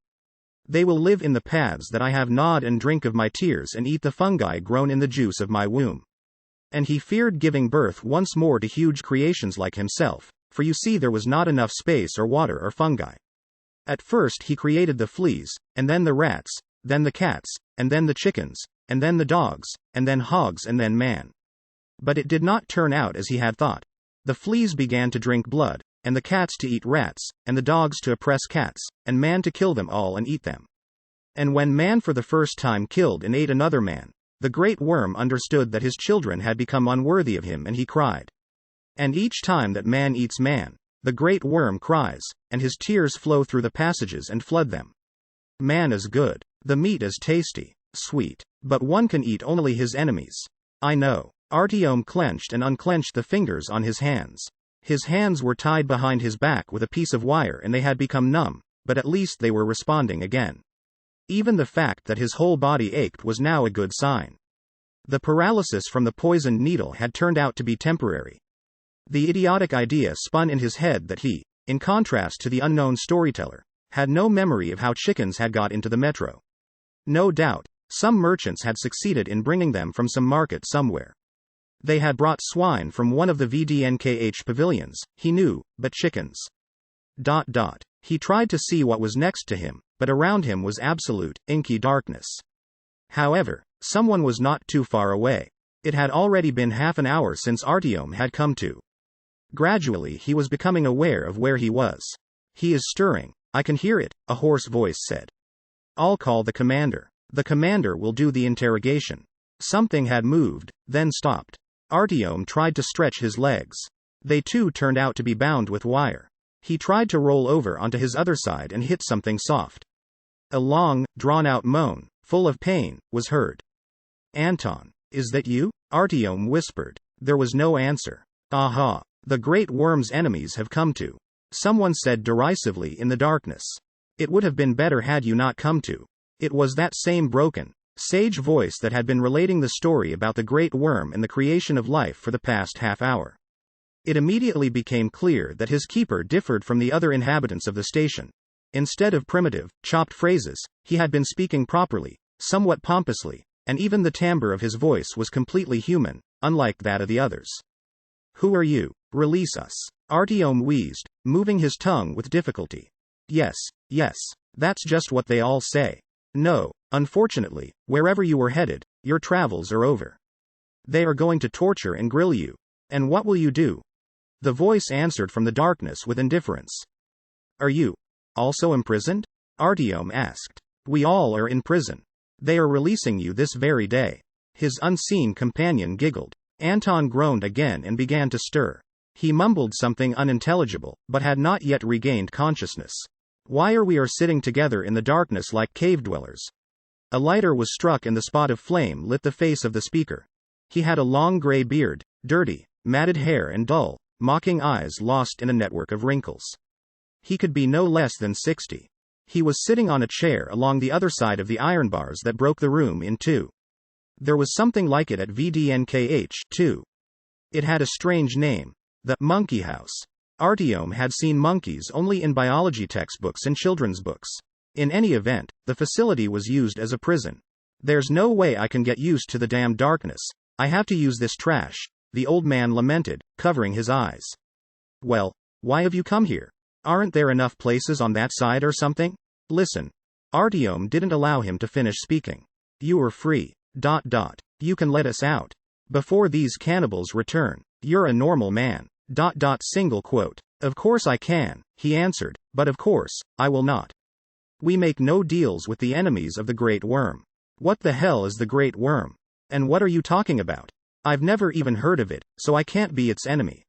They will live in the paths that I have gnawed and drink of my tears and eat the fungi grown in the juice of my womb." And he feared giving birth once more to huge creations like himself, for you see there was not enough space or water or fungi. At first he created the fleas, and then the rats, then the cats, and then the chickens, and then the dogs, and then hogs and then man. But it did not turn out as he had thought. The fleas began to drink blood, and the cats to eat rats, and the dogs to oppress cats, and man to kill them all and eat them. And when man for the first time killed and ate another man, the great worm understood that his children had become unworthy of him and he cried. And each time that man eats man, the great worm cries, and his tears flow through the passages and flood them. Man is good. The meat is tasty, sweet, but one can eat only his enemies. I know. Artyom clenched and unclenched the fingers on his hands. His hands were tied behind his back with a piece of wire and they had become numb, but at least they were responding again. Even the fact that his whole body ached was now a good sign. The paralysis from the poisoned needle had turned out to be temporary. The idiotic idea spun in his head that he, in contrast to the unknown storyteller, had no memory of how chickens had got into the metro. No doubt, some merchants had succeeded in bringing them from some market somewhere. They had brought swine from one of the VDNKH pavilions, he knew, but chickens. He tried to see what was next to him, but around him was absolute, inky darkness. However, someone was not too far away. It had already been half an hour since Artyom had come to. Gradually he was becoming aware of where he was. He is stirring. I can hear it, a hoarse voice said. I'll call the commander. The commander will do the interrogation. Something had moved, then stopped. Artyom tried to stretch his legs. They too turned out to be bound with wire. He tried to roll over onto his other side and hit something soft. A long, drawn-out moan, full of pain, was heard. Anton, is that you? Artyom whispered. There was no answer. Aha! The great worm's enemies have come to. Someone said derisively in the darkness. It would have been better had you not come to. It was that same broken, sage voice that had been relating the story about the great worm and the creation of life for the past half hour. It immediately became clear that his keeper differed from the other inhabitants of the station. Instead of primitive, chopped phrases, he had been speaking properly, somewhat pompously, and even the timbre of his voice was completely human, unlike that of the others. Who are you? Release us. Artyom wheezed, moving his tongue with difficulty. Yes, that's just what they all say. No, unfortunately, wherever you were headed, your travels are over. They are going to torture and grill you. And what will you do? The voice answered from the darkness with indifference. Are you also imprisoned? Artyom asked. We all are in prison. They are releasing you this very day. His unseen companion giggled. Anton groaned again and began to stir. He mumbled something unintelligible, but had not yet regained consciousness. Why are we sitting together in the darkness like cave dwellers? A lighter was struck and the spot of flame lit the face of the speaker. He had a long gray beard, dirty, matted hair and dull, mocking eyes lost in a network of wrinkles. He could be no less than 60. He was sitting on a chair along the other side of the iron bars that broke the room in two. There was something like it at VDNKH, too. It had a strange name. The Monkey House. Artyom had seen monkeys only in biology textbooks and children's books. In any event, the facility was used as a prison. There's no way I can get used to the damn darkness. I have to use this trash, the old man lamented, covering his eyes. Well, why have you come here? Aren't there enough places on that side or something? Listen. Artyom didn't allow him to finish speaking. You are free. You can let us out. Before these cannibals return. You're a normal man. Single quote. Of course I can, he answered, but of course, I will not. We make no deals with the enemies of the Great Worm. What the hell is the Great Worm? And what are you talking about? I've never even heard of it, so I can't be its enemy.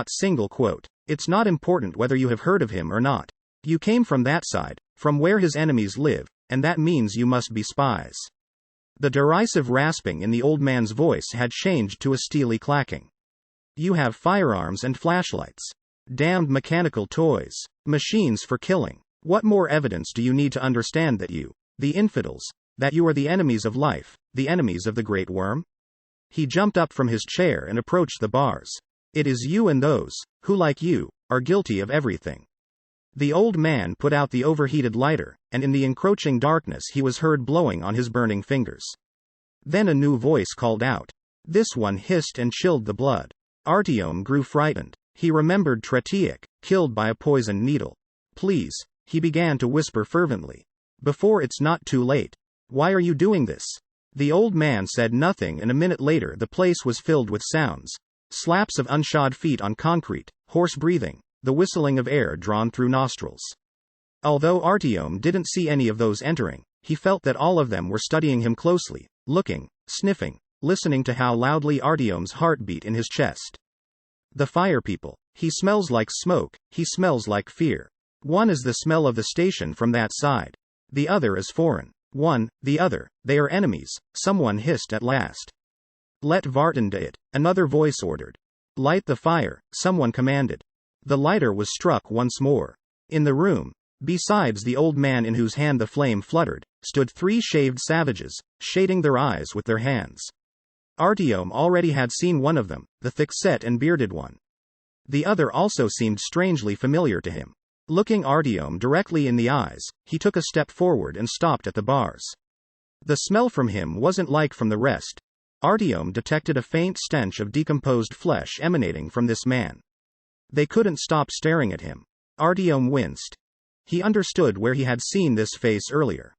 Single quote. It's not important whether you have heard of him or not. You came from that side, from where his enemies live, and that means you must be spies. The derisive rasping in the old man's voice had changed to a steely clacking. You have firearms and flashlights. Damned mechanical toys. Machines for killing. What more evidence do you need to understand that you, the infidels, that you are the enemies of life, the enemies of the Great Worm? He jumped up from his chair and approached the bars. It is you and those, who like you, are guilty of everything. The old man put out the overheated lighter, and in the encroaching darkness he was heard blowing on his burning fingers. Then a new voice called out. This one hissed and chilled the blood. Artyom grew frightened. He remembered Tretiak, killed by a poisoned needle. Please, he began to whisper fervently. Before it's not too late. Why are you doing this? The old man said nothing, and a minute later the place was filled with sounds. Slaps of unshod feet on concrete, hoarse breathing, the whistling of air drawn through nostrils. Although Artyom didn't see any of those entering, he felt that all of them were studying him closely, looking, sniffing, listening to how loudly Artyom's heart beat in his chest. The fire people. He smells like smoke, he smells like fear. One is the smell of the station from that side. The other is foreign. The other, they are enemies, someone hissed at last. Let Vartan do it, another voice ordered. Light the fire, someone commanded. The lighter was struck once more. In the room, besides the old man in whose hand the flame fluttered, stood 3 shaved savages, shading their eyes with their hands. Artyom already had seen one of them, the thick-set and bearded one. The other also seemed strangely familiar to him. Looking Artyom directly in the eyes, he took a step forward and stopped at the bars. The smell from him wasn't like from the rest. Artyom detected a faint stench of decomposed flesh emanating from this man. They couldn't stop staring at him. Artyom winced. He understood where he had seen this face earlier.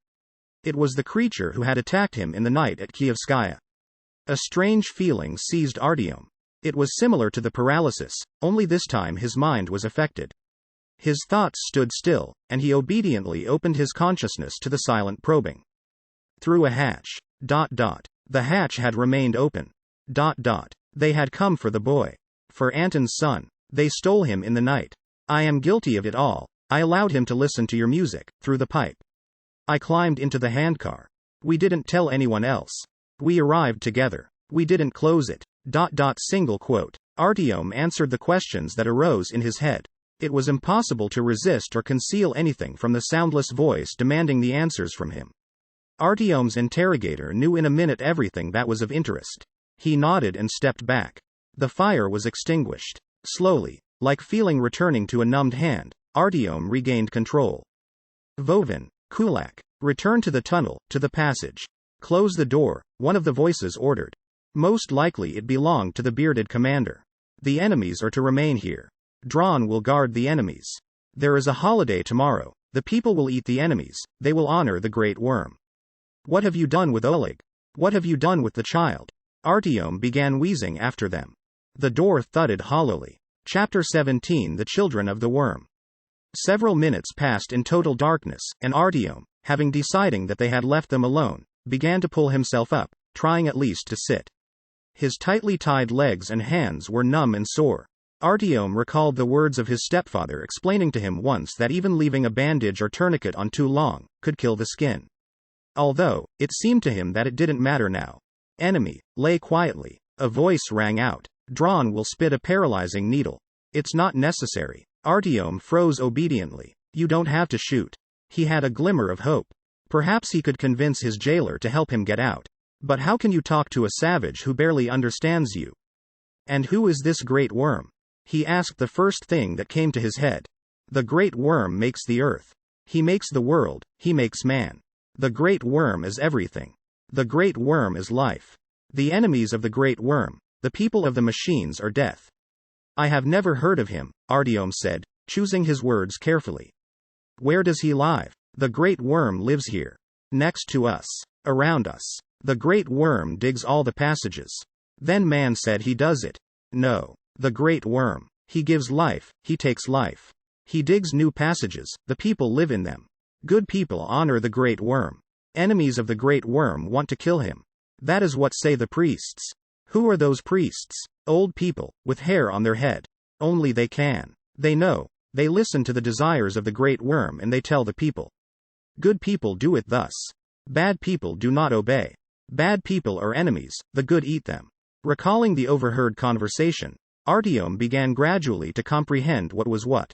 It was the creature who had attacked him in the night at Glukhovskaya. A strange feeling seized Artyom. It was similar to the paralysis, only this time his mind was affected. His thoughts stood still, and he obediently opened his consciousness to the silent probing. Through a hatch. The hatch had remained open. They had come for the boy. For Anton's son. They stole him in the night. I am guilty of it all. I allowed him to listen to your music, through the pipe. I climbed into the handcar. We didn't tell anyone else. We arrived together. We didn't close it. Single quote. Artyom answered the questions that arose in his head. It was impossible to resist or conceal anything from the soundless voice demanding the answers from him. Artyom's interrogator knew in a minute everything that was of interest. He nodded and stepped back. The fire was extinguished. Slowly, like feeling returning to a numbed hand, Artyom regained control. Vovin, Kulak, return to the tunnel, to the passage. Close the door, one of the voices ordered. Most likely it belonged to the bearded commander. The enemies are to remain here. Dron will guard the enemies. There is a holiday tomorrow. The people will eat the enemies. They will honor the great worm. What have you done with Oleg? What have you done with the child? Artyom began wheezing after them. The door thudded hollowly. Chapter 17 The Children of the Worm. Several minutes passed in total darkness, and Artyom, having decided that they had left them alone, began to pull himself up, trying at least to sit. His tightly tied legs and hands were numb and sore. Artyom recalled the words of his stepfather explaining to him once that even leaving a bandage or tourniquet on too long could kill the skin. Although, it seemed to him that it didn't matter now. Enemy, lay quietly. A voice rang out. Dron will spit a paralyzing needle. It's not necessary. Artyom froze obediently. You don't have to shoot. He had a glimmer of hope. Perhaps he could convince his jailer to help him get out. But how can you talk to a savage who barely understands you? And who is this great worm? He asked the first thing that came to his head. The great worm makes the earth. He makes the world, he makes man. The great worm is everything. The great worm is life. The enemies of the great worm, the people of the machines, are death. I have never heard of him, Artyom said, choosing his words carefully. Where does he live? The great worm lives here. Next to us. Around us. The great worm digs all the passages. Then man said he does it. No. The great worm. He gives life, he takes life. He digs new passages, the people live in them. Good people honor the great worm. Enemies of the great worm want to kill him. That is what say the priests. Who are those priests? Old people, with hair on their head. Only they can. They know. They listen to the desires of the great worm and they tell the people. Good people do it thus. Bad people do not obey. Bad people are enemies, the good eat them. Recalling the overheard conversation, Artyom began gradually to comprehend what was what.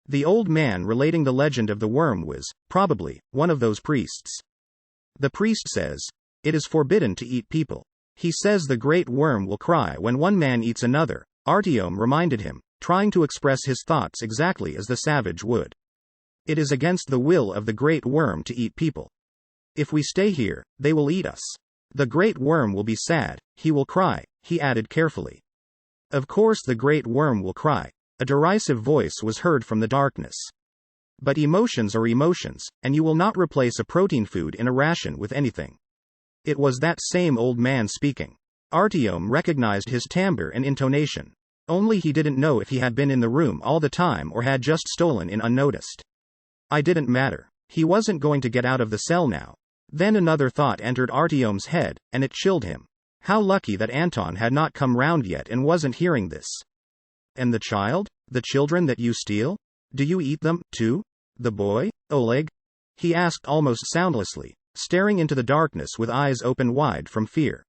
The old man relating the legend of the worm was, probably, one of those priests. The priest says, it is forbidden to eat people. He says the great worm will cry when one man eats another, Artyom reminded him, trying to express his thoughts exactly as the savage would. It is against the will of the great worm to eat people. If we stay here, they will eat us. The great worm will be sad, he will cry, he added carefully. Of course the great worm will cry. A derisive voice was heard from the darkness. But emotions are emotions, and you will not replace a protein food in a ration with anything. It was that same old man speaking. Artyom recognized his timbre and intonation. Only he didn't know if he had been in the room all the time or had just stolen in unnoticed. I didn't matter. He wasn't going to get out of the cell now. Then another thought entered Artyom's head, and it chilled him. How lucky that Anton had not come round yet and wasn't hearing this. And the child? The children that you steal? Do you eat them, too? The boy, Oleg? He asked almost soundlessly, staring into the darkness with eyes open wide from fear.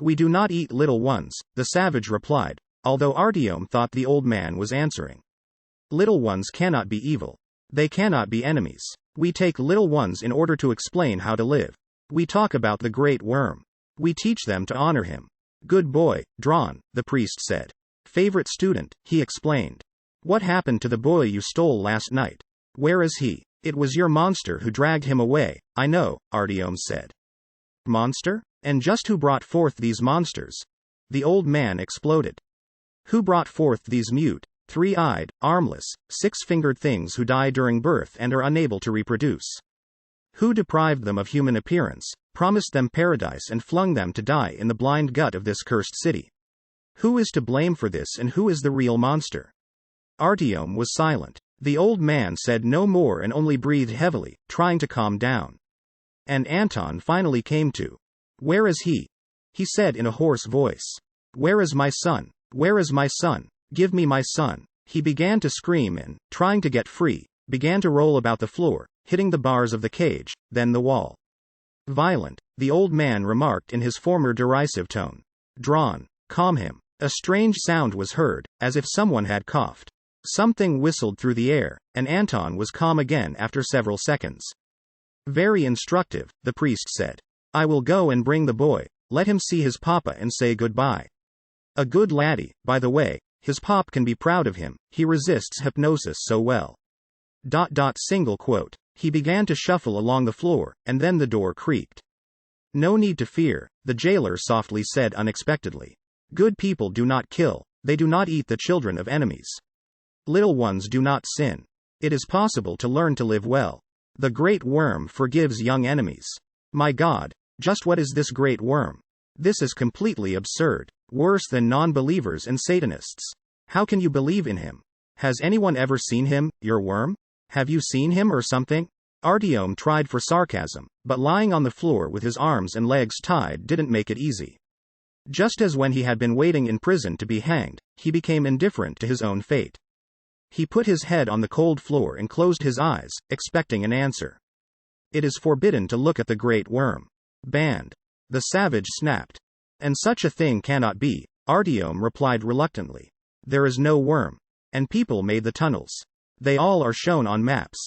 We do not eat little ones, the savage replied, although Artyom thought the old man was answering. Little ones cannot be evil. They cannot be enemies. We take little ones in order to explain how to live. We talk about the great worm. We teach them to honor him. Good boy, Drawn, the priest said. Favorite student, he explained. What happened to the boy you stole last night? Where is he? It was your monster who dragged him away, I know, Artyom said. Monster? And just who brought forth these monsters? The old man exploded. Who brought forth these mute, three-eyed, armless, six-fingered things who die during birth and are unable to reproduce? Who deprived them of human appearance, promised them paradise and flung them to die in the blind gut of this cursed city? Who is to blame for this and who is the real monster? Artyom was silent. The old man said no more and only breathed heavily, trying to calm down. And Anton finally came to. Where is he? He said in a hoarse voice. Where is my son? Where is my son? Give me my son. He began to scream and, trying to get free, began to roll about the floor, hitting the bars of the cage, then the wall. Violent, the old man remarked in his former derisive tone. Drawn, calm him. A strange sound was heard, as if someone had coughed. Something whistled through the air, and Anton was calm again after several seconds. Very instructive, the priest said. I will go and bring the boy, let him see his papa and say goodbye. A good laddie, by the way, his pop can be proud of him, he resists hypnosis so well. Single quote. He began to shuffle along the floor, and then the door creaked. No need to fear, the jailer softly said unexpectedly. Good people do not kill, they do not eat the children of enemies. Little ones do not sin. It is possible to learn to live well. The great worm forgives young enemies. My God, just what is this great worm? This is completely absurd, worse than non-believers and Satanists. How can you believe in him? Has anyone ever seen him, your worm? Have you seen him or something? Artyom tried for sarcasm, but lying on the floor with his arms and legs tied didn't make it easy. Just as when he had been waiting in prison to be hanged, he became indifferent to his own fate. He put his head on the cold floor and closed his eyes, expecting an answer. It is forbidden to look at the great worm. Banned. The savage snapped. And such a thing cannot be, Artyom replied reluctantly. There is no worm. And people made the tunnels. They all are shown on maps.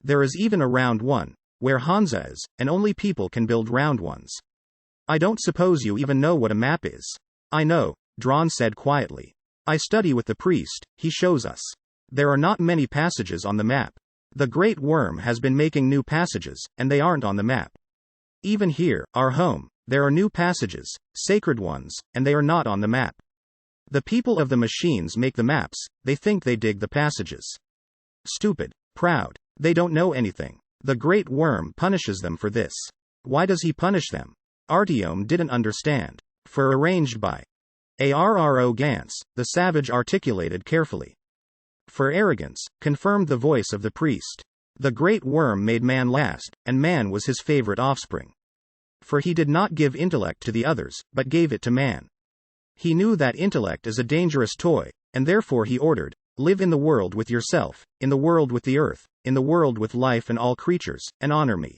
There is even a round one, where Hansa is, and only people can build round ones. I don't suppose you even know what a map is. I know, Drawn said quietly. I study with the priest, he shows us. There are not many passages on the map. The great worm has been making new passages, and they aren't on the map. Even here, our home, there are new passages, sacred ones, and they are not on the map. The people of the machines make the maps, they think they dig the passages. Stupid, proud, they don't know anything. The great worm punishes them for this. Why does he punish them? Artyom didn't understand. For arranged by arrogance, the savage articulated carefully. For arrogance, confirmed the voice of the priest. The great worm made man last, and man was his favorite offspring. For he did not give intellect to the others, but gave it to man. He knew that intellect is a dangerous toy, and therefore he ordered, live in the world with yourself, in the world with the earth, in the world with life and all creatures, and honor me.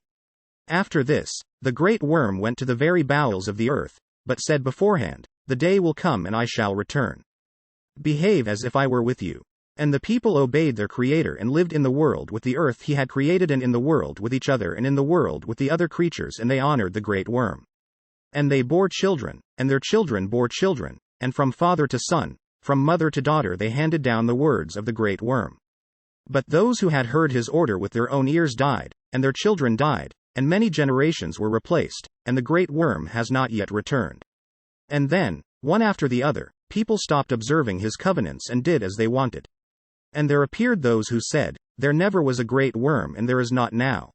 After this, the great worm went to the very bowels of the earth, but said beforehand, the day will come and I shall return. Behave as if I were with you. And the people obeyed their Creator and lived in the world with the earth he had created and in the world with each other and in the world with the other creatures, and they honored the great worm. And they bore children, and their children bore children, and from father to son, from mother to daughter they handed down the words of the great worm. But those who had heard his order with their own ears died, and their children died, and many generations were replaced, and the great worm has not yet returned. And then, one after the other, people stopped observing his covenants and did as they wanted. And there appeared those who said, there never was a great worm and there is not now.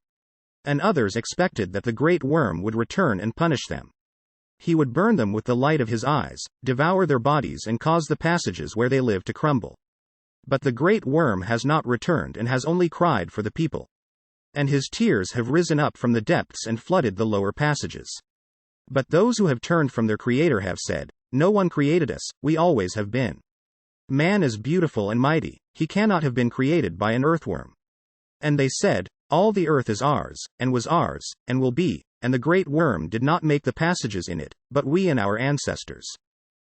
And others expected that the great worm would return and punish them. He would burn them with the light of his eyes, devour their bodies and cause the passages where they live to crumble. But the great worm has not returned and has only cried for the people. And his tears have risen up from the depths and flooded the lower passages. But those who have turned from their Creator have said, no one created us, we always have been. Man is beautiful and mighty, he cannot have been created by an earthworm. And they said, all the earth is ours, and was ours, and will be, and the great worm did not make the passages in it, but we and our ancestors.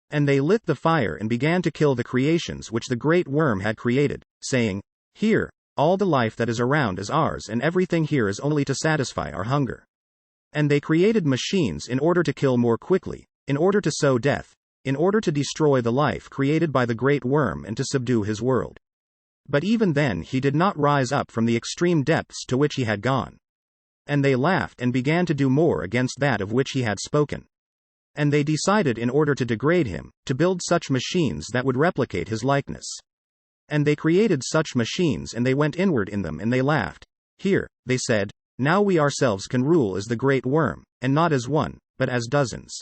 And they lit the fire and began to kill the creations which the great worm had created, saying, here, all the life that is around is ours and everything here is only to satisfy our hunger. And they created machines in order to kill more quickly, in order to sow death, in order to destroy the life created by the great worm and to subdue his world. But even then he did not rise up from the extreme depths to which he had gone. And they laughed and began to do more against that of which he had spoken. And they decided in order to degrade him, to build such machines that would replicate his likeness. And they created such machines and they went inward in them and they laughed. Here, they said, now we ourselves can rule as the great worm, and not as one, but as dozens.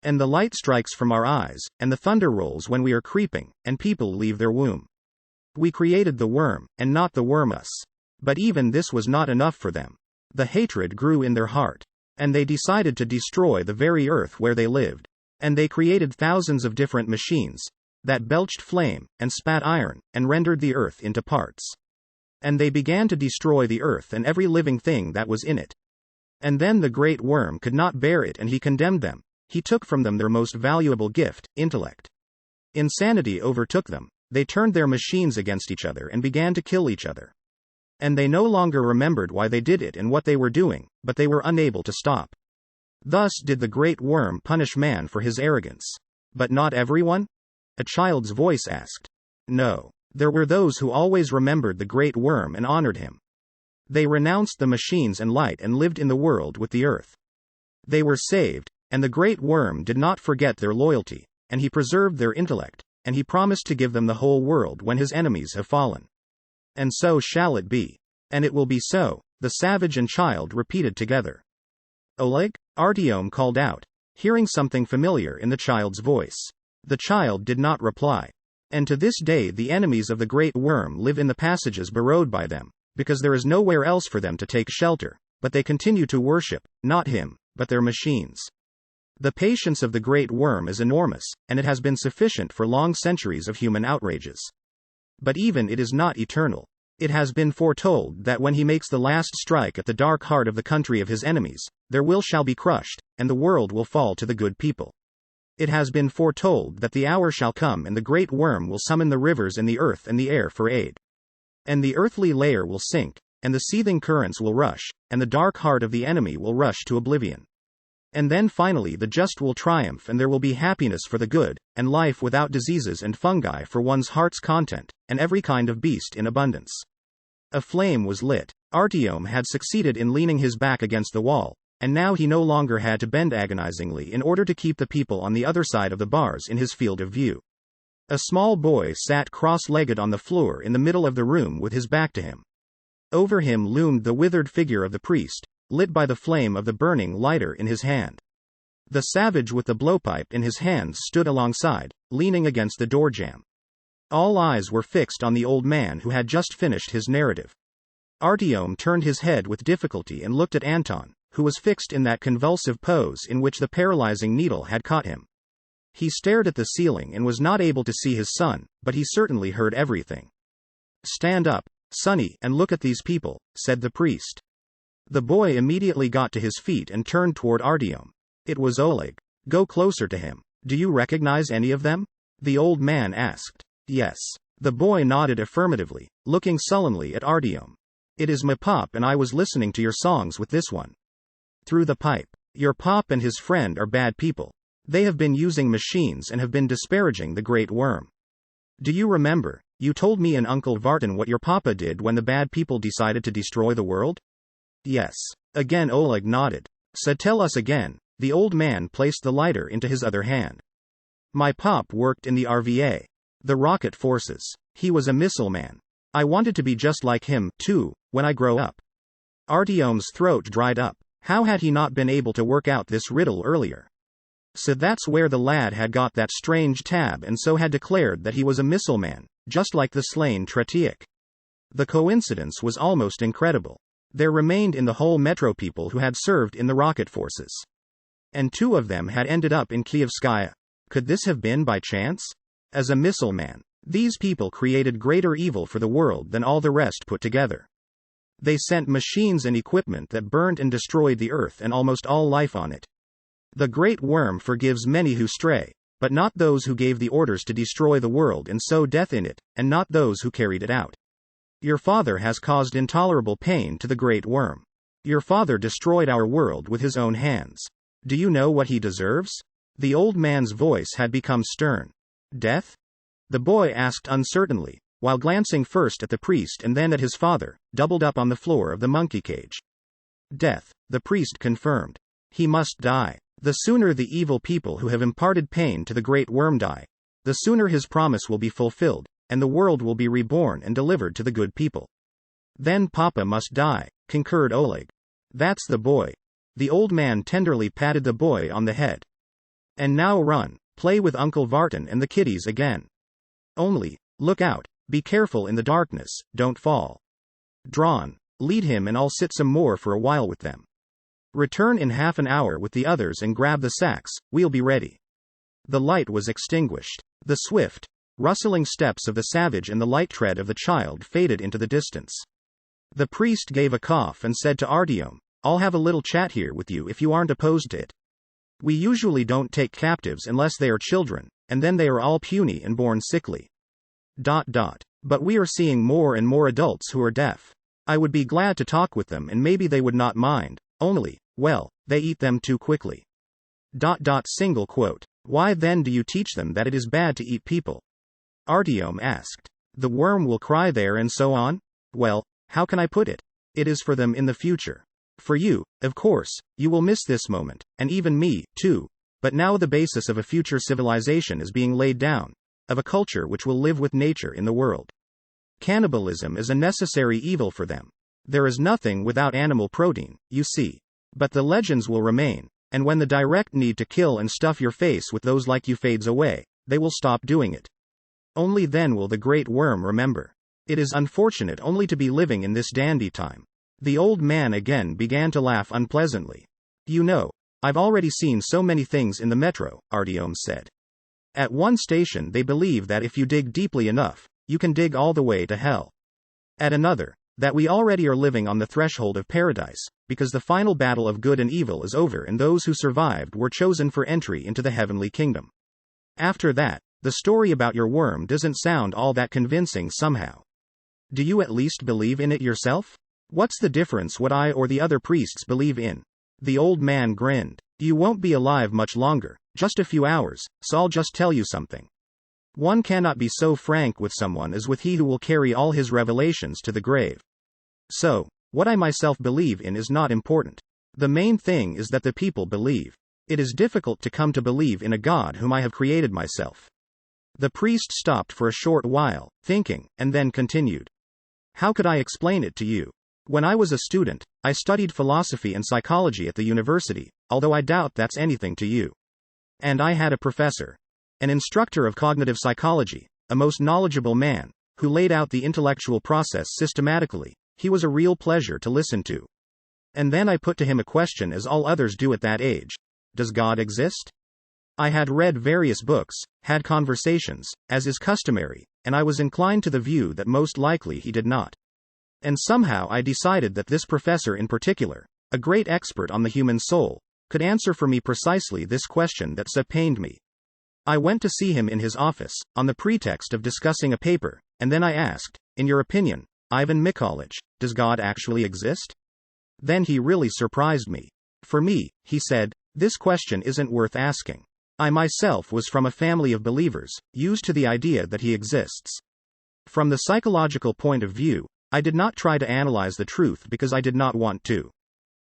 And the light strikes from our eyes, and the thunder rolls when we are creeping, and people leave their womb. We created the worm, and not the worm us. But even this was not enough for them. The hatred grew in their heart. And they decided to destroy the very earth where they lived. And they created thousands of different machines, that belched flame, and spat iron, and rendered the earth into parts. And they began to destroy the earth and every living thing that was in it. And then the great worm could not bear it and he condemned them. He took from them their most valuable gift, intellect. Insanity overtook them. They turned their machines against each other and began to kill each other. And they no longer remembered why they did it and what they were doing, but they were unable to stop. Thus did the great worm punish man for his arrogance. But not everyone? A child's voice asked. No. There were those who always remembered the great worm and honored him. They renounced the machines and light and lived in the world with the earth. They were saved, and the great worm did not forget their loyalty, and he preserved their intellect, and he promised to give them the whole world when his enemies have fallen. And so shall it be. And it will be so, the savage and child repeated together. Oleg? Artyom called out, hearing something familiar in the child's voice. The child did not reply. And to this day the enemies of the great worm live in the passages burrowed by them, because there is nowhere else for them to take shelter, but they continue to worship, not him, but their machines. The patience of the great worm is enormous, and it has been sufficient for long centuries of human outrages. But even it is not eternal. It has been foretold that when he makes the last strike at the dark heart of the country of his enemies, their will shall be crushed, and the world will fall to the good people. It has been foretold that the hour shall come and the great worm will summon the rivers and the earth and the air for aid. And the earthly layer will sink, and the seething currents will rush, and the dark heart of the enemy will rush to oblivion. And then finally the just will triumph and there will be happiness for the good, and life without diseases and fungi for one's heart's content, and every kind of beast in abundance. A flame was lit. Artyom had succeeded in leaning his back against the wall, and now he no longer had to bend agonizingly in order to keep the people on the other side of the bars in his field of view. A small boy sat cross-legged on the floor in the middle of the room with his back to him. Over him loomed the withered figure of the priest, lit by the flame of the burning lighter in his hand. The savage with the blowpipe in his hands stood alongside, leaning against the door jamb. All eyes were fixed on the old man who had just finished his narrative. Artyom turned his head with difficulty and looked at Anton, who was fixed in that convulsive pose in which the paralyzing needle had caught him. He stared at the ceiling and was not able to see his son, but he certainly heard everything. "Stand up, Sonny, and look at these people," said the priest. The boy immediately got to his feet and turned toward Artyom. It was Oleg. "Go closer to him. Do you recognize any of them?" the old man asked. "Yes." The boy nodded affirmatively, looking sullenly at Artyom. "It is my pop and I was listening to your songs with this one." Through the pipe. "Your pop and his friend are bad people. They have been using machines and have been disparaging the great worm. Do you remember, you told me and Uncle Vartan what your papa did when the bad people decided to destroy the world?" "Yes." Again Oleg nodded. "So tell us again." The old man placed the lighter into his other hand. "My pop worked in the RVA. The rocket forces. He was a missile man. I wanted to be just like him, too, when I grow up." Artyom's throat dried up. How had he not been able to work out this riddle earlier? So that's where the lad had got that strange tab and so had declared that he was a missile man, just like the slain Tretiak. The coincidence was almost incredible. There remained in the whole metro people who had served in the rocket forces. And 2 of them had ended up in Glukhovskaya. Could this have been by chance? As a missile man, these people created greater evil for the world than all the rest put together. They sent machines and equipment that burned and destroyed the earth and almost all life on it. The great worm forgives many who stray, but not those who gave the orders to destroy the world and sow death in it, and not those who carried it out. Your father has caused intolerable pain to the great worm. Your father destroyed our world with his own hands. Do you know what he deserves? The old man's voice had become stern. Death? The boy asked uncertainly, while glancing first at the priest and then at his father, doubled up on the floor of the monkey cage. Death, the priest confirmed. He must die. The sooner the evil people who have imparted pain to the great worm die, the sooner his promise will be fulfilled, and the world will be reborn and delivered to the good people. Then Papa must die, concurred Oleg. That's the boy. The old man tenderly patted the boy on the head. And now run, play with Uncle Vartan and the kiddies again. Only, look out, be careful in the darkness, don't fall. Drawn, lead him and I'll sit some more for a while with them. Return in half an hour with the others and grab the sacks, we'll be ready. The light was extinguished. The swift, rustling steps of the savage and the light tread of the child faded into the distance. The priest gave a cough and said to Artyom, I'll have a little chat here with you if you aren't opposed to it. We usually don't take captives unless they are children, and then they are all puny and born sickly. But we are seeing more and more adults who are deaf. I would be glad to talk with them and maybe they would not mind, only, well, they eat them too quickly. Single quote. Why then do you teach them that it is bad to eat people? Artyom asked. The worm will cry there and so on? Well, how can I put it? It is for them in the future. For you, of course, you will miss this moment, and even me, too. But now the basis of a future civilization is being laid down, of a culture which will live with nature in the world. Cannibalism is a necessary evil for them. There is nothing without animal protein, you see. But the legends will remain, and when the direct need to kill and stuff your face with those like you fades away, they will stop doing it. Only then will the great worm remember. It is unfortunate only to be living in this dandy time. The old man again began to laugh unpleasantly. You know, I've already seen so many things in the metro, Artyom said. At one station they believe that if you dig deeply enough, you can dig all the way to hell. At another, that we already are living on the threshold of paradise, because the final battle of good and evil is over and those who survived were chosen for entry into the heavenly kingdom. After that, the story about your worm doesn't sound all that convincing somehow. Do you at least believe in it yourself? What's the difference what I or the other priests believe in? The old man grinned. You won't be alive much longer, just a few hours, so I'll just tell you something. One cannot be so frank with someone as with he who will carry all his revelations to the grave. So, what I myself believe in is not important. The main thing is that the people believe. It is difficult to come to believe in a God whom I have created myself. The priest stopped for a short while, thinking, and then continued. How could I explain it to you? When I was a student, I studied philosophy and psychology at the university, although I doubt that's anything to you. And I had a professor, an instructor of cognitive psychology, a most knowledgeable man, who laid out the intellectual process systematically. He was a real pleasure to listen to. And then I put to him a question as all others do at that age. Does God exist? I had read various books, had conversations, as is customary, and I was inclined to the view that most likely he did not. And somehow I decided that this professor in particular, a great expert on the human soul, could answer for me precisely this question that so pained me. I went to see him in his office, on the pretext of discussing a paper, and then I asked, in your opinion, Ivan Mikolich, does God actually exist? Then he really surprised me. For me, he said, this question isn't worth asking. I myself was from a family of believers, used to the idea that he exists. From the psychological point of view, I did not try to analyze the truth because I did not want to.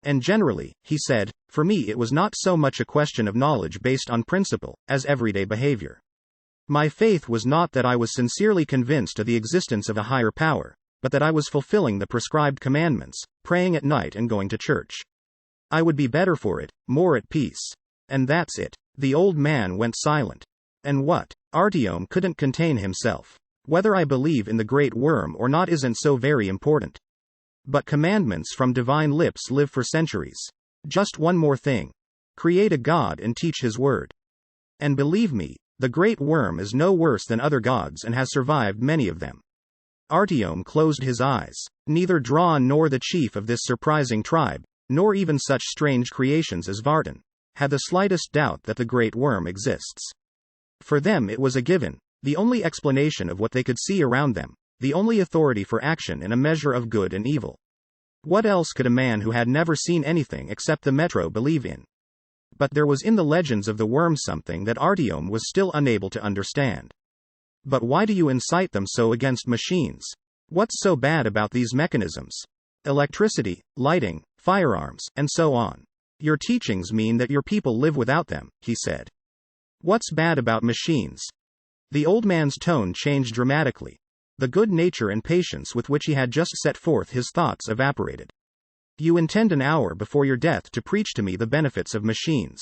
And generally, he said, for me it was not so much a question of knowledge based on principle, as everyday behavior. My faith was not that I was sincerely convinced of the existence of a higher power, but that I was fulfilling the prescribed commandments, praying at night and going to church. I would be better for it, more at peace. And that's it. The old man went silent. And what? Artyom couldn't contain himself. Whether I believe in the great worm or not isn't so very important. But commandments from divine lips live for centuries. Just one more thing. Create a God and teach his word. And believe me, the great worm is no worse than other gods and has survived many of them. Artyom closed his eyes. Neither Drawn nor the chief of this surprising tribe, nor even such strange creations as Vartan, had the slightest doubt that the great worm exists. For them it was a given, the only explanation of what they could see around them, the only authority for action in a measure of good and evil. What else could a man who had never seen anything except the metro believe in? But there was in the legends of the worm something that Artyom was still unable to understand. But why do you incite them so against machines? What's so bad about these mechanisms? Electricity, lighting, firearms, and so on. Your teachings mean that your people live without them, he said. What's bad about machines? The old man's tone changed dramatically. The good nature and patience with which he had just set forth his thoughts evaporated. You intend an hour before your death to preach to me the benefits of machines.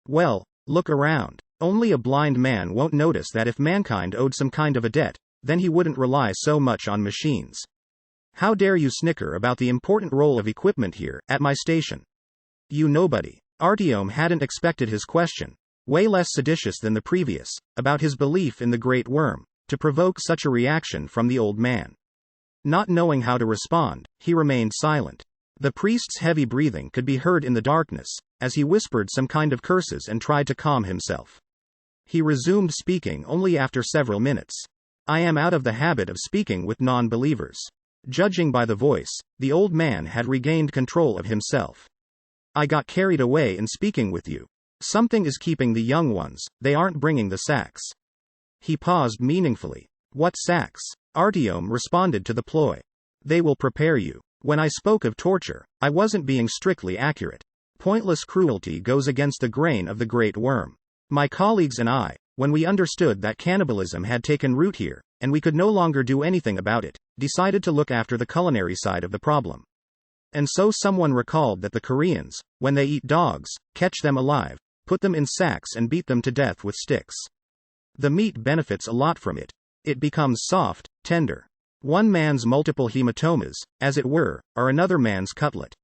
Well, look around. Only a blind man won't notice that if mankind owed some kind of a debt, then he wouldn't rely so much on machines. How dare you snicker about the important role of equipment here, at my station? You nobody. Artyom hadn't expected his question, way less seditious than the previous, about his belief in the great worm, to provoke such a reaction from the old man. Not knowing how to respond, he remained silent. The priest's heavy breathing could be heard in the darkness, as he whispered some kind of curses and tried to calm himself. He resumed speaking only after several minutes. I am out of the habit of speaking with non-believers. Judging by the voice, the old man had regained control of himself. I got carried away in speaking with you. Something is keeping the young ones, they aren't bringing the sacks. He paused meaningfully. What sacks? Artyom responded to the ploy. They will prepare you. When I spoke of torture, I wasn't being strictly accurate. Pointless cruelty goes against the grain of the great worm. My colleagues and I, when we understood that cannibalism had taken root here, and we could no longer do anything about it, decided to look after the culinary side of the problem. And so someone recalled that the Koreans, when they eat dogs, catch them alive, put them in sacks and beat them to death with sticks. The meat benefits a lot from it. It becomes soft, tender. One man's multiple hematomas, as it were, are another man's cutlet.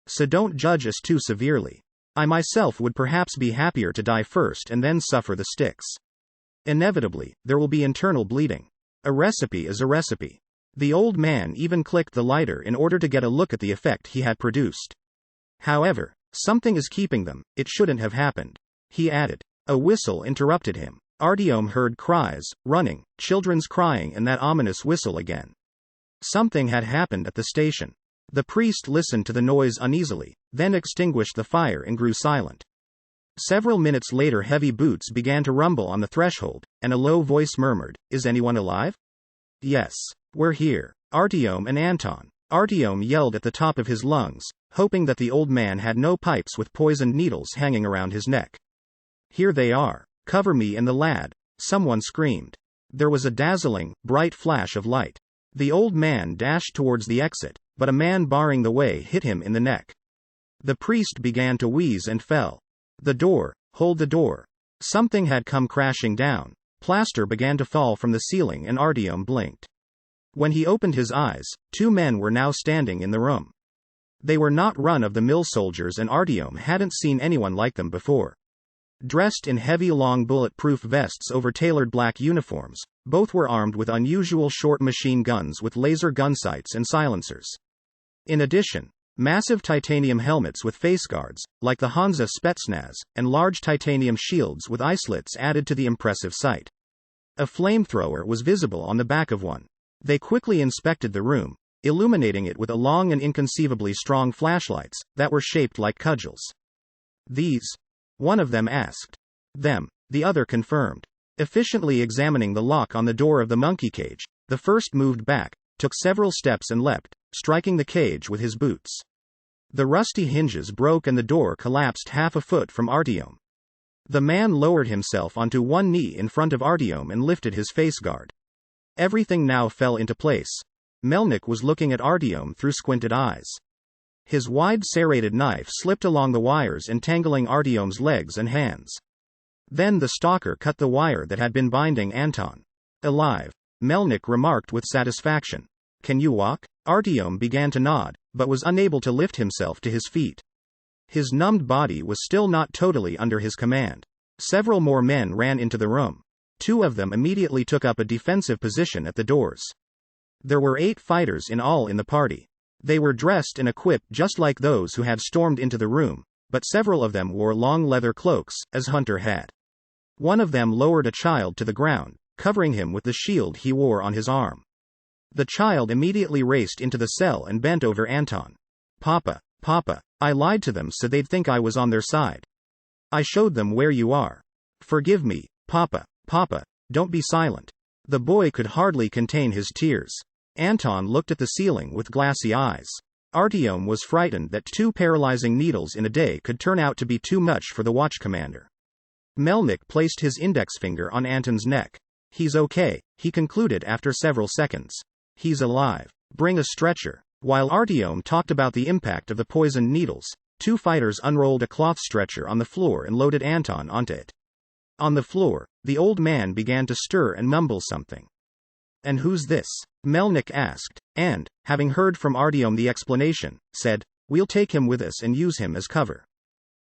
So don't judge us too severely. I myself would perhaps be happier to die first and then suffer the sticks. Inevitably, there will be internal bleeding. A recipe is a recipe. The old man even clicked the lighter in order to get a look at the effect he had produced. However, something is keeping them, it shouldn't have happened. He added. A whistle interrupted him. Artyom heard cries, running, children's crying and that ominous whistle again. Something had happened at the station. The priest listened to the noise uneasily, then extinguished the fire and grew silent. Several minutes later heavy boots began to rumble on the threshold, and a low voice murmured, Is anyone alive? Yes. We're here. Artyom and Anton. Artyom yelled at the top of his lungs, hoping that the old man had no pipes with poisoned needles hanging around his neck. Here they are. Cover me and the lad, someone screamed. There was a dazzling, bright flash of light. The old man dashed towards the exit, but a man barring the way hit him in the neck. The priest began to wheeze and fell. The door, hold the door. Something had come crashing down. Plaster began to fall from the ceiling and Artyom blinked. When he opened his eyes, two men were now standing in the room. They were not run-of-the-mill soldiers and Artyom hadn't seen anyone like them before. Dressed in heavy long bulletproof vests over tailored black uniforms, both were armed with unusual short machine guns with laser gun sights and silencers. In addition, massive titanium helmets with face guards, like the Hansa Spetsnaz, and large titanium shields with eyeslits added to the impressive sight. A flamethrower was visible on the back of one. They quickly inspected the room, illuminating it with a long and inconceivably strong flashlights that were shaped like cudgels. These? One of them asked. Them, the other confirmed. Efficiently examining the lock on the door of the monkey cage, the first moved back, took several steps and leapt, striking the cage with his boots. The rusty hinges broke and the door collapsed half a foot from Artyom. The man lowered himself onto one knee in front of Artyom and lifted his face guard. Everything now fell into place. Melnik was looking at Artyom through squinted eyes. His wide serrated knife slipped along the wires entangling Artyom's legs and hands. Then the stalker cut the wire that had been binding Anton. Alive, Melnik remarked with satisfaction. Can you walk? Artyom began to nod, but was unable to lift himself to his feet. His numbed body was still not totally under his command. Several more men ran into the room. Two of them immediately took up a defensive position at the doors. There were 8 fighters in all in the party. They were dressed and equipped just like those who had stormed into the room, but several of them wore long leather cloaks, as Hunter had. One of them lowered a child to the ground, covering him with the shield he wore on his arm. The child immediately raced into the cell and bent over Anton. Papa, Papa, I lied to them so they'd think I was on their side. I showed them where you are. Forgive me, Papa, Papa, don't be silent. The boy could hardly contain his tears. Anton looked at the ceiling with glassy eyes. Artyom was frightened that 2 paralyzing needles in a day could turn out to be too much for the watch commander. Melnik placed his index finger on Anton's neck. He's okay, he concluded after several seconds. He's alive. Bring a stretcher. While Artyom talked about the impact of the poisoned needles, 2 fighters unrolled a cloth stretcher on the floor and loaded Anton onto it. On the floor, the old man began to stir and mumble something. And who's this? Melnik asked, and, having heard from Artyom the explanation, said, we'll take him with us and use him as cover.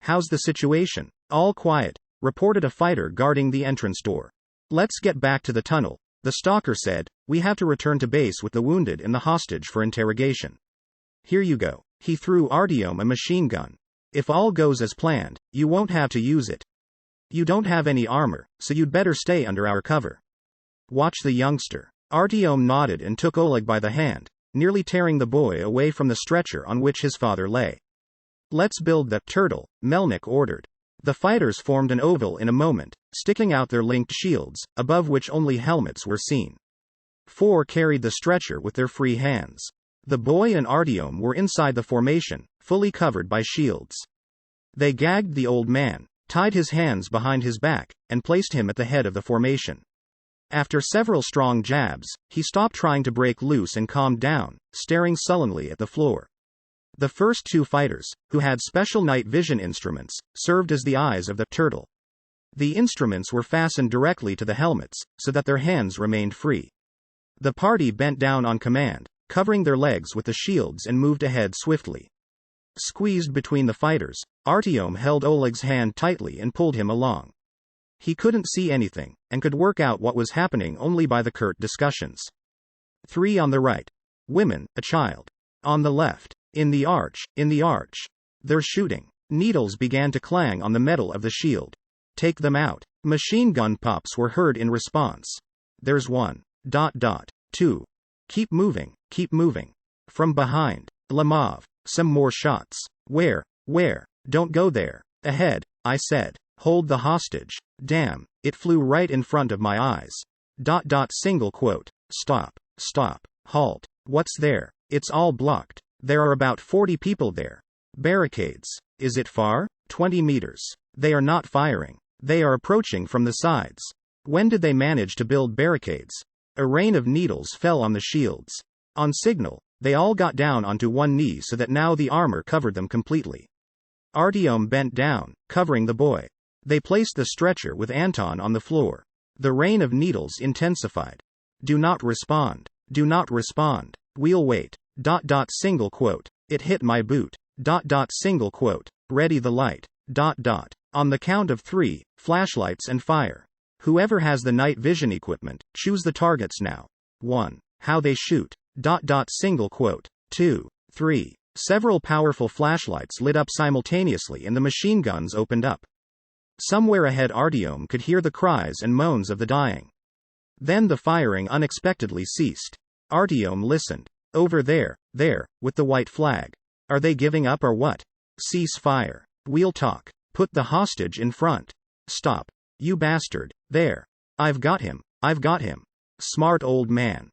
How's the situation? All quiet, reported a fighter guarding the entrance door. Let's get back to the tunnel, the stalker said, we have to return to base with the wounded and the hostage for interrogation. Here you go. He threw Artyom a machine gun. If all goes as planned, you won't have to use it. You don't have any armor, so you'd better stay under our cover. Watch the youngster. Artyom nodded and took Oleg by the hand, nearly tearing the boy away from the stretcher on which his father lay. Let's build the turtle, Melnik ordered. The fighters formed an oval in a moment, sticking out their linked shields, above which only helmets were seen. 4 carried the stretcher with their free hands. The boy and Artyom were inside the formation, fully covered by shields. They gagged the old man, tied his hands behind his back, and placed him at the head of the formation. After several strong jabs, he stopped trying to break loose and calmed down, staring sullenly at the floor. The first 2 fighters, who had special night vision instruments, served as the eyes of the turtle. The instruments were fastened directly to the helmets, so that their hands remained free. The party bent down on command, covering their legs with the shields and moved ahead swiftly. Squeezed between the fighters, Artyom held Oleg's hand tightly and pulled him along. He couldn't see anything, and could work out what was happening only by the curt discussions. 3 on the right. Women, a child. On the left. In the arch, in the arch. They're shooting. Needles began to clang on the metal of the shield. Take them out. Machine gun pops were heard in response. There's 1. 2. Keep moving, keep moving. From behind. Lamov. Some more shots. Where? Don't go there. Ahead, I said. Hold the hostage. Damn, it flew right in front of my eyes. Single quote. Stop. Halt. What's there? It's all blocked. There are about 40 people there. Barricades. Is it far? 20 meters. They are not firing. They are approaching from the sides. When did they manage to build barricades? A rain of needles fell on the shields. On signal, they all got down onto one knee so that now the armor covered them completely. Artyom bent down, covering the boy. They placed the stretcher with Anton on the floor. The rain of needles intensified. Do not respond. Do not respond. We'll wait. Single quote. It hit my boot. Single quote. Ready the light. On the count of 3, flashlights and fire. Whoever has the night vision equipment, choose the targets now. 1. How they shoot. Single quote. 2, 3. Several powerful flashlights lit up simultaneously and the machine guns opened up. Somewhere ahead Artyom could hear the cries and moans of the dying. Then the firing unexpectedly ceased. Artyom listened. Over there, with the white flag. Are they giving up or what? Cease fire. We'll talk. Put the hostage in front. Stop. You bastard. There. I've got him. Smart old man.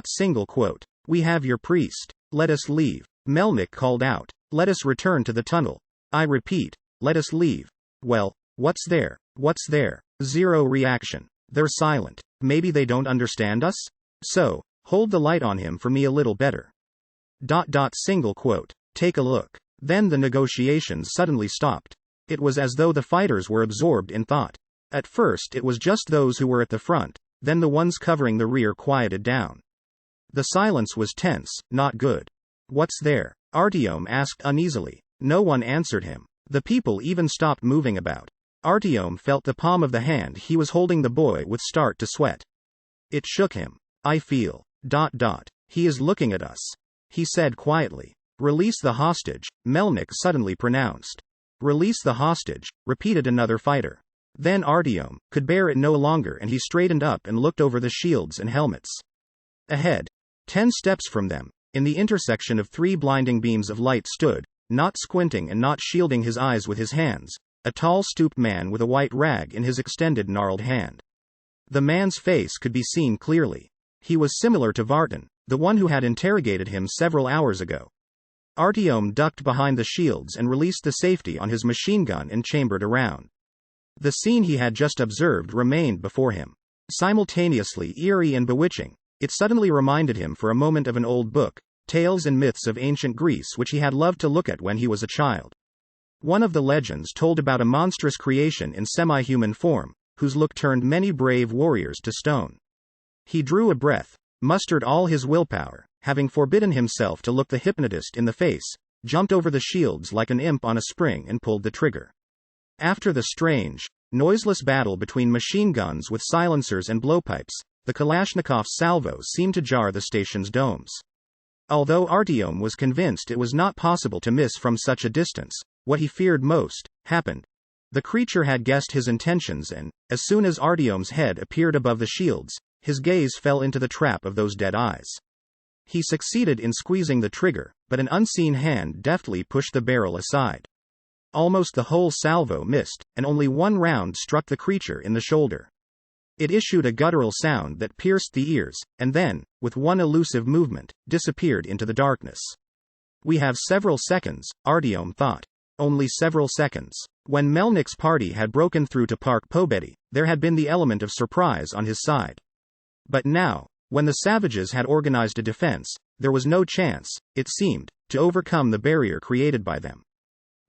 Single quote. We have your priest. Let us leave. Melnik called out. Let us return to the tunnel. I repeat, let us leave. Well, what's there? 0 reaction. They're silent. Maybe they don't understand us? So, hold the light on him for me a little better. Single quote. Take a look. Then the negotiations suddenly stopped. It was as though the fighters were absorbed in thought. At first it was just those who were at the front, then the ones covering the rear quieted down. The silence was tense, not good. What's there? Artyom asked uneasily. No one answered him. The people even stopped moving about. Artyom felt the palm of the hand he was holding the boy with start to sweat. It shook him. I feel. He is looking at us. He said quietly. Release the hostage, Melnik suddenly pronounced. Release the hostage, repeated another fighter. Then Artyom could bear it no longer and he straightened up and looked over the shields and helmets. Ahead. 10 steps from them, in the intersection of 3 blinding beams of light stood, not squinting and not shielding his eyes with his hands, a tall stooped man with a white rag in his extended gnarled hand. The man's face could be seen clearly. He was similar to Vartan, the one who had interrogated him several hours ago. Artyom ducked behind the shields and released the safety on his machine gun and chambered around. The scene he had just observed remained before him. Simultaneously eerie and bewitching, it suddenly reminded him for a moment of an old book, Tales and Myths of Ancient Greece, which he had loved to look at when he was a child. One of the legends told about a monstrous creation in semi-human form, whose look turned many brave warriors to stone. He drew a breath, mustered all his willpower, having forbidden himself to look the hypnotist in the face, jumped over the shields like an imp on a spring and pulled the trigger. After the strange, noiseless battle between machine guns with silencers and blowpipes, the Kalashnikov's salvo seemed to jar the station's domes. Although Artyom was convinced it was not possible to miss from such a distance, what he feared most happened. The creature had guessed his intentions and, as soon as Artyom's head appeared above the shields, his gaze fell into the trap of those dead eyes. He succeeded in squeezing the trigger, but an unseen hand deftly pushed the barrel aside. Almost the whole salvo missed, and only one round struck the creature in the shoulder. It issued a guttural sound that pierced the ears, and then, with one elusive movement, disappeared into the darkness. We have several seconds, Artyom thought. Only several seconds. When Melnik's party had broken through to Park Pobedi, there had been the element of surprise on his side. But now, when the savages had organized a defense, there was no chance, it seemed, to overcome the barrier created by them.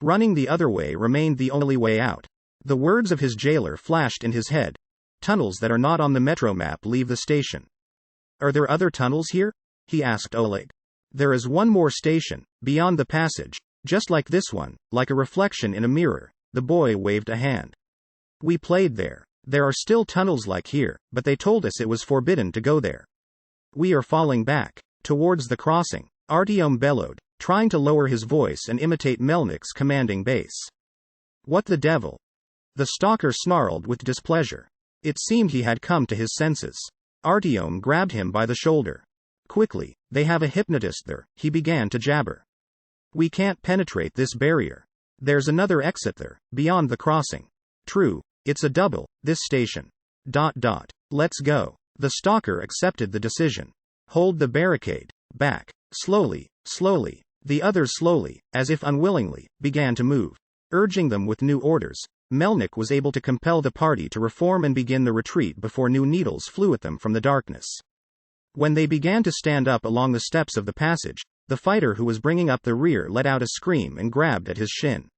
Running the other way remained the only way out. The words of his jailer flashed in his head. Tunnels that are not on the metro map leave the station. Are there other tunnels here? He asked Oleg. There is one more station, beyond the passage, just like this one, like a reflection in a mirror. The boy waved a hand. We played there. There are still tunnels like here, but they told us it was forbidden to go there. We are falling back, towards the crossing, Artyom bellowed, trying to lower his voice and imitate Melnik's commanding bass. What the devil? The stalker snarled with displeasure. It seemed he had come to his senses. Artyom grabbed him by the shoulder. Quickly, they have a hypnotist there, he began to jabber. We can't penetrate this barrier. There's another exit there, beyond the crossing. True, it's a double, this station. Let's go. The stalker accepted the decision. Hold the barricade. Back. Slowly. The others slowly, as if unwillingly, began to move. Urging them with new orders, Melnik was able to compel the party to reform and begin the retreat before new needles flew at them from the darkness. When they began to stand up along the steps of the passage, the fighter who was bringing up the rear let out a scream and grabbed at his shin.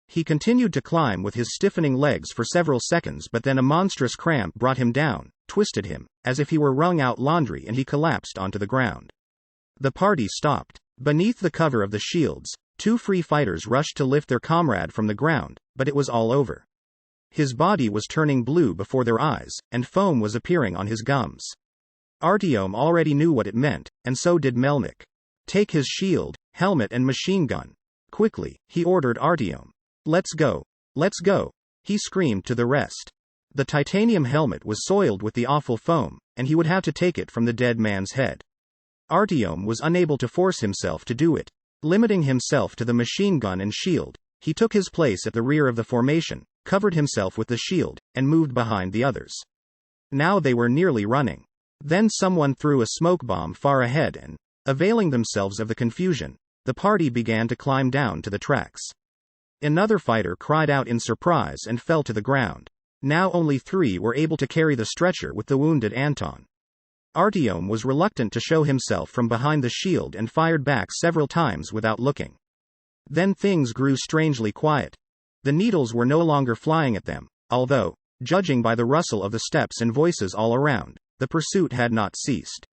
He continued to climb with his stiffening legs for several seconds, but then a monstrous cramp brought him down, twisted him, as if he were wrung out laundry, and he collapsed onto the ground. The party stopped. Beneath the cover of the shields, 2 free fighters rushed to lift their comrade from the ground, but it was all over. His body was turning blue before their eyes, and foam was appearing on his gums. Artyom already knew what it meant, and so did Melnik. Take his shield, helmet and machine gun. Quickly, he ordered Artyom. Let's go. He screamed to the rest. The titanium helmet was soiled with the awful foam, and he would have to take it from the dead man's head. Artyom was unable to force himself to do it. Limiting himself to the machine gun and shield, he took his place at the rear of the formation, covered himself with the shield, and moved behind the others. Now they were nearly running. Then someone threw a smoke bomb far ahead and, availing themselves of the confusion, the party began to climb down to the tracks. Another fighter cried out in surprise and fell to the ground. Now only 3 were able to carry the stretcher with the wounded Anton. Artyom was reluctant to show himself from behind the shield and fired back several times without looking. Then things grew strangely quiet. The needles were no longer flying at them, although, judging by the rustle of the steps and voices all around, the pursuit had not ceased.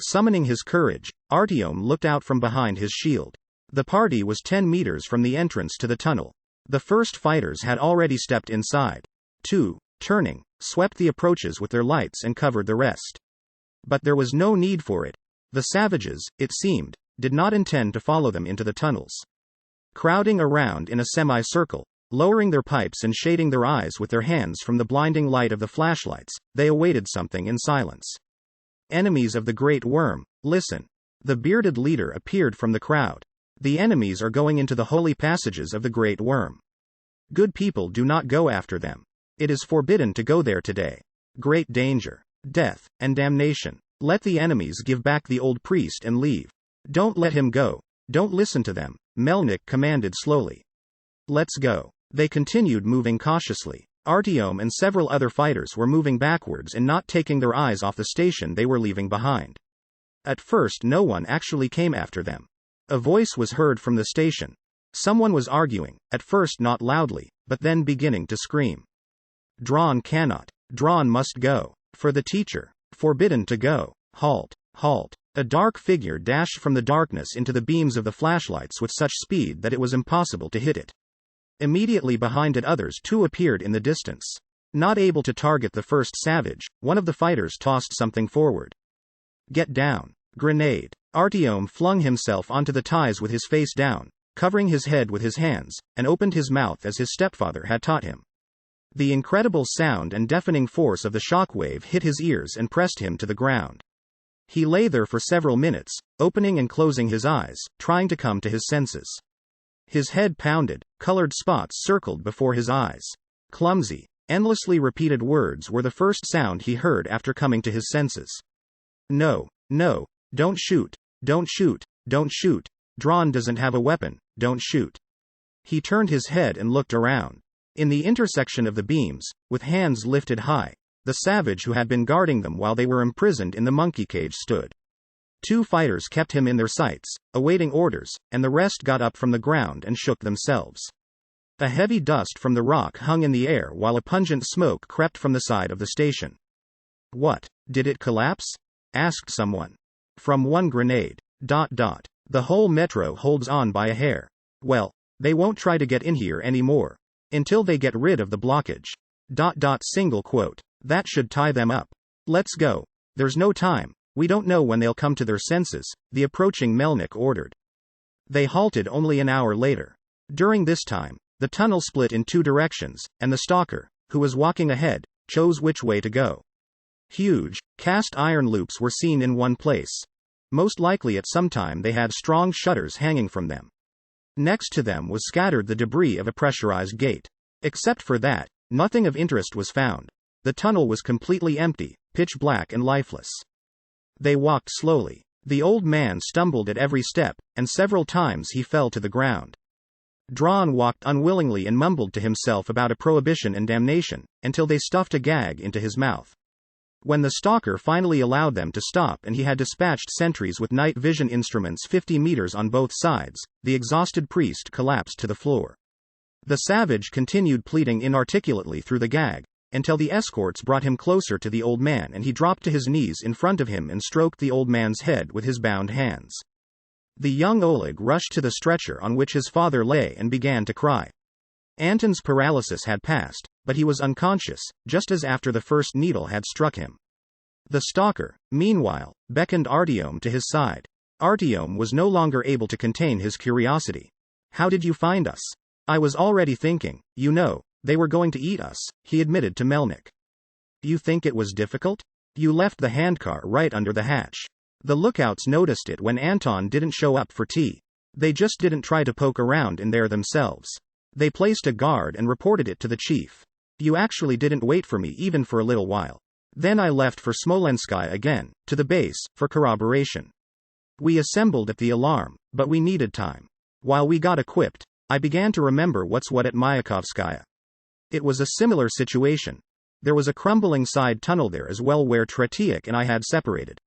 Summoning his courage, Artyom looked out from behind his shield. The party was 10 meters from the entrance to the tunnel. The first fighters had already stepped inside. 2, turning, swept the approaches with their lights and covered the rest. But there was no need for it. The savages, it seemed, did not intend to follow them into the tunnels. Crowding around in a semicircle, lowering their pipes and shading their eyes with their hands from the blinding light of the flashlights, they awaited something in silence. Enemies of the Great Worm, listen. The bearded leader appeared from the crowd. The enemies are going into the holy passages of the Great Worm. Good people do not go after them. It is forbidden to go there today. Great danger, death, and damnation. Let the enemies give back the old priest and leave. Don't let him go. Don't listen to them, Melnik commanded slowly. Let's go. They continued moving cautiously. Artyom and several other fighters were moving backwards and not taking their eyes off the station they were leaving behind. At first no one actually came after them. A voice was heard from the station. Someone was arguing, at first not loudly, but then beginning to scream. Drawn cannot. Drawn must go. For the teacher. Forbidden to go. Halt. Halt. A dark figure dashed from the darkness into the beams of the flashlights with such speed that it was impossible to hit it. Immediately behind it others too appeared in the distance. Not able to target the first savage, one of the fighters tossed something forward. Get down. Grenade. Artyom flung himself onto the ties with his face down, covering his head with his hands, and opened his mouth as his stepfather had taught him. The incredible sound and deafening force of the shockwave hit his ears and pressed him to the ground. He lay there for several minutes, opening and closing his eyes, trying to come to his senses. His head pounded, colored spots circled before his eyes. Clumsy, endlessly repeated words were the first sound he heard after coming to his senses. No, no, don't shoot, don't shoot, don't shoot. Drawn doesn't have a weapon, don't shoot. He turned his head and looked around. In the intersection of the beams, with hands lifted high, the savage who had been guarding them while they were imprisoned in the monkey cage stood. 2 fighters kept him in their sights, awaiting orders, and the rest got up from the ground and shook themselves. A heavy dust from the rock hung in the air while a pungent smoke crept from the side of the station. What? Did it collapse? Asked someone. From one grenade. ... The whole metro holds on by a hair. Well, they won't try to get in here anymore. Until they get rid of the blockage. ... Single quote. That should tie them up. Let's go. There's no time. We don't know when they'll come to their senses, the approaching Melnik ordered. They halted only an hour later. During this time, the tunnel split in 2 directions, and the stalker, who was walking ahead, chose which way to go. Huge, cast iron loops were seen in one place. Most likely at some time they had strong shutters hanging from them. Next to them was scattered the debris of a pressurized gate. Except for that, nothing of interest was found. The tunnel was completely empty, pitch black and lifeless. They walked slowly. The old man stumbled at every step, and several times he fell to the ground. Drawn walked unwillingly and mumbled to himself about a prohibition and damnation, until they stuffed a gag into his mouth. When the stalker finally allowed them to stop and he had dispatched sentries with night vision instruments 50 meters on both sides, the exhausted priest collapsed to the floor. The savage continued pleading inarticulately through the gag, until the escorts brought him closer to the old man and he dropped to his knees in front of him and stroked the old man's head with his bound hands. The young Oleg rushed to the stretcher on which his father lay and began to cry. Anton's paralysis had passed, but he was unconscious, just as after the first needle had struck him. The stalker, meanwhile, beckoned Artyom to his side. Artyom was no longer able to contain his curiosity. How did you find us? I was already thinking, they were going to eat us, he admitted to Melnik. You think it was difficult? You left the handcar right under the hatch. The lookouts noticed it when Anton didn't show up for tea. They just didn't try to poke around in there themselves. They placed a guard and reported it to the chief. You actually didn't wait for me even for a little while. Then I left for Smolensky again, to the base, for corroboration. We assembled at the alarm, but we needed time. While we got equipped, I began to remember what's what at GLUKHOVSKY. It was a similar situation. There was a crumbling side tunnel there as well where Tretiak and I had separated.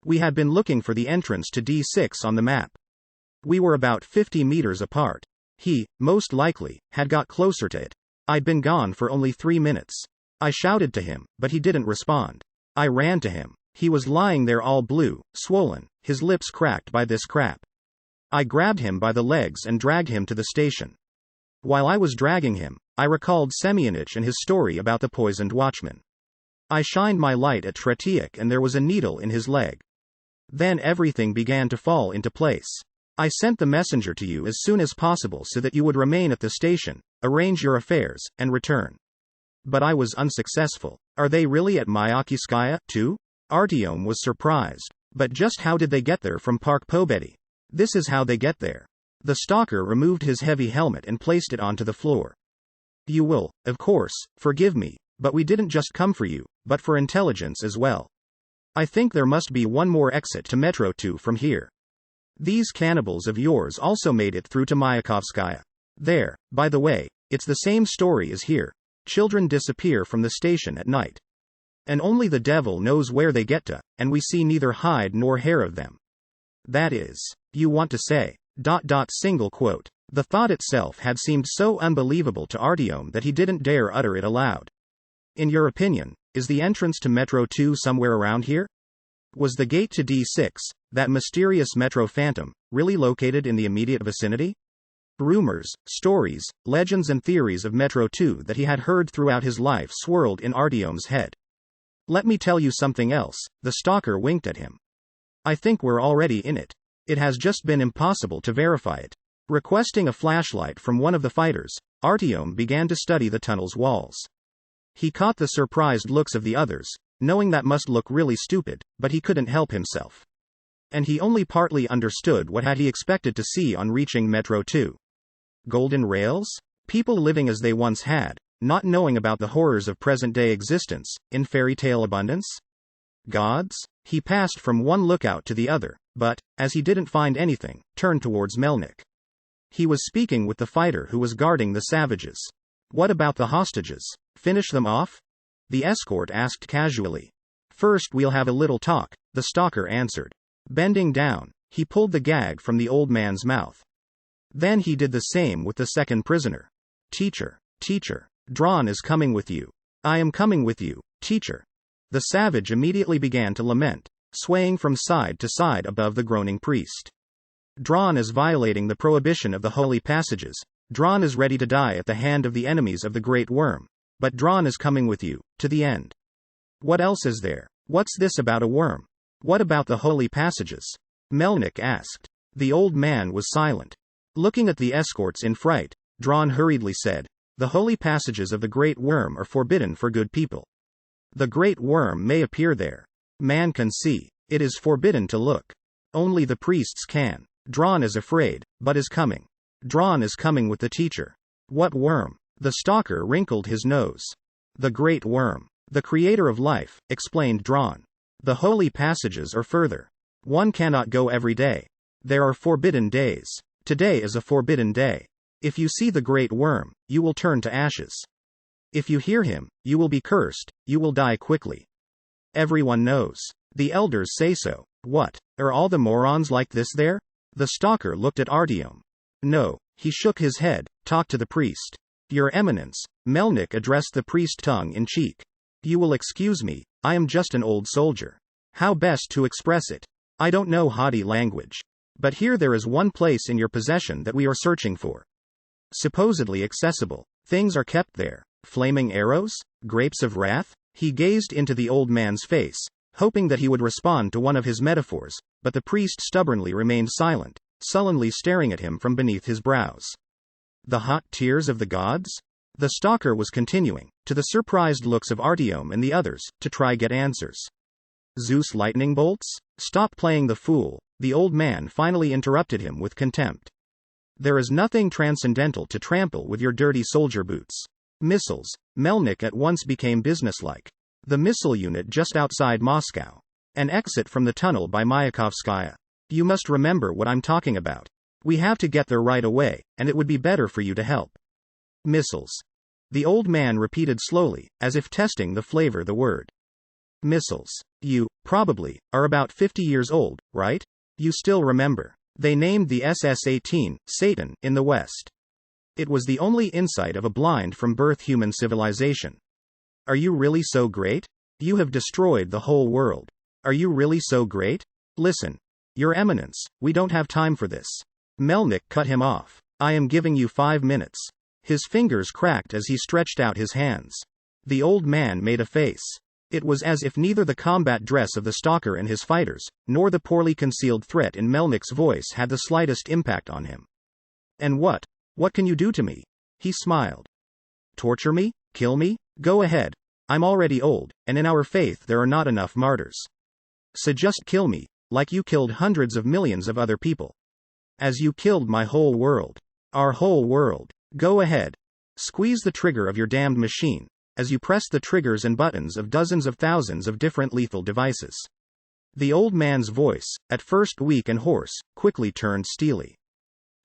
We had been looking for the entrance to D6 on the map. We were about 50 meters apart. He, most likely, had got closer to it. I'd been gone for only 3 minutes. I shouted to him, but he didn't respond. I ran to him. He was lying there all blue, swollen, his lips cracked by this crap. I grabbed him by the legs and dragged him to the station. While I was dragging him, I recalled Semyonich and his story about the poisoned watchman. I shined my light at Tretiak and there was a needle in his leg. Then everything began to fall into place. I sent the messenger to you as soon as possible so that you would remain at the station, arrange your affairs, and return. But I was unsuccessful. Are they really at Myakivskaya, too? Artyom was surprised. But just how did they get there from Park Pobedi? This is how they get there. The stalker removed his heavy helmet and placed it onto the floor. You will, of course, forgive me, but we didn't just come for you, but for intelligence as well. I think there must be one more exit to Metro 2 from here. These cannibals of yours also made it through to Mayakovskaya. There, by the way, it's the same story as here. Children disappear from the station at night. And only the devil knows where they get to, and we see neither hide nor hair of them. That is, you want to say, ... single quote. The thought itself had seemed so unbelievable to Artyom that he didn't dare utter it aloud. In your opinion, is the entrance to Metro 2 somewhere around here? Was the gate to D6, that mysterious Metro phantom, really located in the immediate vicinity? Rumors, stories, legends and theories of Metro 2 that he had heard throughout his life swirled in Artyom's head. Let me tell you something else, the stalker winked at him. I think we're already in it. It has just been impossible to verify it. Requesting a flashlight from one of the fighters, Artyom began to study the tunnel's walls. He caught the surprised looks of the others, knowing that must look really stupid, but he couldn't help himself. And he only partly understood what had he expected to see on reaching Metro 2. Golden rails? People living as they once had, not knowing about the horrors of present-day existence, in fairy tale abundance? Gods? He passed from one lookout to the other, but, as he didn't find anything, turned towards Melnik. He was speaking with the fighter who was guarding the savages. What about the hostages? Finish them off? The escort asked casually. First we'll have a little talk, the stalker answered. Bending down, he pulled the gag from the old man's mouth. Then he did the same with the second prisoner. Teacher, Drawn is coming with you. I am coming with you, teacher. The savage immediately began to lament, swaying from side to side above the groaning priest. Drawn is violating the prohibition of the holy passages. Drawn is ready to die at the hand of the enemies of the great worm. But Drawn is coming with you, to the end. What else is there? What's this about a worm? What about the holy passages? Melnik asked. The old man was silent. Looking at the escorts in fright, Drawn hurriedly said, the holy passages of the great worm are forbidden for good people. The great worm may appear there. Man can see. It is forbidden to look. Only the priests can. Drawn is afraid, but is coming. Drawn is coming with the teacher. What worm? The stalker wrinkled his nose. The great worm. The creator of life, explained Drawn. The holy passages are further. One cannot go every day. There are forbidden days. Today is a forbidden day. If you see the great worm, you will turn to ashes. If you hear him, you will be cursed, you will die quickly. Everyone knows. The elders say so. What? Are all the morons like this there? The stalker looked at Artyom. No, he shook his head, talk to the priest. Your Eminence, Melnik addressed the priest tongue in cheek. You will excuse me, I am just an old soldier. How best to express it? I don't know Hadi language. But here there is one place in your possession that we are searching for. Supposedly accessible. Things are kept there. Flaming arrows? Grapes of wrath? He gazed into the old man's face, hoping that he would respond to one of his metaphors, but the priest stubbornly remained silent, sullenly staring at him from beneath his brows. The hot tears of the gods? The stalker was continuing, to the surprised looks of Artyom and the others, to try get answers. Zeus lightning bolts? Stop playing the fool, the old man finally interrupted him with contempt. There is nothing transcendental to trample with your dirty soldier boots. Missiles. Melnik at once became businesslike. The missile unit just outside Moscow. An exit from the tunnel by Mayakovskaya. You must remember what I'm talking about. We have to get there right away, and it would be better for you to help. Missiles. The old man repeated slowly, as if testing the flavor the word. Missiles. You, probably, are about 50 years old, right? You still remember. They named the SS-18, Satan, in the West. It was the only insight of a blind from birth human civilization. Are you really so great? You have destroyed the whole world. Are you really so great? Listen. Your Eminence, we don't have time for this. Melnik cut him off. I am giving you 5 minutes. His fingers cracked as he stretched out his hands. The old man made a face. It was as if neither the combat dress of the stalker and his fighters, nor the poorly concealed threat in Melnik's voice had the slightest impact on him. And what? What can you do to me? He smiled. Torture me? Kill me? Go ahead. I'm already old, and in our faith there are not enough martyrs. So just kill me, like you killed hundreds of millions of other people. As you killed my whole world. Our whole world. Go ahead. Squeeze the trigger of your damned machine, as you press the triggers and buttons of dozens of thousands of different lethal devices. The old man's voice, at first weak and hoarse, quickly turned steely.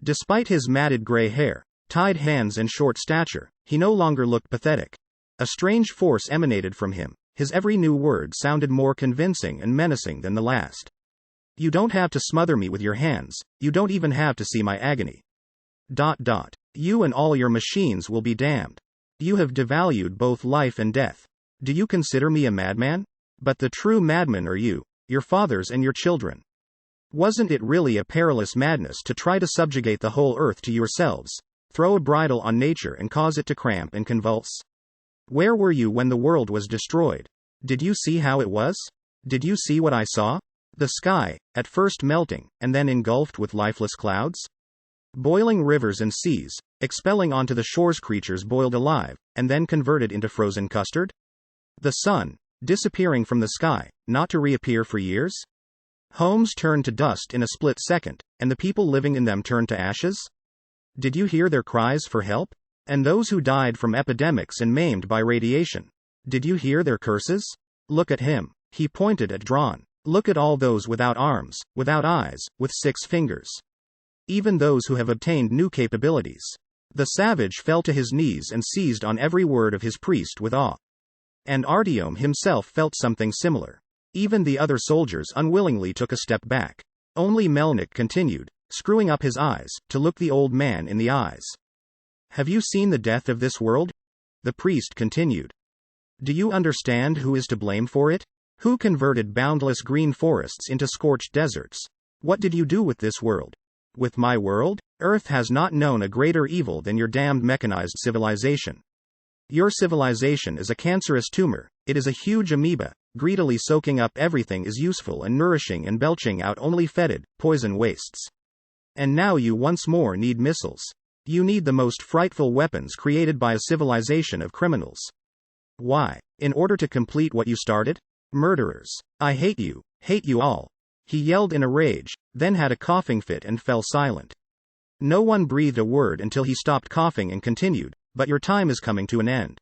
Despite his matted gray hair, tied hands and short stature, he no longer looked pathetic. A strange force emanated from him. His every new word sounded more convincing and menacing than the last. You don't have to smother me with your hands, you don't even have to see my agony. You and all your machines will be damned. You have devalued both life and death. Do you consider me a madman? But the true madmen are you, your fathers and your children. Wasn't it really a perilous madness to try to subjugate the whole earth to yourselves, throw a bridle on nature and cause it to cramp and convulse? Where were you when the world was destroyed? Did you see how it was? Did you see what I saw? The sky, at first melting, and then engulfed with lifeless clouds? Boiling rivers and seas, expelling onto the shores creatures boiled alive, and then converted into frozen custard? The sun, disappearing from the sky, not to reappear for years? Homes turned to dust in a split second, and the people living in them turned to ashes? Did you hear their cries for help? And those who died from epidemics and maimed by radiation? Did you hear their curses? Look at him. He pointed at Drawn. Look at all those without arms, without eyes, with 6 fingers. Even those who have obtained new capabilities. The savage fell to his knees and seized on every word of his priest with awe. And Artyom himself felt something similar. Even the other soldiers unwillingly took a step back. Only Melnik continued, screwing up his eyes, to look the old man in the eyes. Have you seen the death of this world? The priest continued. Do you understand who is to blame for it? Who converted boundless green forests into scorched deserts? What did you do with this world? With my world? Earth has not known a greater evil than your damned mechanized civilization. Your civilization is a cancerous tumor, it is a huge amoeba, greedily soaking up everything is useful and nourishing and belching out only fetid, poison wastes. And now you once more need missiles. You need the most frightful weapons created by a civilization of criminals. Why? In order to complete what you started? Murderers. I hate you all. He yelled in a rage, then had a coughing fit and fell silent. No one breathed a word until he stopped coughing and continued, but your time is coming to an end.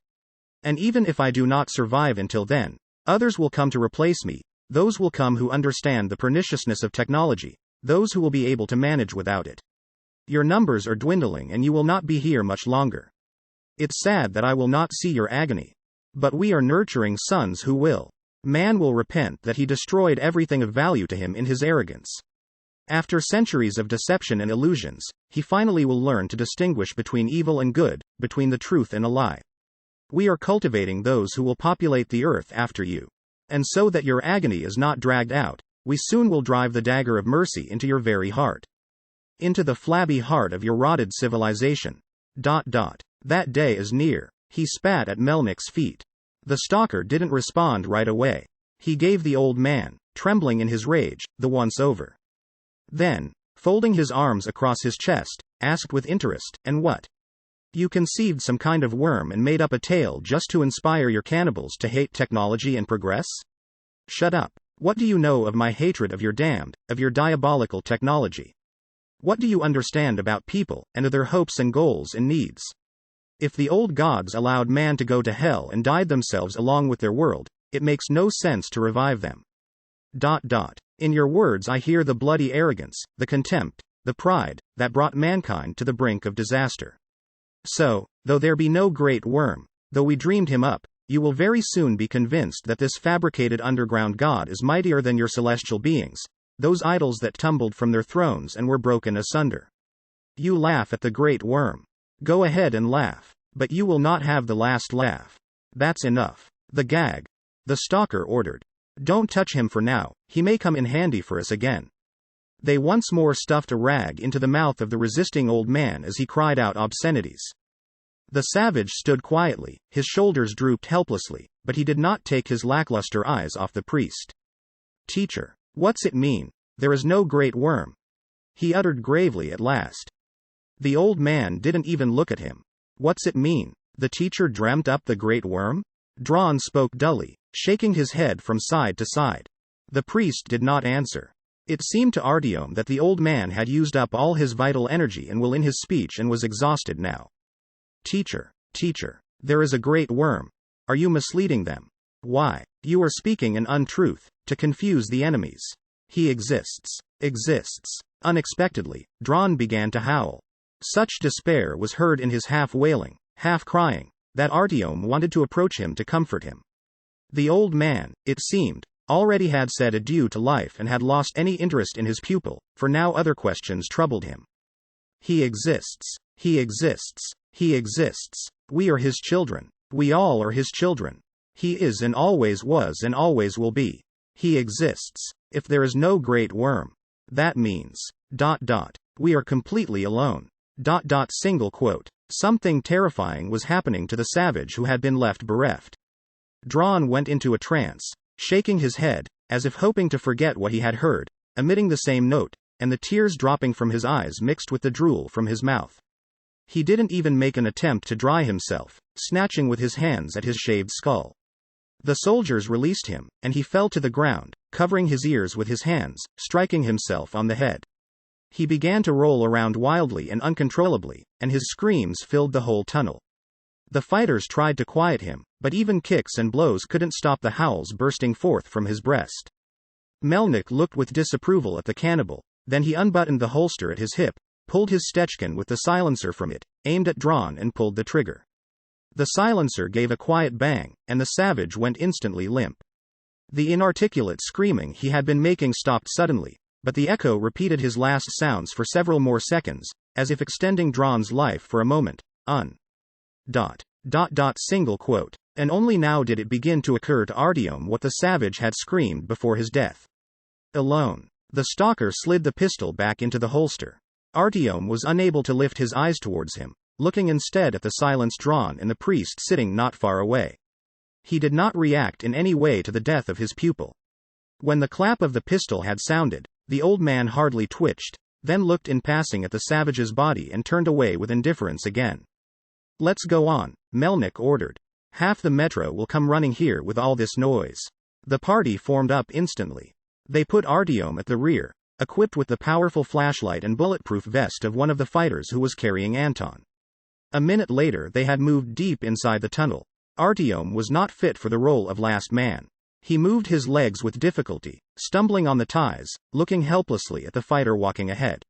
And even if I do not survive until then, others will come to replace me, those will come who understand the perniciousness of technology, those who will be able to manage without it. Your numbers are dwindling and you will not be here much longer. It's sad that I will not see your agony. But we are nurturing sons who will. Man will repent that he destroyed everything of value to him in his arrogance. After centuries of deception and illusions, he finally will learn to distinguish between evil and good, between the truth and a lie. We are cultivating those who will populate the earth after you. And so that your agony is not dragged out, we soon will drive the dagger of mercy into your very heart. Into the flabby heart of your rotted civilization. That day is near. He spat at Melnik's feet. The stalker didn't respond right away. He gave the old man, trembling in his rage, the once over. Then, folding his arms across his chest, asked with interest, and what? You conceived some kind of worm and made up a tale just to inspire your cannibals to hate technology and progress? Shut up. What do you know of my hatred of your damned, of your diabolical technology? What do you understand about people, and of their hopes and goals and needs? If the old gods allowed man to go to hell and died themselves along with their world, it makes no sense to revive them. In your words I hear the bloody arrogance, the contempt, the pride, that brought mankind to the brink of disaster. So, though there be no great worm, though we dreamed him up, you will very soon be convinced that this fabricated underground god is mightier than your celestial beings, those idols that tumbled from their thrones and were broken asunder. You laugh at the great worm. Go ahead and laugh, but you will not have the last laugh. That's enough. The gag. The stalker ordered. Don't touch him for now, he may come in handy for us again. They once more stuffed a rag into the mouth of the resisting old man as he cried out obscenities. The savage stood quietly, his shoulders drooped helplessly, but he did not take his lackluster eyes off the priest. Teacher, what's it mean? There is no great worm. He uttered gravely at last. The old man didn't even look at him. What's it mean? The teacher dreamt up the great worm? Drawn spoke dully, shaking his head from side to side. The priest did not answer. It seemed to Artyom that the old man had used up all his vital energy and will in his speech and was exhausted now. Teacher, there is a great worm. Are you misleading them? Why, you are speaking an untruth, to confuse the enemies. He exists. Unexpectedly, Dron began to howl. Such despair was heard in his half-wailing, half-crying, that Artyom wanted to approach him to comfort him. The old man, it seemed, already had said adieu to life and had lost any interest in his pupil, for now other questions troubled him. He exists. We are his children. We all are his children. He is and always was and always will be. He exists. If there is no great worm, that means ... we are completely alone. ... Something terrifying was happening to the savage who had been left bereft. Dron went into a trance, shaking his head, as if hoping to forget what he had heard, emitting the same note, and the tears dropping from his eyes mixed with the drool from his mouth. He didn't even make an attempt to dry himself, snatching with his hands at his shaved skull. The soldiers released him, and he fell to the ground, covering his ears with his hands, striking himself on the head. He began to roll around wildly and uncontrollably, and his screams filled the whole tunnel. The fighters tried to quiet him, but even kicks and blows couldn't stop the howls bursting forth from his breast. Melnik looked with disapproval at the cannibal, then he unbuttoned the holster at his hip, pulled his Stechkin with the silencer from it, aimed at Dron and pulled the trigger. The silencer gave a quiet bang, and the savage went instantly limp. The inarticulate screaming he had been making stopped suddenly, but the echo repeated his last sounds for several more seconds, as if extending Dron's life for a moment. And only now did it begin to occur to Artyom what the savage had screamed before his death. Alone. The stalker slid the pistol back into the holster. Artyom was unable to lift his eyes towards him, looking instead at the silenced Dron and the priest sitting not far away. He did not react in any way to the death of his pupil. When the clap of the pistol had sounded, the old man hardly twitched, then looked in passing at the savage's body and turned away with indifference again. Let's go on, Melnik ordered. Half the metro will come running here with all this noise. The party formed up instantly. They put Artyom at the rear, equipped with the powerful flashlight and bulletproof vest of one of the fighters who was carrying Anton. A minute later they had moved deep inside the tunnel. Artyom was not fit for the role of last man. He moved his legs with difficulty, stumbling on the ties, looking helplessly at the fighter walking ahead.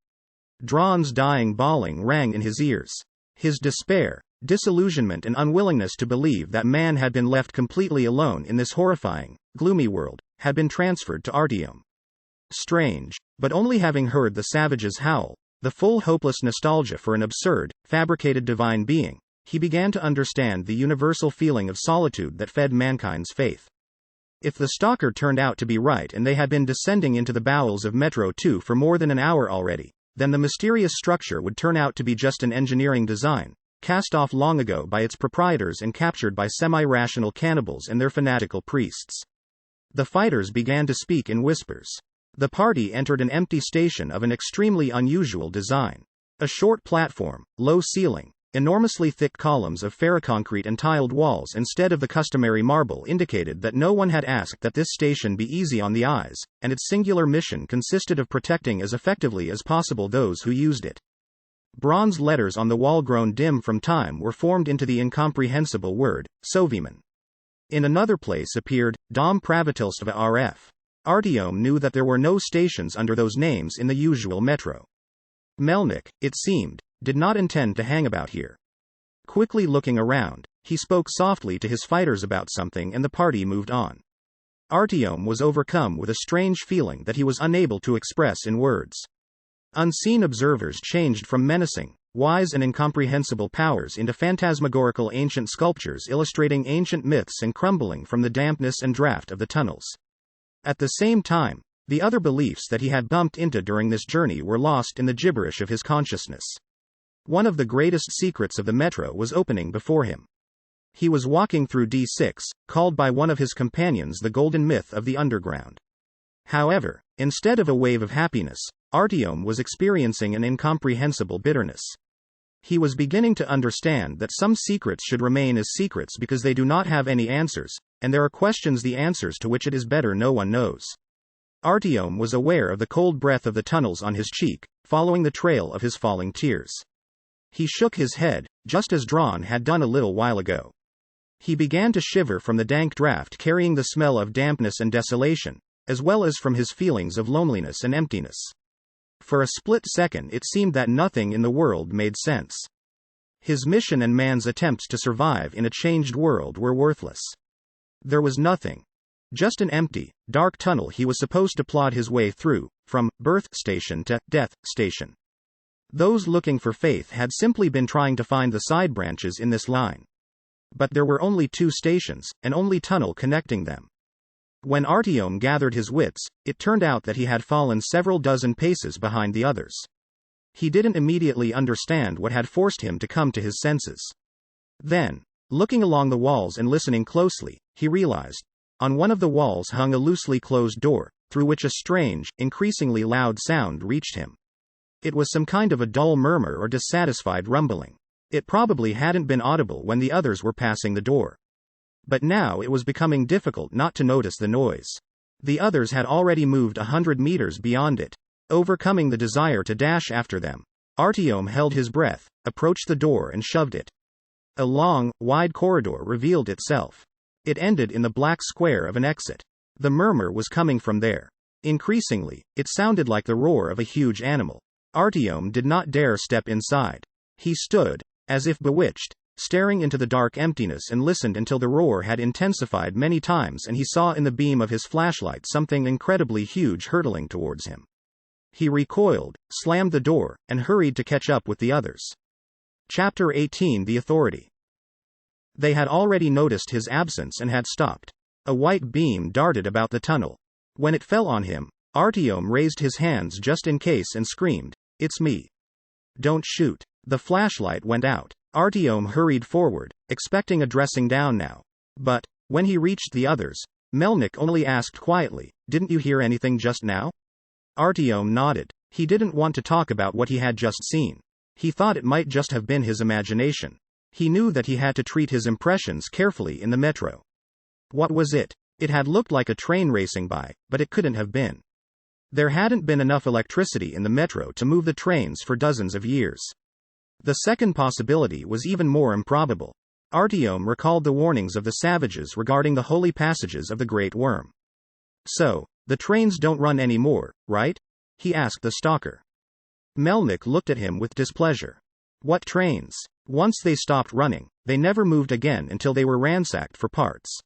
Dron's dying bawling rang in his ears. His despair, disillusionment and unwillingness to believe that man had been left completely alone in this horrifying, gloomy world, had been transferred to Artyom. Strange, but only having heard the savage's howl, the full hopeless nostalgia for an absurd, fabricated divine being, he began to understand the universal feeling of solitude that fed mankind's faith. If the stalker turned out to be right and they had been descending into the bowels of Metro 2 for more than an hour already, then the mysterious structure would turn out to be just an engineering design, cast off long ago by its proprietors and captured by semi-rational cannibals and their fanatical priests. The fighters began to speak in whispers. The party entered an empty station of an extremely unusual design. A short platform, low ceiling, enormously thick columns of ferroconcrete and tiled walls instead of the customary marble indicated that no one had asked that this station be easy on the eyes, and its singular mission consisted of protecting as effectively as possible those who used it. Bronze letters on the wall grown dim from time were formed into the incomprehensible word, Soviman. In another place appeared, Dom Pravitelstva RF. Artyom knew that there were no stations under those names in the usual metro. Melnik, it seemed, did not intend to hang about here. Quickly looking around, he spoke softly to his fighters about something and the party moved on. Artyom was overcome with a strange feeling that he was unable to express in words. Unseen observers changed from menacing, wise and incomprehensible powers into phantasmagorical ancient sculptures illustrating ancient myths and crumbling from the dampness and draft of the tunnels. At the same time, the other beliefs that he had bumped into during this journey were lost in the gibberish of his consciousness. One of the greatest secrets of the metro was opening before him. He was walking through D6, called by one of his companions the golden myth of the underground. However, instead of a wave of happiness, Artyom was experiencing an incomprehensible bitterness. He was beginning to understand that some secrets should remain as secrets because they do not have any answers, and there are questions the answers to which it is better no one knows. Artyom was aware of the cold breath of the tunnels on his cheek, following the trail of his falling tears. He shook his head, just as Dron had done a little while ago. He began to shiver from the dank draft carrying the smell of dampness and desolation, as well as from his feelings of loneliness and emptiness. For a split second it seemed that nothing in the world made sense. His mission and man's attempts to survive in a changed world were worthless. There was nothing. Just an empty, dark tunnel he was supposed to plod his way through, from birth station to death station. Those looking for faith had simply been trying to find the side branches in this line. But there were only 2 stations, and only tunnel connecting them. When Artyom gathered his wits, it turned out that he had fallen several dozen paces behind the others. He didn't immediately understand what had forced him to come to his senses. Then, looking along the walls and listening closely, he realized, on one of the walls hung a loosely closed door, through which a strange, increasingly loud sound reached him. It was some kind of a dull murmur or dissatisfied rumbling. It probably hadn't been audible when the others were passing the door. But now it was becoming difficult not to notice the noise. The others had already moved 100 meters beyond it. Overcoming the desire to dash after them, Artyom held his breath, approached the door and shoved it. A long, wide corridor revealed itself. It ended in the black square of an exit. The murmur was coming from there. Increasingly, it sounded like the roar of a huge animal. Artyom did not dare step inside. He stood, as if bewitched, staring into the dark emptiness and listened until the roar had intensified many times and he saw in the beam of his flashlight something incredibly huge hurtling towards him. He recoiled, slammed the door, and hurried to catch up with the others. Chapter 18 The Authority. They had already noticed his absence and had stopped. A white beam darted about the tunnel. When it fell on him, Artyom raised his hands just in case and screamed, "It's me. Don't shoot." The flashlight went out. Artyom hurried forward, expecting a dressing down now. But, when he reached the others, Melnik only asked quietly, "Didn't you hear anything just now?" Artyom nodded. He didn't want to talk about what he had just seen. He thought it might just have been his imagination. He knew that he had to treat his impressions carefully in the metro. What was it? It had looked like a train racing by, but it couldn't have been. There hadn't been enough electricity in the metro to move the trains for dozens of years. The second possibility was even more improbable. Artyom recalled the warnings of the savages regarding the holy passages of the Great Worm. "So, the trains don't run anymore, right?" he asked the stalker. Melnik looked at him with displeasure. "What trains? Once they stopped running, they never moved again until they were ransacked for parts.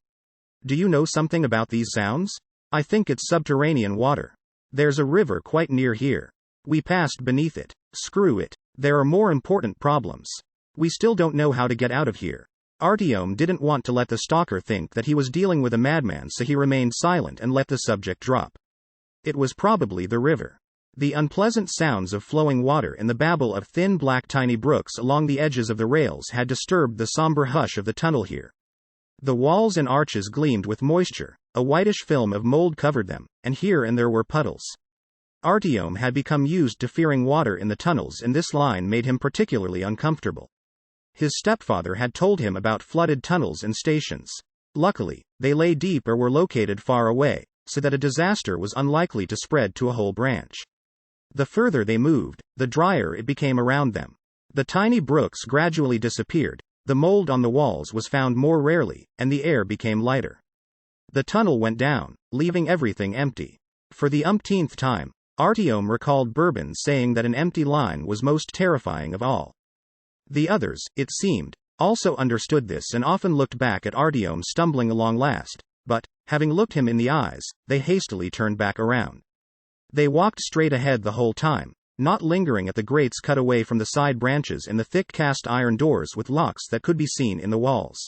Do you know something about these sounds? I think it's subterranean water. There's a river quite near here. We passed beneath it. Screw it. There are more important problems. We still don't know how to get out of here." Artyom didn't want to let the stalker think that he was dealing with a madman, so he remained silent and let the subject drop. It was probably the river. The unpleasant sounds of flowing water and the babble of thin black tiny brooks along the edges of the rails had disturbed the somber hush of the tunnel here. The walls and arches gleamed with moisture, a whitish film of mold covered them, and here and there were puddles. Artyom had become used to fearing water in the tunnels, and this line made him particularly uncomfortable. His stepfather had told him about flooded tunnels and stations. Luckily, they lay deep or were located far away, so that a disaster was unlikely to spread to a whole branch. The further they moved, the drier it became around them. The tiny brooks gradually disappeared, the mold on the walls was found more rarely, and the air became lighter. The tunnel went down, leaving everything empty. For the umpteenth time, Artyom recalled Bourbon saying that an empty line was most terrifying of all. The others, it seemed, also understood this and often looked back at Artyom stumbling along last, but, having looked him in the eyes, they hastily turned back around. They walked straight ahead the whole time, not lingering at the grates cut away from the side branches and the thick cast iron doors with locks that could be seen in the walls.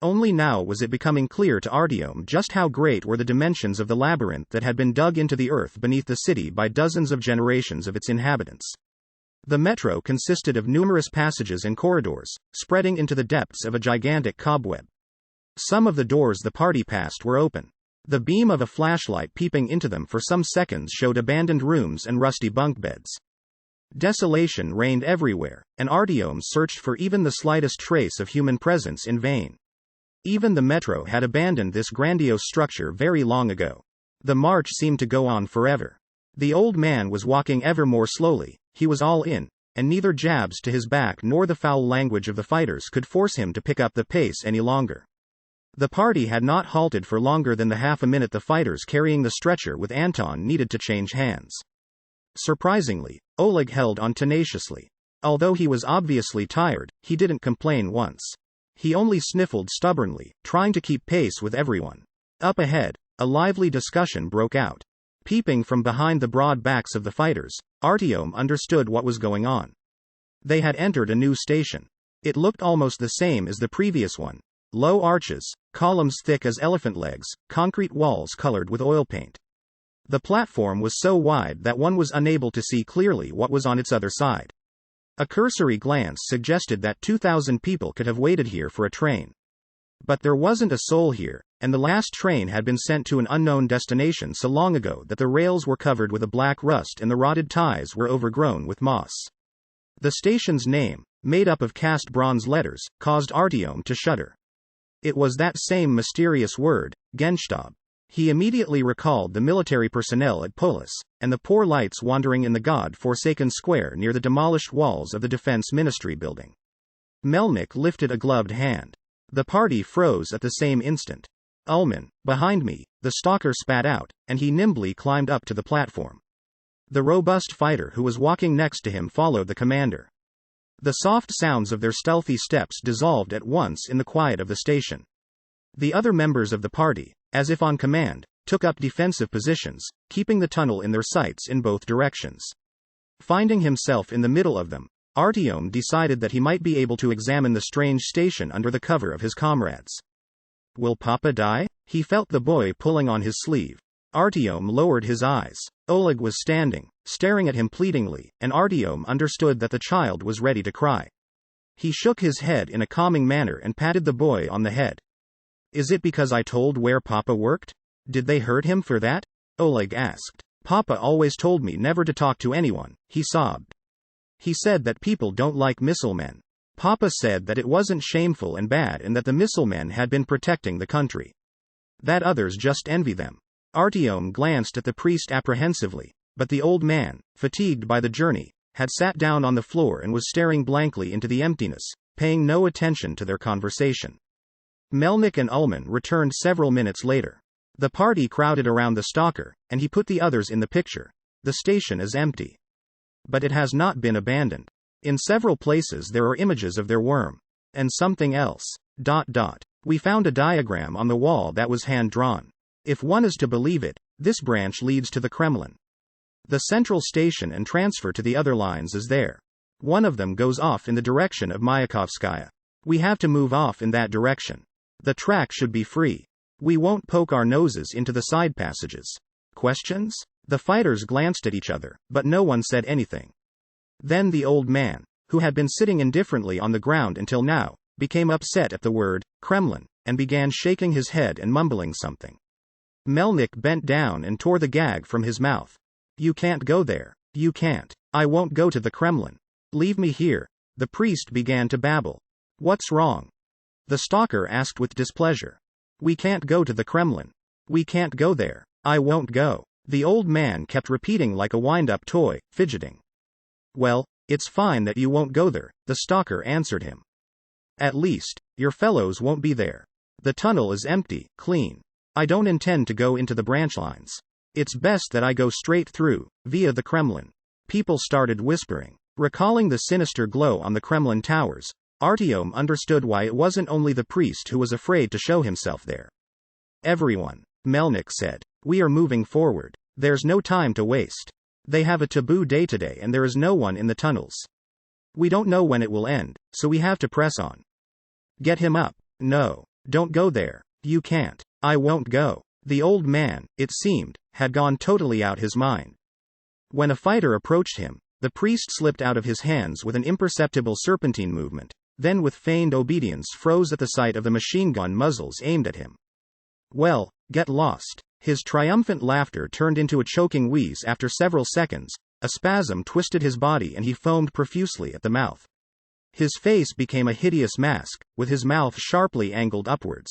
Only now was it becoming clear to Artyom just how great were the dimensions of the labyrinth that had been dug into the earth beneath the city by dozens of generations of its inhabitants. The metro consisted of numerous passages and corridors, spreading into the depths of a gigantic cobweb. Some of the doors the party passed were open. The beam of a flashlight peeping into them for some seconds showed abandoned rooms and rusty bunk beds. Desolation reigned everywhere, and Artyom searched for even the slightest trace of human presence in vain. Even the metro had abandoned this grandiose structure very long ago. The march seemed to go on forever. The old man was walking ever more slowly, he was all in, and neither jabs to his back nor the foul language of the fighters could force him to pick up the pace any longer. The party had not halted for longer than the half a minute the fighters carrying the stretcher with Anton needed to change hands. Surprisingly, Oleg held on tenaciously. Although he was obviously tired, he didn't complain once. He only sniffled stubbornly, trying to keep pace with everyone. Up ahead, a lively discussion broke out. Peeping from behind the broad backs of the fighters, Artyom understood what was going on. They had entered a new station. It looked almost the same as the previous one. Low arches, columns thick as elephant legs, concrete walls colored with oil paint. The platform was so wide that one was unable to see clearly what was on its other side. A cursory glance suggested that 2,000 people could have waited here for a train. But there wasn't a soul here, and the last train had been sent to an unknown destination so long ago that the rails were covered with a black rust and the rotted ties were overgrown with moss. The station's name, made up of cast bronze letters, caused Artyom to shudder. It was that same mysterious word, Genstab. He immediately recalled the military personnel at Polis, and the poor lights wandering in the god-forsaken square near the demolished walls of the Defense Ministry building. Melnik lifted a gloved hand. The party froze at the same instant. Ulman, behind me, the stalker spat out, and he nimbly climbed up to the platform. The robust fighter who was walking next to him followed the commander. The soft sounds of their stealthy steps dissolved at once in the quiet of the station. The other members of the party, as if on command, took up defensive positions, keeping the tunnel in their sights in both directions. Finding himself in the middle of them, Artyom decided that he might be able to examine the strange station under the cover of his comrades. Will Papa die? He felt the boy pulling on his sleeve. Artyom lowered his eyes. Oleg was standing, staring at him pleadingly, and Artyom understood that the child was ready to cry. He shook his head in a calming manner and patted the boy on the head. Is it because I told where Papa worked? Did they hurt him for that? Oleg asked. Papa always told me never to talk to anyone, he sobbed. He said that people don't like missile men. Papa said that it wasn't shameful and bad and that the missile men had been protecting the country. That others just envy them. Artyom glanced at the priest apprehensively, but the old man, fatigued by the journey, had sat down on the floor and was staring blankly into the emptiness, paying no attention to their conversation. Melnik and Ulman returned several minutes later. The party crowded around the stalker, and he put the others in the picture. The station is empty. But it has not been abandoned. In several places there are images of their worm. And something else. We found a diagram on the wall that was hand-drawn. If one is to believe it, this branch leads to the Kremlin. The central station and transfer to the other lines is there. One of them goes off in the direction of GLUKHOVSKY. We have to move off in that direction. The track should be free. We won't poke our noses into the side passages. Questions? The fighters glanced at each other, but no one said anything. Then the old man, who had been sitting indifferently on the ground until now, became upset at the word, Kremlin, and began shaking his head and mumbling something. Melnik bent down and tore the gag from his mouth. You can't go there. You can't. I won't go to the Kremlin. Leave me here. The priest began to babble. What's wrong? The stalker asked with displeasure. We can't go to the Kremlin. We can't go there. I won't go. The old man kept repeating like a wind-up toy, fidgeting. Well, it's fine that you won't go there, the stalker answered him. At least, your fellows won't be there. The tunnel is empty, clean. I don't intend to go into the branch lines. It's best that I go straight through, via the Kremlin. People started whispering. Recalling the sinister glow on the Kremlin towers, Artyom understood why it wasn't only the priest who was afraid to show himself there. Everyone, Melnik said. We are moving forward. There's no time to waste. They have a taboo day today and there is no one in the tunnels. We don't know when it will end, so we have to press on. Get him up. No. Don't go there. You can't. I won't go. The old man, it seemed, had gone totally out his mind. When a fighter approached him, the priest slipped out of his hands with an imperceptible serpentine movement, then with feigned obedience froze at the sight of the machine gun muzzles aimed at him. Well, get lost. His triumphant laughter turned into a choking wheeze after several seconds, a spasm twisted his body and he foamed profusely at the mouth. His face became a hideous mask, with his mouth sharply angled upwards.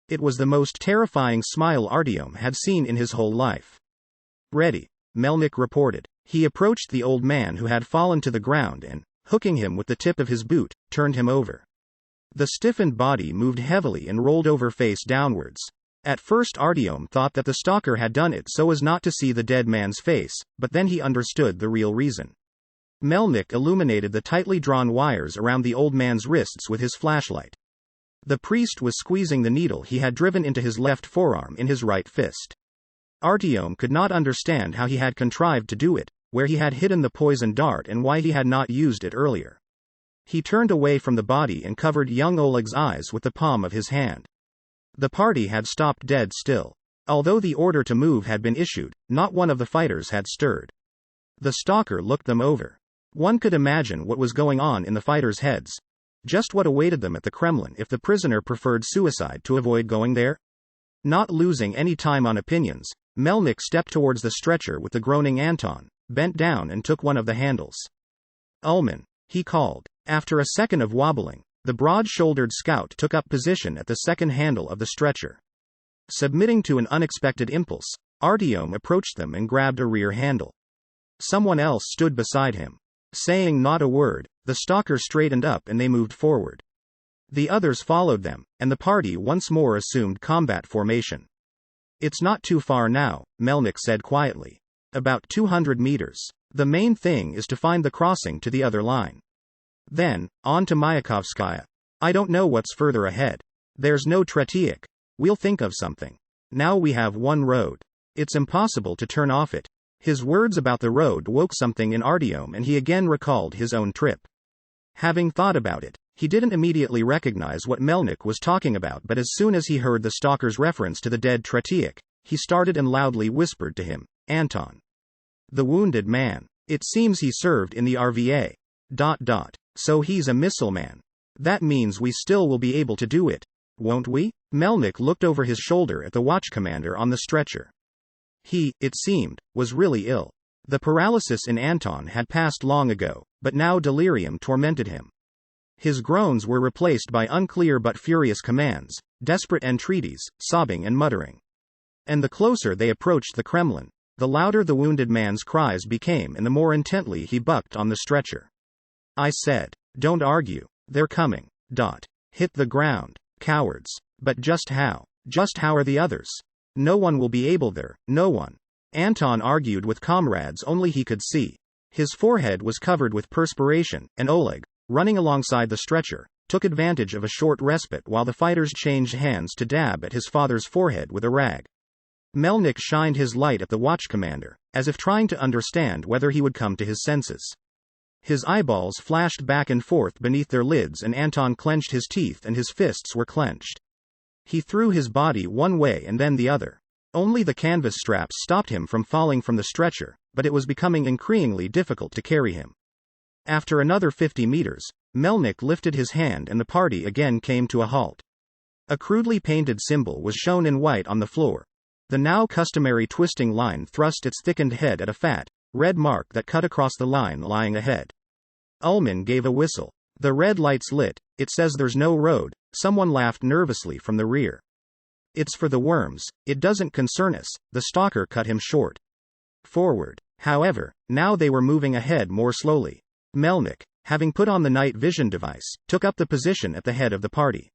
It was the most terrifying smile Artyom had seen in his whole life. "Ready," Melnik reported. He approached the old man who had fallen to the ground and, hooking him with the tip of his boot, turned him over. The stiffened body moved heavily and rolled over face downwards. At first Artyom thought that the stalker had done it so as not to see the dead man's face, but then he understood the real reason. Melnik illuminated the tightly drawn wires around the old man's wrists with his flashlight. The priest was squeezing the needle he had driven into his left forearm in his right fist. Artyom could not understand how he had contrived to do it, where he had hidden the poison dart and why he had not used it earlier. He turned away from the body and covered young Oleg's eyes with the palm of his hand. The party had stopped dead still. Although the order to move had been issued, not one of the fighters had stirred. The stalker looked them over. One could imagine what was going on in the fighters' heads. Just what awaited them at the Kremlin if the prisoner preferred suicide to avoid going there? Not losing any time on opinions, Melnik stepped towards the stretcher with the groaning Anton, bent down and took one of the handles. "Ulman," he called. After a second of wobbling, the broad-shouldered scout took up position at the second handle of the stretcher. Submitting to an unexpected impulse, Artyom approached them and grabbed a rear handle. Someone else stood beside him. Saying not a word, the stalker straightened up and they moved forward. The others followed them, and the party once more assumed combat formation. "It's not too far now," Melnik said quietly. "About 200 meters. The main thing is to find the crossing to the other line. Then, on to GLUKHOVSKY. I don't know what's further ahead. There's no Tretiak. We'll think of something. Now we have one road. It's impossible to turn off it." His words about the road woke something in Artyom and he again recalled his own trip. Having thought about it, he didn't immediately recognize what Melnik was talking about, but as soon as he heard the stalker's reference to the dead Tretiak, he started and loudly whispered to him, "Anton. The wounded man. It seems he served in the RVA. So he's a missile man. That means we still will be able to do it, won't we?" Melnik looked over his shoulder at the watch commander on the stretcher. He, it seemed, was really ill. The paralysis in Anton had passed long ago, but now delirium tormented him. His groans were replaced by unclear but furious commands, desperate entreaties, sobbing and muttering. And the closer they approached the Kremlin, the louder the wounded man's cries became and the more intently he bucked on the stretcher. "I said, don't argue. They're coming. Hit the ground. Cowards. But just how? Just how are the others? No one will be able there, no one." Anton argued with comrades only he could see. His forehead was covered with perspiration, and Oleg, running alongside the stretcher, took advantage of a short respite while the fighters changed hands to dab at his father's forehead with a rag. Melnik shined his light at the watch commander, as if trying to understand whether he would come to his senses. His eyeballs flashed back and forth beneath their lids and Anton clenched his teeth and his fists were clenched. He threw his body one way and then the other. Only the canvas straps stopped him from falling from the stretcher, but it was becoming increasingly difficult to carry him. After another 50 meters, Melnik lifted his hand and the party again came to a halt. A crudely painted symbol was shown in white on the floor. The now customary twisting line thrust its thickened head at a fat, red mark that cut across the line lying ahead. Ulman gave a whistle. "The red light's lit, it says there's no road," someone laughed nervously from the rear. "It's for the worms, it doesn't concern us," the stalker cut him short. Forward. However, now they were moving ahead more slowly. Melnik, having put on the night vision device, took up the position at the head of the party.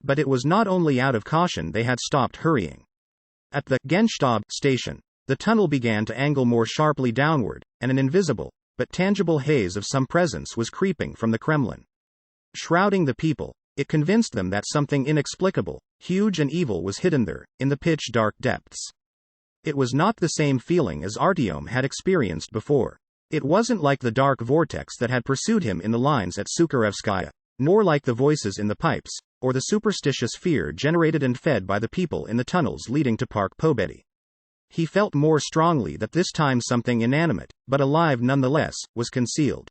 But it was not only out of caution they had stopped hurrying. At the Genstab station, the tunnel began to angle more sharply downward, and an invisible, but tangible haze of some presence was creeping from the Kremlin. Shrouding the people, it convinced them that something inexplicable, huge and evil was hidden there, in the pitch-dark depths. It was not the same feeling as Artyom had experienced before. It wasn't like the dark vortex that had pursued him in the lines at GLUKHOVSKY, nor like the voices in the pipes, or the superstitious fear generated and fed by the people in the tunnels leading to Park Pobedi. He felt more strongly that this time something inanimate, but alive nonetheless, was concealed.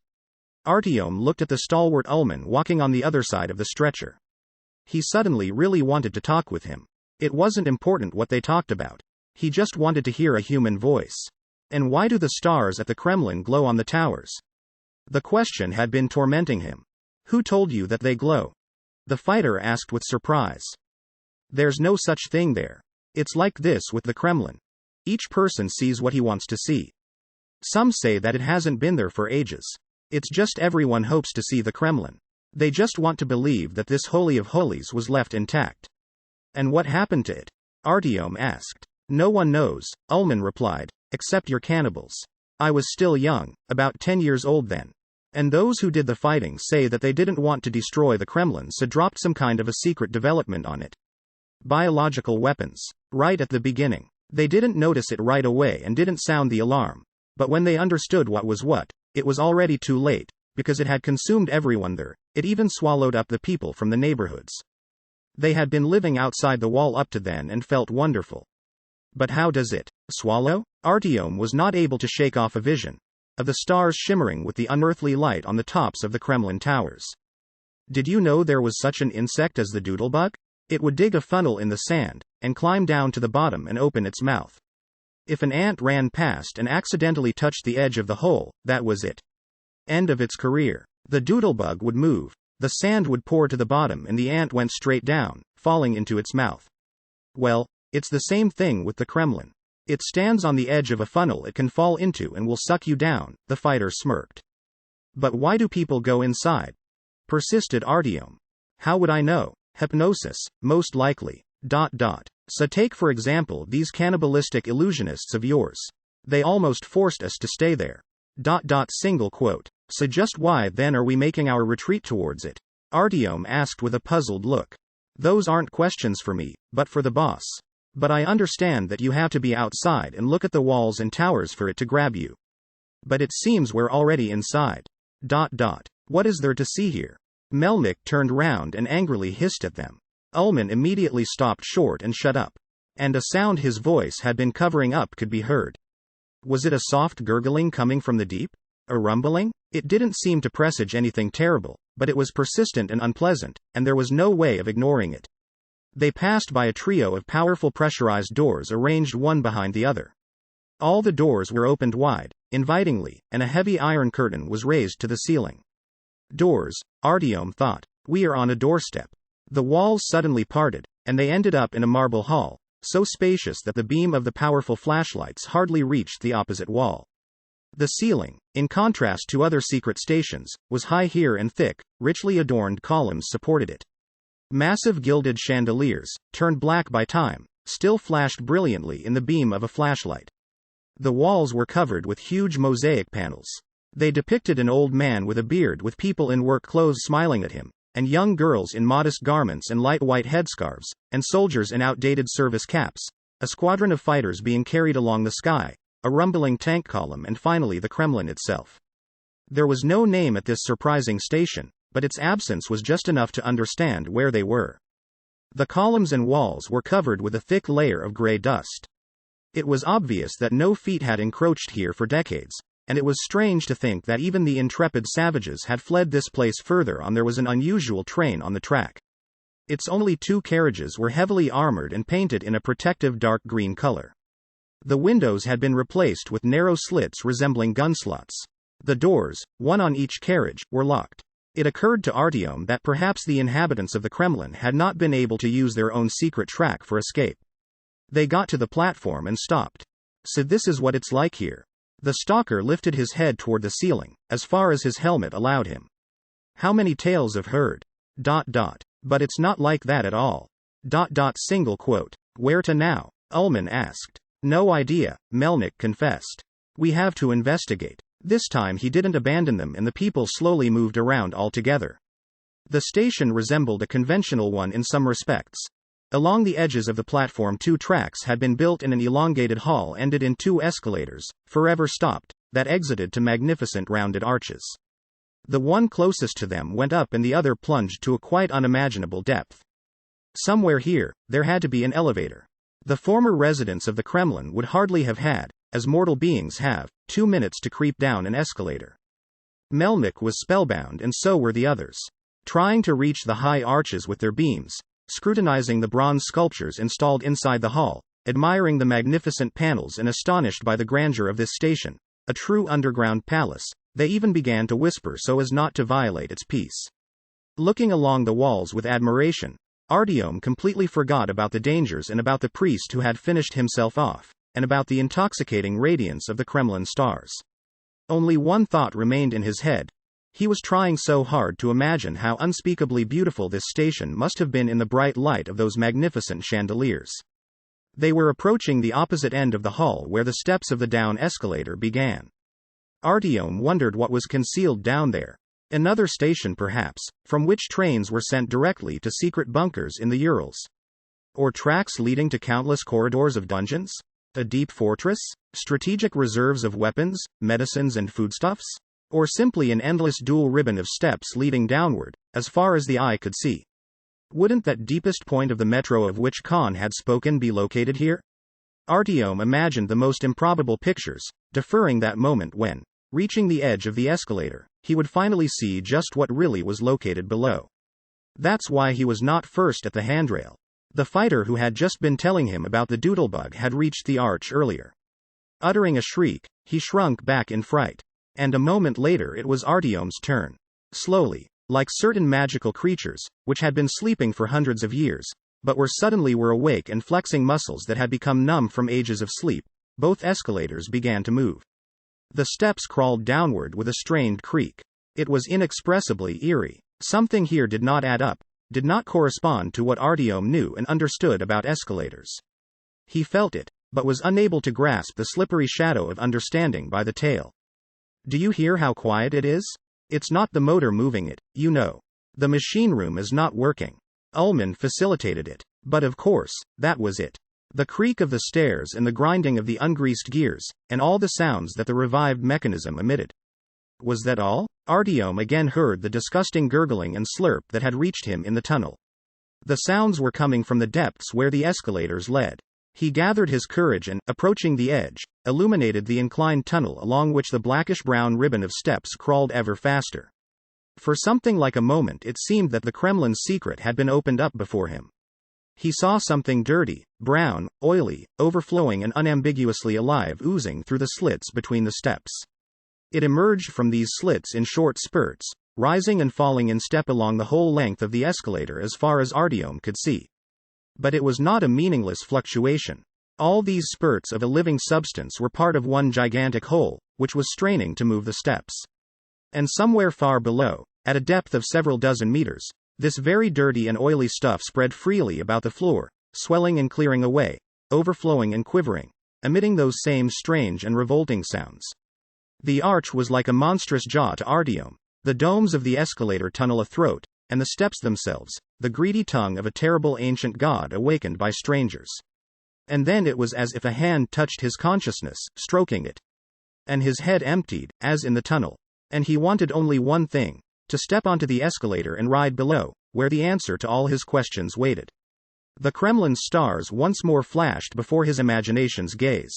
Artyom looked at the stalwart Ulman walking on the other side of the stretcher. He suddenly really wanted to talk with him. It wasn't important what they talked about. He just wanted to hear a human voice. And why do the stars at the Kremlin glow on the towers? The question had been tormenting him. Who told you that they glow? The fighter asked with surprise. There's no such thing there. It's like this with the Kremlin. Each person sees what he wants to see. Some say that it hasn't been there for ages. It's just everyone hopes to see the Kremlin. They just want to believe that this holy of holies was left intact. And what happened to it? Artyom asked. No one knows, Ullman replied, except your cannibals. I was still young, about 10 years old then. And those who did the fighting say that they didn't want to destroy the Kremlin, so dropped some kind of a secret development on it. Biological weapons. Right at the beginning. They didn't notice it right away and didn't sound the alarm. But when they understood what was what, it was already too late, because it had consumed everyone there. It even swallowed up the people from the neighborhoods. They had been living outside the wall up to then and felt wonderful. But how does it swallow? Artyom was not able to shake off a vision of the stars shimmering with the unearthly light on the tops of the Kremlin towers. Did you know there was such an insect as the doodlebug? It would dig a funnel in the sand, and climb down to the bottom and open its mouth. If an ant ran past and accidentally touched the edge of the hole, that was it. End of its career. The doodlebug would move, the sand would pour to the bottom and the ant went straight down, falling into its mouth. Well, it's the same thing with the Kremlin. It stands on the edge of a funnel it can fall into and will suck you down, the fighter smirked. But why do people go inside? Persisted Artyom. How would I know? Hypnosis, most likely. So take for example these cannibalistic illusionists of yours. They almost forced us to stay there. Single quote. So just why then are we making our retreat towards it? Artyom asked with a puzzled look. Those aren't questions for me, but for the boss. But I understand that you have to be outside and look at the walls and towers for it to grab you. But it seems we're already inside. What is there to see here? Melnik turned round and angrily hissed at them. Ullman immediately stopped short and shut up. And a sound his voice had been covering up could be heard. Was it a soft gurgling coming from the deep? A rumbling? It didn't seem to presage anything terrible, but it was persistent and unpleasant, and there was no way of ignoring it. They passed by a trio of powerful pressurized doors arranged one behind the other. All the doors were opened wide, invitingly, and a heavy iron curtain was raised to the ceiling. Doors, Artyom thought. We are on a doorstep. The walls suddenly parted, and they ended up in a marble hall, so spacious that the beam of the powerful flashlights hardly reached the opposite wall. The ceiling, in contrast to other secret stations, was high here and thick, richly adorned columns supported it. Massive gilded chandeliers, turned black by time, still flashed brilliantly in the beam of a flashlight. The walls were covered with huge mosaic panels. They depicted an old man with a beard with people in work clothes smiling at him, and young girls in modest garments and light white headscarves, and soldiers in outdated service caps, a squadron of fighters being carried along the sky, a rumbling tank column, and finally the Kremlin itself. There was no name at this surprising station, but its absence was just enough to understand where they were. The columns and walls were covered with a thick layer of gray dust. It was obvious that no feet had encroached here for decades, and it was strange to think that even the intrepid savages had fled this place further on. There was an unusual train on the track. Its only two carriages were heavily armored and painted in a protective dark green color. The windows had been replaced with narrow slits resembling gun slots. The doors, one on each carriage, were locked. It occurred to Artyom that perhaps the inhabitants of the Kremlin had not been able to use their own secret track for escape. They got to the platform and stopped. So this is what it's like here. The stalker lifted his head toward the ceiling, as far as his helmet allowed him. How many tales I've heard. But it's not like that at all. Single quote. Where to now? Ullman asked. No idea, Melnik confessed. We have to investigate. This time he didn't abandon them and the people slowly moved around altogether. The station resembled a conventional one in some respects. Along the edges of the platform 2 tracks had been built in an elongated hall ended in 2 escalators, forever stopped, that exited to magnificent rounded arches. The one closest to them went up and the other plunged to a quite unimaginable depth. Somewhere here, there had to be an elevator. The former residents of the Kremlin would hardly have had, as mortal beings have, 2 minutes to creep down an escalator. Melnik was spellbound and so were the others. Trying to reach the high arches with their beams, scrutinizing the bronze sculptures installed inside the hall, admiring the magnificent panels and astonished by the grandeur of this station, a true underground palace, they even began to whisper so as not to violate its peace. Looking along the walls with admiration, Artyom completely forgot about the dangers and about the priest who had finished himself off, and about the intoxicating radiance of the Kremlin stars. Only one thought remained in his head. He was trying so hard to imagine how unspeakably beautiful this station must have been in the bright light of those magnificent chandeliers. They were approaching the opposite end of the hall where the steps of the down escalator began. Artyom wondered what was concealed down there. Another station perhaps, from which trains were sent directly to secret bunkers in the Urals. Or tracks leading to countless corridors of dungeons? A deep fortress? Strategic reserves of weapons, medicines and foodstuffs? Or simply an endless dual ribbon of steps leading downward, as far as the eye could see? Wouldn't that deepest point of the metro of which Khan had spoken be located here? Artyom imagined the most improbable pictures, deferring that moment when, reaching the edge of the escalator, he would finally see just what really was located below. That's why he was not first at the handrail. The fighter who had just been telling him about the doodlebug had reached the arch earlier. Uttering a shriek, he shrunk back in fright. And a moment later it was Artyom's turn. Slowly, like certain magical creatures, which had been sleeping for hundreds of years, but were awake and flexing muscles that had become numb from ages of sleep, both escalators began to move. The steps crawled downward with a strained creak. It was inexpressibly eerie. Something here did not add up, did not correspond to what Artyom knew and understood about escalators. He felt it, but was unable to grasp the slippery shadow of understanding by the tail. Do you hear how quiet it is? It's not the motor moving it, you know. The machine room is not working. Ullman facilitated it. But of course, that was it. The creak of the stairs and the grinding of the ungreased gears, and all the sounds that the revived mechanism emitted. Was that all? Artyom again heard the disgusting gurgling and slurp that had reached him in the tunnel. The sounds were coming from the depths where the escalators led. He gathered his courage and, approaching the edge, illuminated the inclined tunnel along which the blackish-brown ribbon of steps crawled ever faster. For something like a moment it seemed that the Kremlin's secret had been opened up before him. He saw something dirty, brown, oily, overflowing and unambiguously alive oozing through the slits between the steps. It emerged from these slits in short spurts, rising and falling in step along the whole length of the escalator as far as Artyom could see. But it was not a meaningless fluctuation. All these spurts of a living substance were part of one gigantic whole, which was straining to move the steps. And somewhere far below, at a depth of several dozen meters, this very dirty and oily stuff spread freely about the floor, swelling and clearing away, overflowing and quivering, emitting those same strange and revolting sounds. The arch was like a monstrous jaw to Artyom, the domes of the escalator tunnel a throat, and the steps themselves, the greedy tongue of a terrible ancient god awakened by strangers. And then it was as if a hand touched his consciousness, stroking it. And his head emptied, as in the tunnel. And he wanted only one thing, to step onto the escalator and ride below, where the answer to all his questions waited. The Kremlin's stars once more flashed before his imagination's gaze.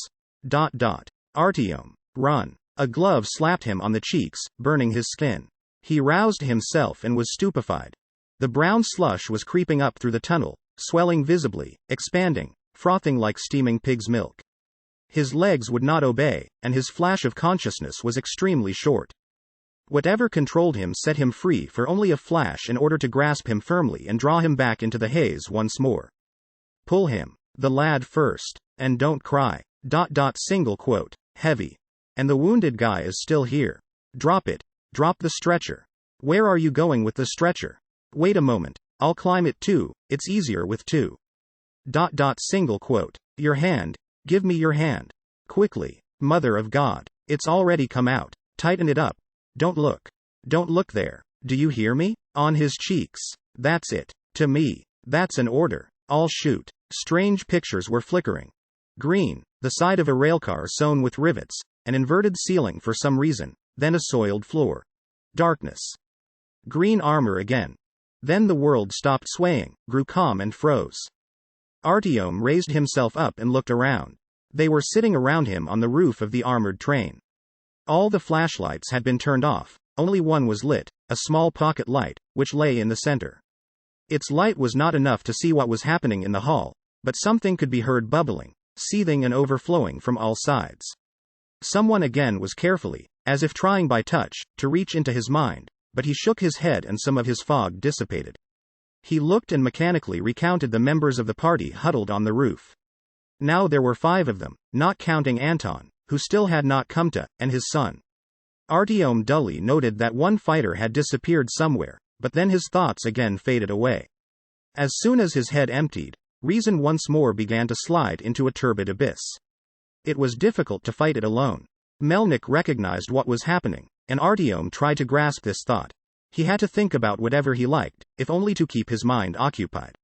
Artyom, run. A glove slapped him on the cheeks, burning his skin. He roused himself and was stupefied. The brown slush was creeping up through the tunnel, swelling visibly, expanding, frothing like steaming pig's milk. His legs would not obey, and his flash of consciousness was extremely short. Whatever controlled him set him free for only a flash in order to grasp him firmly and draw him back into the haze once more. Pull him. The lad first. And don't cry. Single quote. Heavy. And the wounded guy is still here. Drop it. Drop the stretcher. Where are you going with the stretcher? Wait a moment. I'll climb it too, it's easier with two. Single quote. Your hand. Give me your hand. Quickly. Mother of God. It's already come out. Tighten it up. Don't look. Don't look there. Do you hear me? On his cheeks. That's it. To me. That's an order. I'll shoot. Strange pictures were flickering. Green, the side of a railcar sewn with rivets, an inverted ceiling for some reason, then a soiled floor. Darkness. Green armor again. Then the world stopped swaying, grew calm and froze. Artyom raised himself up and looked around. They were sitting around him on the roof of the armored train. All the flashlights had been turned off, only one was lit, a small pocket light, which lay in the center. Its light was not enough to see what was happening in the hall, but something could be heard bubbling, seething and overflowing from all sides. Someone again was carefully, as if trying by touch, to reach into his mind, but he shook his head and some of his fog dissipated. He looked and mechanically recounted the members of the party huddled on the roof. Now there were 5 of them, not counting Anton, who still had not come to, and his son. Artyom dully noted that one fighter had disappeared somewhere, but then his thoughts again faded away. As soon as his head emptied, reason once more began to slide into a turbid abyss. It was difficult to fight it alone. Melnik recognized what was happening, and Artyom tried to grasp this thought. He had to think about whatever he liked, if only to keep his mind occupied.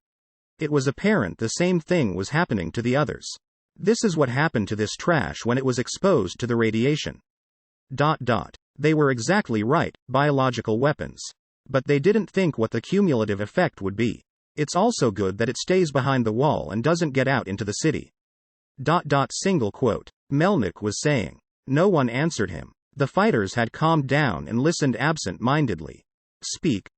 It was apparent the same thing was happening to the others. This is what happened to this trash when it was exposed to the radiation. They were exactly right, biological weapons. But they didn't think what the cumulative effect would be. It's also good that it stays behind the wall and doesn't get out into the city. Single quote. Melnik was saying. No one answered him. The fighters had calmed down and listened absent-mindedly. Speak,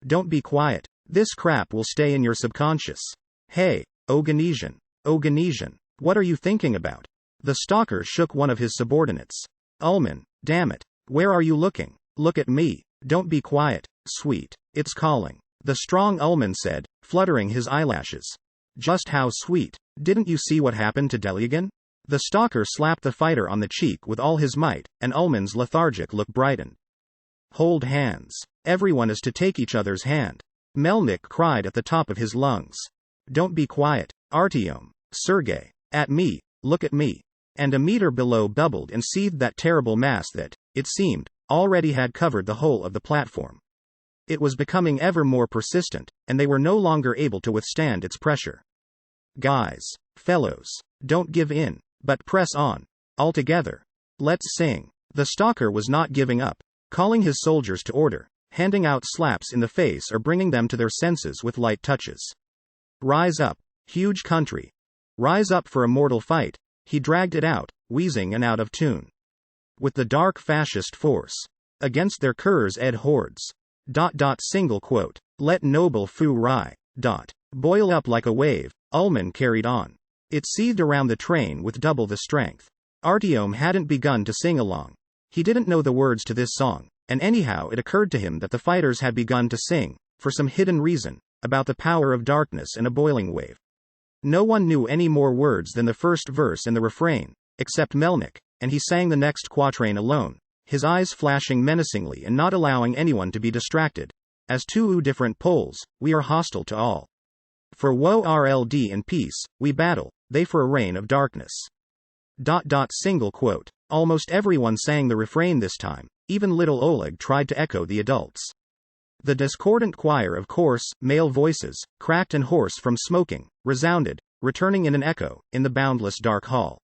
don't be quiet. This crap will stay in your subconscious. Hey, Oganesian, what are you thinking about? The stalker shook one of his subordinates. Ullman, damn it, where are you looking? Look at me. Don't be quiet, sweet, it's calling. The strong Ullman said, fluttering his eyelashes. Just how sweet. Didn't you see what happened to Deligan? The stalker slapped the fighter on the cheek with all his might, and Ullman's lethargic look brightened. Hold hands. Everyone is to take each other's hand. Melnik cried at the top of his lungs. Don't be quiet, Artyom, Sergey. At me, look at me. And a meter below bubbled and seethed that terrible mass that, it seemed, already had covered the whole of the platform. It was becoming ever more persistent, and they were no longer able to withstand its pressure. Guys, fellows, don't give in, but press on. All together. Let's sing. The stalker was not giving up, calling his soldiers to order, handing out slaps in the face or bringing them to their senses with light touches. Rise up, huge country. Rise up for a mortal fight. He dragged it out, wheezing and out of tune. With the dark fascist force. Against their Kurz-ed hordes. Single quote. Let noble Fu Rai. Boil up like a wave, Ullman carried on. It seethed around the train with double the strength. Artyom hadn't begun to sing along. He didn't know the words to this song, and anyhow it occurred to him that the fighters had begun to sing, for some hidden reason, about the power of darkness and a boiling wave. No one knew any more words than the first verse and the refrain, except Melnik, and he sang the next quatrain alone, his eyes flashing menacingly and not allowing anyone to be distracted. As two different poles, we are hostile to all. For woe RLD and peace, we battle, they for a reign of darkness. Single quote. Almost everyone sang the refrain this time, even little Oleg tried to echo the adults. The discordant choir of coarse, male voices, cracked and hoarse from smoking, resounded, returning in an echo, in the boundless dark hall.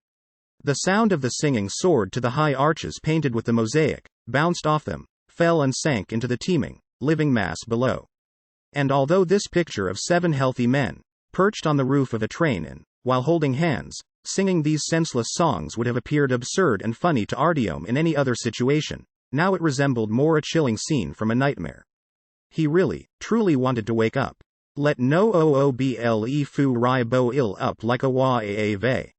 The sound of the singing soared to the high arches painted with the mosaic, bounced off them, fell and sank into the teeming, living mass below. And although this picture of 7 healthy men, perched on the roof of a train and, while holding hands, singing these senseless songs would have appeared absurd and funny to Artyom in any other situation, now it resembled more a chilling scene from a nightmare. He really, truly wanted to wake up. Let no ooble Fu Rai bo il up like a wa aave.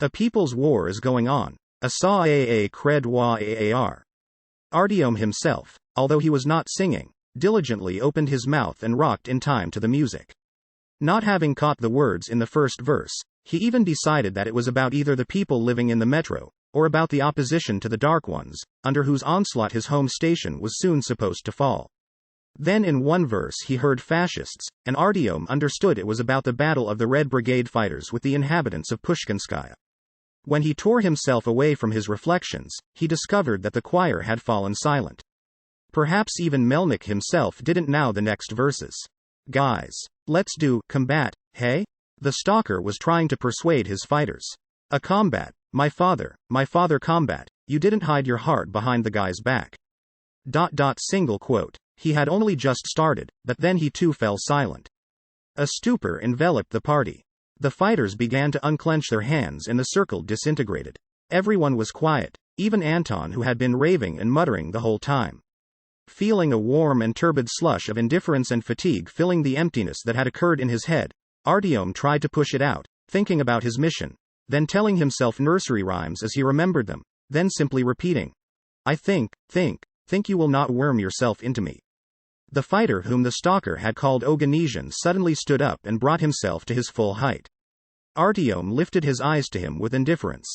A people's war is going on. A sa aa cred wa aar. Artyom himself, although he was not singing, diligently opened his mouth and rocked in time to the music. Not having caught the words in the first verse, he even decided that it was about either the people living in the metro, or about the opposition to the Dark Ones, under whose onslaught his home station was soon supposed to fall. Then in one verse he heard fascists, and Artyom understood it was about the battle of the Red Brigade fighters with the inhabitants of Pushkinskaya. When he tore himself away from his reflections, he discovered that the choir had fallen silent. Perhaps even Melnik himself didn't know the next verses. Guys, let's do combat, hey? The stalker was trying to persuade his fighters. A combat, my father combat, you didn't hide your heart behind the guy's back. Single quote. He had only just started, but then he too fell silent. A stupor enveloped the party. The fighters began to unclench their hands and the circle disintegrated. Everyone was quiet, even Anton, who had been raving and muttering the whole time. Feeling a warm and turbid slush of indifference and fatigue filling the emptiness that had occurred in his head, Artyom tried to push it out, thinking about his mission, then telling himself nursery rhymes as he remembered them, then simply repeating, I think you will not worm yourself into me. The fighter whom the stalker had called Oganesian suddenly stood up and brought himself to his full height. Artyom lifted his eyes to him with indifference.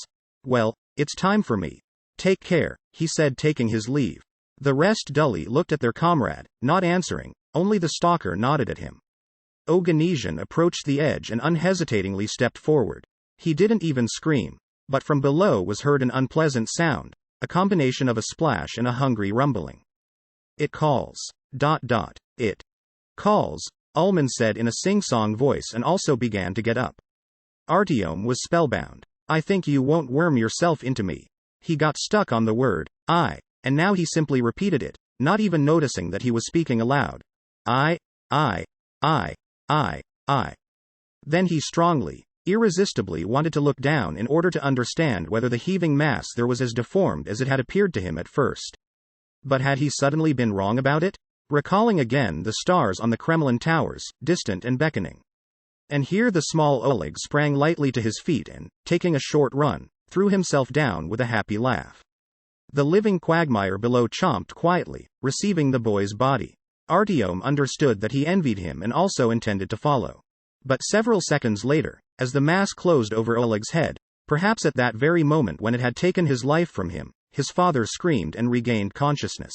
"Well, it's time for me. Take care," he said, taking his leave. The rest dully looked at their comrade, not answering, only the stalker nodded at him. Oganesian approached the edge and unhesitatingly stepped forward. He didn't even scream, but from below was heard an unpleasant sound, a combination of a splash and a hungry rumbling. "It calls. It calls," Ullman said in a sing-song voice and also began to get up. Artyom was spellbound. "I think you won't worm yourself into me." He got stuck on the word, I, and now he simply repeated it, not even noticing that he was speaking aloud. I. Then he strongly, irresistibly wanted to look down in order to understand whether the heaving mass there was as deformed as it had appeared to him at first. But had he suddenly been wrong about it? Recalling again the stars on the Kremlin towers, distant and beckoning. And here the small Oleg sprang lightly to his feet and, taking a short run, threw himself down with a happy laugh. The living quagmire below chomped quietly, receiving the boy's body. Artyom understood that he envied him and also intended to follow. But several seconds later, as the mass closed over Oleg's head, perhaps at that very moment when it had taken his life from him, his father screamed and regained consciousness.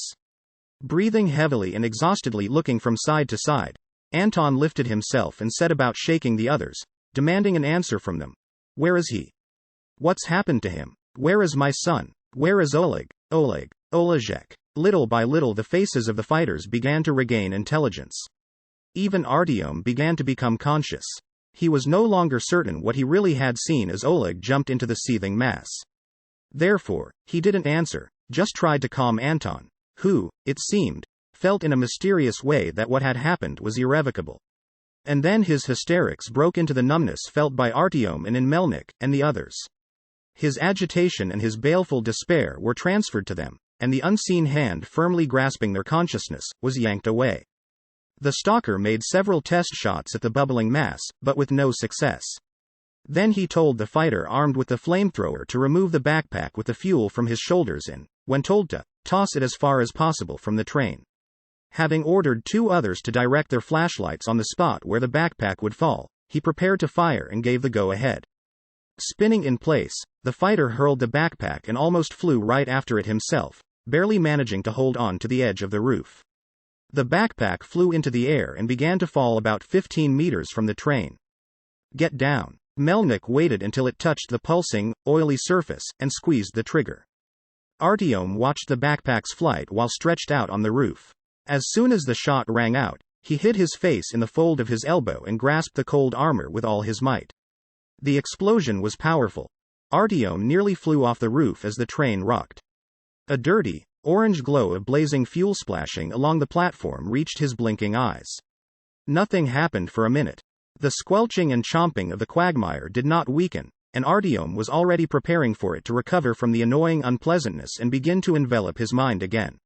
Breathing heavily and exhaustedly, looking from side to side, Anton lifted himself and set about shaking the others, demanding an answer from them. "Where is he? What's happened to him? Where is my son? Where is Oleg? Olejek?" Little by little the faces of the fighters began to regain intelligence. Even Artyom began to become conscious. He was no longer certain what he really had seen as Oleg jumped into the seething mass. Therefore, he didn't answer, just tried to calm Anton, who, it seemed, felt in a mysterious way that what had happened was irrevocable. And then his hysterics broke into the numbness felt by Artyom and in Melnik and the others. His agitation and his baleful despair were transferred to them, and the unseen hand firmly grasping their consciousness was yanked away. The stalker made several test shots at the bubbling mass, but with no success. Then he told the fighter armed with the flamethrower to remove the backpack with the fuel from his shoulders and, when told to, toss it as far as possible from the train. Having ordered two others to direct their flashlights on the spot where the backpack would fall, he prepared to fire and gave the go-ahead. Spinning in place, the fighter hurled the backpack and almost flew right after it himself, barely managing to hold on to the edge of the roof. The backpack flew into the air and began to fall about 15 meters from the train. "Get down." Melnik waited until it touched the pulsing, oily surface, and squeezed the trigger. Artyom watched the backpack's flight while stretched out on the roof. As soon as the shot rang out, he hid his face in the fold of his elbow and grasped the cold armor with all his might. The explosion was powerful. Artyom nearly flew off the roof as the train rocked. A dirty, orange glow of blazing fuel splashing along the platform reached his blinking eyes. Nothing happened for a minute. The squelching and chomping of the quagmire did not weaken, and Artyom was already preparing for it to recover from the annoying unpleasantness and begin to envelop his mind again.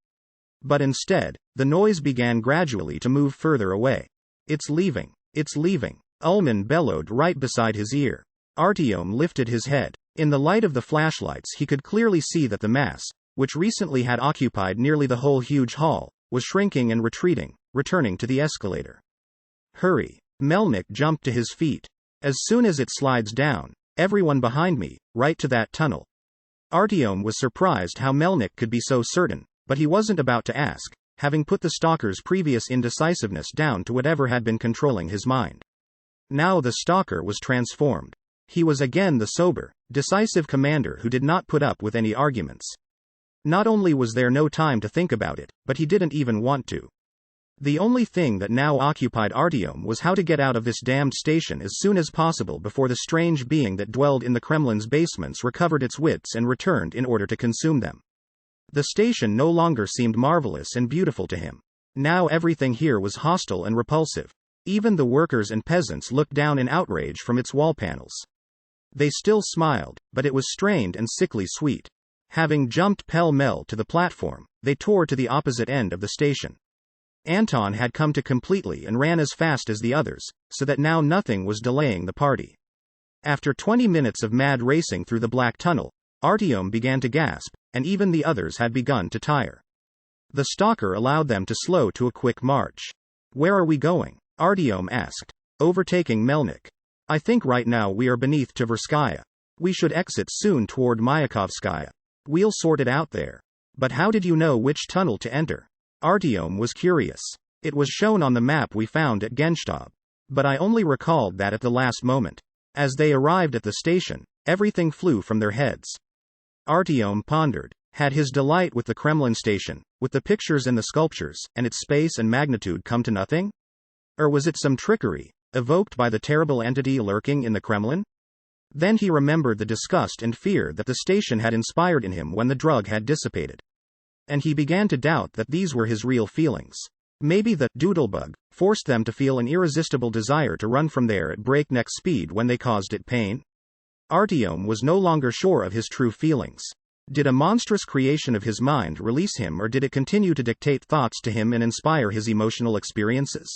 But instead, the noise began gradually to move further away. "It's leaving. It's leaving," Ullman bellowed right beside his ear. Artyom lifted his head. In the light of the flashlights he could clearly see that the mass, which recently had occupied nearly the whole huge hall, was shrinking and retreating, returning to the escalator. "Hurry." Melnik jumped to his feet. "As soon as it slides down, everyone behind me, right to that tunnel." Artyom was surprised how Melnik could be so certain, but he wasn't about to ask, having put the stalker's previous indecisiveness down to whatever had been controlling his mind. Now the stalker was transformed. He was again the sober, decisive commander who did not put up with any arguments. Not only was there no time to think about it, but he didn't even want to. The only thing that now occupied Artyom was how to get out of this damned station as soon as possible before the strange being that dwelled in the Kremlin's basements recovered its wits and returned in order to consume them. The station no longer seemed marvelous and beautiful to him. Now everything here was hostile and repulsive. Even the workers and peasants looked down in outrage from its wall panels. They still smiled, but it was strained and sickly sweet. Having jumped pell-mell to the platform, they tore to the opposite end of the station. Anton had come to completely and ran as fast as the others, so that now nothing was delaying the party. After 20 minutes of mad racing through the black tunnel, Artyom began to gasp, and even the others had begun to tire. The stalker allowed them to slow to a quick march. Where are we going? Artyom asked, overtaking Melnik. I think right now we are beneath Tverskaya. We should exit soon toward Mayakovskaya. We'll sort it out there. But how did you know which tunnel to enter? Artyom was curious. It was shown on the map we found at Genstab. But I only recalled that at the last moment. As they arrived at the station, everything flew from their heads. Artyom pondered. Had his delight with the Kremlin station, with the pictures and the sculptures, and its space and magnitude come to nothing? Or was it some trickery, evoked by the terrible entity lurking in the Kremlin? Then he remembered the disgust and fear that the station had inspired in him when the drug had dissipated. And he began to doubt that these were his real feelings. Maybe the doodlebug forced them to feel an irresistible desire to run from there at breakneck speed when they caused it pain? Artyom was no longer sure of his true feelings. Did a monstrous creation of his mind release him, or did it continue to dictate thoughts to him and inspire his emotional experiences?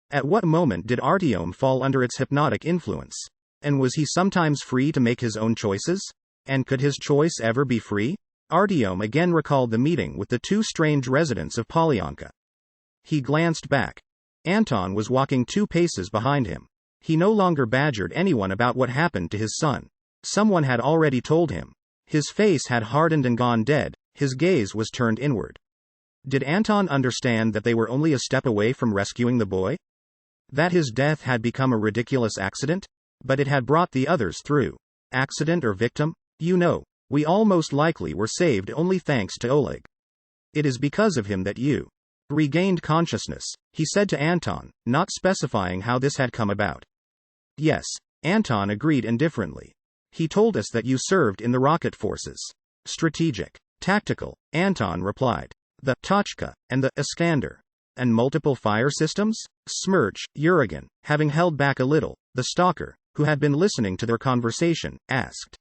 At what moment did Artyom fall under its hypnotic influence? And was he sometimes free to make his own choices? And could his choice ever be free? Artyom again recalled the meeting with the two strange residents of Polyanka. He glanced back. Anton was walking 2 paces behind him. He no longer badgered anyone about what happened to his son. Someone had already told him. His face had hardened and gone dead, his gaze was turned inward. Did Anton understand that they were only a step away from rescuing the boy? That his death had become a ridiculous accident? But it had brought the others through. Accident or victim? You know, we all most likely were saved only thanks to Oleg. It is because of him that you regained consciousness, he said to Anton, not specifying how this had come about. Yes, Anton agreed indifferently. He told us that you served in the rocket forces. Strategic. Tactical, Anton replied. The Tochka and the Iskander. And multiple fire systems? Smerch, Urigan, having held back a little, the stalker, who had been listening to their conversation, asked.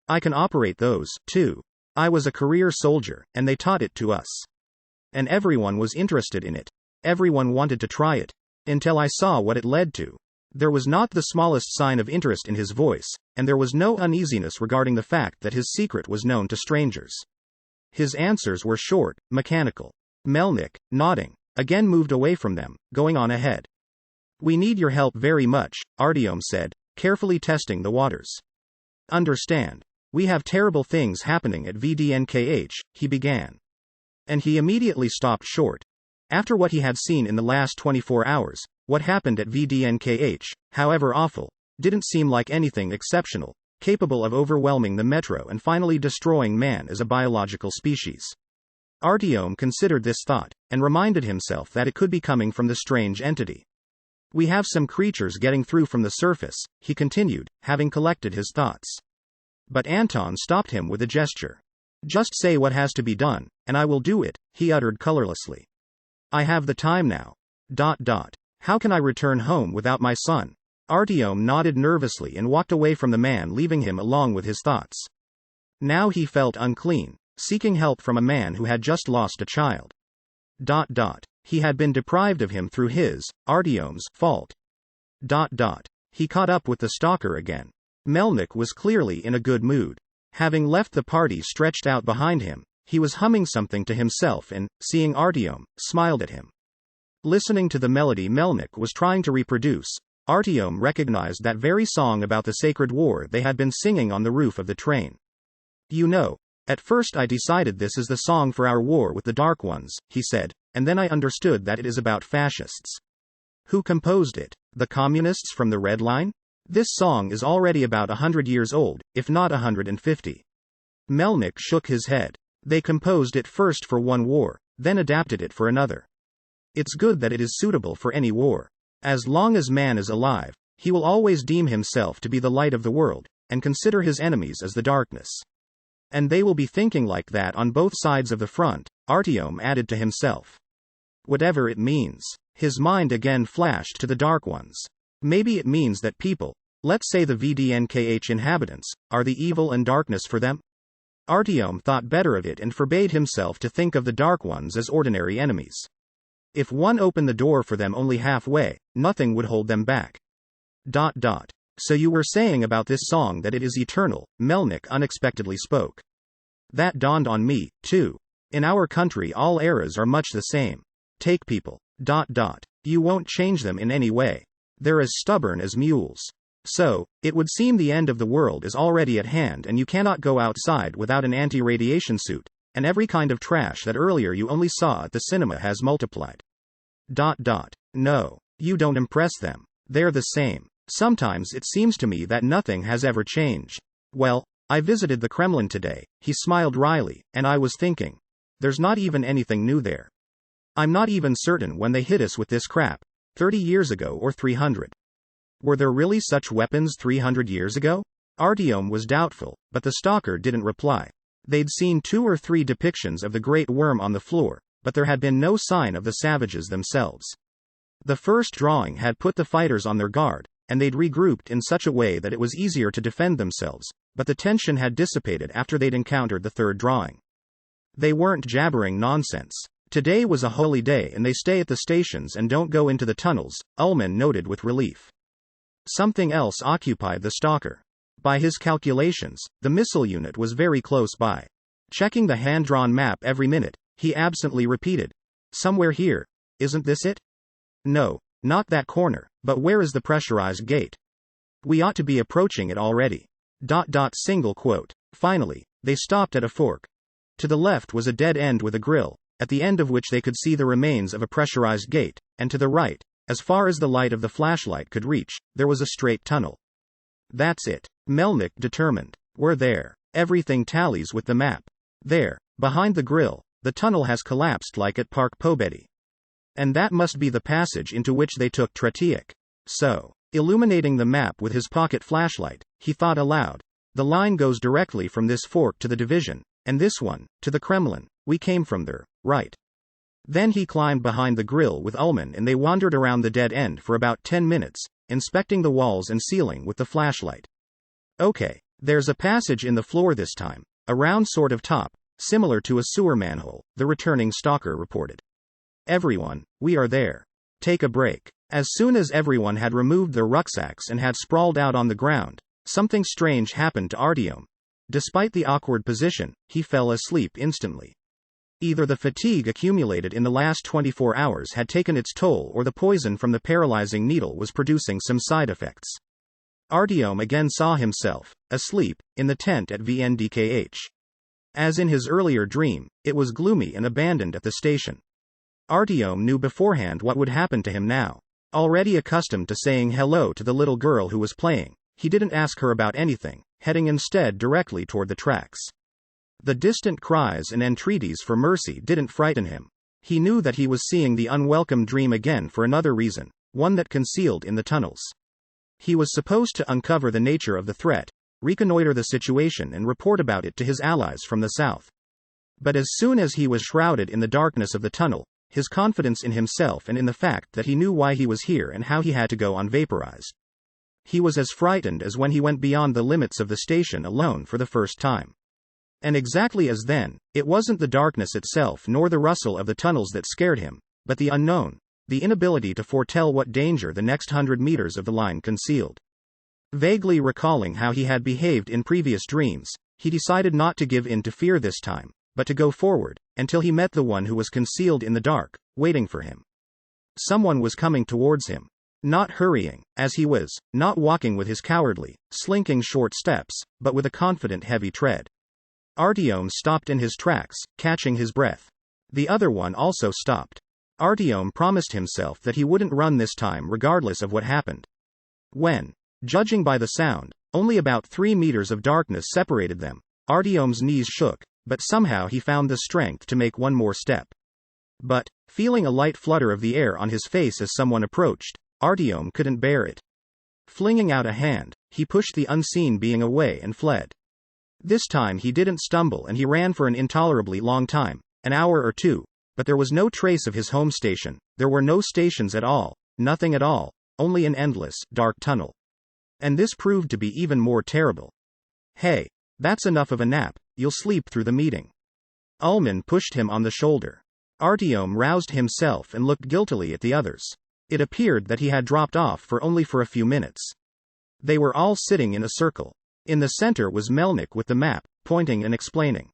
I can operate those, too. I was a career soldier, and they taught it to us. And everyone was interested in it. Everyone wanted to try it. Until I saw what it led to. There was not the smallest sign of interest in his voice, and there was no uneasiness regarding the fact that his secret was known to strangers. His answers were short, mechanical. Melnik, nodding, again moved away from them, going on ahead. We need your help very much, Artyom said, carefully testing the waters. Understand. We have terrible things happening at VDNKH, he began. And he immediately stopped short. After what he had seen in the last 24 hours, what happened at VDNKH, however awful, didn't seem like anything exceptional, capable of overwhelming the metro and finally destroying man as a biological species. Artyom considered this thought, and reminded himself that it could be coming from the strange entity. We have some creatures getting through from the surface, he continued, having collected his thoughts. But Anton stopped him with a gesture. Just say what has to be done, and I will do it, he uttered colorlessly. I have the time now. How can I return home without my son? Artyom nodded nervously and walked away from the man, leaving him along with his thoughts. Now he felt unclean, seeking help from a man who had just lost a child. He had been deprived of him through his, Artyom's, fault. He caught up with the stalker again. Melnik was clearly in a good mood. Having left the party stretched out behind him, he was humming something to himself and, seeing Artyom, smiled at him. Listening to the melody Melnik was trying to reproduce, Artyom recognized that very song about the sacred war they had been singing on the roof of the train. You know, at first I decided this is the song for our war with the Dark Ones, he said, and then I understood that it is about fascists. Who composed it? The communists from the Red Line? This song is already about 100 years old, if not 150. Melnik shook his head. They composed it first for one war, then adapted it for another. It's good that it is suitable for any war. As long as man is alive, he will always deem himself to be the light of the world, and consider his enemies as the darkness. And they will be thinking like that on both sides of the front, Artyom added to himself. Whatever it means. His mind again flashed to the Dark Ones. Maybe it means that people, let's say the VDNKH inhabitants, are the evil and darkness for them? Artyom thought better of it and forbade himself to think of the Dark Ones as ordinary enemies. If one opened the door for them only halfway, nothing would hold them back. So you were saying about this song that it is eternal, Melnik unexpectedly spoke. That dawned on me, too. In our country all eras are much the same. Take people. You won't change them in any way. They're as stubborn as mules. So, it would seem the end of the world is already at hand and you cannot go outside without an anti-radiation suit, and every kind of trash that earlier you only saw at the cinema has multiplied. No. You don't impress them. They're the same. Sometimes it seems to me that nothing has ever changed. Well, I visited the Kremlin today, he smiled wryly, and I was thinking. There's not even anything new there. I'm not even certain when they hit us with this crap, 30 years ago or 300. Were there really such weapons 300 years ago? Artyom was doubtful, but the stalker didn't reply. They'd seen 2 or 3 depictions of the great worm on the floor, but there had been no sign of the savages themselves. The first drawing had put the fighters on their guard, and they'd regrouped in such a way that it was easier to defend themselves, but the tension had dissipated after they'd encountered the third drawing. They weren't jabbering nonsense. Today was a holy day and they stay at the stations and don't go into the tunnels, Ullman noted with relief. Something else occupied the stalker. By his calculations, the missile unit was very close by. Checking the hand-drawn map every minute, he absently repeated. Somewhere here. Isn't this it? No, not that corner, but where is the pressurized gate? We ought to be approaching it already. Single quote. Finally, they stopped at a fork. To the left was a dead end with a grill, at the end of which they could see the remains of a pressurized gate, and to the right, as far as the light of the flashlight could reach, there was a straight tunnel. That's it, Melnick determined. We're there. Everything tallies with the map. There, behind the grill, the tunnel has collapsed like at Park Pobedi. And that must be the passage into which they took Tretiak. So, illuminating the map with his pocket flashlight, he thought aloud. The line goes directly from this fork to the division, and this one, to the Kremlin. We came from there, right? Then he climbed behind the grill with Ullman and they wandered around the dead end for about 10 minutes, inspecting the walls and ceiling with the flashlight. Okay, there's a passage in the floor this time, a round sort of top, similar to a sewer manhole, the returning stalker reported. Everyone, we are there. Take a break. As soon as everyone had removed their rucksacks and had sprawled out on the ground, something strange happened to Artyom. Despite the awkward position, he fell asleep instantly. Either the fatigue accumulated in the last 24 hours had taken its toll or the poison from the paralyzing needle was producing some side effects. Artyom again saw himself, asleep, in the tent at VNDKH. As in his earlier dream, it was gloomy and abandoned at the station. Artyom knew beforehand what would happen to him now. Already accustomed to saying hello to the little girl who was playing, he didn't ask her about anything, heading instead directly toward the tracks. The distant cries and entreaties for mercy didn't frighten him. He knew that he was seeing the unwelcome dream again for another reason, one that concealed in the tunnels. He was supposed to uncover the nature of the threat, reconnoiter the situation and report about it to his allies from the south. But as soon as he was shrouded in the darkness of the tunnel, his confidence in himself and in the fact that he knew why he was here and how he had to go on vaporized. He was as frightened as when he went beyond the limits of the station alone for the first time. And exactly as then, it wasn't the darkness itself nor the rustle of the tunnels that scared him, but the unknown, the inability to foretell what danger the next 100 meters of the line concealed. Vaguely recalling how he had behaved in previous dreams, he decided not to give in to fear this time, but to go forward, until he met the one who was concealed in the dark, waiting for him. Someone was coming towards him. Not hurrying, as he was, not walking with his cowardly, slinking short steps, but with a confident heavy tread. Artyom stopped in his tracks, catching his breath. The other one also stopped. Artyom promised himself that he wouldn't run this time regardless of what happened. When, judging by the sound, only about 3 meters of darkness separated them, Artyom's knees shook, but somehow he found the strength to make one more step. But, feeling a light flutter of the air on his face as someone approached, Artyom couldn't bear it. Flinging out a hand, he pushed the unseen being away and fled. This time he didn't stumble and he ran for an intolerably long time, an hour or two, but there was no trace of his home station, there were no stations at all, nothing at all, only an endless, dark tunnel. And this proved to be even more terrible. Hey, that's enough of a nap, you'll sleep through the meeting. Ullman pushed him on the shoulder. Artyom roused himself and looked guiltily at the others. It appeared that he had dropped off for only a few minutes. They were all sitting in a circle. In the center was Melnick with the map, pointing and explaining.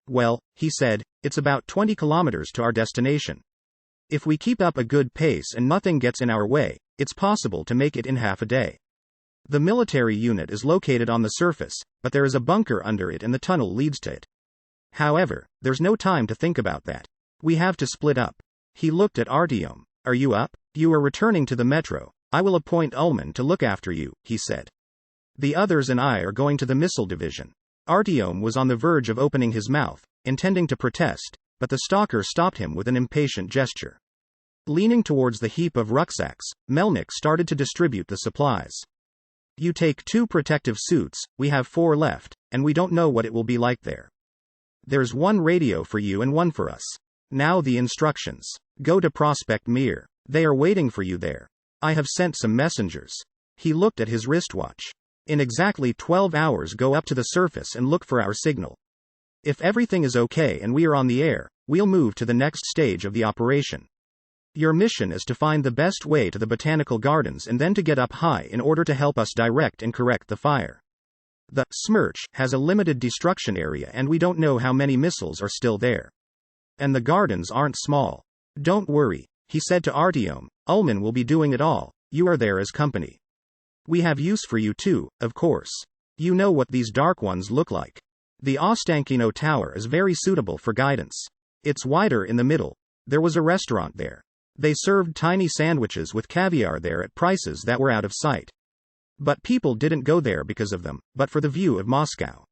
Well, he said, It's about 20 kilometers to our destination. If we keep up a good pace and nothing gets in our way, it's possible to make it in half a day. The military unit is located on the surface, but there is a bunker under it and the tunnel leads to it. However, there's no time to think about that. We have to split up. He looked at Artyom. Are you up? You are returning to the metro. I will appoint Ulman to look after you, he said. The others and I are going to the missile division. Artyom was on the verge of opening his mouth, intending to protest, but the stalker stopped him with an impatient gesture. Leaning towards the heap of rucksacks, Melnik started to distribute the supplies. You take 2 protective suits, we have 4 left, and we don't know what it will be like there. There's 1 radio for you and 1 for us. Now the instructions. Go to Prospect Mir. They are waiting for you there. I have sent some messengers. He looked at his wristwatch. In exactly 12 hours go up to the surface and look for our signal. If everything is okay and we are on the air, we'll move to the next stage of the operation. Your mission is to find the best way to the botanical gardens and then to get up high in order to help us direct and correct the fire. The Smerch has a limited destruction area and we don't know how many missiles are still there. And the gardens aren't small. Don't worry, he said to Artyom, Ulman will be doing it all, you are there as company. We have use for you too, of course. You know what these dark ones look like. The Ostankino Tower is very suitable for guidance. It's wider in the middle. There was a restaurant there. They served tiny sandwiches with caviar there at prices that were out of sight. But people didn't go there because of them, but for the view of Moscow.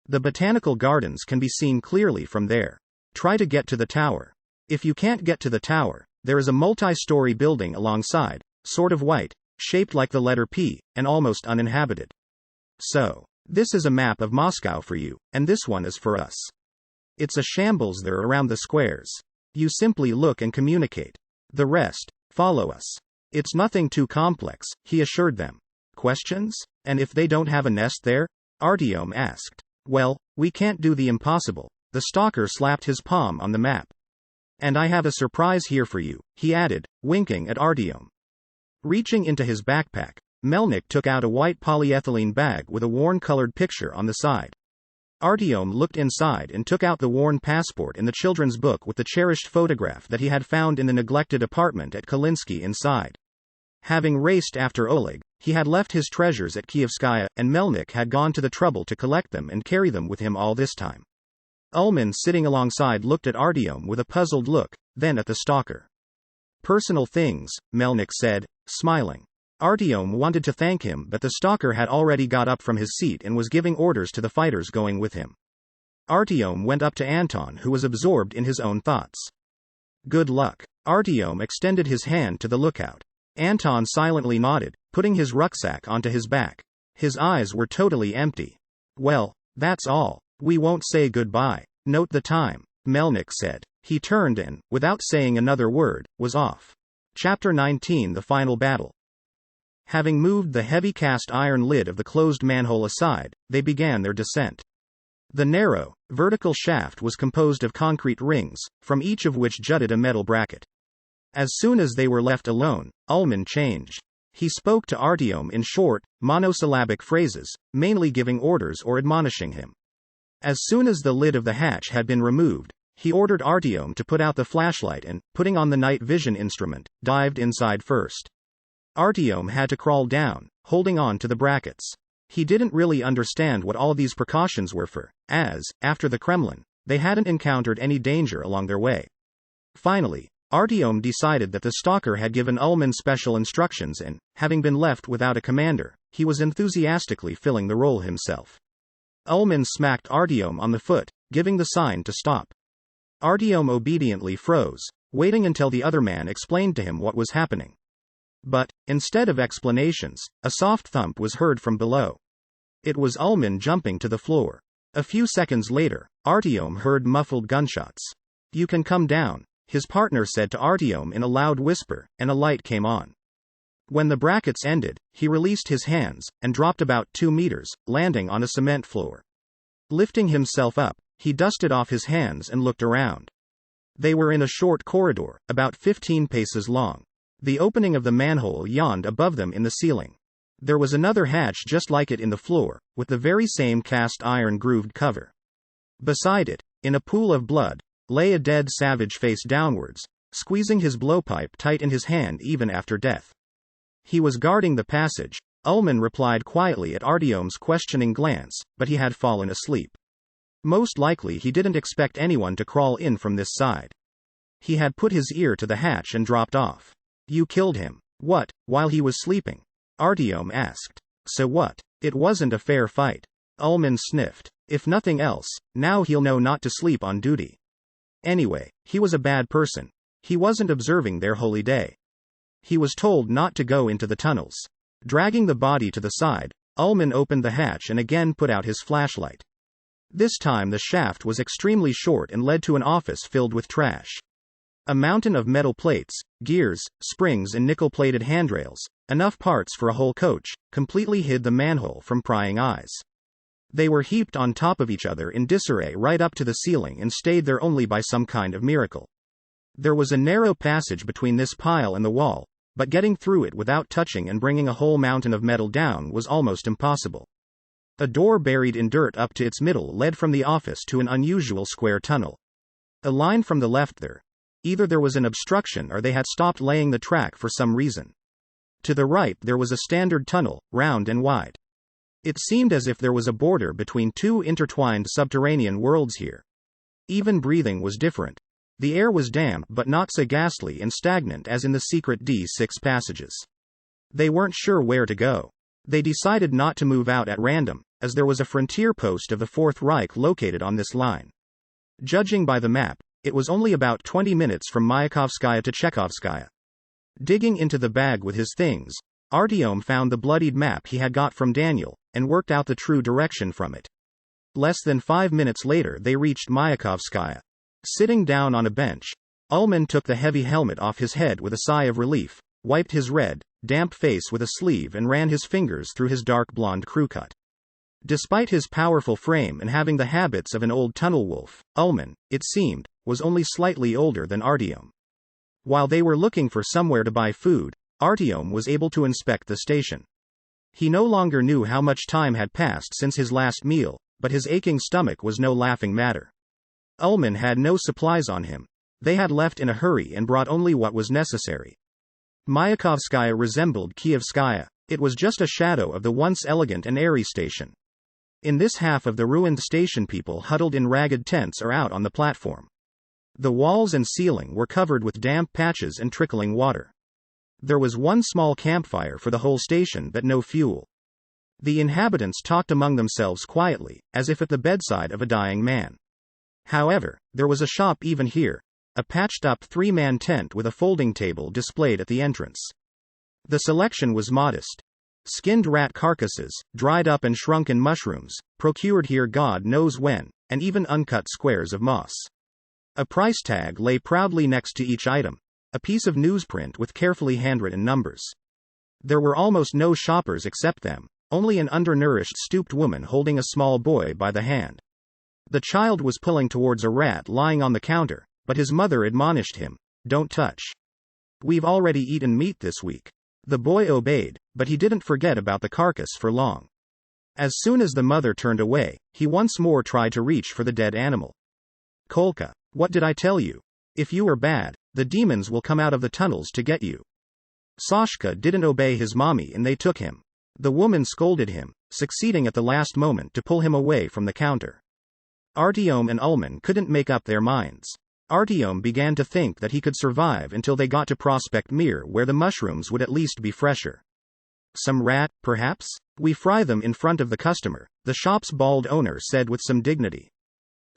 The botanical gardens can be seen clearly from there. Try to get to the tower. If you can't get to the tower, there is a multi-story building alongside, sort of white, shaped like the letter P, and almost uninhabited. So, this is a map of Moscow for you, and this one is for us. It's a shambles there around the squares. You simply look and communicate. The rest, follow us. It's nothing too complex, he assured them. Questions? And if they don't have a nest there? Artyom asked. Well, we can't do the impossible. The stalker slapped his palm on the map. And I have a surprise here for you, he added, winking at Artyom. Reaching into his backpack, Melnik took out a white polyethylene bag with a worn-colored picture on the side. Artyom looked inside and took out the worn passport in the children's book with the cherished photograph that he had found in the neglected apartment at Kalinsky inside. Having raced after Oleg, he had left his treasures at Glukhovskaya, and Melnik had gone to the trouble to collect them and carry them with him all this time. Ulman sitting alongside looked at Artyom with a puzzled look, then at the stalker. Personal things, Melnik said, smiling. Artyom wanted to thank him, but the stalker had already got up from his seat and was giving orders to the fighters going with him. Artyom went up to Anton, who was absorbed in his own thoughts. Good luck. Artyom extended his hand to the lookout. Anton silently nodded, putting his rucksack onto his back. His eyes were totally empty. Well, that's all. We won't say goodbye. Note the time, Melnik said. He turned and, without saying another word, was off. Chapter 19 The Final Battle. Having moved the heavy cast iron lid of the closed manhole aside, they began their descent. The narrow, vertical shaft was composed of concrete rings, from each of which jutted a metal bracket. As soon as they were left alone, Ulman changed. He spoke to Artyom in short, monosyllabic phrases, mainly giving orders or admonishing him. As soon as the lid of the hatch had been removed, he ordered Artyom to put out the flashlight and, putting on the night vision instrument, dived inside first. Artyom had to crawl down, holding on to the brackets. He didn't really understand what all these precautions were for, as, after the Kremlin, they hadn't encountered any danger along their way. Finally, Artyom decided that the stalker had given Ulman special instructions and, having been left without a commander, he was enthusiastically filling the role himself. Ulman smacked Artyom on the foot, giving the sign to stop. Artyom obediently froze, waiting until the other man explained to him what was happening. But, instead of explanations, a soft thump was heard from below. It was Ulman jumping to the floor. A few seconds later, Artyom heard muffled gunshots. You can come down, his partner said to Artyom in a loud whisper, and a light came on. When the brackets ended, he released his hands, and dropped about 2 meters, landing on a cement floor. Lifting himself up, he dusted off his hands and looked around. They were in a short corridor, about 15 paces long. The opening of the manhole yawned above them in the ceiling. There was another hatch just like it in the floor, with the very same cast iron grooved cover. Beside it, in a pool of blood, lay a dead savage face downwards, squeezing his blowpipe tight in his hand even after death. He was guarding the passage. Ullman replied quietly at Artyom's questioning glance, but he had fallen asleep. Most likely he didn't expect anyone to crawl in from this side. He had put his ear to the hatch and dropped off. You killed him. What, while he was sleeping? Artyom asked. So what? It wasn't a fair fight. Ullman sniffed. If nothing else, now he'll know not to sleep on duty. Anyway, he was a bad person. He wasn't observing their holy day. He was told not to go into the tunnels. Dragging the body to the side, Ullman opened the hatch and again put out his flashlight. This time the shaft was extremely short and led to an office filled with trash. A mountain of metal plates, gears, springs and nickel-plated handrails, enough parts for a whole coach, completely hid the manhole from prying eyes. They were heaped on top of each other in disarray right up to the ceiling and stayed there only by some kind of miracle. There was a narrow passage between this pile and the wall, but getting through it without touching and bringing a whole mountain of metal down was almost impossible. A door buried in dirt up to its middle led from the office to an unusual square tunnel. A line from the left there. Either there was an obstruction or they had stopped laying the track for some reason. To the right there was a standard tunnel, round and wide. It seemed as if there was a border between two intertwined subterranean worlds here. Even breathing was different. The air was damp but not so ghastly and stagnant as in the secret D6 passages. They weren't sure where to go. They decided not to move out at random, as there was a frontier post of the Fourth Reich located on this line. Judging by the map, it was only about 20 minutes from Mayakovskaya to Chekhovskaya. Digging into the bag with his things, Artyom found the bloodied map he had got from Daniel, and worked out the true direction from it. Less than 5 minutes later they reached Mayakovskaya. Sitting down on a bench, Ullman took the heavy helmet off his head with a sigh of relief, wiped his red, damp face with a sleeve and ran his fingers through his dark blonde crew cut. Despite his powerful frame and having the habits of an old tunnel wolf, Ullman, it seemed, was only slightly older than Artyom. While they were looking for somewhere to buy food, Artyom was able to inspect the station. He no longer knew how much time had passed since his last meal, but his aching stomach was no laughing matter. Ullman had no supplies on him. They had left in a hurry and brought only what was necessary. Mayakovskaya resembled Kievskaya. It was just a shadow of the once elegant and airy station. In this half of the ruined station people huddled in ragged tents or out on the platform. The walls and ceiling were covered with damp patches and trickling water. There was one small campfire for the whole station but no fuel. The inhabitants talked among themselves quietly, as if at the bedside of a dying man. However, there was a shop even here, a patched-up 3-man tent with a folding table displayed at the entrance. The selection was modest. Skinned rat carcasses, dried up and shrunken mushrooms, procured here God knows when, and even uncut squares of moss. A price tag lay proudly next to each item, a piece of newsprint with carefully handwritten numbers. There were almost no shoppers except them, only an undernourished stooped woman holding a small boy by the hand. The child was pulling towards a rat lying on the counter, but his mother admonished him, "Don't touch. We've already eaten meat this week." The boy obeyed, but he didn't forget about the carcass for long. As soon as the mother turned away, he once more tried to reach for the dead animal. "Kolka, what did I tell you? If you are bad, the demons will come out of the tunnels to get you." Sashka didn't obey his mommy and they took him. The woman scolded him, succeeding at the last moment to pull him away from the counter. Artyom and Ullman couldn't make up their minds. Artyom began to think that he could survive until they got to Prospect Mir where the mushrooms would at least be fresher. "Some rat, perhaps? We fry them in front of the customer," the shop's bald owner said with some dignity.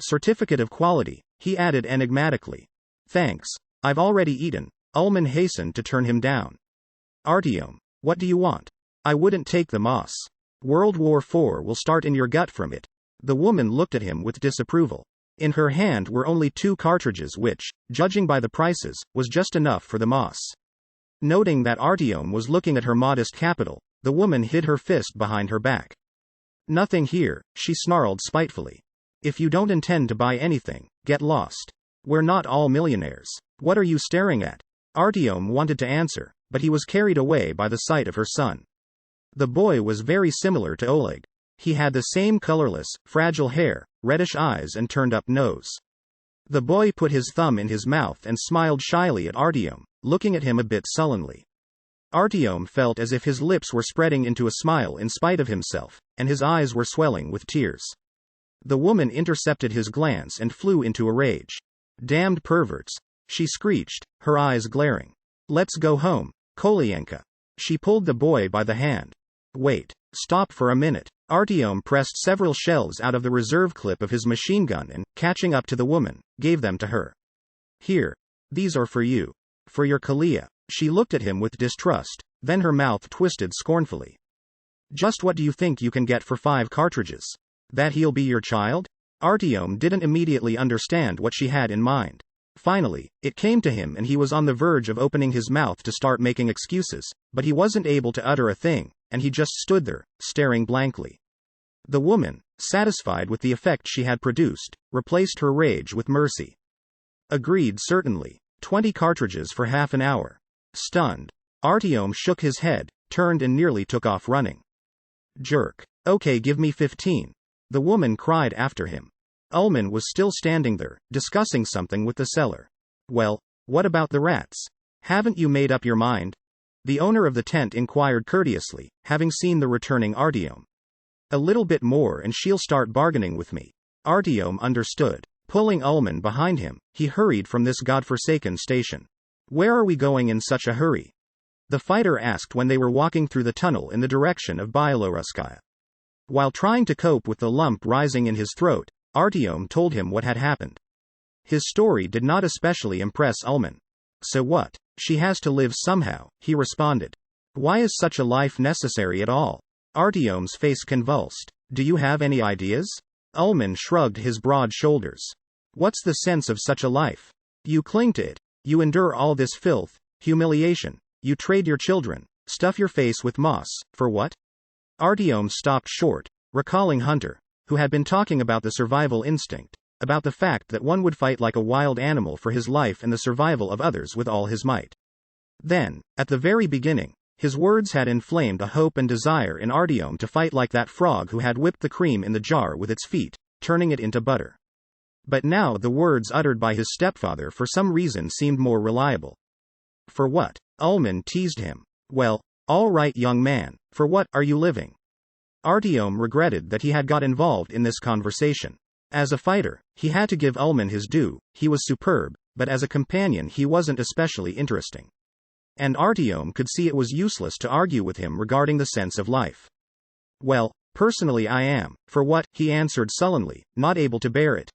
"Certificate of quality," he added enigmatically. "Thanks. I've already eaten." Ullman hastened to turn him down. "Artyom, what do you want?" "I wouldn't take the moss. World War IV will start in your gut from it." The woman looked at him with disapproval. In her hand were only 2 cartridges which, judging by the prices, was just enough for the moss. Noting that Artyom was looking at her modest capital, the woman hid her fist behind her back. "Nothing here," she snarled spitefully. "If you don't intend to buy anything, get lost. We're not all millionaires. What are you staring at?" Artyom wanted to answer, but he was carried away by the sight of her son. The boy was very similar to Oleg. He had the same colorless, fragile hair, reddish eyes and turned-up nose. The boy put his thumb in his mouth and smiled shyly at Artyom, looking at him a bit sullenly. Artyom felt as if his lips were spreading into a smile in spite of himself, and his eyes were swelling with tears. The woman intercepted his glance and flew into a rage. "Damned perverts," she screeched, her eyes glaring. "Let's go home, Kolyenka." She pulled the boy by the hand. "Wait, stop for a minute." Artyom pressed several shells out of the reserve clip of his machine gun and, catching up to the woman, gave them to her. "Here. These are for you. For your Kalia." She looked at him with distrust, then her mouth twisted scornfully. "Just what do you think you can get for 5 cartridges? That he'll be your child?" Artyom didn't immediately understand what she had in mind. Finally, it came to him and he was on the verge of opening his mouth to start making excuses, but he wasn't able to utter a thing, and he just stood there, staring blankly. The woman, satisfied with the effect she had produced, replaced her rage with mercy. "Agreed, certainly. 20 cartridges for half an hour." Stunned, Artyom shook his head, turned and nearly took off running. "Jerk. Okay, give me 15. The woman cried after him. Ullman was still standing there, discussing something with the seller. "Well, what about the rats? Haven't you made up your mind?" the owner of the tent inquired courteously, having seen the returning Artyom. "A little bit more and she'll start bargaining with me." Artyom understood. Pulling Ullman behind him, he hurried from this godforsaken station. "Where are we going in such a hurry?" the fighter asked when they were walking through the tunnel in the direction of Byelorusskaya. While trying to cope with the lump rising in his throat, Artyom told him what had happened. His story did not especially impress Ullman. "So what? She has to live somehow," he responded. "Why is such a life necessary at all?" Artyom's face convulsed. "Do you have any ideas?" Ullman shrugged his broad shoulders. "What's the sense of such a life? You cling to it. You endure all this filth, humiliation. You trade your children, stuff your face with moss, for what?" Artyom stopped short, recalling Hunter, who had been talking about the survival instinct, about the fact that one would fight like a wild animal for his life and the survival of others with all his might. Then, at the very beginning, his words had inflamed a hope and desire in Artyom to fight like that frog who had whipped the cream in the jar with its feet, turning it into butter. But now the words uttered by his stepfather for some reason seemed more reliable. "For what?" Ullman teased him. "Well, all right, young man, for what are you living?" Artyom regretted that he had got involved in this conversation. As a fighter, he had to give Ullman his due, he was superb, but as a companion he wasn't especially interesting. And Artyom could see it was useless to argue with him regarding the sense of life. "Well, personally I am, for what?" he answered sullenly, not able to bear it.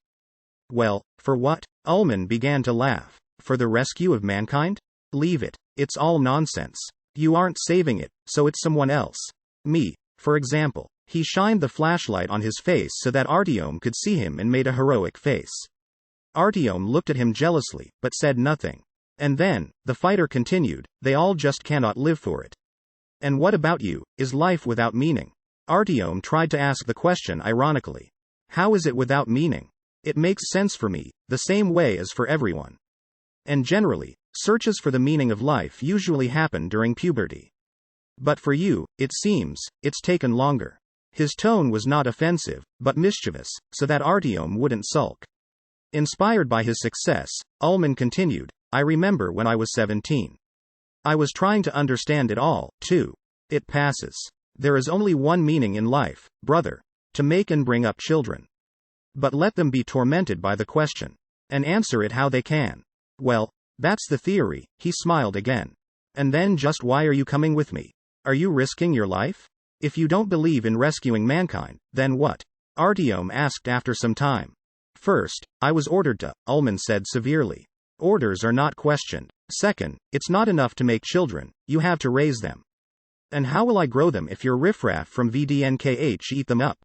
"Well, for what?" Ullman began to laugh. "For the rescue of mankind? Leave it. It's all nonsense. You aren't saving it, so it's someone else. Me, for example." He shined the flashlight on his face so that Artyom could see him and made a heroic face. Artyom looked at him jealously, but said nothing. "And then," the fighter continued, "they all just cannot live for it." "And what about you? Is life without meaning?" Artyom tried to ask the question ironically. "How is it without meaning? It makes sense for me, the same way as for everyone. And generally, searches for the meaning of life usually happen during puberty. But for you, it seems, it's taken longer." His tone was not offensive, but mischievous, so that Artyom wouldn't sulk. Inspired by his success, Ullman continued, "I remember when I was 17. I was trying to understand it all, too. It passes. There is only one meaning in life, brother: to make and bring up children. But let them be tormented by the question, and answer it how they can. Well, that's the theory." He smiled again. "And then just why are you coming with me? Are you risking your life? If you don't believe in rescuing mankind, then what?" Artyom asked after some time. "First, I was ordered to," Ullman said severely. "Orders are not questioned. Second, it's not enough to make children, you have to raise them. And how will I grow them if your riffraff from VDNKH eat them up?"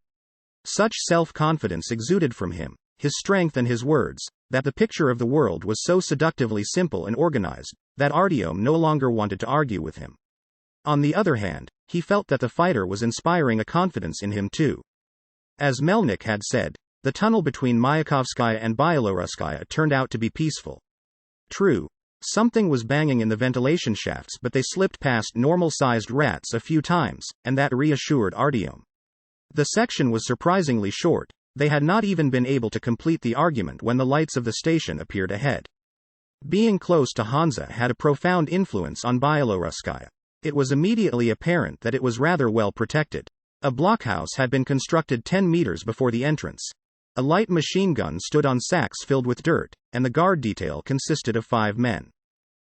Such self-confidence exuded from him, his strength and his words, that the picture of the world was so seductively simple and organized, that Artyom no longer wanted to argue with him. On the other hand, he felt that the fighter was inspiring a confidence in him too. As Melnik had said, the tunnel between Mayakovskaya and Byelorusskaya turned out to be peaceful. True, something was banging in the ventilation shafts, but they slipped past normal-sized rats a few times, and that reassured Artyom. The section was surprisingly short, They had not even been able to complete the argument when the lights of the station appeared ahead. Being close to Hansa had a profound influence on Byelorusskaya. It was immediately apparent that it was rather well protected. A blockhouse had been constructed 10 meters before the entrance. A light machine gun stood on sacks filled with dirt, and the guard detail consisted of 5 men.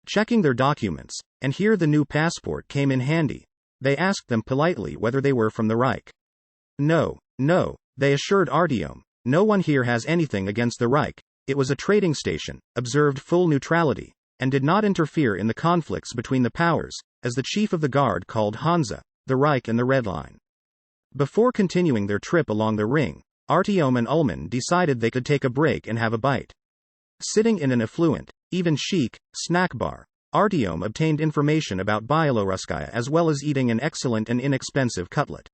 Checking their documents, and here the new passport came in handy, they asked them politely whether they were from the Reich. No, they assured Artyom, no one here has anything against the Reich. It was a trading station, observed full neutrality, and did not interfere in the conflicts between the powers, as the chief of the guard called Hansa, the Reich and the Red Line. Before continuing their trip along the ring, Artyom and Ullman decided they could take a break and have a bite. Sitting in an affluent, even chic, snack bar, Artyom obtained information about Byelorusskaya as well as eating an excellent and inexpensive cutlet.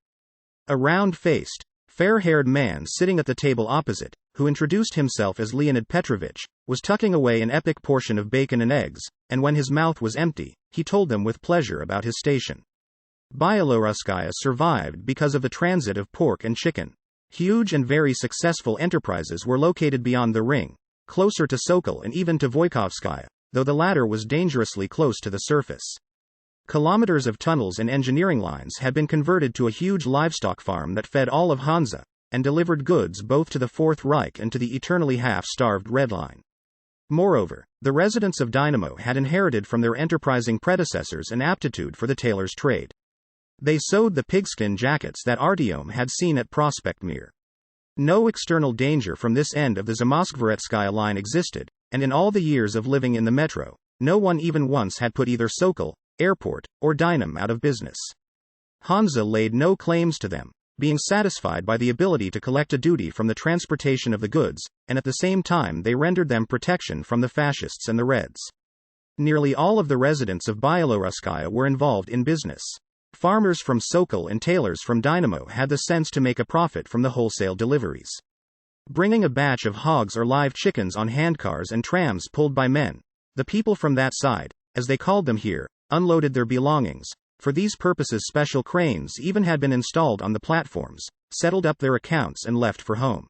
A round-faced, fair-haired man sitting at the table opposite, who introduced himself as Leonid Petrovich, was tucking away an epic portion of bacon and eggs, and when his mouth was empty, he told them with pleasure about his station. Byelorusskaya survived because of the transit of pork and chicken. Huge and very successful enterprises were located beyond the ring, closer to Sokol and even to Glukhovskaya, though the latter was dangerously close to the surface. Kilometers of tunnels and engineering lines had been converted to a huge livestock farm that fed all of Hansa, and delivered goods both to the Fourth Reich and to the eternally half-starved Red Line. Moreover, the residents of Dynamo had inherited from their enterprising predecessors an aptitude for the tailor's trade. They sewed the pigskin jackets that Artyom had seen at Prospect Mir. No external danger from this end of the Zamoskvoretskaya line existed, and in all the years of living in the metro, no one even once had put either Sokol, Airport, or Dynam out of business. Hansa laid no claims to them, being satisfied by the ability to collect a duty from the transportation of the goods, and at the same time they rendered them protection from the fascists and the Reds. Nearly all of the residents of Byelorusskaya were involved in business. Farmers from Sokol and tailors from Dynamo had the sense to make a profit from the wholesale deliveries. Bringing a batch of hogs or live chickens on handcars and trams pulled by men, the people from that side, as they called them here, unloaded their belongings. For these purposes special cranes even had been installed on the platforms, settled up their accounts and left for home.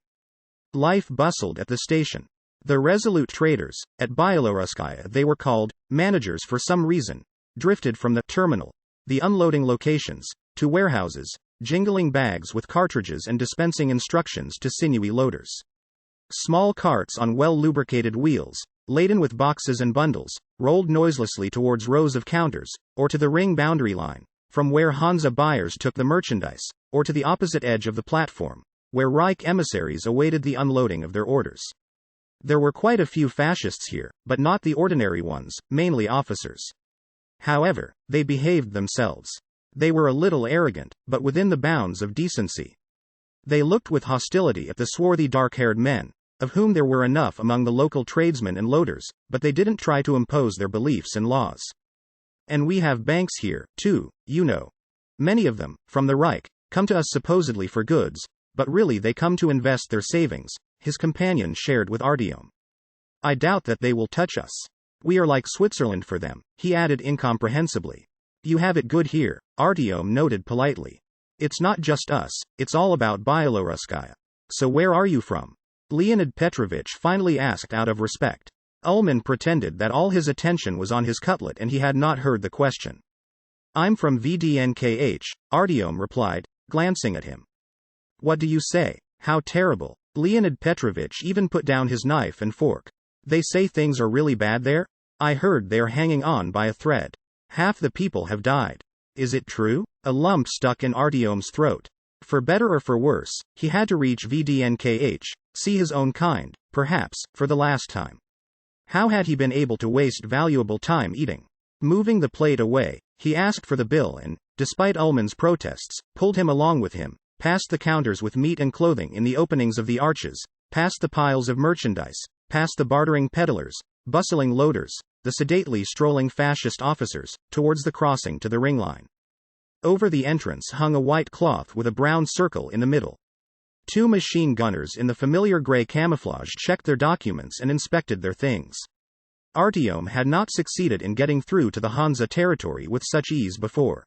Life bustled at the station. The resolute traders, at Byelorusskaya they were called managers for some reason, drifted from the terminal, the unloading locations, to warehouses, jingling bags with cartridges and dispensing instructions to sinewy loaders. Small carts on well-lubricated wheels, laden with boxes and bundles, rolled noiselessly towards rows of counters, or to the ring boundary line, from where Hansa buyers took the merchandise, or to the opposite edge of the platform, where Reich emissaries awaited the unloading of their orders. There were quite a few fascists here, but not the ordinary ones, mainly officers. However, they behaved themselves. They were a little arrogant, but within the bounds of decency. They looked with hostility at the swarthy dark-haired men, of whom there were enough among the local tradesmen and loaders, but they didn't try to impose their beliefs and laws. And we have banks here, too, you know. Many of them, from the Reich, come to us supposedly for goods, but really they come to invest their savings, his companion shared with Artyom. I doubt that they will touch us. We are like Switzerland for them, he added incomprehensibly. You have it good here, Artyom noted politely. It's not just us, it's all about Byelorusskaya. So where are you from? Leonid Petrovich finally asked out of respect. Ullman pretended that all his attention was on his cutlet and he had not heard the question. I'm from VDNKH, Artyom replied, glancing at him. What do you say? How terrible. Leonid Petrovich even put down his knife and fork. They say things are really bad there? I heard they are hanging on by a thread. Half the people have died. Is it true? A lump stuck in Artyom's throat. For better or for worse, he had to reach VDNKH, see his own kind, perhaps, for the last time. How had he been able to waste valuable time eating? Moving the plate away, he asked for the bill and, despite Ullman's protests, pulled him along with him, past the counters with meat and clothing in the openings of the arches, past the piles of merchandise, past the bartering peddlers, bustling loaders, the sedately strolling fascist officers, towards the crossing to the ring line. Over the entrance hung a white cloth with a brown circle in the middle. 2 machine gunners in the familiar gray camouflage checked their documents and inspected their things. Artyom had not succeeded in getting through to the Hansa territory with such ease before.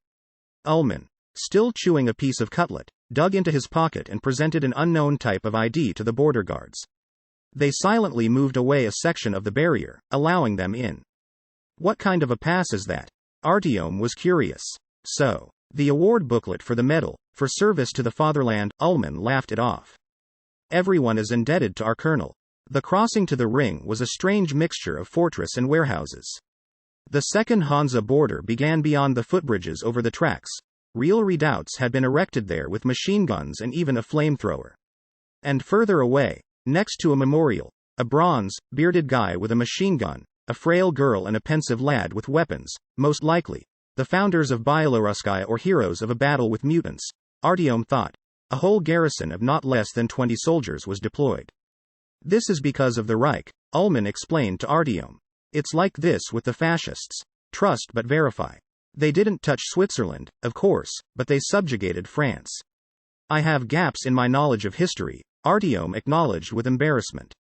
Ullman, still chewing a piece of cutlet, dug into his pocket and presented an unknown type of ID to the border guards. They silently moved away a section of the barrier, allowing them in. What kind of a pass is that? Artyom was curious. So, the award booklet for the medal, for service to the fatherland. Ullman laughed it off. Everyone is indebted to our colonel. The crossing to the ring was a strange mixture of fortress and warehouses. The second Hansa border began beyond the footbridges over the tracks. Real redoubts had been erected there with machine guns and even a flamethrower. And further away, next to a memorial, a bronze, bearded guy with a machine gun, a frail girl and a pensive lad with weapons, most likely, the founders of Byelorusskaya or heroes of a battle with mutants, Artyom thought. A whole garrison of not less than 20 soldiers was deployed. This is because of the Reich, Ullman explained to Artyom. It's like this with the fascists. Trust but verify. They didn't touch Switzerland, of course, but they subjugated France. I have gaps in my knowledge of history, Artyom acknowledged with embarrassment.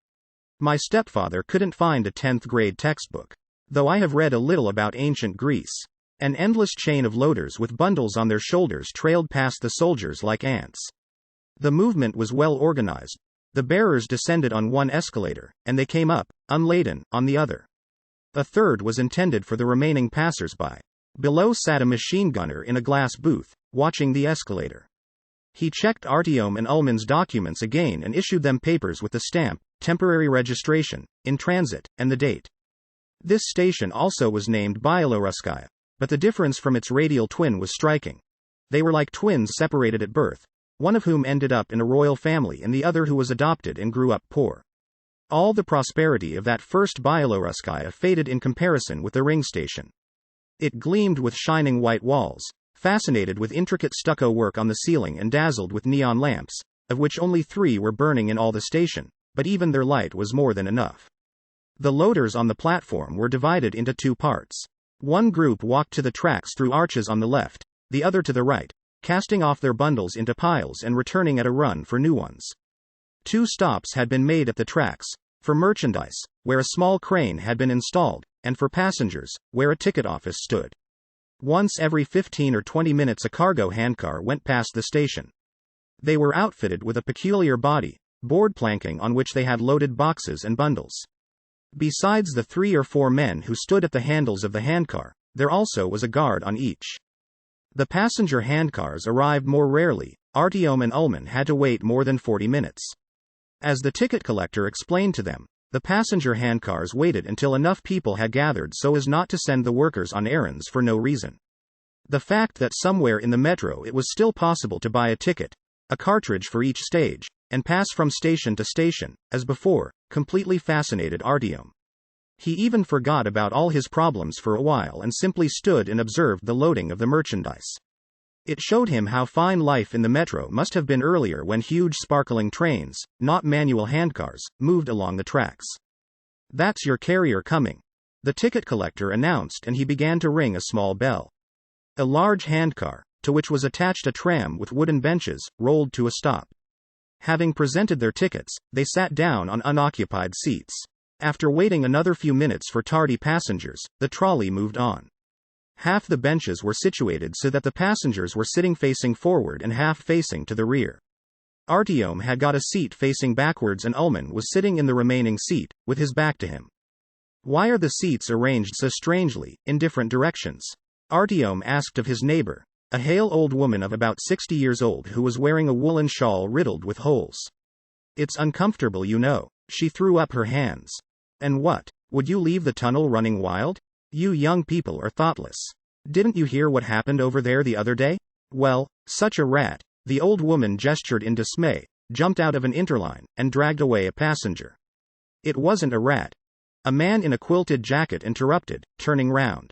My stepfather couldn't find a 10th grade textbook. Though I have read a little about ancient Greece. An endless chain of loaders with bundles on their shoulders trailed past the soldiers like ants. The movement was well organized. The bearers descended on one escalator, and they came up, unladen, on the other. A third was intended for the remaining passers-by. Below sat a machine gunner in a glass booth, watching the escalator. He checked Artyom and Ullman's documents again and issued them papers with the stamp, temporary registration, in transit, and the date. This station also was named Byelorusskaya, but the difference from its radial twin was striking. They were like twins separated at birth, one of whom ended up in a royal family and the other who was adopted and grew up poor. All the prosperity of that first Byelorusskaya faded in comparison with the ring station. It gleamed with shining white walls, fascinated with intricate stucco work on the ceiling and dazzled with neon lamps, of which only 3 were burning in all the station, but even their light was more than enough. The loaders on the platform were divided into 2 parts. One group walked to the tracks through arches on the left, the other to the right, casting off their bundles into piles and returning at a run for new ones. 2 stops had been made at the tracks, for merchandise, where a small crane had been installed, and for passengers, where a ticket office stood. Once every 15 or 20 minutes a cargo handcar went past the station. They were outfitted with a peculiar body, board planking on which they had loaded boxes and bundles. Besides the 3 or 4 men who stood at the handles of the handcar, there also was a guard on each. The passenger handcars arrived more rarely. Artyom and Ullman had to wait more than 40 minutes. As the ticket collector explained to them, the passenger handcars waited until enough people had gathered so as not to send the workers on errands for no reason. The fact that somewhere in the metro it was still possible to buy a ticket, a cartridge for each stage, and pass from station to station, as before, completely fascinated Artyom. He even forgot about all his problems for a while and simply stood and observed the loading of the merchandise. It showed him how fine life in the metro must have been earlier when huge sparkling trains, not manual handcars, moved along the tracks. That's your carrier coming, the ticket collector announced, and he began to ring a small bell. A large handcar, to which was attached a tram with wooden benches, rolled to a stop. Having presented their tickets, they sat down on unoccupied seats. After waiting another few minutes for tardy passengers, the trolley moved on. Half the benches were situated so that the passengers were sitting facing forward and half facing to the rear. Artyom had got a seat facing backwards and Ullman was sitting in the remaining seat, with his back to him. Why are the seats arranged so strangely, in different directions? Artyom asked of his neighbor, a hale old woman of about 60 years old who was wearing a woolen shawl riddled with holes. It's uncomfortable, you know. She threw up her hands. And what? Would you leave the tunnel running wild? You young people are thoughtless. Didn't you hear what happened over there the other day? Well, such a rat. The old woman gestured in dismay, jumped out of an interline, and dragged away a passenger. It wasn't a rat. A man in a quilted jacket interrupted, turning round.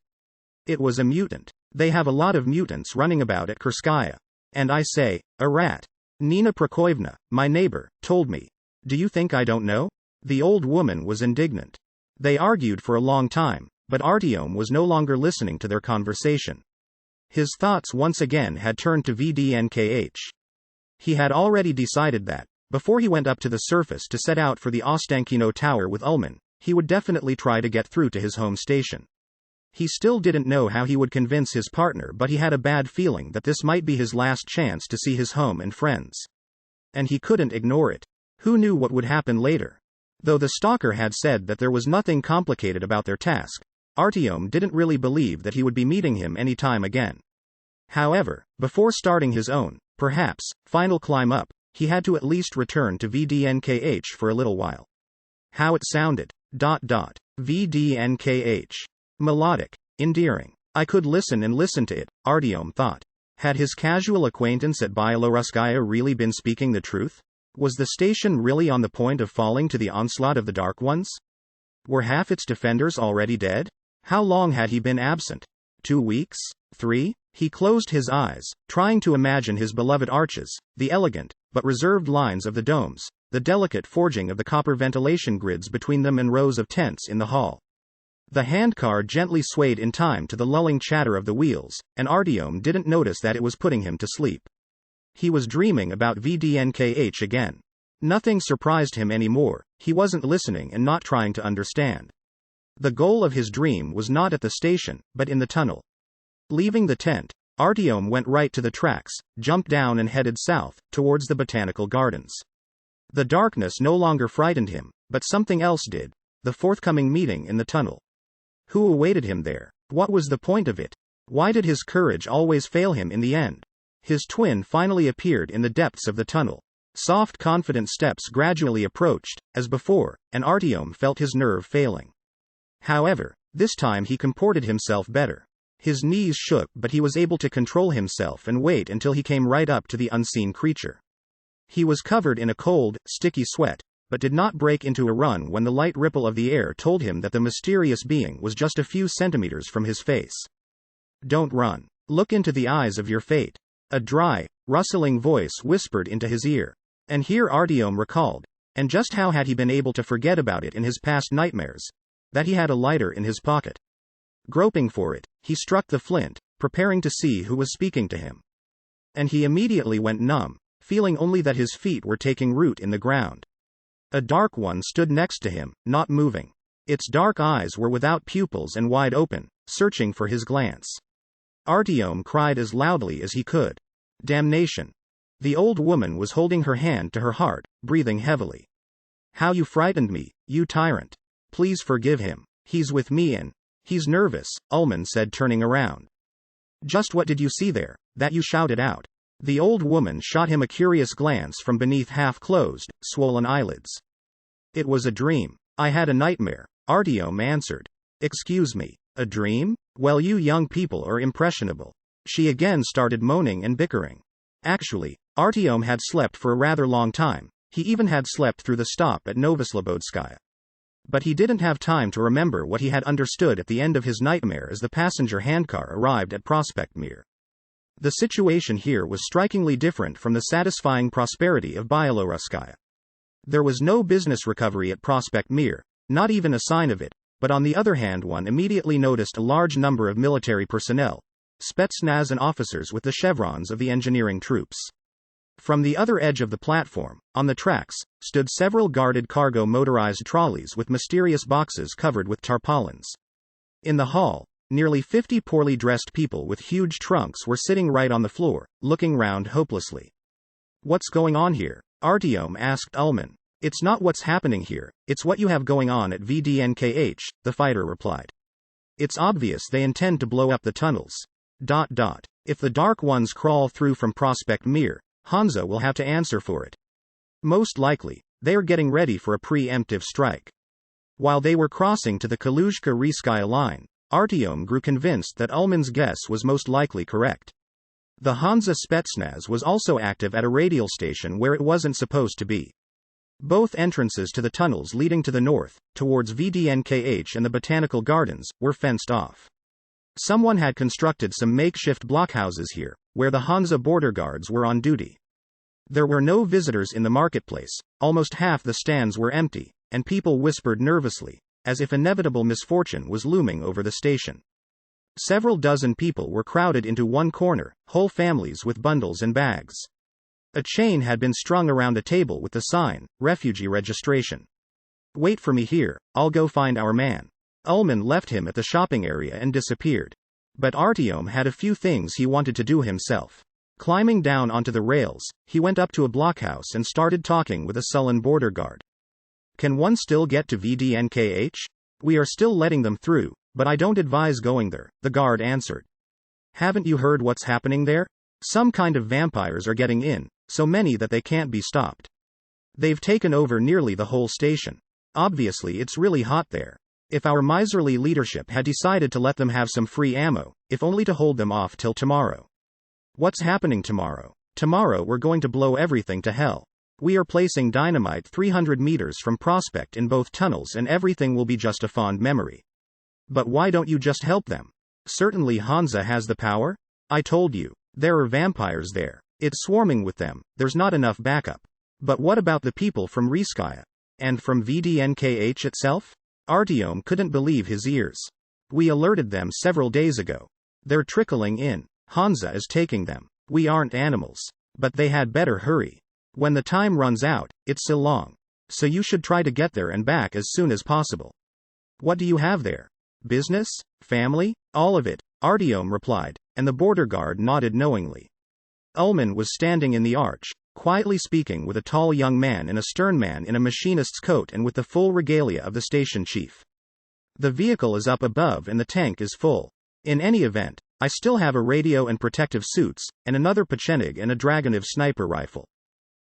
It was a mutant. They have a lot of mutants running about at Kurskaya. And I say, a rat. Nina Prokofyevna, my neighbor, told me. Do you think I don't know? The old woman was indignant. They argued for a long time, but Artyom was no longer listening to their conversation. His thoughts once again had turned to VDNKH. He had already decided that, before he went up to the surface to set out for the Ostankino Tower with Ullman, he would definitely try to get through to his home station. He still didn't know how he would convince his partner, but he had a bad feeling that this might be his last chance to see his home and friends. And he couldn't ignore it. Who knew what would happen later? Though the stalker had said that there was nothing complicated about their task, Artyom didn't really believe that he would be meeting him any time again. However, before starting his own, perhaps, final climb up, he had to at least return to VDNKH for a little while. How it sounded. VDNKH. Melodic. Endearing. I could listen and listen to it, Artyom thought. Had his casual acquaintance at Byelorusskaya really been speaking the truth? Was the station really on the point of falling to the onslaught of the Dark Ones? Were half its defenders already dead? How long had he been absent? 2 weeks? 3? He closed his eyes, trying to imagine his beloved arches, the elegant, but reserved lines of the domes, the delicate forging of the copper ventilation grids between them and rows of tents in the hall. The handcar gently swayed in time to the lulling chatter of the wheels, and Artyom didn't notice that it was putting him to sleep. He was dreaming about VDNKH again. Nothing surprised him anymore, he wasn't listening and not trying to understand. The goal of his dream was not at the station, but in the tunnel. Leaving the tent, Artyom went right to the tracks, jumped down and headed south, towards the botanical gardens. The darkness no longer frightened him, but something else did: the forthcoming meeting in the tunnel. Who awaited him there? What was the point of it? Why did his courage always fail him in the end? His twin finally appeared in the depths of the tunnel. Soft, confident steps gradually approached, as before, and Artyom felt his nerve failing. However, this time he comported himself better. His knees shook, but he was able to control himself and wait until he came right up to the unseen creature. He was covered in a cold, sticky sweat, but did not break into a run when the light ripple of the air told him that the mysterious being was just a few centimeters from his face. Don't run. Look into the eyes of your fate. A dry, rustling voice whispered into his ear. And here Artyom recalled, and just how had he been able to forget about it in his past nightmares, that he had a lighter in his pocket. Groping for it, he struck the flint, preparing to see who was speaking to him. And he immediately went numb, feeling only that his feet were taking root in the ground. A dark one stood next to him, not moving. Its dark eyes were without pupils and wide open, searching for his glance. Artyom cried as loudly as he could. Damnation! The old woman was holding her hand to her heart, breathing heavily. How you frightened me, you tyrant! Please forgive him. He's with me and... He's nervous, Ullman said, turning around. Just what did you see there, that you shouted out? The old woman shot him a curious glance from beneath half-closed, swollen eyelids. It was a dream. I had a nightmare, Artyom answered. Excuse me, a dream? Well, you young people are impressionable. She again started moaning and bickering. Actually, Artyom had slept for a rather long time. He even had slept through the stop at Novoslobodskaya. But he didn't have time to remember what he had understood at the end of his nightmare as the passenger handcar arrived at Prospect Mir. The situation here was strikingly different from the satisfying prosperity of Byelorusskaya. There was no business recovery at Prospect Mir, not even a sign of it, but on the other hand one immediately noticed a large number of military personnel, Spetsnaz and officers with the chevrons of the engineering troops. From the other edge of the platform, on the tracks, stood several guarded cargo motorized trolleys with mysterious boxes covered with tarpaulins. In the hall, nearly 50 poorly dressed people with huge trunks were sitting right on the floor, looking round hopelessly. What's going on here? Artyom asked Ullman. It's not what's happening here, it's what you have going on at VDNKH, the fighter replied. It's obvious they intend to blow up the tunnels. If the Dark Ones crawl through from Prospect Mir, Hansa will have to answer for it. Most likely, they are getting ready for a preemptive strike. While they were crossing to the Kaluzhka-Rivskaya line, Artyom grew convinced that Ullman's guess was most likely correct. The Hansa Spetsnaz was also active at a radial station where it wasn't supposed to be. Both entrances to the tunnels leading to the north, towards VDNKH and the Botanical Gardens, were fenced off. Someone had constructed some makeshift blockhouses here, where the Hansa border guards were on duty. There were no visitors in the marketplace, almost half the stands were empty, and people whispered nervously, as if inevitable misfortune was looming over the station. Several dozen people were crowded into one corner, whole families with bundles and bags. A chain had been strung around a table with the sign, Refugee Registration. Wait for me here, I'll go find our man. Ullman left him at the shopping area and disappeared. But Artyom had a few things he wanted to do himself. Climbing down onto the rails, he went up to a blockhouse and started talking with a sullen border guard. Can one still get to VDNKH? We are still letting them through, but I don't advise going there, the guard answered. Haven't you heard what's happening there? Some kind of vampires are getting in, so many that they can't be stopped. They've taken over nearly the whole station. Obviously it's really hot there. If our miserly leadership had decided to let them have some free ammo, if only to hold them off till tomorrow. What's happening tomorrow? Tomorrow we're going to blow everything to hell. We are placing dynamite 300 meters from Prospect in both tunnels and everything will be just a fond memory. But why don't you just help them? Certainly Hansa has the power? I told you, there are vampires there. It's swarming with them, there's not enough backup. But what about the people from Rizhskaya? And from VDNKH itself? Artyom couldn't believe his ears. We alerted them several days ago. They're trickling in. Hansa is taking them. We aren't animals. But they had better hurry. When the time runs out, it's so long. So you should try to get there and back as soon as possible. What do you have there? Business? Family? All of it, Artyom replied, and the border guard nodded knowingly. Ullman was standing in the arch, quietly speaking with a tall young man and a stern man in a machinist's coat and with the full regalia of the station chief. The vehicle is up above and the tank is full. In any event, I still have a radio and protective suits, and another Pechenig and a Dragunov sniper rifle.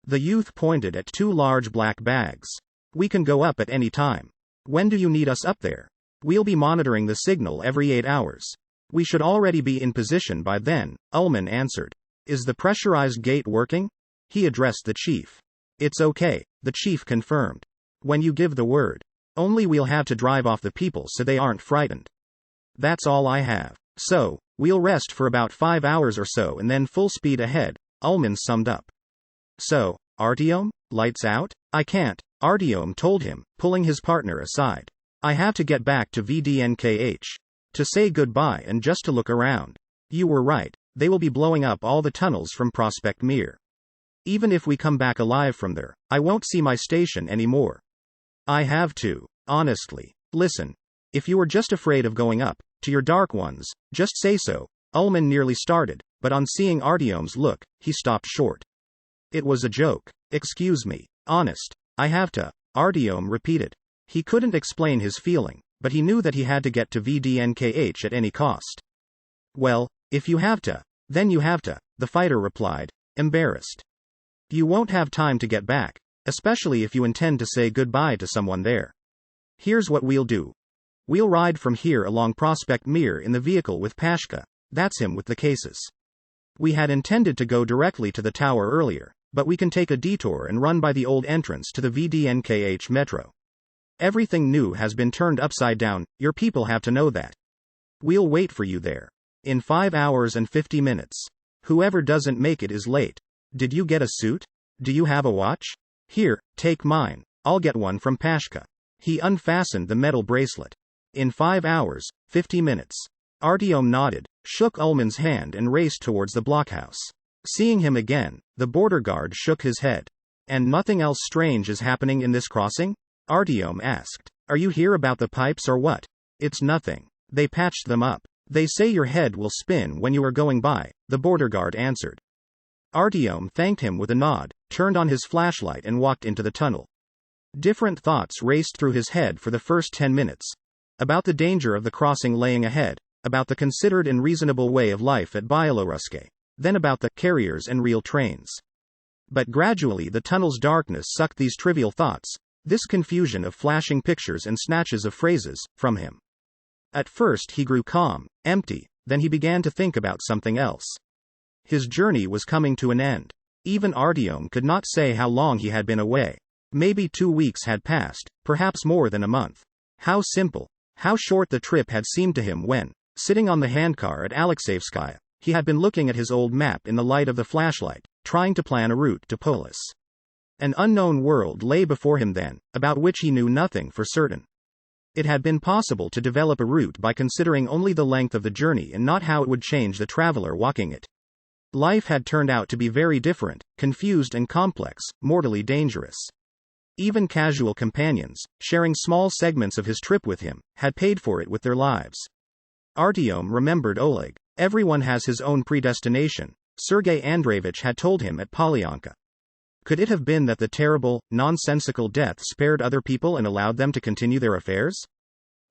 The youth pointed at 2 large black bags. We can go up at any time. When do you need us up there? We'll be monitoring the signal every 8 hours. We should already be in position by then, Ullman answered. Is the pressurized gate working? He addressed the chief. It's okay, the chief confirmed. When you give the word. Only we'll have to drive off the people so they aren't frightened. That's all I have. So, we'll rest for about 5 hours or so and then full speed ahead, Ullman summed up. So, Artyom, lights out? I can't, Artyom told him, pulling his partner aside. I have to get back to VDNKH. To say goodbye and just to look around. You were right, they will be blowing up all the tunnels from Prospect Mir. Even if we come back alive from there, I won't see my station anymore. I have to, honestly. Listen. If you are just afraid of going up, to your Dark Ones, just say so, Ullman nearly started, but on seeing Artyom's look, he stopped short. It was a joke. Excuse me. Honest. I have to, Artyom repeated. He couldn't explain his feeling, but he knew that he had to get to VDNKH at any cost. Well, if you have to, then you have to, the fighter replied, embarrassed. You won't have time to get back, especially if you intend to say goodbye to someone there. Here's what we'll do. We'll ride from here along Prospect Mir in the vehicle with Pashka, that's him with the cases. We had intended to go directly to the tower earlier, but we can take a detour and run by the old entrance to the VDNKH metro. Everything new has been turned upside down, your people have to know that. We'll wait for you there. In 5 hours and 50 minutes. Whoever doesn't make it is late. Did you get a suit? Do you have a watch? Here, take mine. I'll get one from Pashka. He unfastened the metal bracelet. In 5 hours, 50 minutes. Artyom nodded, shook Ullman's hand and raced towards the blockhouse. Seeing him again, the border guard shook his head. And nothing else strange is happening in this crossing? Artyom asked. Are you here about the pipes or what? It's nothing. They patched them up. They say your head will spin when you are going by, the border guard answered. Artyom thanked him with a nod, turned on his flashlight and walked into the tunnel. Different thoughts raced through his head for the first 10 minutes. About the danger of the crossing laying ahead, about the considered and reasonable way of life at Byelorussky, then about the carriers and real trains. But gradually the tunnel's darkness sucked these trivial thoughts, this confusion of flashing pictures and snatches of phrases, from him. At first he grew calm, empty, then he began to think about something else. His journey was coming to an end. Even Artyom could not say how long he had been away. Maybe 2 weeks had passed, perhaps more than a month. How simple, how short the trip had seemed to him when, sitting on the handcar at Alexeyevskaya, he had been looking at his old map in the light of the flashlight, trying to plan a route to Polis. An unknown world lay before him then, about which he knew nothing for certain. It had been possible to develop a route by considering only the length of the journey and not how it would change the traveler walking it. Life had turned out to be very different, confused and complex, mortally dangerous. Even casual companions, sharing small segments of his trip with him, had paid for it with their lives. Artyom remembered Oleg. Everyone has his own predestination, Sergei Andreevich had told him at Polyanka. Could it have been that the terrible, nonsensical death spared other people and allowed them to continue their affairs?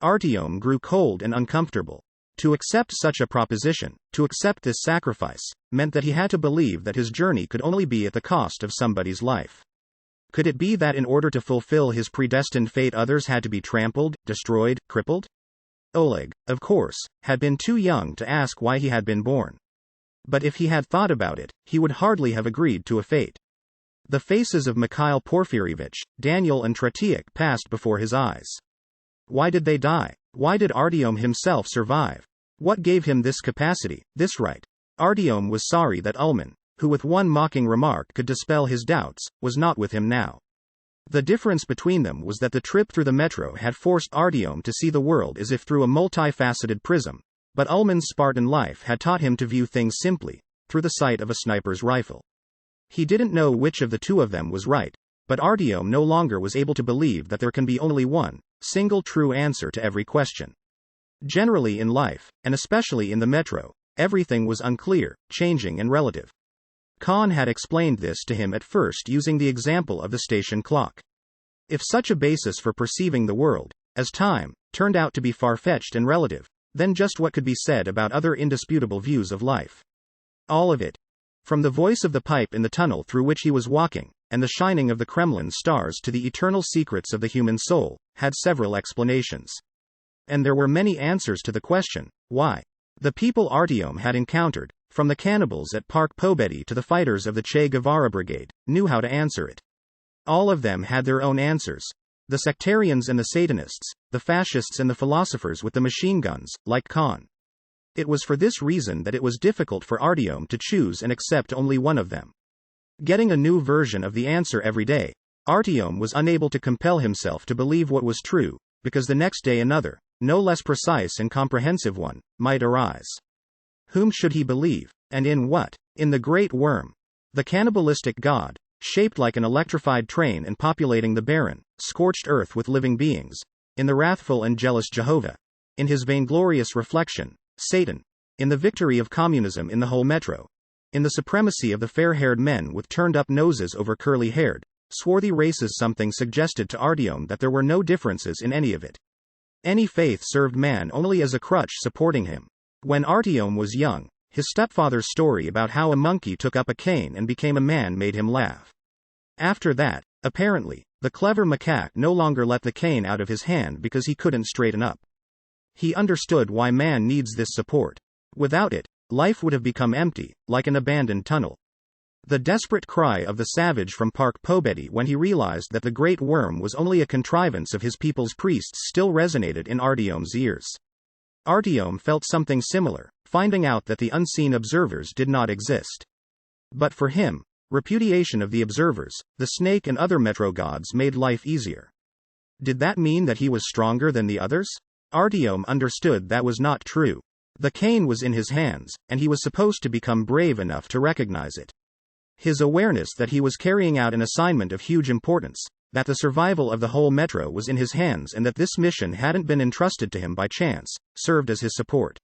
Artyom grew cold and uncomfortable. To accept such a proposition, to accept this sacrifice, meant that he had to believe that his journey could only be at the cost of somebody's life. Could it be that in order to fulfill his predestined fate others had to be trampled, destroyed, crippled? Oleg, of course, had been too young to ask why he had been born. But if he had thought about it, he would hardly have agreed to a fate. The faces of Mikhail Porfiryevich, Daniel and Tretiak passed before his eyes. Why did they die? Why did Artyom himself survive? What gave him this capacity, this right? Artyom was sorry that Ulman, who with one mocking remark could dispel his doubts, was not with him now. The difference between them was that the trip through the metro had forced Artyom to see the world as if through a multifaceted prism, but Ulman's Spartan life had taught him to view things simply, through the sight of a sniper's rifle. He didn't know which of the two of them was right, but Artyom no longer was able to believe that there can be only one single true answer to every question. Generally in life, and especially in the metro, everything was unclear, changing and relative. Khan had explained this to him at first using the example of the station clock. If such a basis for perceiving the world, as time, turned out to be far-fetched and relative, then just what could be said about other indisputable views of life? All of it. From the voice of the pipe in the tunnel through which he was walking, and the shining of the Kremlin stars to the eternal secrets of the human soul, had several explanations. And there were many answers to the question, why? The people Artyom had encountered, from the cannibals at Park Pobedi to the fighters of the Che Guevara Brigade, knew how to answer it. All of them had their own answers. The sectarians and the Satanists, the fascists and the philosophers with the machine guns, like Khan. It was for this reason that it was difficult for Artyom to choose and accept only one of them. Getting a new version of the answer every day, Artyom was unable to compel himself to believe what was true, because the next day another, no less precise and comprehensive one, might arise. Whom should he believe? And in what? In the great worm. The cannibalistic god, shaped like an electrified train and populating the barren, scorched earth with living beings. In the wrathful and jealous Jehovah. In his vainglorious reflection, Satan. In the victory of communism in the whole metro. In the supremacy of the fair-haired men with turned-up noses over curly-haired, swarthy races. Something suggested to Artyom that there were no differences in any of it. Any faith served man only as a crutch supporting him. When Artyom was young, his stepfather's story about how a monkey took up a cane and became a man made him laugh. After that, apparently, the clever macaque no longer let the cane out of his hand because he couldn't straighten up. He understood why man needs this support. Without it, life would have become empty, like an abandoned tunnel. The desperate cry of the savage from Park Pobedi when he realized that the great worm was only a contrivance of his people's priests still resonated in Artyom's ears. Artyom felt something similar, finding out that the unseen observers did not exist. But for him, repudiation of the observers, the snake and other metro gods made life easier. Did that mean that he was stronger than the others? Artyom understood that was not true. The cane was in his hands, and he was supposed to become brave enough to recognize it. His awareness that he was carrying out an assignment of huge importance, that the survival of the whole metro was in his hands and that this mission hadn't been entrusted to him by chance, served as his support.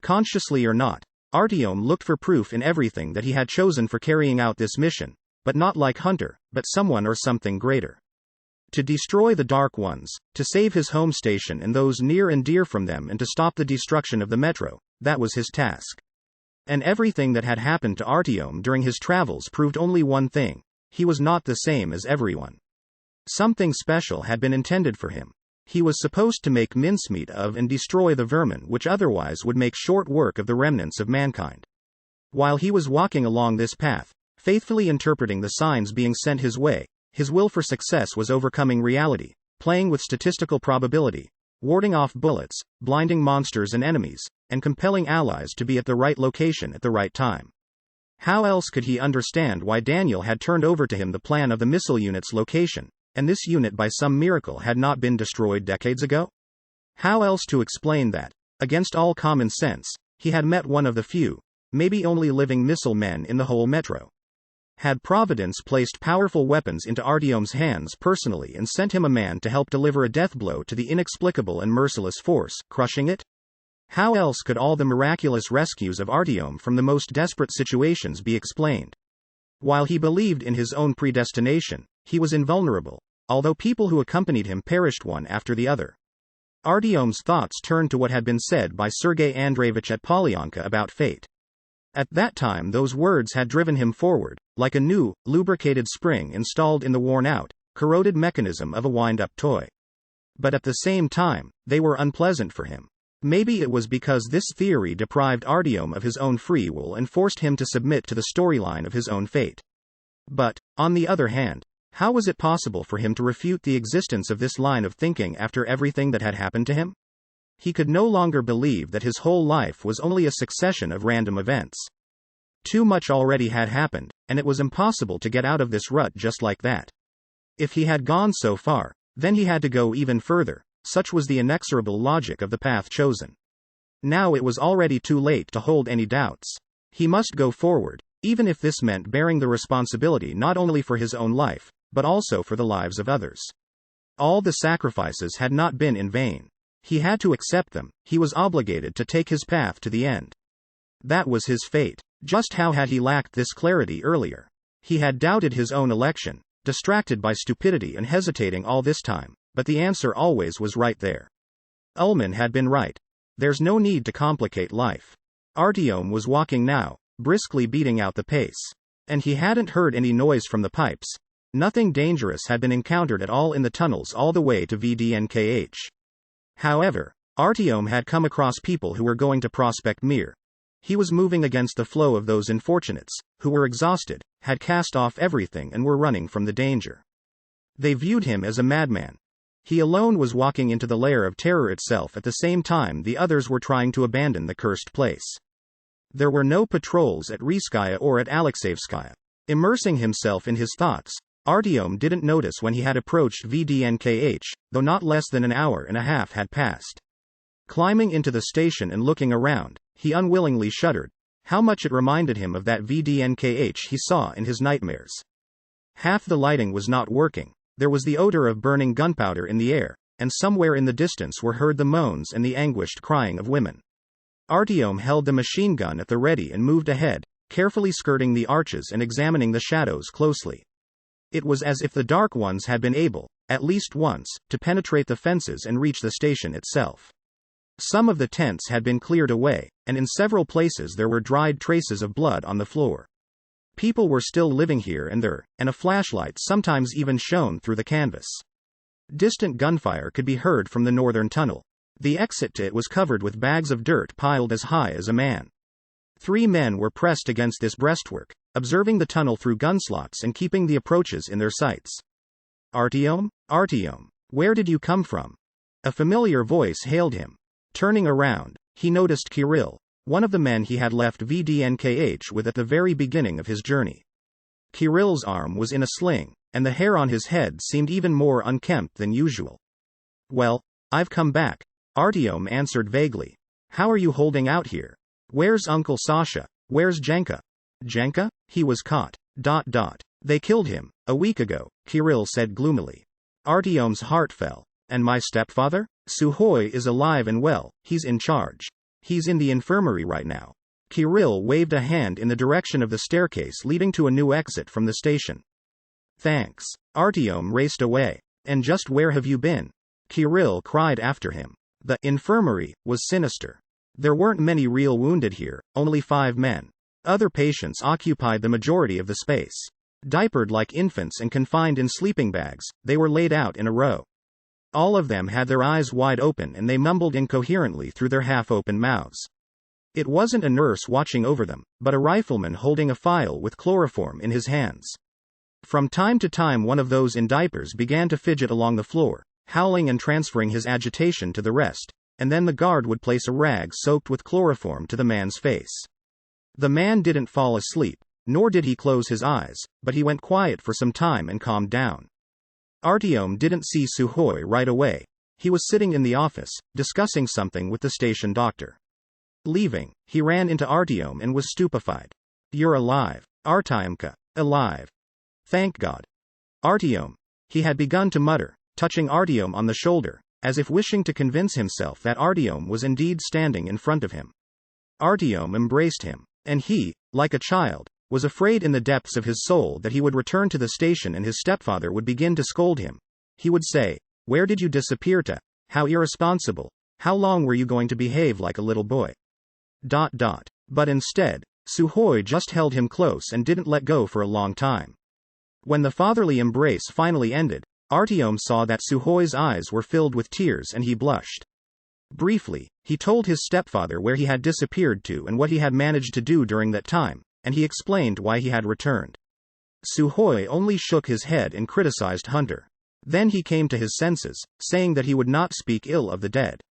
Consciously or not, Artyom looked for proof in everything that he had chosen for carrying out this mission, but not like Hunter, but someone or something greater. To destroy the Dark Ones, to save his home station and those near and dear from them and to stop the destruction of the metro, that was his task. And everything that had happened to Artyom during his travels proved only one thing: he was not the same as everyone. Something special had been intended for him. He was supposed to make mincemeat of and destroy the vermin which otherwise would make short work of the remnants of mankind. While he was walking along this path, faithfully interpreting the signs being sent his way, his will for success was overcoming reality, playing with statistical probability, warding off bullets, blinding monsters and enemies, and compelling allies to be at the right location at the right time. How else could he understand why Daniel had turned over to him the plan of the missile unit's location, and this unit by some miracle had not been destroyed decades ago? How else to explain that, against all common sense, he had met one of the few, maybe only living missile men in the whole metro? Had Providence placed powerful weapons into Artyom's hands personally and sent him a man to help deliver a death blow to the inexplicable and merciless force, crushing it? How else could all the miraculous rescues of Artyom from the most desperate situations be explained? While he believed in his own predestination, he was invulnerable, although people who accompanied him perished one after the other. Artyom's thoughts turned to what had been said by Sergei Andreevich at Polyonka about fate. At that time those words had driven him forward, like a new, lubricated spring installed in the worn-out, corroded mechanism of a wind-up toy. But at the same time, they were unpleasant for him. Maybe it was because this theory deprived Artyom of his own free will and forced him to submit to the storyline of his own fate. But, on the other hand, how was it possible for him to refute the existence of this line of thinking after everything that had happened to him? He could no longer believe that his whole life was only a succession of random events. Too much already had happened, and it was impossible to get out of this rut just like that. If he had gone so far, then he had to go even further, such was the inexorable logic of the path chosen. Now it was already too late to hold any doubts. He must go forward, even if this meant bearing the responsibility not only for his own life, but also for the lives of others. All the sacrifices had not been in vain. He had to accept them, he was obligated to take his path to the end. That was his fate. Just how had he lacked this clarity earlier? He had doubted his own election, distracted by stupidity and hesitating all this time, but the answer always was right there. Ullman had been right. There's no need to complicate life. Artyom was walking now, briskly beating out the pace. And he hadn't heard any noise from the pipes. Nothing dangerous had been encountered at all in the tunnels all the way to VDNKH. However, Artyom had come across people who were going to Prospect Mir. He was moving against the flow of those unfortunates, who were exhausted, had cast off everything and were running from the danger. They viewed him as a madman. He alone was walking into the lair of terror itself at the same time the others were trying to abandon the cursed place. There were no patrols at Rizhskaya or at Alexeyevskaya. Immersing himself in his thoughts, Artyom didn't notice when he had approached VDNKH, though not less than an hour and a half had passed. Climbing into the station and looking around, he unwillingly shuddered. How much it reminded him of that VDNKH he saw in his nightmares. Half the lighting was not working, there was the odor of burning gunpowder in the air, and somewhere in the distance were heard the moans and the anguished crying of women. Artyom held the machine gun at the ready and moved ahead, carefully skirting the arches and examining the shadows closely. It was as if the Dark Ones had been able, at least once, to penetrate the fences and reach the station itself. Some of the tents had been cleared away, and in several places there were dried traces of blood on the floor. People were still living here and there, and a flashlight sometimes even shone through the canvas. Distant gunfire could be heard from the northern tunnel. The exit to it was covered with bags of dirt piled as high as a man. 3 men were pressed against this breastwork, observing the tunnel through gun slots and keeping the approaches in their sights. Artyom? Artyom, where did you come from? A familiar voice hailed him. Turning around, he noticed Kirill, one of the men he had left VDNKH with at the very beginning of his journey. Kirill's arm was in a sling, and the hair on his head seemed even more unkempt than usual. Well, I've come back, Artyom answered vaguely. How are you holding out here? Where's Uncle Sasha? Where's Jenka? Jenka? He was caught. They killed him, a week ago, Kirill said gloomily. Artyom's heart fell. And my stepfather? Suhoy is alive and well, he's in charge. He's in the infirmary right now. Kirill waved a hand in the direction of the staircase leading to a new exit from the station. Thanks. Artyom raced away. And just where have you been? Kirill cried after him. The infirmary was sinister. There weren't many real wounded here, only 5 men. Other patients occupied the majority of the space. Diapered like infants and confined in sleeping bags, they were laid out in a row. All of them had their eyes wide open and they mumbled incoherently through their half-open mouths. It wasn't a nurse watching over them, but a rifleman holding a file with chloroform in his hands. From time to time one of those in diapers began to fidget along the floor, howling and transferring his agitation to the rest, and then the guard would place a rag soaked with chloroform to the man's face. The man didn't fall asleep, nor did he close his eyes, but he went quiet for some time and calmed down. Artyom didn't see Suhoy right away. He was sitting in the office, discussing something with the station doctor. Leaving, he ran into Artyom and was stupefied. You're alive. Artyomka. Alive. Thank God. Artyom. He had begun to mutter, touching Artyom on the shoulder, as if wishing to convince himself that Artyom was indeed standing in front of him. Artyom embraced him, and he, like a child, was afraid in the depths of his soul that he would return to the station and his stepfather would begin to scold him. He would say, "Where did you disappear to? How irresponsible. How long were you going to behave like a little boy?" But instead, Sukhoi just held him close and didn't let go for a long time. When the fatherly embrace finally ended, Artyom saw that Sukhoi's eyes were filled with tears and he blushed. Briefly, he told his stepfather where he had disappeared to and what he had managed to do during that time, and he explained why he had returned. Sukhoi only shook his head and criticized Hunter. Then he came to his senses, saying that he would not speak ill of the dead.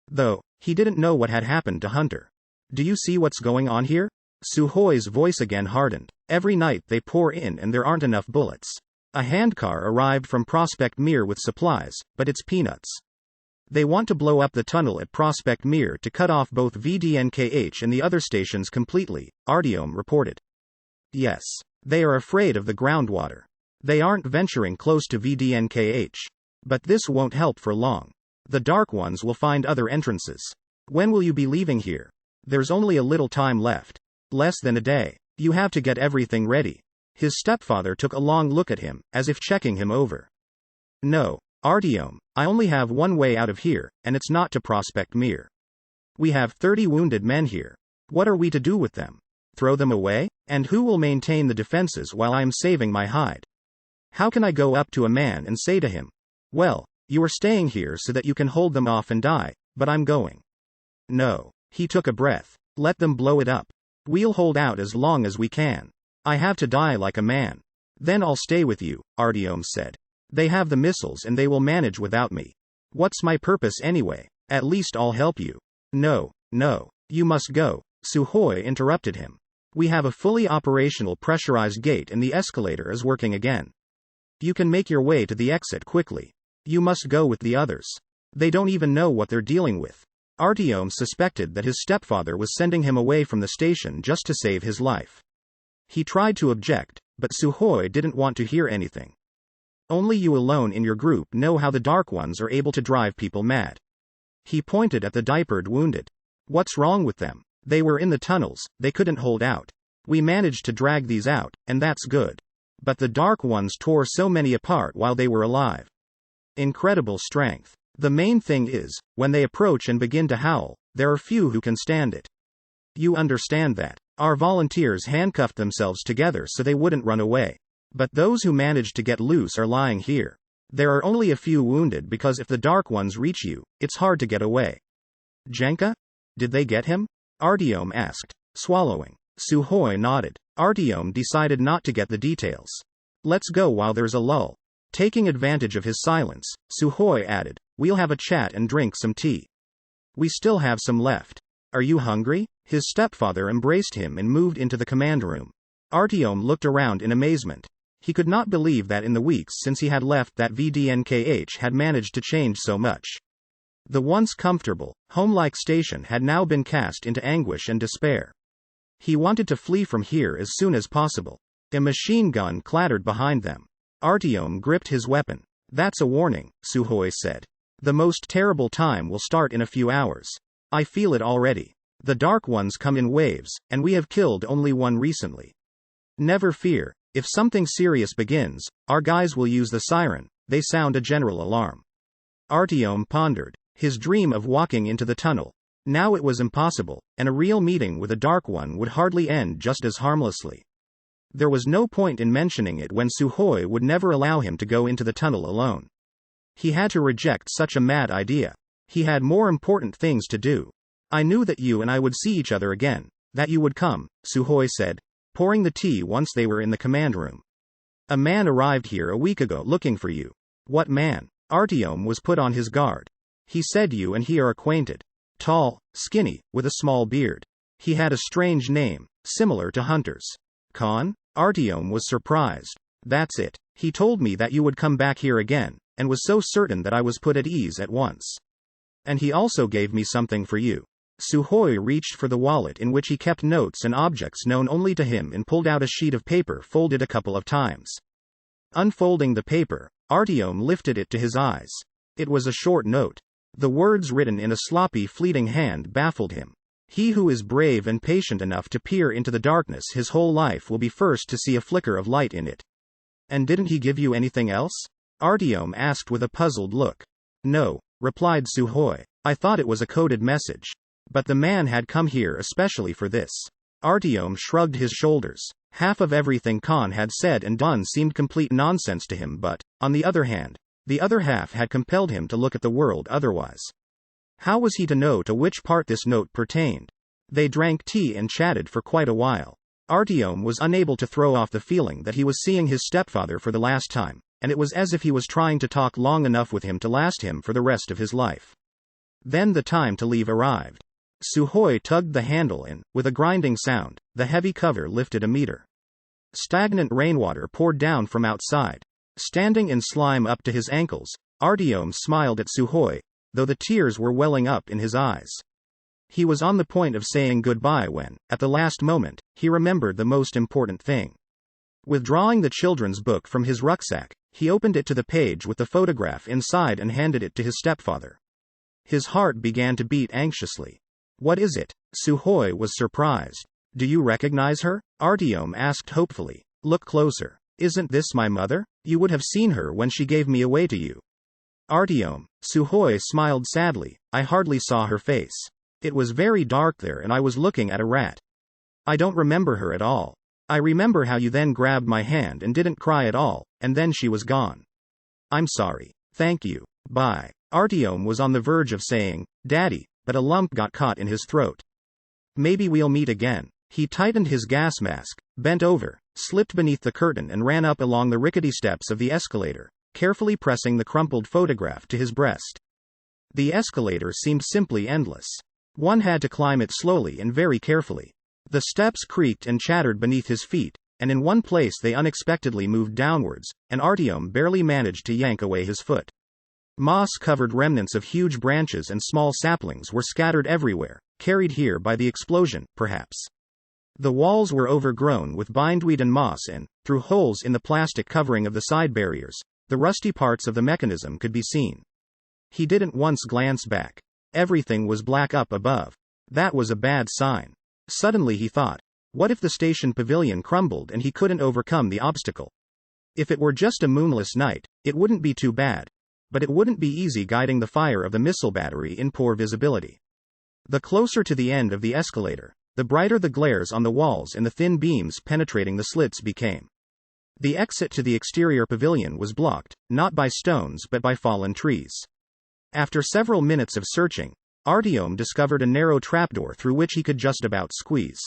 Though, he didn't know what had happened to Hunter. "Do you see what's going on here?" Sukhoi's voice again hardened. "Every night they pour in and there aren't enough bullets. A handcar arrived from Prospect Mir with supplies, but it's peanuts. They want to blow up the tunnel at Prospect Mir to cut off both VDNKH and the other stations completely," Artyom reported. "Yes. They are afraid of the groundwater. They aren't venturing close to VDNKH. But this won't help for long. The Dark Ones will find other entrances. When will you be leaving here? There's only a little time left. Less than a day. You have to get everything ready." His stepfather took a long look at him, as if checking him over. "No, Artyom, I only have one way out of here, and it's not to Prospect Mir. We have 30 wounded men here. What are we to do with them? Throw them away? And who will maintain the defenses while I am saving my hide? How can I go up to a man and say to him, 'Well, you are staying here so that you can hold them off and die, but I'm going'? No." He took a breath. "Let them blow it up. We'll hold out as long as we can. I have to die like a man. Then I'll stay with you," Artyom said. "They have the missiles and they will manage without me. What's my purpose anyway? At least I'll help you." No, you must go," Sukhoi interrupted him. "We have a fully operational pressurized gate and the escalator is working again. You can make your way to the exit quickly. You must go with the others. They don't even know what they're dealing with." Artyom suspected that his stepfather was sending him away from the station just to save his life. He tried to object, but Sukhoi didn't want to hear anything. "Only you alone in your group know how the Dark Ones are able to drive people mad." He pointed at the diapered wounded. "What's wrong with them? They were in the tunnels, they couldn't hold out. We managed to drag these out, and that's good. But the Dark Ones tore so many apart while they were alive. Incredible strength. The main thing is, when they approach and begin to howl, there are few who can stand it. You understand that. Our volunteers handcuffed themselves together so they wouldn't run away. But those who managed to get loose are lying here. There are only a few wounded because if the Dark Ones reach you, it's hard to get away." "Jenka? Did they get him?" Artyom asked, swallowing. Sukhoi nodded. Artyom decided not to get the details. "Let's go while there's a lull." Taking advantage of his silence, Sukhoi added, "We'll have a chat and drink some tea. We still have some left. Are you hungry?" His stepfather embraced him and moved into the command room. Artyom looked around in amazement. He could not believe that in the weeks since he had left that VDNKH had managed to change so much. The once comfortable, home-like station had now been cast into anguish and despair. He wanted to flee from here as soon as possible. A machine gun clattered behind them. Artyom gripped his weapon. "That's a warning," Sukhoi said. "The most terrible time will start in a few hours. I feel it already. The Dark Ones come in waves, and we have killed only one recently. Never fear, if something serious begins, our guys will use the siren, they sound a general alarm." Artyom pondered. His dream of walking into the tunnel. Now it was impossible, and a real meeting with a Dark One would hardly end just as harmlessly. There was no point in mentioning it when Sukhoi would never allow him to go into the tunnel alone. He had to reject such a mad idea. He had more important things to do. "I knew that you and I would see each other again, that you would come," Sukhoi said, pouring the tea once they were in the command room. "A man arrived here a week ago looking for you." "What man?" Artyom was put on his guard. "He said you and he are acquainted. Tall, skinny, with a small beard. He had a strange name, similar to Hunter's." "Khan?" Artyom was surprised. "That's it. He told me that you would come back here again, and was so certain that I was put at ease at once. And he also gave me something for you." Suhoy reached for the wallet in which he kept notes and objects known only to him and pulled out a sheet of paper folded a couple of times. Unfolding the paper, Artyom lifted it to his eyes. It was a short note. The words written in a sloppy, fleeting hand baffled him. He who is brave and patient enough to peer into the darkness his whole life will be first to see a flicker of light in it. And didn't he give you anything else? Artyom asked with a puzzled look. No, replied Suhoy. I thought it was a coded message. But the man had come here especially for this. Artyom shrugged his shoulders. Half of everything Khan had said and done seemed complete nonsense to him, but, on the other hand, the other half had compelled him to look at the world otherwise. How was he to know to which part this note pertained? They drank tea and chatted for quite a while. Artyom was unable to throw off the feeling that he was seeing his stepfather for the last time, and it was as if he was trying to talk long enough with him to last him for the rest of his life. Then the time to leave arrived. Suhoy tugged the handle and, with a grinding sound, the heavy cover lifted a meter. Stagnant rainwater poured down from outside. Standing in slime up to his ankles, Artyom smiled at Suhoy, though the tears were welling up in his eyes. He was on the point of saying goodbye when, at the last moment, he remembered the most important thing. Withdrawing the children's book from his rucksack, he opened it to the page with the photograph inside and handed it to his stepfather. His heart began to beat anxiously. What is it? Suhoy was surprised. Do you recognize her? Artyom asked hopefully. Look closer. Isn't this my mother? You would have seen her when she gave me away to you. Artyom, Suhoy smiled sadly. I hardly saw her face. It was very dark there and I was looking at a rat. I don't remember her at all. I remember how you then grabbed my hand and didn't cry at all, and then she was gone. I'm sorry. Thank you. Bye. Artyom was on the verge of saying, Daddy, but a lump got caught in his throat. Maybe we'll meet again. He tightened his gas mask, bent over, slipped beneath the curtain and ran up along the rickety steps of the escalator, carefully pressing the crumpled photograph to his breast. The escalator seemed simply endless. One had to climb it slowly and very carefully. The steps creaked and chattered beneath his feet, and in one place they unexpectedly moved downwards, and Artyom barely managed to yank away his foot. Moss-covered remnants of huge branches and small saplings were scattered everywhere, carried here by the explosion, perhaps. The walls were overgrown with bindweed and moss and, through holes in the plastic covering of the side barriers, the rusty parts of the mechanism could be seen. He didn't once glance back. Everything was black up above. That was a bad sign. Suddenly he thought, what if the station pavilion crumbled and he couldn't overcome the obstacle? If it were just a moonless night, it wouldn't be too bad. But it wouldn't be easy guiding the fire of the missile battery in poor visibility. The closer to the end of the escalator, the brighter the glares on the walls and the thin beams penetrating the slits became. The exit to the exterior pavilion was blocked, not by stones but by fallen trees. After several minutes of searching, Artyom discovered a narrow trapdoor through which he could just about squeeze.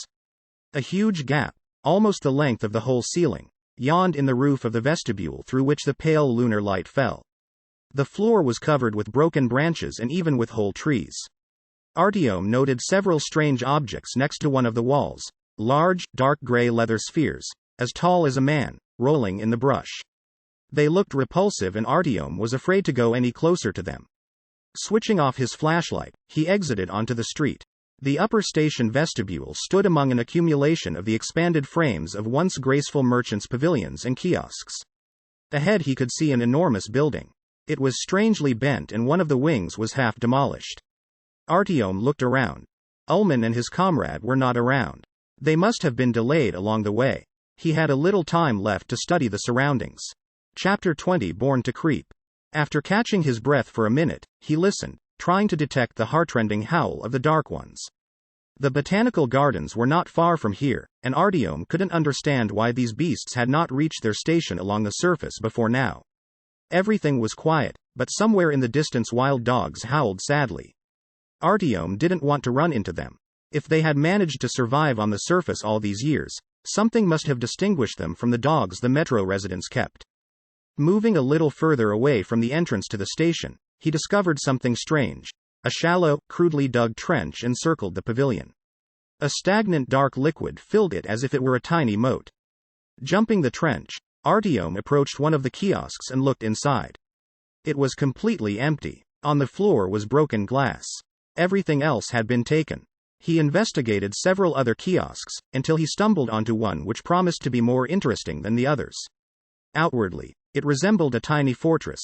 A huge gap, almost the length of the whole ceiling, yawned in the roof of the vestibule through which the pale lunar light fell. The floor was covered with broken branches and even with whole trees. Artyom noted several strange objects next to one of the walls, large, dark gray leather spheres, as tall as a man, rolling in the brush. They looked repulsive and Artyom was afraid to go any closer to them. Switching off his flashlight, he exited onto the street. The upper station vestibule stood among an accumulation of the expanded frames of once graceful merchants' pavilions and kiosks. Ahead he could see an enormous building. It was strangely bent and one of the wings was half demolished. Artyom looked around. Ullman and his comrade were not around. They must have been delayed along the way. He had a little time left to study the surroundings. Chapter 20 Born to Creep. After catching his breath for a minute, he listened, trying to detect the heartrending howl of the Dark Ones. The botanical gardens were not far from here, and Artyom couldn't understand why these beasts had not reached their station along the surface before now. Everything was quiet, but somewhere in the distance wild dogs howled sadly. Artyom didn't want to run into them. If they had managed to survive on the surface all these years, something must have distinguished them from the dogs the metro residents kept. Moving a little further away from the entrance to the station, he discovered something strange. A shallow, crudely dug trench encircled the pavilion. A stagnant dark liquid filled it as if it were a tiny moat. Jumping the trench, Artyom approached one of the kiosks and looked inside. It was completely empty. On the floor was broken glass. Everything else had been taken. He investigated several other kiosks, until he stumbled onto one which promised to be more interesting than the others. Outwardly, it resembled a tiny fortress.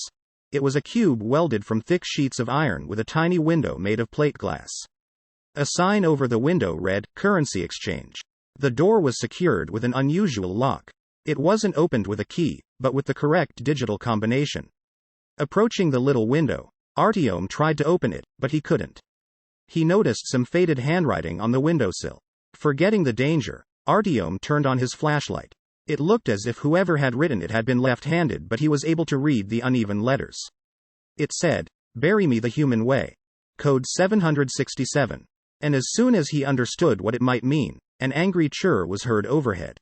It was a cube welded from thick sheets of iron with a tiny window made of plate glass. A sign over the window read, "Currency Exchange." The door was secured with an unusual lock. It wasn't opened with a key, but with the correct digital combination. Approaching the little window, Artyom tried to open it, but he couldn't. He noticed some faded handwriting on the windowsill. Forgetting the danger, Artyom turned on his flashlight. It looked as if whoever had written it had been left-handed, but he was able to read the uneven letters. It said, "Bury me the human way. Code 767. And as soon as he understood what it might mean, an angry chirr was heard overhead.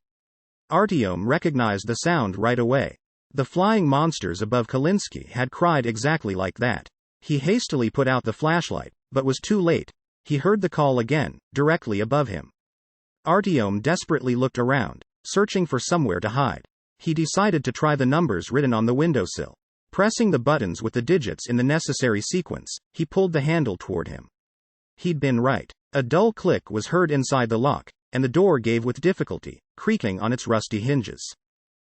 Artyom recognized the sound right away. The flying monsters above Kalinsky had cried exactly like that. He hastily put out the flashlight, but was too late. He heard the call again, directly above him. Artyom desperately looked around, searching for somewhere to hide. He decided to try the numbers written on the windowsill. Pressing the buttons with the digits in the necessary sequence, he pulled the handle toward him. He'd been right. A dull click was heard inside the lock, and the door gave with difficulty, creaking on its rusty hinges.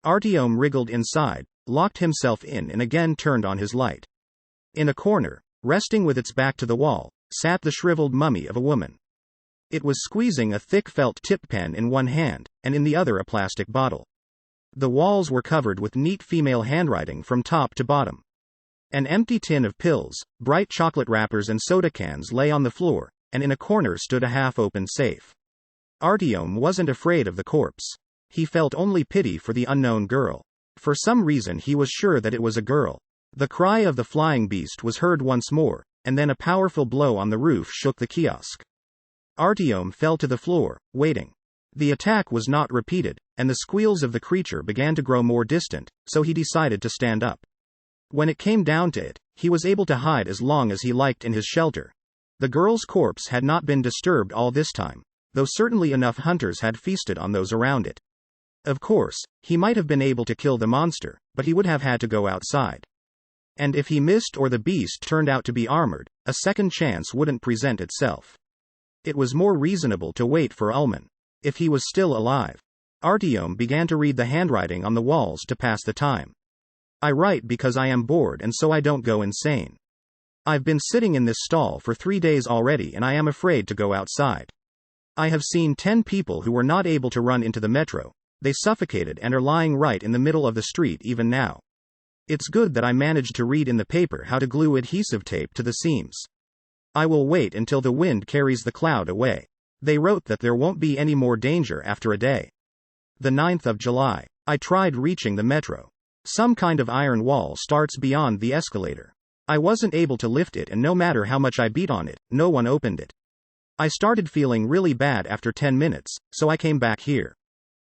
Artyom wriggled inside, locked himself in and again turned on his light. In a corner, resting with its back to the wall, sat the shriveled mummy of a woman. It was squeezing a thick felt tip pen in one hand, and in the other a plastic bottle. The walls were covered with neat female handwriting from top to bottom. An empty tin of pills, bright chocolate wrappers and soda cans lay on the floor, and in a corner stood a half-open safe. Artyom wasn't afraid of the corpse. He felt only pity for the unknown girl. For some reason he was sure that it was a girl. The cry of the flying beast was heard once more, and then a powerful blow on the roof shook the kiosk. Artyom fell to the floor, waiting. The attack was not repeated, and the squeals of the creature began to grow more distant, so he decided to stand up. When it came down to it, he was able to hide as long as he liked in his shelter. The girl's corpse had not been disturbed all this time, though certainly enough hunters had feasted on those around it. Of course, he might have been able to kill the monster, but he would have had to go outside. And if he missed or the beast turned out to be armored, a second chance wouldn't present itself. It was more reasonable to wait for Ullman. If he was still alive. Artyom began to read the handwriting on the walls to pass the time. I write because I am bored and so I don't go insane. I've been sitting in this stall for 3 days already and I am afraid to go outside. I have seen 10 people who were not able to run into the metro. They suffocated and are lying right in the middle of the street even now. It's good that I managed to read in the paper how to glue adhesive tape to the seams. I will wait until the wind carries the cloud away. They wrote that there won't be any more danger after a day. The 9th of July. I tried reaching the metro. Some kind of iron wall starts beyond the escalator. I wasn't able to lift it and no matter how much I beat on it, no one opened it. I started feeling really bad after 10 minutes, so I came back here.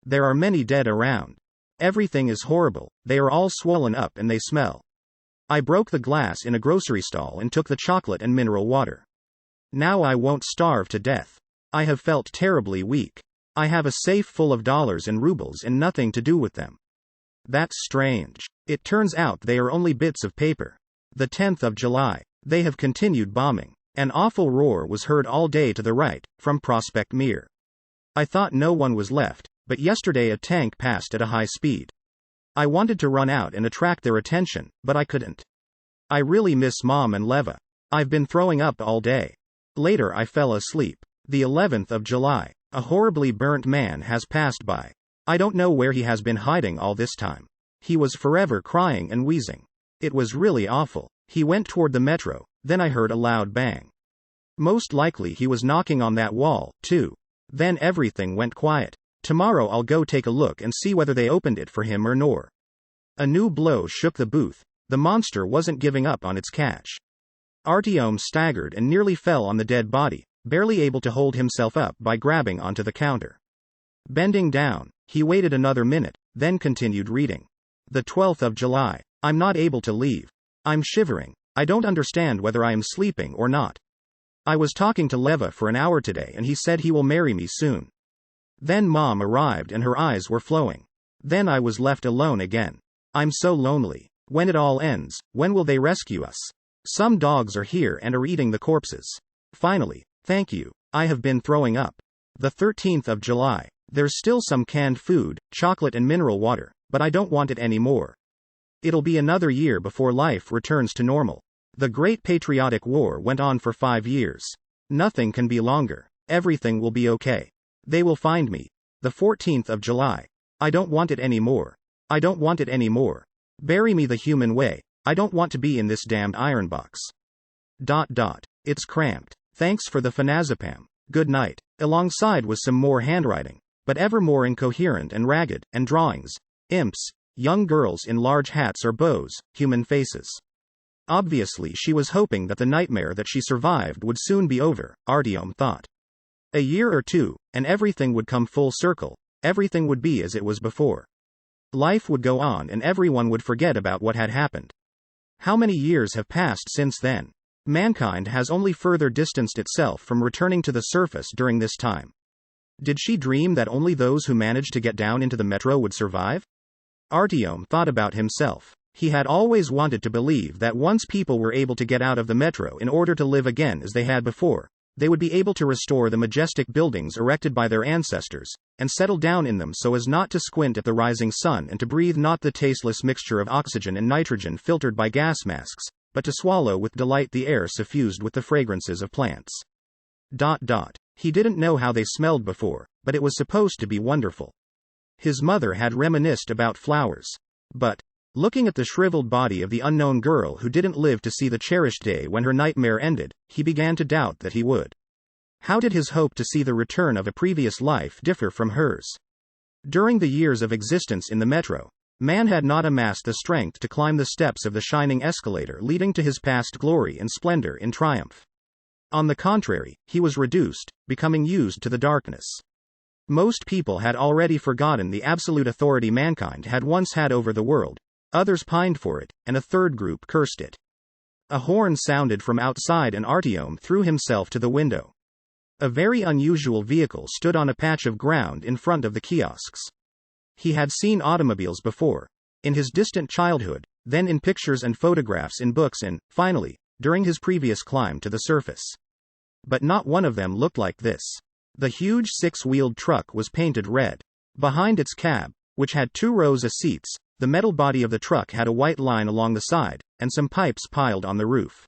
There are many dead around. Everything is horrible, they are all swollen up and they smell. I broke the glass in a grocery stall and took the chocolate and mineral water. Now I won't starve to death. I have felt terribly weak. I have a safe full of dollars and rubles and nothing to do with them. That's strange. It turns out they are only bits of paper. The 10th of July. They have continued bombing. An awful roar was heard all day to the right, from Prospect Mir. I thought no one was left, but yesterday a tank passed at a high speed. I wanted to run out and attract their attention, but I couldn't. I really miss Mom and Leva. I've been throwing up all day. Later I fell asleep. The 11th of July. A horribly burnt man has passed by. I don't know where he has been hiding all this time. He was forever crying and wheezing. It was really awful. He went toward the metro, then I heard a loud bang. Most likely he was knocking on that wall, too. Then everything went quiet. Tomorrow I'll go take a look and see whether they opened it for him or nor. A new blow shook the booth. The monster wasn't giving up on its catch. Artyom staggered and nearly fell on the dead body, barely able to hold himself up by grabbing onto the counter. Bending down, he waited another minute, then continued reading. The 12th of July. I'm not able to leave. I'm shivering. I don't understand whether I am sleeping or not. I was talking to Leva for an hour today and he said he will marry me soon. Then Mom arrived and her eyes were flowing. Then I was left alone again. I'm so lonely. When it all ends, when will they rescue us? Some dogs are here and are eating the corpses. Finally, thank you. I have been throwing up. The 13th of July. There's still some canned food, chocolate and mineral water, but I don't want it anymore. It'll be another year before life returns to normal. The Great Patriotic War went on for 5 years. Nothing can be longer. Everything will be okay. They will find me. The 14th of July. I don't want it anymore. I don't want it anymore. Bury me the human way. I don't want to be in this damned iron box. ... It's cramped. Thanks for the phenazepam. Good night. Alongside was some more handwriting, but ever more incoherent and ragged, and drawings. Imps, young girls in large hats or bows, human faces. Obviously she was hoping that the nightmare that she survived would soon be over, Artyom thought. A year or two, and everything would come full circle, everything would be as it was before. Life would go on and everyone would forget about what had happened. How many years have passed since then? Mankind has only further distanced itself from returning to the surface during this time. Did she dream that only those who managed to get down into the metro would survive? Artyom thought about himself. He had always wanted to believe that once people were able to get out of the metro in order to live again as they had before, they would be able to restore the majestic buildings erected by their ancestors, and settle down in them so as not to squint at the rising sun and to breathe not the tasteless mixture of oxygen and nitrogen filtered by gas masks, but to swallow with delight the air suffused with the fragrances of plants. He didn't know how they smelled before, but it was supposed to be wonderful. His mother had reminisced about flowers. But, looking at the shriveled body of the unknown girl who didn't live to see the cherished day when her nightmare ended, he began to doubt that he would. How did his hope to see the return of a previous life differ from hers? During the years of existence in the metro, man had not amassed the strength to climb the steps of the shining escalator leading to his past glory and splendor in triumph. On the contrary, he was reduced, becoming used to the darkness. Most people had already forgotten the absolute authority mankind had once had over the world, others pined for it, and a third group cursed it. A horn sounded from outside and Artyom threw himself to the window. A very unusual vehicle stood on a patch of ground in front of the kiosks. He had seen automobiles before, in his distant childhood, then in pictures and photographs in books and, finally, during his previous climb to the surface. But not one of them looked like this. The huge 6-wheeled truck was painted red. Behind its cab, which had 2 rows of seats, the metal body of the truck had a white line along the side, and some pipes piled on the roof.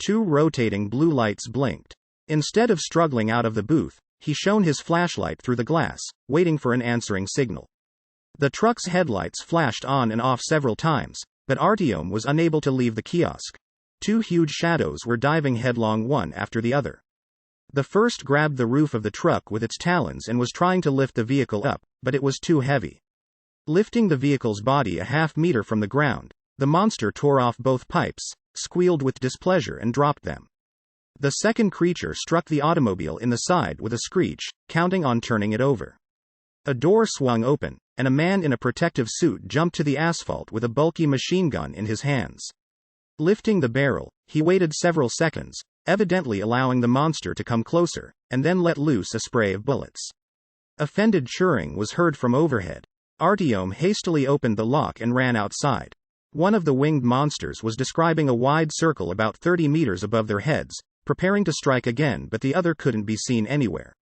2 rotating blue lights blinked. Instead of struggling out of the booth, he shone his flashlight through the glass, waiting for an answering signal. The truck's headlights flashed on and off several times, but Artyom was unable to leave the kiosk. 2 huge shadows were diving headlong one after the other. The first grabbed the roof of the truck with its talons and was trying to lift the vehicle up, but it was too heavy. Lifting the vehicle's body a half-meter from the ground, the monster tore off both pipes, squealed with displeasure and dropped them. The second creature struck the automobile in the side with a screech, counting on turning it over. A door swung open, and a man in a protective suit jumped to the asphalt with a bulky machine gun in his hands. Lifting the barrel, he waited several seconds, evidently allowing the monster to come closer, and then let loose a spray of bullets. Offended chirring was heard from overhead. Artyom hastily opened the lock and ran outside. One of the winged monsters was describing a wide circle about 30 meters above their heads, preparing to strike again, but the other couldn't be seen anywhere.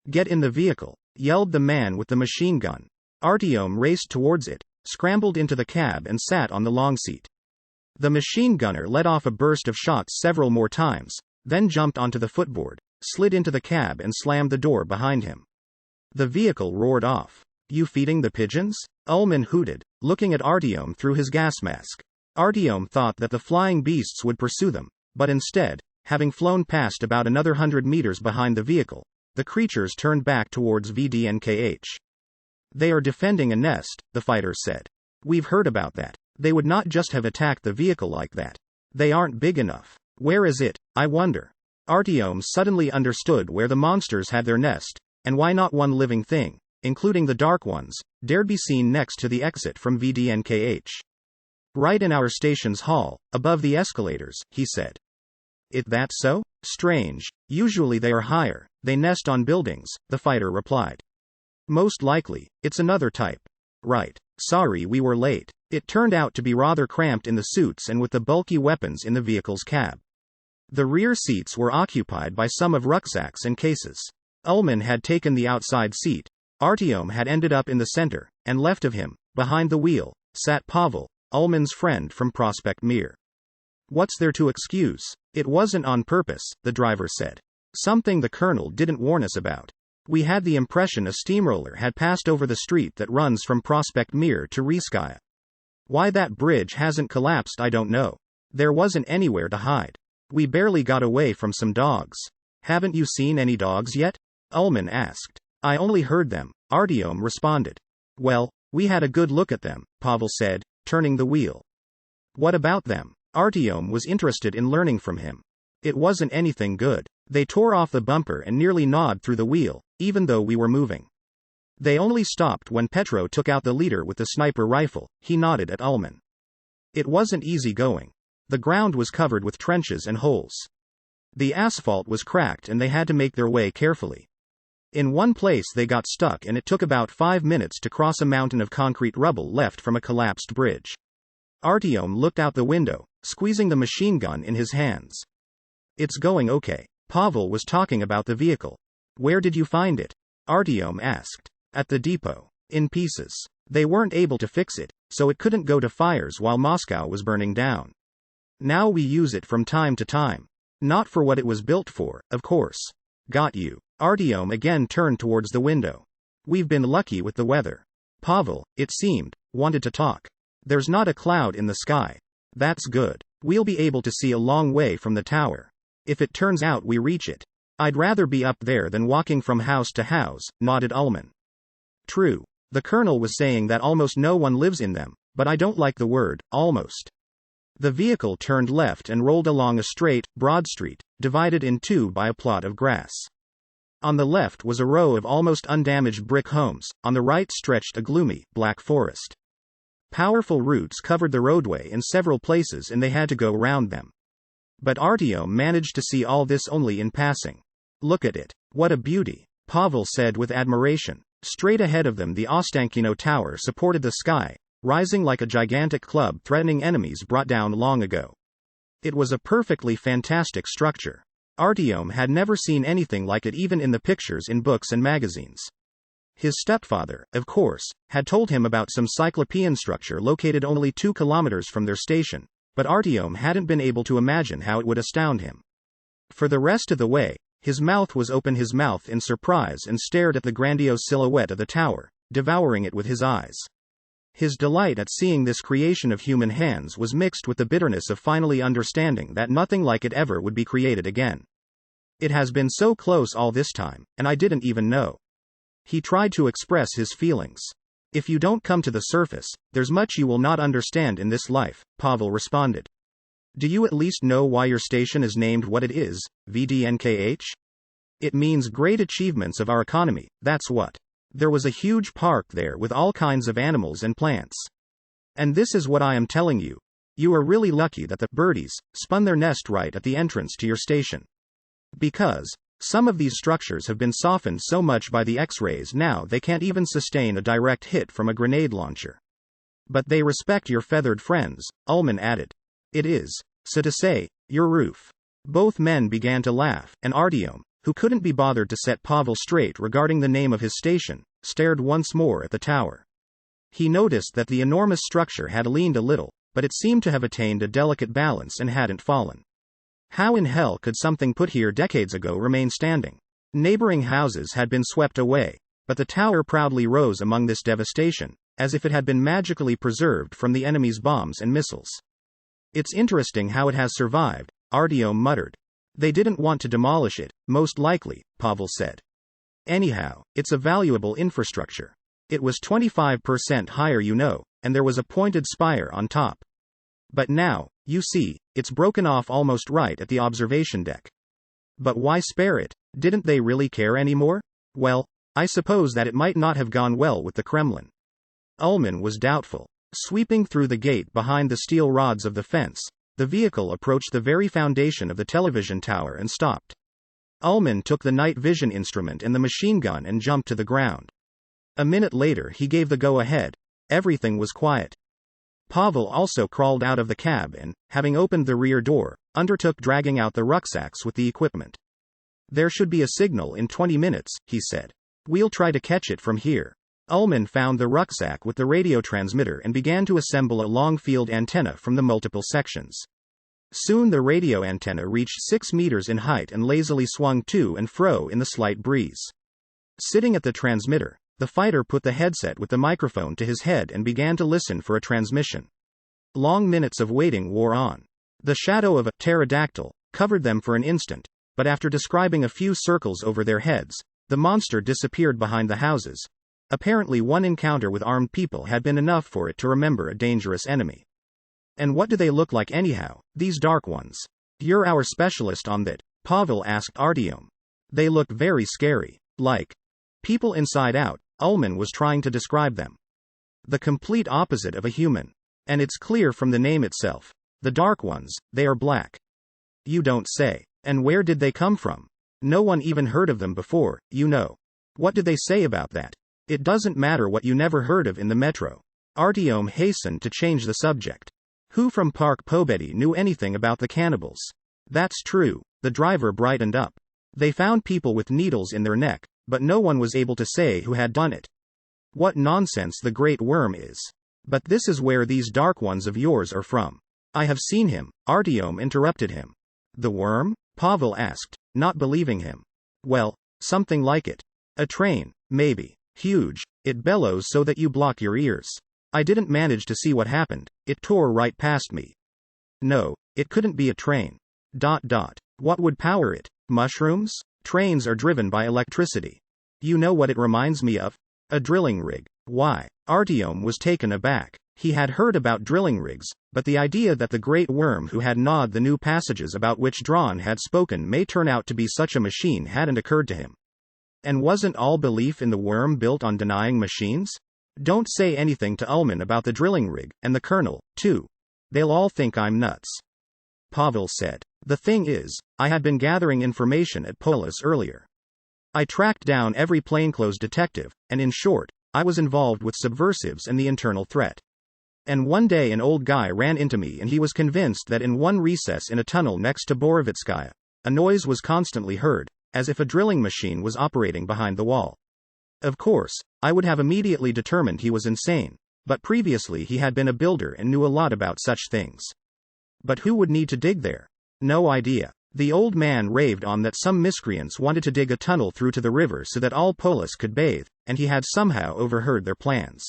"Get in the vehicle," yelled the man with the machine gun. Artyom raced towards it, scrambled into the cab and sat on the long seat. The machine gunner let off a burst of shots several more times, then jumped onto the footboard, slid into the cab and slammed the door behind him. The vehicle roared off. "You feeding the pigeons?" Ullman hooted, looking at Artyom through his gas mask. Artyom thought that the flying beasts would pursue them, but instead, having flown past about another 100 meters behind the vehicle, the creatures turned back towards VDNKH. "They are defending a nest," the fighters said. "We've heard about that. They would not just have attacked the vehicle like that. They aren't big enough. Where is it, I wonder?" Artyom suddenly understood where the monsters had their nest, and why not one living thing, including the dark ones, dared be seen next to the exit from VDNKH. "Right in our station's hall, above the escalators," he said. "It that so? Strange. Usually they are higher, they nest on buildings," the fighter replied. "Most likely, it's another type." "Right. Sorry we were late." It turned out to be rather cramped in the suits and with the bulky weapons in the vehicle's cab. The rear seats were occupied by some of rucksacks and cases. Ullman had taken the outside seat. Artyom had ended up in the center, and left of him, behind the wheel, sat Pavel, Ullman's friend from Prospect Mir. What's there to excuse? It wasn't on purpose, the driver said. Something the colonel didn't warn us about. We had the impression a steamroller had passed over the street that runs from Prospect Mir to Rizhskaya. Why that bridge hasn't collapsed I don't know. There wasn't anywhere to hide. We barely got away from some dogs. Haven't you seen any dogs yet? Ullman asked. I only heard them, Artyom responded. Well, we had a good look at them, Pavel said, turning the wheel. What about them? Artyom was interested in learning from him. It wasn't anything good. They tore off the bumper and nearly gnawed through the wheel, even though we were moving. They only stopped when Petro took out the leader with the sniper rifle, he nodded at Ullman. It wasn't easy going. The ground was covered with trenches and holes. The asphalt was cracked and they had to make their way carefully. In one place they got stuck and it took about 5 minutes to cross a mountain of concrete rubble left from a collapsed bridge. Artyom looked out the window, squeezing the machine gun in his hands. It's going okay. Pavel was talking about the vehicle. Where did you find it? Artyom asked. At the depot. In pieces. They weren't able to fix it, so it couldn't go to fires while Moscow was burning down. Now we use it from time to time. Not for what it was built for, of course. Got you. Artyom again turned towards the window. We've been lucky with the weather. Pavel, it seemed, wanted to talk. There's not a cloud in the sky. That's good. We'll be able to see a long way from the tower. If it turns out we reach it. I'd rather be up there than walking from house to house, nodded Ullman. True. The colonel was saying that almost no one lives in them, but I don't like the word, almost. The vehicle turned left and rolled along a straight, broad street, divided in two by a plot of grass. On the left was a row of almost undamaged brick homes, on the right stretched a gloomy, black forest. Powerful roots covered the roadway in several places and they had to go around them. But Artyom managed to see all this only in passing. Look at it. What a beauty, Pavel said with admiration. Straight ahead of them the Ostankino Tower supported the sky, rising like a gigantic club threatening enemies brought down long ago. It was a perfectly fantastic structure. Artyom had never seen anything like it even in the pictures in books and magazines. His stepfather, of course, had told him about some cyclopean structure located only 2 kilometers from their station, but Artyom hadn't been able to imagine how it would astound him. For the rest of the way, his mouth was open in surprise and stared at the grandiose silhouette of the tower, devouring it with his eyes. His delight at seeing this creation of human hands was mixed with the bitterness of finally understanding that nothing like it ever would be created again. It has been so close all this time, and I didn't even know. He tried to express his feelings. If you don't come to the surface, there's much you will not understand in this life, Pavel responded. Do you at least know why your station is named what it is, VDNKH? It means great achievements of our economy, that's what. There was a huge park there with all kinds of animals and plants. And this is what I am telling you. You are really lucky that the birdies spun their nest right at the entrance to your station. Because some of these structures have been softened so much by the X-rays now they can't even sustain a direct hit from a grenade launcher. But they respect your feathered friends, Ullman added. It is, so to say, your roof. Both men began to laugh, and Artyom, who couldn't be bothered to set Pavel straight regarding the name of his station, stared once more at the tower. He noticed that the enormous structure had leaned a little, but it seemed to have attained a delicate balance and hadn't fallen. How in hell could something put here decades ago remain standing? Neighboring houses had been swept away, but the tower proudly rose among this devastation, as if it had been magically preserved from the enemy's bombs and missiles. It's interesting how it has survived, Artyom muttered. They didn't want to demolish it, most likely, Pavel said. Anyhow, it's a valuable infrastructure. It was 25% higher, and there was a pointed spire on top. But now, you see, it's broken off almost right at the observation deck. But why spare it? Didn't they really care anymore? Well, I suppose that it might not have gone well with the Kremlin. Ullman was doubtful. Sweeping through the gate behind the steel rods of the fence, the vehicle approached the very foundation of the television tower and stopped. Ullman took the night vision instrument and the machine gun and jumped to the ground. A minute later he gave the go-ahead. Everything was quiet. Pavel also crawled out of the cab and, having opened the rear door, undertook dragging out the rucksacks with the equipment. There should be a signal in 20 minutes, he said. We'll try to catch it from here. Ullman found the rucksack with the radio transmitter and began to assemble a long-field antenna from the multiple sections. Soon the radio antenna reached 6 meters in height and lazily swung to and fro in the slight breeze. Sitting at the transmitter, the fighter put the headset with the microphone to his head and began to listen for a transmission. Long minutes of waiting wore on. The shadow of a pterodactyl covered them for an instant, but after describing a few circles over their heads, the monster disappeared behind the houses. Apparently one encounter with armed people had been enough for it to remember a dangerous enemy. And what do they look like anyhow, these dark ones? You're our specialist on that, Pavel asked Artyom. They look very scary. Like people inside out, Ullman was trying to describe them. The complete opposite of a human. And it's clear from the name itself. The dark ones, they are black. You don't say. And where did they come from? No one even heard of them before, you know. What did they say about that? It doesn't matter what you never heard of in the metro. Artyom hastened to change the subject. Who from Park Pobedi knew anything about the cannibals? That's true, the driver brightened up. They found people with needles in their neck, but no one was able to say who had done it. What nonsense the great worm is. But this is where these dark ones of yours are from. I have seen him, Artyom interrupted him. The worm? Pavel asked, not believing him. Well, something like it. A train, maybe. Huge, it bellows so that you block your ears. I didn't manage to see what happened, it tore right past me. No, it couldn't be a train. What would power it? Mushrooms? Trains are driven by electricity. You know what it reminds me of? A drilling rig. Why? Artyom was taken aback. He had heard about drilling rigs, but the idea that the great worm who had gnawed the new passages about which Drawn had spoken may turn out to be such a machine hadn't occurred to him. And wasn't all belief in the worm built on denying machines? Don't say anything to Ullman about the drilling rig, and the colonel, too. They'll all think I'm nuts. Pavel said. The thing is, I had been gathering information at Polis earlier. I tracked down every plainclothes detective, and in short, I was involved with subversives and the internal threat. And one day an old guy ran into me and he was convinced that in one recess in a tunnel next to Borovitskaya, a noise was constantly heard, as if a drilling machine was operating behind the wall. Of course, I would have immediately determined he was insane, but previously he had been a builder and knew a lot about such things. But who would need to dig there? No idea. The old man raved on that some miscreants wanted to dig a tunnel through to the river so that all Polis could bathe, and he had somehow overheard their plans.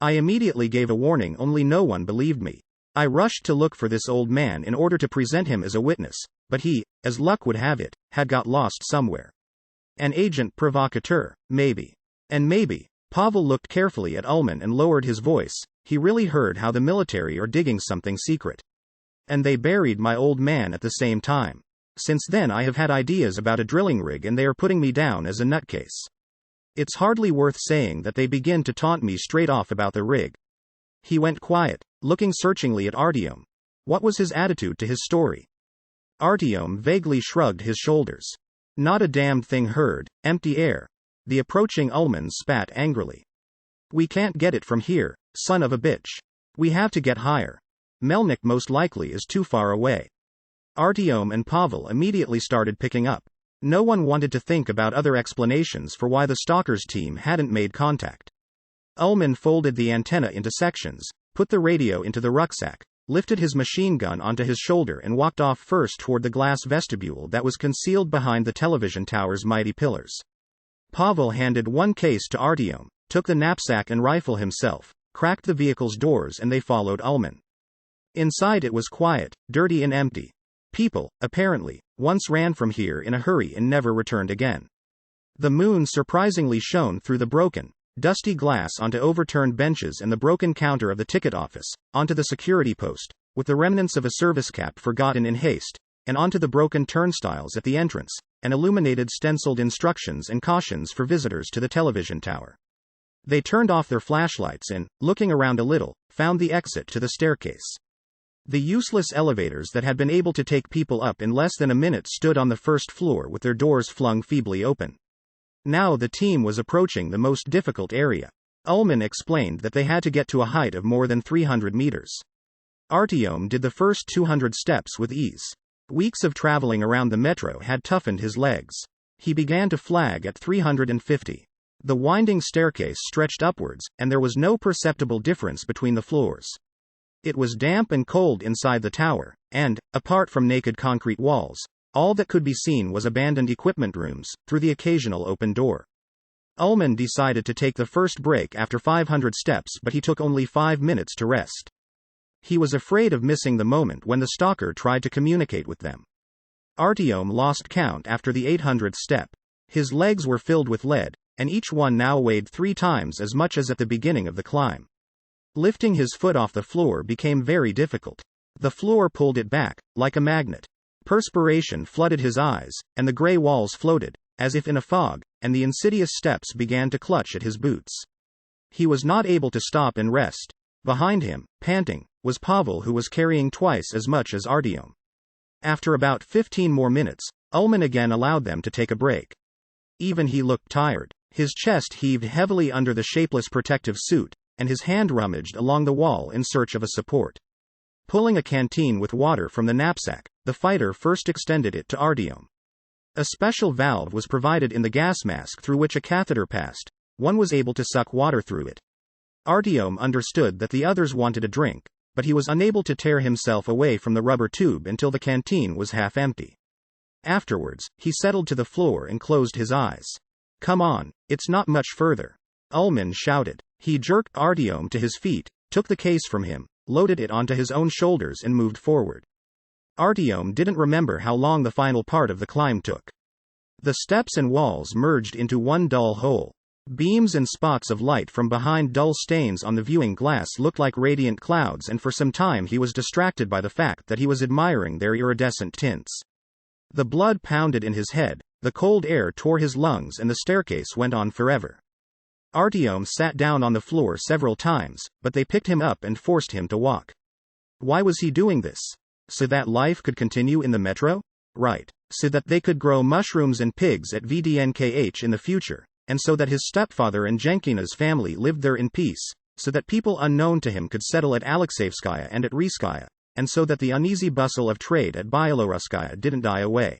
I immediately gave a warning, only no one believed me. I rushed to look for this old man in order to present him as a witness, but he, as luck would have it, had got lost somewhere. An agent provocateur, maybe. And maybe, Pavel looked carefully at Ullman and lowered his voice, he really heard how the military are digging something secret. And they buried my old man at the same time. Since then I have had ideas about a drilling rig and they are putting me down as a nutcase. It's hardly worth saying that they begin to taunt me straight off about the rig. He went quiet, looking searchingly at Artyom. What was his attitude to his story? Artyom vaguely shrugged his shoulders. Not a damned thing heard, empty air. The approaching Ullman spat angrily. We can't get it from here, son of a bitch. We have to get higher. Melnik most likely is too far away. Artyom and Pavel immediately started picking up. No one wanted to think about other explanations for why the stalkers team hadn't made contact. Ullman folded the antenna into sections, put the radio into the rucksack, lifted his machine gun onto his shoulder and walked off first toward the glass vestibule that was concealed behind the television tower's mighty pillars. Pavel handed one case to Artyom, took the knapsack and rifle himself, cracked the vehicle's doors and they followed Ullman. Inside it was quiet, dirty and empty. People, apparently, once ran from here in a hurry and never returned again. The moon surprisingly shone through the broken, dusty glass onto overturned benches and the broken counter of the ticket office, onto the security post, with the remnants of a service cap forgotten in haste, and onto the broken turnstiles at the entrance, and illuminated stenciled instructions and cautions for visitors to the television tower. They turned off their flashlights and, looking around a little, found the exit to the staircase. The useless elevators that had been able to take people up in less than a minute stood on the first floor with their doors flung feebly open. Now the team was approaching the most difficult area. Ullman explained that they had to get to a height of more than 300 meters. Artyom did the first 200 steps with ease. Weeks of traveling around the metro had toughened his legs. He began to flag at 350. The winding staircase stretched upwards, and there was no perceptible difference between the floors. It was damp and cold inside the tower, and, apart from naked concrete walls, all that could be seen was abandoned equipment rooms, through the occasional open door. Ullman decided to take the first break after 500 steps, but he took only 5 minutes to rest. He was afraid of missing the moment when the stalker tried to communicate with them. Artyom lost count after the 800th step. His legs were filled with lead, and each one now weighed 3 times as much as at the beginning of the climb. Lifting his foot off the floor became very difficult. The floor pulled it back, like a magnet. Perspiration flooded his eyes, and the gray walls floated, as if in a fog, and the insidious steps began to clutch at his boots. He was not able to stop and rest. Behind him, panting, was Pavel, who was carrying twice as much as Artyom. After about 15 more minutes, Ullman again allowed them to take a break. Even he looked tired. His chest heaved heavily under the shapeless protective suit, and his hand rummaged along the wall in search of a support. Pulling a canteen with water from the knapsack, the fighter first extended it to Artyom. A special valve was provided in the gas mask through which a catheter passed. One was able to suck water through it. Artyom understood that the others wanted a drink, but he was unable to tear himself away from the rubber tube until the canteen was half empty. Afterwards, he settled to the floor and closed his eyes. "Come on, it's not much further," Ullman shouted. He jerked Artyom to his feet, took the case from him, loaded it onto his own shoulders and moved forward. Artyom didn't remember how long the final part of the climb took. The steps and walls merged into one dull hole. Beams and spots of light from behind dull stains on the viewing glass looked like radiant clouds, and for some time he was distracted by the fact that he was admiring their iridescent tints. The blood pounded in his head, the cold air tore his lungs, and the staircase went on forever. Artyom sat down on the floor several times, but they picked him up and forced him to walk. Why was he doing this? So that life could continue in the metro? Right. So that they could grow mushrooms and pigs at VDNKH in the future, and so that his stepfather and Jenkina's family lived there in peace, so that people unknown to him could settle at Alexeyevskaya and at Rizskaya, and so that the uneasy bustle of trade at Byeloruskaya didn't die away.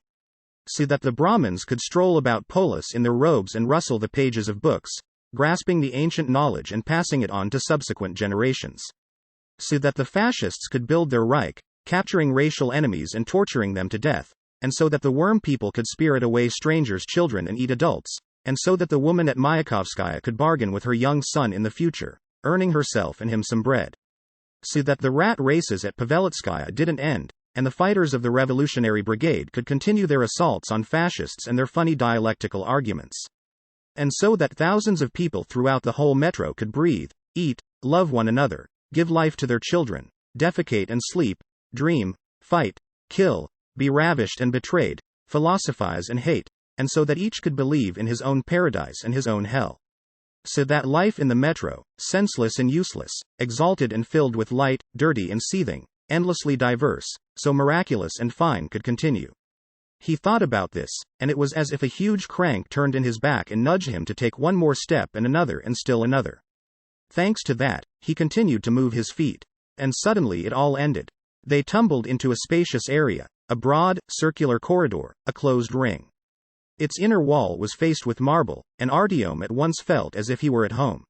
So that the Brahmins could stroll about Polis in their robes and rustle the pages of books, grasping the ancient knowledge and passing it on to subsequent generations. So that the fascists could build their Reich, capturing racial enemies and torturing them to death, and so that the worm people could spirit away strangers' children and eat adults, and so that the woman at Mayakovskaya could bargain with her young son in the future, earning herself and him some bread. So that the rat races at Pavelitskaya didn't end, and the fighters of the Revolutionary Brigade could continue their assaults on fascists and their funny dialectical arguments. And so that thousands of people throughout the whole metro could breathe, eat, love one another, give life to their children, defecate and sleep, dream, fight, kill, be ravished and betrayed, philosophize and hate, and so that each could believe in his own paradise and his own hell. So that life in the metro, senseless and useless, exalted and filled with light, dirty and seething, endlessly diverse, so miraculous and fine, could continue. He thought about this, and it was as if a huge crank turned in his back and nudged him to take one more step and another and still another. Thanks to that, he continued to move his feet. And suddenly it all ended. They tumbled into a spacious area, a broad, circular corridor, a closed ring. Its inner wall was faced with marble, and Artyom at once felt as if he were at home.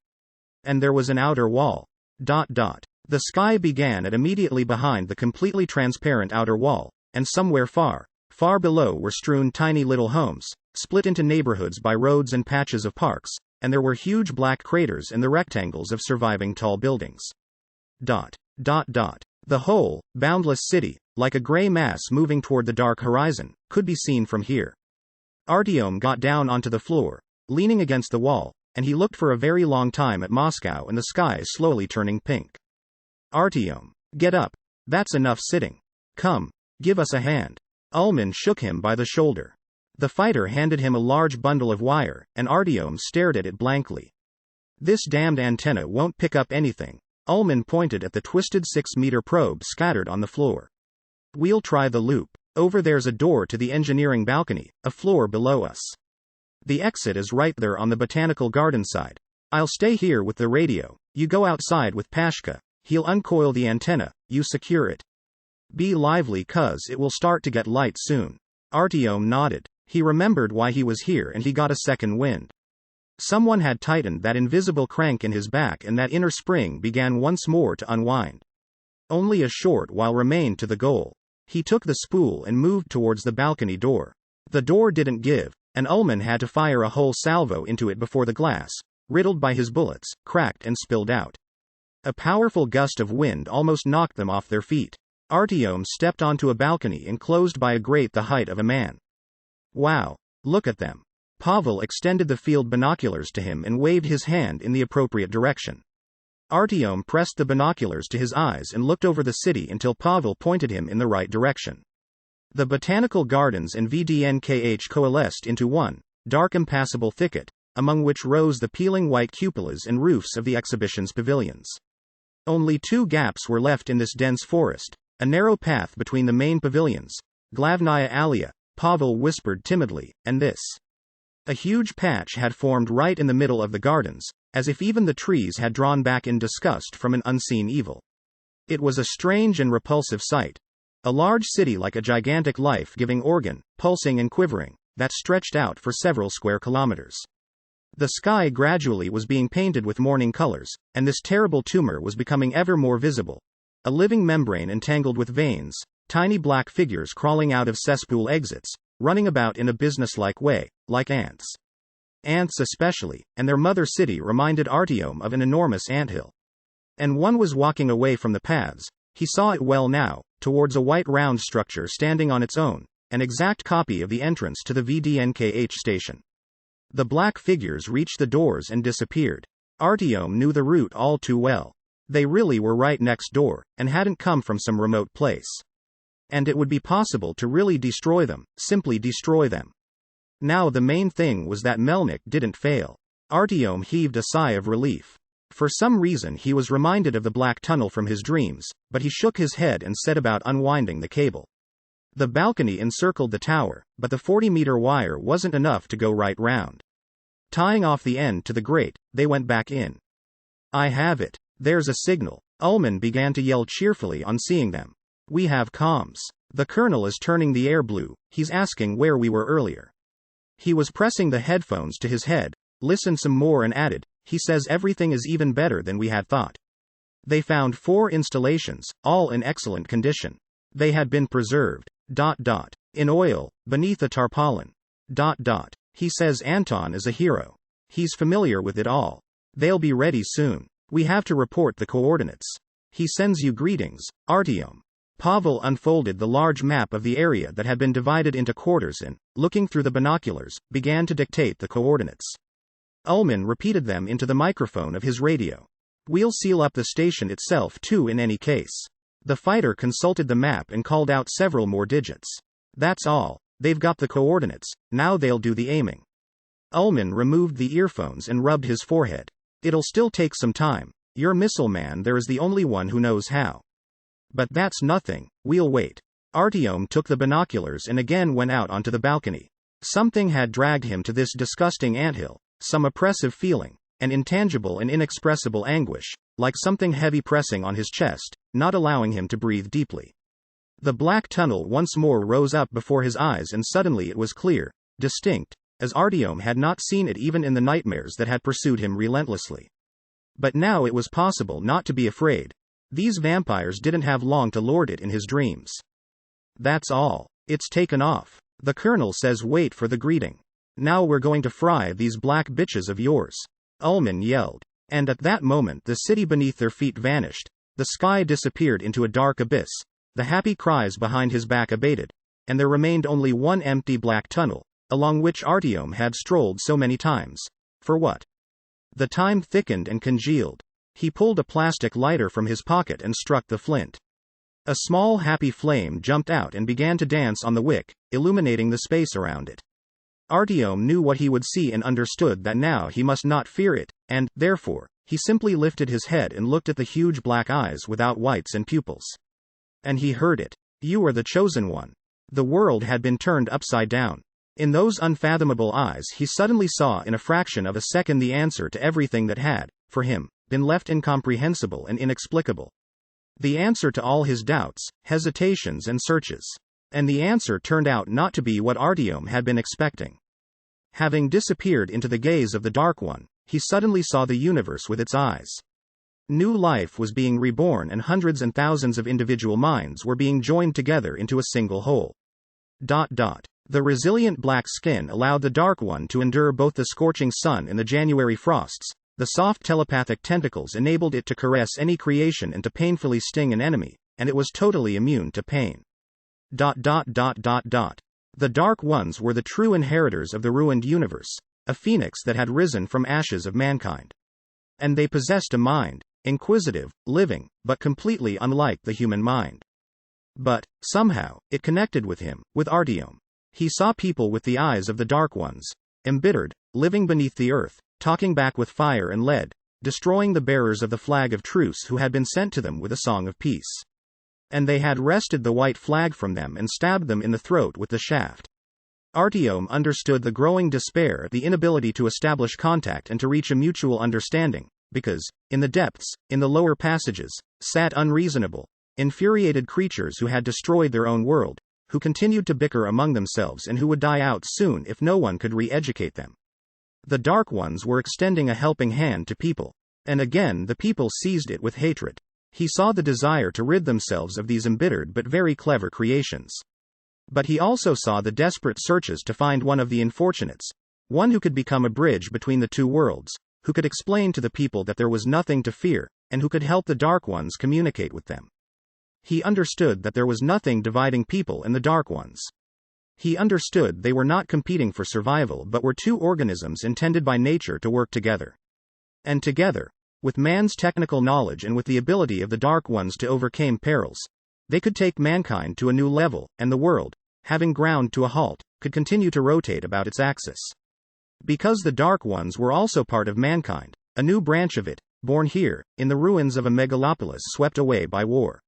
And there was an outer wall. The sky began at immediately behind the completely transparent outer wall, and somewhere far, far below were strewn tiny little homes, split into neighborhoods by roads and patches of parks, and there were huge black craters in the rectangles of surviving tall buildings. The whole, boundless city, like a gray mass moving toward the dark horizon, could be seen from here. Artyom got down onto the floor, leaning against the wall, and he looked for a very long time at Moscow and the sky slowly turning pink. Artyom, get up. That's enough sitting. Come, give us a hand. Ullman shook him by the shoulder. The fighter handed him a large bundle of wire, and Artyom stared at it blankly. This damned antenna won't pick up anything. Ullman pointed at the twisted 6-meter probe scattered on the floor. We'll try the loop. Over there's a door to the engineering balcony, a floor below us. The exit is right there on the botanical garden side. I'll stay here with the radio. You go outside with Pashka. He'll uncoil the antenna, you secure it. Be lively, cuz it will start to get light soon. Artyom nodded. He remembered why he was here and he got a second wind. Someone had tightened that invisible crank in his back and that inner spring began once more to unwind. Only a short while remained to the goal. He took the spool and moved towards the balcony door. The door didn't give, and Ullman had to fire a whole salvo into it before the glass, riddled by his bullets, cracked and spilled out. A powerful gust of wind almost knocked them off their feet. Artyom stepped onto a balcony enclosed by a grate the height of a man. Wow, look at them. Pavel extended the field binoculars to him and waved his hand in the appropriate direction. Artyom pressed the binoculars to his eyes and looked over the city until Pavel pointed him in the right direction. The botanical gardens and VDNKH coalesced into one dark impassable thicket, among which rose the peeling white cupolas and roofs of the exhibition's pavilions. Only two gaps were left in this dense forest, a narrow path between the main pavilions, Glavnaya Alea, Pavel whispered timidly, and this. A huge patch had formed right in the middle of the gardens, as if even the trees had drawn back in disgust from an unseen evil. It was a strange and repulsive sight. A large city like a gigantic life-giving organ, pulsing and quivering, that stretched out for several square kilometers. The sky gradually was being painted with morning colors, and this terrible tumor was becoming ever more visible. A living membrane entangled with veins, tiny black figures crawling out of cesspool exits, running about in a businesslike way, like ants. Ants especially, and their mother city reminded Artyom of an enormous anthill. And one was walking away from the paths, he saw it well now, towards a white round structure standing on its own, an exact copy of the entrance to the VDNKH station. The black figures reached the doors and disappeared. Artyom knew the route all too well. They really were right next door, and hadn't come from some remote place. And it would be possible to really destroy them, simply destroy them. Now the main thing was that Melnik didn't fail. Artyom heaved a sigh of relief. For some reason he was reminded of the black tunnel from his dreams, but he shook his head and set about unwinding the cable. The balcony encircled the tower, but the 40-meter wire wasn't enough to go right round. Tying off the end to the grate, they went back in. I have it. There's a signal. Ullman began to yell cheerfully on seeing them. We have comms. The colonel is turning the air blue, he's asking where we were earlier. He was pressing the headphones to his head, listened some more and added, he says everything is even better than we had thought. They found 4 installations, all in excellent condition. They had been preserved. In oil, beneath a tarpaulin. He says Anton is a hero. He's familiar with it all. They'll be ready soon. We have to report the coordinates. He sends you greetings, Artyom. Pavel unfolded the large map of the area that had been divided into quarters and, looking through the binoculars, began to dictate the coordinates. Ullman repeated them into the microphone of his radio. We'll seal up the station itself too in any case. The fighter consulted the map and called out several more digits. That's all. They've got the coordinates, now they'll do the aiming. Ullman removed the earphones and rubbed his forehead. It'll still take some time. Your missile man there is the only one who knows how. But that's nothing, we'll wait. Artyom took the binoculars and again went out onto the balcony. Something had dragged him to this disgusting anthill, some oppressive feeling, an intangible and inexpressible anguish, like something heavy pressing on his chest, not allowing him to breathe deeply. The black tunnel once more rose up before his eyes and suddenly it was clear, distinct, as Artyom had not seen it even in the nightmares that had pursued him relentlessly. But now it was possible not to be afraid. These vampires didn't have long to lord it in his dreams. That's all. It's taken off. The colonel says wait for the greeting. Now we're going to fry these black bitches of yours. Ullman yelled. And at that moment the city beneath their feet vanished. The sky disappeared into a dark abyss. The happy cries behind his back abated. And there remained only one empty black tunnel, along which Artyom had strolled so many times. For what? The time thickened and congealed. He pulled a plastic lighter from his pocket and struck the flint. A small happy flame jumped out and began to dance on the wick, illuminating the space around it. Artyom knew what he would see and understood that now he must not fear it, and, therefore, he simply lifted his head and looked at the huge black eyes without whites and pupils. And he heard it. You are the chosen one. The world had been turned upside down. In those unfathomable eyes he suddenly saw in a fraction of a second the answer to everything that had, for him, been left incomprehensible and inexplicable. The answer to all his doubts, hesitations and searches. And the answer turned out not to be what Artyom had been expecting. Having disappeared into the gaze of the Dark One, he suddenly saw the universe with its eyes. New life was being reborn and hundreds and thousands of individual minds were being joined together into a single whole. The resilient black skin allowed the Dark One to endure both the scorching sun and the January frosts. The soft telepathic tentacles enabled it to caress any creation and to painfully sting an enemy, and it was totally immune to pain. The Dark Ones were the true inheritors of the ruined universe, a phoenix that had risen from ashes of mankind. And they possessed a mind, inquisitive, living, but completely unlike the human mind. But, somehow, it connected with him, with Artyom. He saw people with the eyes of the Dark Ones, embittered, living beneath the earth, talking back with fire and lead, destroying the bearers of the flag of truce who had been sent to them with a song of peace. And they had wrested the white flag from them and stabbed them in the throat with the shaft. Artyom understood the growing despair at the inability to establish contact and to reach a mutual understanding, because, in the depths, in the lower passages, sat unreasonable, infuriated creatures who had destroyed their own world, who continued to bicker among themselves and who would die out soon if no one could re-educate them. The Dark Ones were extending a helping hand to people. And again the people seized it with hatred. He saw the desire to rid themselves of these embittered but very clever creations. But he also saw the desperate searches to find one of the unfortunates, one who could become a bridge between the two worlds, who could explain to the people that there was nothing to fear, and who could help the Dark Ones communicate with them. He understood that there was nothing dividing people and the Dark Ones. He understood they were not competing for survival but were two organisms intended by nature to work together. And together, with man's technical knowledge and with the ability of the Dark Ones to overcome perils, they could take mankind to a new level, and the world, having ground to a halt, could continue to rotate about its axis. Because the Dark Ones were also part of mankind, a new branch of it, born here, in the ruins of a megalopolis swept away by war.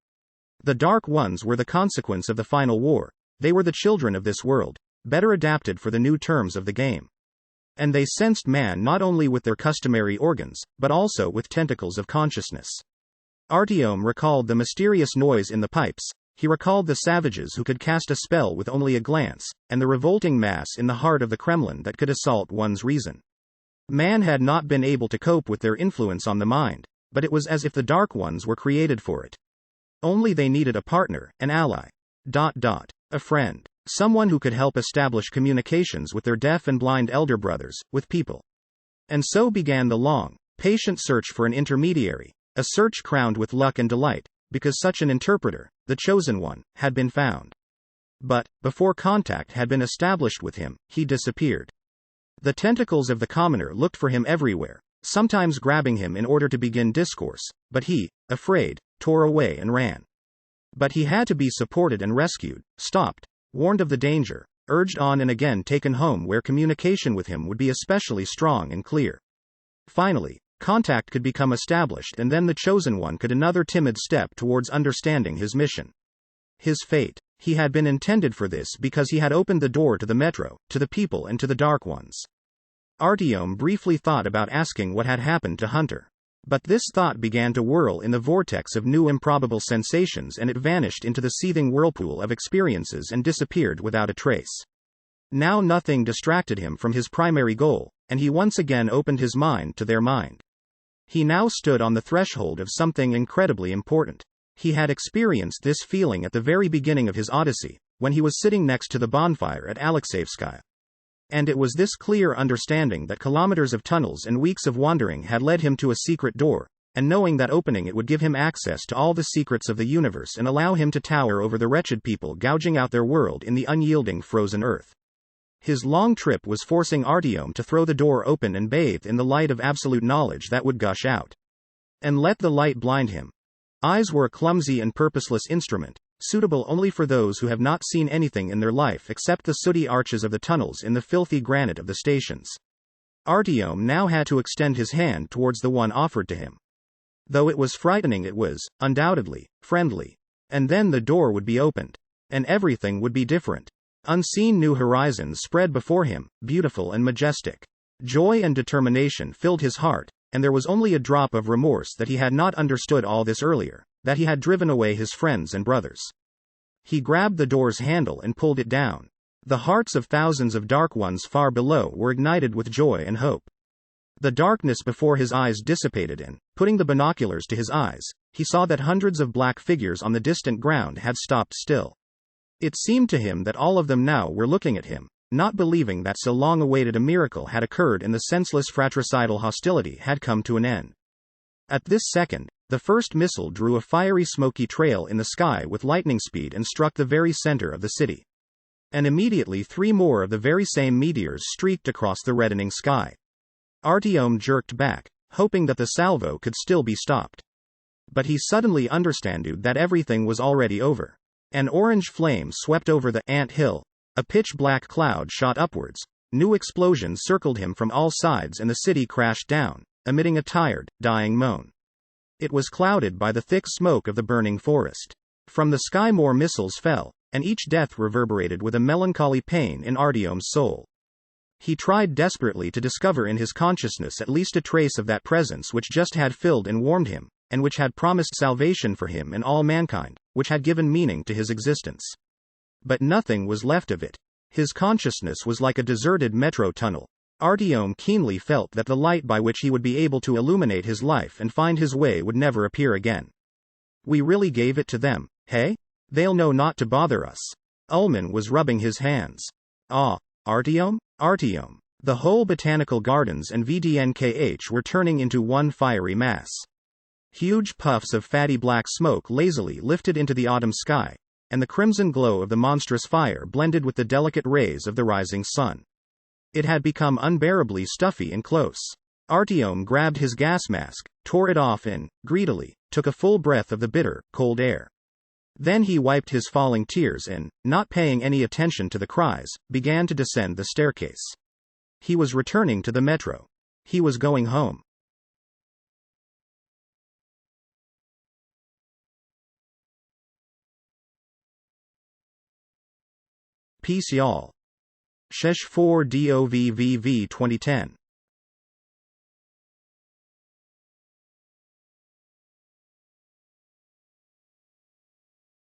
The Dark Ones were the consequence of the final war. They were the children of this world, better adapted for the new terms of the game. And they sensed man not only with their customary organs, but also with tentacles of consciousness. Artyom recalled the mysterious noise in the pipes, he recalled the savages who could cast a spell with only a glance, and the revolting mass in the heart of the Kremlin that could assault one's reason. Man had not been able to cope with their influence on the mind, but it was as if the Dark Ones were created for it. Only they needed a partner, an ally. A friend. Someone who could help establish communications with their deaf and blind elder brothers, with people. And so began the long, patient search for an intermediary, a search crowned with luck and delight, because such an interpreter, the chosen one, had been found. But, before contact had been established with him, he disappeared. The tentacles of the commoner looked for him everywhere, sometimes grabbing him in order to begin discourse, but he, afraid, tore away and ran. But he had to be supported and rescued, stopped, warned of the danger, urged on and again taken home where communication with him would be especially strong and clear. Finally, contact could become established and then the chosen one could another timid step towards understanding his mission. His fate. He had been intended for this because he had opened the door to the metro, to the people and to the Dark Ones. Artyom briefly thought about asking what had happened to Hunter. But this thought began to whirl in the vortex of new improbable sensations and it vanished into the seething whirlpool of experiences and disappeared without a trace. Now nothing distracted him from his primary goal, and he once again opened his mind to their mind. He now stood on the threshold of something incredibly important. He had experienced this feeling at the very beginning of his odyssey, when he was sitting next to the bonfire at GLUKHOVSKY. And it was this clear understanding that kilometers of tunnels and weeks of wandering had led him to a secret door, and knowing that opening it would give him access to all the secrets of the universe and allow him to tower over the wretched people gouging out their world in the unyielding frozen earth. His long trip was forcing Artyom to throw the door open and bathe in the light of absolute knowledge that would gush out. And let the light blind him. Eyes were a clumsy and purposeless instrument, suitable only for those who have not seen anything in their life except the sooty arches of the tunnels in the filthy granite of the stations. Artyom now had to extend his hand towards the one offered to him. Though it was frightening, it was, undoubtedly, friendly. And then the door would be opened. And everything would be different. Unseen new horizons spread before him, beautiful and majestic. Joy and determination filled his heart, and there was only a drop of remorse that he had not understood all this earlier. that he had driven away his friends and brothers. He grabbed the door's handle and pulled it down. The hearts of thousands of dark ones far below were ignited with joy and hope. The darkness before his eyes dissipated and, putting the binoculars to his eyes, he saw that hundreds of black figures on the distant ground had stopped still. It seemed to him that all of them now were looking at him, not believing that so long awaited a miracle had occurred and the senseless fratricidal hostility had come to an end. At this second, the first missile drew a fiery smoky trail in the sky with lightning speed and struck the very center of the city. And immediately 3 more of the very same meteors streaked across the reddening sky. Artyom jerked back, hoping that the salvo could still be stopped. But he suddenly understood that everything was already over. An orange flame swept over the ant hill, a pitch-black cloud shot upwards, new explosions circled him from all sides and the city crashed down, emitting a tired, dying moan. It was clouded by the thick smoke of the burning forest. From the sky more missiles fell, and each death reverberated with a melancholy pain in Artyom's soul. He tried desperately to discover in his consciousness at least a trace of that presence which just had filled and warmed him, and which had promised salvation for him and all mankind, which had given meaning to his existence. But nothing was left of it. His consciousness was like a deserted metro tunnel. Artyom keenly felt that the light by which he would be able to illuminate his life and find his way would never appear again. We really gave it to them, hey? They'll know not to bother us. Ullman was rubbing his hands. Ah, Artyom? Artyom. The whole botanical gardens and VDNKH were turning into one fiery mass. Huge puffs of fatty black smoke lazily lifted into the autumn sky, and the crimson glow of the monstrous fire blended with the delicate rays of the rising sun. It had become unbearably stuffy and close. Artyom grabbed his gas mask, tore it off and, greedily, took a full breath of the bitter, cold air. Then he wiped his falling tears and, not paying any attention to the cries, began to descend the staircase. He was returning to the metro. He was going home. Peace y'all. Shesh 4 DOVVV 2010